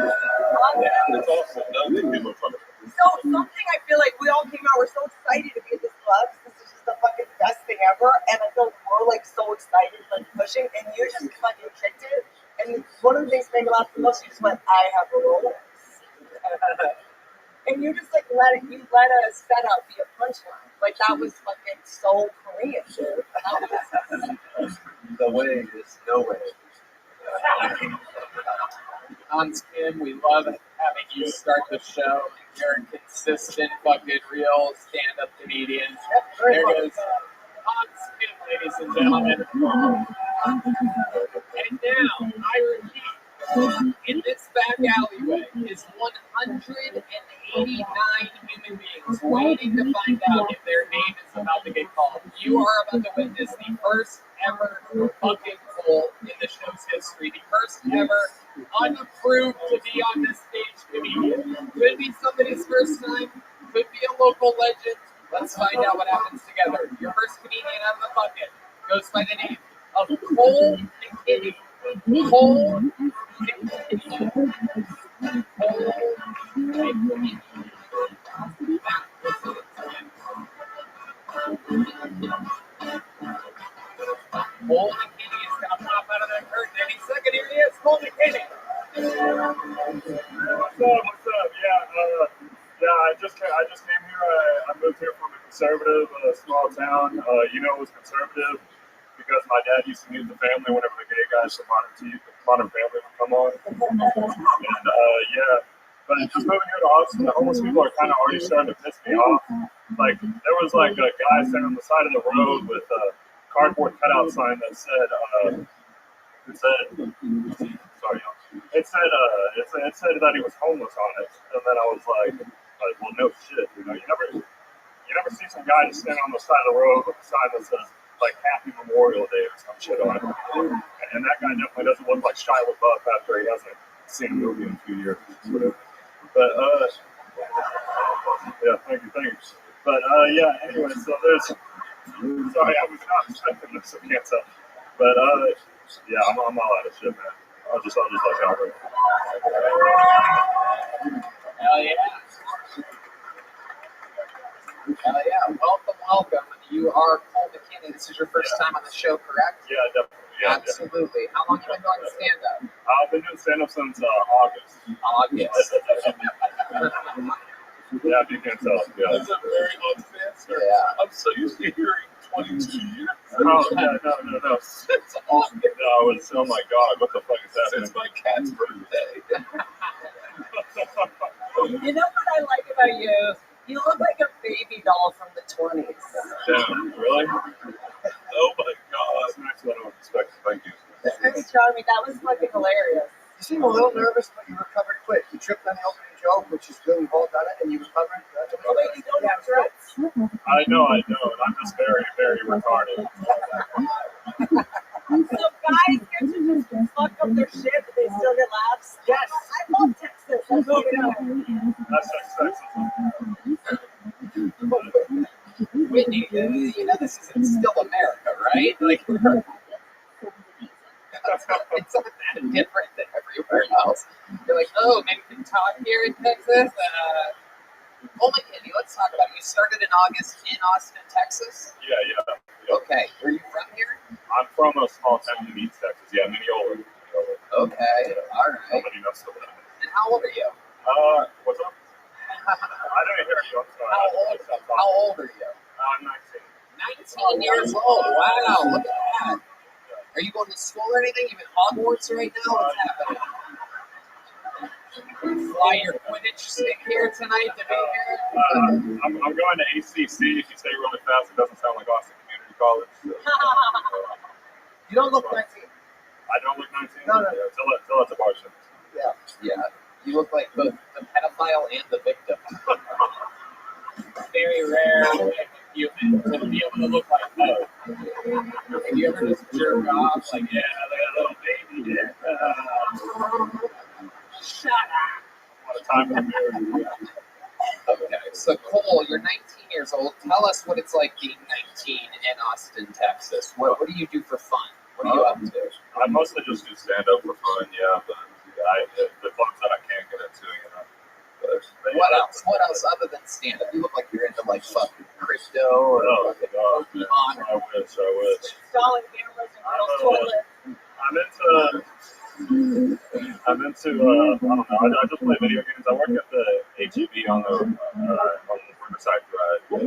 Yeah, it's awesome. None of these people are from it. So something I feel like we all came out, we're so excited to be at this club. This is just the fucking best thing ever. And I feel we're like so excited, like pushing, and you just fucking kicked it. And one of the things that made me laugh the most, you just went, I have a role. And you just like let a setup be a punchline. Like that was fucking so Korean, dude. The way is no way. Hans Kim, we love having you start the show. You're a consistent, fucking, real stand-up comedian. There goes Hans Kim, ladies and gentlemen. And now, I repeat, in this back alleyway is 189 human beings waiting to find out if their name is about to get called. You are about to witness the first ever fucking poll in the show's history. The first ever unapproved to be on this stage comedian. Could be somebody's first time, could be a local legend. Let's find out what happens together. Your first comedian out of the bucket goes by the name of Cole McKinney. Cole McKinney. Cole McKinney. Cole McKinney is going to pop out of that curtain any second. Here he is, Cole McKinney. What's up? Yeah. I just came here. I moved here from a conservative small town. It was conservative because my dad used to meet the family whenever the gay guys from Modern Family would come on. And but just moving here to Austin, the homeless people are kind of already starting to piss me off. Like there was like a guy sitting on the side of the road with a cardboard cutout sign that said it said that he was homeless on it, and then I was like, well, no shit, you never see some guy just standing on the side of the road with a sign that says like Happy Memorial Day or some shit on it, and that guy definitely doesn't look like Shia LaBeouf after he hasn't seen a movie in a few years, whatever. But yeah, thank you. But anyway, so there's. Sorry, I was not expecting this, so I can't tell. But I'm all out of shit, man. I'll just let y'all go. Hell yeah. Hell yeah. Welcome. You are Cole McKinney. This is your first time on the show, correct? Yeah, definitely. Yeah, absolutely. How long have you been doing stand-up? I've been doing stand-up since August. Yeah, if you can't tell. Yeah. That's a very unfair answer. Yeah. I'm so used to hearing 22 years. Oh, no. It's awesome. No, oh my God, what the fuck is happening? It's my cat's birthday. You know what I like about you? You look like a baby doll from the 20s. Damn, really? Oh my God. That's nice. I don't expect. Thank you. That's very charming. That was fucking hilarious. You seem a little nervous, but you recovered quick. You tripped on the opening joke, which is good. We've all done it, and you recovered. Oh, wait, you don't have Tourette's? I know. And I'm just very, very retarded. right? Like, it's not that different than everywhere else. You're like, oh, maybe we can talk here in Texas. Oh my God, let's talk about it. You started in August in Austin, Texas? Yeah. Okay. Where are you from here? I'm from a small town in East Texas. Yeah, Mineola. Okay. All right. Nobody knows that. And how old are you? What's up? I didn't hear you. I'm sorry. How old are you? I'm 19. 19 years old. Wow, look at that. Are you going to school or anything? You in Hogwarts right now? What's happening? Fly your Quidditch stick here tonight to be here? I'm going to ACC. If you say really fast, it doesn't sound like Austin Community College. So. You don't look 19. I don't look 19? No. Yeah, till it's a bar shift. Yeah. You look like both the pedophile and the victim. Very rare human to be able to look like both. Have you ever just jerk off? Like, yeah, look at that little baby. Yeah. Shut up. What a time in the mirror. Okay, so Cole, you're 19 years old. Tell us what it's like being 19 in Austin, Texas. What do you do for fun? What are you up to? I mostly just do stand-up for fun, yeah, but the clubs that I can't get into, you know. But What else? What else other than stand-up? You look like you're into like fucking crypto or fucking Pokemon. I wish. Installing cameras in girls' toilets. I'm into I don't know. I just play video games. I work at the HEB on the Riverside Drive. Whoa!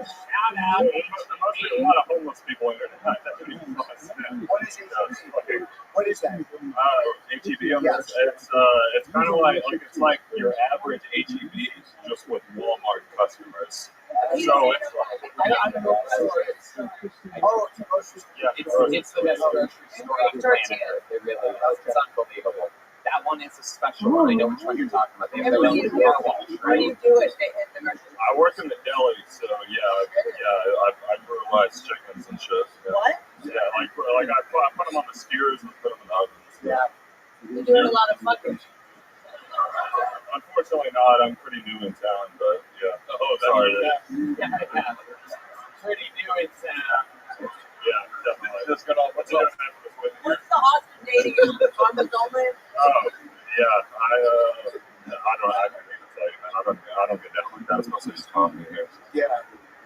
Shout out! There must be a lot of homeless people in there tonight. That didn't even understand. What is it? What is that? HEB. It's kind of like it's like your average HEB just with Walmart customers. So it's like I don't know what store it is. Oh, it's a grocery store. yeah, It's the best grocery store on the planet. It really is. It's unbelievable. That one is a special one. I know which one you're talking about. They have What the do you car wash, do? What do right? you do at the grocery store? I work in the deli, so I brutalize chickens and shit. Yeah. What? Yeah, like I put them on the skewers and put them in the ovens. Yeah. You're doing a lot of fucking. Unfortunately not. I'm pretty new in town, but yeah. Oh, sorry. Yeah. Pretty new in town. Yeah, definitely. Just got off. What's up? What's the Austin dating on the moment? Oh, yeah. I can't even tell you, man. I don't get down like that. It's mostly just comedy here. Yeah.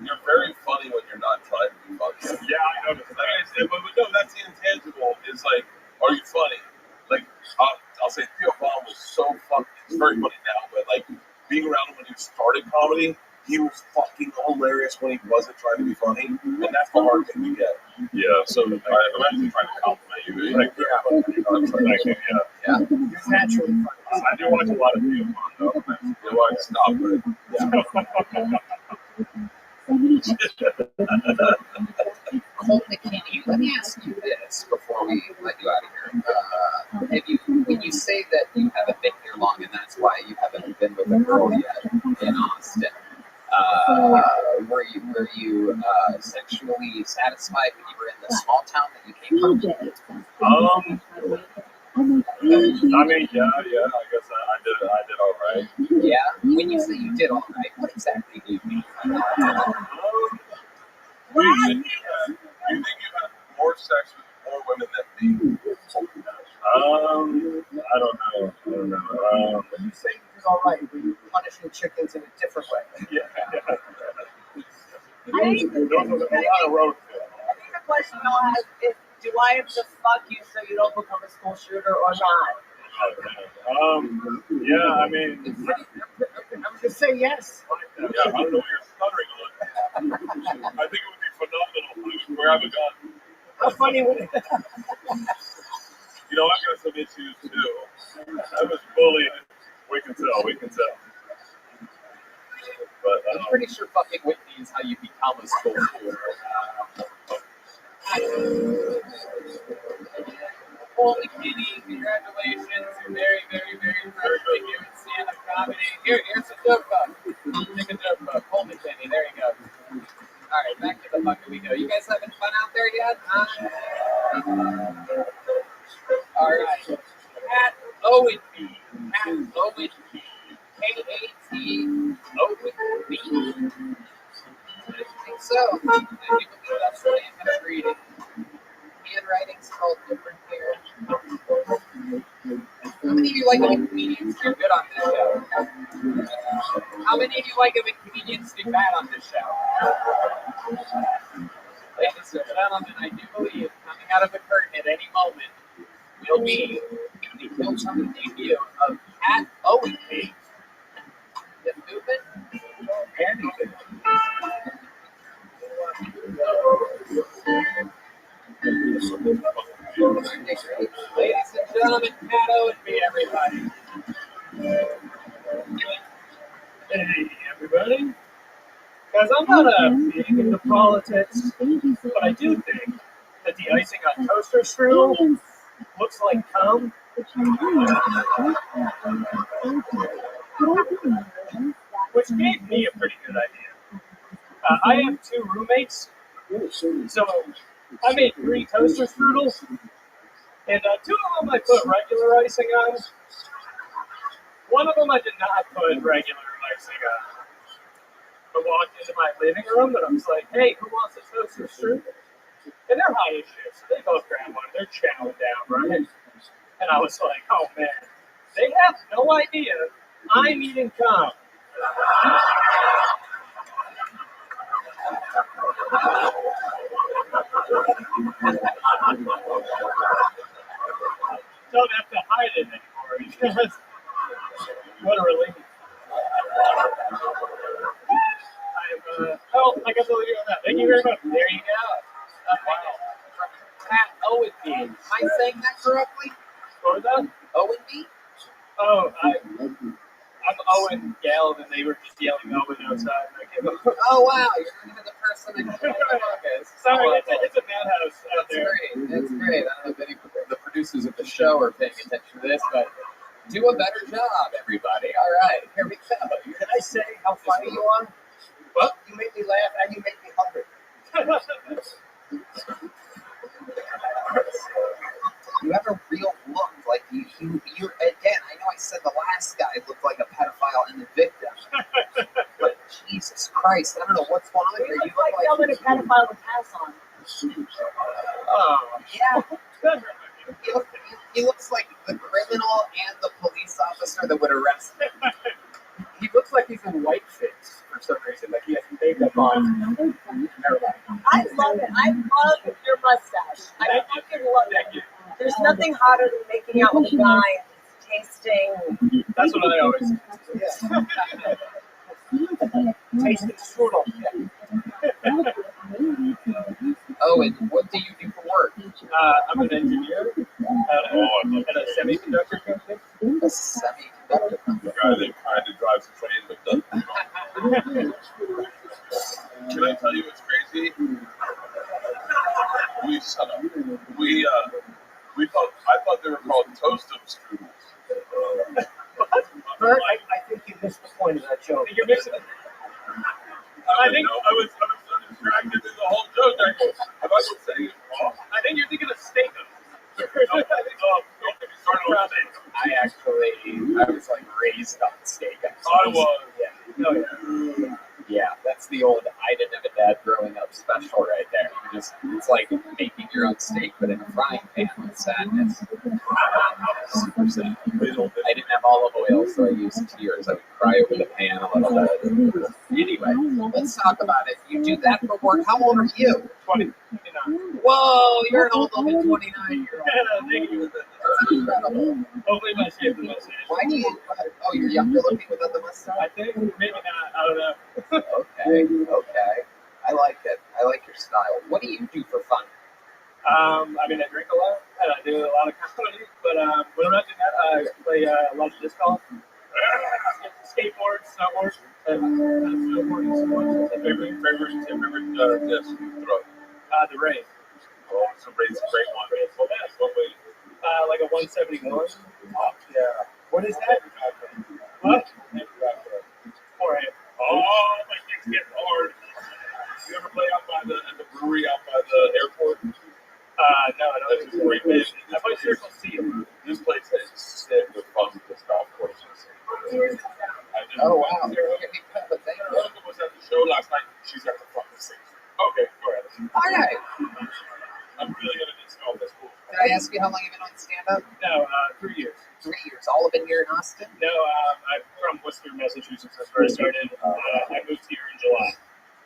You're very funny when you're not trying to be funny. Yeah, I noticed that. But no, that's the intangible. It's like, are you funny? Like, I'll say Theo Vaughn was so fucking, he's very funny now, but like, being around him when he started comedy, he was fucking hilarious when he wasn't trying to be funny, and that's the hard thing to get. Yeah, so I'm actually trying to compliment you. Like, thank you, yeah. Yeah. You're naturally funny. I do watch a lot of Theo Vaughn, though. You know, I stop it. Cole McKinney, let me ask you this before we let you out of here. When you say that you haven't been here long and that's why you haven't been with a girl yet in Austin, were you sexually satisfied when you were in the small town that you came from? I mean, yeah, I guess I did all right. Yeah? When you say you did all right, what exactly do you mean? Do you think you had more sex with more women than me? I don't know. When you say you did all right, were you punishing chickens in a different way? Yeah. I think the question I'll ask is, do I have to fuck you so you don't become a school shooter or not? Yeah, I mean, Just say yes. Yeah, I don't know where you're stuttering on. I think it would be phenomenal if we would grab a gun. How funny would it? You know, I've got some issues too. I was bullied. We can tell. But I'm pretty sure fucking Whitney is how you become a school shooter. Holy Kitty, congratulations. You're very, very, very proud to you in stand-up comedy. Here's a joke book. Take a joke book. Holy Kitty, there you go. All right, back to the bucket we go. You guys having fun out there yet? All right. At Owen B. At Owen B. K-A-T-O-W-B. I think so. I think that's like if a comedians do good on this show? How many of you like it when comedians do bad on this show? Ladies and gentlemen, I do believe coming out of the curtain at any moment will be the Kiltony debut of Cat Owen Page. The movement anything. Ladies and gentlemen, Cat Owen Page, everybody. Hey, everybody. Guys, I'm not big into politics, but I do think that the icing on toaster strudel looks like cum. Which gave me a pretty good idea. I have 2 roommates, so I made 3 toaster strudels, and 2 of them I put regular icing on. 1 of them I did not put regular icing on. I walked into my living room and I was like, hey, who wants a toaster strudel? And they're high as shit, so they both grabbed one. They're chowing down, right? And I was like, oh man, they have no idea I'm eating cum. Don't have to hide it anymore because what a relief. I guess I'll leave it on that. Thank you very much. There you go. Cat Owen Page. Am I saying that correctly? What was that? Owen Page? Oh, I'm Owen Gale, and they were just yelling Owen outside. Oh, wow. You're not even the person that came up with this. Sorry, it's a madhouse out there. That's great. I don't know if any of the producers of the show are paying attention to this, but do a better job, everybody. All right, here we go. Can I say how funny you are? What? You make me laugh and you make me hungry. You have a real look, like you again, I know I said the last guy looked like a pedophile and the victim, but Jesus Christ, I don't know what's going on here. You look like somebody pedophile would pass on. Oh, yeah. He looks like the criminal and the police officer that would arrest him. He looks like he's in whiteface for some reason, like he has makeup on. I love it. I love your mustache. I fucking love it. There's nothing hotter than making out with a guy tasting. That's what I always say. Tasting strudel. Oh, and what do you do for work? I'm an engineer at a semiconductor company. A semiconductor company. The guy that kind of drives a train but doesn't. Can I tell you what's crazy? Shut up. I thought they were called toastum strudels. Bert, I think you missed the point of that joke. You're missing it. I was distracted through the whole joke. Have I been saying it wrong? I think you're thinking of steak-um. Don't get me started on steak. I was like raised on steak. I was. Yeah. Oh, yeah. Yeah, that's the old I didn't have a dad growing up special right there. It's like making your own steak, but in a frying pan with sadness. Super sad. I didn't have olive oil, so I used tears. I would cry over the pan a little bit. Anyway, let's talk about it. You do that for work. How old are you? 29. Whoa, you're an old looking 29-year-old. Thank you. That's incredible. Hopefully my shape the mustache. Why do you? Oh, you're younger looking without the mustache? I think maybe not. I don't know. Okay. I like it. I like your style. What do you do for fun? I mean, I drink a lot, and I do a lot of comedy, but when I'm not doing that, I play a lot of disc golf, skateboard, snowboard, and snowboarding so much. Favorite disc you throw? The Ray. Oh, some great one. What way? Like a 171. Oh, yeah. What is that? What? Forehand. Oh, my dick's getting hard. You ever play out by at the brewery out by the airport? No, I don't. That's a great place. I play Circle C. This place has sick with fun with this golf course. Oh, wow. Erica was at the show last night. She's at the fucking six. Okay, go ahead. All right. I'm really gonna disc golf. That's cool. Did I ask you how long you've been on stand-up? No, 3 years. 3 years. all been here in Austin? No, I'm from Worcester, Massachusetts. That's where I started. I moved here in July.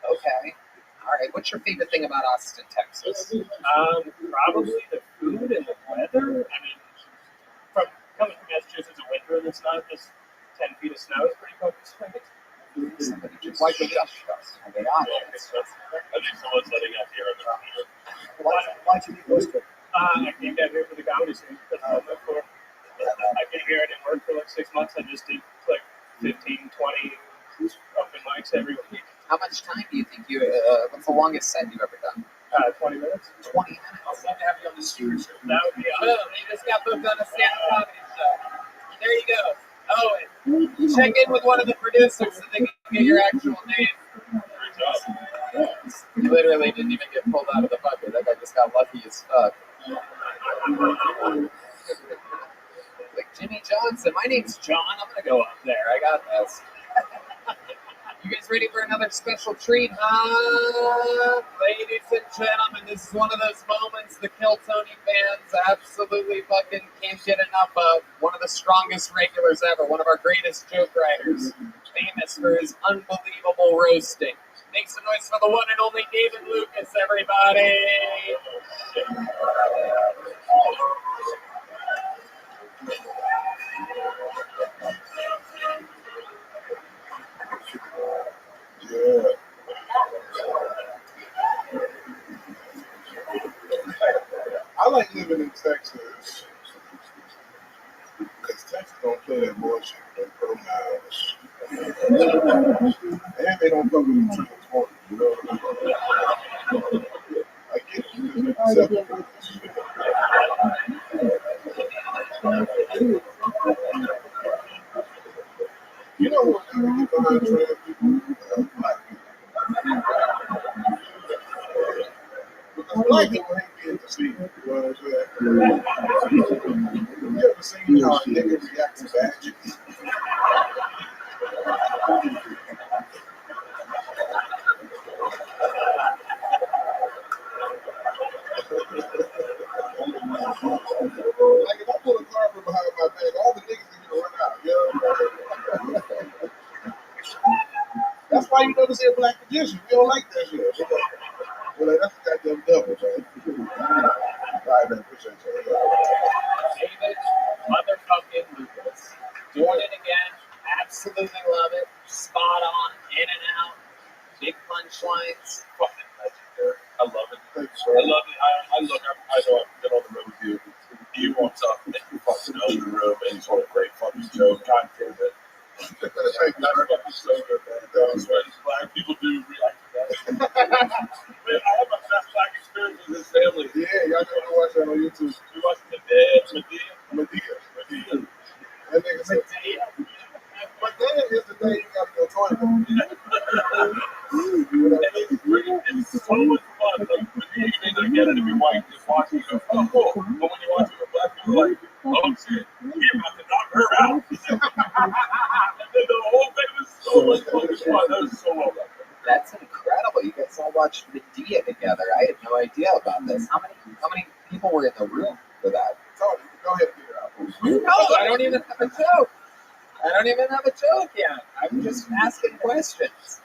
Okay. All right. What's your favorite thing about Austin, Texas? Probably the food and the weather. I mean, coming from Massachusetts in winter and it's not just 10 feet of snow is pretty fucking sweet. Somebody just like the dust us. I mean, I think someone's letting out here. Why'd you leave Worcester? I came down here for the comedy scene. That's what I lived for. I came here, I didn't work for like 6 months. I just did like 15, 20 open mics every week. How much time do you think what's the longest set you've ever done? 20 minutes. 20 minutes. I'd love to have you on the stewardship. That would be Boom, you just got booked on a stand-up comedy show. There you go. Oh, and check in with one of the producers so they can get your actual name. You literally didn't even get pulled out of the bucket. That guy just got lucky as fuck. Like Jimmy Johnson. My name's John. I'm gonna go up there. I got this. You guys ready for another special treat, huh? Ladies and gentlemen, this is one of those moments the Kill Tony fans absolutely fucking can't get enough of. One of the strongest regulars ever. One of our greatest joke writers. Famous for his unbelievable roasting. Make some noise for the one and only David Lucas, everybody! Yeah. I like living in Texas because Texas don't play that bullshit. They pronouns. And they don't fuck with the triple 20, you know what I mean? I get it because they accept You know what I get behind trans people? Black people. Because black people hate being deceived, you know what I'm saying? You ever seen how a nigga reacts to that? Like if I pull a car from behind my back, all the niggas are gonna run out, you know? That's why you never see a black magician. We don't like that shit. Well, that's a goddamn devil, man. All right, man, appreciate you. David motherfucking Lucas. Doing it again. Absolutely love it. Spot on. In and out. Big punchlines. Fucking legendary. I love it. Thanks, I love it. I know I've been on the road with you. You walks up and you fucking know the room and he's a great fucking joke. God damn it. That's fucking so good, man. That's right. Black people do react to that. Man, I had my best black experience with his family. Yeah, y'all gotta go watch that on YouTube. We watched Medea. That nigga said, but then is the day you gotta go toilet. It's so much fun. Like, you may not get it if you're white, just watching it, you go, oh, cool. But when you watch it with black people, like, oh shit, you're about to knock her out. And the whole thing was so much fun. That was so well done. That's incredible. You guys all watched Medea together. I had no idea about this. How many people were in the room for that? Tony, go ahead and get it out. Who knows? I don't even have a joke. I don't even have a joke yet. I'm just asking questions.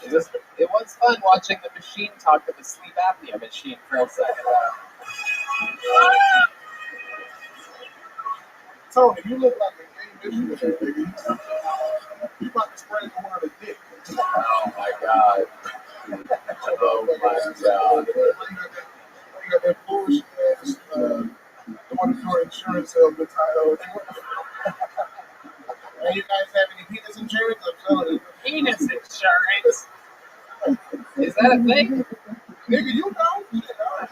It was fun watching the machine talk to the sleep apnea machine for a second. Tony, you look like a gay missionary, nigga. You about to spread the word of dick. Oh my god. Oh my god. You got that bullshit ass, the one that's your insurance salesman title. Hey, you guys have any penis insurance? I'm telling you. Penis insurance? Is that a thing? Nigga, you know. I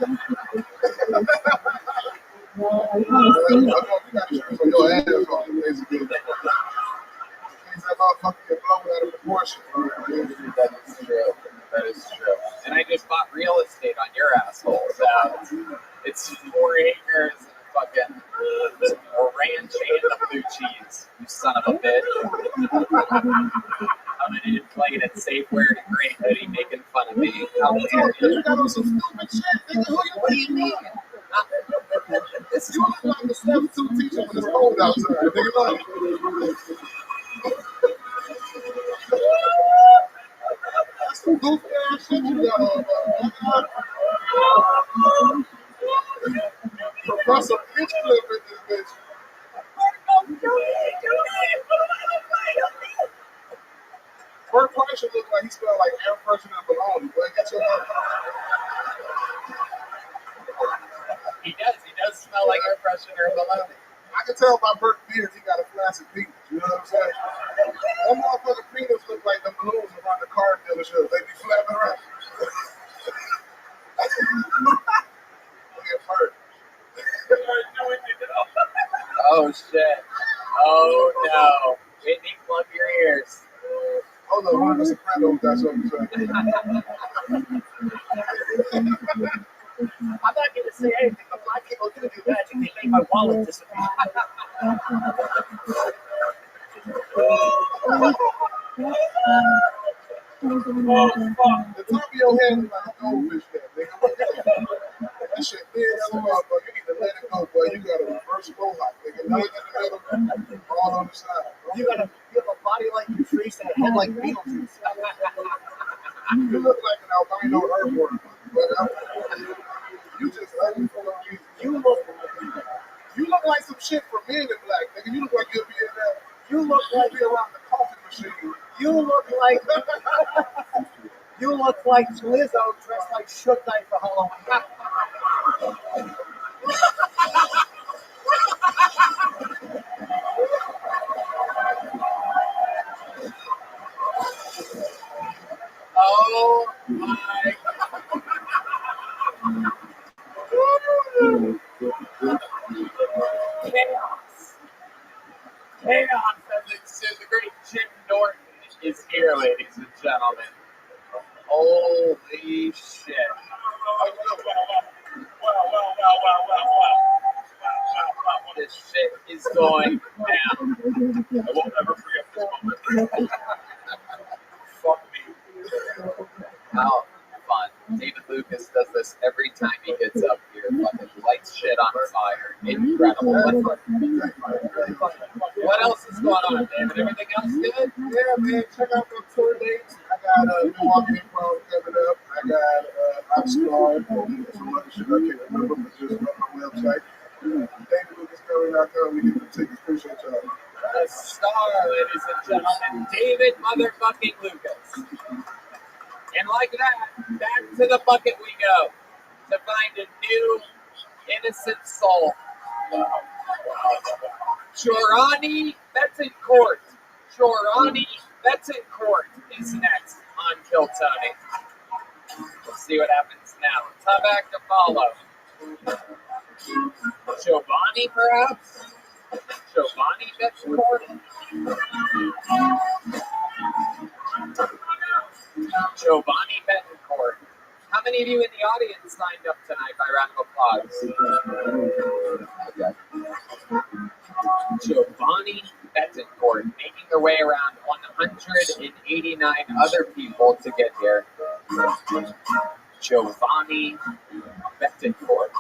know you got insurance on your ass on basically. Things that motherfucker get blown out of proportion. That is true. That is true. And I just bought real estate on your asshole. So it's 4 acres and a fucking a ranch and a blue cheese. You son of a bitch. I'm an inflated Safeware and a great hoodie making fun of me. How dare you? You got on some stupid shit, nigga. What do you mean? This You look like the substitute teacher when it's cold outside. Nigga, like, that's some goofy ass shit you got on, man. Professor Pitchcliffe in this bitch. Bert Kreischer look like he smelled like air freshener and bologna. Boy, get your He does smell like air freshener and bologna. I can tell by Bert Beers he got a flaccid penis. You know what I'm saying? That motherfucking penis look like the balloons around the car dealership. They be flapping around. Look at Bert. Oh shit. Oh no. Whitney, plug your ears. Oh no, one of the Sopranos got something to say. I'm not going to say anything, but black people do magic. They make my wallet disappear. Oh, fuck. The top of your head is like a goldfish head, nigga. That shit big as a motherfucker. You need to let it go, boy. You got a reverse mohawk, nigga. None in the middle, all on the side. You have a body like Patrice and a head like Beetlejuice. You look like an albino earthworm, but you just ugly for no reason. You look like some shit for Men in Black, nigga. You look like you'll be in there. You look like you're around the coffee machine. You look like Lizzo dressed like Suge Knight for Halloween. Oh my Chaos as it says, the great Jim Norton is here, ladies and gentlemen. Holy shit. This shit is going down. I won't ever forget this moment. Fuck me. How fun. David Lucas does this every time he gets up here. Fucking lights shit on fire. Incredible. What else is going on, David? Everything else good? Yeah, man. Check out the tour dates. I got Milwaukee Improv coming up. I got ROTHSCHILD and some other shit I can't remember, but just on my website. DavidLucasCurry.com. We get the tickets. Appreciate y'all. The star, ladies and gentlemen, David motherfucking Lucas. And like that, back to the bucket we go to find a new innocent soul. Jorani Betancourt. Jorani Betancourt is next on Kill Tony. We'll see what happens now. Tough act to follow. Giovanni, perhaps? Giovanni Betancourt? Giovanni Betancourt. How many of you in the audience signed up tonight by round of applause? Okay. Giovanni Betancourt making their way around 189 other people to get here. Giovanni Betancourt.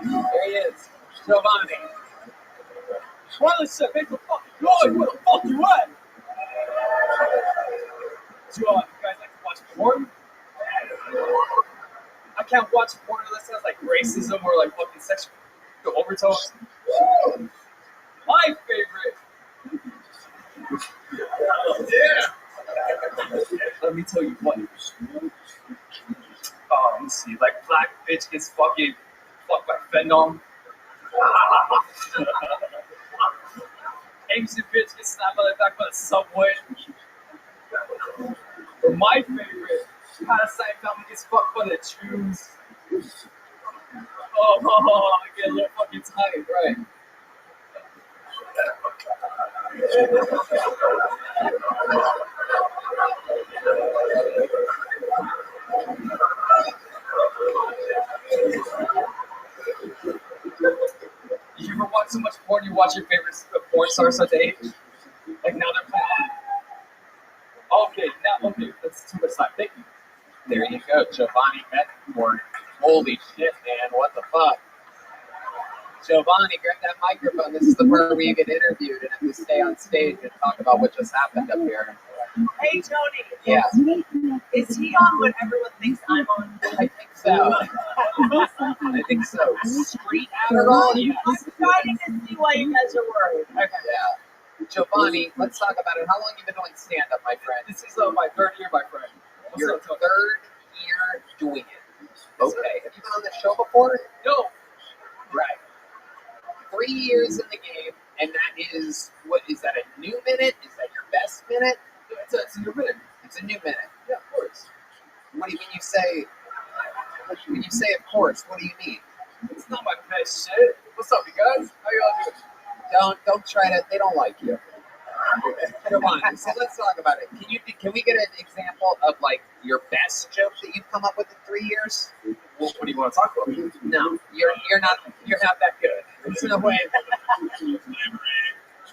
There he is. Giovanni. Well, it's a big fucking noise. Where the fuck you at? Do you guys like to watch porn? I can't watch porn unless it has like racism or like fucking sexual overtones. My favorite. Yeah. Let me tell you what. Let me see. Like black bitch gets fucking fucked by fentanyl. Asian bitch gets snapped by the back by the subway. Or my favorite, Parasite family gets fucked by the Jews. Oh, I get a little fucking tired, right? You ever watch so much porn, you watch your favorite porn stars at the age? Like now they're playing. Okay, now, okay, that's too much time. Thank you. There you go, Giovanni Betancourt. Holy shit, man! What the fuck? Giovanni, grab that microphone. This is the part where you get interviewed and have to stay on stage and talk about what just happened up here. Hey, Tony. Yeah. Is he on what everyone thinks I'm on? I think so. I think so. Street Adderall? Yeah. I'm starting to see why you guys are worried. Okay. Yeah. Giovanni, let's talk about it. How long have you been doing stand-up, my friend? This is my third year, my friend. Your third year doing it. Okay. Have you been on the show before? No. Right. 3 years in the game, and that is, what, is that a new minute? Is that your best minute? It's a new minute. It's a new minute. Yeah, of course. What do you mean you say, when you say of course, what do you mean? It's not my best shit. What's up, you guys? How y'all doing? Don't try to, they don't like you. Come on, so let's talk about it. Can we get an example of like your best joke that you've come up with in 3 years? Well, what do you want to talk about? No, you're not that good. There's no way. Slavery,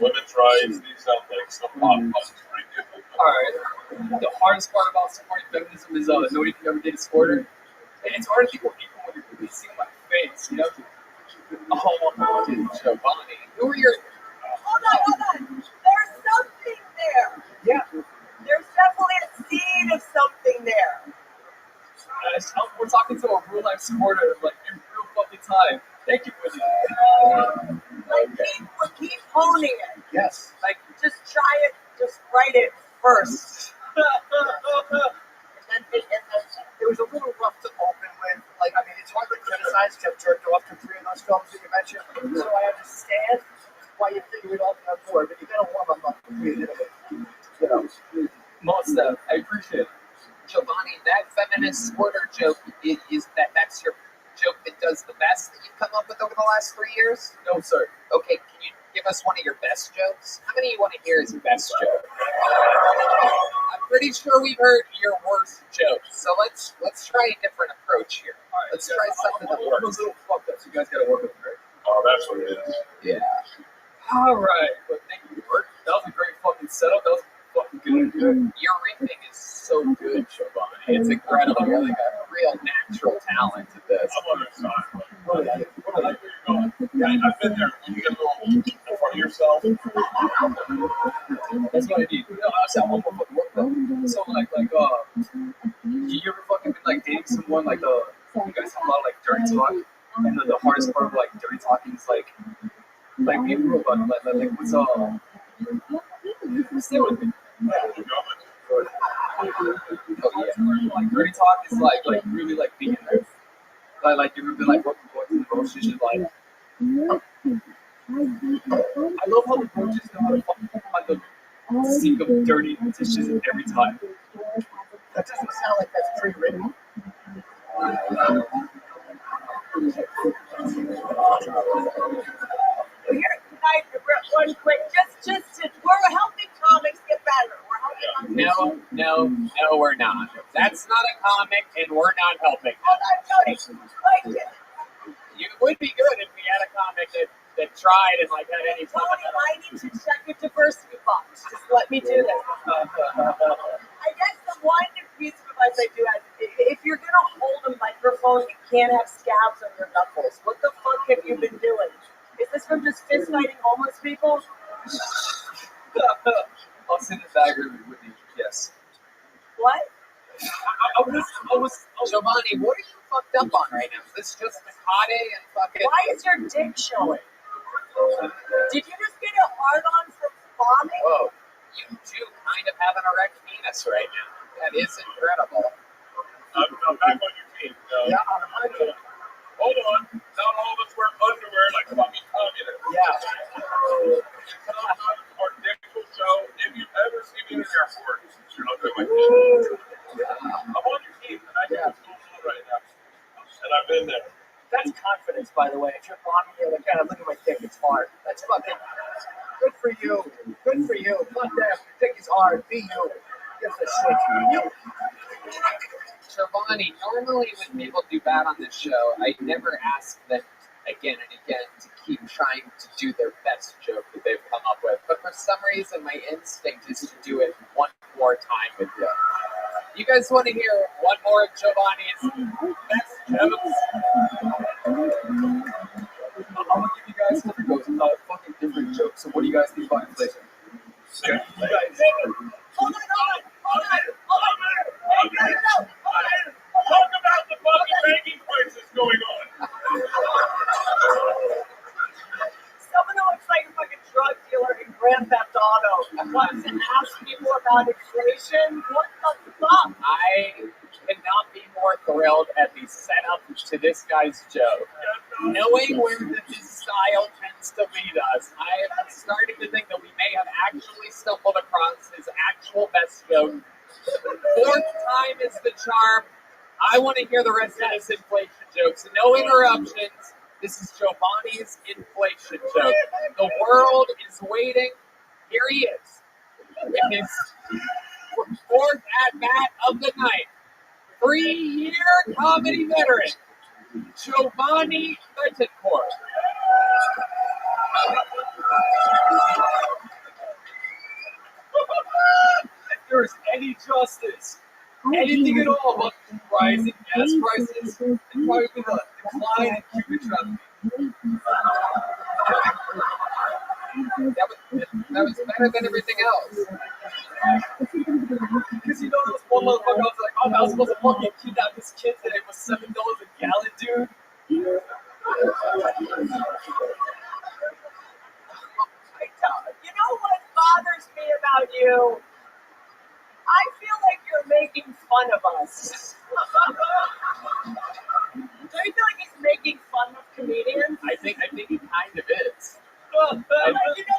women's rights, these sound like some pop culture right there. Alright. The hardest part about supporting feminism is nobody can ever get a supporter. And it's hard to think what people when you're seeing my face, you know? Oh, dude, Giovanni. Who are your... Hold on. There's something there. Yeah. There's definitely a seed of something there. We're talking to a real life supporter, like, in real fucking time. Thank you, Whitney. Like, keep honing it. Yes. Like, just try it. Just write it first. And it was a little rough to open with. Like, I mean, it's hard to criticize Jeff jerked off to 3 of those films that you mentioned. So I understand why you think we'd all be on board, but you gotta warm up on it. You know. Most stuff. I appreciate it. Giovanni, that feminist supporter joke is that's your joke that does the best that you've come up with over the last 3 years? No, sir. Okay, can you give us one of your best jokes? How many you want to hear as your best joke? I'm pretty sure we've heard your worst jokes, so let's try a different approach here. Right, let's try something that I'm a works. little fucked up, so you guys gotta work with me, right? Oh, that's what it is. Yeah. Alright, but thank you, Bert. That was a great fucking setup. That was fucking good. Your riffing is so good, Giovanni. It's incredible. You're like a real natural talent at this. I'm on your side. I like where you're going. Yeah, I've been there. You get a little in front of yourself. That's what I need. You know, I said one more fucking work though. So you ever fucking been like dating someone like you guys have a lot of like dirty talk, and the hardest part of like dirty talking is like being real about it. Like what's stay with me. Oh yeah, like dirty talk is like really like being there. Like you've been like going through the motions, like. I love how the coaches know how to find the sink of dirty dishes every time. That doesn't sound like that's pre-written. Here, guys, one quick, we're helping comics get better. We're helping No, we're not. That's not a comic, and we're not helping. Hold on, Tony. It would be good if we had a comic that tried and like had any fun. Tony, I need to check your diversity box. Just let me do this. I guess the one piece of advice I do have, if you're gonna hold a microphone, you can't have scabs on your knuckles. What the fuck have you been doing? Is this from just fist fighting homeless people? I'll send it back with you. Yes. What? I was Giovanni, what are you fucked up on right now? Is this just Mikade and fucking... Why is your dick showing? Did you just get a hard-on from bombing? Whoa, you do kind of have an erect penis right now. That is incredible. I'm back on your team. Yeah, I'm on. Hold on. Not all of us wear underwear like fucking communists. Yeah. Our dick will show. If you've ever seen me in an airport, you're not doing my dick. I'm on your team, and I think it's cool right now. And I've been there. That's confidence, by the way. If you're bombing you, like, God, look at my dick, it's hard. That's fucking good for you. Good for you. Fuck that. Your dick is hard. Be you. Gives a shit. You. Giovanni, normally when people do bad on this show, I never ask them again and again to keep trying to do their best joke that they've come up with. But for some reason, my instinct is to do it one more time with you. You guys want to hear one more of Giovanni's best I'm gonna give you guys fucking different jokes. So what do you guys think about inflation? Okay. You guys. Hold on. Talk about the fucking banking crisis going on. Someone who looks like a fucking drug dealer in Grand Theft Auto wants to ask people about inflation. What the fuck? I cannot be more thrilled at the setup to this guy's joke. Knowing where this style tends to lead us, I am starting to think that we may have actually stumbled across his actual best joke. Fourth time is the charm. I want to hear the rest of this inflation joke. So no interruptions. This is Giovanni's inflation joke. The world is waiting. Here he is. With his fourth at-bat of the night. 3-year comedy veteran, Giovanni Betancourt. If there's any justice, anything at all about rising gas prices, it'd probably be the decline in cubic traffic. That was better than everything else. Because you know there was one motherfucker I was like, oh, I was supposed to fucking kidnap this kid today with $7 a gallon, dude. You know what bothers me about you? I feel like you're making fun of us. Do you feel like he's making fun of comedians? I think he kind of is. You know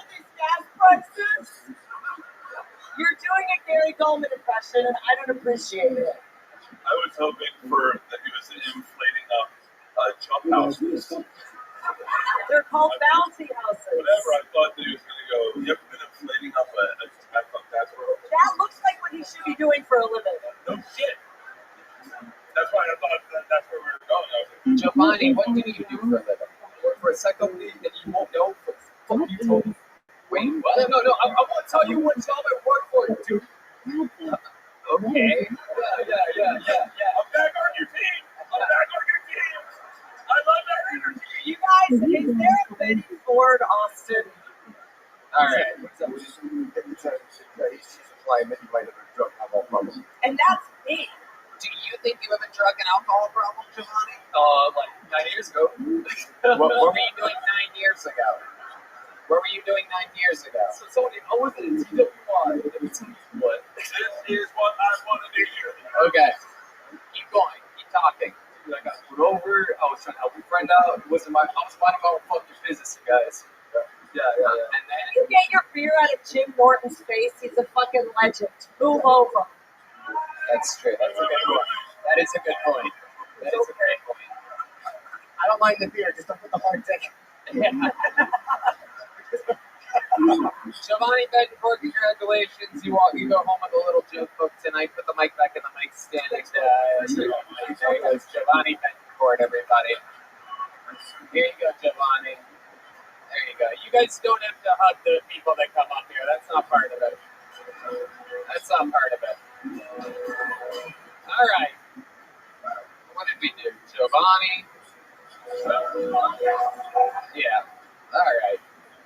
these gas prices? You're doing a Gary Goldman impression, and I don't appreciate it. I was hoping that he was inflating up jump houses. They're called bouncy houses. Whatever, I thought that he was going to go, you haven't been inflating up a tobacco casserole. That looks like what he should be doing for a living. No shit. That's why I thought that's where we were going. I was like, Giovanni, what do you do for a living? Work for a tech company that you won't know. Fuck you told me. Wait, what? No, I won't tell you what job I work for, dude. Okay. Yeah. I'm back on your team. I love that on your team. You guys, is there a Betty Ford Austin? All right. He's implying that you might have a drug alcohol problem. And that's me. Do you think you have a drug and alcohol problem, Giovanni? Like 9 years ago. What were you doing 9 years ago? What were you doing 9 years ago? So I was in TWI. Let me tell you what. This is what I want to hear. Okay. Keep going. Keep talking. Dude, I got put over. I was trying to help a friend out. I was minding my own fucking business, you guys. Yeah. And then You get your beer out of Jim Norton's face. He's a fucking legend. Move over. that's true. That's a good point. That is a good point. That is a great point. I don't mind the beer. Just don't put the hard dick. Giovanni Betancourt, congratulations. You go home with a little joke book tonight. Put the mic back in the mic stand. There he goes. Giovanni Betancourt, everybody. Here you go, Giovanni. There you go. You guys don't have to hug the people that come up here. That's not part of it. That's not part of it. All right. What did we do? Giovanni. Yeah. All right.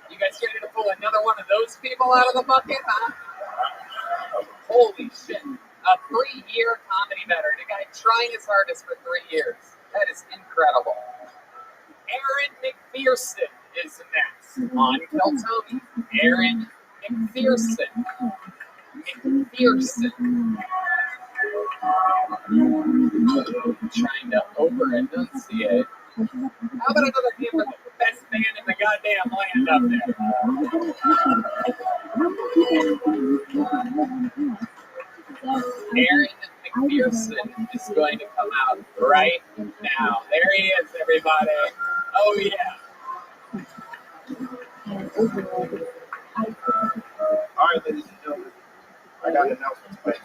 You guys ready to pull another one of those people out of the bucket, huh? Holy shit. A 3-year comedy veteran. A guy trying his hardest for 3 years. That is incredible. Aaron McPherson is next on Keltoni. Aaron McPherson. Trying to over-enunciate. How about another game for the best band in the goddamn land up there? Aaron McPherson is going to come out right now. There he is, everybody. Oh, yeah. All right, ladies and gentlemen, I got an announcement to make.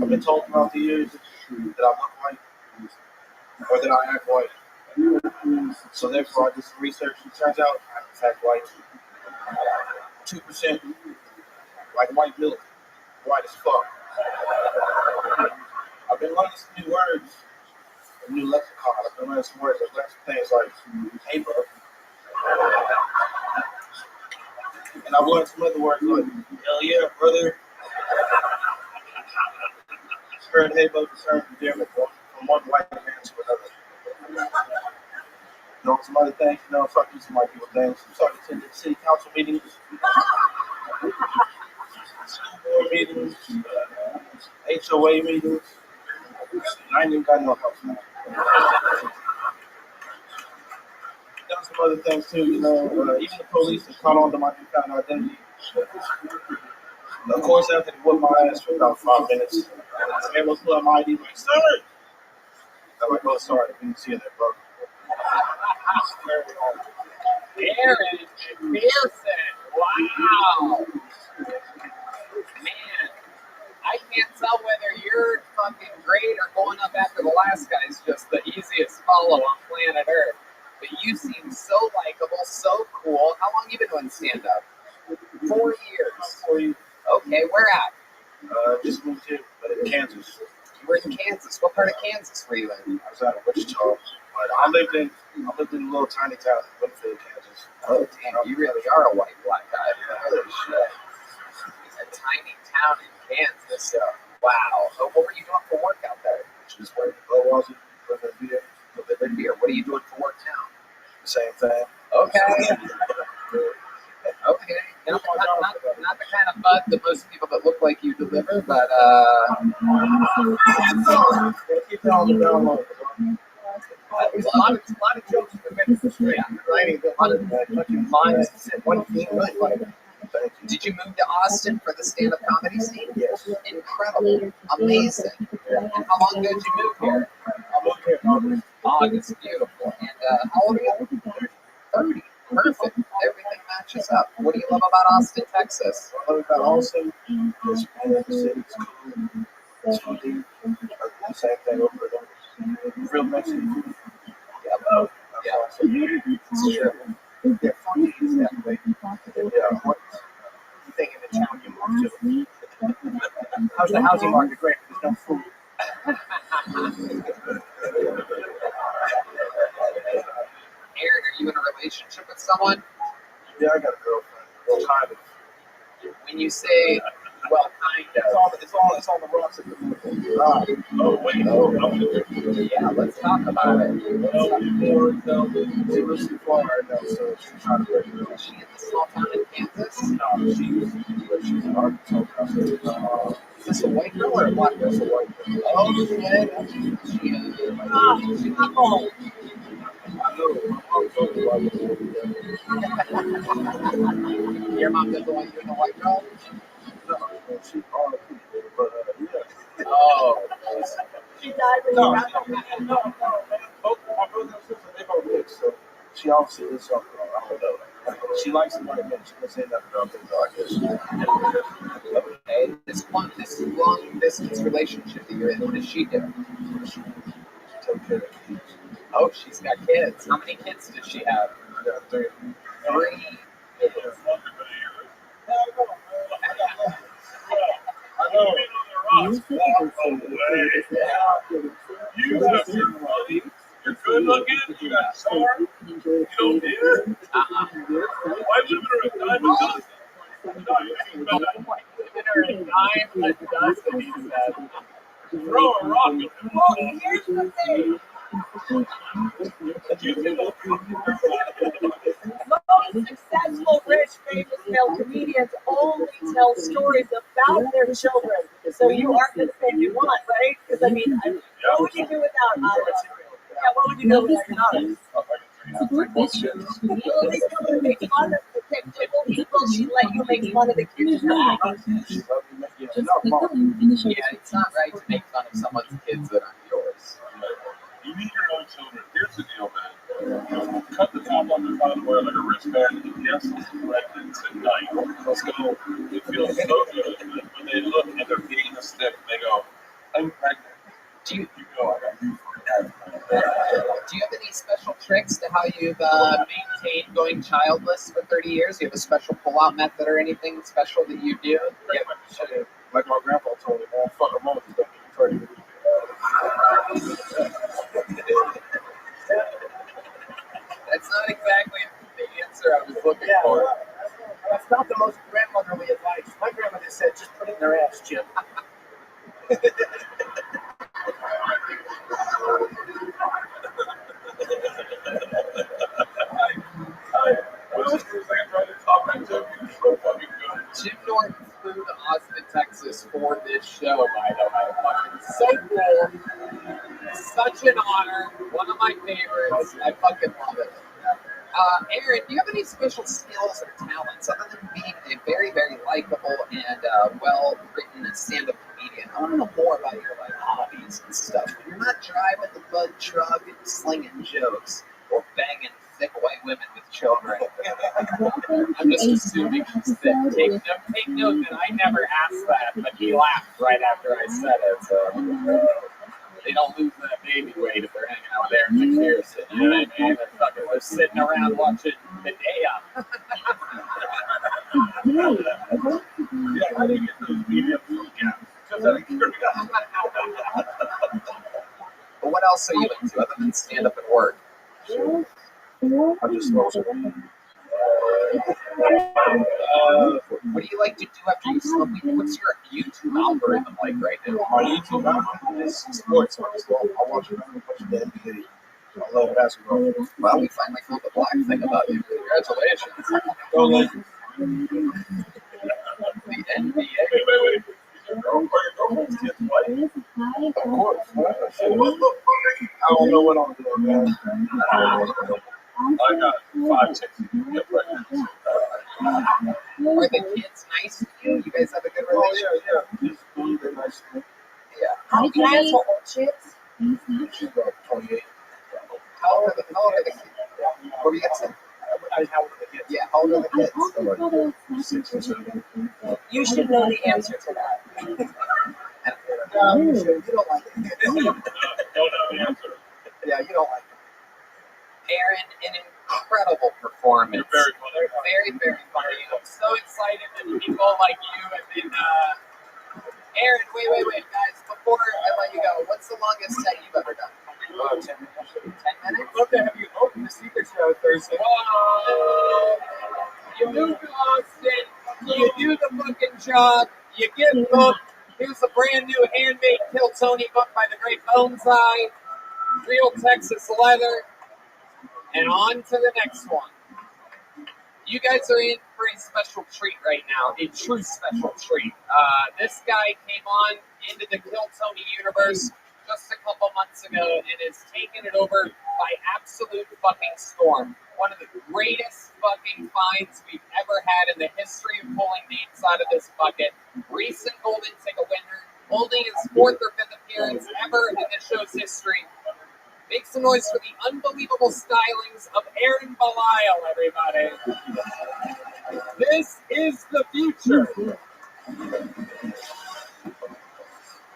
I've been told throughout the years that I look white or that I act white. So therefore, I did some research and it turns out I'm in fact white. 2% like white milk, white as fuck. I've been learning some new words a new lexicon. I've been learning some words. I've learned some things like hey, bro. And I've learned some other words like hell yeah, brother. Heard hey, bro, term different from one white man to another. You know, some other things, you know, I'm starting to do some white people things. I'm starting to attend city council meetings, school board meetings, HOA meetings. I ain't even got no house now. Done some other things too, you know, even the police have caught on to my newfound identity. Of course, after they whooped my ass for about 5 minutes, everyone's pulling my ID like, sir! I'm like, oh, sorry, I didn't see that, bro. Aaron McPherson. Wow. Man, I can't tell whether you're fucking great or going up after the last guy's just the easiest follow on planet Earth. But you seem so likable, so cool. How long you been doing stand-up? 4 years. 4 years. Okay, where at? Just moved here, but in Kansas. You were in Kansas. What part of Kansas were you in? I was out of Wichita. But I lived in a little tiny town in Winfield, Kansas. Oh, damn, you really are a white black guy. Holy shit. It's a tiny town in Kansas. Wow. So what were you doing for work out there? Just working at Lowe's, living beer. Living beer. What are you doing for work now? The same thing. Okay. Okay. Not the kind of bud that most people that look like you deliver, but keep it on the download. a lot of jokes have been straight. I'm writing a lot of fucking lines to sit one thing really funny. Did you move to Austin for the stand-up comedy scene? Yes. Incredible. Amazing. And how long ago did you move here? I moved here in August. August. Beautiful. And how old are you? 30. Perfect. Everything matches up. What do you love about Austin, Texas? What I love about Austin is the city. It's cool. It's funky. The same thing over and over. Real Mexican food. Yeah. It's true. Yeah, funky is that way. Yeah. What you think in the town you moved to? How's the housing market? Great. There's no food. Aaron, are you in a relationship with someone? Yeah, I got a girlfriend. Well, kind of. When you say, well, kind of. It's on the rocks at the moment. Oh, wait. Yeah, let's talk about it. She lives too far right now, so she's trying to break it. Is she in the small town in Kansas? No, she's in Arkansas. Is this a white girl or a black girl? It's a white girl. Oh, shit. She's not home. Your mom doesn't want you in the white girl? No, she's R.I.P. But yeah. Oh. She died when you got home. No. Both my brother and sister, they both mixed, so she obviously is something. I don't know. She likes the white men. She doesn't say nothing about things, I guess. Okay, this long distance relationship that you're in, what does she do? She takes care of kids. Oh, she's got kids. How many kids does she have? I got 3. 3 kids. I know. You're good looking, you got a star, you don't care. Why live in a diamond dozen? Living her a dozen, he said. Throw a rock at him. Well, here's the thing. Most successful, rich, famous male comedians only tell stories about their children. So you are the thing you want, right? Because I mean, what would you do without honest? Yeah, what would you do without your honest? Well, they still make fun of the kids. Will she let you make fun of the kids? Yeah, it's not right to make fun of someone's kids that aren't yours. You need your own children. Here's the deal, man. Cut the top off the bottom, wear like a wristband, and yes, it's pregnant tonight. Let's go. It feels so good. When they look and they're beating a stick, they go, I'm pregnant. You go, I got you forever. Do you have any special tricks to how you've maintained going childless for 30 years? Do you have a special pull-out method or anything special that you do? Yeah, like my grandpa told me, man, fuck a monkey, don't get pregnant. Chip. Jim Norton flew to Austin, Texas for this show, by the way. Fucking so cool. Such an honor. One of my favorites. I fucking love it. Aaron, do you have any special skills or talents other than being a very, very likable and well-written stand-up comedian? I want to know more about your hobbies and stuff. When you're not driving the bug truck and slinging jokes or banging thick white women with children. I'm just assuming she's thick. Take note that I never asked that, but he laughed right after I said it. So they don't lose that baby weight if they're hanging out with Aaron McPherson. You know what I mean? They're sitting around watching Medea. Yeah, how do you get those mediums from Gap? Just out of curiosity. But what else are you into other than stand up and work? I just smoke some weed. What do you like to do after you smoke weed? What's your YouTube algorithm like right now? My YouTube algorithm is sports. I watch a bunch of the NBA. I love basketball. Well, we finally found the black thing about you. Congratulations. Go Lakers. The NBA. Wait. Your girlfriend's kids white? Of course. I don't know what I'm doing, man. I got 5 chicks you can get pregnant. Are the kids nice to you? You guys have a good relationship? Yeah. Just cool, they're nice. Yeah. How can I answer old chicks? She's about 28. How old are the kids? What were you going to say? How old are the kids? Yeah, how old are the kids? 6 or 7. You should know the answer to that. No, you should. You don't like it. Don't know the answer. Yeah, you don't like it. Aaron, an incredible performance. You're very funny. Very, very funny. I'm so excited that people like you have been. Aaron, wait, guys. Before I let you go, what's the longest set you've ever done? 10 minutes. 10 minutes? Love to have you open the secret show Thursday. Whoa! You move to Austin, you do the fucking job, you get booked. Here's a brand new handmade Kill Tony book by the great Bonsai, real Texas leather, and on to the next one. You guys are in for a special treat right now, a true special treat. This guy came on into the Kill Tony universe just a couple months ago and has taken it over by absolute fucking storm. One of the greatest fucking finds we've ever had in the history of pulling names out of this bucket. Recent Golden Ticket winner, holding his 4th or 5th appearance ever in the show's history. Make some noise for the unbelievable stylings of Aaron Belial, everybody. This is the future.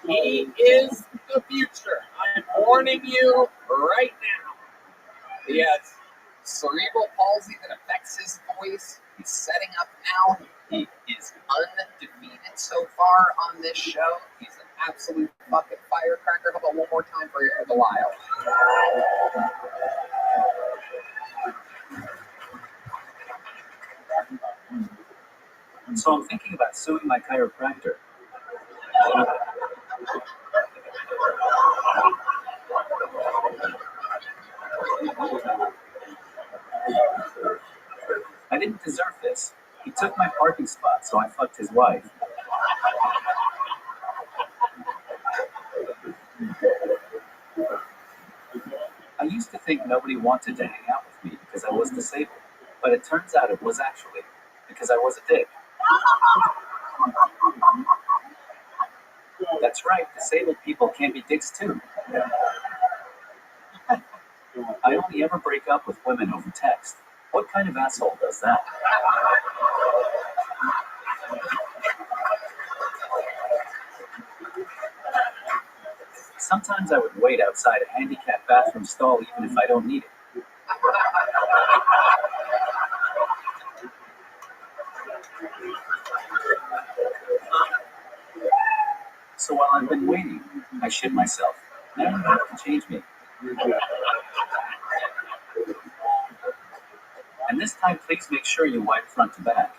He is the future. I'm warning you right now. He has cerebral palsy that affects his voice. He's setting up now. He is undefeated so far on this show. He's an absolute fucking firecracker. How about one more time for Aaron Belial? So I'm thinking about suing my chiropractor. I didn't deserve this. He took my parking spot, so I fucked his wife. I used to think nobody wanted to hang out with me because I was disabled, but it turns out it was actually because I was a dick. That's right, disabled people can be dicks too. I only ever break up with women over text. What kind of asshole does that? Sometimes I would wait outside a handicapped bathroom stall even if I don't need it. So while I've been waiting, I shit myself. Now you have to change me. And this time, please make sure you wipe front to back.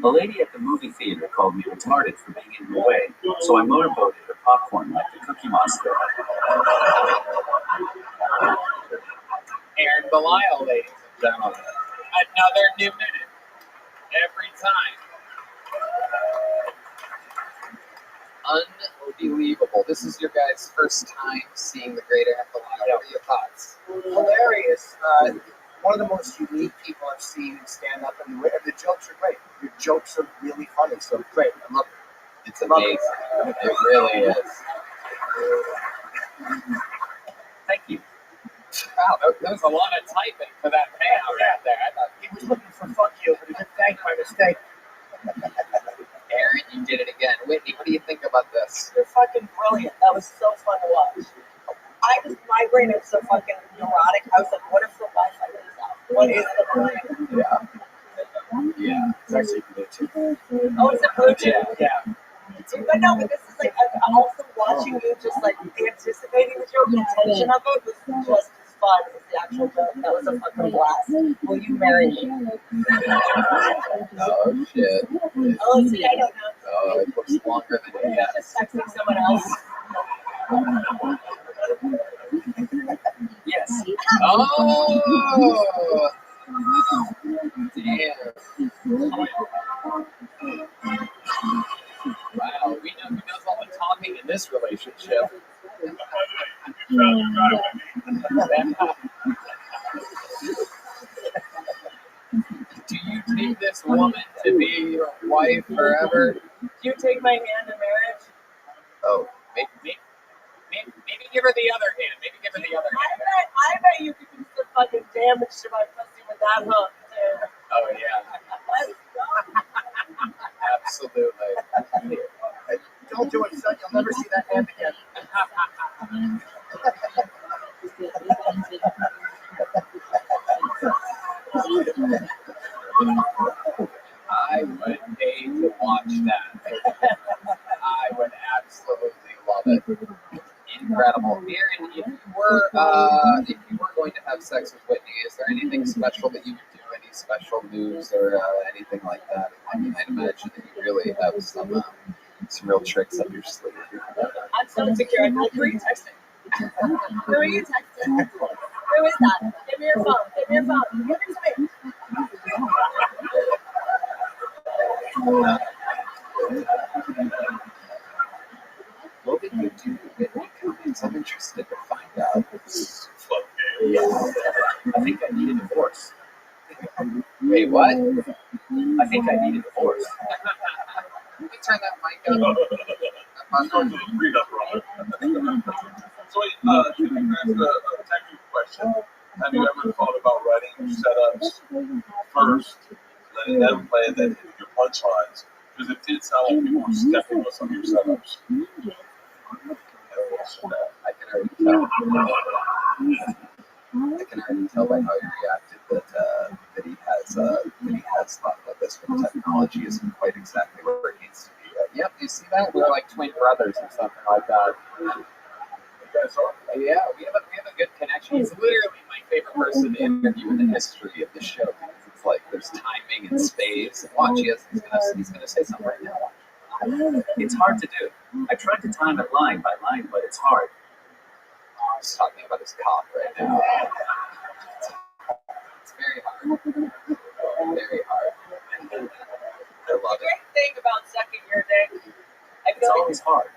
A lady at the movie theater called me retarded for being in the way, so I motorboated her popcorn like the Cookie Monster. Aaron Belial, ladies and gentlemen. Another new minute. Every time. Unbelievable. This is your guys' first time seeing the great Aaron Belial. What are your thoughts? Hilarious. One of the most unique people I've seen stand up, and the jokes are great. Your jokes are really funny, so great. I love it. It's amazing. It really is. Thank you. Wow, there was a lot of typing for that payout right there. I thought he was looking for fuck you, but he didn't thank by mistake. Aaron, you did it again. Whitney, what do you think about this? You're fucking brilliant. That was so fun to watch. My brain is so fucking neurotic. I was like, what if the Wi-Fi goes out? What is the point? Yeah. It's actually Bluetooth. Oh, is it Bluetooth? Yeah. But no, but this is like, I'm also watching you just like anticipating the joke. The tension of it was just as fun as the actual joke. That was a fucking blast. Will you marry me? Oh, shit. Oh, see, I don't know. Oh, it looks longer than it is. Just texting someone else. Yes. Oh! Damn. Wow, we know who does all the talking in this relationship. Do you take this woman to be your wife forever? Do you take my hand in marriage? Oh, maybe give her the other hand. Maybe give her the other hand. I bet you could do some fucking damage to my pussy with that hook, dude. Oh, yeah. Let's go. Absolutely. Don't do it, son. You'll never see that hand again. I would pay to watch that. I would absolutely love it. Incredible. Aaron, if you were going to have sex with Whitney, is there anything special that you would do? Any special moves or anything like that? I mean, I'd imagine that you really have some real tricks up your sleeve. I'm so insecure. Who are you texting? Who are you texting? Who is that? Give me your phone. Give me your phone. Give it to me. What did you do to Whitney Cummings? I'm interested to find out. Yeah. I think I need a divorce. Wait, what? I think I need a divorce. Let me turn that mic up. I'm going to agree that, brother. So, can I ask a technical question? Have you ever thought about writing setups first, letting them play, and then hitting your punchlines? Because it did sound like people were stepping on some of your setups. I can already tell. I can already tell by how he reacted that he has thought about this, but the technology isn't quite exactly where it needs to be. Yep, you see that? We're like twin brothers or something like that. Yeah, we have a good connection. He's literally my favorite person to interview in the history of the show because it's like there's timing and space. And watch, he's gonna say something right now. It's hard to do. I tried to time it line by line, but it's hard. He's talking about his cock right now. It's very hard. Very hard. I love The it. great thing about sucking your dick, I It's feel like always hard.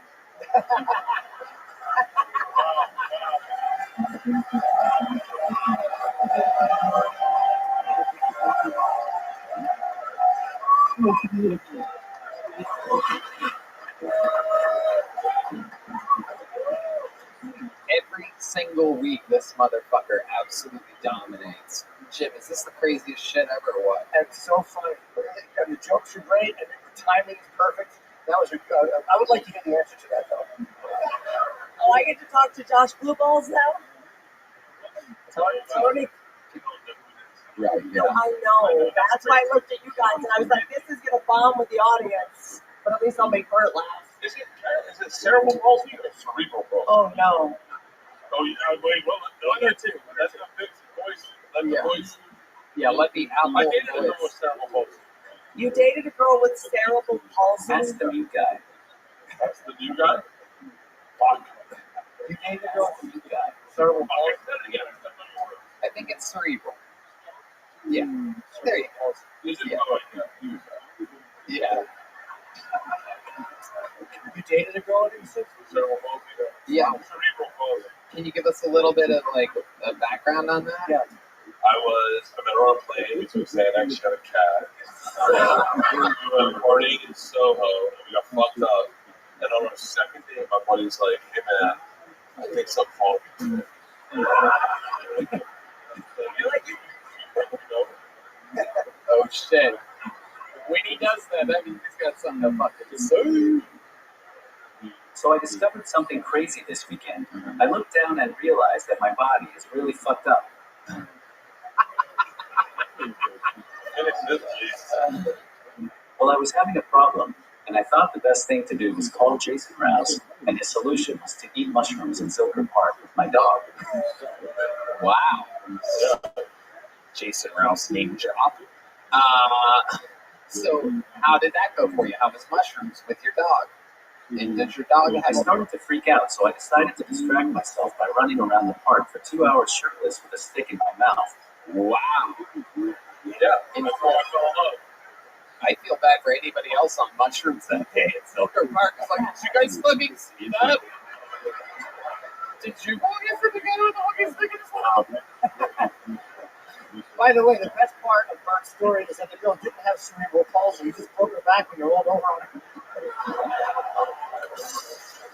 Every single week, this motherfucker absolutely dominates. Jim, is this the craziest shit ever or what? It's so funny. And the jokes are great, and the timing is perfect. That was I would like to hear the answer to that, though. oh, I get to talk to Josh Blueballs now. Tony. Right, yeah. No, I know. That's why I looked at you guys and I was like, this is gonna bomb with the audience, but at least I'll make Bert laugh. Is it cerebral palsy or cerebral palsy? Oh no. Oh, yeah, wait, well, one or two. That's going to fix the voice. Let the voice. Yeah, let the apple I dated a girl voice. with cerebral palsy. You dated a girl with cerebral palsy? That's the mute guy. That's the new guy? Fuck. You dated a girl with Mute guy. cerebral palsy? I think it's cerebral. Yeah. There you go. Yeah. Yeah. You dated a girl with cerebral palsy? Yeah. Cerebral palsy. Can you give us a little bit of like a background on that? Yeah. I met her on a plane. We took Xanax. She had a cat. We went partying in Soho, and we got fucked up. And on our second day, my buddy's like, "Hey man, I think something wrong with you." Oh shit. When he does that, that means he's got something to fucking say. So I discovered something crazy this weekend. I looked down and realized that my body is really fucked up. Well, I was having a problem, and I thought the best thing to do was call Jason Rouse, and his solution was to eat mushrooms in Zilker Park with my dog. Wow. Jason Rouse name drop. So how did that go for you? How was mushrooms with your dog? And did your dog I have started to freak out, so I decided to distract myself by running around the park for 2 hours shirtless with a stick in my mouth. Wow. Yeah, and that's why I fell in love. I feel bad for anybody else on mushrooms that day at Silker Park. It's like, did you guys fucking see that? Did you fucking see the guy with the fucking stick in his mouth? By the way, the best part of Bert's story is that the girl didn't have cerebral palsy. You just broke her back when you rolled over on her.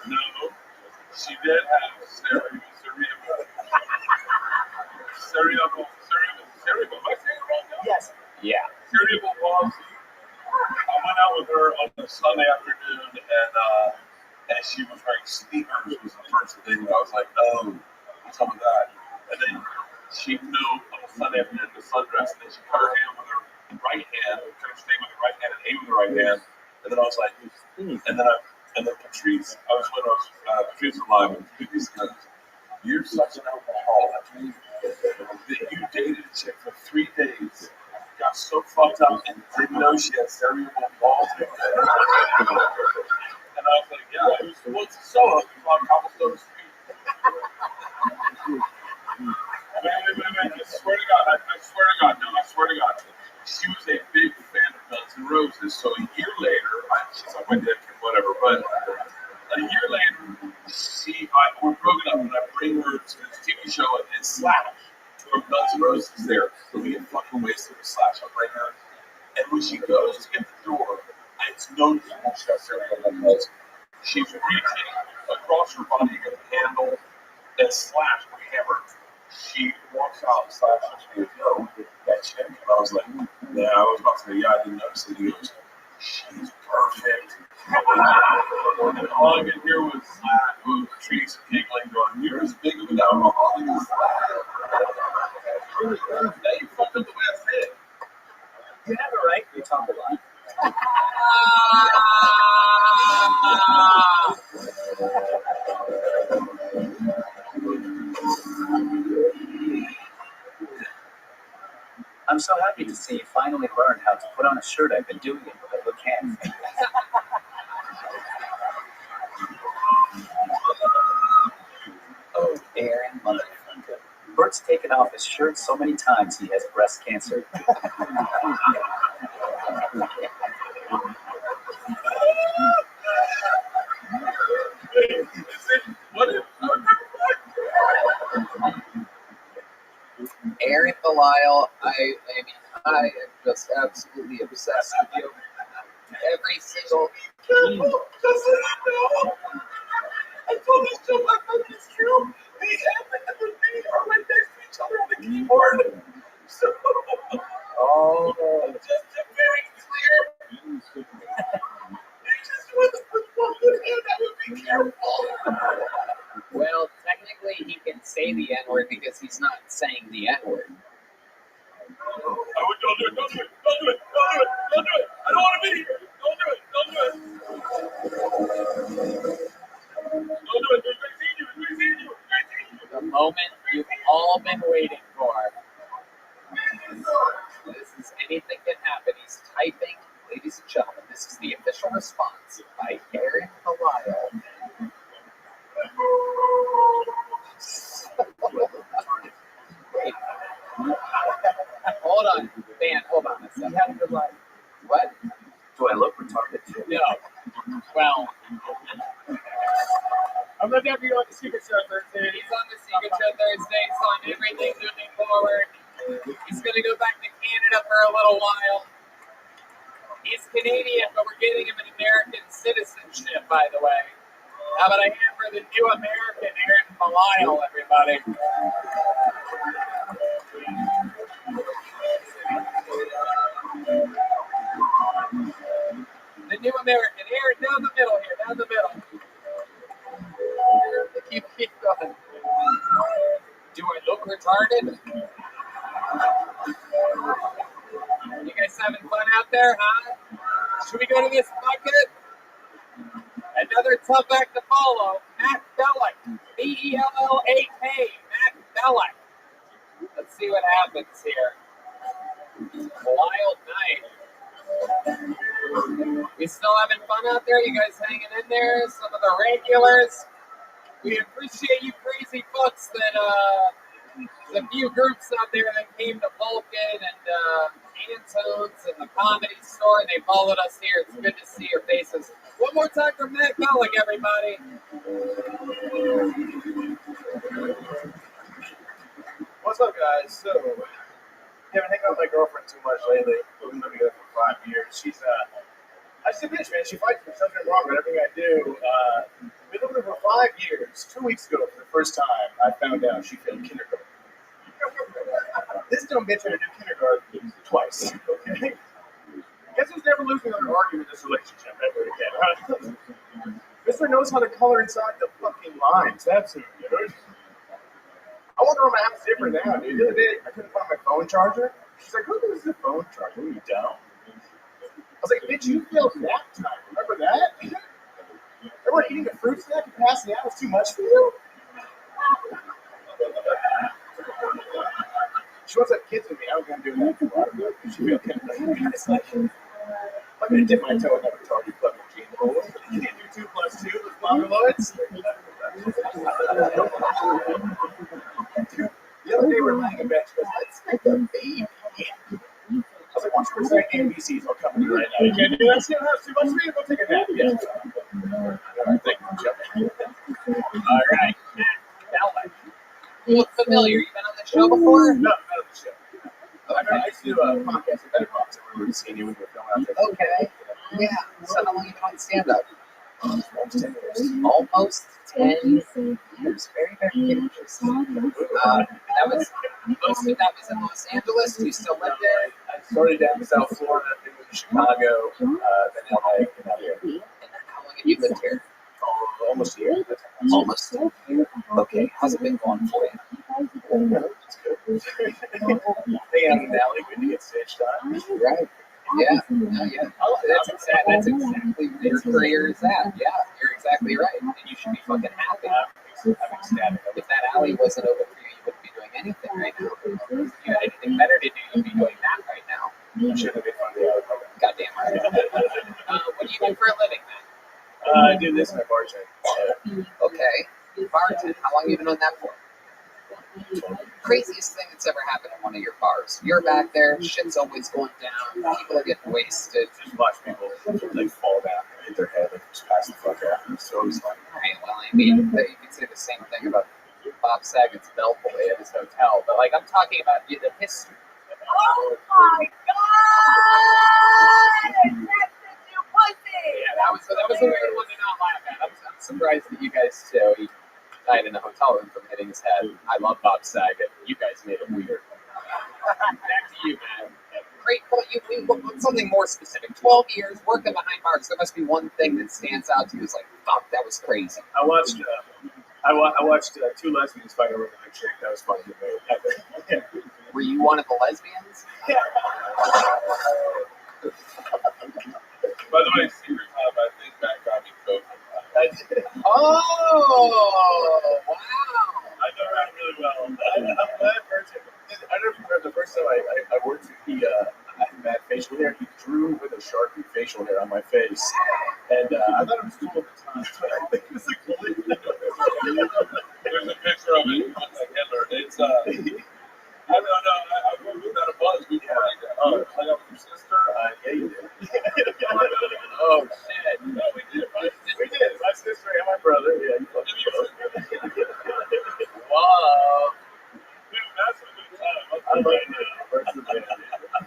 No, she did have cerebral. Am I saying it wrong now? Yes. Yeah. Cerebral palsy. I went out with her on a Sunday afternoon, and she was wearing sneakers. Was the first thing that I was like, oh, what's up with that? And then she knew on a Sunday afternoon the sundress, and then she cut her hand with her right hand, cut her steak with her right hand, and ate with her right hand. And then I was like, and then Patrice, Patrice was alive, and Patrice goes, "You're such an alcoholic that you dated a chick for 3 days, got so fucked up, and didn't know she had cerebral palsy." And I was like, "Yeah, it was once in Soho, it was on Cobblestone Street." Wait, I swear to God, I swear to God. She was a big fan of Guns N' Roses, so a year later, she's like my dick and whatever, but a year later, we're broken up, and I bring her to this TV show and Slash from Guns N' Roses there. So we get fucking wasted with Slash. I bring her, and when she goes to get the door, it's noticeable she has cerebral palsy. She's reaching across her body to get the handle, and Slash, we hammer. She walks out, Slash, and she goes, "Yo, that chick." And I was like, "Yeah," I was about to say, "Yeah, I didn't notice it." He goes, "She's perfect." And all I could hear was Patrice giggling, going, "You're as big of an alcoholic as that." Now you fucked up the way I said it. You have it right. You talk a lot. I'm so happy to see you finally learned how to put on a shirt. I've been doing it with a hook hand. Oh, Aaron, motherfucker. Bert's taken off his shirt so many times he has breast cancer. Aaron Belial, I am just absolutely obsessed with you. Every single. Careful, just so you know. I told this joke like that is true. The M and the B are right next to each other on the keyboard. So, just to very clear. Just with one good hand, I would be careful. Well, technically, he can say the N-word because he's not saying the N-word. Don't do it. Don't do it. I don't want to be here. Don't do it. The moment you've all been waiting for. This is anything can happen. He's typing response by Aaron Belial. Wait. Hold on. Dan, hold on a second. You have a good life. What? Do I look retarded? No. Well, I'm the nephew on the Secret Show Thursday. he's on the Secret Show Thursdays on everything moving forward. He's going to go back to Canada for a little while. He's Canadian, but we're getting him an American citizenship, by the way. How about a hand for the new American, Aaron Belial, everybody? The new American. Aaron, down the middle here, down the middle. Keep going. Do I look retarded? You guys having fun out there, huh? Should we go to this bucket? Another tough act to follow. Matt Bellick. B-E-L-L-A-K. Matt Bellick. Let's see what happens here. Wild night. We still having fun out there? You guys hanging in there? Some of the regulars? We appreciate you crazy fucks that, there's a few groups out there that came to Vulcan and, Antones and the Comedy Store, and they followed us here. It's good to see your faces. One more time for Matt Bellick, everybody. What's up, guys? So, haven't hanging out with my girlfriend too much lately. We've been living together for 5 years. She's a bitch, man. She fights me. Something wrong with everything I do. Been living with her for 5 years. 2 weeks ago, for the first time, I found out she failed kindergarten. This dumb bitch had to do kindergarten twice. Okay. Guess who's never losing an argument in this relationship ever again? Huh? Mister knows how to color inside the fucking lines. That's who, dude. I wonder if my house is different now, dude. The other day, I couldn't find my phone charger. She's like, who uses a phone charger? Are you dumb? I was like, bitch, you failed nap time. Remember that? Remember eating a fruit snack and passing out was too much for you? She wants to have kids with me. I was going to do that for a while. She feel kind I'm going to dip my toe in that retarded fucking gene hole. You can't do 2 plus 2 with mongoloids. The other day we were laying in bed. She goes, let's make a baby. I was like, watch for a second. ABCs will come to you right now. You can't do that. See, that's too much for you. Go take a nap. Yeah. All right, thank you. All right. Matt Bellick. You look familiar. You been on the show before? No, not on the show. I used to do a podcast at Better Box. I remember seeing you when you were filming out there. Okay. Yeah. So how long have you been on stand-up? Almost 10 years. Almost 10 years. Very, very interesting. That was most of that was in Los Angeles. Do you still live there? I started down in South Florida, then moved to Chicago, then LA, and now here. And how long have you lived here? Almost a year. Almost a year. Okay. How's it been going for you? It's good. Hanging out in the alley, waiting to get stage time. Right. Yeah. No, yeah. That's exactly where your career is at. Yeah. You're exactly right. And you should be fucking happy. I'm ecstatic. If that alley wasn't open for you, you wouldn't be doing anything right now. If you had anything better to do, you'd be doing that right now. I should have been fun to Goddamn right. What do you do for a living, man? I do this in my bartend. Okay. Bartend. How long have you been on that for? Craziest thing that's ever happened in one of your bars. You're back there, shit's always going down, people are getting wasted. Just watch people like fall down and hit their head, like just pass the fuck out. It's so fun. Right, well, I mean, you could say the same thing about Bob Saget's bell boy at his hotel, but like I'm talking about the history. Oh my God! That's the new pussy! Yeah, that was a weird one to not laugh at. I'm surprised that you guys too. He died in a hotel room from hitting his head. I love Bob Saget. You guys made it weird. Back to you, man. Great point. Something more specific. 12 years working behind bars. There must be one thing that stands out to you. It's like, fuck, that was crazy. I watched 2 lesbians fight over the chick. That was fun to me. Were you one of the lesbians? Yeah. By the way, secret time, I think Matt got me COVID. Oh, wow. I know Matt really well. I'm glad person. I don't know if you remember the first time I worked with I had Matt facial hair. He drew with a Sharpie facial hair on my face. And I thought it was cool at the time, but I think it was a glitch. There's a picture of it. It looks like Hitler. It's I don't know. I went with that a buzz before I got with your sister. Yeah, you did. Oh shit! No, we did. We did. My sister and my brother. Yeah, you fucking both. Whoa! Dude, that's a good time. I love it.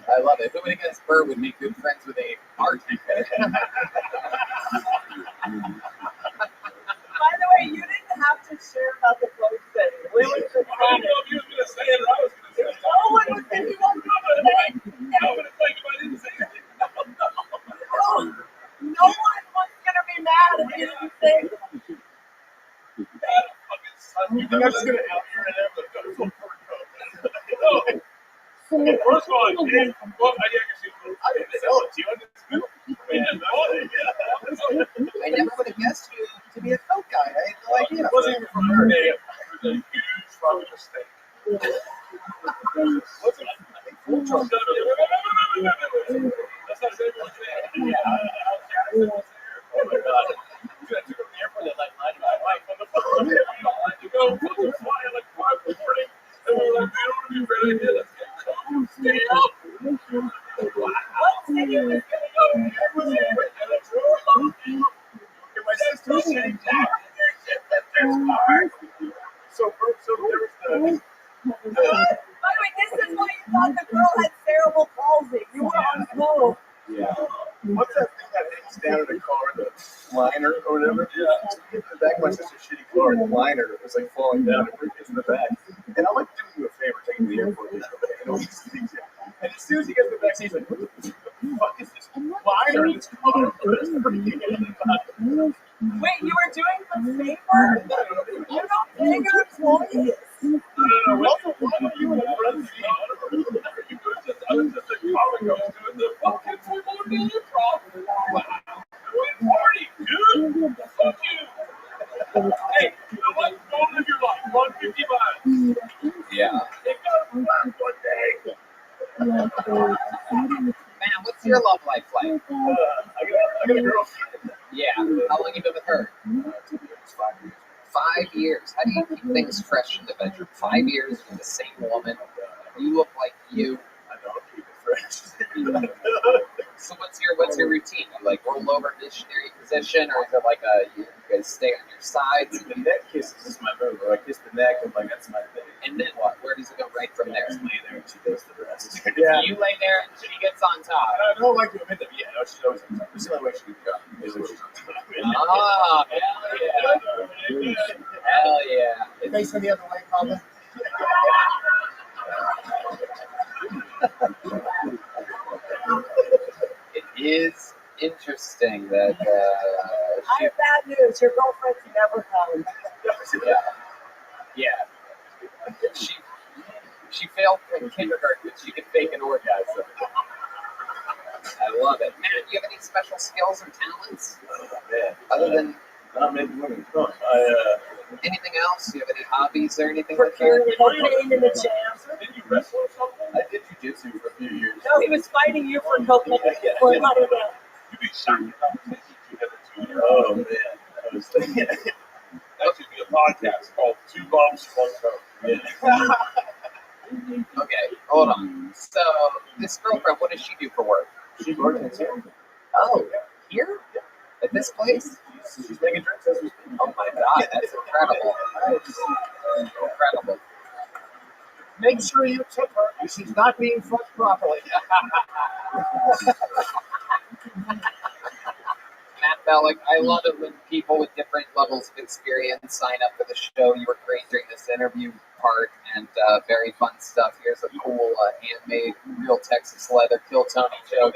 I love it. Who against Burr would make good friends with a bartender? By the way, you didn't have to share about the boat thing. We were just I didn't know if you were going to say it or I was going to say it. no one was thinking about No, but it's like if I didn't say anything. No one was gonna be mad if you didn't say it. You think I'm just going to out here and have the full court coat? First of all, I did. Well, I didn't sell it to you. I just built I never would have guessed you to be a coke guy. I had no idea. It wasn't even from her. It was a huge fucking mistake. What's it? That's not Yeah. Oh my god. I took him to the airport that night, my wife on the phone. I had to go fly at like 5 in the morning. And we were like, we don't want to be afraid of it. Let's get coke. Stay up. What city was gonna go? It was and my sister's sitting down. So there was the. By the way, this is why you thought the girl had cerebral palsy. You were on coke. Yeah. What's that thing that hangs down in the car, the liner or whatever? Yeah. So we get to the back of my sister's shitty car, and the liner was like falling down, and we're in the back. And I'm like doing you a favor, taking the airport, and all these things. And as soon as he gets to the back seat, he's like, what the fuck is this liner in this car? Wait, you were doing the favor? You don't pay your employees. Also, why were you in the front seat? I was just a comic. I was doing the fucking football game problem. Wow. We party, dude. Fuck you. Hey, you know what? Go live your life. Run 50 miles. Yeah. It goes back one day. Man, what's your love life like? I got a girlfriend. Yeah. How long you been with her? 5 years. How do you keep things fresh in the bedroom? 5 years with the same woman. You look like you. I don't keep it fresh. So what's your routine? You like roll over missionary position, or is it like you guys stay on your sides? The neck kisses is my move. I kiss the neck, and like that's my thing. And then what? Where does it go right from there? I just lay there, and she does the rest. Yeah. So you lay there, and she gets on top. I don't like to admit that. Yeah, no, she's always on top. It's the only way she can go. Is if she's on top. Ah, hell yeah. Hell yeah. Facing the other way, probably. It is interesting that I have bad news. Your girlfriend's never home. yeah. She failed from kindergarten, but she could fake an orgasm. I love it. Man, do you have any special skills or talents? Other than not making women come. Anything else? Do you have any hobbies or anything like Procuring that? cocaine in the jam. Did you wrestle or something? I did jujitsu for a few years. No, he was fighting you for cocaine. For $100. You'd be shocked at how much you have to do. Oh man, that was that should be a podcast called Two Bumps, One Coke. Yeah. Okay, hold on. So this girlfriend, what does she do for work? She bartends here. Oh, here? At this place? She's making drinks as we speak. Oh my god, that's incredible. Incredible. Make sure you tip her. She's not being fucked properly. Matt Bellick, I love it when people with different levels of experience sign up for the show. You were great during this interview part, and very fun stuff. Here's a cool handmade, real Texas leather Kill Tony joke.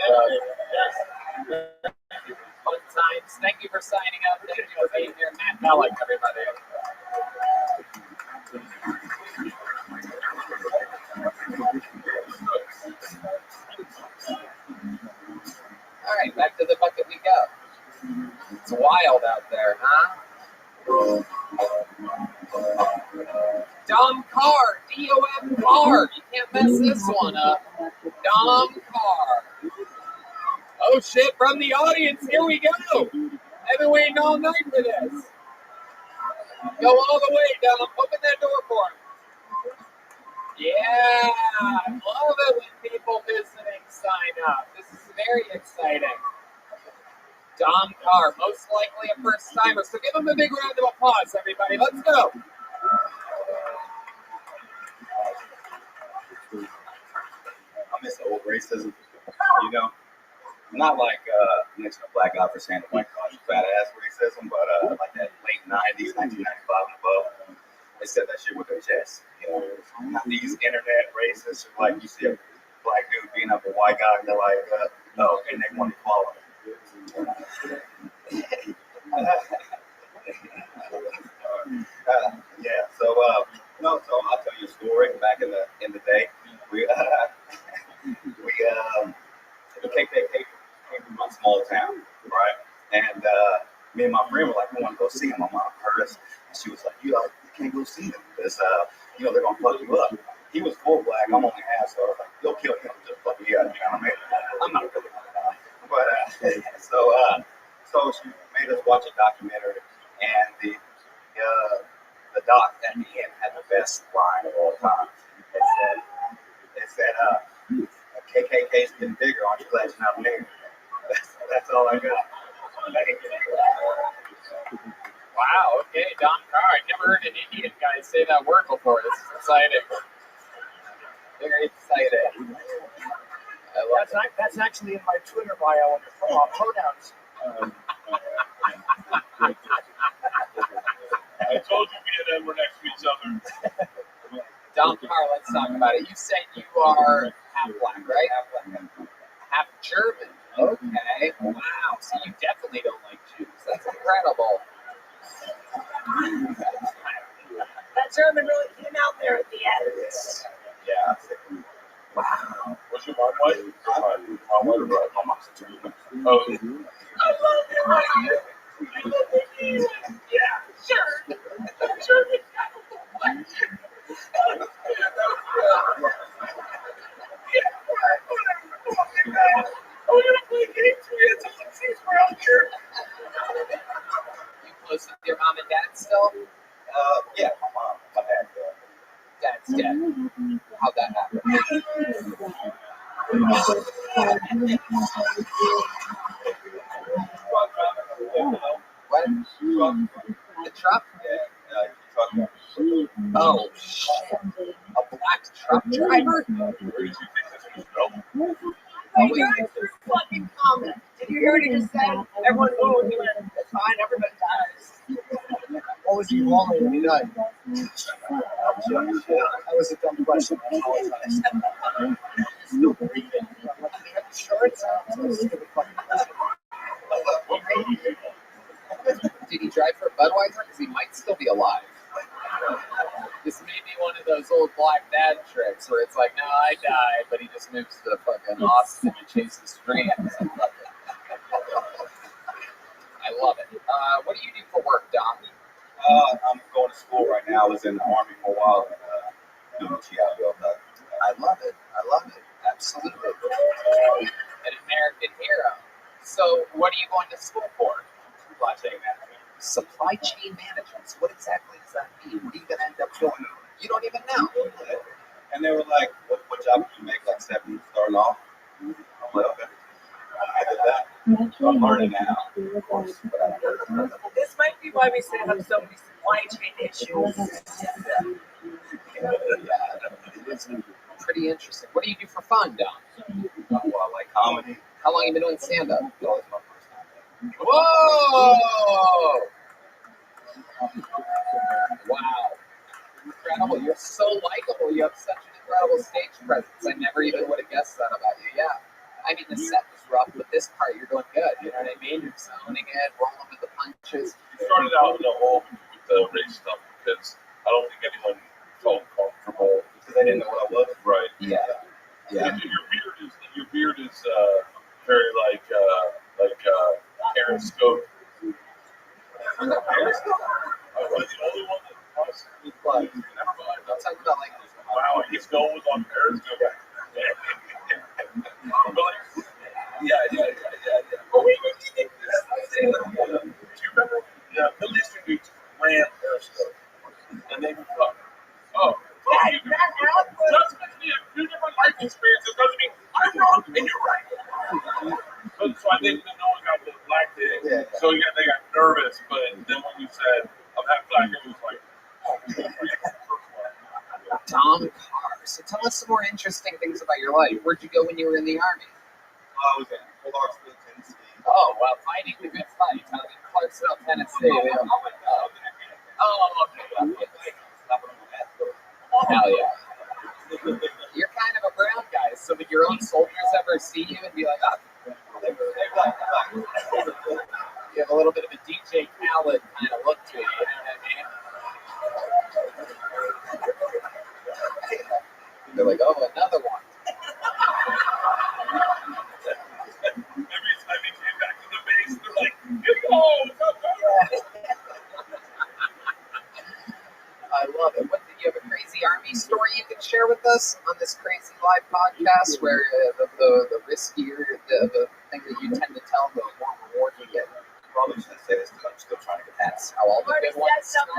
Fun times. Thank you for signing up. Thank you for being here. Matt Bellick, everybody. All right, back to the bucket we go. It's wild out there, huh? Dom Carr, D-O-M Carr. You can't mess this one up. Dom Carr. Oh shit, from the audience, here we go. I've been waiting all night for this. Go all the way, Dom. Open that door for him. Yeah, I love it when people visiting sign up. This is very exciting. Dom Carr, most likely a first timer. So give him a big round of applause, everybody. Let's go. I miss the old racism, you know. Not like mention a black guy for saying the white collar fat ass racism, but like that late 90s, 1995 and above. They said that shit with their chest. You know, not these internet racists, like you see a black dude beating up a white guy, and they're like, no, and they want to follow him. Yeah, so no, so I'll tell you a story. Back in the day, the KKK came from a small town, right? And me and my friend were like, we want to go see him. My mom heard us, and she was like, you can't go see them because they're gonna fuck you up. He was full black, I'm only half, so I was like, you'll kill him, just fuck me up. You know what I mean? I'm not really gonna die. But so she made us watch a documentary, and the doc at the end had the best line of all time. It said, KKK's getting bigger, aren't you glad you're not a nigger? That's all I got. Wow, okay, Don Carr. I've never heard an Indian guy say that word before. This is exciting. Very exciting. That's actually in my Twitter bio under pronouns. I told you me and Ed were next to each other. Don Carr, let's talk about it. You said you are half black, right? Half German. Okay. Wow. So you definitely don't like Jews. That's incredible. That German really came out there at the end. Yeah. Wow. What's your mom like? My mother, my mom's a German. Oh, I love you. Yeah, sure. German. We're gonna play games for you until it seems around here. You close with your mom and dad still? Yeah, my mom, my dad. Dad's dead. How'd that happen? What? The truck? Yeah, Oh, shit. A black truck driver? where did you think this was from? Wait, yours is fucking common. Did you hear what he just said? Everyone moves, it's fine, everybody dies. What was he rolling when he died? That was a dumb question. I apologize. Still breathing. Insurance? Stupid fucking question. Did he drive for Budweiser? Because he might still be alive. This may be one of those old black dad tricks where it's like, no, I died, but he just moves to fucking Austin and chases dreams. I love it. I love it. What do you do for work, Dom? I'm going to school right now. I was in the Army for a while. I love it. I love it. Absolutely. An American hero. So, what are you going to school for? Supply chain management. Supply chain management. So what exactly does that mean? What are you going to end up doing? You don't even know. And they were like, what job did you make? Like 70 starting off? I'm like, okay. I did that. So I'm learning now. Of course, This might be why we still have so many supply chain issues. Yeah, it is pretty interesting. What do you do for fun, Dom? Well, I like comedy. How long have you been doing stand-up? That was my first time. Whoa! Wow. Incredible. You're so likable. You have such an incredible stage presence. I never even would have guessed that about you. Yeah. I mean, the set was rough, but this part you're doing good. You know what I mean? You're zoning it, rolling with the punches. You started out in the hole with the race stuff because I don't think anyone felt comfortable because they didn't know what I was. Right. Yeah. Yeah. And your beard is very like Karen Scope. I was the only one that possibly applied. Never mind. I'm talking about like wow, his goal was on Periscope. But like, yeah. Oh, And then you fuck. Oh, just because we have two different life experiences doesn't mean I'm wrong and you're right. So I think that no one got the black thing. Yeah. So they got nervous, but then when you said I'm half black, it was like, Tom Carr. So tell us some more interesting things about your life. Where'd you go when you were in the Army? I was in Clarksville, Tennessee. Oh, well, fighting the good fight. I was in Clarksville, Tennessee. Oh, okay. Hell yeah. You're kind of a brown guy, so would your own soldiers ever see you and be like, oh, you have a little bit of a DJ Khaled kind of look to you, you know what I mean? They're like, oh, another one. every time he came back to the base, they're like, yo, what's up, bro? I love it. What, do you have a crazy Army story you can share with us on this crazy live podcast where the riskier the thing that you tend to tell, the more reward you get? Probably shouldn't say this because I'm still trying to get That's how all the good ones start.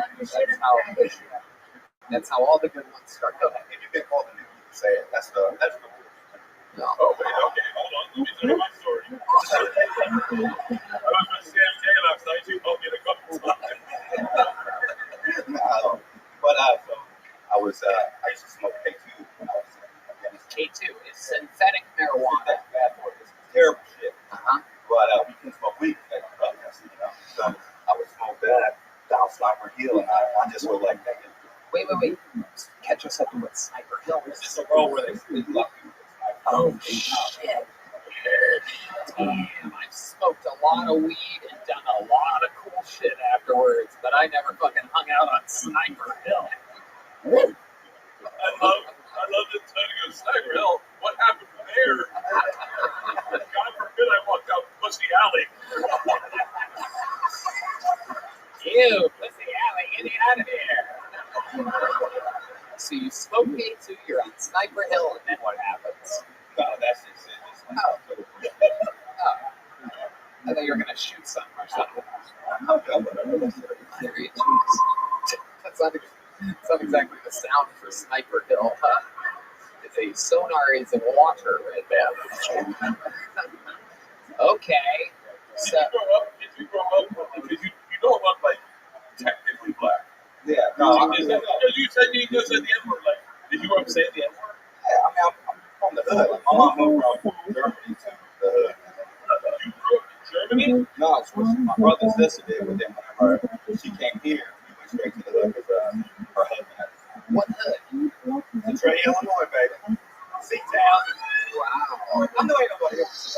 That's how all the good ones start. Go ahead. If you get called a nigga, you can say it. That's the No. Oh, wait, okay, hold on. Let me tell you my story. I was with Sam J last night. She told me a couple times. No, but so I used to smoke K2 when I was in Afghanistan. K2 is synthetic marijuana. Bad boy. It's terrible shit. Uh-huh. But we couldn't smoke weed at the protest, you know. So I would smoke that down Sniper Hill, and I just was like, Wait. Catch us up to what Sniper Hill is. it's a road where they lock you with Sniper. Oh, shit. Damn, I've smoked a lot of weed and done a lot of cool shit afterwards, but I never fucking hung out on Sniper Hill. I love the telling of Sniper Hill. What happened there? God forbid I walked out Pussy Alley. Ew, Pussy Alley, get it out of here. So you smoke K2, you're on Sniper Hill, and then what happens? No, that's just it. Oh. I thought you were going to shoot something or something. That's not exactly the sound for Sniper Hill, huh? It's a sonar is in water right there. Okay. Did you grow up, because you know I'm like technically black. Yeah, no. Because you said the N-word, like, did you grow up saying the N-word? Yeah, I mean, I'm from the hood. Like, my mom moved from Germany to the hood. You grew up in Germany? No, it's what my brother and sister did, but then whenever she came here, we went straight to the hood because her husband had what hood? Detroit, Illinois, baby. C-Town. Wow. I know ain't nobody else.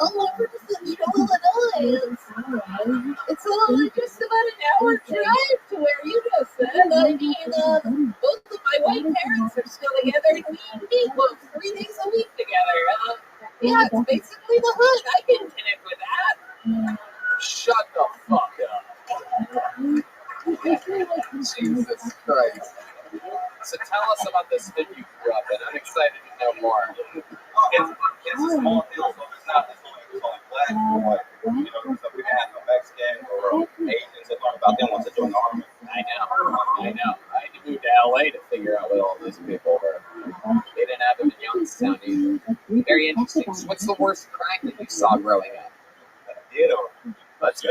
Oh, we're just in Illinois. It's only just about an hour drive to where you just said. I mean, both of my white parents are still together, and we meet 3 days a week together. Yeah, it's basically the hood. I can connect with that. Shut the fuck up. Jesus Christ. So tell us about this hood you grew up in. I'm excited to know more. It's a small deal, so it's not just only black or white. You know, so we didn't have no Mexicans or Asians to learn about them once they joined the army. I know. I had to move to LA to figure out what all those people were. They didn't have them in Youngstown either. Very interesting. So what's the worst crime that you saw growing up? Let's go.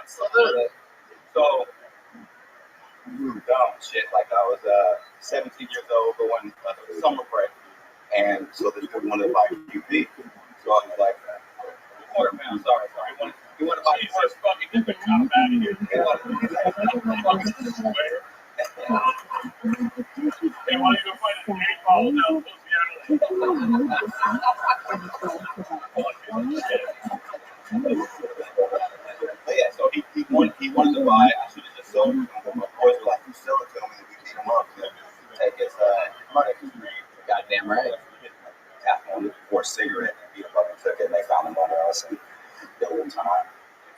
Absolutely. So, dumb shit. Like I was 17 years old going summer break, and so this dude wanted to buy UV. So I was like, sorry. You want to buy Jesus fucking get the cop out of here. They want you to find an 8-ball down Pussy But yeah, so he wanted to buy it. I should have just sold it to him. But my boys were like, you sell it to him and we beat him up. Take his money. Goddamn right. Tap on it for a cigarette and beat him up and took it. And they found him on us and the whole time.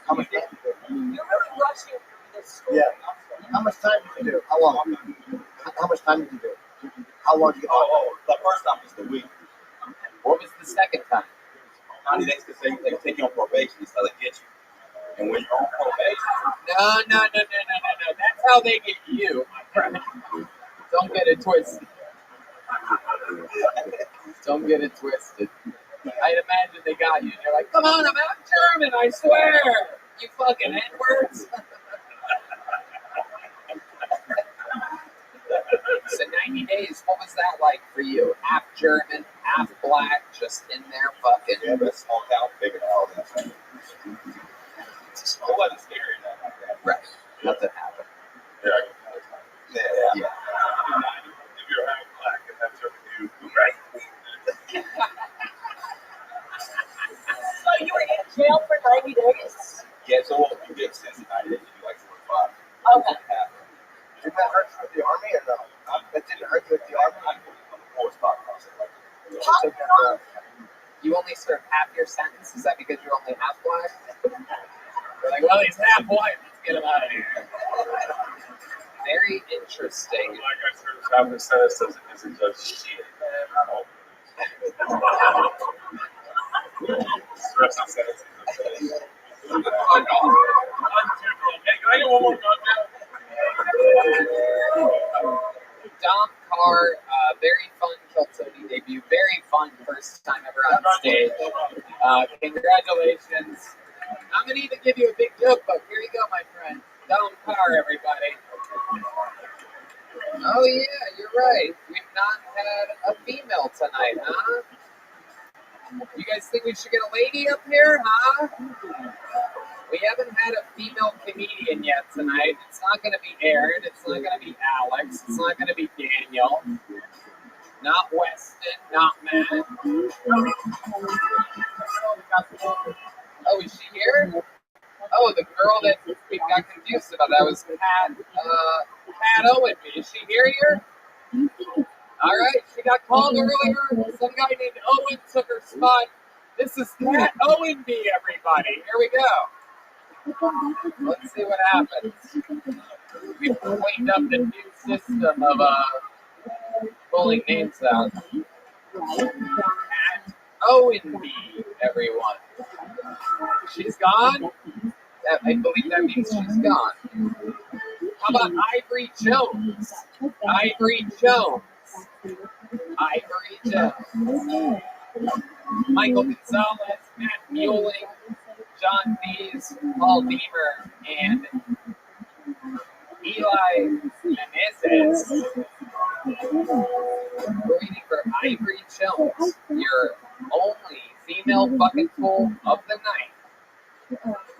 How much time? You're really rushing through this story. Yeah. How much time did you do? How long? How much time did you do? How long did you get? The first time was the week. What was the second time? 90 days because they take you on probation, so they get you. And when you're on probation, No. That's how they get you, my friend. Don't get it twisted. Don't get it twisted. I'd imagine they got you and you're like, come on, I'm out German, I swear. You fucking N-words. So 90 days, what was that like for you? Half German, half black, just in there fucking. yeah, but it's small town, figured out that thing. It wasn't scary enough like that. Right. Nothing happened. Yeah. Yeah. If you're half black, and that's what you right. So you were in jail for 90 days? Yeah, so you get sentenced to 90 days, you do like 45. Okay. Did that hurt you with the army or no? That didn't hurt you with the army? You only served half your sentence? Is that because you're only half black? You're like, well, he's half white. Let's get him out of here. Very interesting. Like I said, half the sentence isn't just shit, man. I don't. The rest of the sentence is Can I get one more goddamn? Dom Carr, very fun Kiltony debut. Very fun first time ever on stage. Congratulations. I'm going to even give you a big joke, but here you go, my friend. Dom Carr, everybody. Oh, yeah, you're right. We've not had a female tonight, huh? You guys think we should get a lady up here, huh? We haven't had a female comedian yet tonight. It's not going to be Aaron. It's not going to be Alex. It's not going to be Daniel. Not Weston. Not Matt. Oh, is she here? Oh, the girl that we got confused about. That was Pat Owen. Is she here? All right. She got called earlier. Some guy named Owen took her spot. This is Pat Owenby, everybody. Here we go. Let's see what happens. We've cleaned up the new system of pulling names out. Pat Owenby, everyone. She's gone? I believe that means she's gone. How about Ivory Jones? Ivory Jones. Ivory Jones. Michael Gonzalez, Matt Mueling, John Dees, Paul Beamer, and Eli Menezes. We're waiting for Ivory Jones, your only female bucket full of the night.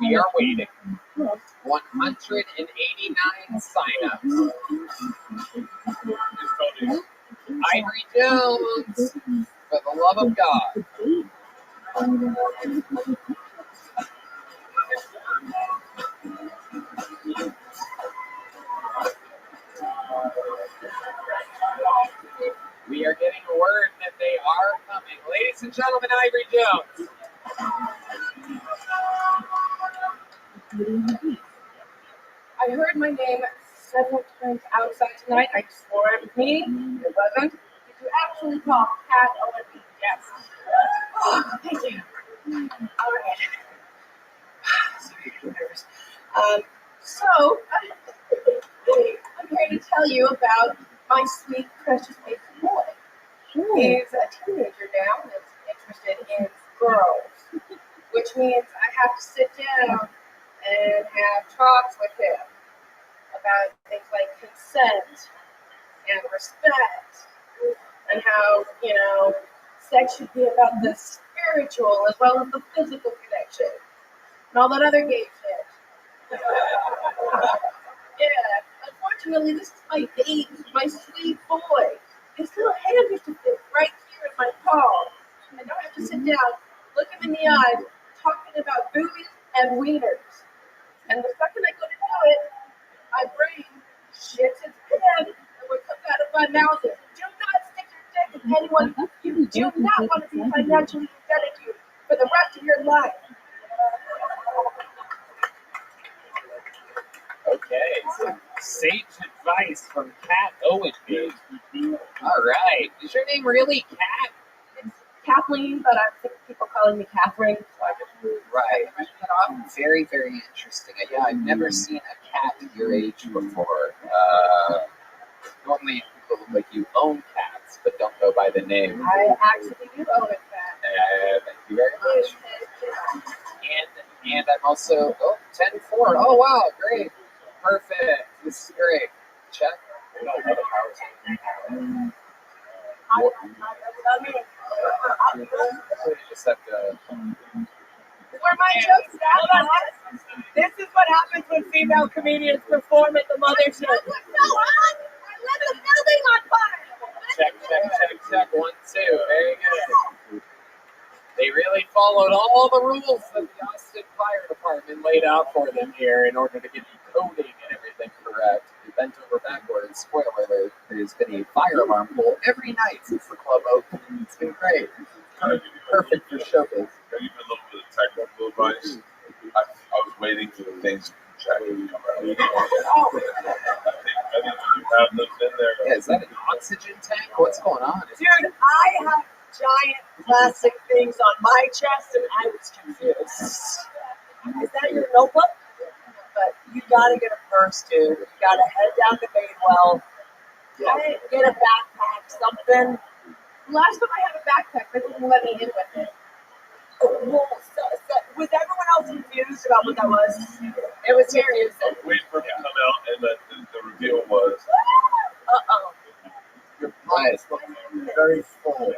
We are waiting. 189 signups. Ivory Jones, for the love of God. We are getting word that they are coming. Ladies and gentlemen, Ivory Jones. I heard my name several times outside tonight. I swore it was me. It wasn't. Did you actually call Pat Owenby? Yes. Oh, thank you. All right. Sorry, I'm nervous. I'm here to tell you about my sweet, precious baby boy. He's a teenager now and is interested in girls, which means I have to sit down and have talks with him about things like consent and respect and how, sex should be about the spiritual as well as the physical connection and all that other gay shit. Yeah, unfortunately, this is my baby, my sweet boy. His little hand used to fit right here in my palm. And now I have to sit down, look him in the eyes, talking about boobies and wieners. And the second I go to do it, my brain shits its pants and what comes out of my mouth is, do not stick your dick in anyone you do not want to be financially indebted to for the rest of your life. Okay, so sage advice from Pat Owenby. All right. Is your name really Kat? It's Kathleen, but I'm people calling me Catherine. Right. Very, very interesting. Yeah, I've never seen a cat your age before. Normally people look like you own cats, but don't go by the name. I actually do own a cat. Thank you very much. And I'm also 10-4. Oh wow, great, perfect. This is great. Check. Just have to. Where my jokes at? This is what happens when female comedians perform at the mothership. I live in a building on fire. Check. 1, 2. Very good. They really followed all the rules that the Austin Fire Department laid out for them here in order to get the coding and everything correct. They bent over backwards. Spoiler alert, there's been a fire alarm pull every night since the club opened. It's been great. Perfect for showbiz. Even a little bit of technical advice. I was waiting for the things to check and come out. I think you have those in there. Yeah, is that an oxygen tank? What's going on? Dude, I have giant plastic things on my chest, and I was confused. Is that your notebook? But you gotta get a purse, dude. You gotta head down to Madewell. Get a backpack, something. Last time I had a backpack, they wouldn't let me in with it. Was everyone else confused about what that was? It was serious. Wait for him to come out, and the reveal was. Your pockets look very full.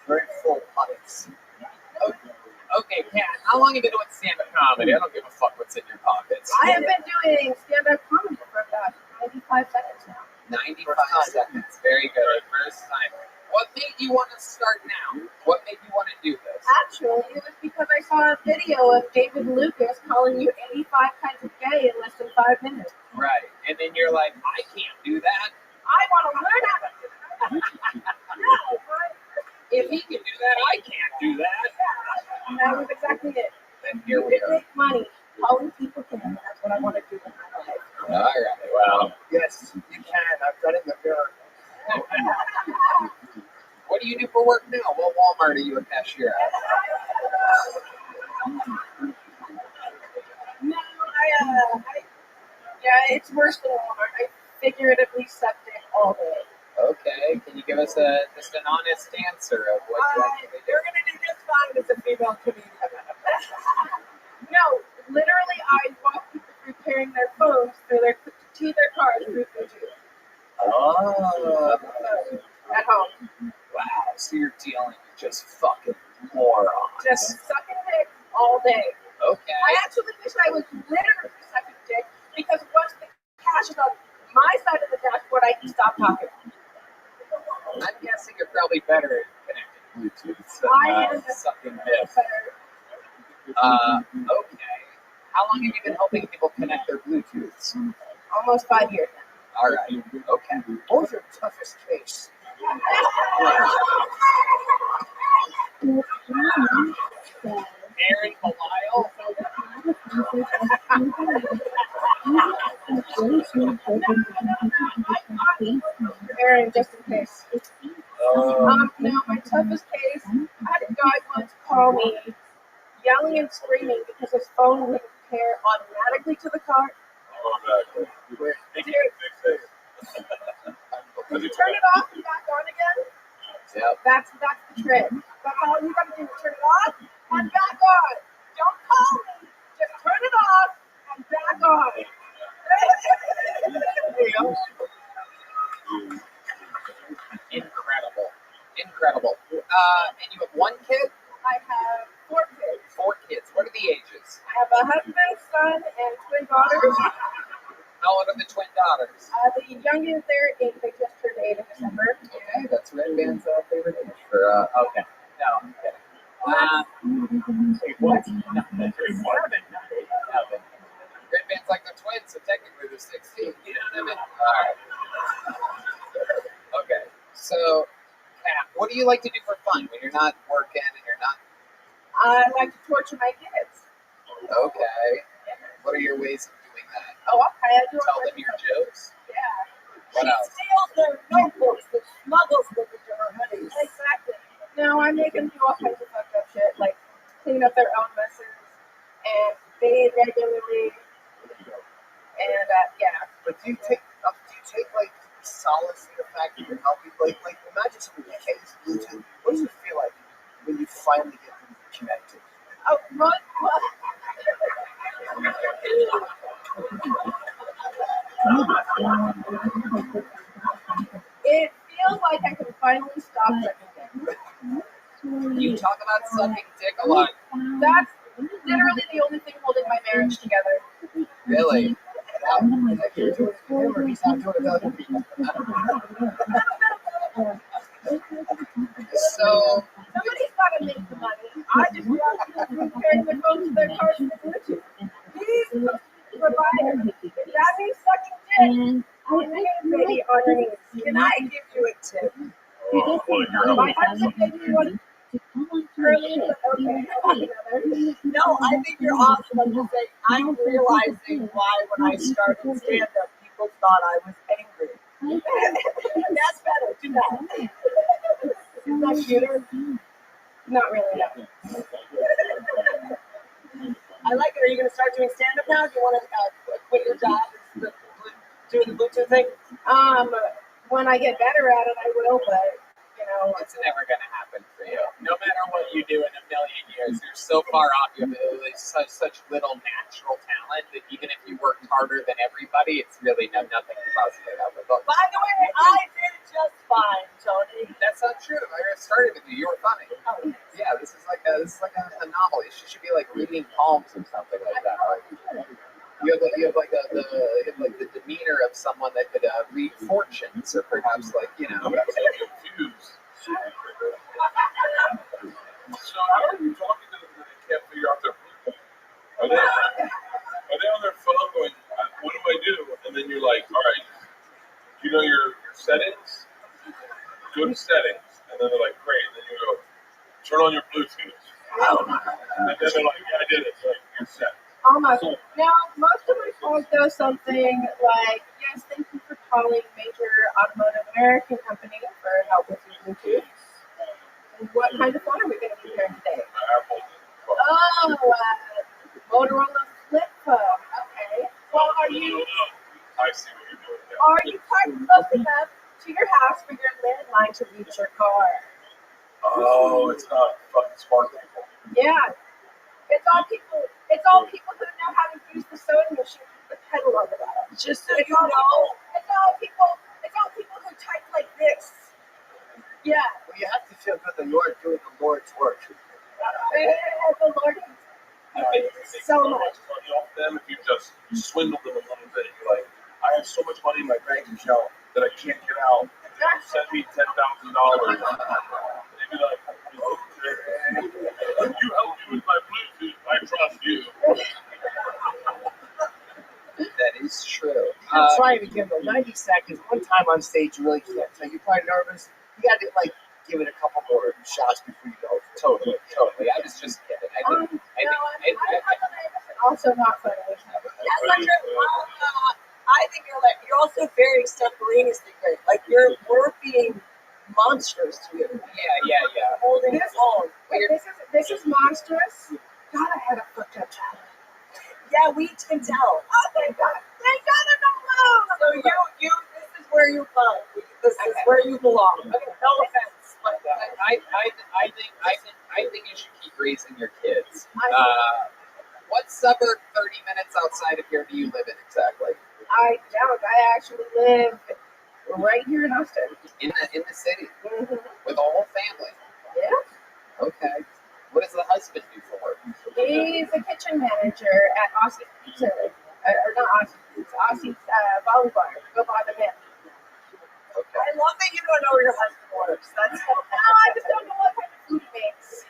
Very full pockets. Okay, Kat, how long have you been doing stand-up comedy? I don't give a fuck what's in your pockets. I have been doing stand-up comedy for about 95 seconds now. 95 seconds. Very good. First time. What made you want to start now? What made you want to do this? Actually, it was because I saw a video of David Lucas calling you 85 kinds of gay in less than 5 minutes. Right. And then you're like, I can't do that. I want to learn how to do that. If he can do that, I can't do that. And that was exactly it. And here we You are. make money calling people gay. That's what I want to do in my life. All right. Well, Yes, you can. I've done it in the mirror. what do you do for work now? What Walmart are you a cashier at? No, it's worse than Walmart. I figuratively sucked it all day. Okay. Can you give us just an honest answer of what you actually do? You're going to do just fine as a female comedian. No, literally, I walk people through pairing their phones to their cars through Bluetooth. Oh. At home. Wow. So you're dealing with just fucking morons. Just sucking dick all day. Okay. I actually wish I was literally sucking dick because once the cash is on my side of the dashboard, I can stop talking. I'm guessing you're probably better at connecting Bluetooth than sucking dick. Okay. How long have you been helping people connect their Bluetooths? Almost 5 years now. All right. Okay. What was your toughest case? Aaron Belial. Aaron, just in case. No, my toughest case, I had a guy once call me yelling and screaming because his phone wouldn't pair automatically to the car. Did you turn it off and back on again? Yep. That's the trick. That's all you gotta do. Turn it off and back on. Don't call me. Just turn it off and back on. Incredible. And you have one kid? I have 4 kids. 4 kids. What are the ages? I have a husband, son, and twin daughters. How old are the twin daughters? The youngest, they're 8. They just turned 8 in December. Okay, that's Red Band's favorite age for, okay. No, I'm kidding. What? No, Red Band's like they're twins, so technically they're 16. You know what I mean? Alright. Okay, so, Kat, what do you like to do for fun when you're not working and you're not... I like to torture my kids. Okay. What are your ways of doing that? Oh, okay. I do Tell them your jokes? Yeah. What else? Steals their notebooks and smuggles them into her hoodies. Exactly. No, I make them do all kinds of fucked up shit. and bathe regularly, and yeah. But do you take like solace in the fact that you're helping? Like imagine somebody pays Bluetooth. What does it feel like when you finally get them connected? Oh, what? It feels like I can finally stop everything. You talk about sucking dick a lot. That's literally the only thing holding my marriage together. Really? You're doing it for him, or he's not doing it to other people. So Somebody's got to make the money. I just want to carry the phone to their cars and Bluetooth. He's the provider. That means sucking dick. Maybe underneath. Can I give you a tip? My husband gave me one early, but okay. No, I think you're awesome. I'm just saying, I'm realizing why when I started stand-up, people thought I was angry. That's better. Do that. Isn't that cuter? Not really, no. I like it. Are you going to start doing stand-up now? Do you want to quit your job and doing the Bluetooth thing? When I get better at it, I will, but, you know. it's never going to happen for you. No matter what you do in a million years, you're so far off. You have such little natural talent that even if you worked harder than everybody, it's really nothing to buzz it up about. By the way, I did just fine, Tony. That's not true. I started with you. You were funny. Oh. Yeah, this is like an anomaly. She should be like reading palms or something like that. You have the demeanor of someone that could read fortunes, or perhaps like I'm confused. So how are you talking to them when they can't figure out their Bluetooth? Are they on their phone going, what do I do? And then you're like, all right, do you know your settings? Go to settings. And then they're like, great. And then you go, turn on your Bluetooth. And then they're like, yeah, I did it. So you're set. Almost. Now, most of my calls go something like, yes, thank you for calling major automotive American company for help with your Bluetooth. What kind of phone are we going to be hearing today? Oh, Motorola flip phone. Okay. Well, I see what you're doing there. Are you parked close enough to your house for your landline to reach your car? Oh, it's not fucking smart people. Yeah. It's all people who know how to use the sewing machine with the pedal on the bottom. Just so you know. It's all people who type like this. Yeah. Well, you have to feel good that you're doing the Lord's work. The Lord so much. Money off them if you just swindle them a little bit. You're like, I have so much money in my bank account that I can't get out. Send me $10,000. They'd be like, okay. You help me with my Bluetooth, I trust you. That is true. Try it again though. 90 seconds. One time on stage, you really can't. So you're probably nervous. You got to give it a couple more shots before you go. Totally. I was just kidding. Also not funny. That's not true. I think you're also very extemporaneously great. Like we're being monsters to you. Yeah. Holding it on. This is monstrous. God, I had a fucked up child. Yeah, we can tell. Oh, thank God. Thank God I'm not alone. So you, this is where you belong. This is where you belong. Okay, no offense, but I think you should keep raising your kids. What suburb 30 minutes outside of here do you live in exactly? I don't. I actually live right here in Austin. In the city? Mm-hmm. With a whole family? Yeah. Okay. What does the husband do for work? He's a kitchen manager at Aussie's Pizza. Or not Aussie's Pizza, Aussie's Volley Bar. Go bother him. Okay. I love that you don't know where your husband works. That's no, I just don't know what kind of food he makes.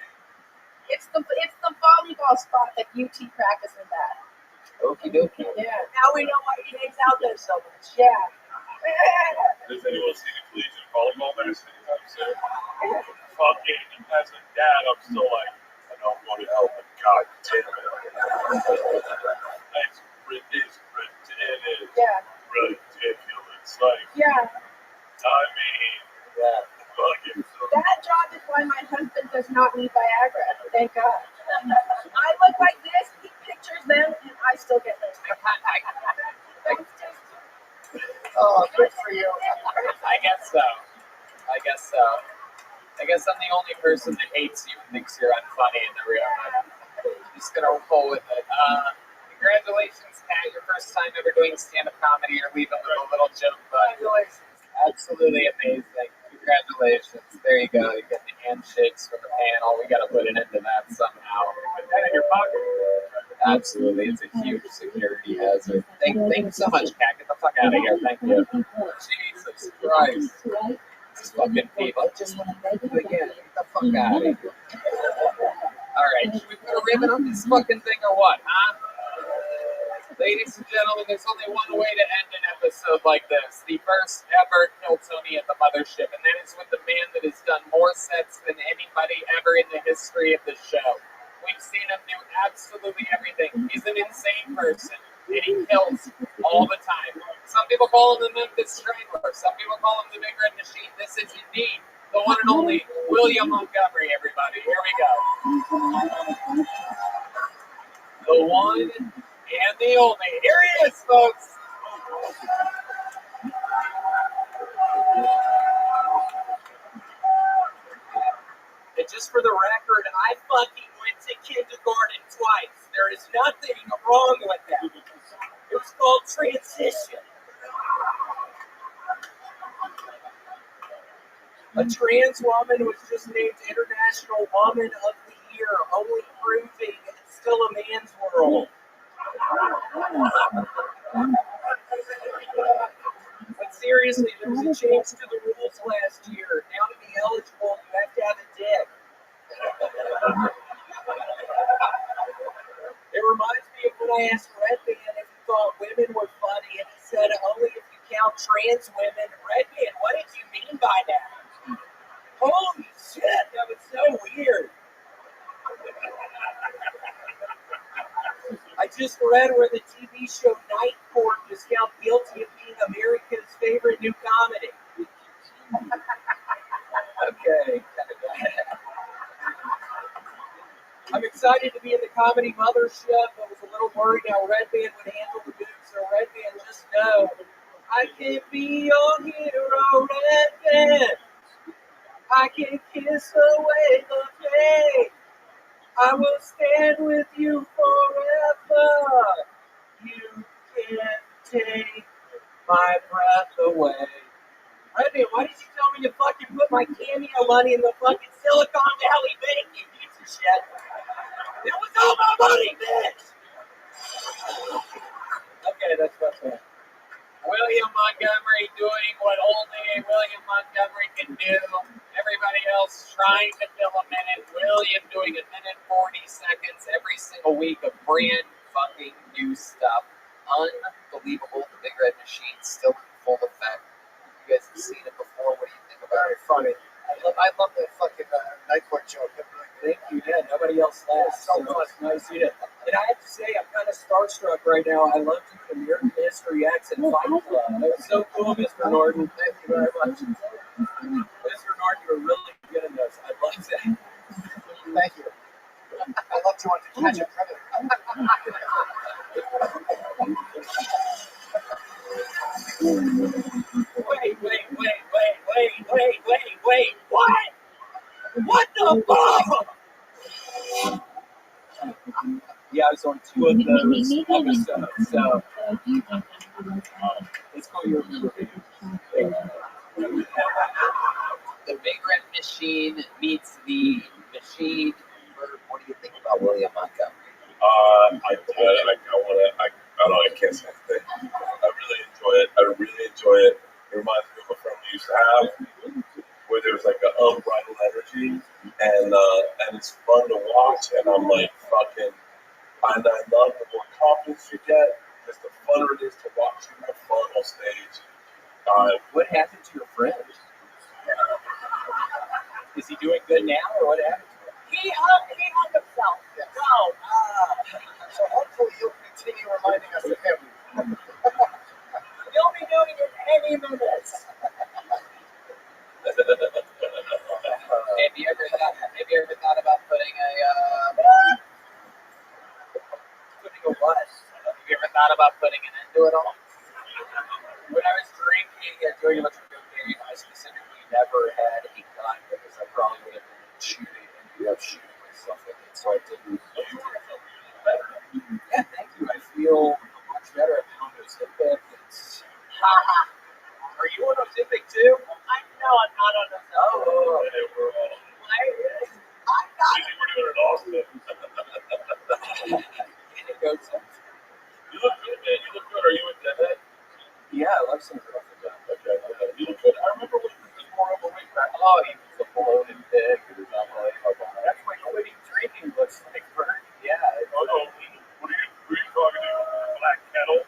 It's the volleyball spot that UT practices at. Okie dokie. Yeah. Now we know why he hangs out there so much. Yeah. Does anyone see the collegiate volleyball match anytime soon? Fucking, as a dad, I'm still like, I don't want to help, but god damn it. It is ridiculous. Like, yeah. I mean, fucking. That job is why my husband does not need Viagra. Thank God. I look like this. He still get those. Oh, good for you. I guess so. I guess so. I guess I'm the only person that hates you and thinks you're unfunny in the room. I'm just gonna roll with it. Congratulations, Pat. Your first time ever doing stand-up comedy. You're leaving with a little joke, but absolutely amazing. Congratulations. There you go. You get the handshakes from the panel. We gotta put it into that somehow. Put that in your pocket. Absolutely. It's a huge security hazard. Thank you so much, Pat. Get the fuck out of here. Thank you. Jesus Christ. These fucking people. I just want to beg you again. Get the fuck out of here. Alright, should we put a ribbon on this fucking thing or what, huh? Ladies and gentlemen, there's only one way to end an episode like this. The first ever Kill Tony at the Mothership, and that is with the man that has done more sets than anybody ever in the history of the show. We've seen him do absolutely everything. He's an insane person, and he kills all the time. Some people call him the Memphis Strangler. Some people call him the Big Red Machine. This is indeed the one and only William Montgomery, everybody. Here we go. The one and the only. Here he is, folks. And just for the record, I fucking went to kindergarten twice. There is nothing wrong with that. It was called transition. A trans woman was just named International Woman of the Year, only proving it's still a man's world. But seriously, there was a change to the rules last year. Now to be eligible, you have to have a dick. It reminds me of when I asked Redman if he thought women were funny, and he said only if you count trans women. Redman, what did you mean by that? Holy shit, that was so weird. I just read where the TV show Night Court was found guilty of being America's favorite new comedy. Okay. I'm excited to be in the comedy mothership. I was a little worried how Redman would handle the boobs, so Redman, just know I can be your hero, Redman. I can kiss away the pain. I will stand with you forever. You can't take my breath away. Redman, why did you tell me to fucking put my cameo money in the fucking Silicon Valley Bank, you piece of shit? It was all my money, bitch! Okay, that's what's up. William Montgomery doing what only a William Montgomery can do. Everybody else trying to fill a minute. William doing a minute 40 seconds every single week of brand fucking new stuff. Unbelievable. The Big Red Machine still in full effect. You guys have seen it before. What do you think about it? Funny. I love that fucking Night Court joke. Thank you. Yeah, nobody else laughs. So much. Nice to see it. And I have to say, I'm kind of starstruck right now. I love doing American History accent Fight Club. That was so cool, Mr. Norton. Thank you very much. Mr. Norton, you're really good in this. I love that. Thank you. I love to want to catch a predator. Wait. What? What the fuck? Yeah, I was on 2 of those episodes, so let's call your review. The Big Red Machine meets the Machine. What do you think about William Montgomery? I don't know, I can't say anything. I really enjoy it. It reminds me of a friend we used to have, where there's like an unbridled energy, and it's fun to watch, and I'm like fucking, and I love the more confidence you get, just the funner it is to watch you have fun on stage. What happened to your friend? Is he doing good now, or what happened to him? He hung himself. Yes. No. So hopefully you'll continue reminding us of him. You'll be doing it any minute. Have you ever thought about putting a what? Have you ever thought about putting an end to it all? When I was drinking and doing a bunch of cocaine, I specifically never had a gun because I probably would have been shooting and ended up shooting myself with it. So I didn't. Yeah, thank you. I feel much better. I found Ozempic. Are you on Ozempic too? I know I'm not on Ozempic. Oh. I'm not. We're doing it Austin. It goes up. You look good, man. You look good. Are you into head? Yeah, I love some girl for that. Okay. You look good. I remember when you was more overweight back. Oh, he was a bloated pig. He was unbelievable. That's what quitting drinking looks like, Bert. Yeah. Oh, no. What are you talking to? Black kettle?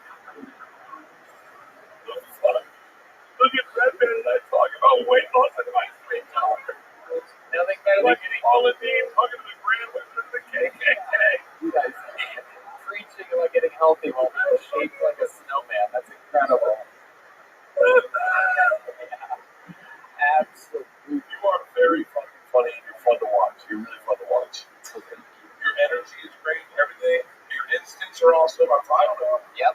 The fuck? Look at that man and I talking about weight loss in my free time. Nothing better than Like getting Paula Dean talking to the Grand Wizard of the KKK. you guys preaching about getting healthy while being shaped like a snowman. That's incredible. Yeah. Absolutely. You are very fucking funny and you're fun to watch. You're really fun to watch. Your energy is great. Everything. Your instincts are awesome. I don't know. Yep.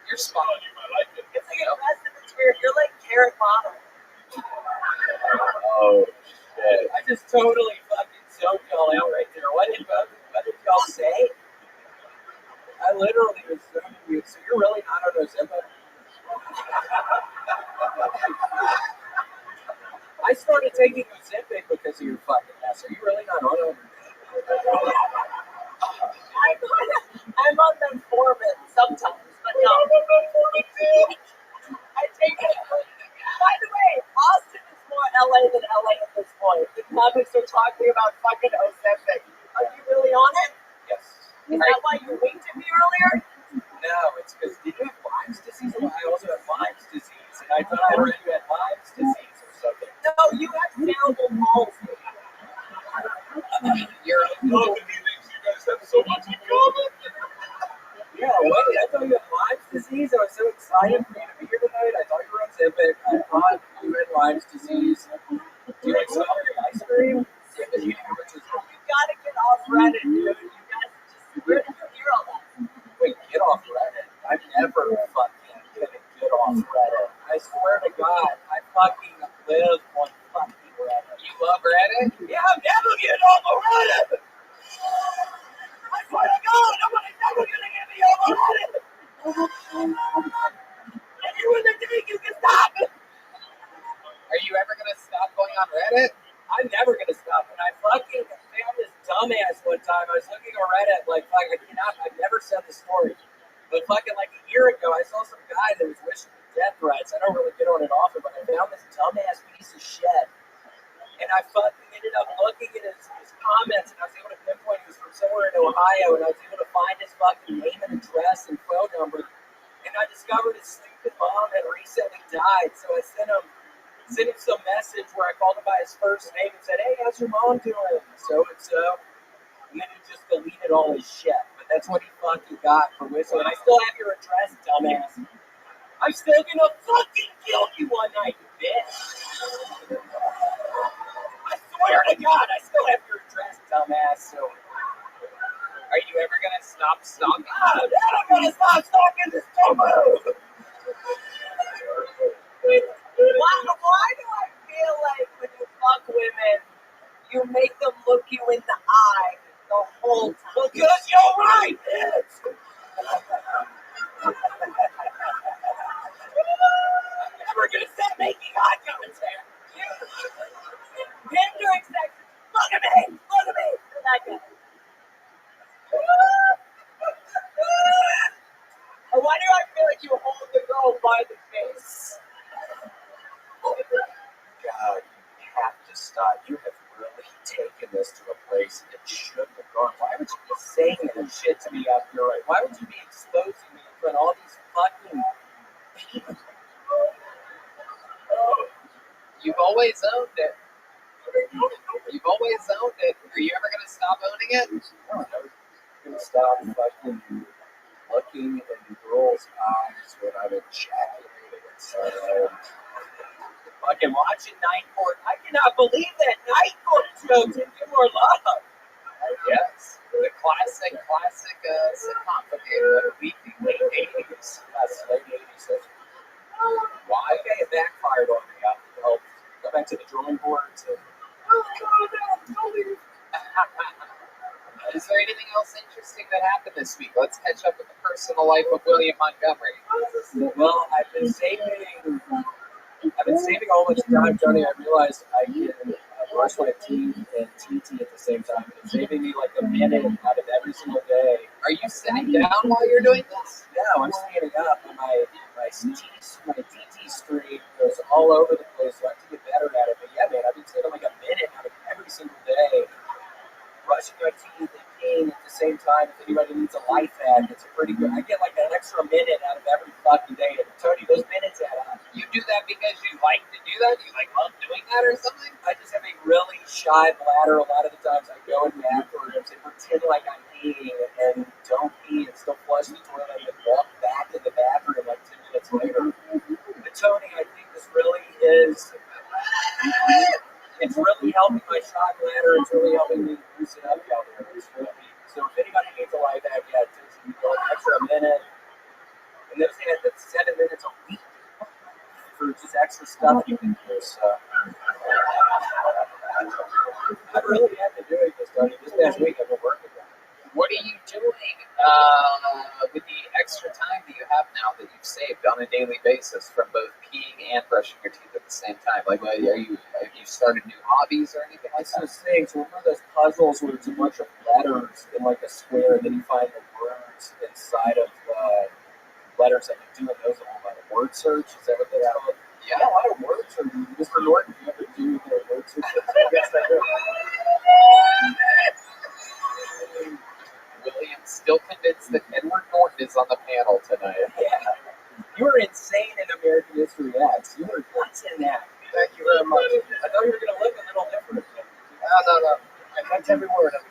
You're spot on. You might like it. It's like aggressive. It's weird. You're like Carrot Bottom. Oh, shit. I just totally fucking zoned y'all out right there. What did y'all say? I literally was zoning you. So you're really not on Ozempic? I started taking Ozempic because of your fucking ass. Are you really not on it? I'm on metformin sometimes, but no. I take it. By the way, Austin is more LA than LA at this point. The comics are talking about fucking Ozempic. Are you really on it? Yes. Is that why you winked at me earlier? No, it's because did you have Lyme's disease? I also have Lyme's disease, and I thought I read you had Lyme's disease or something. No, you have cerebral palsy. You're Look at these things. You guys have so much in common. Yeah, wait, I thought you had Lyme's disease. I was so excited for you to be here tonight. I thought you were on Ozempic. I thought you had Lyme's disease. Do you like strawberry ice cream? Yeah, because you gotta get off Reddit, dude. You guys just, where did you hear all that? Wait, get off Reddit. I'm never fucking gonna get off Reddit. I swear to God, I fucking live on fucking Reddit. You love Reddit? Yeah, I'm never getting off of Reddit! I swear to God, nobody's never gonna get me off of Reddit! If you in the dig, you can stop it! Are you ever gonna stop going on Reddit? I'm never gonna stop. And I fucking found this dumbass one time. I was looking on Reddit, like, I've never said the story. But fucking like a year ago, I saw some guy that was wishing me death threats. I don't really get on it often, but I found this dumbass piece of shit. And I fucking ended up looking at his comments, and I was able to pinpoint he was from somewhere in Ohio, and I was able to find his fucking name and address and phone number. And I discovered his stupid mom had recently died, so I sent him some message where I called him by his first name and said, "Hey, how's your mom doing? So and so." And then he just deleted all his shit. But that's what he fucking got for whistling. And I still have your address, dumbass. I'm still gonna fucking kill you one night, you bitch. I swear to God, I still have your address, dumbass. So, are you ever gonna stop stalking? I'm never gonna stop stalking this dumbass. Why do I feel like when you fuck women, you make them look you in the eye the whole time? Because you're right, bitch. We're gonna stop making eye commentary. Him during sex. Look at me! Look at me! That guy. Or why do I feel like you hold the girl by the face? God, you have to stop. You have really taken this to a place it shouldn't have gone. Why would you be saying this shit to me after right? Why would you be exposing me in front of all these fucking people? You've always owned it. You've always owned it. Are you ever gonna stop owning it? No, I'm never gonna stop fucking looking in girls' eyes when I'm ejaculating inside them. Fucking watching Night Court. I cannot believe that Night Court show didn't get more love. Yes, the classic sitcom from the weekly late 80s. Late 80s. Why? Okay, it backfired on me. I have to go back to the drawing boards. And... Is there anything else interesting that happened this week? Let's catch up with the personal life of William Montgomery. Well, I've been saving all much time, Johnny. I realized I can brush my teeth and TT at the same time. It's saving me like a minute out of every single day. Are you sitting down while you're doing this? No, I'm standing up, and my TT stream goes all over the place, so I have to get better at it. But yeah, man, I've been saving like a minute out of every single day. Brushing my teeth and peeing at the same time. If anybody needs a life hack, it's pretty good. I get like an extra minute out of every fucking day. And Tony, those minutes add up. You do that because you like to do that? You like love doing that or something? I just have a really shy bladder. A lot of the times I go in bathrooms and pretend like I'm peeing and don't pee and still flush the toilet and walk back in the bathroom like 2 minutes later. But Tony, I think this really is... It's really helping my shot bladder. It's really helping me loosen up down there. So if anybody needs a life hack, yeah, just go an extra minute. And they're saying that's 7 minutes a week for just extra stuff you can do. So I really have been doing this, Tony. This past week I've been working on it. What are you doing with the extra time that you have now that you've saved on a daily basis from both peeing and brushing your teeth at the same time? Like, have you started new hobbies or anything like that? Those things. Remember those puzzles where it's a bunch of letters in like a square, and then you find the words inside of letters that you do in those all about a word search? Is that what that's called? Yeah, a lot of word search. Mr. Norton, do you ever do the word search? Yes, I do. William still convinced that Edward Norton is on the panel tonight. Yeah. You were insane in American History X. You were nuts in that. Thank you very much. I thought you were going to look a little different. No. I meant every word of it.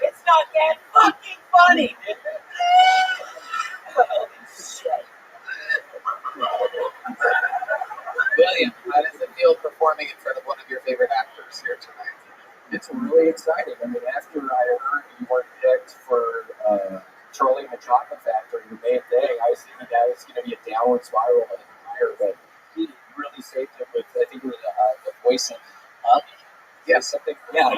It's not that fucking funny. Holy shit. William, how does it feel performing in front of one of your favorite actors here tonight? It's really exciting. I mean, after I heard you weren't picked for Charlie and the Chocolate Factory, the main thing, I was thinking that was going to be a downward spiral in the career, but he really saved it with, I think it was the voice of Up. Yeah, something. Yeah.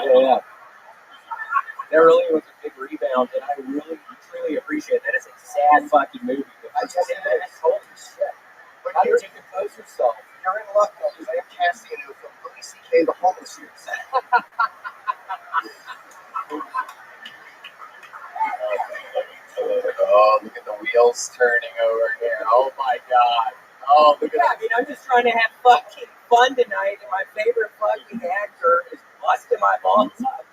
That really was a big rebound, and I really, truly appreciate it. That is a sad fucking movie. I just said that. Holy shit. But how did you compose yourself? You're in luck, though, because I am casting you from Louis C.K. the Homeless here. Oh, look at the wheels turning over here. Oh my God. Oh, look at that. I mean, I'm just trying to have fucking fun tonight, and my favorite fucking actor is busting my balls up.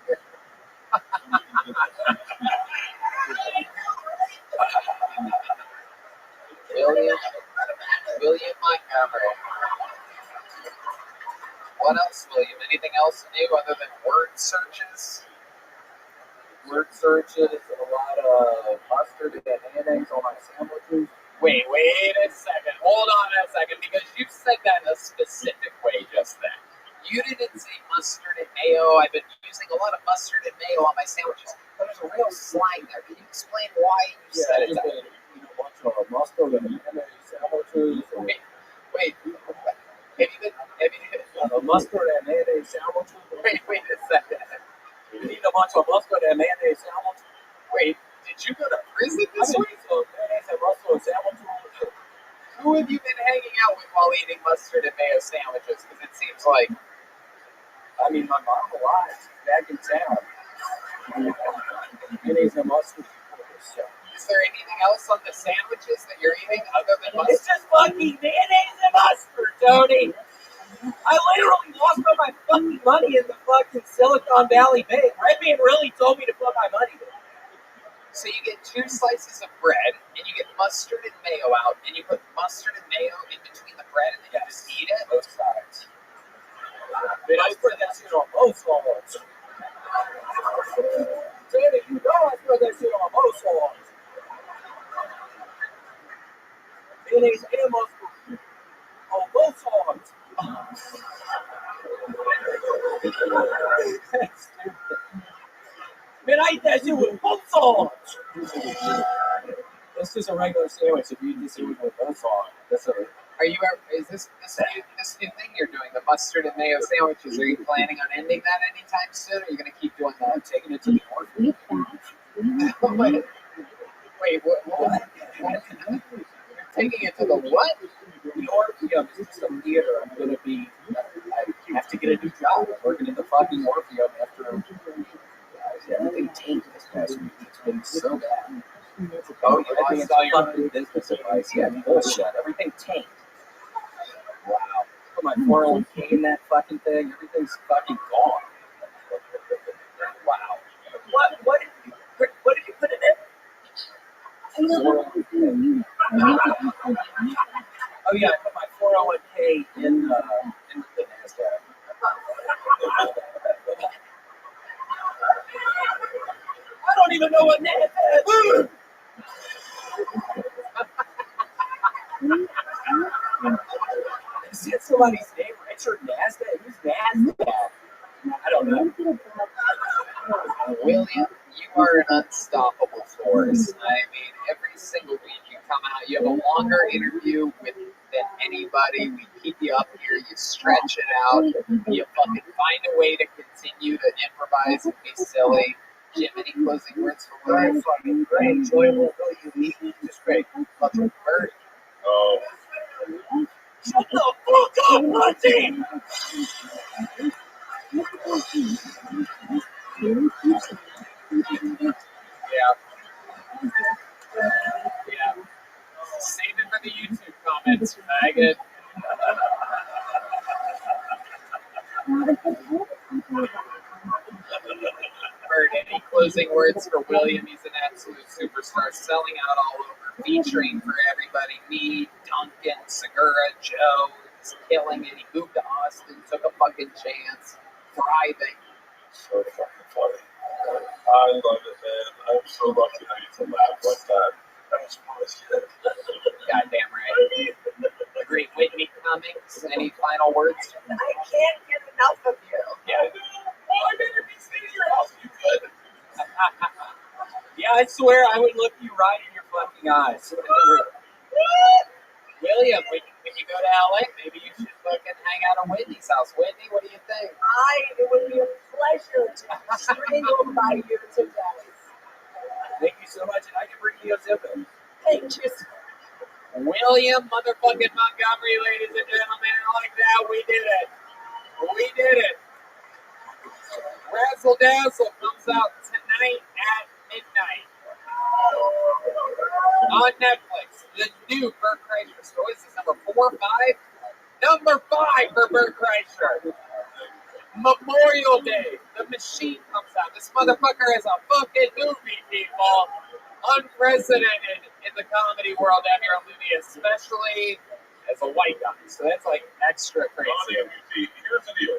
William Montgomery. What else, William? Anything else new other than word searches? Word searches and a lot of mustard and mayonnaise on my sandwiches. Wait a second. Hold on a second, because you said that in a specific way just then. You didn't say mustard and mayo. I've been using a lot of mustard and mayo on my sandwiches. But there's a real slang there. Can you explain why you said it that way? A bunch of mustard and mayonnaise sandwiches. Wait. Have you been mustard and mayonnaise sandwiches? Wait a second. You need a bunch of mustard and mayonnaise sandwiches? Wait, did you go to prison this week? Mayonnaise and mustard sandwiches. Who have you been hanging out with while eating mustard and mayo sandwiches? Because it seems like... I mean, my mom alive, back in town. Mayonnaise and mustard. Is there anything else on the sandwiches that you're eating other than mustard? It's just fucking mayonnaise and mustard, Tony. I literally lost all my fucking money in the fucking Silicon Valley Bank. Redman really told me to put my money there. So you get 2 slices of bread, and you get mustard and mayo out, and you put mustard and mayo in between the bread, and then you just eat it? Both sides. But I put that shit on both sides. Danny, you know I put that shit on both sides. Mayonnaise and mustard on both sides. That's stupid. Man, I eat that shit with both sauce. It's just a regular sandwich. If you eat the sandwich with both sauce, that's a. Are you ever, is this new thing you're doing, the mustard and mayo sandwiches, are you planning on ending that anytime soon, or are you going to keep doing that? I'm taking it to the orphanage. Wait, what? You're taking it to the what? The Orpheum is just a theater. I'm going to be, I have to get a new job. I'm working in the fucking Orpheum after everything tanked this past week. It's been so bad. Oh, you had me install your fucking business advice. Yeah, bullshit. Everything tanked. Wow. Put my 401k in that fucking thing. Everything's fucking gone. Wow. What did you put it in? 401k. Oh yeah, I put my 401k in the NASDAQ. I don't even know what NASDAQ is. Is that somebody's name? Richard Nasdaq? Who's Nasdaq? I don't know. William, you are an unstoppable force. I mean, every single week you come out, you have a longer interview than anybody. We keep you up here, you stretch it out, you fucking find a way to continue to improvise and be silly. Jim, any closing words for William? Fucking great, enjoyable, really unique, just great. Fucking bird. Oh. Shut the fuck up, Monty! Yeah. Save it for the YouTube comments, faggot. Bird, any closing words for William? He's an absolute superstar, selling out all over, featuring for everybody. Me, Duncan, Segura, Joe. He's killing it. He moved to Austin, took a fucking chance, thriving. So fucking funny. I love it, man. I'm so lucky I get to laugh like that. That was fun. Goddamn right. The great Whitney Cummings. Any final words? I can't get enough of you. Yeah. Oh, I better be staying at your house. You could. Yeah, I swear I would look you right in your fucking eyes. William, when you go to LA, maybe you should fucking hang out at Whitney's house. Whitney, what do you think? It would be a pleasure to strangle by you today. Thank you so much, and I can bring you a zip in. Thank you. William motherfucking Montgomery, ladies and gentlemen, like that, we did it. We did it. Razzle Dazzle comes out tonight at midnight on Netflix. The new Bert Kreischer story. Is this number 4 or 5? Number 5 for Bert Kreischer. Memorial Day. The Machine comes out. This motherfucker is a fucking movie, people. Unprecedented in the comedy world down here on movie, especially as a white guy. So that's like extra crazy. Here's the deal.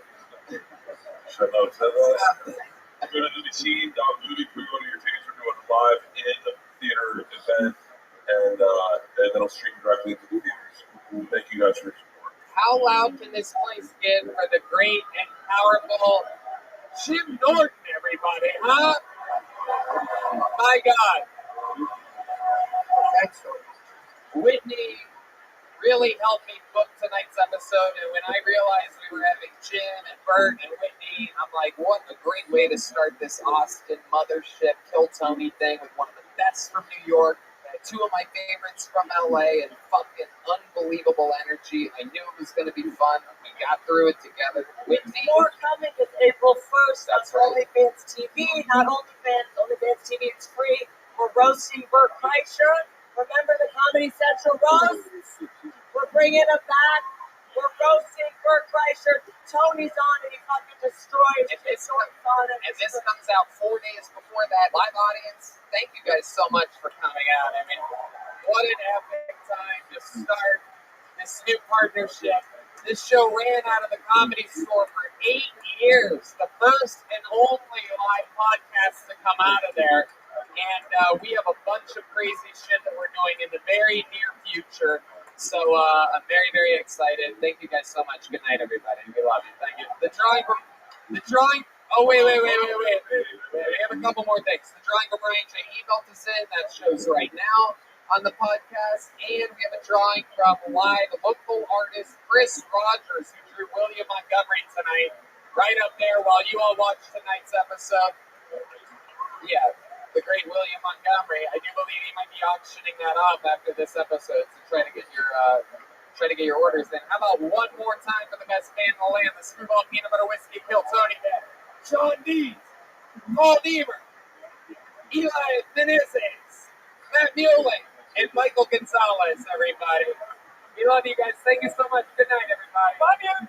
Shout out to go to the Machine, movie pre-order your tickets. We're doing a live in the theater event, and then it'll stream directly into the theaters. Thank you guys for your support. How loud can this place get for the great and powerful Jim Norton, everybody, huh? My God. Whitney really helped me book tonight's episode, and when I realized we were having Jim and Bert and Whitney, I'm like, what a great way to start this Austin mothership Kill Tony thing with one of the best from New York, two of my favorites from LA, and fucking unbelievable energy. I knew it was going to be fun. We got through it together. Whitney. More coming is April 1st. That's on right. OnlyFans TV. Not OnlyFans TV, it's free. We're roasting Bert Kreischer. Remember the Comedy Central roast? We're bringing it back. We're roasting Bert Kreischer. Tony's on and he fucking destroys. And this comes out 4 days before that. Live audience, thank you guys so much for coming out. I mean, what an epic time to start this new partnership. This show ran out of the Comedy Store for 8 years. The first and only live podcast to come out of there. And we have a bunch of crazy shit that we're doing in the very near future. So I'm very, very excited. Thank you guys so much. Good night, everybody. We love you. Thank you. The drawing. Oh, wait. We have a couple more things. The drawing from Ryan J. emailed us in. That shows right now on the podcast. And we have a drawing from live local artist Chris Rogers, who drew William Montgomery tonight, right up there while you all watch tonight's episode. Yeah, the great William Montgomery. I do believe he might be auctioning that off after this episode to try to get your orders in. How about one more time for the best band in the land, the Screwball Peanut Butter Whiskey Kill Tony Band. Sean Dees, Paul Deaver, Eli Menezes, Matt Mueller, and Michael Gonzalez, everybody. We love you guys. Thank you so much. Good night, everybody. Love you.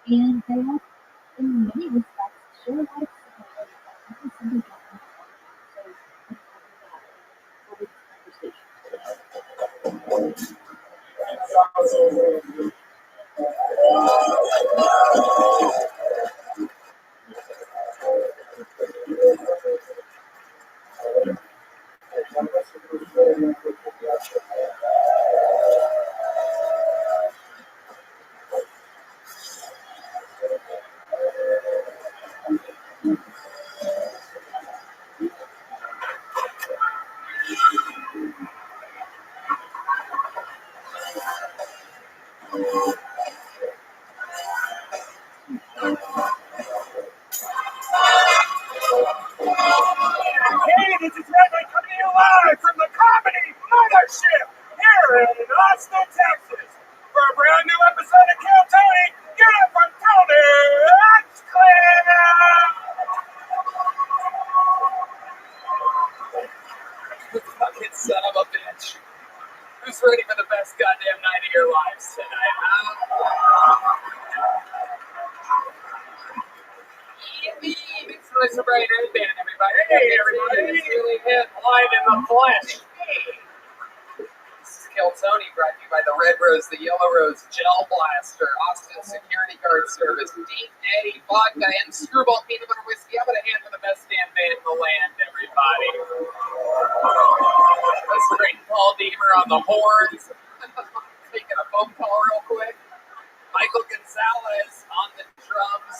And they have, in many respects, share a lot of similarities. Hey, this is Rabbi coming to you live from the Comedy Mothership here in Austin, Texas. For a brand new episode of Kill Tony, get it from Tony Fucking son of a bitch. Who's ready for the best goddamn night of your lives tonight, huh? It's nice and bright red band, everybody. Hey, everybody. It's really hit live in the flesh. Hey. This is Kill Tony, brought to you by the Red Rose, the Yellow Rose, Gel Blaster, Austin Security Guard Service, Deep Eddie Vodka, and Screwball Peanut Butter Whiskey. How about a hand for the best damn band in the land, everybody? Let's bring Paul Deaver on the horns. Taking a phone call real quick. Michael Gonzalez on the drums.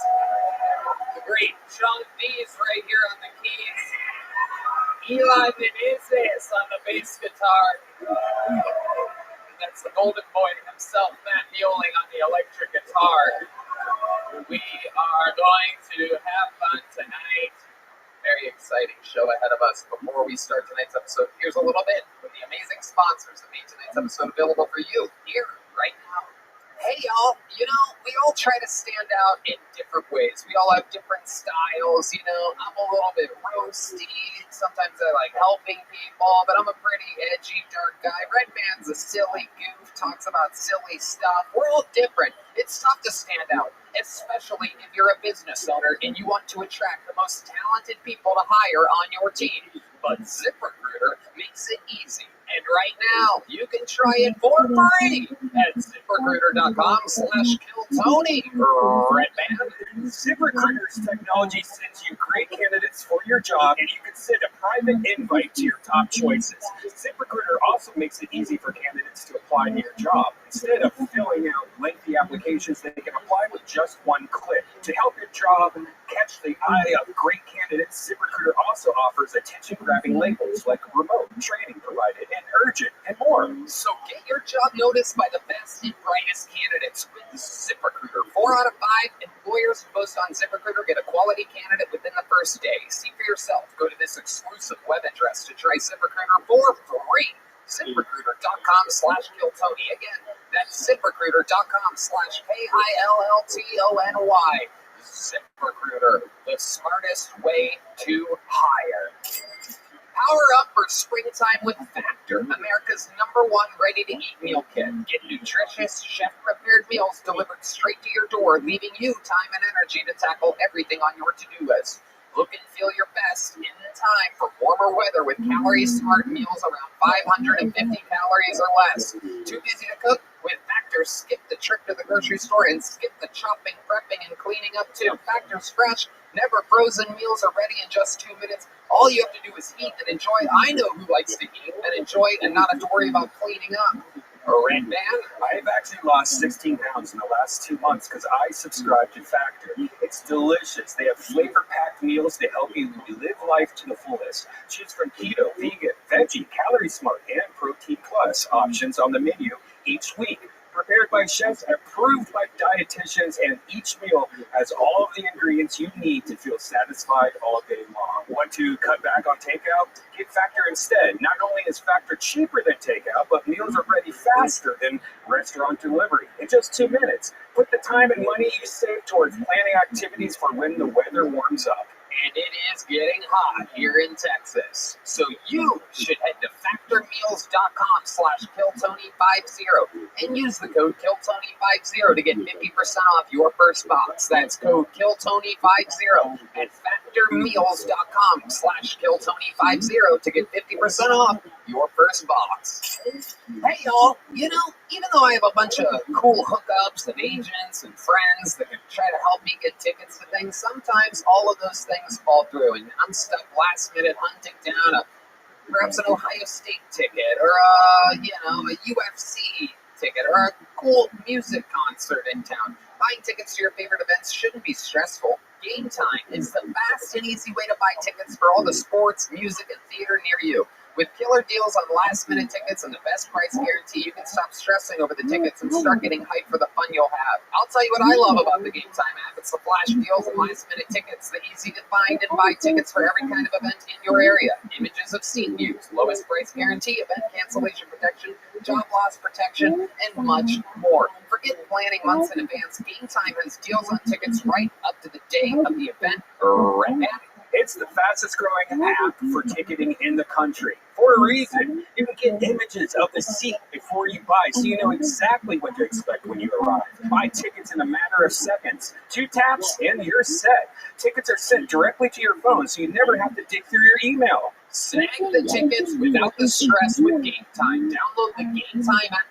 The great Sean Dees right here on the keys. Eli Menezes on the bass guitar. And that's the golden boy himself, Matt Mueller, on the electric guitar. We are going to have fun tonight. Very exciting show ahead of us. Before we start tonight's episode, here's a little bit from the amazing sponsors that made tonight's episode available for you here right now. Hey y'all, we all try to stand out in different ways. We all have different styles, I'm a little bit roasty. Sometimes I like helping people, but I'm a pretty edgy, dark guy. Redman's a silly goof, talks about silly stuff. We're all different. It's tough to stand out, especially if you're a business owner and you want to attract the most talented people to hire on your team. But ZipRecruiter makes it easy. And right now, you can try it for free at ZipRecruiter.com/KillTony. Redman. ZipRecruiter's technology sends you great candidates for your job, and you can send a private invite to your top choices. ZipRecruiter also makes it easy for candidates to apply to your job. Instead of filling out lengthy applications, they can apply with just one click. To help your job catch the eye of great candidates, ZipRecruiter also offers attention-grabbing labels like remote, training provided, and urgent, and more. So get your job noticed by the best and brightest candidates with ZipRecruiter. 4 out of 5 employers who post on ZipRecruiter get a quality candidate within the first day. See for yourself. Go to this exclusive web address to try ZipRecruiter for free. ZipRecruiter.com/KillTony. Again, that's ZipRecruiter.com/KILLTONY. ZipRecruiter, the smartest way to hire. Power up for springtime with Factor, America's #1 ready-to-eat meal kit. Get nutritious, chef-prepared meals delivered straight to your door, leaving you time and energy to tackle everything on your to-do list. Look and feel your best in time for warmer weather with calorie-smart meals around 550 calories or less. Too busy to cook? With Factor, skip the trip to the grocery store and skip the chopping, prepping, and cleaning up too. Factor's fresh, never frozen meals are ready in just 2 minutes. All you have to do is eat and enjoy. I know who likes to eat and enjoy and not have to worry about cleaning up. Red Man? I've actually lost 16 pounds in the last 2 months because I subscribe to Factor. It's delicious. They have flavor-packed meals to help you live life to the fullest. Choose from keto, vegan, veggie, calorie smart, and protein plus options on the menu each week. Prepared by chefs approved by dietitians, and each meal has all of the ingredients you need to feel satisfied all day long. Want to cut back on takeout? Get Factor instead. Not only is Factor cheaper than takeout, but meals are ready faster than restaurant delivery in just 2 minutes. Put the time and money you save towards planning activities for when the weather warms up. And it is getting hot here in Texas. So you should head to factormeals.com/KillTony50 and use the code KillTony50 to get 50% off your first box. That's code KillTony50 at factormeals.com/KillTony50 to get 50% off your first box. Hey y'all, even though I have a bunch of cool hookups and agents and friends that can try to help me get tickets to things, sometimes all of those things fall through and I'm stuck last minute hunting down perhaps an Ohio State ticket or a UFC ticket or a cool music concert in town. Buying tickets to your favorite events shouldn't be stressful. Game Time is the fast and easy way to buy tickets for all the sports, music, and theater near you. With killer deals on last-minute tickets and the best price guarantee, you can stop stressing over the tickets and start getting hyped for the fun you'll have. I'll tell you what I love about the Game Time app. It's the flash deals and last-minute tickets, the easy to find and buy tickets for every kind of event in your area. Images of seat views, lowest price guarantee, event cancellation protection, job loss protection, and much more. Forget planning months in advance. Game Time has deals on tickets right up to the day of the event. Right now. It's the fastest growing app for ticketing in the country. For a reason, you can get images of the seat before you buy, so you know exactly what to expect when you arrive. Buy tickets in a matter of seconds. 2 taps and you're set. Tickets are sent directly to your phone, so you never have to dig through your email. Snag the tickets without the stress with Game Time. Download the Game Time app,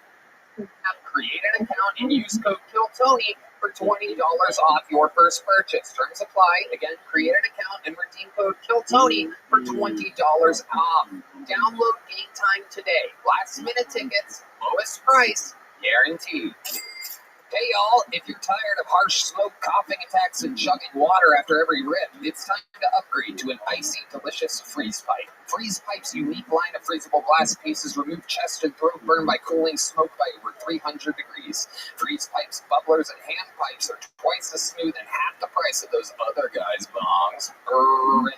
create an account, and use code KillTony for $20 off your first purchase. Terms apply. Again, create an account and redeem code KillTony for $20 off. Download Game Time today. Last minute tickets, lowest price, guaranteed. Hey y'all, if you're tired of harsh smoke, coughing attacks, and chugging water after every rip, it's time to upgrade to an icy, delicious freeze pipe. Freeze Pipe's unique line of freezable glass pieces remove chest and throat burn by cooling smoke by over 300 degrees. Freeze Pipe's bubblers and hand pipes are twice as smooth and half the price of those other guys' bongs.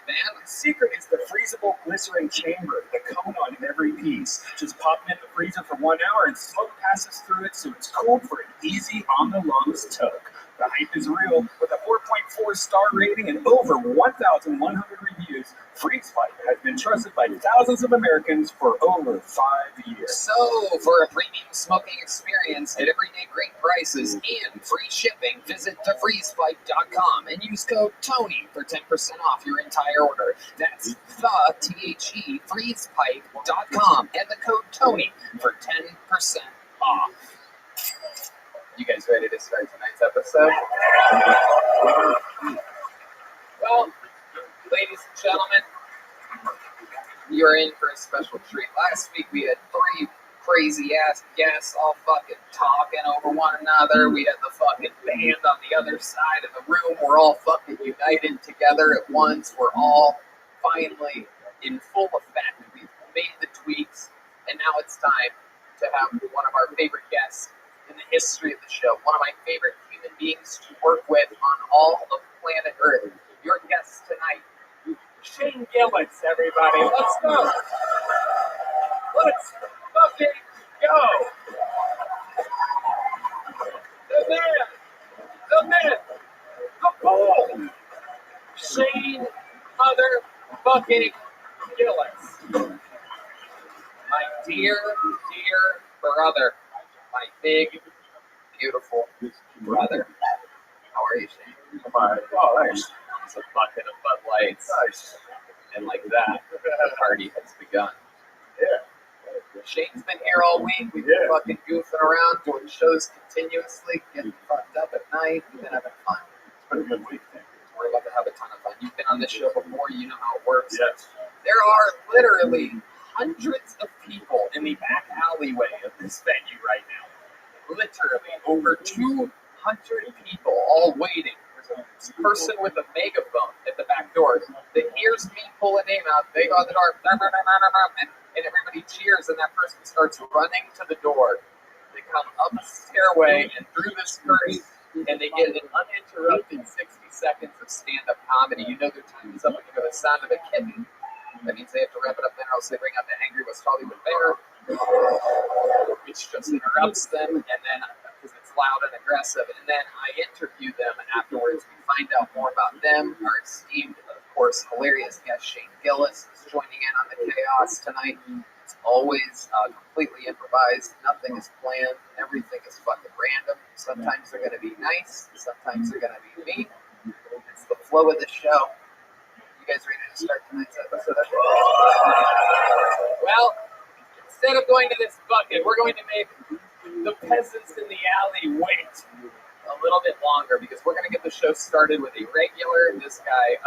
Man, The secret is the freezable glycerin chamber, the cone on every piece. Just pop it in the freezer for 1 hour and smoke passes through it, so it's cool for an easy on-the-lungs tug. The hype is real. With a 4.4 star rating and over 1,100 reviews, Freeze Pipe has been trusted by thousands of Americans for over 5 years. So, for a premium smoking experience at everyday great prices and free shipping, visit thefreezepipe.com and use code TONY for 10% off your entire order. That's THE freezepipe.com and the code TONY for 10% off. You guys ready to start tonight's episode? Well, ladies and gentlemen, you're in for a special treat. Last week we had 3 crazy ass guests all fucking talking over one another. We had the fucking band on the other side of the room. We're all fucking united together at once. We're all finally in full effect. We've made the tweaks, and now it's time to have one of our favorite guests in the history of the show. One of my favorite human beings to work with on all of planet Earth. Your guest tonight, Shane Gillis, everybody. Let's go. Let's fucking go. The man, the myth, the bull, Shane motherfucking Gillis. My dear brother. My big, beautiful brother. How are you, Shane? I'm fine. Oh, nice. It's a bucket of Bud Lights. Nice. And like that, the party has begun. Yeah. Shane's been here all week. We've been fucking goofing around, doing shows continuously, getting fucked up at night. We've been having fun. It's been a good week. We're about to have a ton of fun. You've been on this show before. You know how it works. Yes. There are literally hundreds of people in the back alleyway of this venue right now. Literally over 200 people all waiting. There's a person with a megaphone at the back door that hears me pull a name out. They go out the door, and everybody cheers, and that person starts running to the door. They come up a stairway and through this curtain, and they get an uninterrupted 60 seconds of stand-up comedy. You know their time is up when you go the sound of a kitten. That means they have to wrap it up there, or else they bring out the Angry West Hollywood Bear, which just interrupts them, and then because it's loud and aggressive, and then I interview them afterwards. We find out more about them. Our esteemed, of course, hilarious guest Shane Gillis is joining in on the chaos tonight. It's always completely improvised. Nothing is planned. Everything is fucking random. Sometimes they're going to be nice. Sometimes they're going to be mean. It's the flow of the show. You guys ready to start tonight's episode? Well, instead of going to this bucket, we're going to make the peasants in the alley wait a little bit longer because we're going to get the show started with a regular. This guy,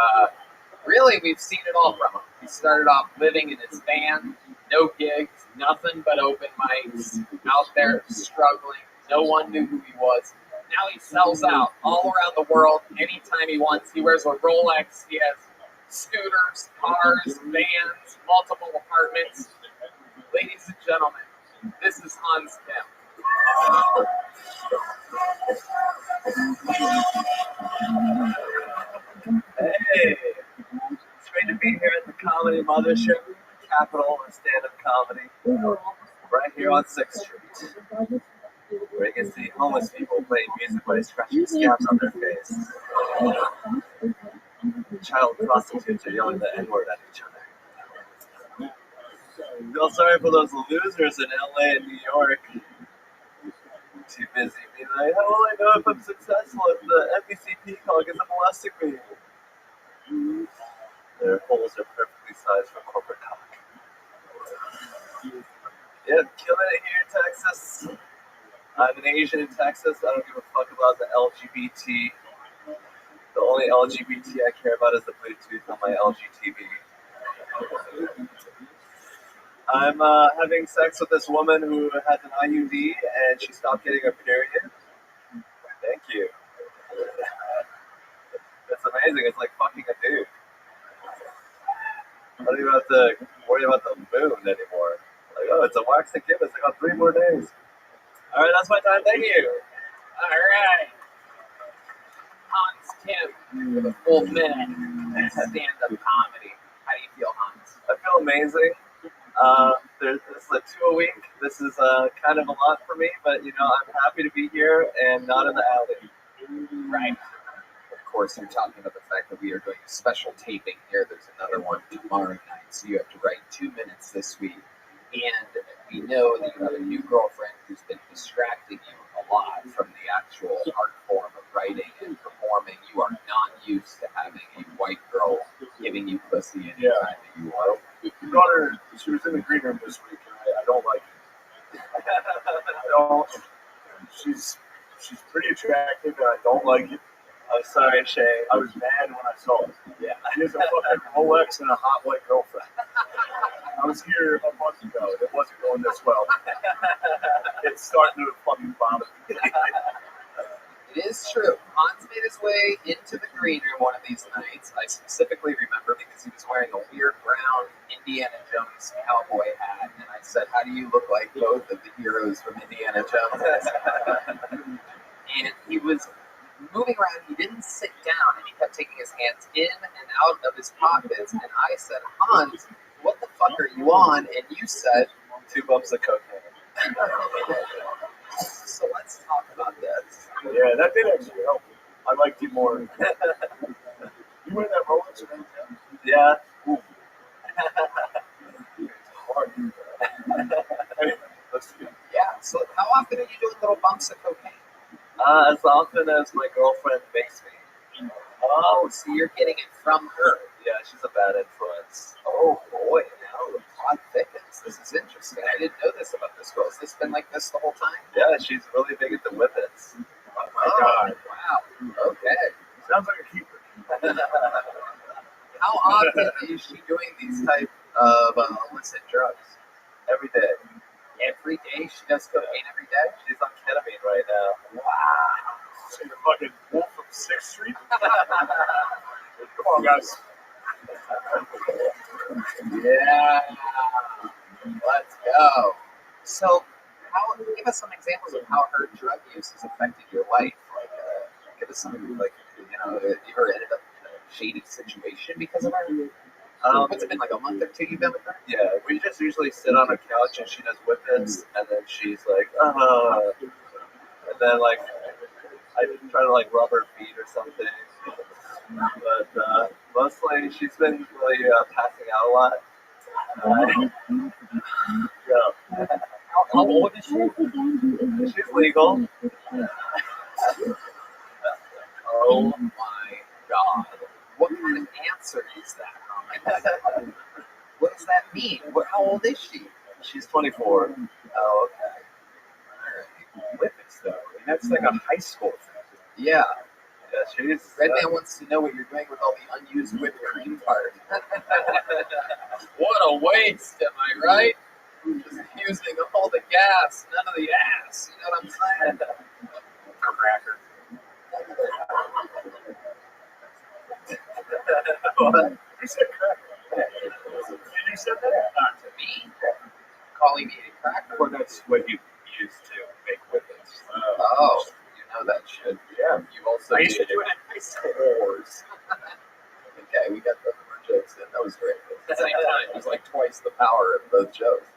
really, we've seen it all from him. He started off living in his van, no gigs, nothing but open mics, out there struggling. No one knew who he was. Now he sells out all around the world anytime he wants. He wears a Rolex. He has scooters, cars, vans, multiple apartments. Ladies and gentlemen, this is Hans Kim. Hey, it's great to be here at the Comedy Mothership, capital of stand-up comedy, right here on 6th Street, where you can see homeless people playing music by scratching scabs on their face. Child prostitutes are yelling the N-word at each other. Feel sorry for those losers in LA and New York. Too busy being like, how will I know if I'm successful if the NBC call gets molesting me? Their holes are perfectly sized for corporate cock. Yeah, killing it here in Texas. I'm an Asian in Texas. I don't give a fuck about the LGBT. The only LGBT I care about is the Bluetooth on my LG TV. I'm having sex with this woman who has an IUD and she stopped getting her period. Thank you. It's amazing. It's like fucking a dude. I don't even have to worry about the moon anymore. Like, oh, it's a wax and gibbous. I got 3 more days. All right, that's my time. Thank you. All right. Hans Kim with a full minute stand-up comedy. How do you feel, Hans? I feel amazing. This is a 2 a week. This is kind of a lot for me, but you know, I'm happy to be here and not in the alley. Right. Of course, you're talking about the fact that we are doing a special taping here. There's another one tomorrow night, so you have to write 2 minutes this week. And we know that you have a new girlfriend who's been distracting you a lot from the actual art form of writing and performing. You are not used to having a white girl giving you pussy anytime that you want. You got her, she was in the green room this week, and I don't like it. I don't. She's She's pretty attractive, and I don't like it. I'm sorry, Shay. I was mad when I saw it. Yeah. She has a fucking Rolex and a hot white girlfriend. I was here a month ago. It wasn't going this well. It's starting to fucking bother me. It is true. Hans made his way into the green room one of these nights. I specifically remember because he was wearing a weird brown Indiana Jones cowboy hat. And I said, how do you look like both of the heroes from Indiana Jones? And he was moving around. He didn't sit down, and he kept taking his hands in and out of his pockets. And I said, Hans, what the fuck are you on? And you said, 2 bumps of cocaine. So let's talk about this. Yeah, that did actually help me. I liked you more. You wear that Rolex around town? Yeah. It's hard to do that. Anyway, let's see. Yeah, so how often are you doing little bumps of cocaine? As often as my girlfriend makes me. Oh, so you're getting it from her. Yeah, she's a bad influence. Oh boy, now the plot thickens. This is interesting. I didn't know this about this girl. Has this been like this the whole time? Yeah, she's really big at the whippets. Oh my god. Wow. Okay. Sounds like a keeper. How often is she doing these type of illicit drugs? Every day. Every day? She does cocaine every day? She's on ketamine right now. Wow. So you're fucking Wolf from 6th Street? Come on, guys. Yeah. Let's go. So, give us some examples of how her drug use has affected your life. Like, give us some, like, you ever ended up in a shady situation because of her? What's it been, like a month or two you've been with her? Yeah, we just usually sit on a couch and she does whippets, and then she's like, and then, like, I try to, like, rub her feet or something. But mostly she's been really passing out a lot. Yeah. How old is she? She's legal. Oh my god. What kind of answer is that? What does that mean? How old is she? She's 24. Oh, okay. Alright. Whippets, though. I mean, that's like a high school thing. Yeah. Yeah, she's... Red Man wants to know what you're doing with all the unused whipped cream part. What a waste, am I right? Just using all the gas, none of the ass. You know what I'm saying? Cracker. What? You said cracker. You said that? Not to me. Calling me a cracker? Well, that's what you used to make whippets. Oh, you know that shit. Yeah. You also I used to do it in high school. Wars. Okay, we got both of our jokes in. That was great. At the same time, it was like twice the power of both jokes.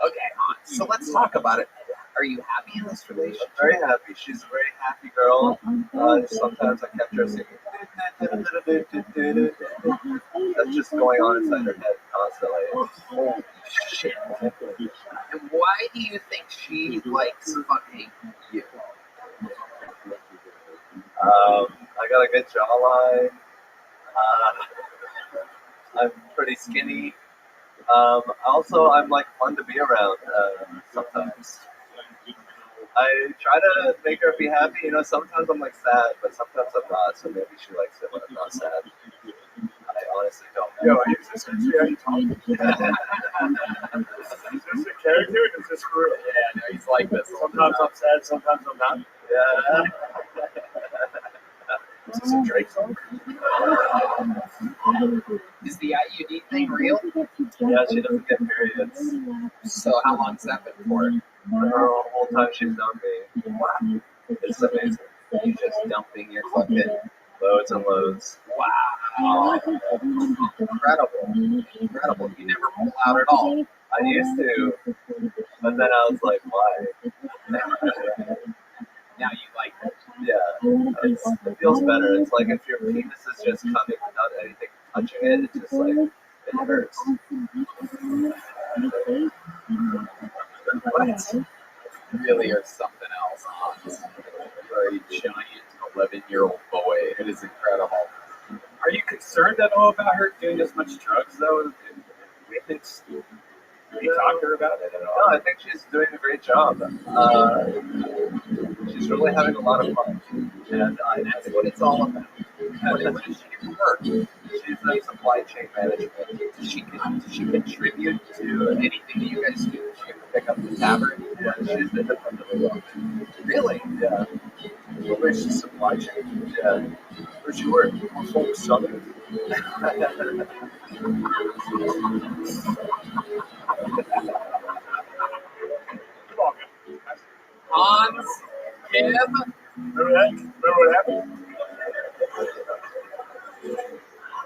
Okay, Hans, so let's talk about it. Are you happy in this relationship? Very happy. She's a very happy girl. Sometimes I catch her singing. That's just going on inside her head constantly. Holy shit. And why do you think she likes fucking you? I got a good jawline. I'm pretty skinny. Also, I'm like fun to be around sometimes. I try to make her be happy. You know, sometimes I'm like sad, but sometimes I'm not. So maybe she likes it when I'm not sad. I honestly don't know. Yo, is this actually how you talk? Is this a character or is this for real? Yeah, no, he's like this. Sometimes I'm sad, sometimes I'm not. Yeah. Is this a Drake song? Is the IUD thing real? Yeah, she doesn't get periods. So how long's that been for? The whole time she's known me. Wow. It's amazing. You're just dumping your fucking loads and loads. Wow. Incredible. Incredible. You never pull out at all. I used to, but then I was like, why? Now you like it. Yeah, it feels better. It's like if your penis is just coming without anything touching it, it's just like, it hurts. What? Really are something else, Hans. You're a giant 11-year-old boy. It is incredible. Are you concerned at all about her doing as much drugs, though? Whippets? Have you talked to her about it at all? No, I think she's doing a great job. She's really having a lot of fun, and that's what it's all about. What does she do for work? She's in supply chain management. Does she contribute to anything that you guys do? Does she get to pick up the tavern? Yeah, she's independently wealthy. Really? Yeah. Well, she's supply chain. Yeah. Where's she work? Full Southern. Hans, Kim. Remember that? Remember what happened?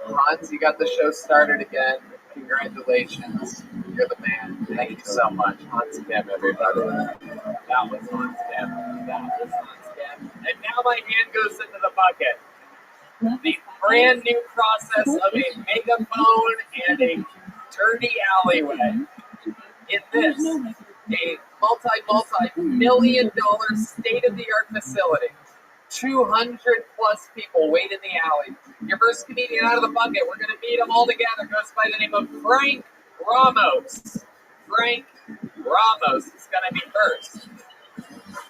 Hans, you got the show started again. Congratulations. You're the man. Thank you so much. Hans Kim, everybody. That was Hans Kim. That was Hans Kim. And now my hand goes into the bucket. The brand new process of a megaphone and a dirty alleyway. In this, a multi-million dollar state-of-the-art facility. 200 plus people wait in the alley. Your first comedian out of the bucket, we're going to meet them all together, goes by the name of Frank Ramos. Frank Ramos is going to be first.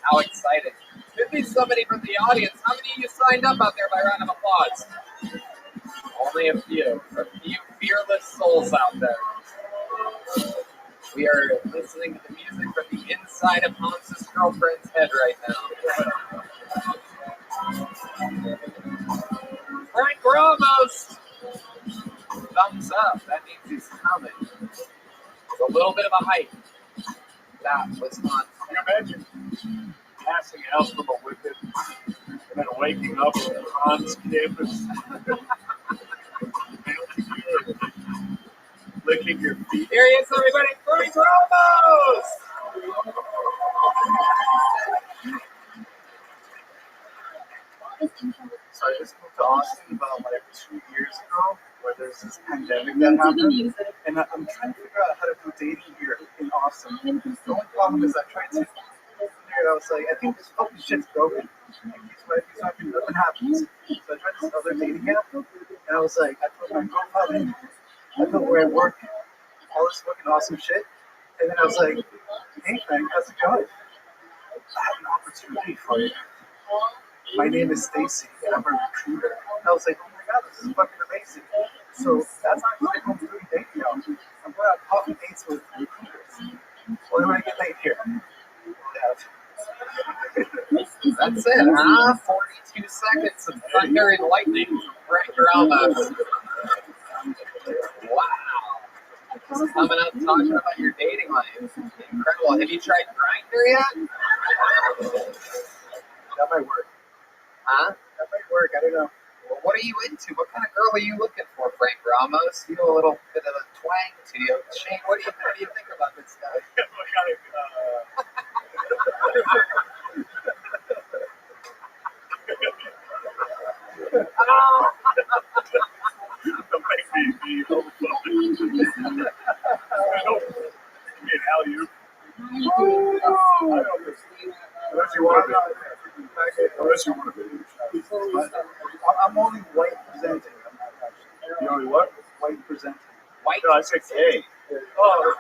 How exciting. Could be somebody from the audience. How many of you signed up out there by round of applause? Only a few fearless souls out there. We are listening to the music from the inside of Hans's girlfriend's head right now. Frank Ramos! Thumbs up. That means he's coming. It's a little bit of a hype. That was fun. Can you imagine passing out from a whippet and then waking up on Hans campus? Licking your feet. Here he is, everybody. Frank Ramos! So I just moved to Austin about like 2 years ago, where there's this pandemic that happened, and I'm trying to figure out how to do dating here in Austin. The only problem is I tried to there, and I was like, I think this fucking shit's broken. Like, these might be nothing happens. So I tried this other dating app, and I was like, I put my profile in, I put where I work, all this fucking awesome shit, and then I was like, hey Frank, how's it going? I have an opportunity for you. My name is Stacy, and I'm a recruiter. And I was like, oh my god, this is fucking amazing. So that's not what I'm doing dating now. I'm going on coffee dates with recruiters. What do I get laid here? That's it, huh? 42 seconds of thunder and lightning from Frank Ramos. Wow. Just coming up talking about your dating life. Incredible. Have you tried Grindr yet? That might work. Huh? That might work. I don't know. Well, what are you into? What kind of girl are you looking for, Frank Ramos? You know, a little bit of a twang to you. Shane, what do you think about this guy? I'm only white presenting. You only what? White presenting. White? No, I said gay. Oh.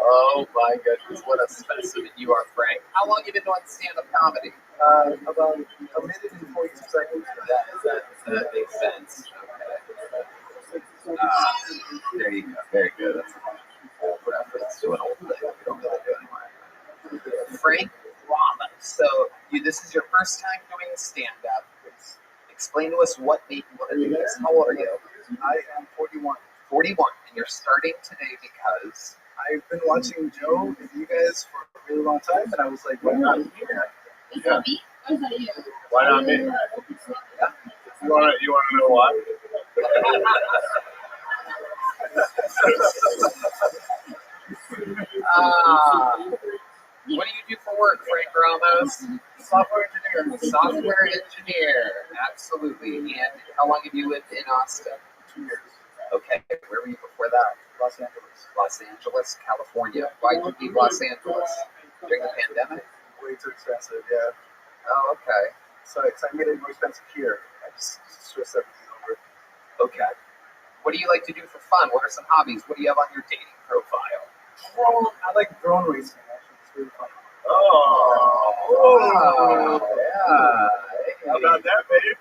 Oh my goodness, what a specimen you are, Frank. How long have you been doing stand-up comedy? About a minute and 42 seconds. That makes sense. Okay. There you go. Very good. That's a old reference to an old thing we don't really do anymore. Frank Ramos. So this is your first time doing stand-up. Explain to us what made you want to do this. How old are you? I am 41. 41. And you're starting today because? I've been watching Joe and you guys for a really long time, and I was like, why not me? Yeah. Why not me? Yeah. You want to know why? What do you do for work, Frank Ramos? Software engineer. Software engineer. Absolutely. And how long have you lived in Austin? 2 years. Okay. Where were you before that? Los Angeles. Los Angeles, California. Why did you leave Los Angeles? During the pandemic? Way too expensive, yeah. Oh, okay. So I made it more expensive here. I just switched everything over. Okay. What do you like to do for fun? What are some hobbies? What do you have on your dating profile? I like drone racing. Actually, it's really fun. Oh, yeah. How about that, babe?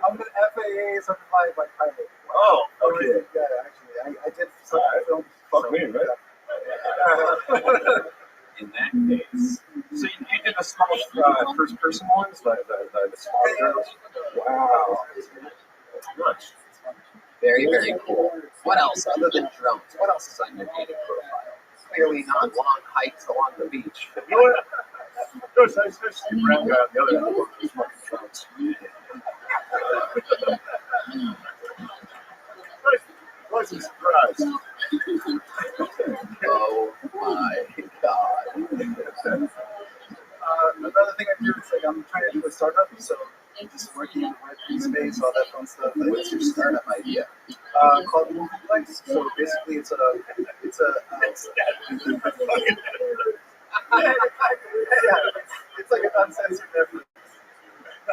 I'm an FAA certified like pilot. Oh, okay. Yeah, actually, I did some films. Fuck me, right? In that case, so you did the small first-person ones, the small drones. Wow, nice. Very, very cool. What else other than drones? What else is on your dating profile? Clearly not long hikes along the beach. You know what? There's a Steve Brown guy on the other end. He's fucking drones. Wasn't surprised. Oh my God. Another thing I do is like I'm trying to do a startup, so just working in the Web3 space, all that fun stuff. What's your startup idea? Called Movieplexx. So basically, it's like an uncensored Netflix.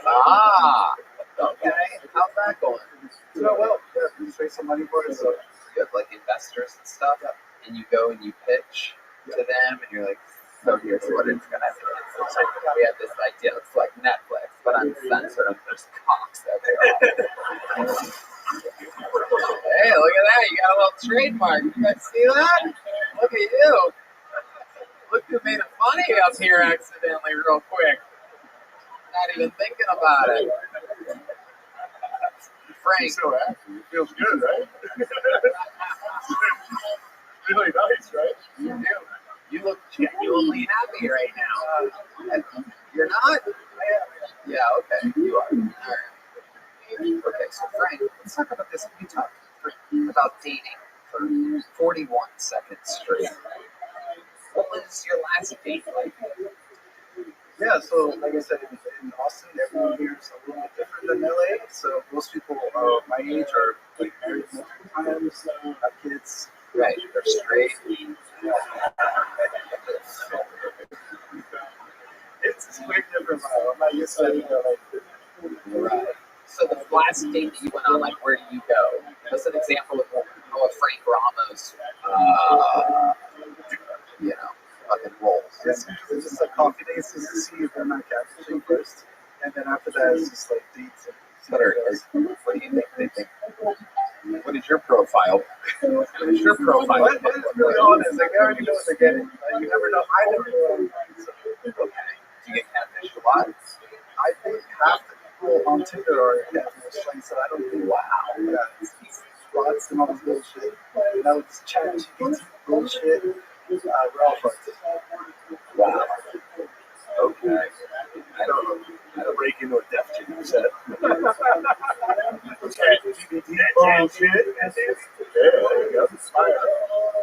Ah, okay. How's that going? So well, just raise some money for it. So you have like investors and stuff, and you go and you pitch to them, and you're like, so here's what it's gonna be. It's like, we have this idea. It's like Netflix, but uncensored, and there's cocks everywhere. Hey, look at that! You got a little trademark. You guys see that? Look at you. Look who made a funny up here accidentally, real quick. Not even thinking about it. Frank. So happy. It feels good, right? Really nice, right? You do. You look genuinely happy right now. You're not? Yeah, okay. You are. All right. Okay, so Frank, let's talk about this. We talked about dating for 41 seconds straight. What was your last date like? yeah, so like I said, in Austin, everyone here is a little bit different than LA. So most people my age are like married multiple times, have kids. Right, they're straight. It's way different. I'm not used to it. Right. So the last date that you went on, like, where do you go? What's an example of how a Frank Ramos, fucking rolls? It's just like coffee dates just to see if they're not catfishing first, and then after that it's just like dates. What do you think they think? What is your profile? What is your profile? What is really honest? Like, they already know what they're getting. Like, you never know. I never know. Okay. Do you get catfished a lot? I think half the people on Tinder are catfish. Like, so I don't think, wow. Yeah, it's bots and all this bullshit. And I would just chat GPT bullshit. We're all fucked. Wow. Okay. I don't know. I break into a Def Jam set.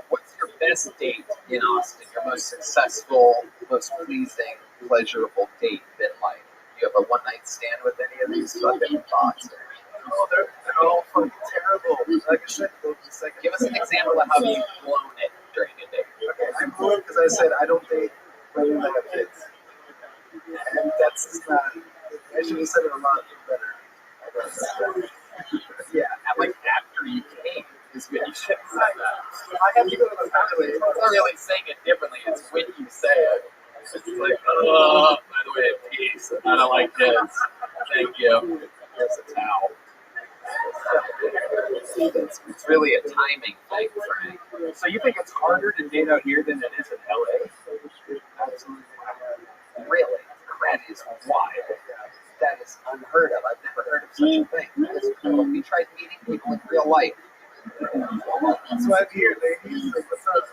What's your best date in Austin? Your most successful, most pleasing, pleasurable date been like? Do you have a one-night stand with any of these fucking bots? Oh, they're all fucking terrible. Like I said, give us an example of how you've blown it during a date. Okay, I blew it because I said I don't date women that have kids. And that's just not, I should have said it a lot better. Yeah, like after you came is when you should have said that. I have to go to the family. It's not really saying it differently, it's when you say it. It's like, oh, by the way, peace. I don't like kids. Thank you. Here's a towel. It's really a timing thing, Frank. So you think it's harder to date out here than it is in LA? Absolutely. Really? That is wild. That is unheard of. I've never heard of such a thing. That is cool. We tried meeting people in real life. That's why I'm here, ladies. Like, what's up?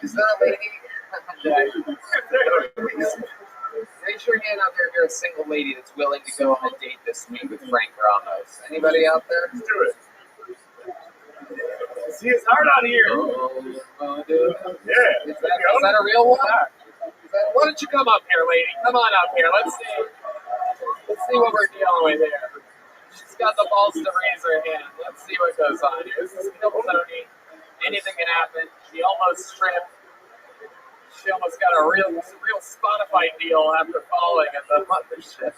Is there a lady? Raise your hand out there if you're a single lady that's willing to go on a date this week with Frank Ramos. Anybody out there? Let's do it. See, it's hard out here. Yeah. Is that a real one? Why don't you come up here, lady? Come on up here. Let's see what we're dealing with here. She's got the balls to raise her hand. Let's see what goes on here. This is Tony. Anything can happen. She almost tripped. She almost got a real Spotify deal after falling at the mothership.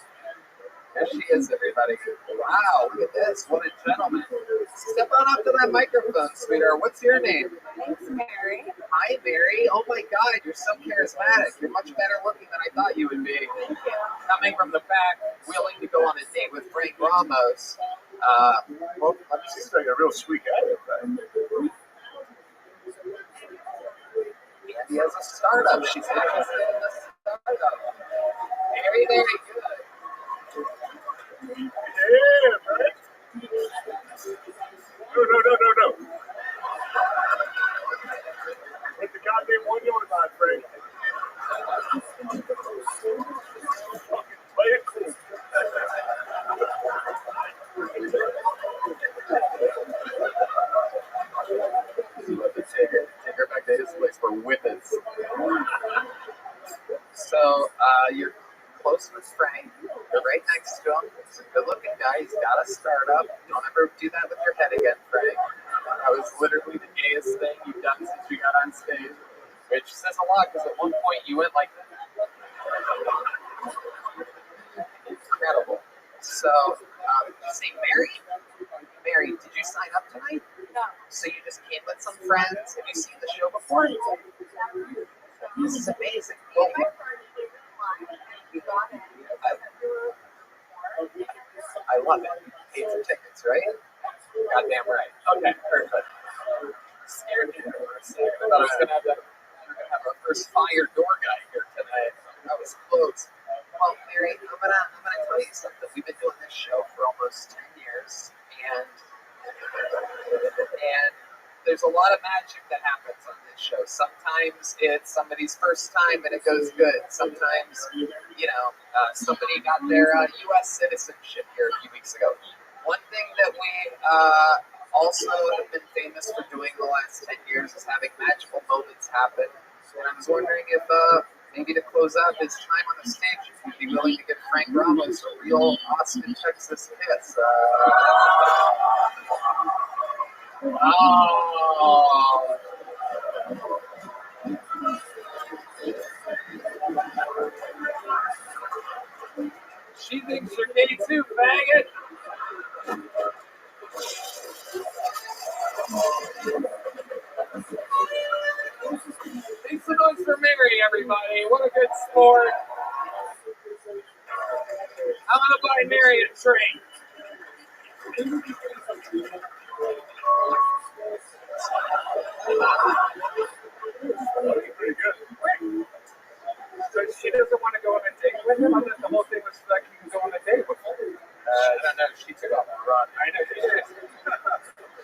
There she is, everybody. Wow, look at this. What a gentleman. Step on up to that microphone, sweetheart. What's your name? Name's Mary. Hi, Mary. Oh my God, you're so charismatic. You're much better looking than I thought you would be. Thank you. Coming from the back, willing to go on a date with Frank Ramos. Well, she's like a real sweet guy, right? Andy has a startup. She's interested in the startup. Very, very good. Yeah, right? No. With the goddamn window or not, Frank? Play it cool. Take her back to his place for whippets. So, you're close with Frank. You're right next to him. He's a good-looking guy. He's got a startup. Don't ever do that with your head again, Frank. That was literally the gayest thing you've done since you got on stage, which says a lot because at one point you went like that. Incredible. So, did you say Mary? Mary, did you sign up tonight? No. So you just came with some friends? Have you seen the show before? This is amazing. Well, I love it. Paid for tickets, right? Goddamn right. Okay, perfect. Scared me there for a second. I thought I was gonna have our first fire door guy here tonight. That was close. Well, Mary, I'm gonna tell you something. We've been doing this show for almost 10 years, and there's a lot of magic that happens on this show. Sometimes it's somebody's first time and it goes good. Sometimes, somebody got their U.S. citizenship here a few weeks ago. One thing that we also have been famous for doing the last 10 years is having magical moments happen. And I was wondering if maybe to close out his time on the stage, if you'd be willing to give Frank Ramos a real Austin, Texas kiss. Oh. She thinks you're gay too, faggot. Make some noise for Mary, everybody. What a good sport. I'm going to buy Mary a drink. Pretty good. So she doesn't want to go on a date with him. I thought the whole thing was like you can go on a date with her. I don't know. She took off and run. I know she did.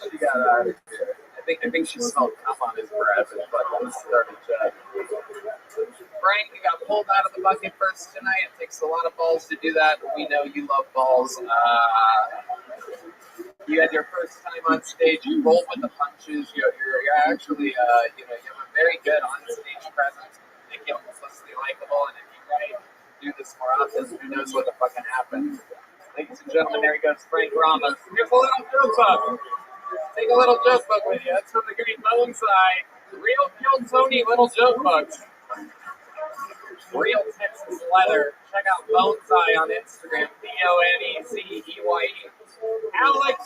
She got out of here. I think she smelled cum on his breath and fucking started chatting. Frank, you got pulled out of the bucket first tonight. It takes a lot of balls to do that. We know you love balls. You had your first time on stage. You rolled with the punches. You're actually, you have a very good on-stage presence. Ridiculously likable. And if you do this more often, who knows what the fucking happens. Ladies and gentlemen, there he goes, Frank Ramos. Here's a little joke book. Take a little joke book with you. That's from the great Boneside. Real Tony little joke books. Real Texas leather. Check out Boneside on Instagram. BONECEYE. Alex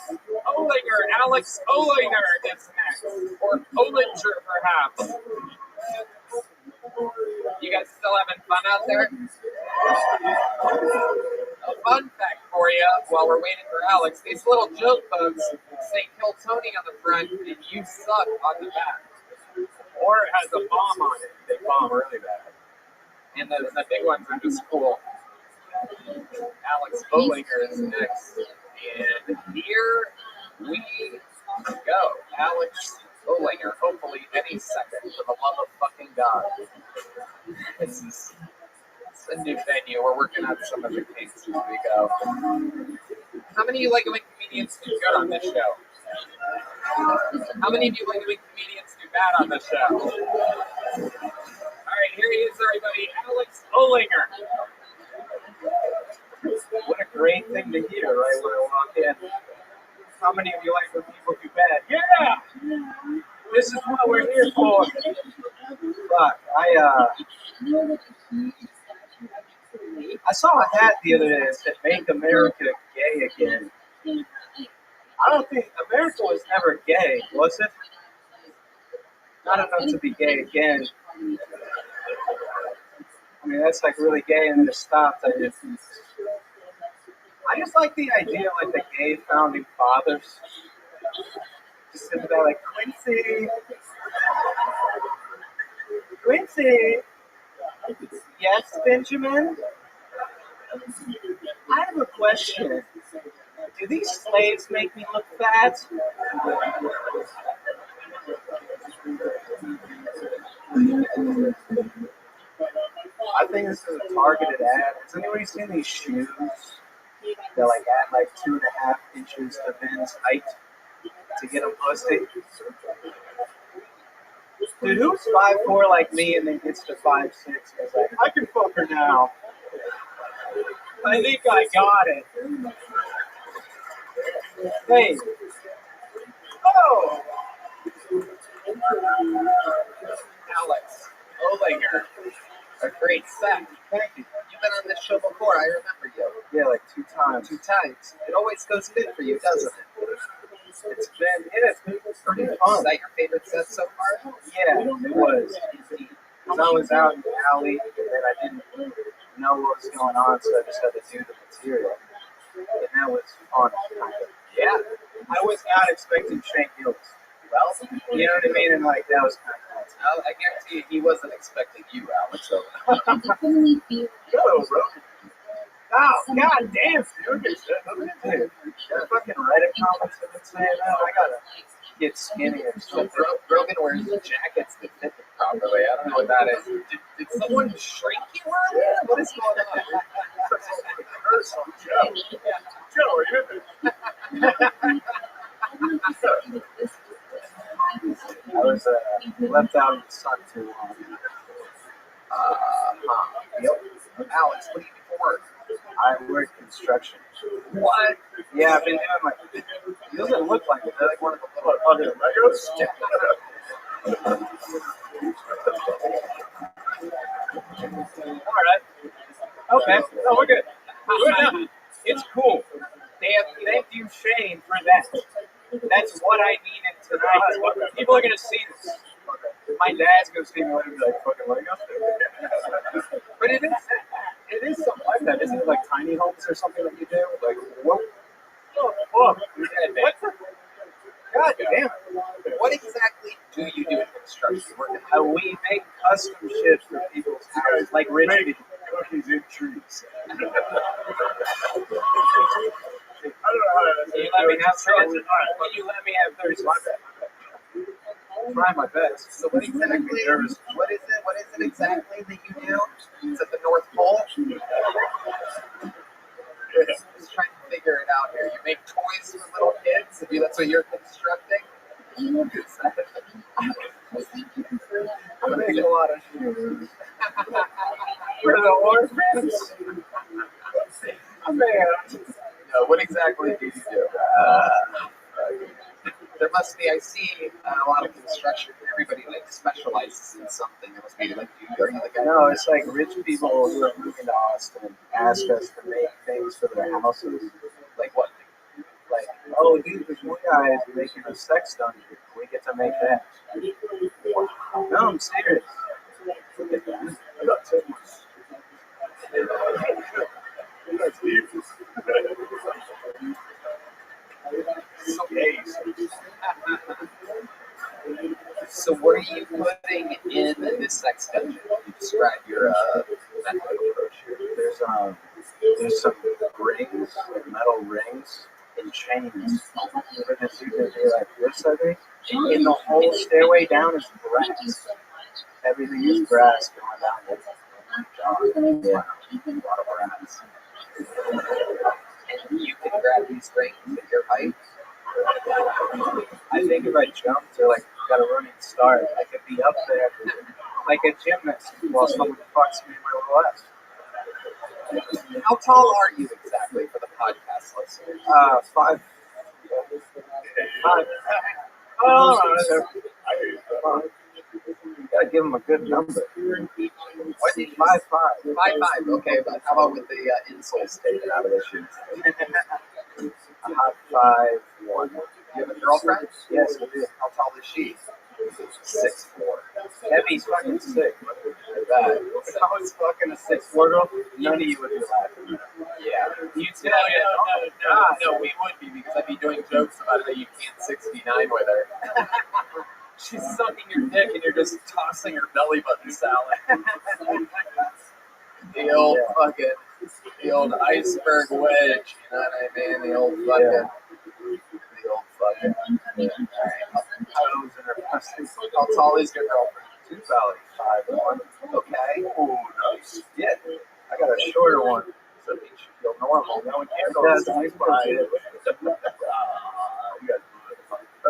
Olinger is next. Or Olinger, perhaps. You guys still having fun out there? A fun fact for you, while we're waiting for Alex, these little joke books say Kill Tony on the front and You Suck on the back. Or it has a bomb on it. They bomb really bad. And the big ones are just cool. Alex Olinger is next. And here we go. Alex Olinger, hopefully any second, for the love of fucking God. This is a new venue. We're working on some of the kinks as we go. How many of you like when comedians do good on this show? How many of you like when comedians do bad on this show? All right, here he is, everybody. Alex Olinger. What a great thing to hear, right, when I walk in. How many of you like when people do bad? Yeah! This is what we're here for. Fuck, I saw a hat the other day that said "Make America Gay Again." I don't think America was never gay, was it? Not enough to be gay again. I mean, that's like really gay and then it stopped. I just like the idea of like the gay founding fathers. Just sitting there like, Quincy. Yes, Benjamin? I have a question. Do these slaves make me look fat? I think this is a targeted ad. Has anybody seen these shoes? They're like add like 2.5 inches to men's height to get them pussy. Dude, who's 5'4" like me and then gets to 5'6" and is like, I can fuck her now. I think I got it. Hey. Oh! Alex Olinger, a great set. Thank you. You've been on this show before, I remember you. Yeah, like 2 times. 2 times. It always goes good for you, doesn't it? It's been pretty fun. Is that your favorite set so far? Yeah, it was. Because I was out in the alley and then I didn't know what was going on, so I just had to do the material. And that was fun. Yeah. I was not expecting Shane Gillis. Well, you know what I mean? And like, that was kind of cool. I guarantee you he wasn't expecting you, Alex. So. Go, bro. Oh, god damn, dude. Dude, fucking Reddit comments have been saying that. I gotta get skinny or something. Rogan wears jackets that fit him properly. I don't know what that is. Did someone shrink you earlier? What is going on? Joe, are you I was left out in the sun too long. Yep. Alex, what do you do for work? I work construction. What? Yeah, I've been doing like, it doesn't look like it. They're like one of the little other Legos. Alright. Okay. No, we're good. It's cool. Thank you, Shane, for that. That's what I needed tonight. People are gonna see this. My dad's gonna see me later and be like, fucking Legos. But it is something like that. Isn't it like tiny homes or something that you do? Like, what? Oh, God damn. What exactly do you do in construction? We make custom shit for people's houses, like rich people. cookies in trees? I don't know how to. You let me have 30. Will you let me have 30? Try my best. So what exactly? What is it? What is it exactly that you do? Is it the North Pole? Just trying to figure it out here. You make toys for little kids. That's what you're constructing. I make a lot of shoes for the orphans. Man. No, what exactly do you do? There must be, I see a lot of construction. Everybody like specializes in something. It must be like you. Are you like no, it's like rich people who are moving to Austin ask us to make things for their houses. Like what? Like, oh, dude, this one guy is making a sex dungeon. We get to make that. Wow. No, I'm serious. Look at that. I got 2 months. That's deep. So what are you putting in this sex dungeon? You describe your method approach here. There's some rings, like metal rings and chains for this dude to be like this, I think. And the whole stairway down is brass. Everything is brass going down there. Yeah, a lot of brass. And you can grab these rings at your height. I think if I jumped or like got a running start, I could be up there like a gymnast while someone fucks me in my little ass. How tall are you exactly for the podcast listeners? 5. Oh, You gotta give him a good number. What did you 5'5". 5'5", okay, but how about with the insoles taken out of the shoes? A hot 5'1". You have a girlfriend? Yes, we do. How tall is she? 6'4". Debbie's fucking sick. I bet. If I was fucking a 6'4" girl, none of you would be laughing. Yeah. You'd say, No, we would be because I'd be doing jokes about how you can't 69 with her. She's sucking your dick and you're just tossing her belly button salad. The old fucking, the old iceberg wedge, you know what I mean? The old fucking, How tall is your girlfriend? She's about 5'1". Okay. Oh, nice. Yeah. I got a shorter one. So it makes you feel normal. No one cares. What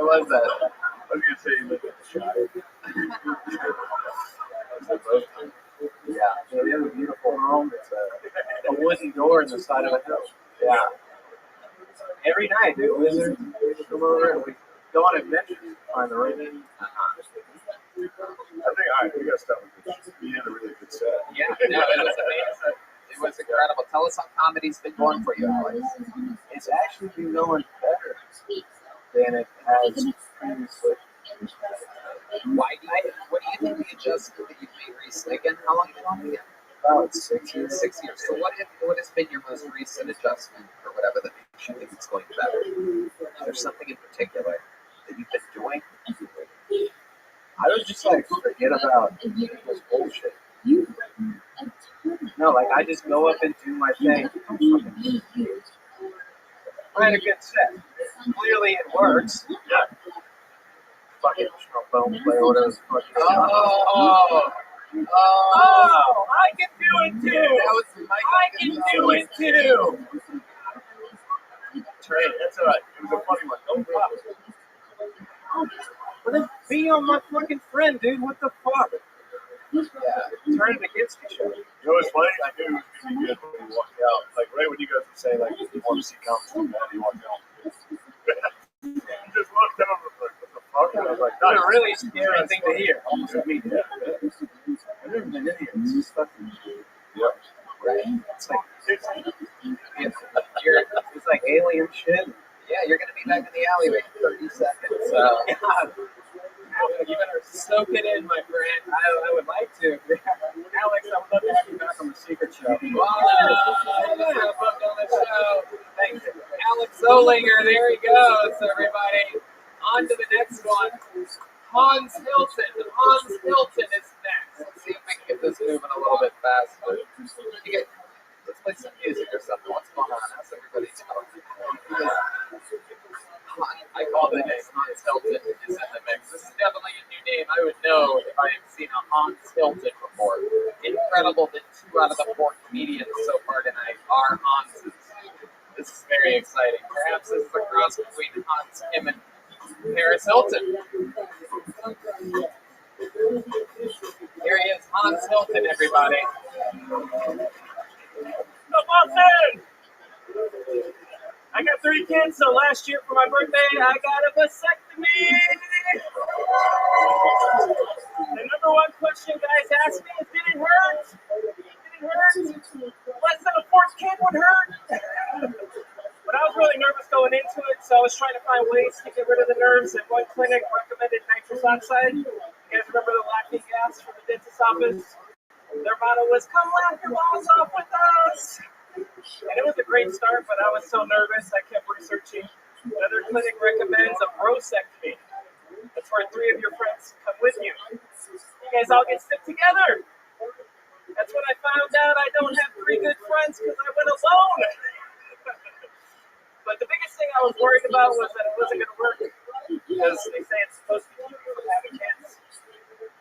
was that? I was gonna say you live in the Shire. Yeah. So we have a beautiful home. It's a wooden door in the side of a house. Yeah. Every night, dude, wizards come over and we go on adventures to find the right thing. I think, all right, we gotta stop with this. You had a really good set. Yeah, no, it was amazing. It was incredible. Tell us how comedy's been going for you, Alex. It's actually been going better than it has previously. What do you think the adjustment that you've made recently? Again, how long have you been on again? About 6 years. 6 years. So what has been your most recent adjustment or whatever that makes you think it's going better? Is there something in particular that you've been doing? I would just like forget about this bullshit. No, like I just go up and do my thing. I had a good set. Clearly it works. Yeah. Fucking trombone player, whatever the fuck. Oh, I can do it too. I can do it too. Trey, that's all right. It was a funny one. Don't pop. But then be on my fucking friend, dude. What the fuck? Yeah. Turn it against each other. You know what's funny? I knew it was going to be good when he walked out. Like, right when you guys were saying, like, you want to see comedy, man, he walked out. He just looked over, like, what the fuck? And I was like, That's nice. a really scary thing to hear. Almost like me. Yeah. I've never been in here. It's just fucking. Yep. Right. It's like it's like alien shit. Yeah, you're gonna be back in the alleyway in 30 seconds. So you better soak it in, my friend. I would like to. Alex, I would love to have you back on the Secret Show. Booked on the show. Thank you. Alex Solinger, there he goes, everybody. On to the next one. Hans Hilton. Hans Hilton is next. Let's see if we can get this moving a little bit faster. Let's play some music or something. What's going on? How's everybody doing? I call the name Hans Hilton is in the mix. This is definitely a new name. I would know if I had seen a Hans Hilton before. Incredible that 2 out of the 4 comedians so far tonight are Hanses. This is very exciting. Perhaps this is a cross between Hans Kim and Paris Hilton. Here he is, Hans Hilton, everybody. Boston! I got 3 kids, so last year for my birthday, I got a vasectomy. The number one question guys ask me is, did it hurt? Did it hurt? Less than a 4th kid would hurt. But I was really nervous going into it, so I was trying to find ways to get rid of the nerves, and one clinic recommended nitrous oxide. You guys remember the lactic gas from the dentist's office? Their motto was, come laugh your balls off with us. And it was a great start, but I was so nervous, I kept researching. Another clinic recommends a brosectomy. That's where 3 of your friends come with you. You guys all get sick together. That's when I found out I don't have 3 good friends because I went alone. But the biggest thing I was worried about was that it wasn't going to work because they say it's supposed to keep you from having kids.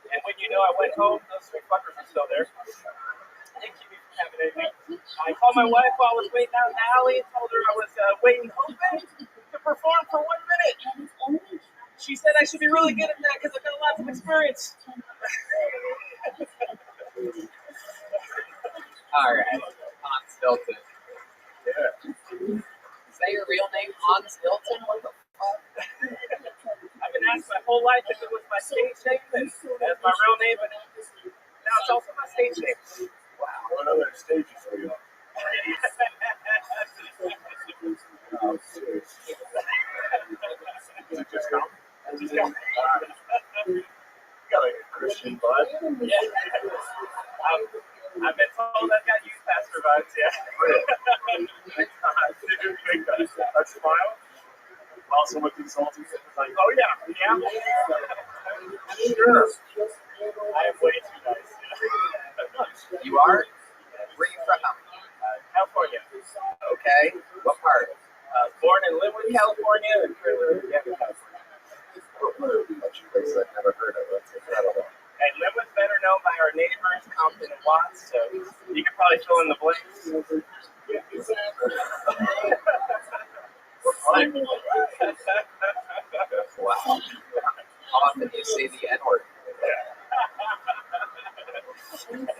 And when you know I went home, those 3 fuckers are still there. They keep me from having anything. I called my wife while I was waiting out in the alley and told her I was waiting hoping to perform for 1 minute. She said I should be really good at that because I've got lots of experience. All right, Hans Hilton. Yeah. Is that your real name, Hans Hilton? What the fuck? I've been asked my whole life if it was my stage name and as my real name, but now it's also my stage name. Wow. What other stages are you on? Oh, serious. Did it just come? Just come. You got like a Christian vibe. Yeah. I've been told I've got youth pastor vibes, yeah. Did you make that smile? While someone consults you, it's like, oh yeah. Sure. I am way too nice. You are? Where are you from? California. Okay. What part? Born in Linwood, California, and currently live in California. Bunch of places I've never heard of. That's incredible. And Linwood's better known by our neighbors, Compton and Watts, so you can probably fill in the blanks. Wow. How often do you say the N-word?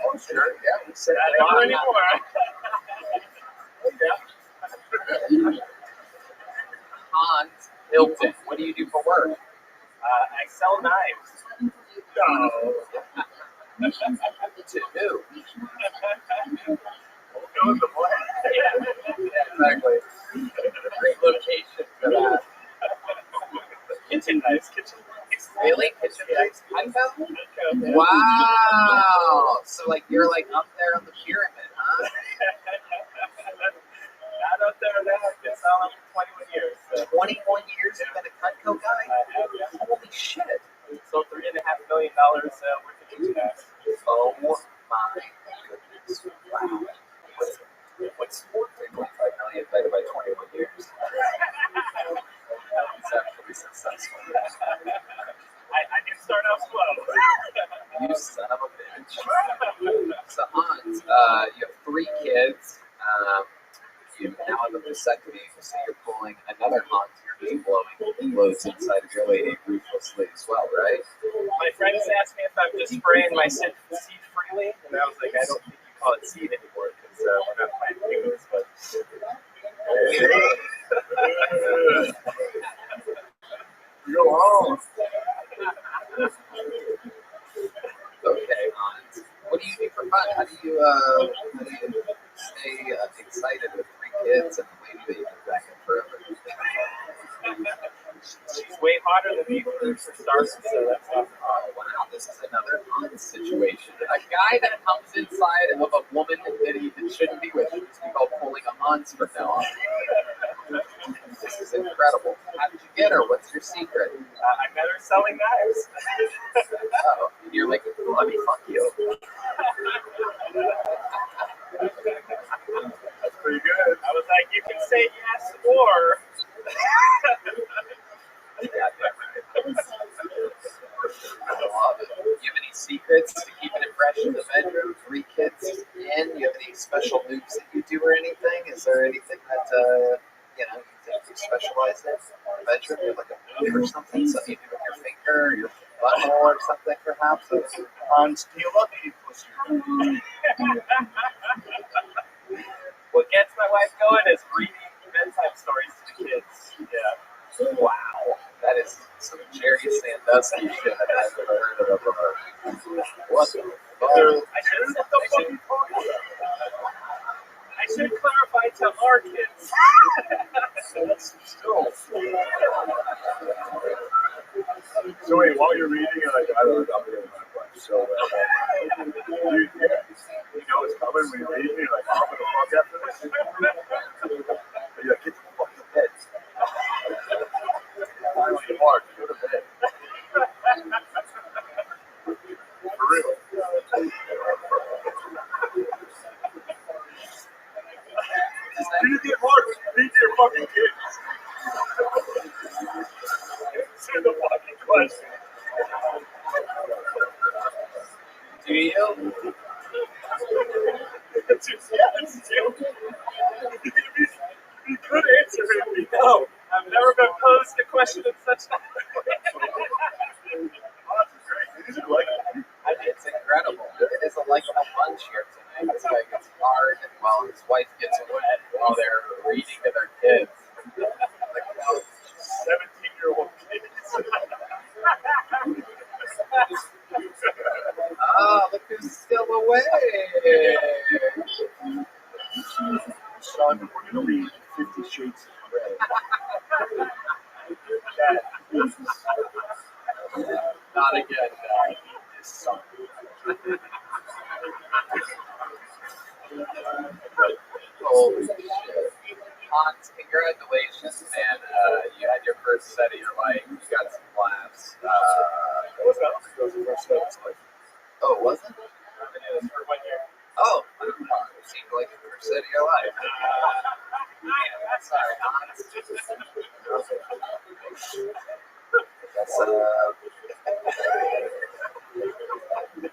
Oh, sure. Yeah, we say that a lot. Anymore. Hans Hilton, what do you do for work? I sell knives. No. To who? We'll go with the blank. Yeah, exactly. Great location for that. Kitchen knives. Really? Kitchen knives? Wow. So like you're like up there on the pyramid, huh? Not up there now. I've been selling for 21 years. So. 21 years you've been a Cutco guy? Holy shit. So $3.5 million worth of kitchen knives. Oh my goodness. Wow. What's 3.5 million divided by 21 years? It's actually successful. I can start off slow. You son of a bitch. So Hans, you have 3 kids. You now have a vasectomy, so you're pulling another Hans. You're just blowing loads inside of your lady ruthlessly as well, right? My friends asked me if I'm just spraying my seed freely, and I was like, I don't think you call it seed anymore because we're not planting humans, but. Go home. Okay, Hans. What do you do for fun? How do you stay excited with 3 kids and a lady that you've been back in forever? She's way hotter than me for starters, so that's awesome. Oh, wow, this is another Hans situation. A guy that comes inside of a woman that he shouldn't be with should be called pulling a Hans from now on. This is incredible. How did you get her? What's your secret? I met her selling knives. Oh, and you're like, let me fuck you. That's pretty good. I was like, you can say yes or. Yeah, I love it. Do you have any secrets to keep an impression in the bedroom? 3 kids in? Do you have any special moves that you do or anything? Is there anything that you think you specialize in the bedroom? You have like a move or something? Something you do with your finger or your butthole or something perhaps? Hans, do you love me, pussy? What gets my wife going is reading bedtime stories to the kids. Yeah. Wow. That is some Jerry Sandusky shit I've ever heard of. What the fuck? I should clarify to our kids. That's still. So wait, while you're reading, you're like, I don't know, I'm going to my wife. So, you know it's coming when you're reading, you're like, I'm going to fuck after this. You're like, get the fuck to bed. Finally, Mark, go to bed. For real. Read your heart, read your fucking kids. Answer the fucking question. Do you? Yes, you could answer it. No, I've never been posed a question in such a way. It's incredible. It is like a bunch here tonight. It's like it's hard while his wife gets wet while they're reading to their kids. 17-year-old kids. shades of red. Not again. This song. Holy shit. Hans, congratulations, man. You had your first set of your life. You got some laughs. What was that? That was the first set of his life. Oh, was it? It was for 1 year. Oh, it seemed like the first set of your life. Yeah, sorry, Hans. That's,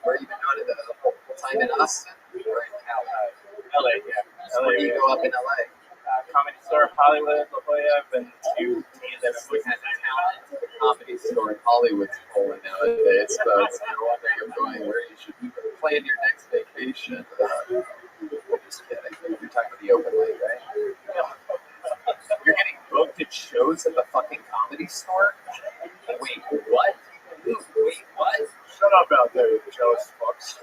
where you been doing it the whole time in Austin? Or in LA? LA, yeah. So where do you go up in LA? Comedy Store, Hollywood, La Jolla. I've been to That's the kind of talent the comedy store in Hollywood's pulling nowadays, folks. No wonder you're going where you should plan your next vacation. Just kidding. You're talking about the open mic, right? You're getting booked at shows at the fucking comedy store? Wait, what? Wait, what? Shut up out there, you jealous fucks.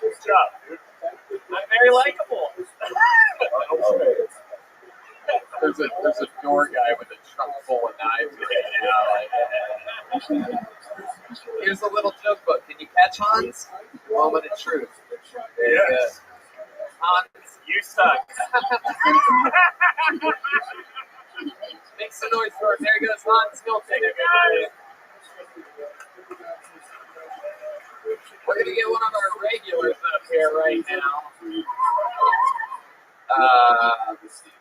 Good job, dude. I'm very likable. There's a door guy with a trunk full of knives right now. Here's a little joke book. Can you catch Hans? Moment of truth. There you go. Hans, you suck. Make some noise for it. There goes Hans Hilton. We're going to get one of our regulars up here right now.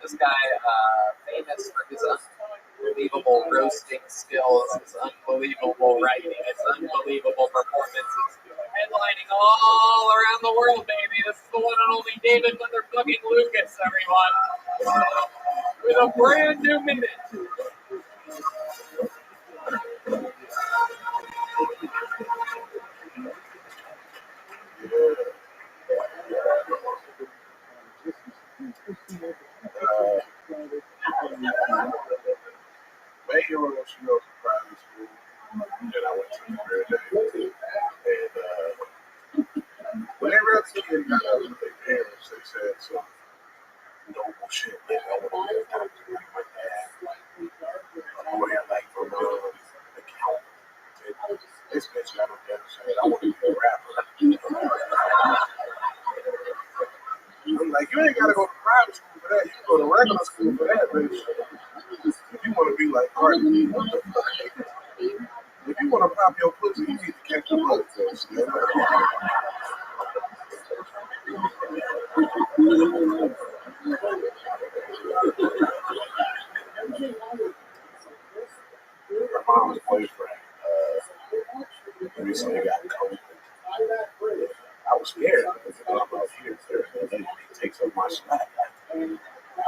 This guy, famous for his unbelievable roasting skills, his unbelievable writing, his unbelievable performances, headlining all around the world, baby. This is the one and only David motherfucking Lucas, everyone, with a brand new minute. My 8-year-old, she goes to private school, and I went to the every day. And whenever else the kid got out with their parents, they said some noble shit. Like, I want to be a doctor like my dad. I want to like from an accountant. This bitch got up there and said, I want to be a rapper. I'm like, you ain't got to go to private school for that. You can go to regular school for that, bitch. If you want to be like Cardi, if you want to pop your pussy, you need to catch your blood first. You know? My mom's boyfriend recently got COVID. I was scared because I'm out here, and then he takes up my slack. I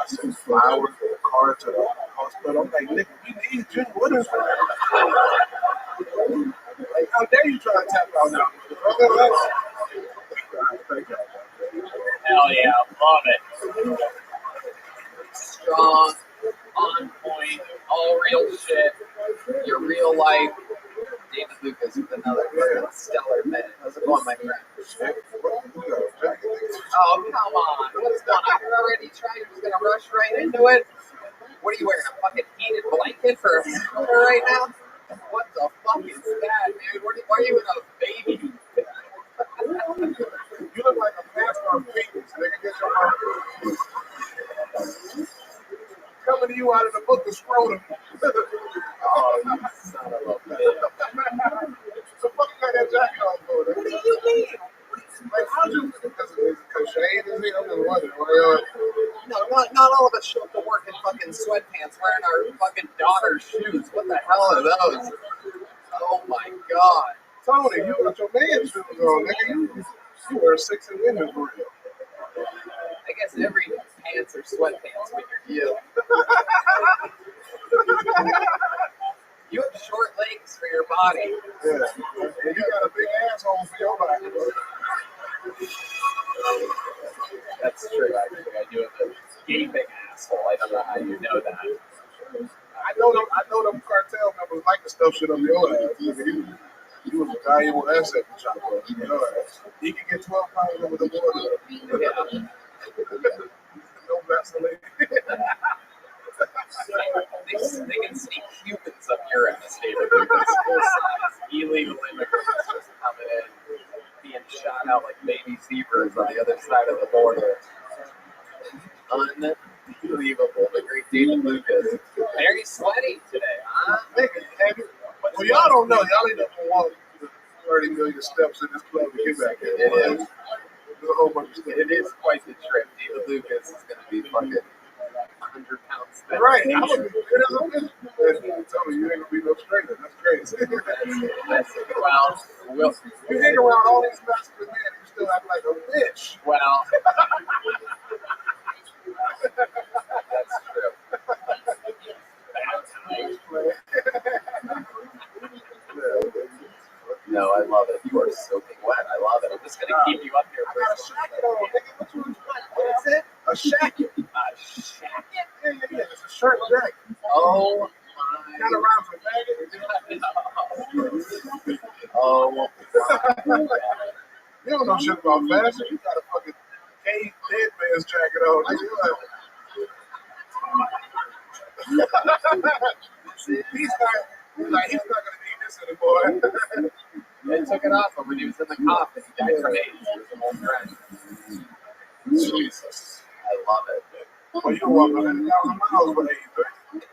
sent flowers with a car to the hospital. I'm like, nigga, we need you. What is that? Like, how dare you try to tap out now? Hell yeah, love it. Strong, on point, all real shit. Your real life. David Lucas with another stellar minute. How's it going, my friend? Oh, come on. What's going on? You're already trying. You're just going to rush right into it? What are you wearing? A fucking heated blanket for a sweater right now? What the fuck is that, dude? Why are you in a baby? You look like a pastor of penis, nigga. Get your mouth. Coming to you out of the book of scrotum. Oh, you son of a bitch. So fuck you got that jacket on for? What do you mean? Like, how'd you, because Shane is here? I'm just wondering. No, not all of us show up to work in fucking sweatpants wearing our fucking daughter's shoes. What the hell are those? Oh my god. Tony, you got your man's shoes on, nigga. You wear 6 in women for real. I guess every pants are sweatpants when you're you. You have short legs for your body. Yeah. And you got a big asshole for your body. That's true, actually. I do have a gaping asshole. I don't know how you know that. I know them cartel members like to stuff shit up your ass. You was a valuable asset to chop up your ass. He can get 12 pounds over the water. Yeah. no Vaseline. They can see Cubans up here in this neighborhood. There's full-size illegal immigrants just coming in, being shot out like baby zebras on the other side of the border. Unbelievable. The great David Lucas. Very sweaty today, huh? Well, y'all don't know. Y'all ain't never walked 30 million steps in this club to get back here. It is. There's a whole bunch of stuff. It is quite the trip. David Lucas is going to be fucking 100 pounds better. Right. I'm a good as a bitch. Tell me, you ain't gonna be no stranger. That's crazy. That's well, you hang around all these masculine men and you still act like a bitch. Well, that's true. No, I love it. You are soaking wet. I love it. I'm just going to keep you up here. I got a shacket on, nigga. What is it? A shacket. A shacket? Yeah. It's a shirt jacket. Oh, my. Kind of rhymes with faggot. Oh, you don't know shit about fashion. You got a fucking cave dead man's jacket on. He's not gonna need this anymore. They took it off when he was in the coffin. He died from AIDS. He was an old friend. Jesus. I love it. Well, you walk 100,000 miles with AIDS, right?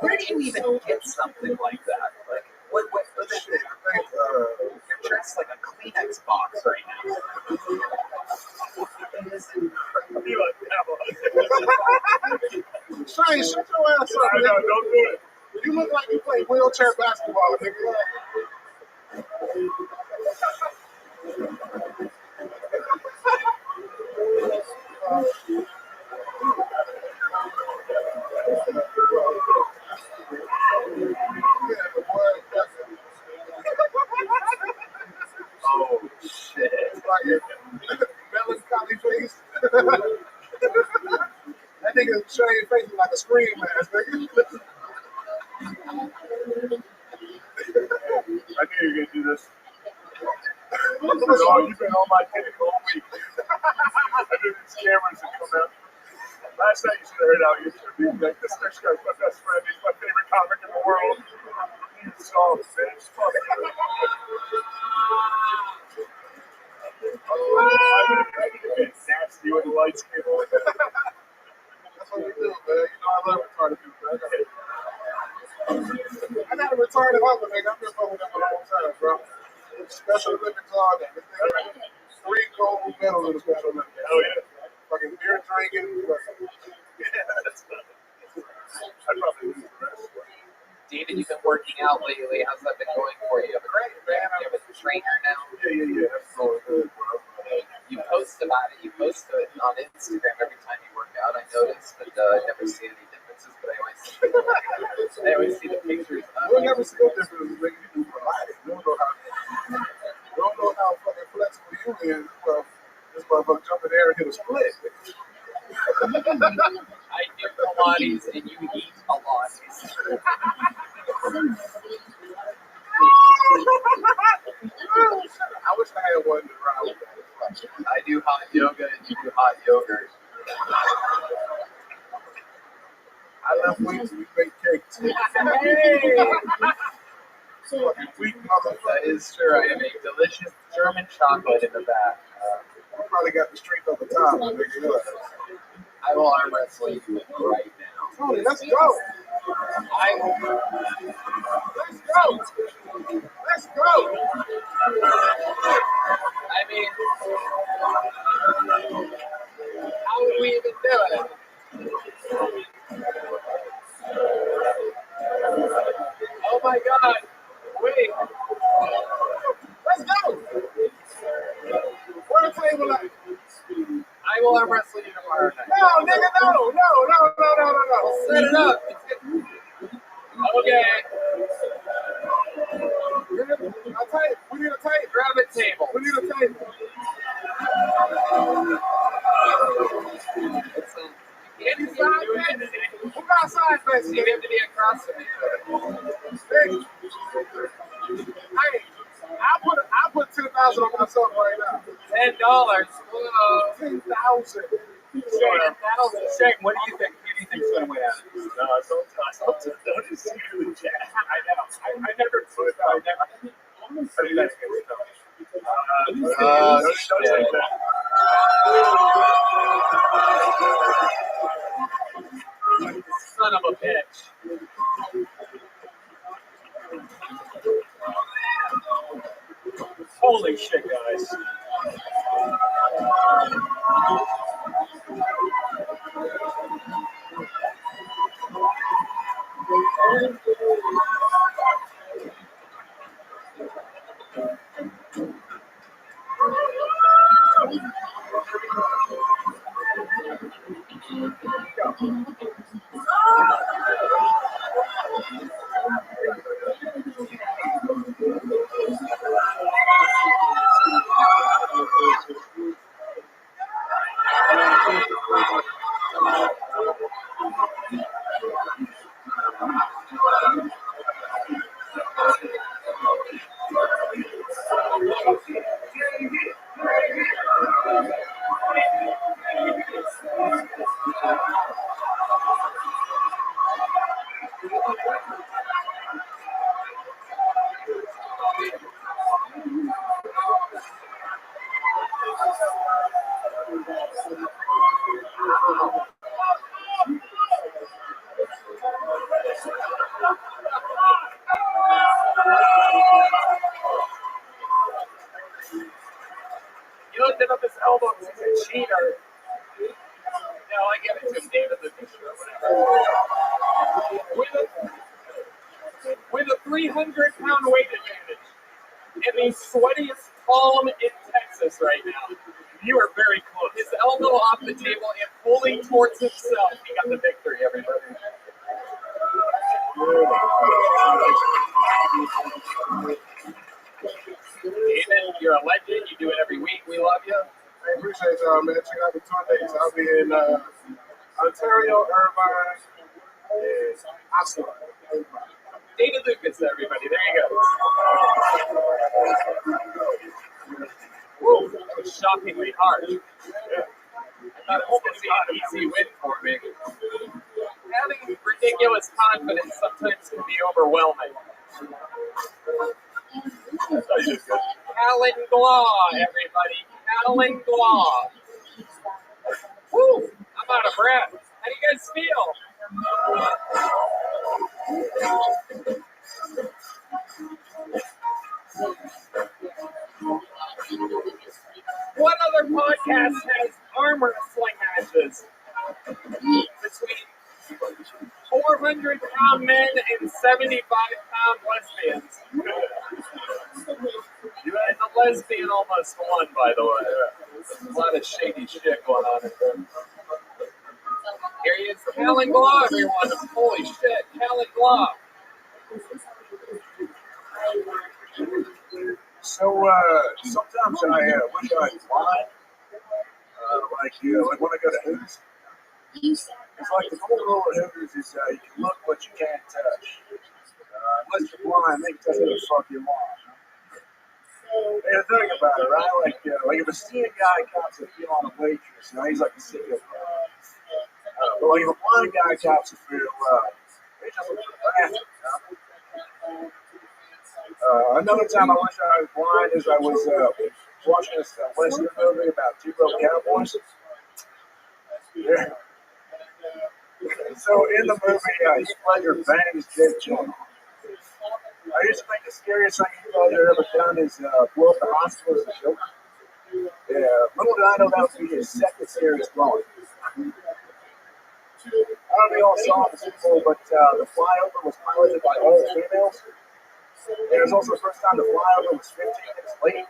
Where do you even get something like that? Like, what shit? I think, you're dressed like a Kleenex box right now. It is incredible. Shane, shut your ass up. No, don't do it. You look like you play wheelchair basketball, nigga. Oh, shit. Melancholy face. That nigga Shane face is like a scream mask, nigga. I knew you were gonna do this. You've been on my dick all week. I knew these cameras would come out. Last night you should have heard how you should be like, this next guy's my best friend. He's my favorite comic in the world. You saw him, bitch. I need to get nasty when the lights came on. That's what we do, man. You know I love retarded people, man. I got a retarded uncle, nigga. I've been fucking with him a long time, bro. Special Olympics on that. 3 gold medals in the Special Olympics. Oh, yeah. Fucking beer drinking. Yeah, that's not it. I'd probably lose the rest. David, you've been working out lately. How's that been going for you? Great, man. You have a trainer now? Yeah. That's so good, bro. You post about it. You post it on Instagram every time you work out. I noticed, but I never see any differences. But I always see the pictures. You'll never see no differences, nigga. You do Pilates. You don't know how fucking flexible you is. Well, this motherfucker jump in there and hit a split. I do Pilates and you eat Pilates. I wish I had one to ride with that. I do hot yoga and you do hot yogurt. I love wings and you make cakes. Hey! Fucking weak motherfucker. That is true. I make delicious German chocolate in the back. You probably got the strength of the top, nigga. I will arm wrestle you right now. Tony, let's go. Let's go. Let's go. I mean, how would we even do it? Oh my God! Wait. Let's go. Where the table at? I will arm wrestle you tomorrow night. No, nigga, no. Set it up. Okay. I'll tell you, we need a table. Grab a table. We need a table. Who got side faces? You have to be across from each other. Hey, I put 10,000 on myself right now. $10. Whoa. 10,000. Shane, what do you think? Who do you think's going to win out of this? Don't just screw Jack. I know. I never put. I never. I think that's good stuff. Don't say that. Son of a bitch. Holy shit, guys. You lifted up his elbow because he's a cheater. No, I give it to him, David Lucas or whatever. With a 300-pound weight advantage and the sweatiest palm in Texas right now. You are very close. His elbow off the table and pulling towards himself. He got the victory, everybody. David, you're a legend. You do it every week. We love you. I appreciate y'all, man. Check out the tour dates. I'll be in Ontario, Irvine, and Oslo. David Lucas, everybody. There you go. Woo, that was shockingly hard. I thought it was going to be an easy win for me. Having ridiculous confidence sometimes can be overwhelming. Callan Glaw, everybody. Callan Glaw. Woo, I'm out of breath. How do you guys feel? What other podcast has arm wrestling matches between 400-pound men and 75-pound lesbians? And the lesbian almost won, by the way. There's a lot of shady shit going on in there. Here he is, Callan Glaw, everyone. Holy shit, Callan Glaw. So, sometimes I wish I was blind. Like when I go to Hooters. It's like the cool rule of Hooters is you can look but you can't touch. Unless you're blind, they can tell you the fuck you want. And the thing about it, right? Like if a seeing guy cops a feel on a waitress, he's like a serial But like if a blind guy cops a feel, they just look at the another time I wish I was blind is I was watching this Western movie about two broke cowboys. Yeah. So in the movie, Splendor bangs Jake Gyllenhaal. I used to think the scariest thing Splendor ever done is blow up the hospital as a joke. Yeah, little did I know that would be his second scariest blowing. I don't know if you all saw the Super Bowl, but the flyover was piloted by all females. And it was also the first time the flyover was 15 minutes late.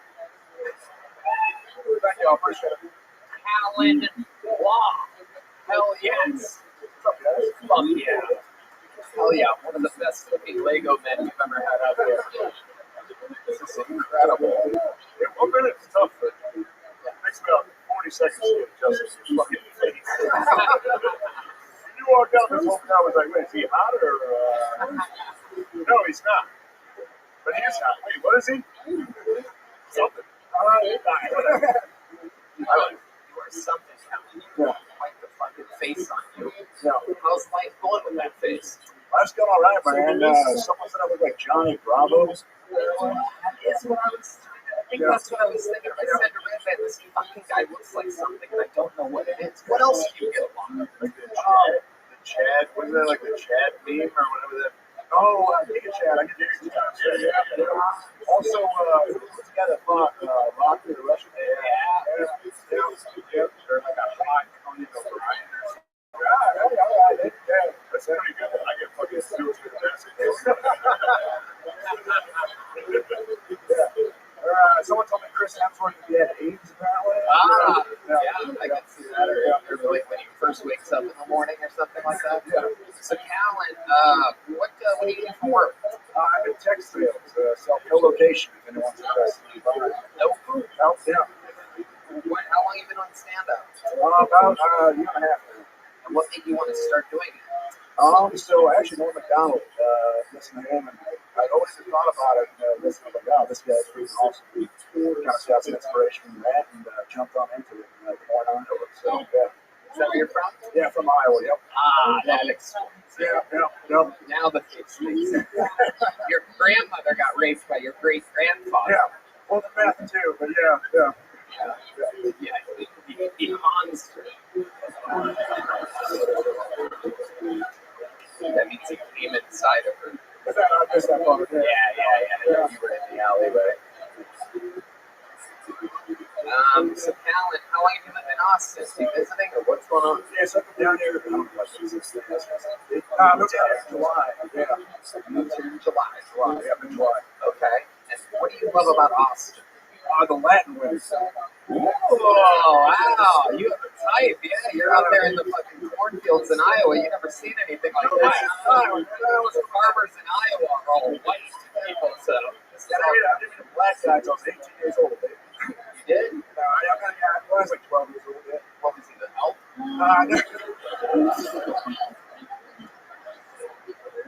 Thank y'all, appreciate it. Callan Glaw. Hell yes. Fuck yeah. Hell yeah. One of the best looking Lego men you've ever had out there. This is incredible. Yeah, 1 minute's tough, but it takes about 40 seconds to get adjusted to his fucking face. You walked out this whole time, I was like, wait, is he hot or? No, he's not. But he is hot. Wait, what is he? Something. I like you are something. Yeah. My fucking face on you. Yeah. How's life going with that face? Life's going all right, man. Someone said I look like Johnny Bravo. That is what I was. I think that's what I was thinking. I said to Red, this fucking guy looks like something, and I don't know what it is. What else do you get along? Like the Chad, wasn't that like the Chad meme or whatever that? Oh, I think it's Chad. I can do it. Yeah. Also, put together Rock the Russian. Yeah. Or like a hot Conan O'Brien or something. Yeah. That's pretty good. I get fucking stupid with that. Someone told me Chris Hemsworth had AIDS apparently. I can see that. Or like when he first wakes up in the morning or something like that. Yeah. So, Callan, what do you do for work? I'm in tech sales, self-co-location, if anyone's interested in buying. No food. Oh, yeah. How long have you been on stand-up? About a year and a half now. And what made you want to start doing it? So I actually know McDonald, listen to him, and I'd always thought about it, listening to McDonald, this guy's pretty awesome. Kind of got some inspiration from that, and jumped on into it, born on Iowa, so yeah. Is that where you're from? Yeah, from Iowa, yep. That explains it. Yeah. Now the face makes sense. Your grandmother got raped by your great-grandfather. Yeah, well, the math too, but yeah. The monster. That means it came inside of her. I missed that part. Yeah. You were in the alleyway. So, Callan, how long have you lived in Austin? Are you visiting or what's going on? Yeah, so I come down here. I moved down here in July. Yeah. Moved here in July. Yeah, in July. Okay. And what do you love about Austin? The Latin women. Oh, wow. You have a type. Yeah, you're out there in the fucking cornfields in Iowa. You never seen anything like that. Farmers in Iowa are all white people, so. I did a black guy until I was 18 years old. You did? I was like 12 years old. Yeah. What was he, the elf?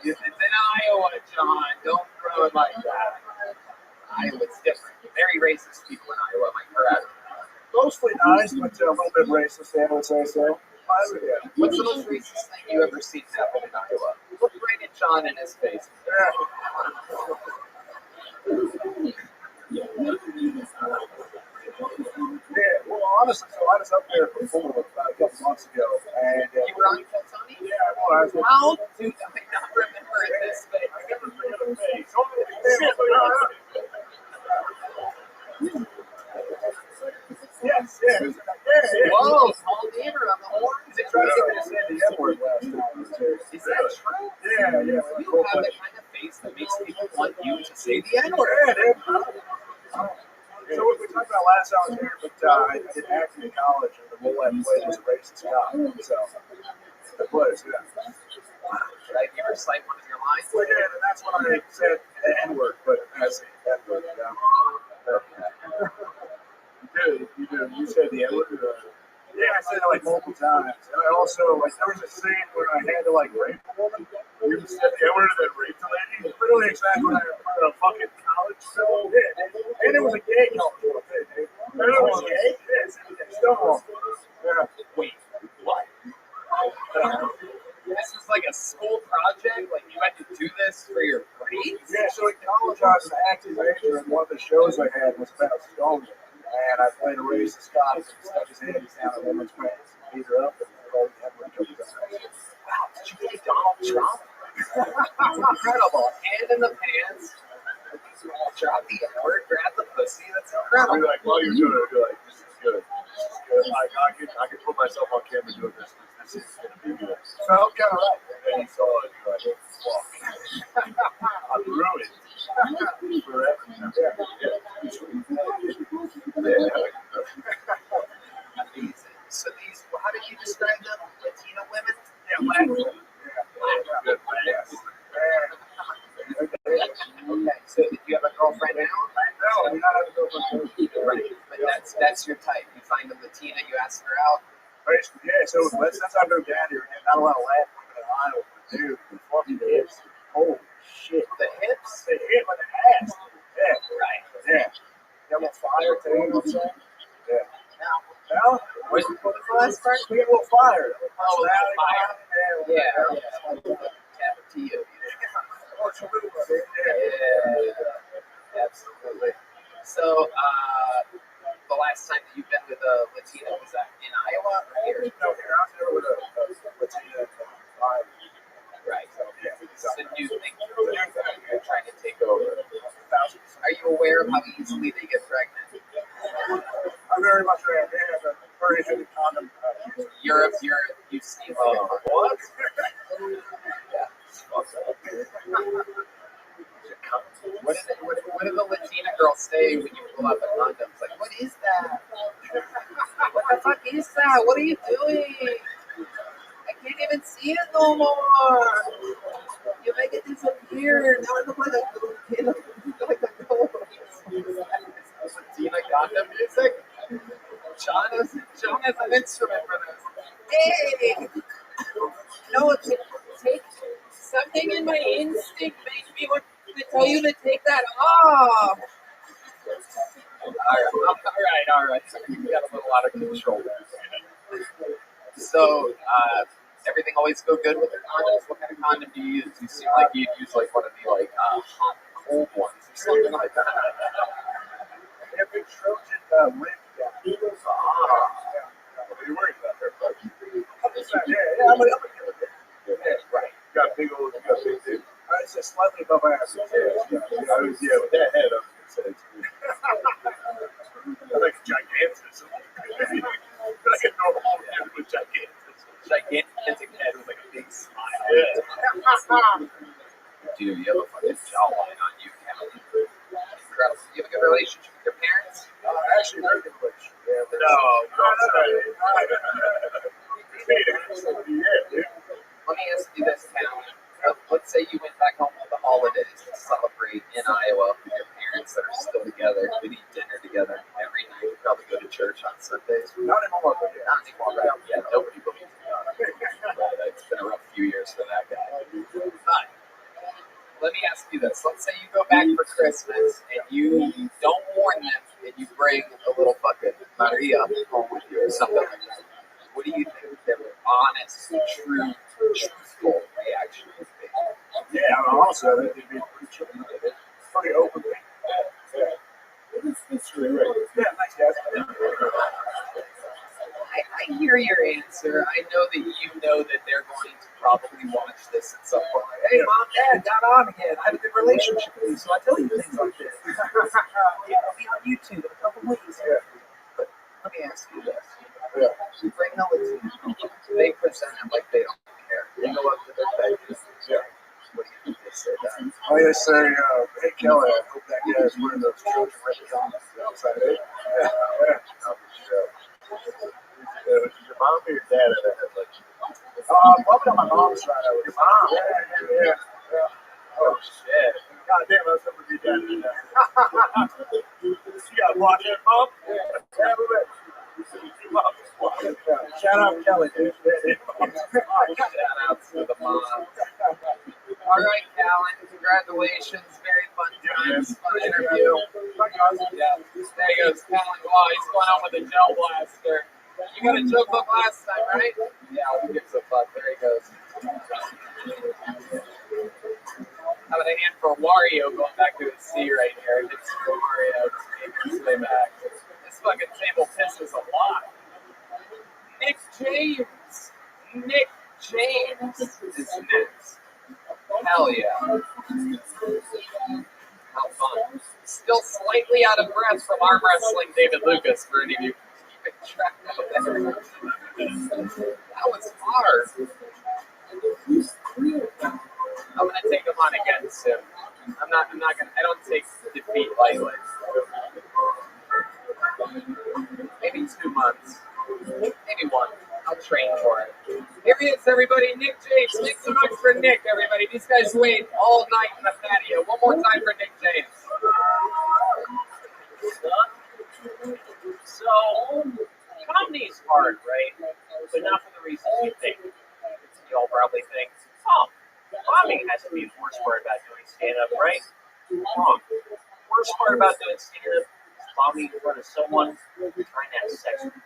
It's in Iowa, John. Don't throw it like that. Iowa's different. Very racist people in Iowa, am I correct? Mostly nice, but a little bit racist, I would say so. What's the most racist thing you ever seen happen in Iowa? Look right at John in his face. Yeah, well, honestly, so I was up there before about a couple months ago, and you were on Kiltony? Yeah, I was. How do I not remember this face? I never forget the face. Yes. Whoa, small neighbor on the horn. They tried to get me to say the N-word last time. Is that true? Yeah. You have the kind of face that makes people want you to say the N-word. Yeah, dude. So we talked about last time I was here, but I did acting in college, and the role I played was a racist cop. So it was, yeah. Should I ever cite one of your lines? Well, yeah, and that's when I said the N-word, but I say N-word, You do. You said the N-word? Yeah, I said it like multiple times. And I also, like, there was a scene where I had to, like, rape a woman. You said the N-word and then raped a lady. Literally exactly what I heard a fucking college film did. And it was a gay college film, dude. And it was gay? Yes, it's still. Yeah. Wait, what? This was like a school project? Like, you had to do this for your grades? Yeah, so in college I was an acting major, and one of the shows I had was about stoning. And I played a racist cop and stuck his hands down a woman's pants and beat her up and all the N-word jokes. Wow, did you play Donald Trump? That's incredible. Hand in the pants, drop the N-word, grab the pussy. That's incredible. Like, while you're doing it, you're like, this is good. Like, I can put myself on camera doing this. This is going to be good. So I'm kind of right. And then you saw it, you're like, fuck. I'm ruined. Forever. Amazing. So these, how did you describe them? Latina women? Yeah, Latin women. Okay, so did you have a girlfriend now? No, we not have a girlfriend. Right, but that's your type. You find a Latina, you ask her out. Basically, yeah. So since I moved down here, not a lot of Latin women in Iowa, but dude, the fucking hips. Holy shit. The hips? The hip and the ass. Yeah. Right. Yeah. You have a fire too, you know what I'm saying? Yeah. Now, what was the last part? We get a little fired. Oh, fire. Yeah. Tapatio. Yeah, absolutely. So, the last time that you've been with a Latina, was that in Iowa or here? No, here. I was never with a Latina. Right. It's a new thing. You're trying to take over. Are you aware of how easily they get pregnant? I'm very much aware. They have a very heavy condom. Europe, you see what? Yeah. What did the Latina girl say when you pull out the condoms? Like, what is that? What the fuck is that? What are you doing? I can't even see it no more. You make it disappear. Now I look like a little kid. Like a ghost. Latina condom music? John has an instrument for this. Hey! No, take something in my instinct makes me want to tell you to take that off. All right. You got a little out of control there. So, everything always go good with the condoms? What kind of condom do you use? You seem like you'd use like one of the hot and cold ones or something like that. Every Trojan ring. What are you worried about there, bud? Yeah, I'm gonna give it. Right. You got big dude. It's just slightly above ass. Yeah, with that head, I was gonna say it's good. I like gigantus. Like a normal head with gigantus. Gigantic head with like a big smile. Yeah. Dude, you have a fucking jawline on you, Calvin. Incredible. You have a good relationship with your parents? Actually, very good relationship. Yeah, Let me ask you this, Calvin. Let's say you went back home for the holidays to celebrate in Iowa with your parents that are still together. We'd eat dinner together every night. We'd probably go to church on Sundays. Not anymore, but yeah. Not anymore, right? Yeah, nobody believes in God. But it's been a rough few years for that guy. But let me ask you this. Let's say you go back for Christmas and you don't warn them and you bring a little fucking Maria home with you or something like that. What do you think their honest, true, truthful reaction would be? Yeah, honestly, I think they'd be pretty chill with it. Pretty open. Yeah. It's true, right? Yeah, thanks, guys. I hear your answer. I know that you know that they're going to probably watch this at some point. Hey, Mom, Dad, got on again. I have a good relationship with you, so I tell you things like this. I'll be on YouTube in a couple weeks. Yeah. But let me ask you this. Yeah. You bring the Latino, they present it like they don't care. They go up to their face. Yeah. What do you think they say that? Oh, they say, hey, Kelly, I hope that guy's wearing those children red condoms outside of it. Was your mom or your dad that had like? Probably on my mom's side. Your mom? Yeah. Oh shit! God damn, I was hoping your dad did that. You got blocked in, Mom? Yeah. Shout out Kelly, dude. Shout out to the mom. All right, Callan, congratulations. Very fun times, fun interview. Yeah, there he goes, Callan. Wow, he's going on with a gel blaster. You got a joke book last time, right? Yeah, who gives a fuck? There he goes. Having a hand for Wario going back to his C right here. It's for Wario. Just making his way back. This fucking table pisses a lot. Nick James. Nick James is next. Hell yeah. How fun. Still slightly out of breath from arm wrestling David Lucas for any of you keeping track of that. That was hard. I'm gonna take him on again soon. I'm not gonna, I don't take defeat lightly. Maybe 2 months. Maybe 1. I'll train for it. Here he is, everybody. Nick James. Make some noise for Nick, everybody. These guys wait all night in the patio. One more time for Nick James. So, comedy's hard, right? But not for the reasons you think. Y'all probably think, oh, bombing has to be the worst part about doing stand-up, right? Wrong. Worst part about doing stand-up is bombing in front of someone trying to have sex with you.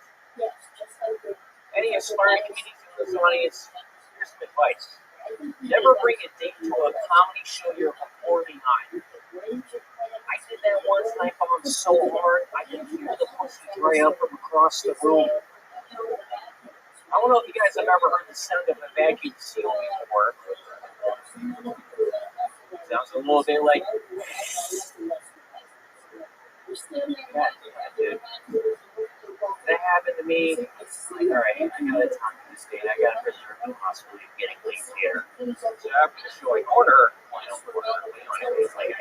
Any aspiring comedians in the audience, here's some advice. Never bring a date to a comedy show you're performing on. I did that once and I bombed so hard I could hear the pussy dry up from across the room. I don't know if you guys have ever heard the sound of a vacuum seal before. Sounds a little bit like. God, dude. That happened to me. Like, alright, I gotta talk to this date. I gotta preserve the possibility of getting late theater. So after the show, I order. It's like,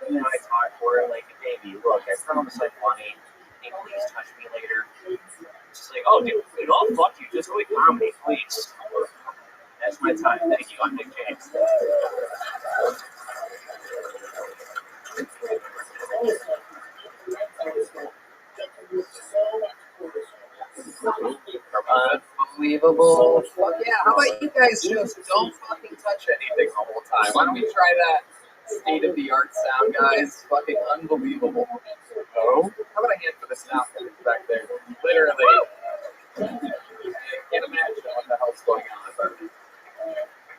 I talk for it like, baby, look, I promise I'm funny. Can you please touch me later? She's like, oh, dude, I'll fuck you. Just wait comedy, please. That's my time. Thank you. I'm Nick James. Unbelievable. Fuck yeah. How about you guys just don't fucking touch anything the whole time? Why don't we try that state-of-the-art sound, guys? Fucking unbelievable. Oh? How about a hand for the sound back there? Literally. Can't imagine what the hell's going on, but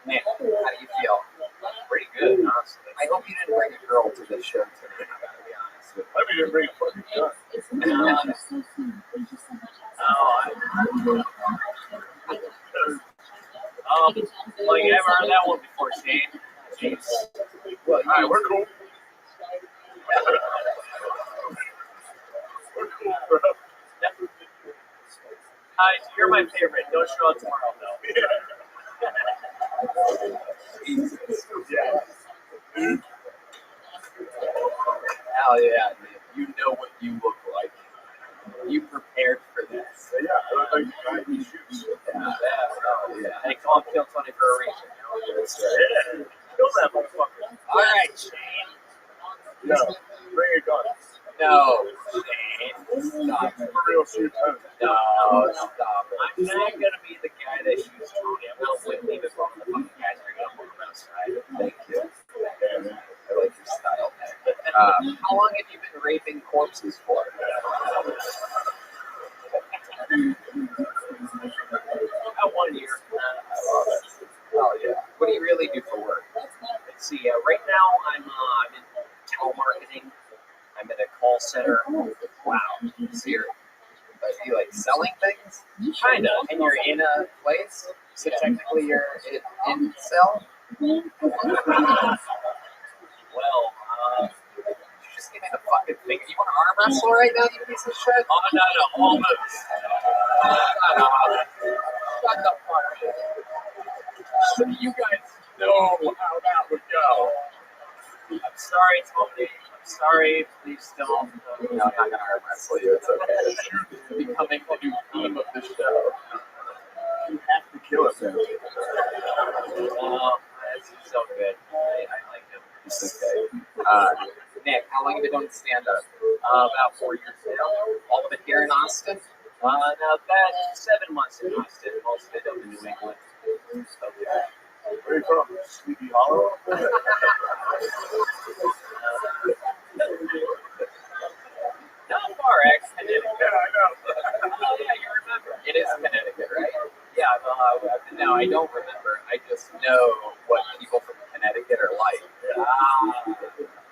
man, how do you feel? Pretty good, honestly. I hope you didn't bring a girl to this show tonight, I gotta be honest with you. I hope you didn't bring a fucking gun. Well, you ever heard that one before, Shane? Jeez. Well, alright, we're cool. We're cool, bro. You're my favorite. Don't show up tomorrow, though. Jesus. Yeah. Hell yeah, man. You know what you look like. You prepared for this. Yeah, I look like a guy in these shoes. Yeah. They call him Kill Tony for a reason. Yeah. Kill that motherfucker. All right, Shane. No, bring a gun. No, Shane. Stop. For real, shoot Tony. No, stop it. I'm not going to be the guy that shoots Tony. I'm going to win me with one of the fucking guys that are going to put him outside. Thank you. I like your style, man. How long have you been raping corpses for? About 1 year. I love it. Oh yeah. What do you really do for work? Let's see. Right now, I'm in telemarketing. I'm in a call center. Wow. So you're like selling things? Kind of. And you're in a place? So technically you're in cell? Well, you just gave me the fucking finger. You want to arm wrestle right now, you piece of shit? oh, no, almost. Shut up. Shut the fuck up. So you guys know how that would go. I'm sorry, Tony. I'm sorry. Please don't. No, I'm not going to arm wrestle you. It's okay. You're becoming the new theme of the show. You have to kill us now. That's so good. I like him. It's okay. Nick, how long have you been doing stand-up? About 4 years now. All of it here in Austin? Now that 7 months in Austin, most of it up in New England. Okay. Where are you from? Sleepy Hollow? Not far, actually. Yeah, I know. Oh, yeah, you remember. It is Connecticut, right? Yeah, No, I don't remember. I just know what people from Connecticut are like.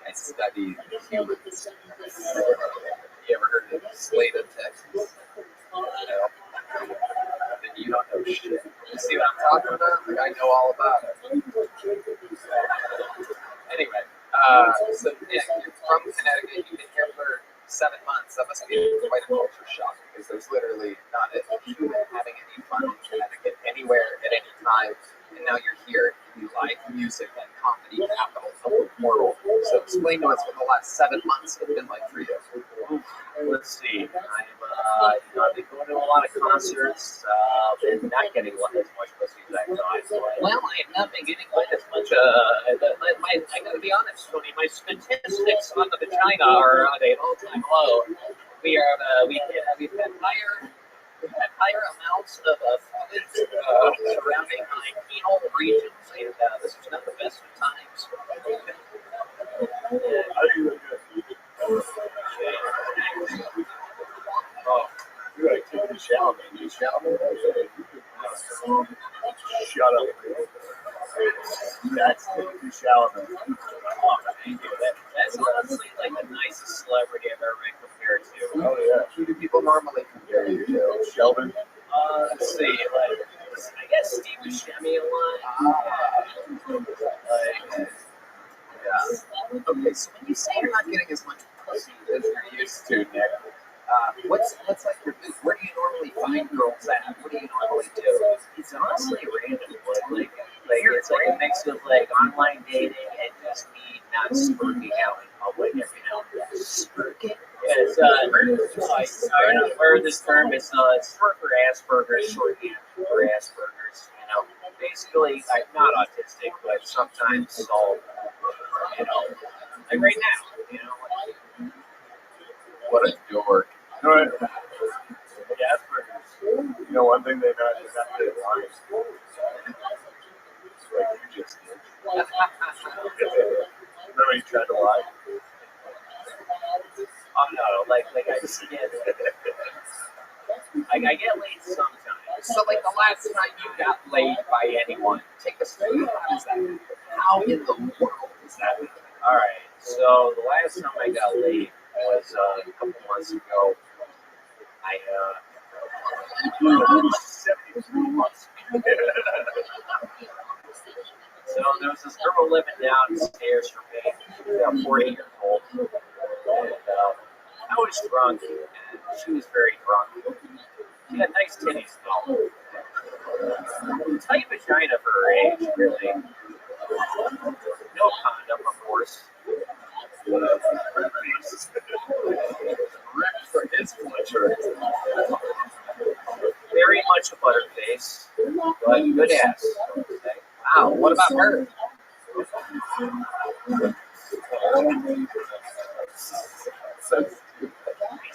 I study humans. You ever heard of Slate of Texas? No. Then you don't know shit. You see what I'm talking about? Like, I know all about it. Anyway, so Nick, you're from Connecticut. You've been here for 7 months. That must be quite a culture shock because there's literally not a human having any fun in Connecticut anywhere at any time. And now you're here. You like music and comedy capital of the world. So explain to us what the last 7 months have been like for you. let's see. I've been going to a lot of concerts, and not getting as much pussy as I thought. Well, I've not been getting quite as much. I gotta be honest, Tony. My statistics on the vagina are at an all-time low. We've had higher amounts of fluids surrounding my penile regions, and this is not the best of times. Oh, you gotta take this That's too shallow. Oh, thank you. That's honestly like the nicest celebrity I've ever been compared to. Oh yeah. Who do people normally compare you to? Sheldon. Let's see, like I guess Steve Buscemi a lot. Like, yeah. Okay, so when you say you're not getting as much pussy as you're used to, Nick, what's like your where do you normally find girls at? What do you normally do? It's honestly random, but like it's like a mix of like online dating and just me not spurting out in public every now and then. Spurking? Yeah, it's I don't know where this term is. It's short for Asperger's, shorthand for Asperger's. You know, basically I'm not autistic, but sometimes so you know, like right now, you know. What a dork. You know what? Yeah, Asperger's. You know, one thing they know is that they lie. Like you just did. Remember you tried to lie? Oh no, like I just get I get laid sometimes. So like the last time you got laid by anyone, take us through how does that happen? How in the world does that happen? Alright, so the last time I got laid was a couple months ago. I 73 months ago. So there was this girl living downstairs from me. She was about 40 years old. And I was drunk, and she was very drunk. She had nice titties, though. Tight vagina for her age, really. No condom, of course. For his pleasure. Very much a butterface, but good ass. Wow, what about her? So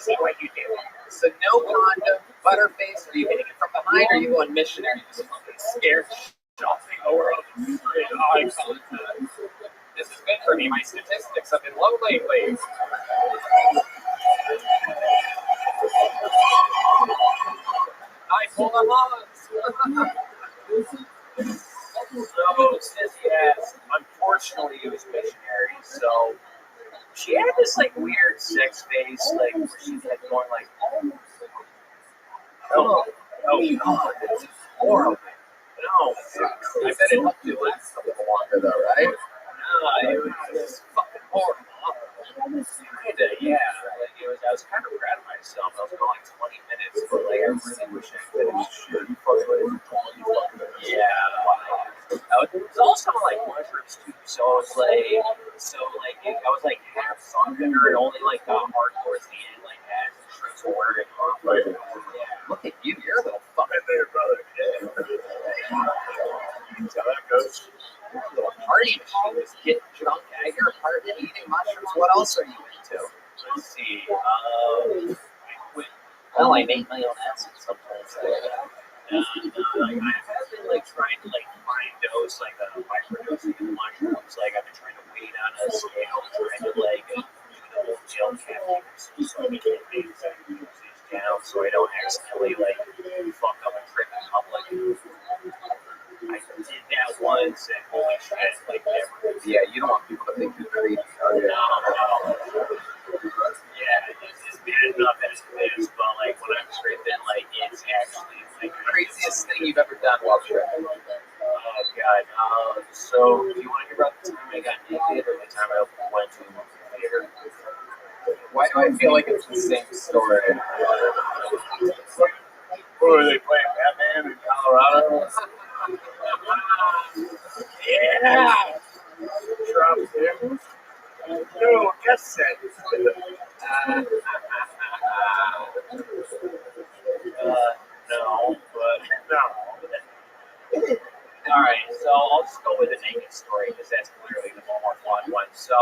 See what you do. So no condom, butterface, are you hitting it from behind or are you going missionary? Just fucking scared shopping the world. This is good for me. My statistics have been low lately. I pull the logs. So, Sissy asked, unfortunately, it was missionary. So, she had this like weird sex face, like where she kept going like, oh God, this is horrible. No, I bet it helped you last a little longer though, right? no, it was just fucking horrible. Kinda, yeah. Like I was kind of proud of myself. I was going like 20 minutes, but like I really wish I finished. Shit, you fucking with it. Yeah. It was also like mushrooms too, so I was like, I was like half sunken her and only like got hard towards the end, like as the shrimps were wearing off. Right. Yeah. Look at you, you're a little fucking There, brother. Yeah. That's how that goes. little party machine. Just getting drunk at your apartment, eating mushrooms. What else are you into? Let's see. Well, I make my own acid sometimes. I have been like trying to like find those like microdosing of mushrooms. Like I've been trying to weight on a scale, trying to like do the whole gel capping so I can get things down, so I don't accidentally like fuck up a trip in public. I did that once, and holy shit, like never. Yeah, you don't want people to think you're creepy. No. Yeah, it's bad enough as it is, but like when I'm tripping, like it's actually like Craziest thing you've ever done while tripping. oh god. So do you want to hear about the time I got naked or the time I went to a movie theater? Why do I feel like it's the same story? What were they playing? Batman in Colorado? Yeah. Trump here. No, guess that. No, but no. All right, so I'll just go with the naked story because that's clearly the more fun one. So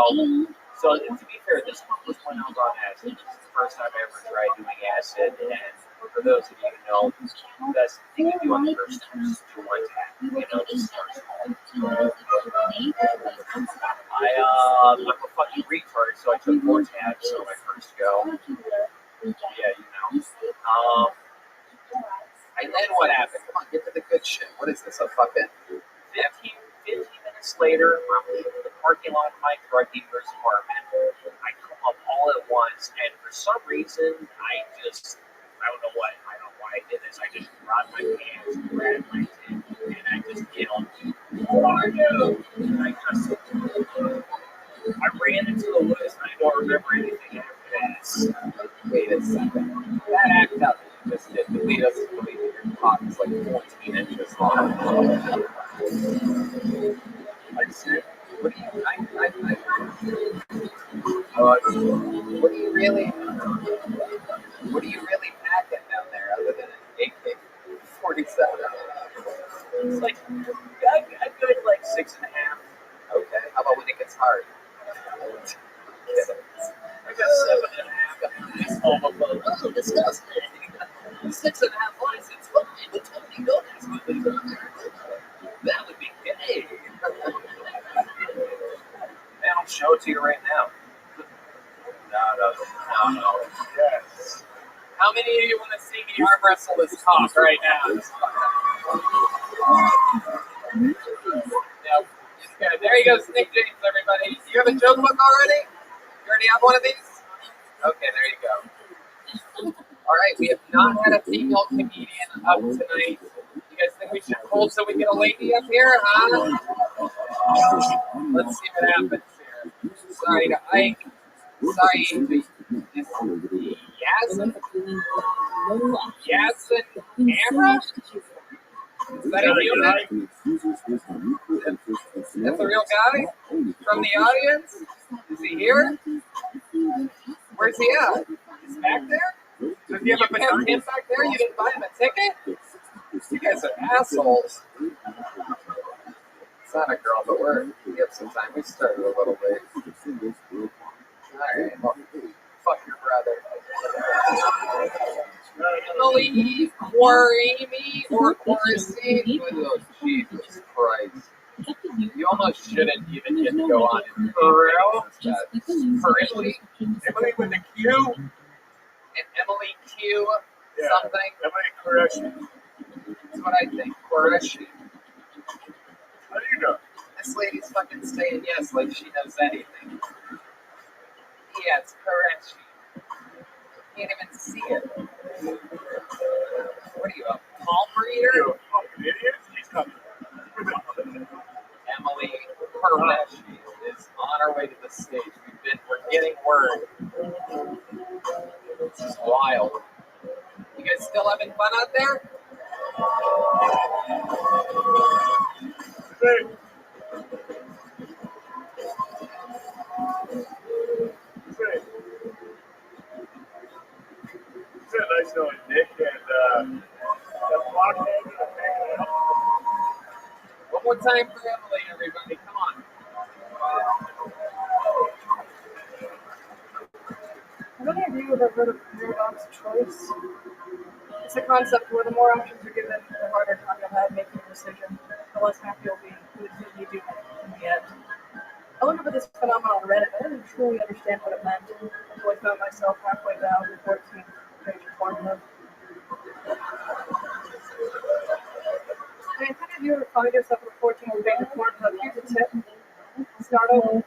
to be fair, this one was when I was on acid. This is the first time I ever tried doing acid, and for those of you who know, the best thing to do on the first time is to do one tap. You know, just start small. I'm a fucking retard, so I took 4 tabs on my first go. Yeah, you know. And then what happened? Come on, get to the good shit. What is this? A fucking 15 minutes later, I'm leaving the parking lot of my drug dealer's apartment. I come up all at once, and for some reason, I don't know why I did this. I just grabbed my pants, grabbed my tip, and I just yelled, "Who are you?" And I ran into the woods, and I don't remember anything after that. Wait a second. That act out that you just did would lead us to believe that your cock is like 14 inches long. I see it. What do you? What do you really packing down there other than an AK-47? It's like a good like 6.5. Okay. How about when it gets hard? I got 7.5. It's homophobe. Oh, disgusting. 6.5 license. Fine, but Tony Gomez would be on there. That would be gay. Man, I'll show it to you right now. No. Yes. How many of you want to see me arm wrestle this cock right now? No. Okay, there you go, Snake James, everybody. You have a joke book already? You already have one of these? Okay, there you go. All right, we have not had a female comedian up tonight. You guys think we should hold so we get a lady up here, huh? Let's see what happens here. Sorry to Ike. Sorry to Yasin Amra? Is that a human? That's a real guy? From the audience? Is he here? Where's he at? He's back there? Does he have a him back there? You didn't buy him a ticket? You guys are assholes. It's not a girl, but we have some time. We started a little late. Alright, well, fuck your brother. Emily Quarimi or Quarantine? Oh, Jesus Christ. You almost shouldn't even get to go on. Currently? Emily with a Q? And Emily Q something? Emily Qureshi. That's what I think. Qureshi. How do you know? This lady's fucking saying yes like she knows anything. Yeah, it's Qureshi. Can't even see it. What are you, a palm reader? You're a fucking idiot. He's not. Emily Qureshi is on her way to the stage. We're getting word. This is wild. You guys still having fun out there? Hey. It's a nice knowing Nick and that blockhead. One more time for Emily, everybody. Come on. I really agree with the paradox of choice. It's a concept where the more options you're given, the harder time you'll have making a decision, the less happy you'll be with who you do in the end. I looked up at this phenomenon on Reddit, and I didn't truly understand what it meant until I found myself halfway down the 14th page of Pornhub. If any of you ever find yourself on the 14th page of Pornhub, here's a tip. Start over.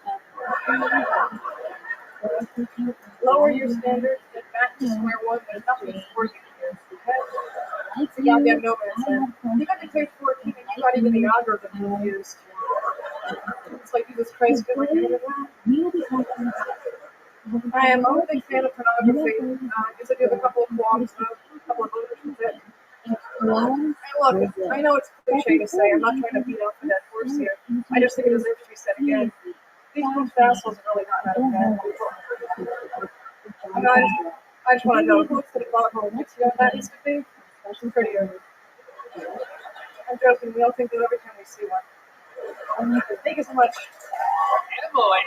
Lower your standards, get back to square one. There's nothing for you here. Okay? It's a goddamn no-man's land. You got to page 14 and you got even the algorithm confused. It's like Jesus Christ, good like any of that. I am a big fan of pornography. I guess I do have a couple of qualms, a couple of voters with it. Hey, look, I know it's cliche to say, I'm not trying to beat up the dead horse here. I just think it deserves to be said again. These bunch of assholes have really gotten out of hand. I just want to know, what's the bottom next year that needs to be? That's prettier. I'm joking, we all think that every time we see one. Thank you so much. Emily!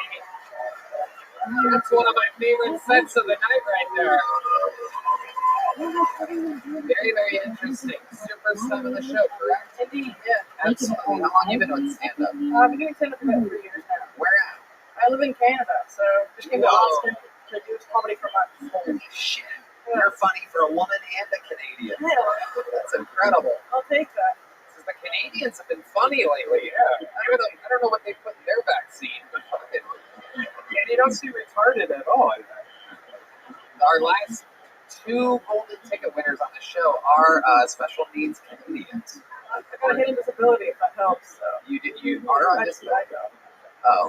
That's one of my favorite sets of the night right there. Very, very interesting. Super stuff of the show, correct? Indeed, yeah. Absolutely. How long have you been doing stand-up? I've been doing stand-up for about 3 years now. Where at? I live in Canada, so just came to Austin to do comedy for months. Holy shit. You're funny for a woman and a Canadian. Yeah. That's incredible. I'll take that. This is the Canadian Canadians have been funny lately. Yeah, I don't know what they put in their vaccine, but fucking, And you don't seem retarded at all. our last two golden ticket winners on the show are special needs Canadians. I got a hidden disability, if that helps. So. You are on disability. Oh,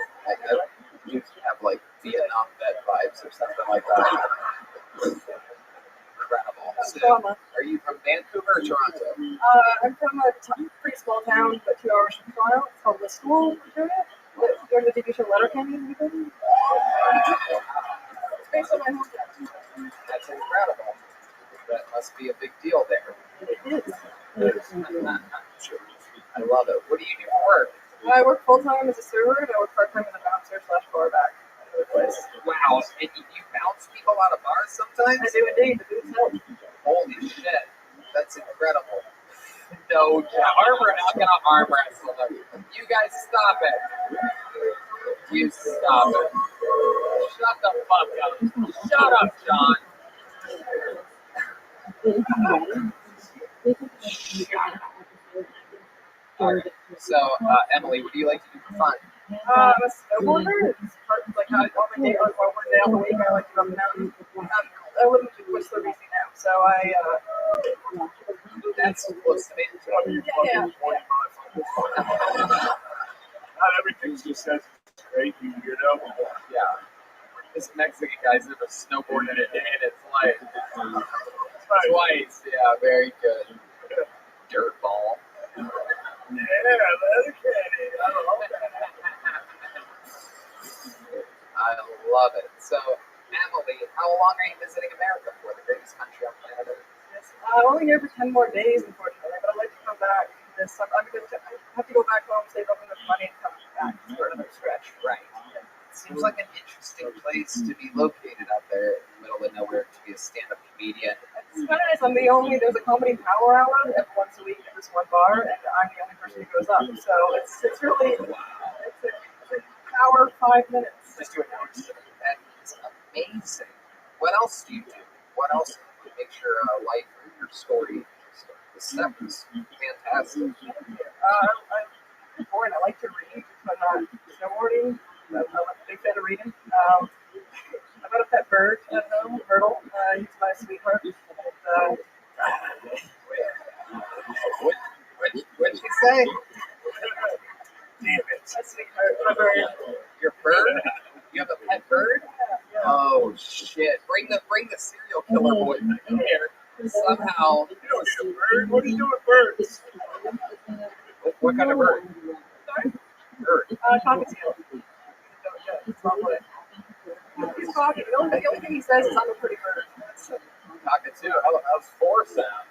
you have like Vietnam vet vibes or something like that. Incredible. So, are you from Vancouver or Toronto? I'm from a pretty small town, but 2 hours from Toronto. It's called Listowel, Ontario. During the TV show Letterkenny, it's based on my hometown. That's incredible. That must be a big deal there. It is. I love it. What do you do for work? I work full time as a server, and I work part time as a bouncer / barback at the place. Wow, and you bounce people out of bars sometimes? I do indeed. The boots help. Holy shit, that's incredible. No, I'm not gonna arm wrestle them. You guys stop it. You stop it. Shut the fuck up. Shut up, John. Shut up. All right. So, Emily, what do you like to do for fun? I'm a snowboarder. It's part of, like, on my day, like, one day on the week, I like to go up the mountain. I live in Whistler, BC now, so that's close to me. Yeah. Not everything just says it's great, you weirdo. Yeah. This Mexican guy's never snowboarded a day in his life. Twice. Yeah, very good. Dirtball. Yeah, Letterkenny. I love that. I love it. So, Emily, how long are you visiting America for? The greatest country on planet Earth. I'm only here for 10 more days, unfortunately, but I'd like to come back this summer. I have to go back home, save up enough money, and come back for another stretch. Right. It seems like an interesting place to be located out there in the middle of nowhere to be a stand-up comedian. It's kind of nice. There's a comedy power hour every once a week at this one bar, and I'm the only person who goes up. So it's really, it's an hour, 5 minutes. Just do it now. That is amazing. What else do you do? What else makes your life or your story? The stuff is fantastic. I'm boring. I like to read, but not snowboarding. I'm a big fan of reading. I've got a pet bird at home, Myrtle. He's my sweetheart. What'd you say? Damn it. My sweetheart. My bird. Your bird? You have a pet bird? Yeah. Oh shit! Bring the serial killer boy in here. Somehow. You don't need a bird. What do you do with birds? What kind of bird? Sorry? Bird. Cockatiel. He's talking. The only thing he says is I'm a pretty bird. Cockatoo. How's four sound?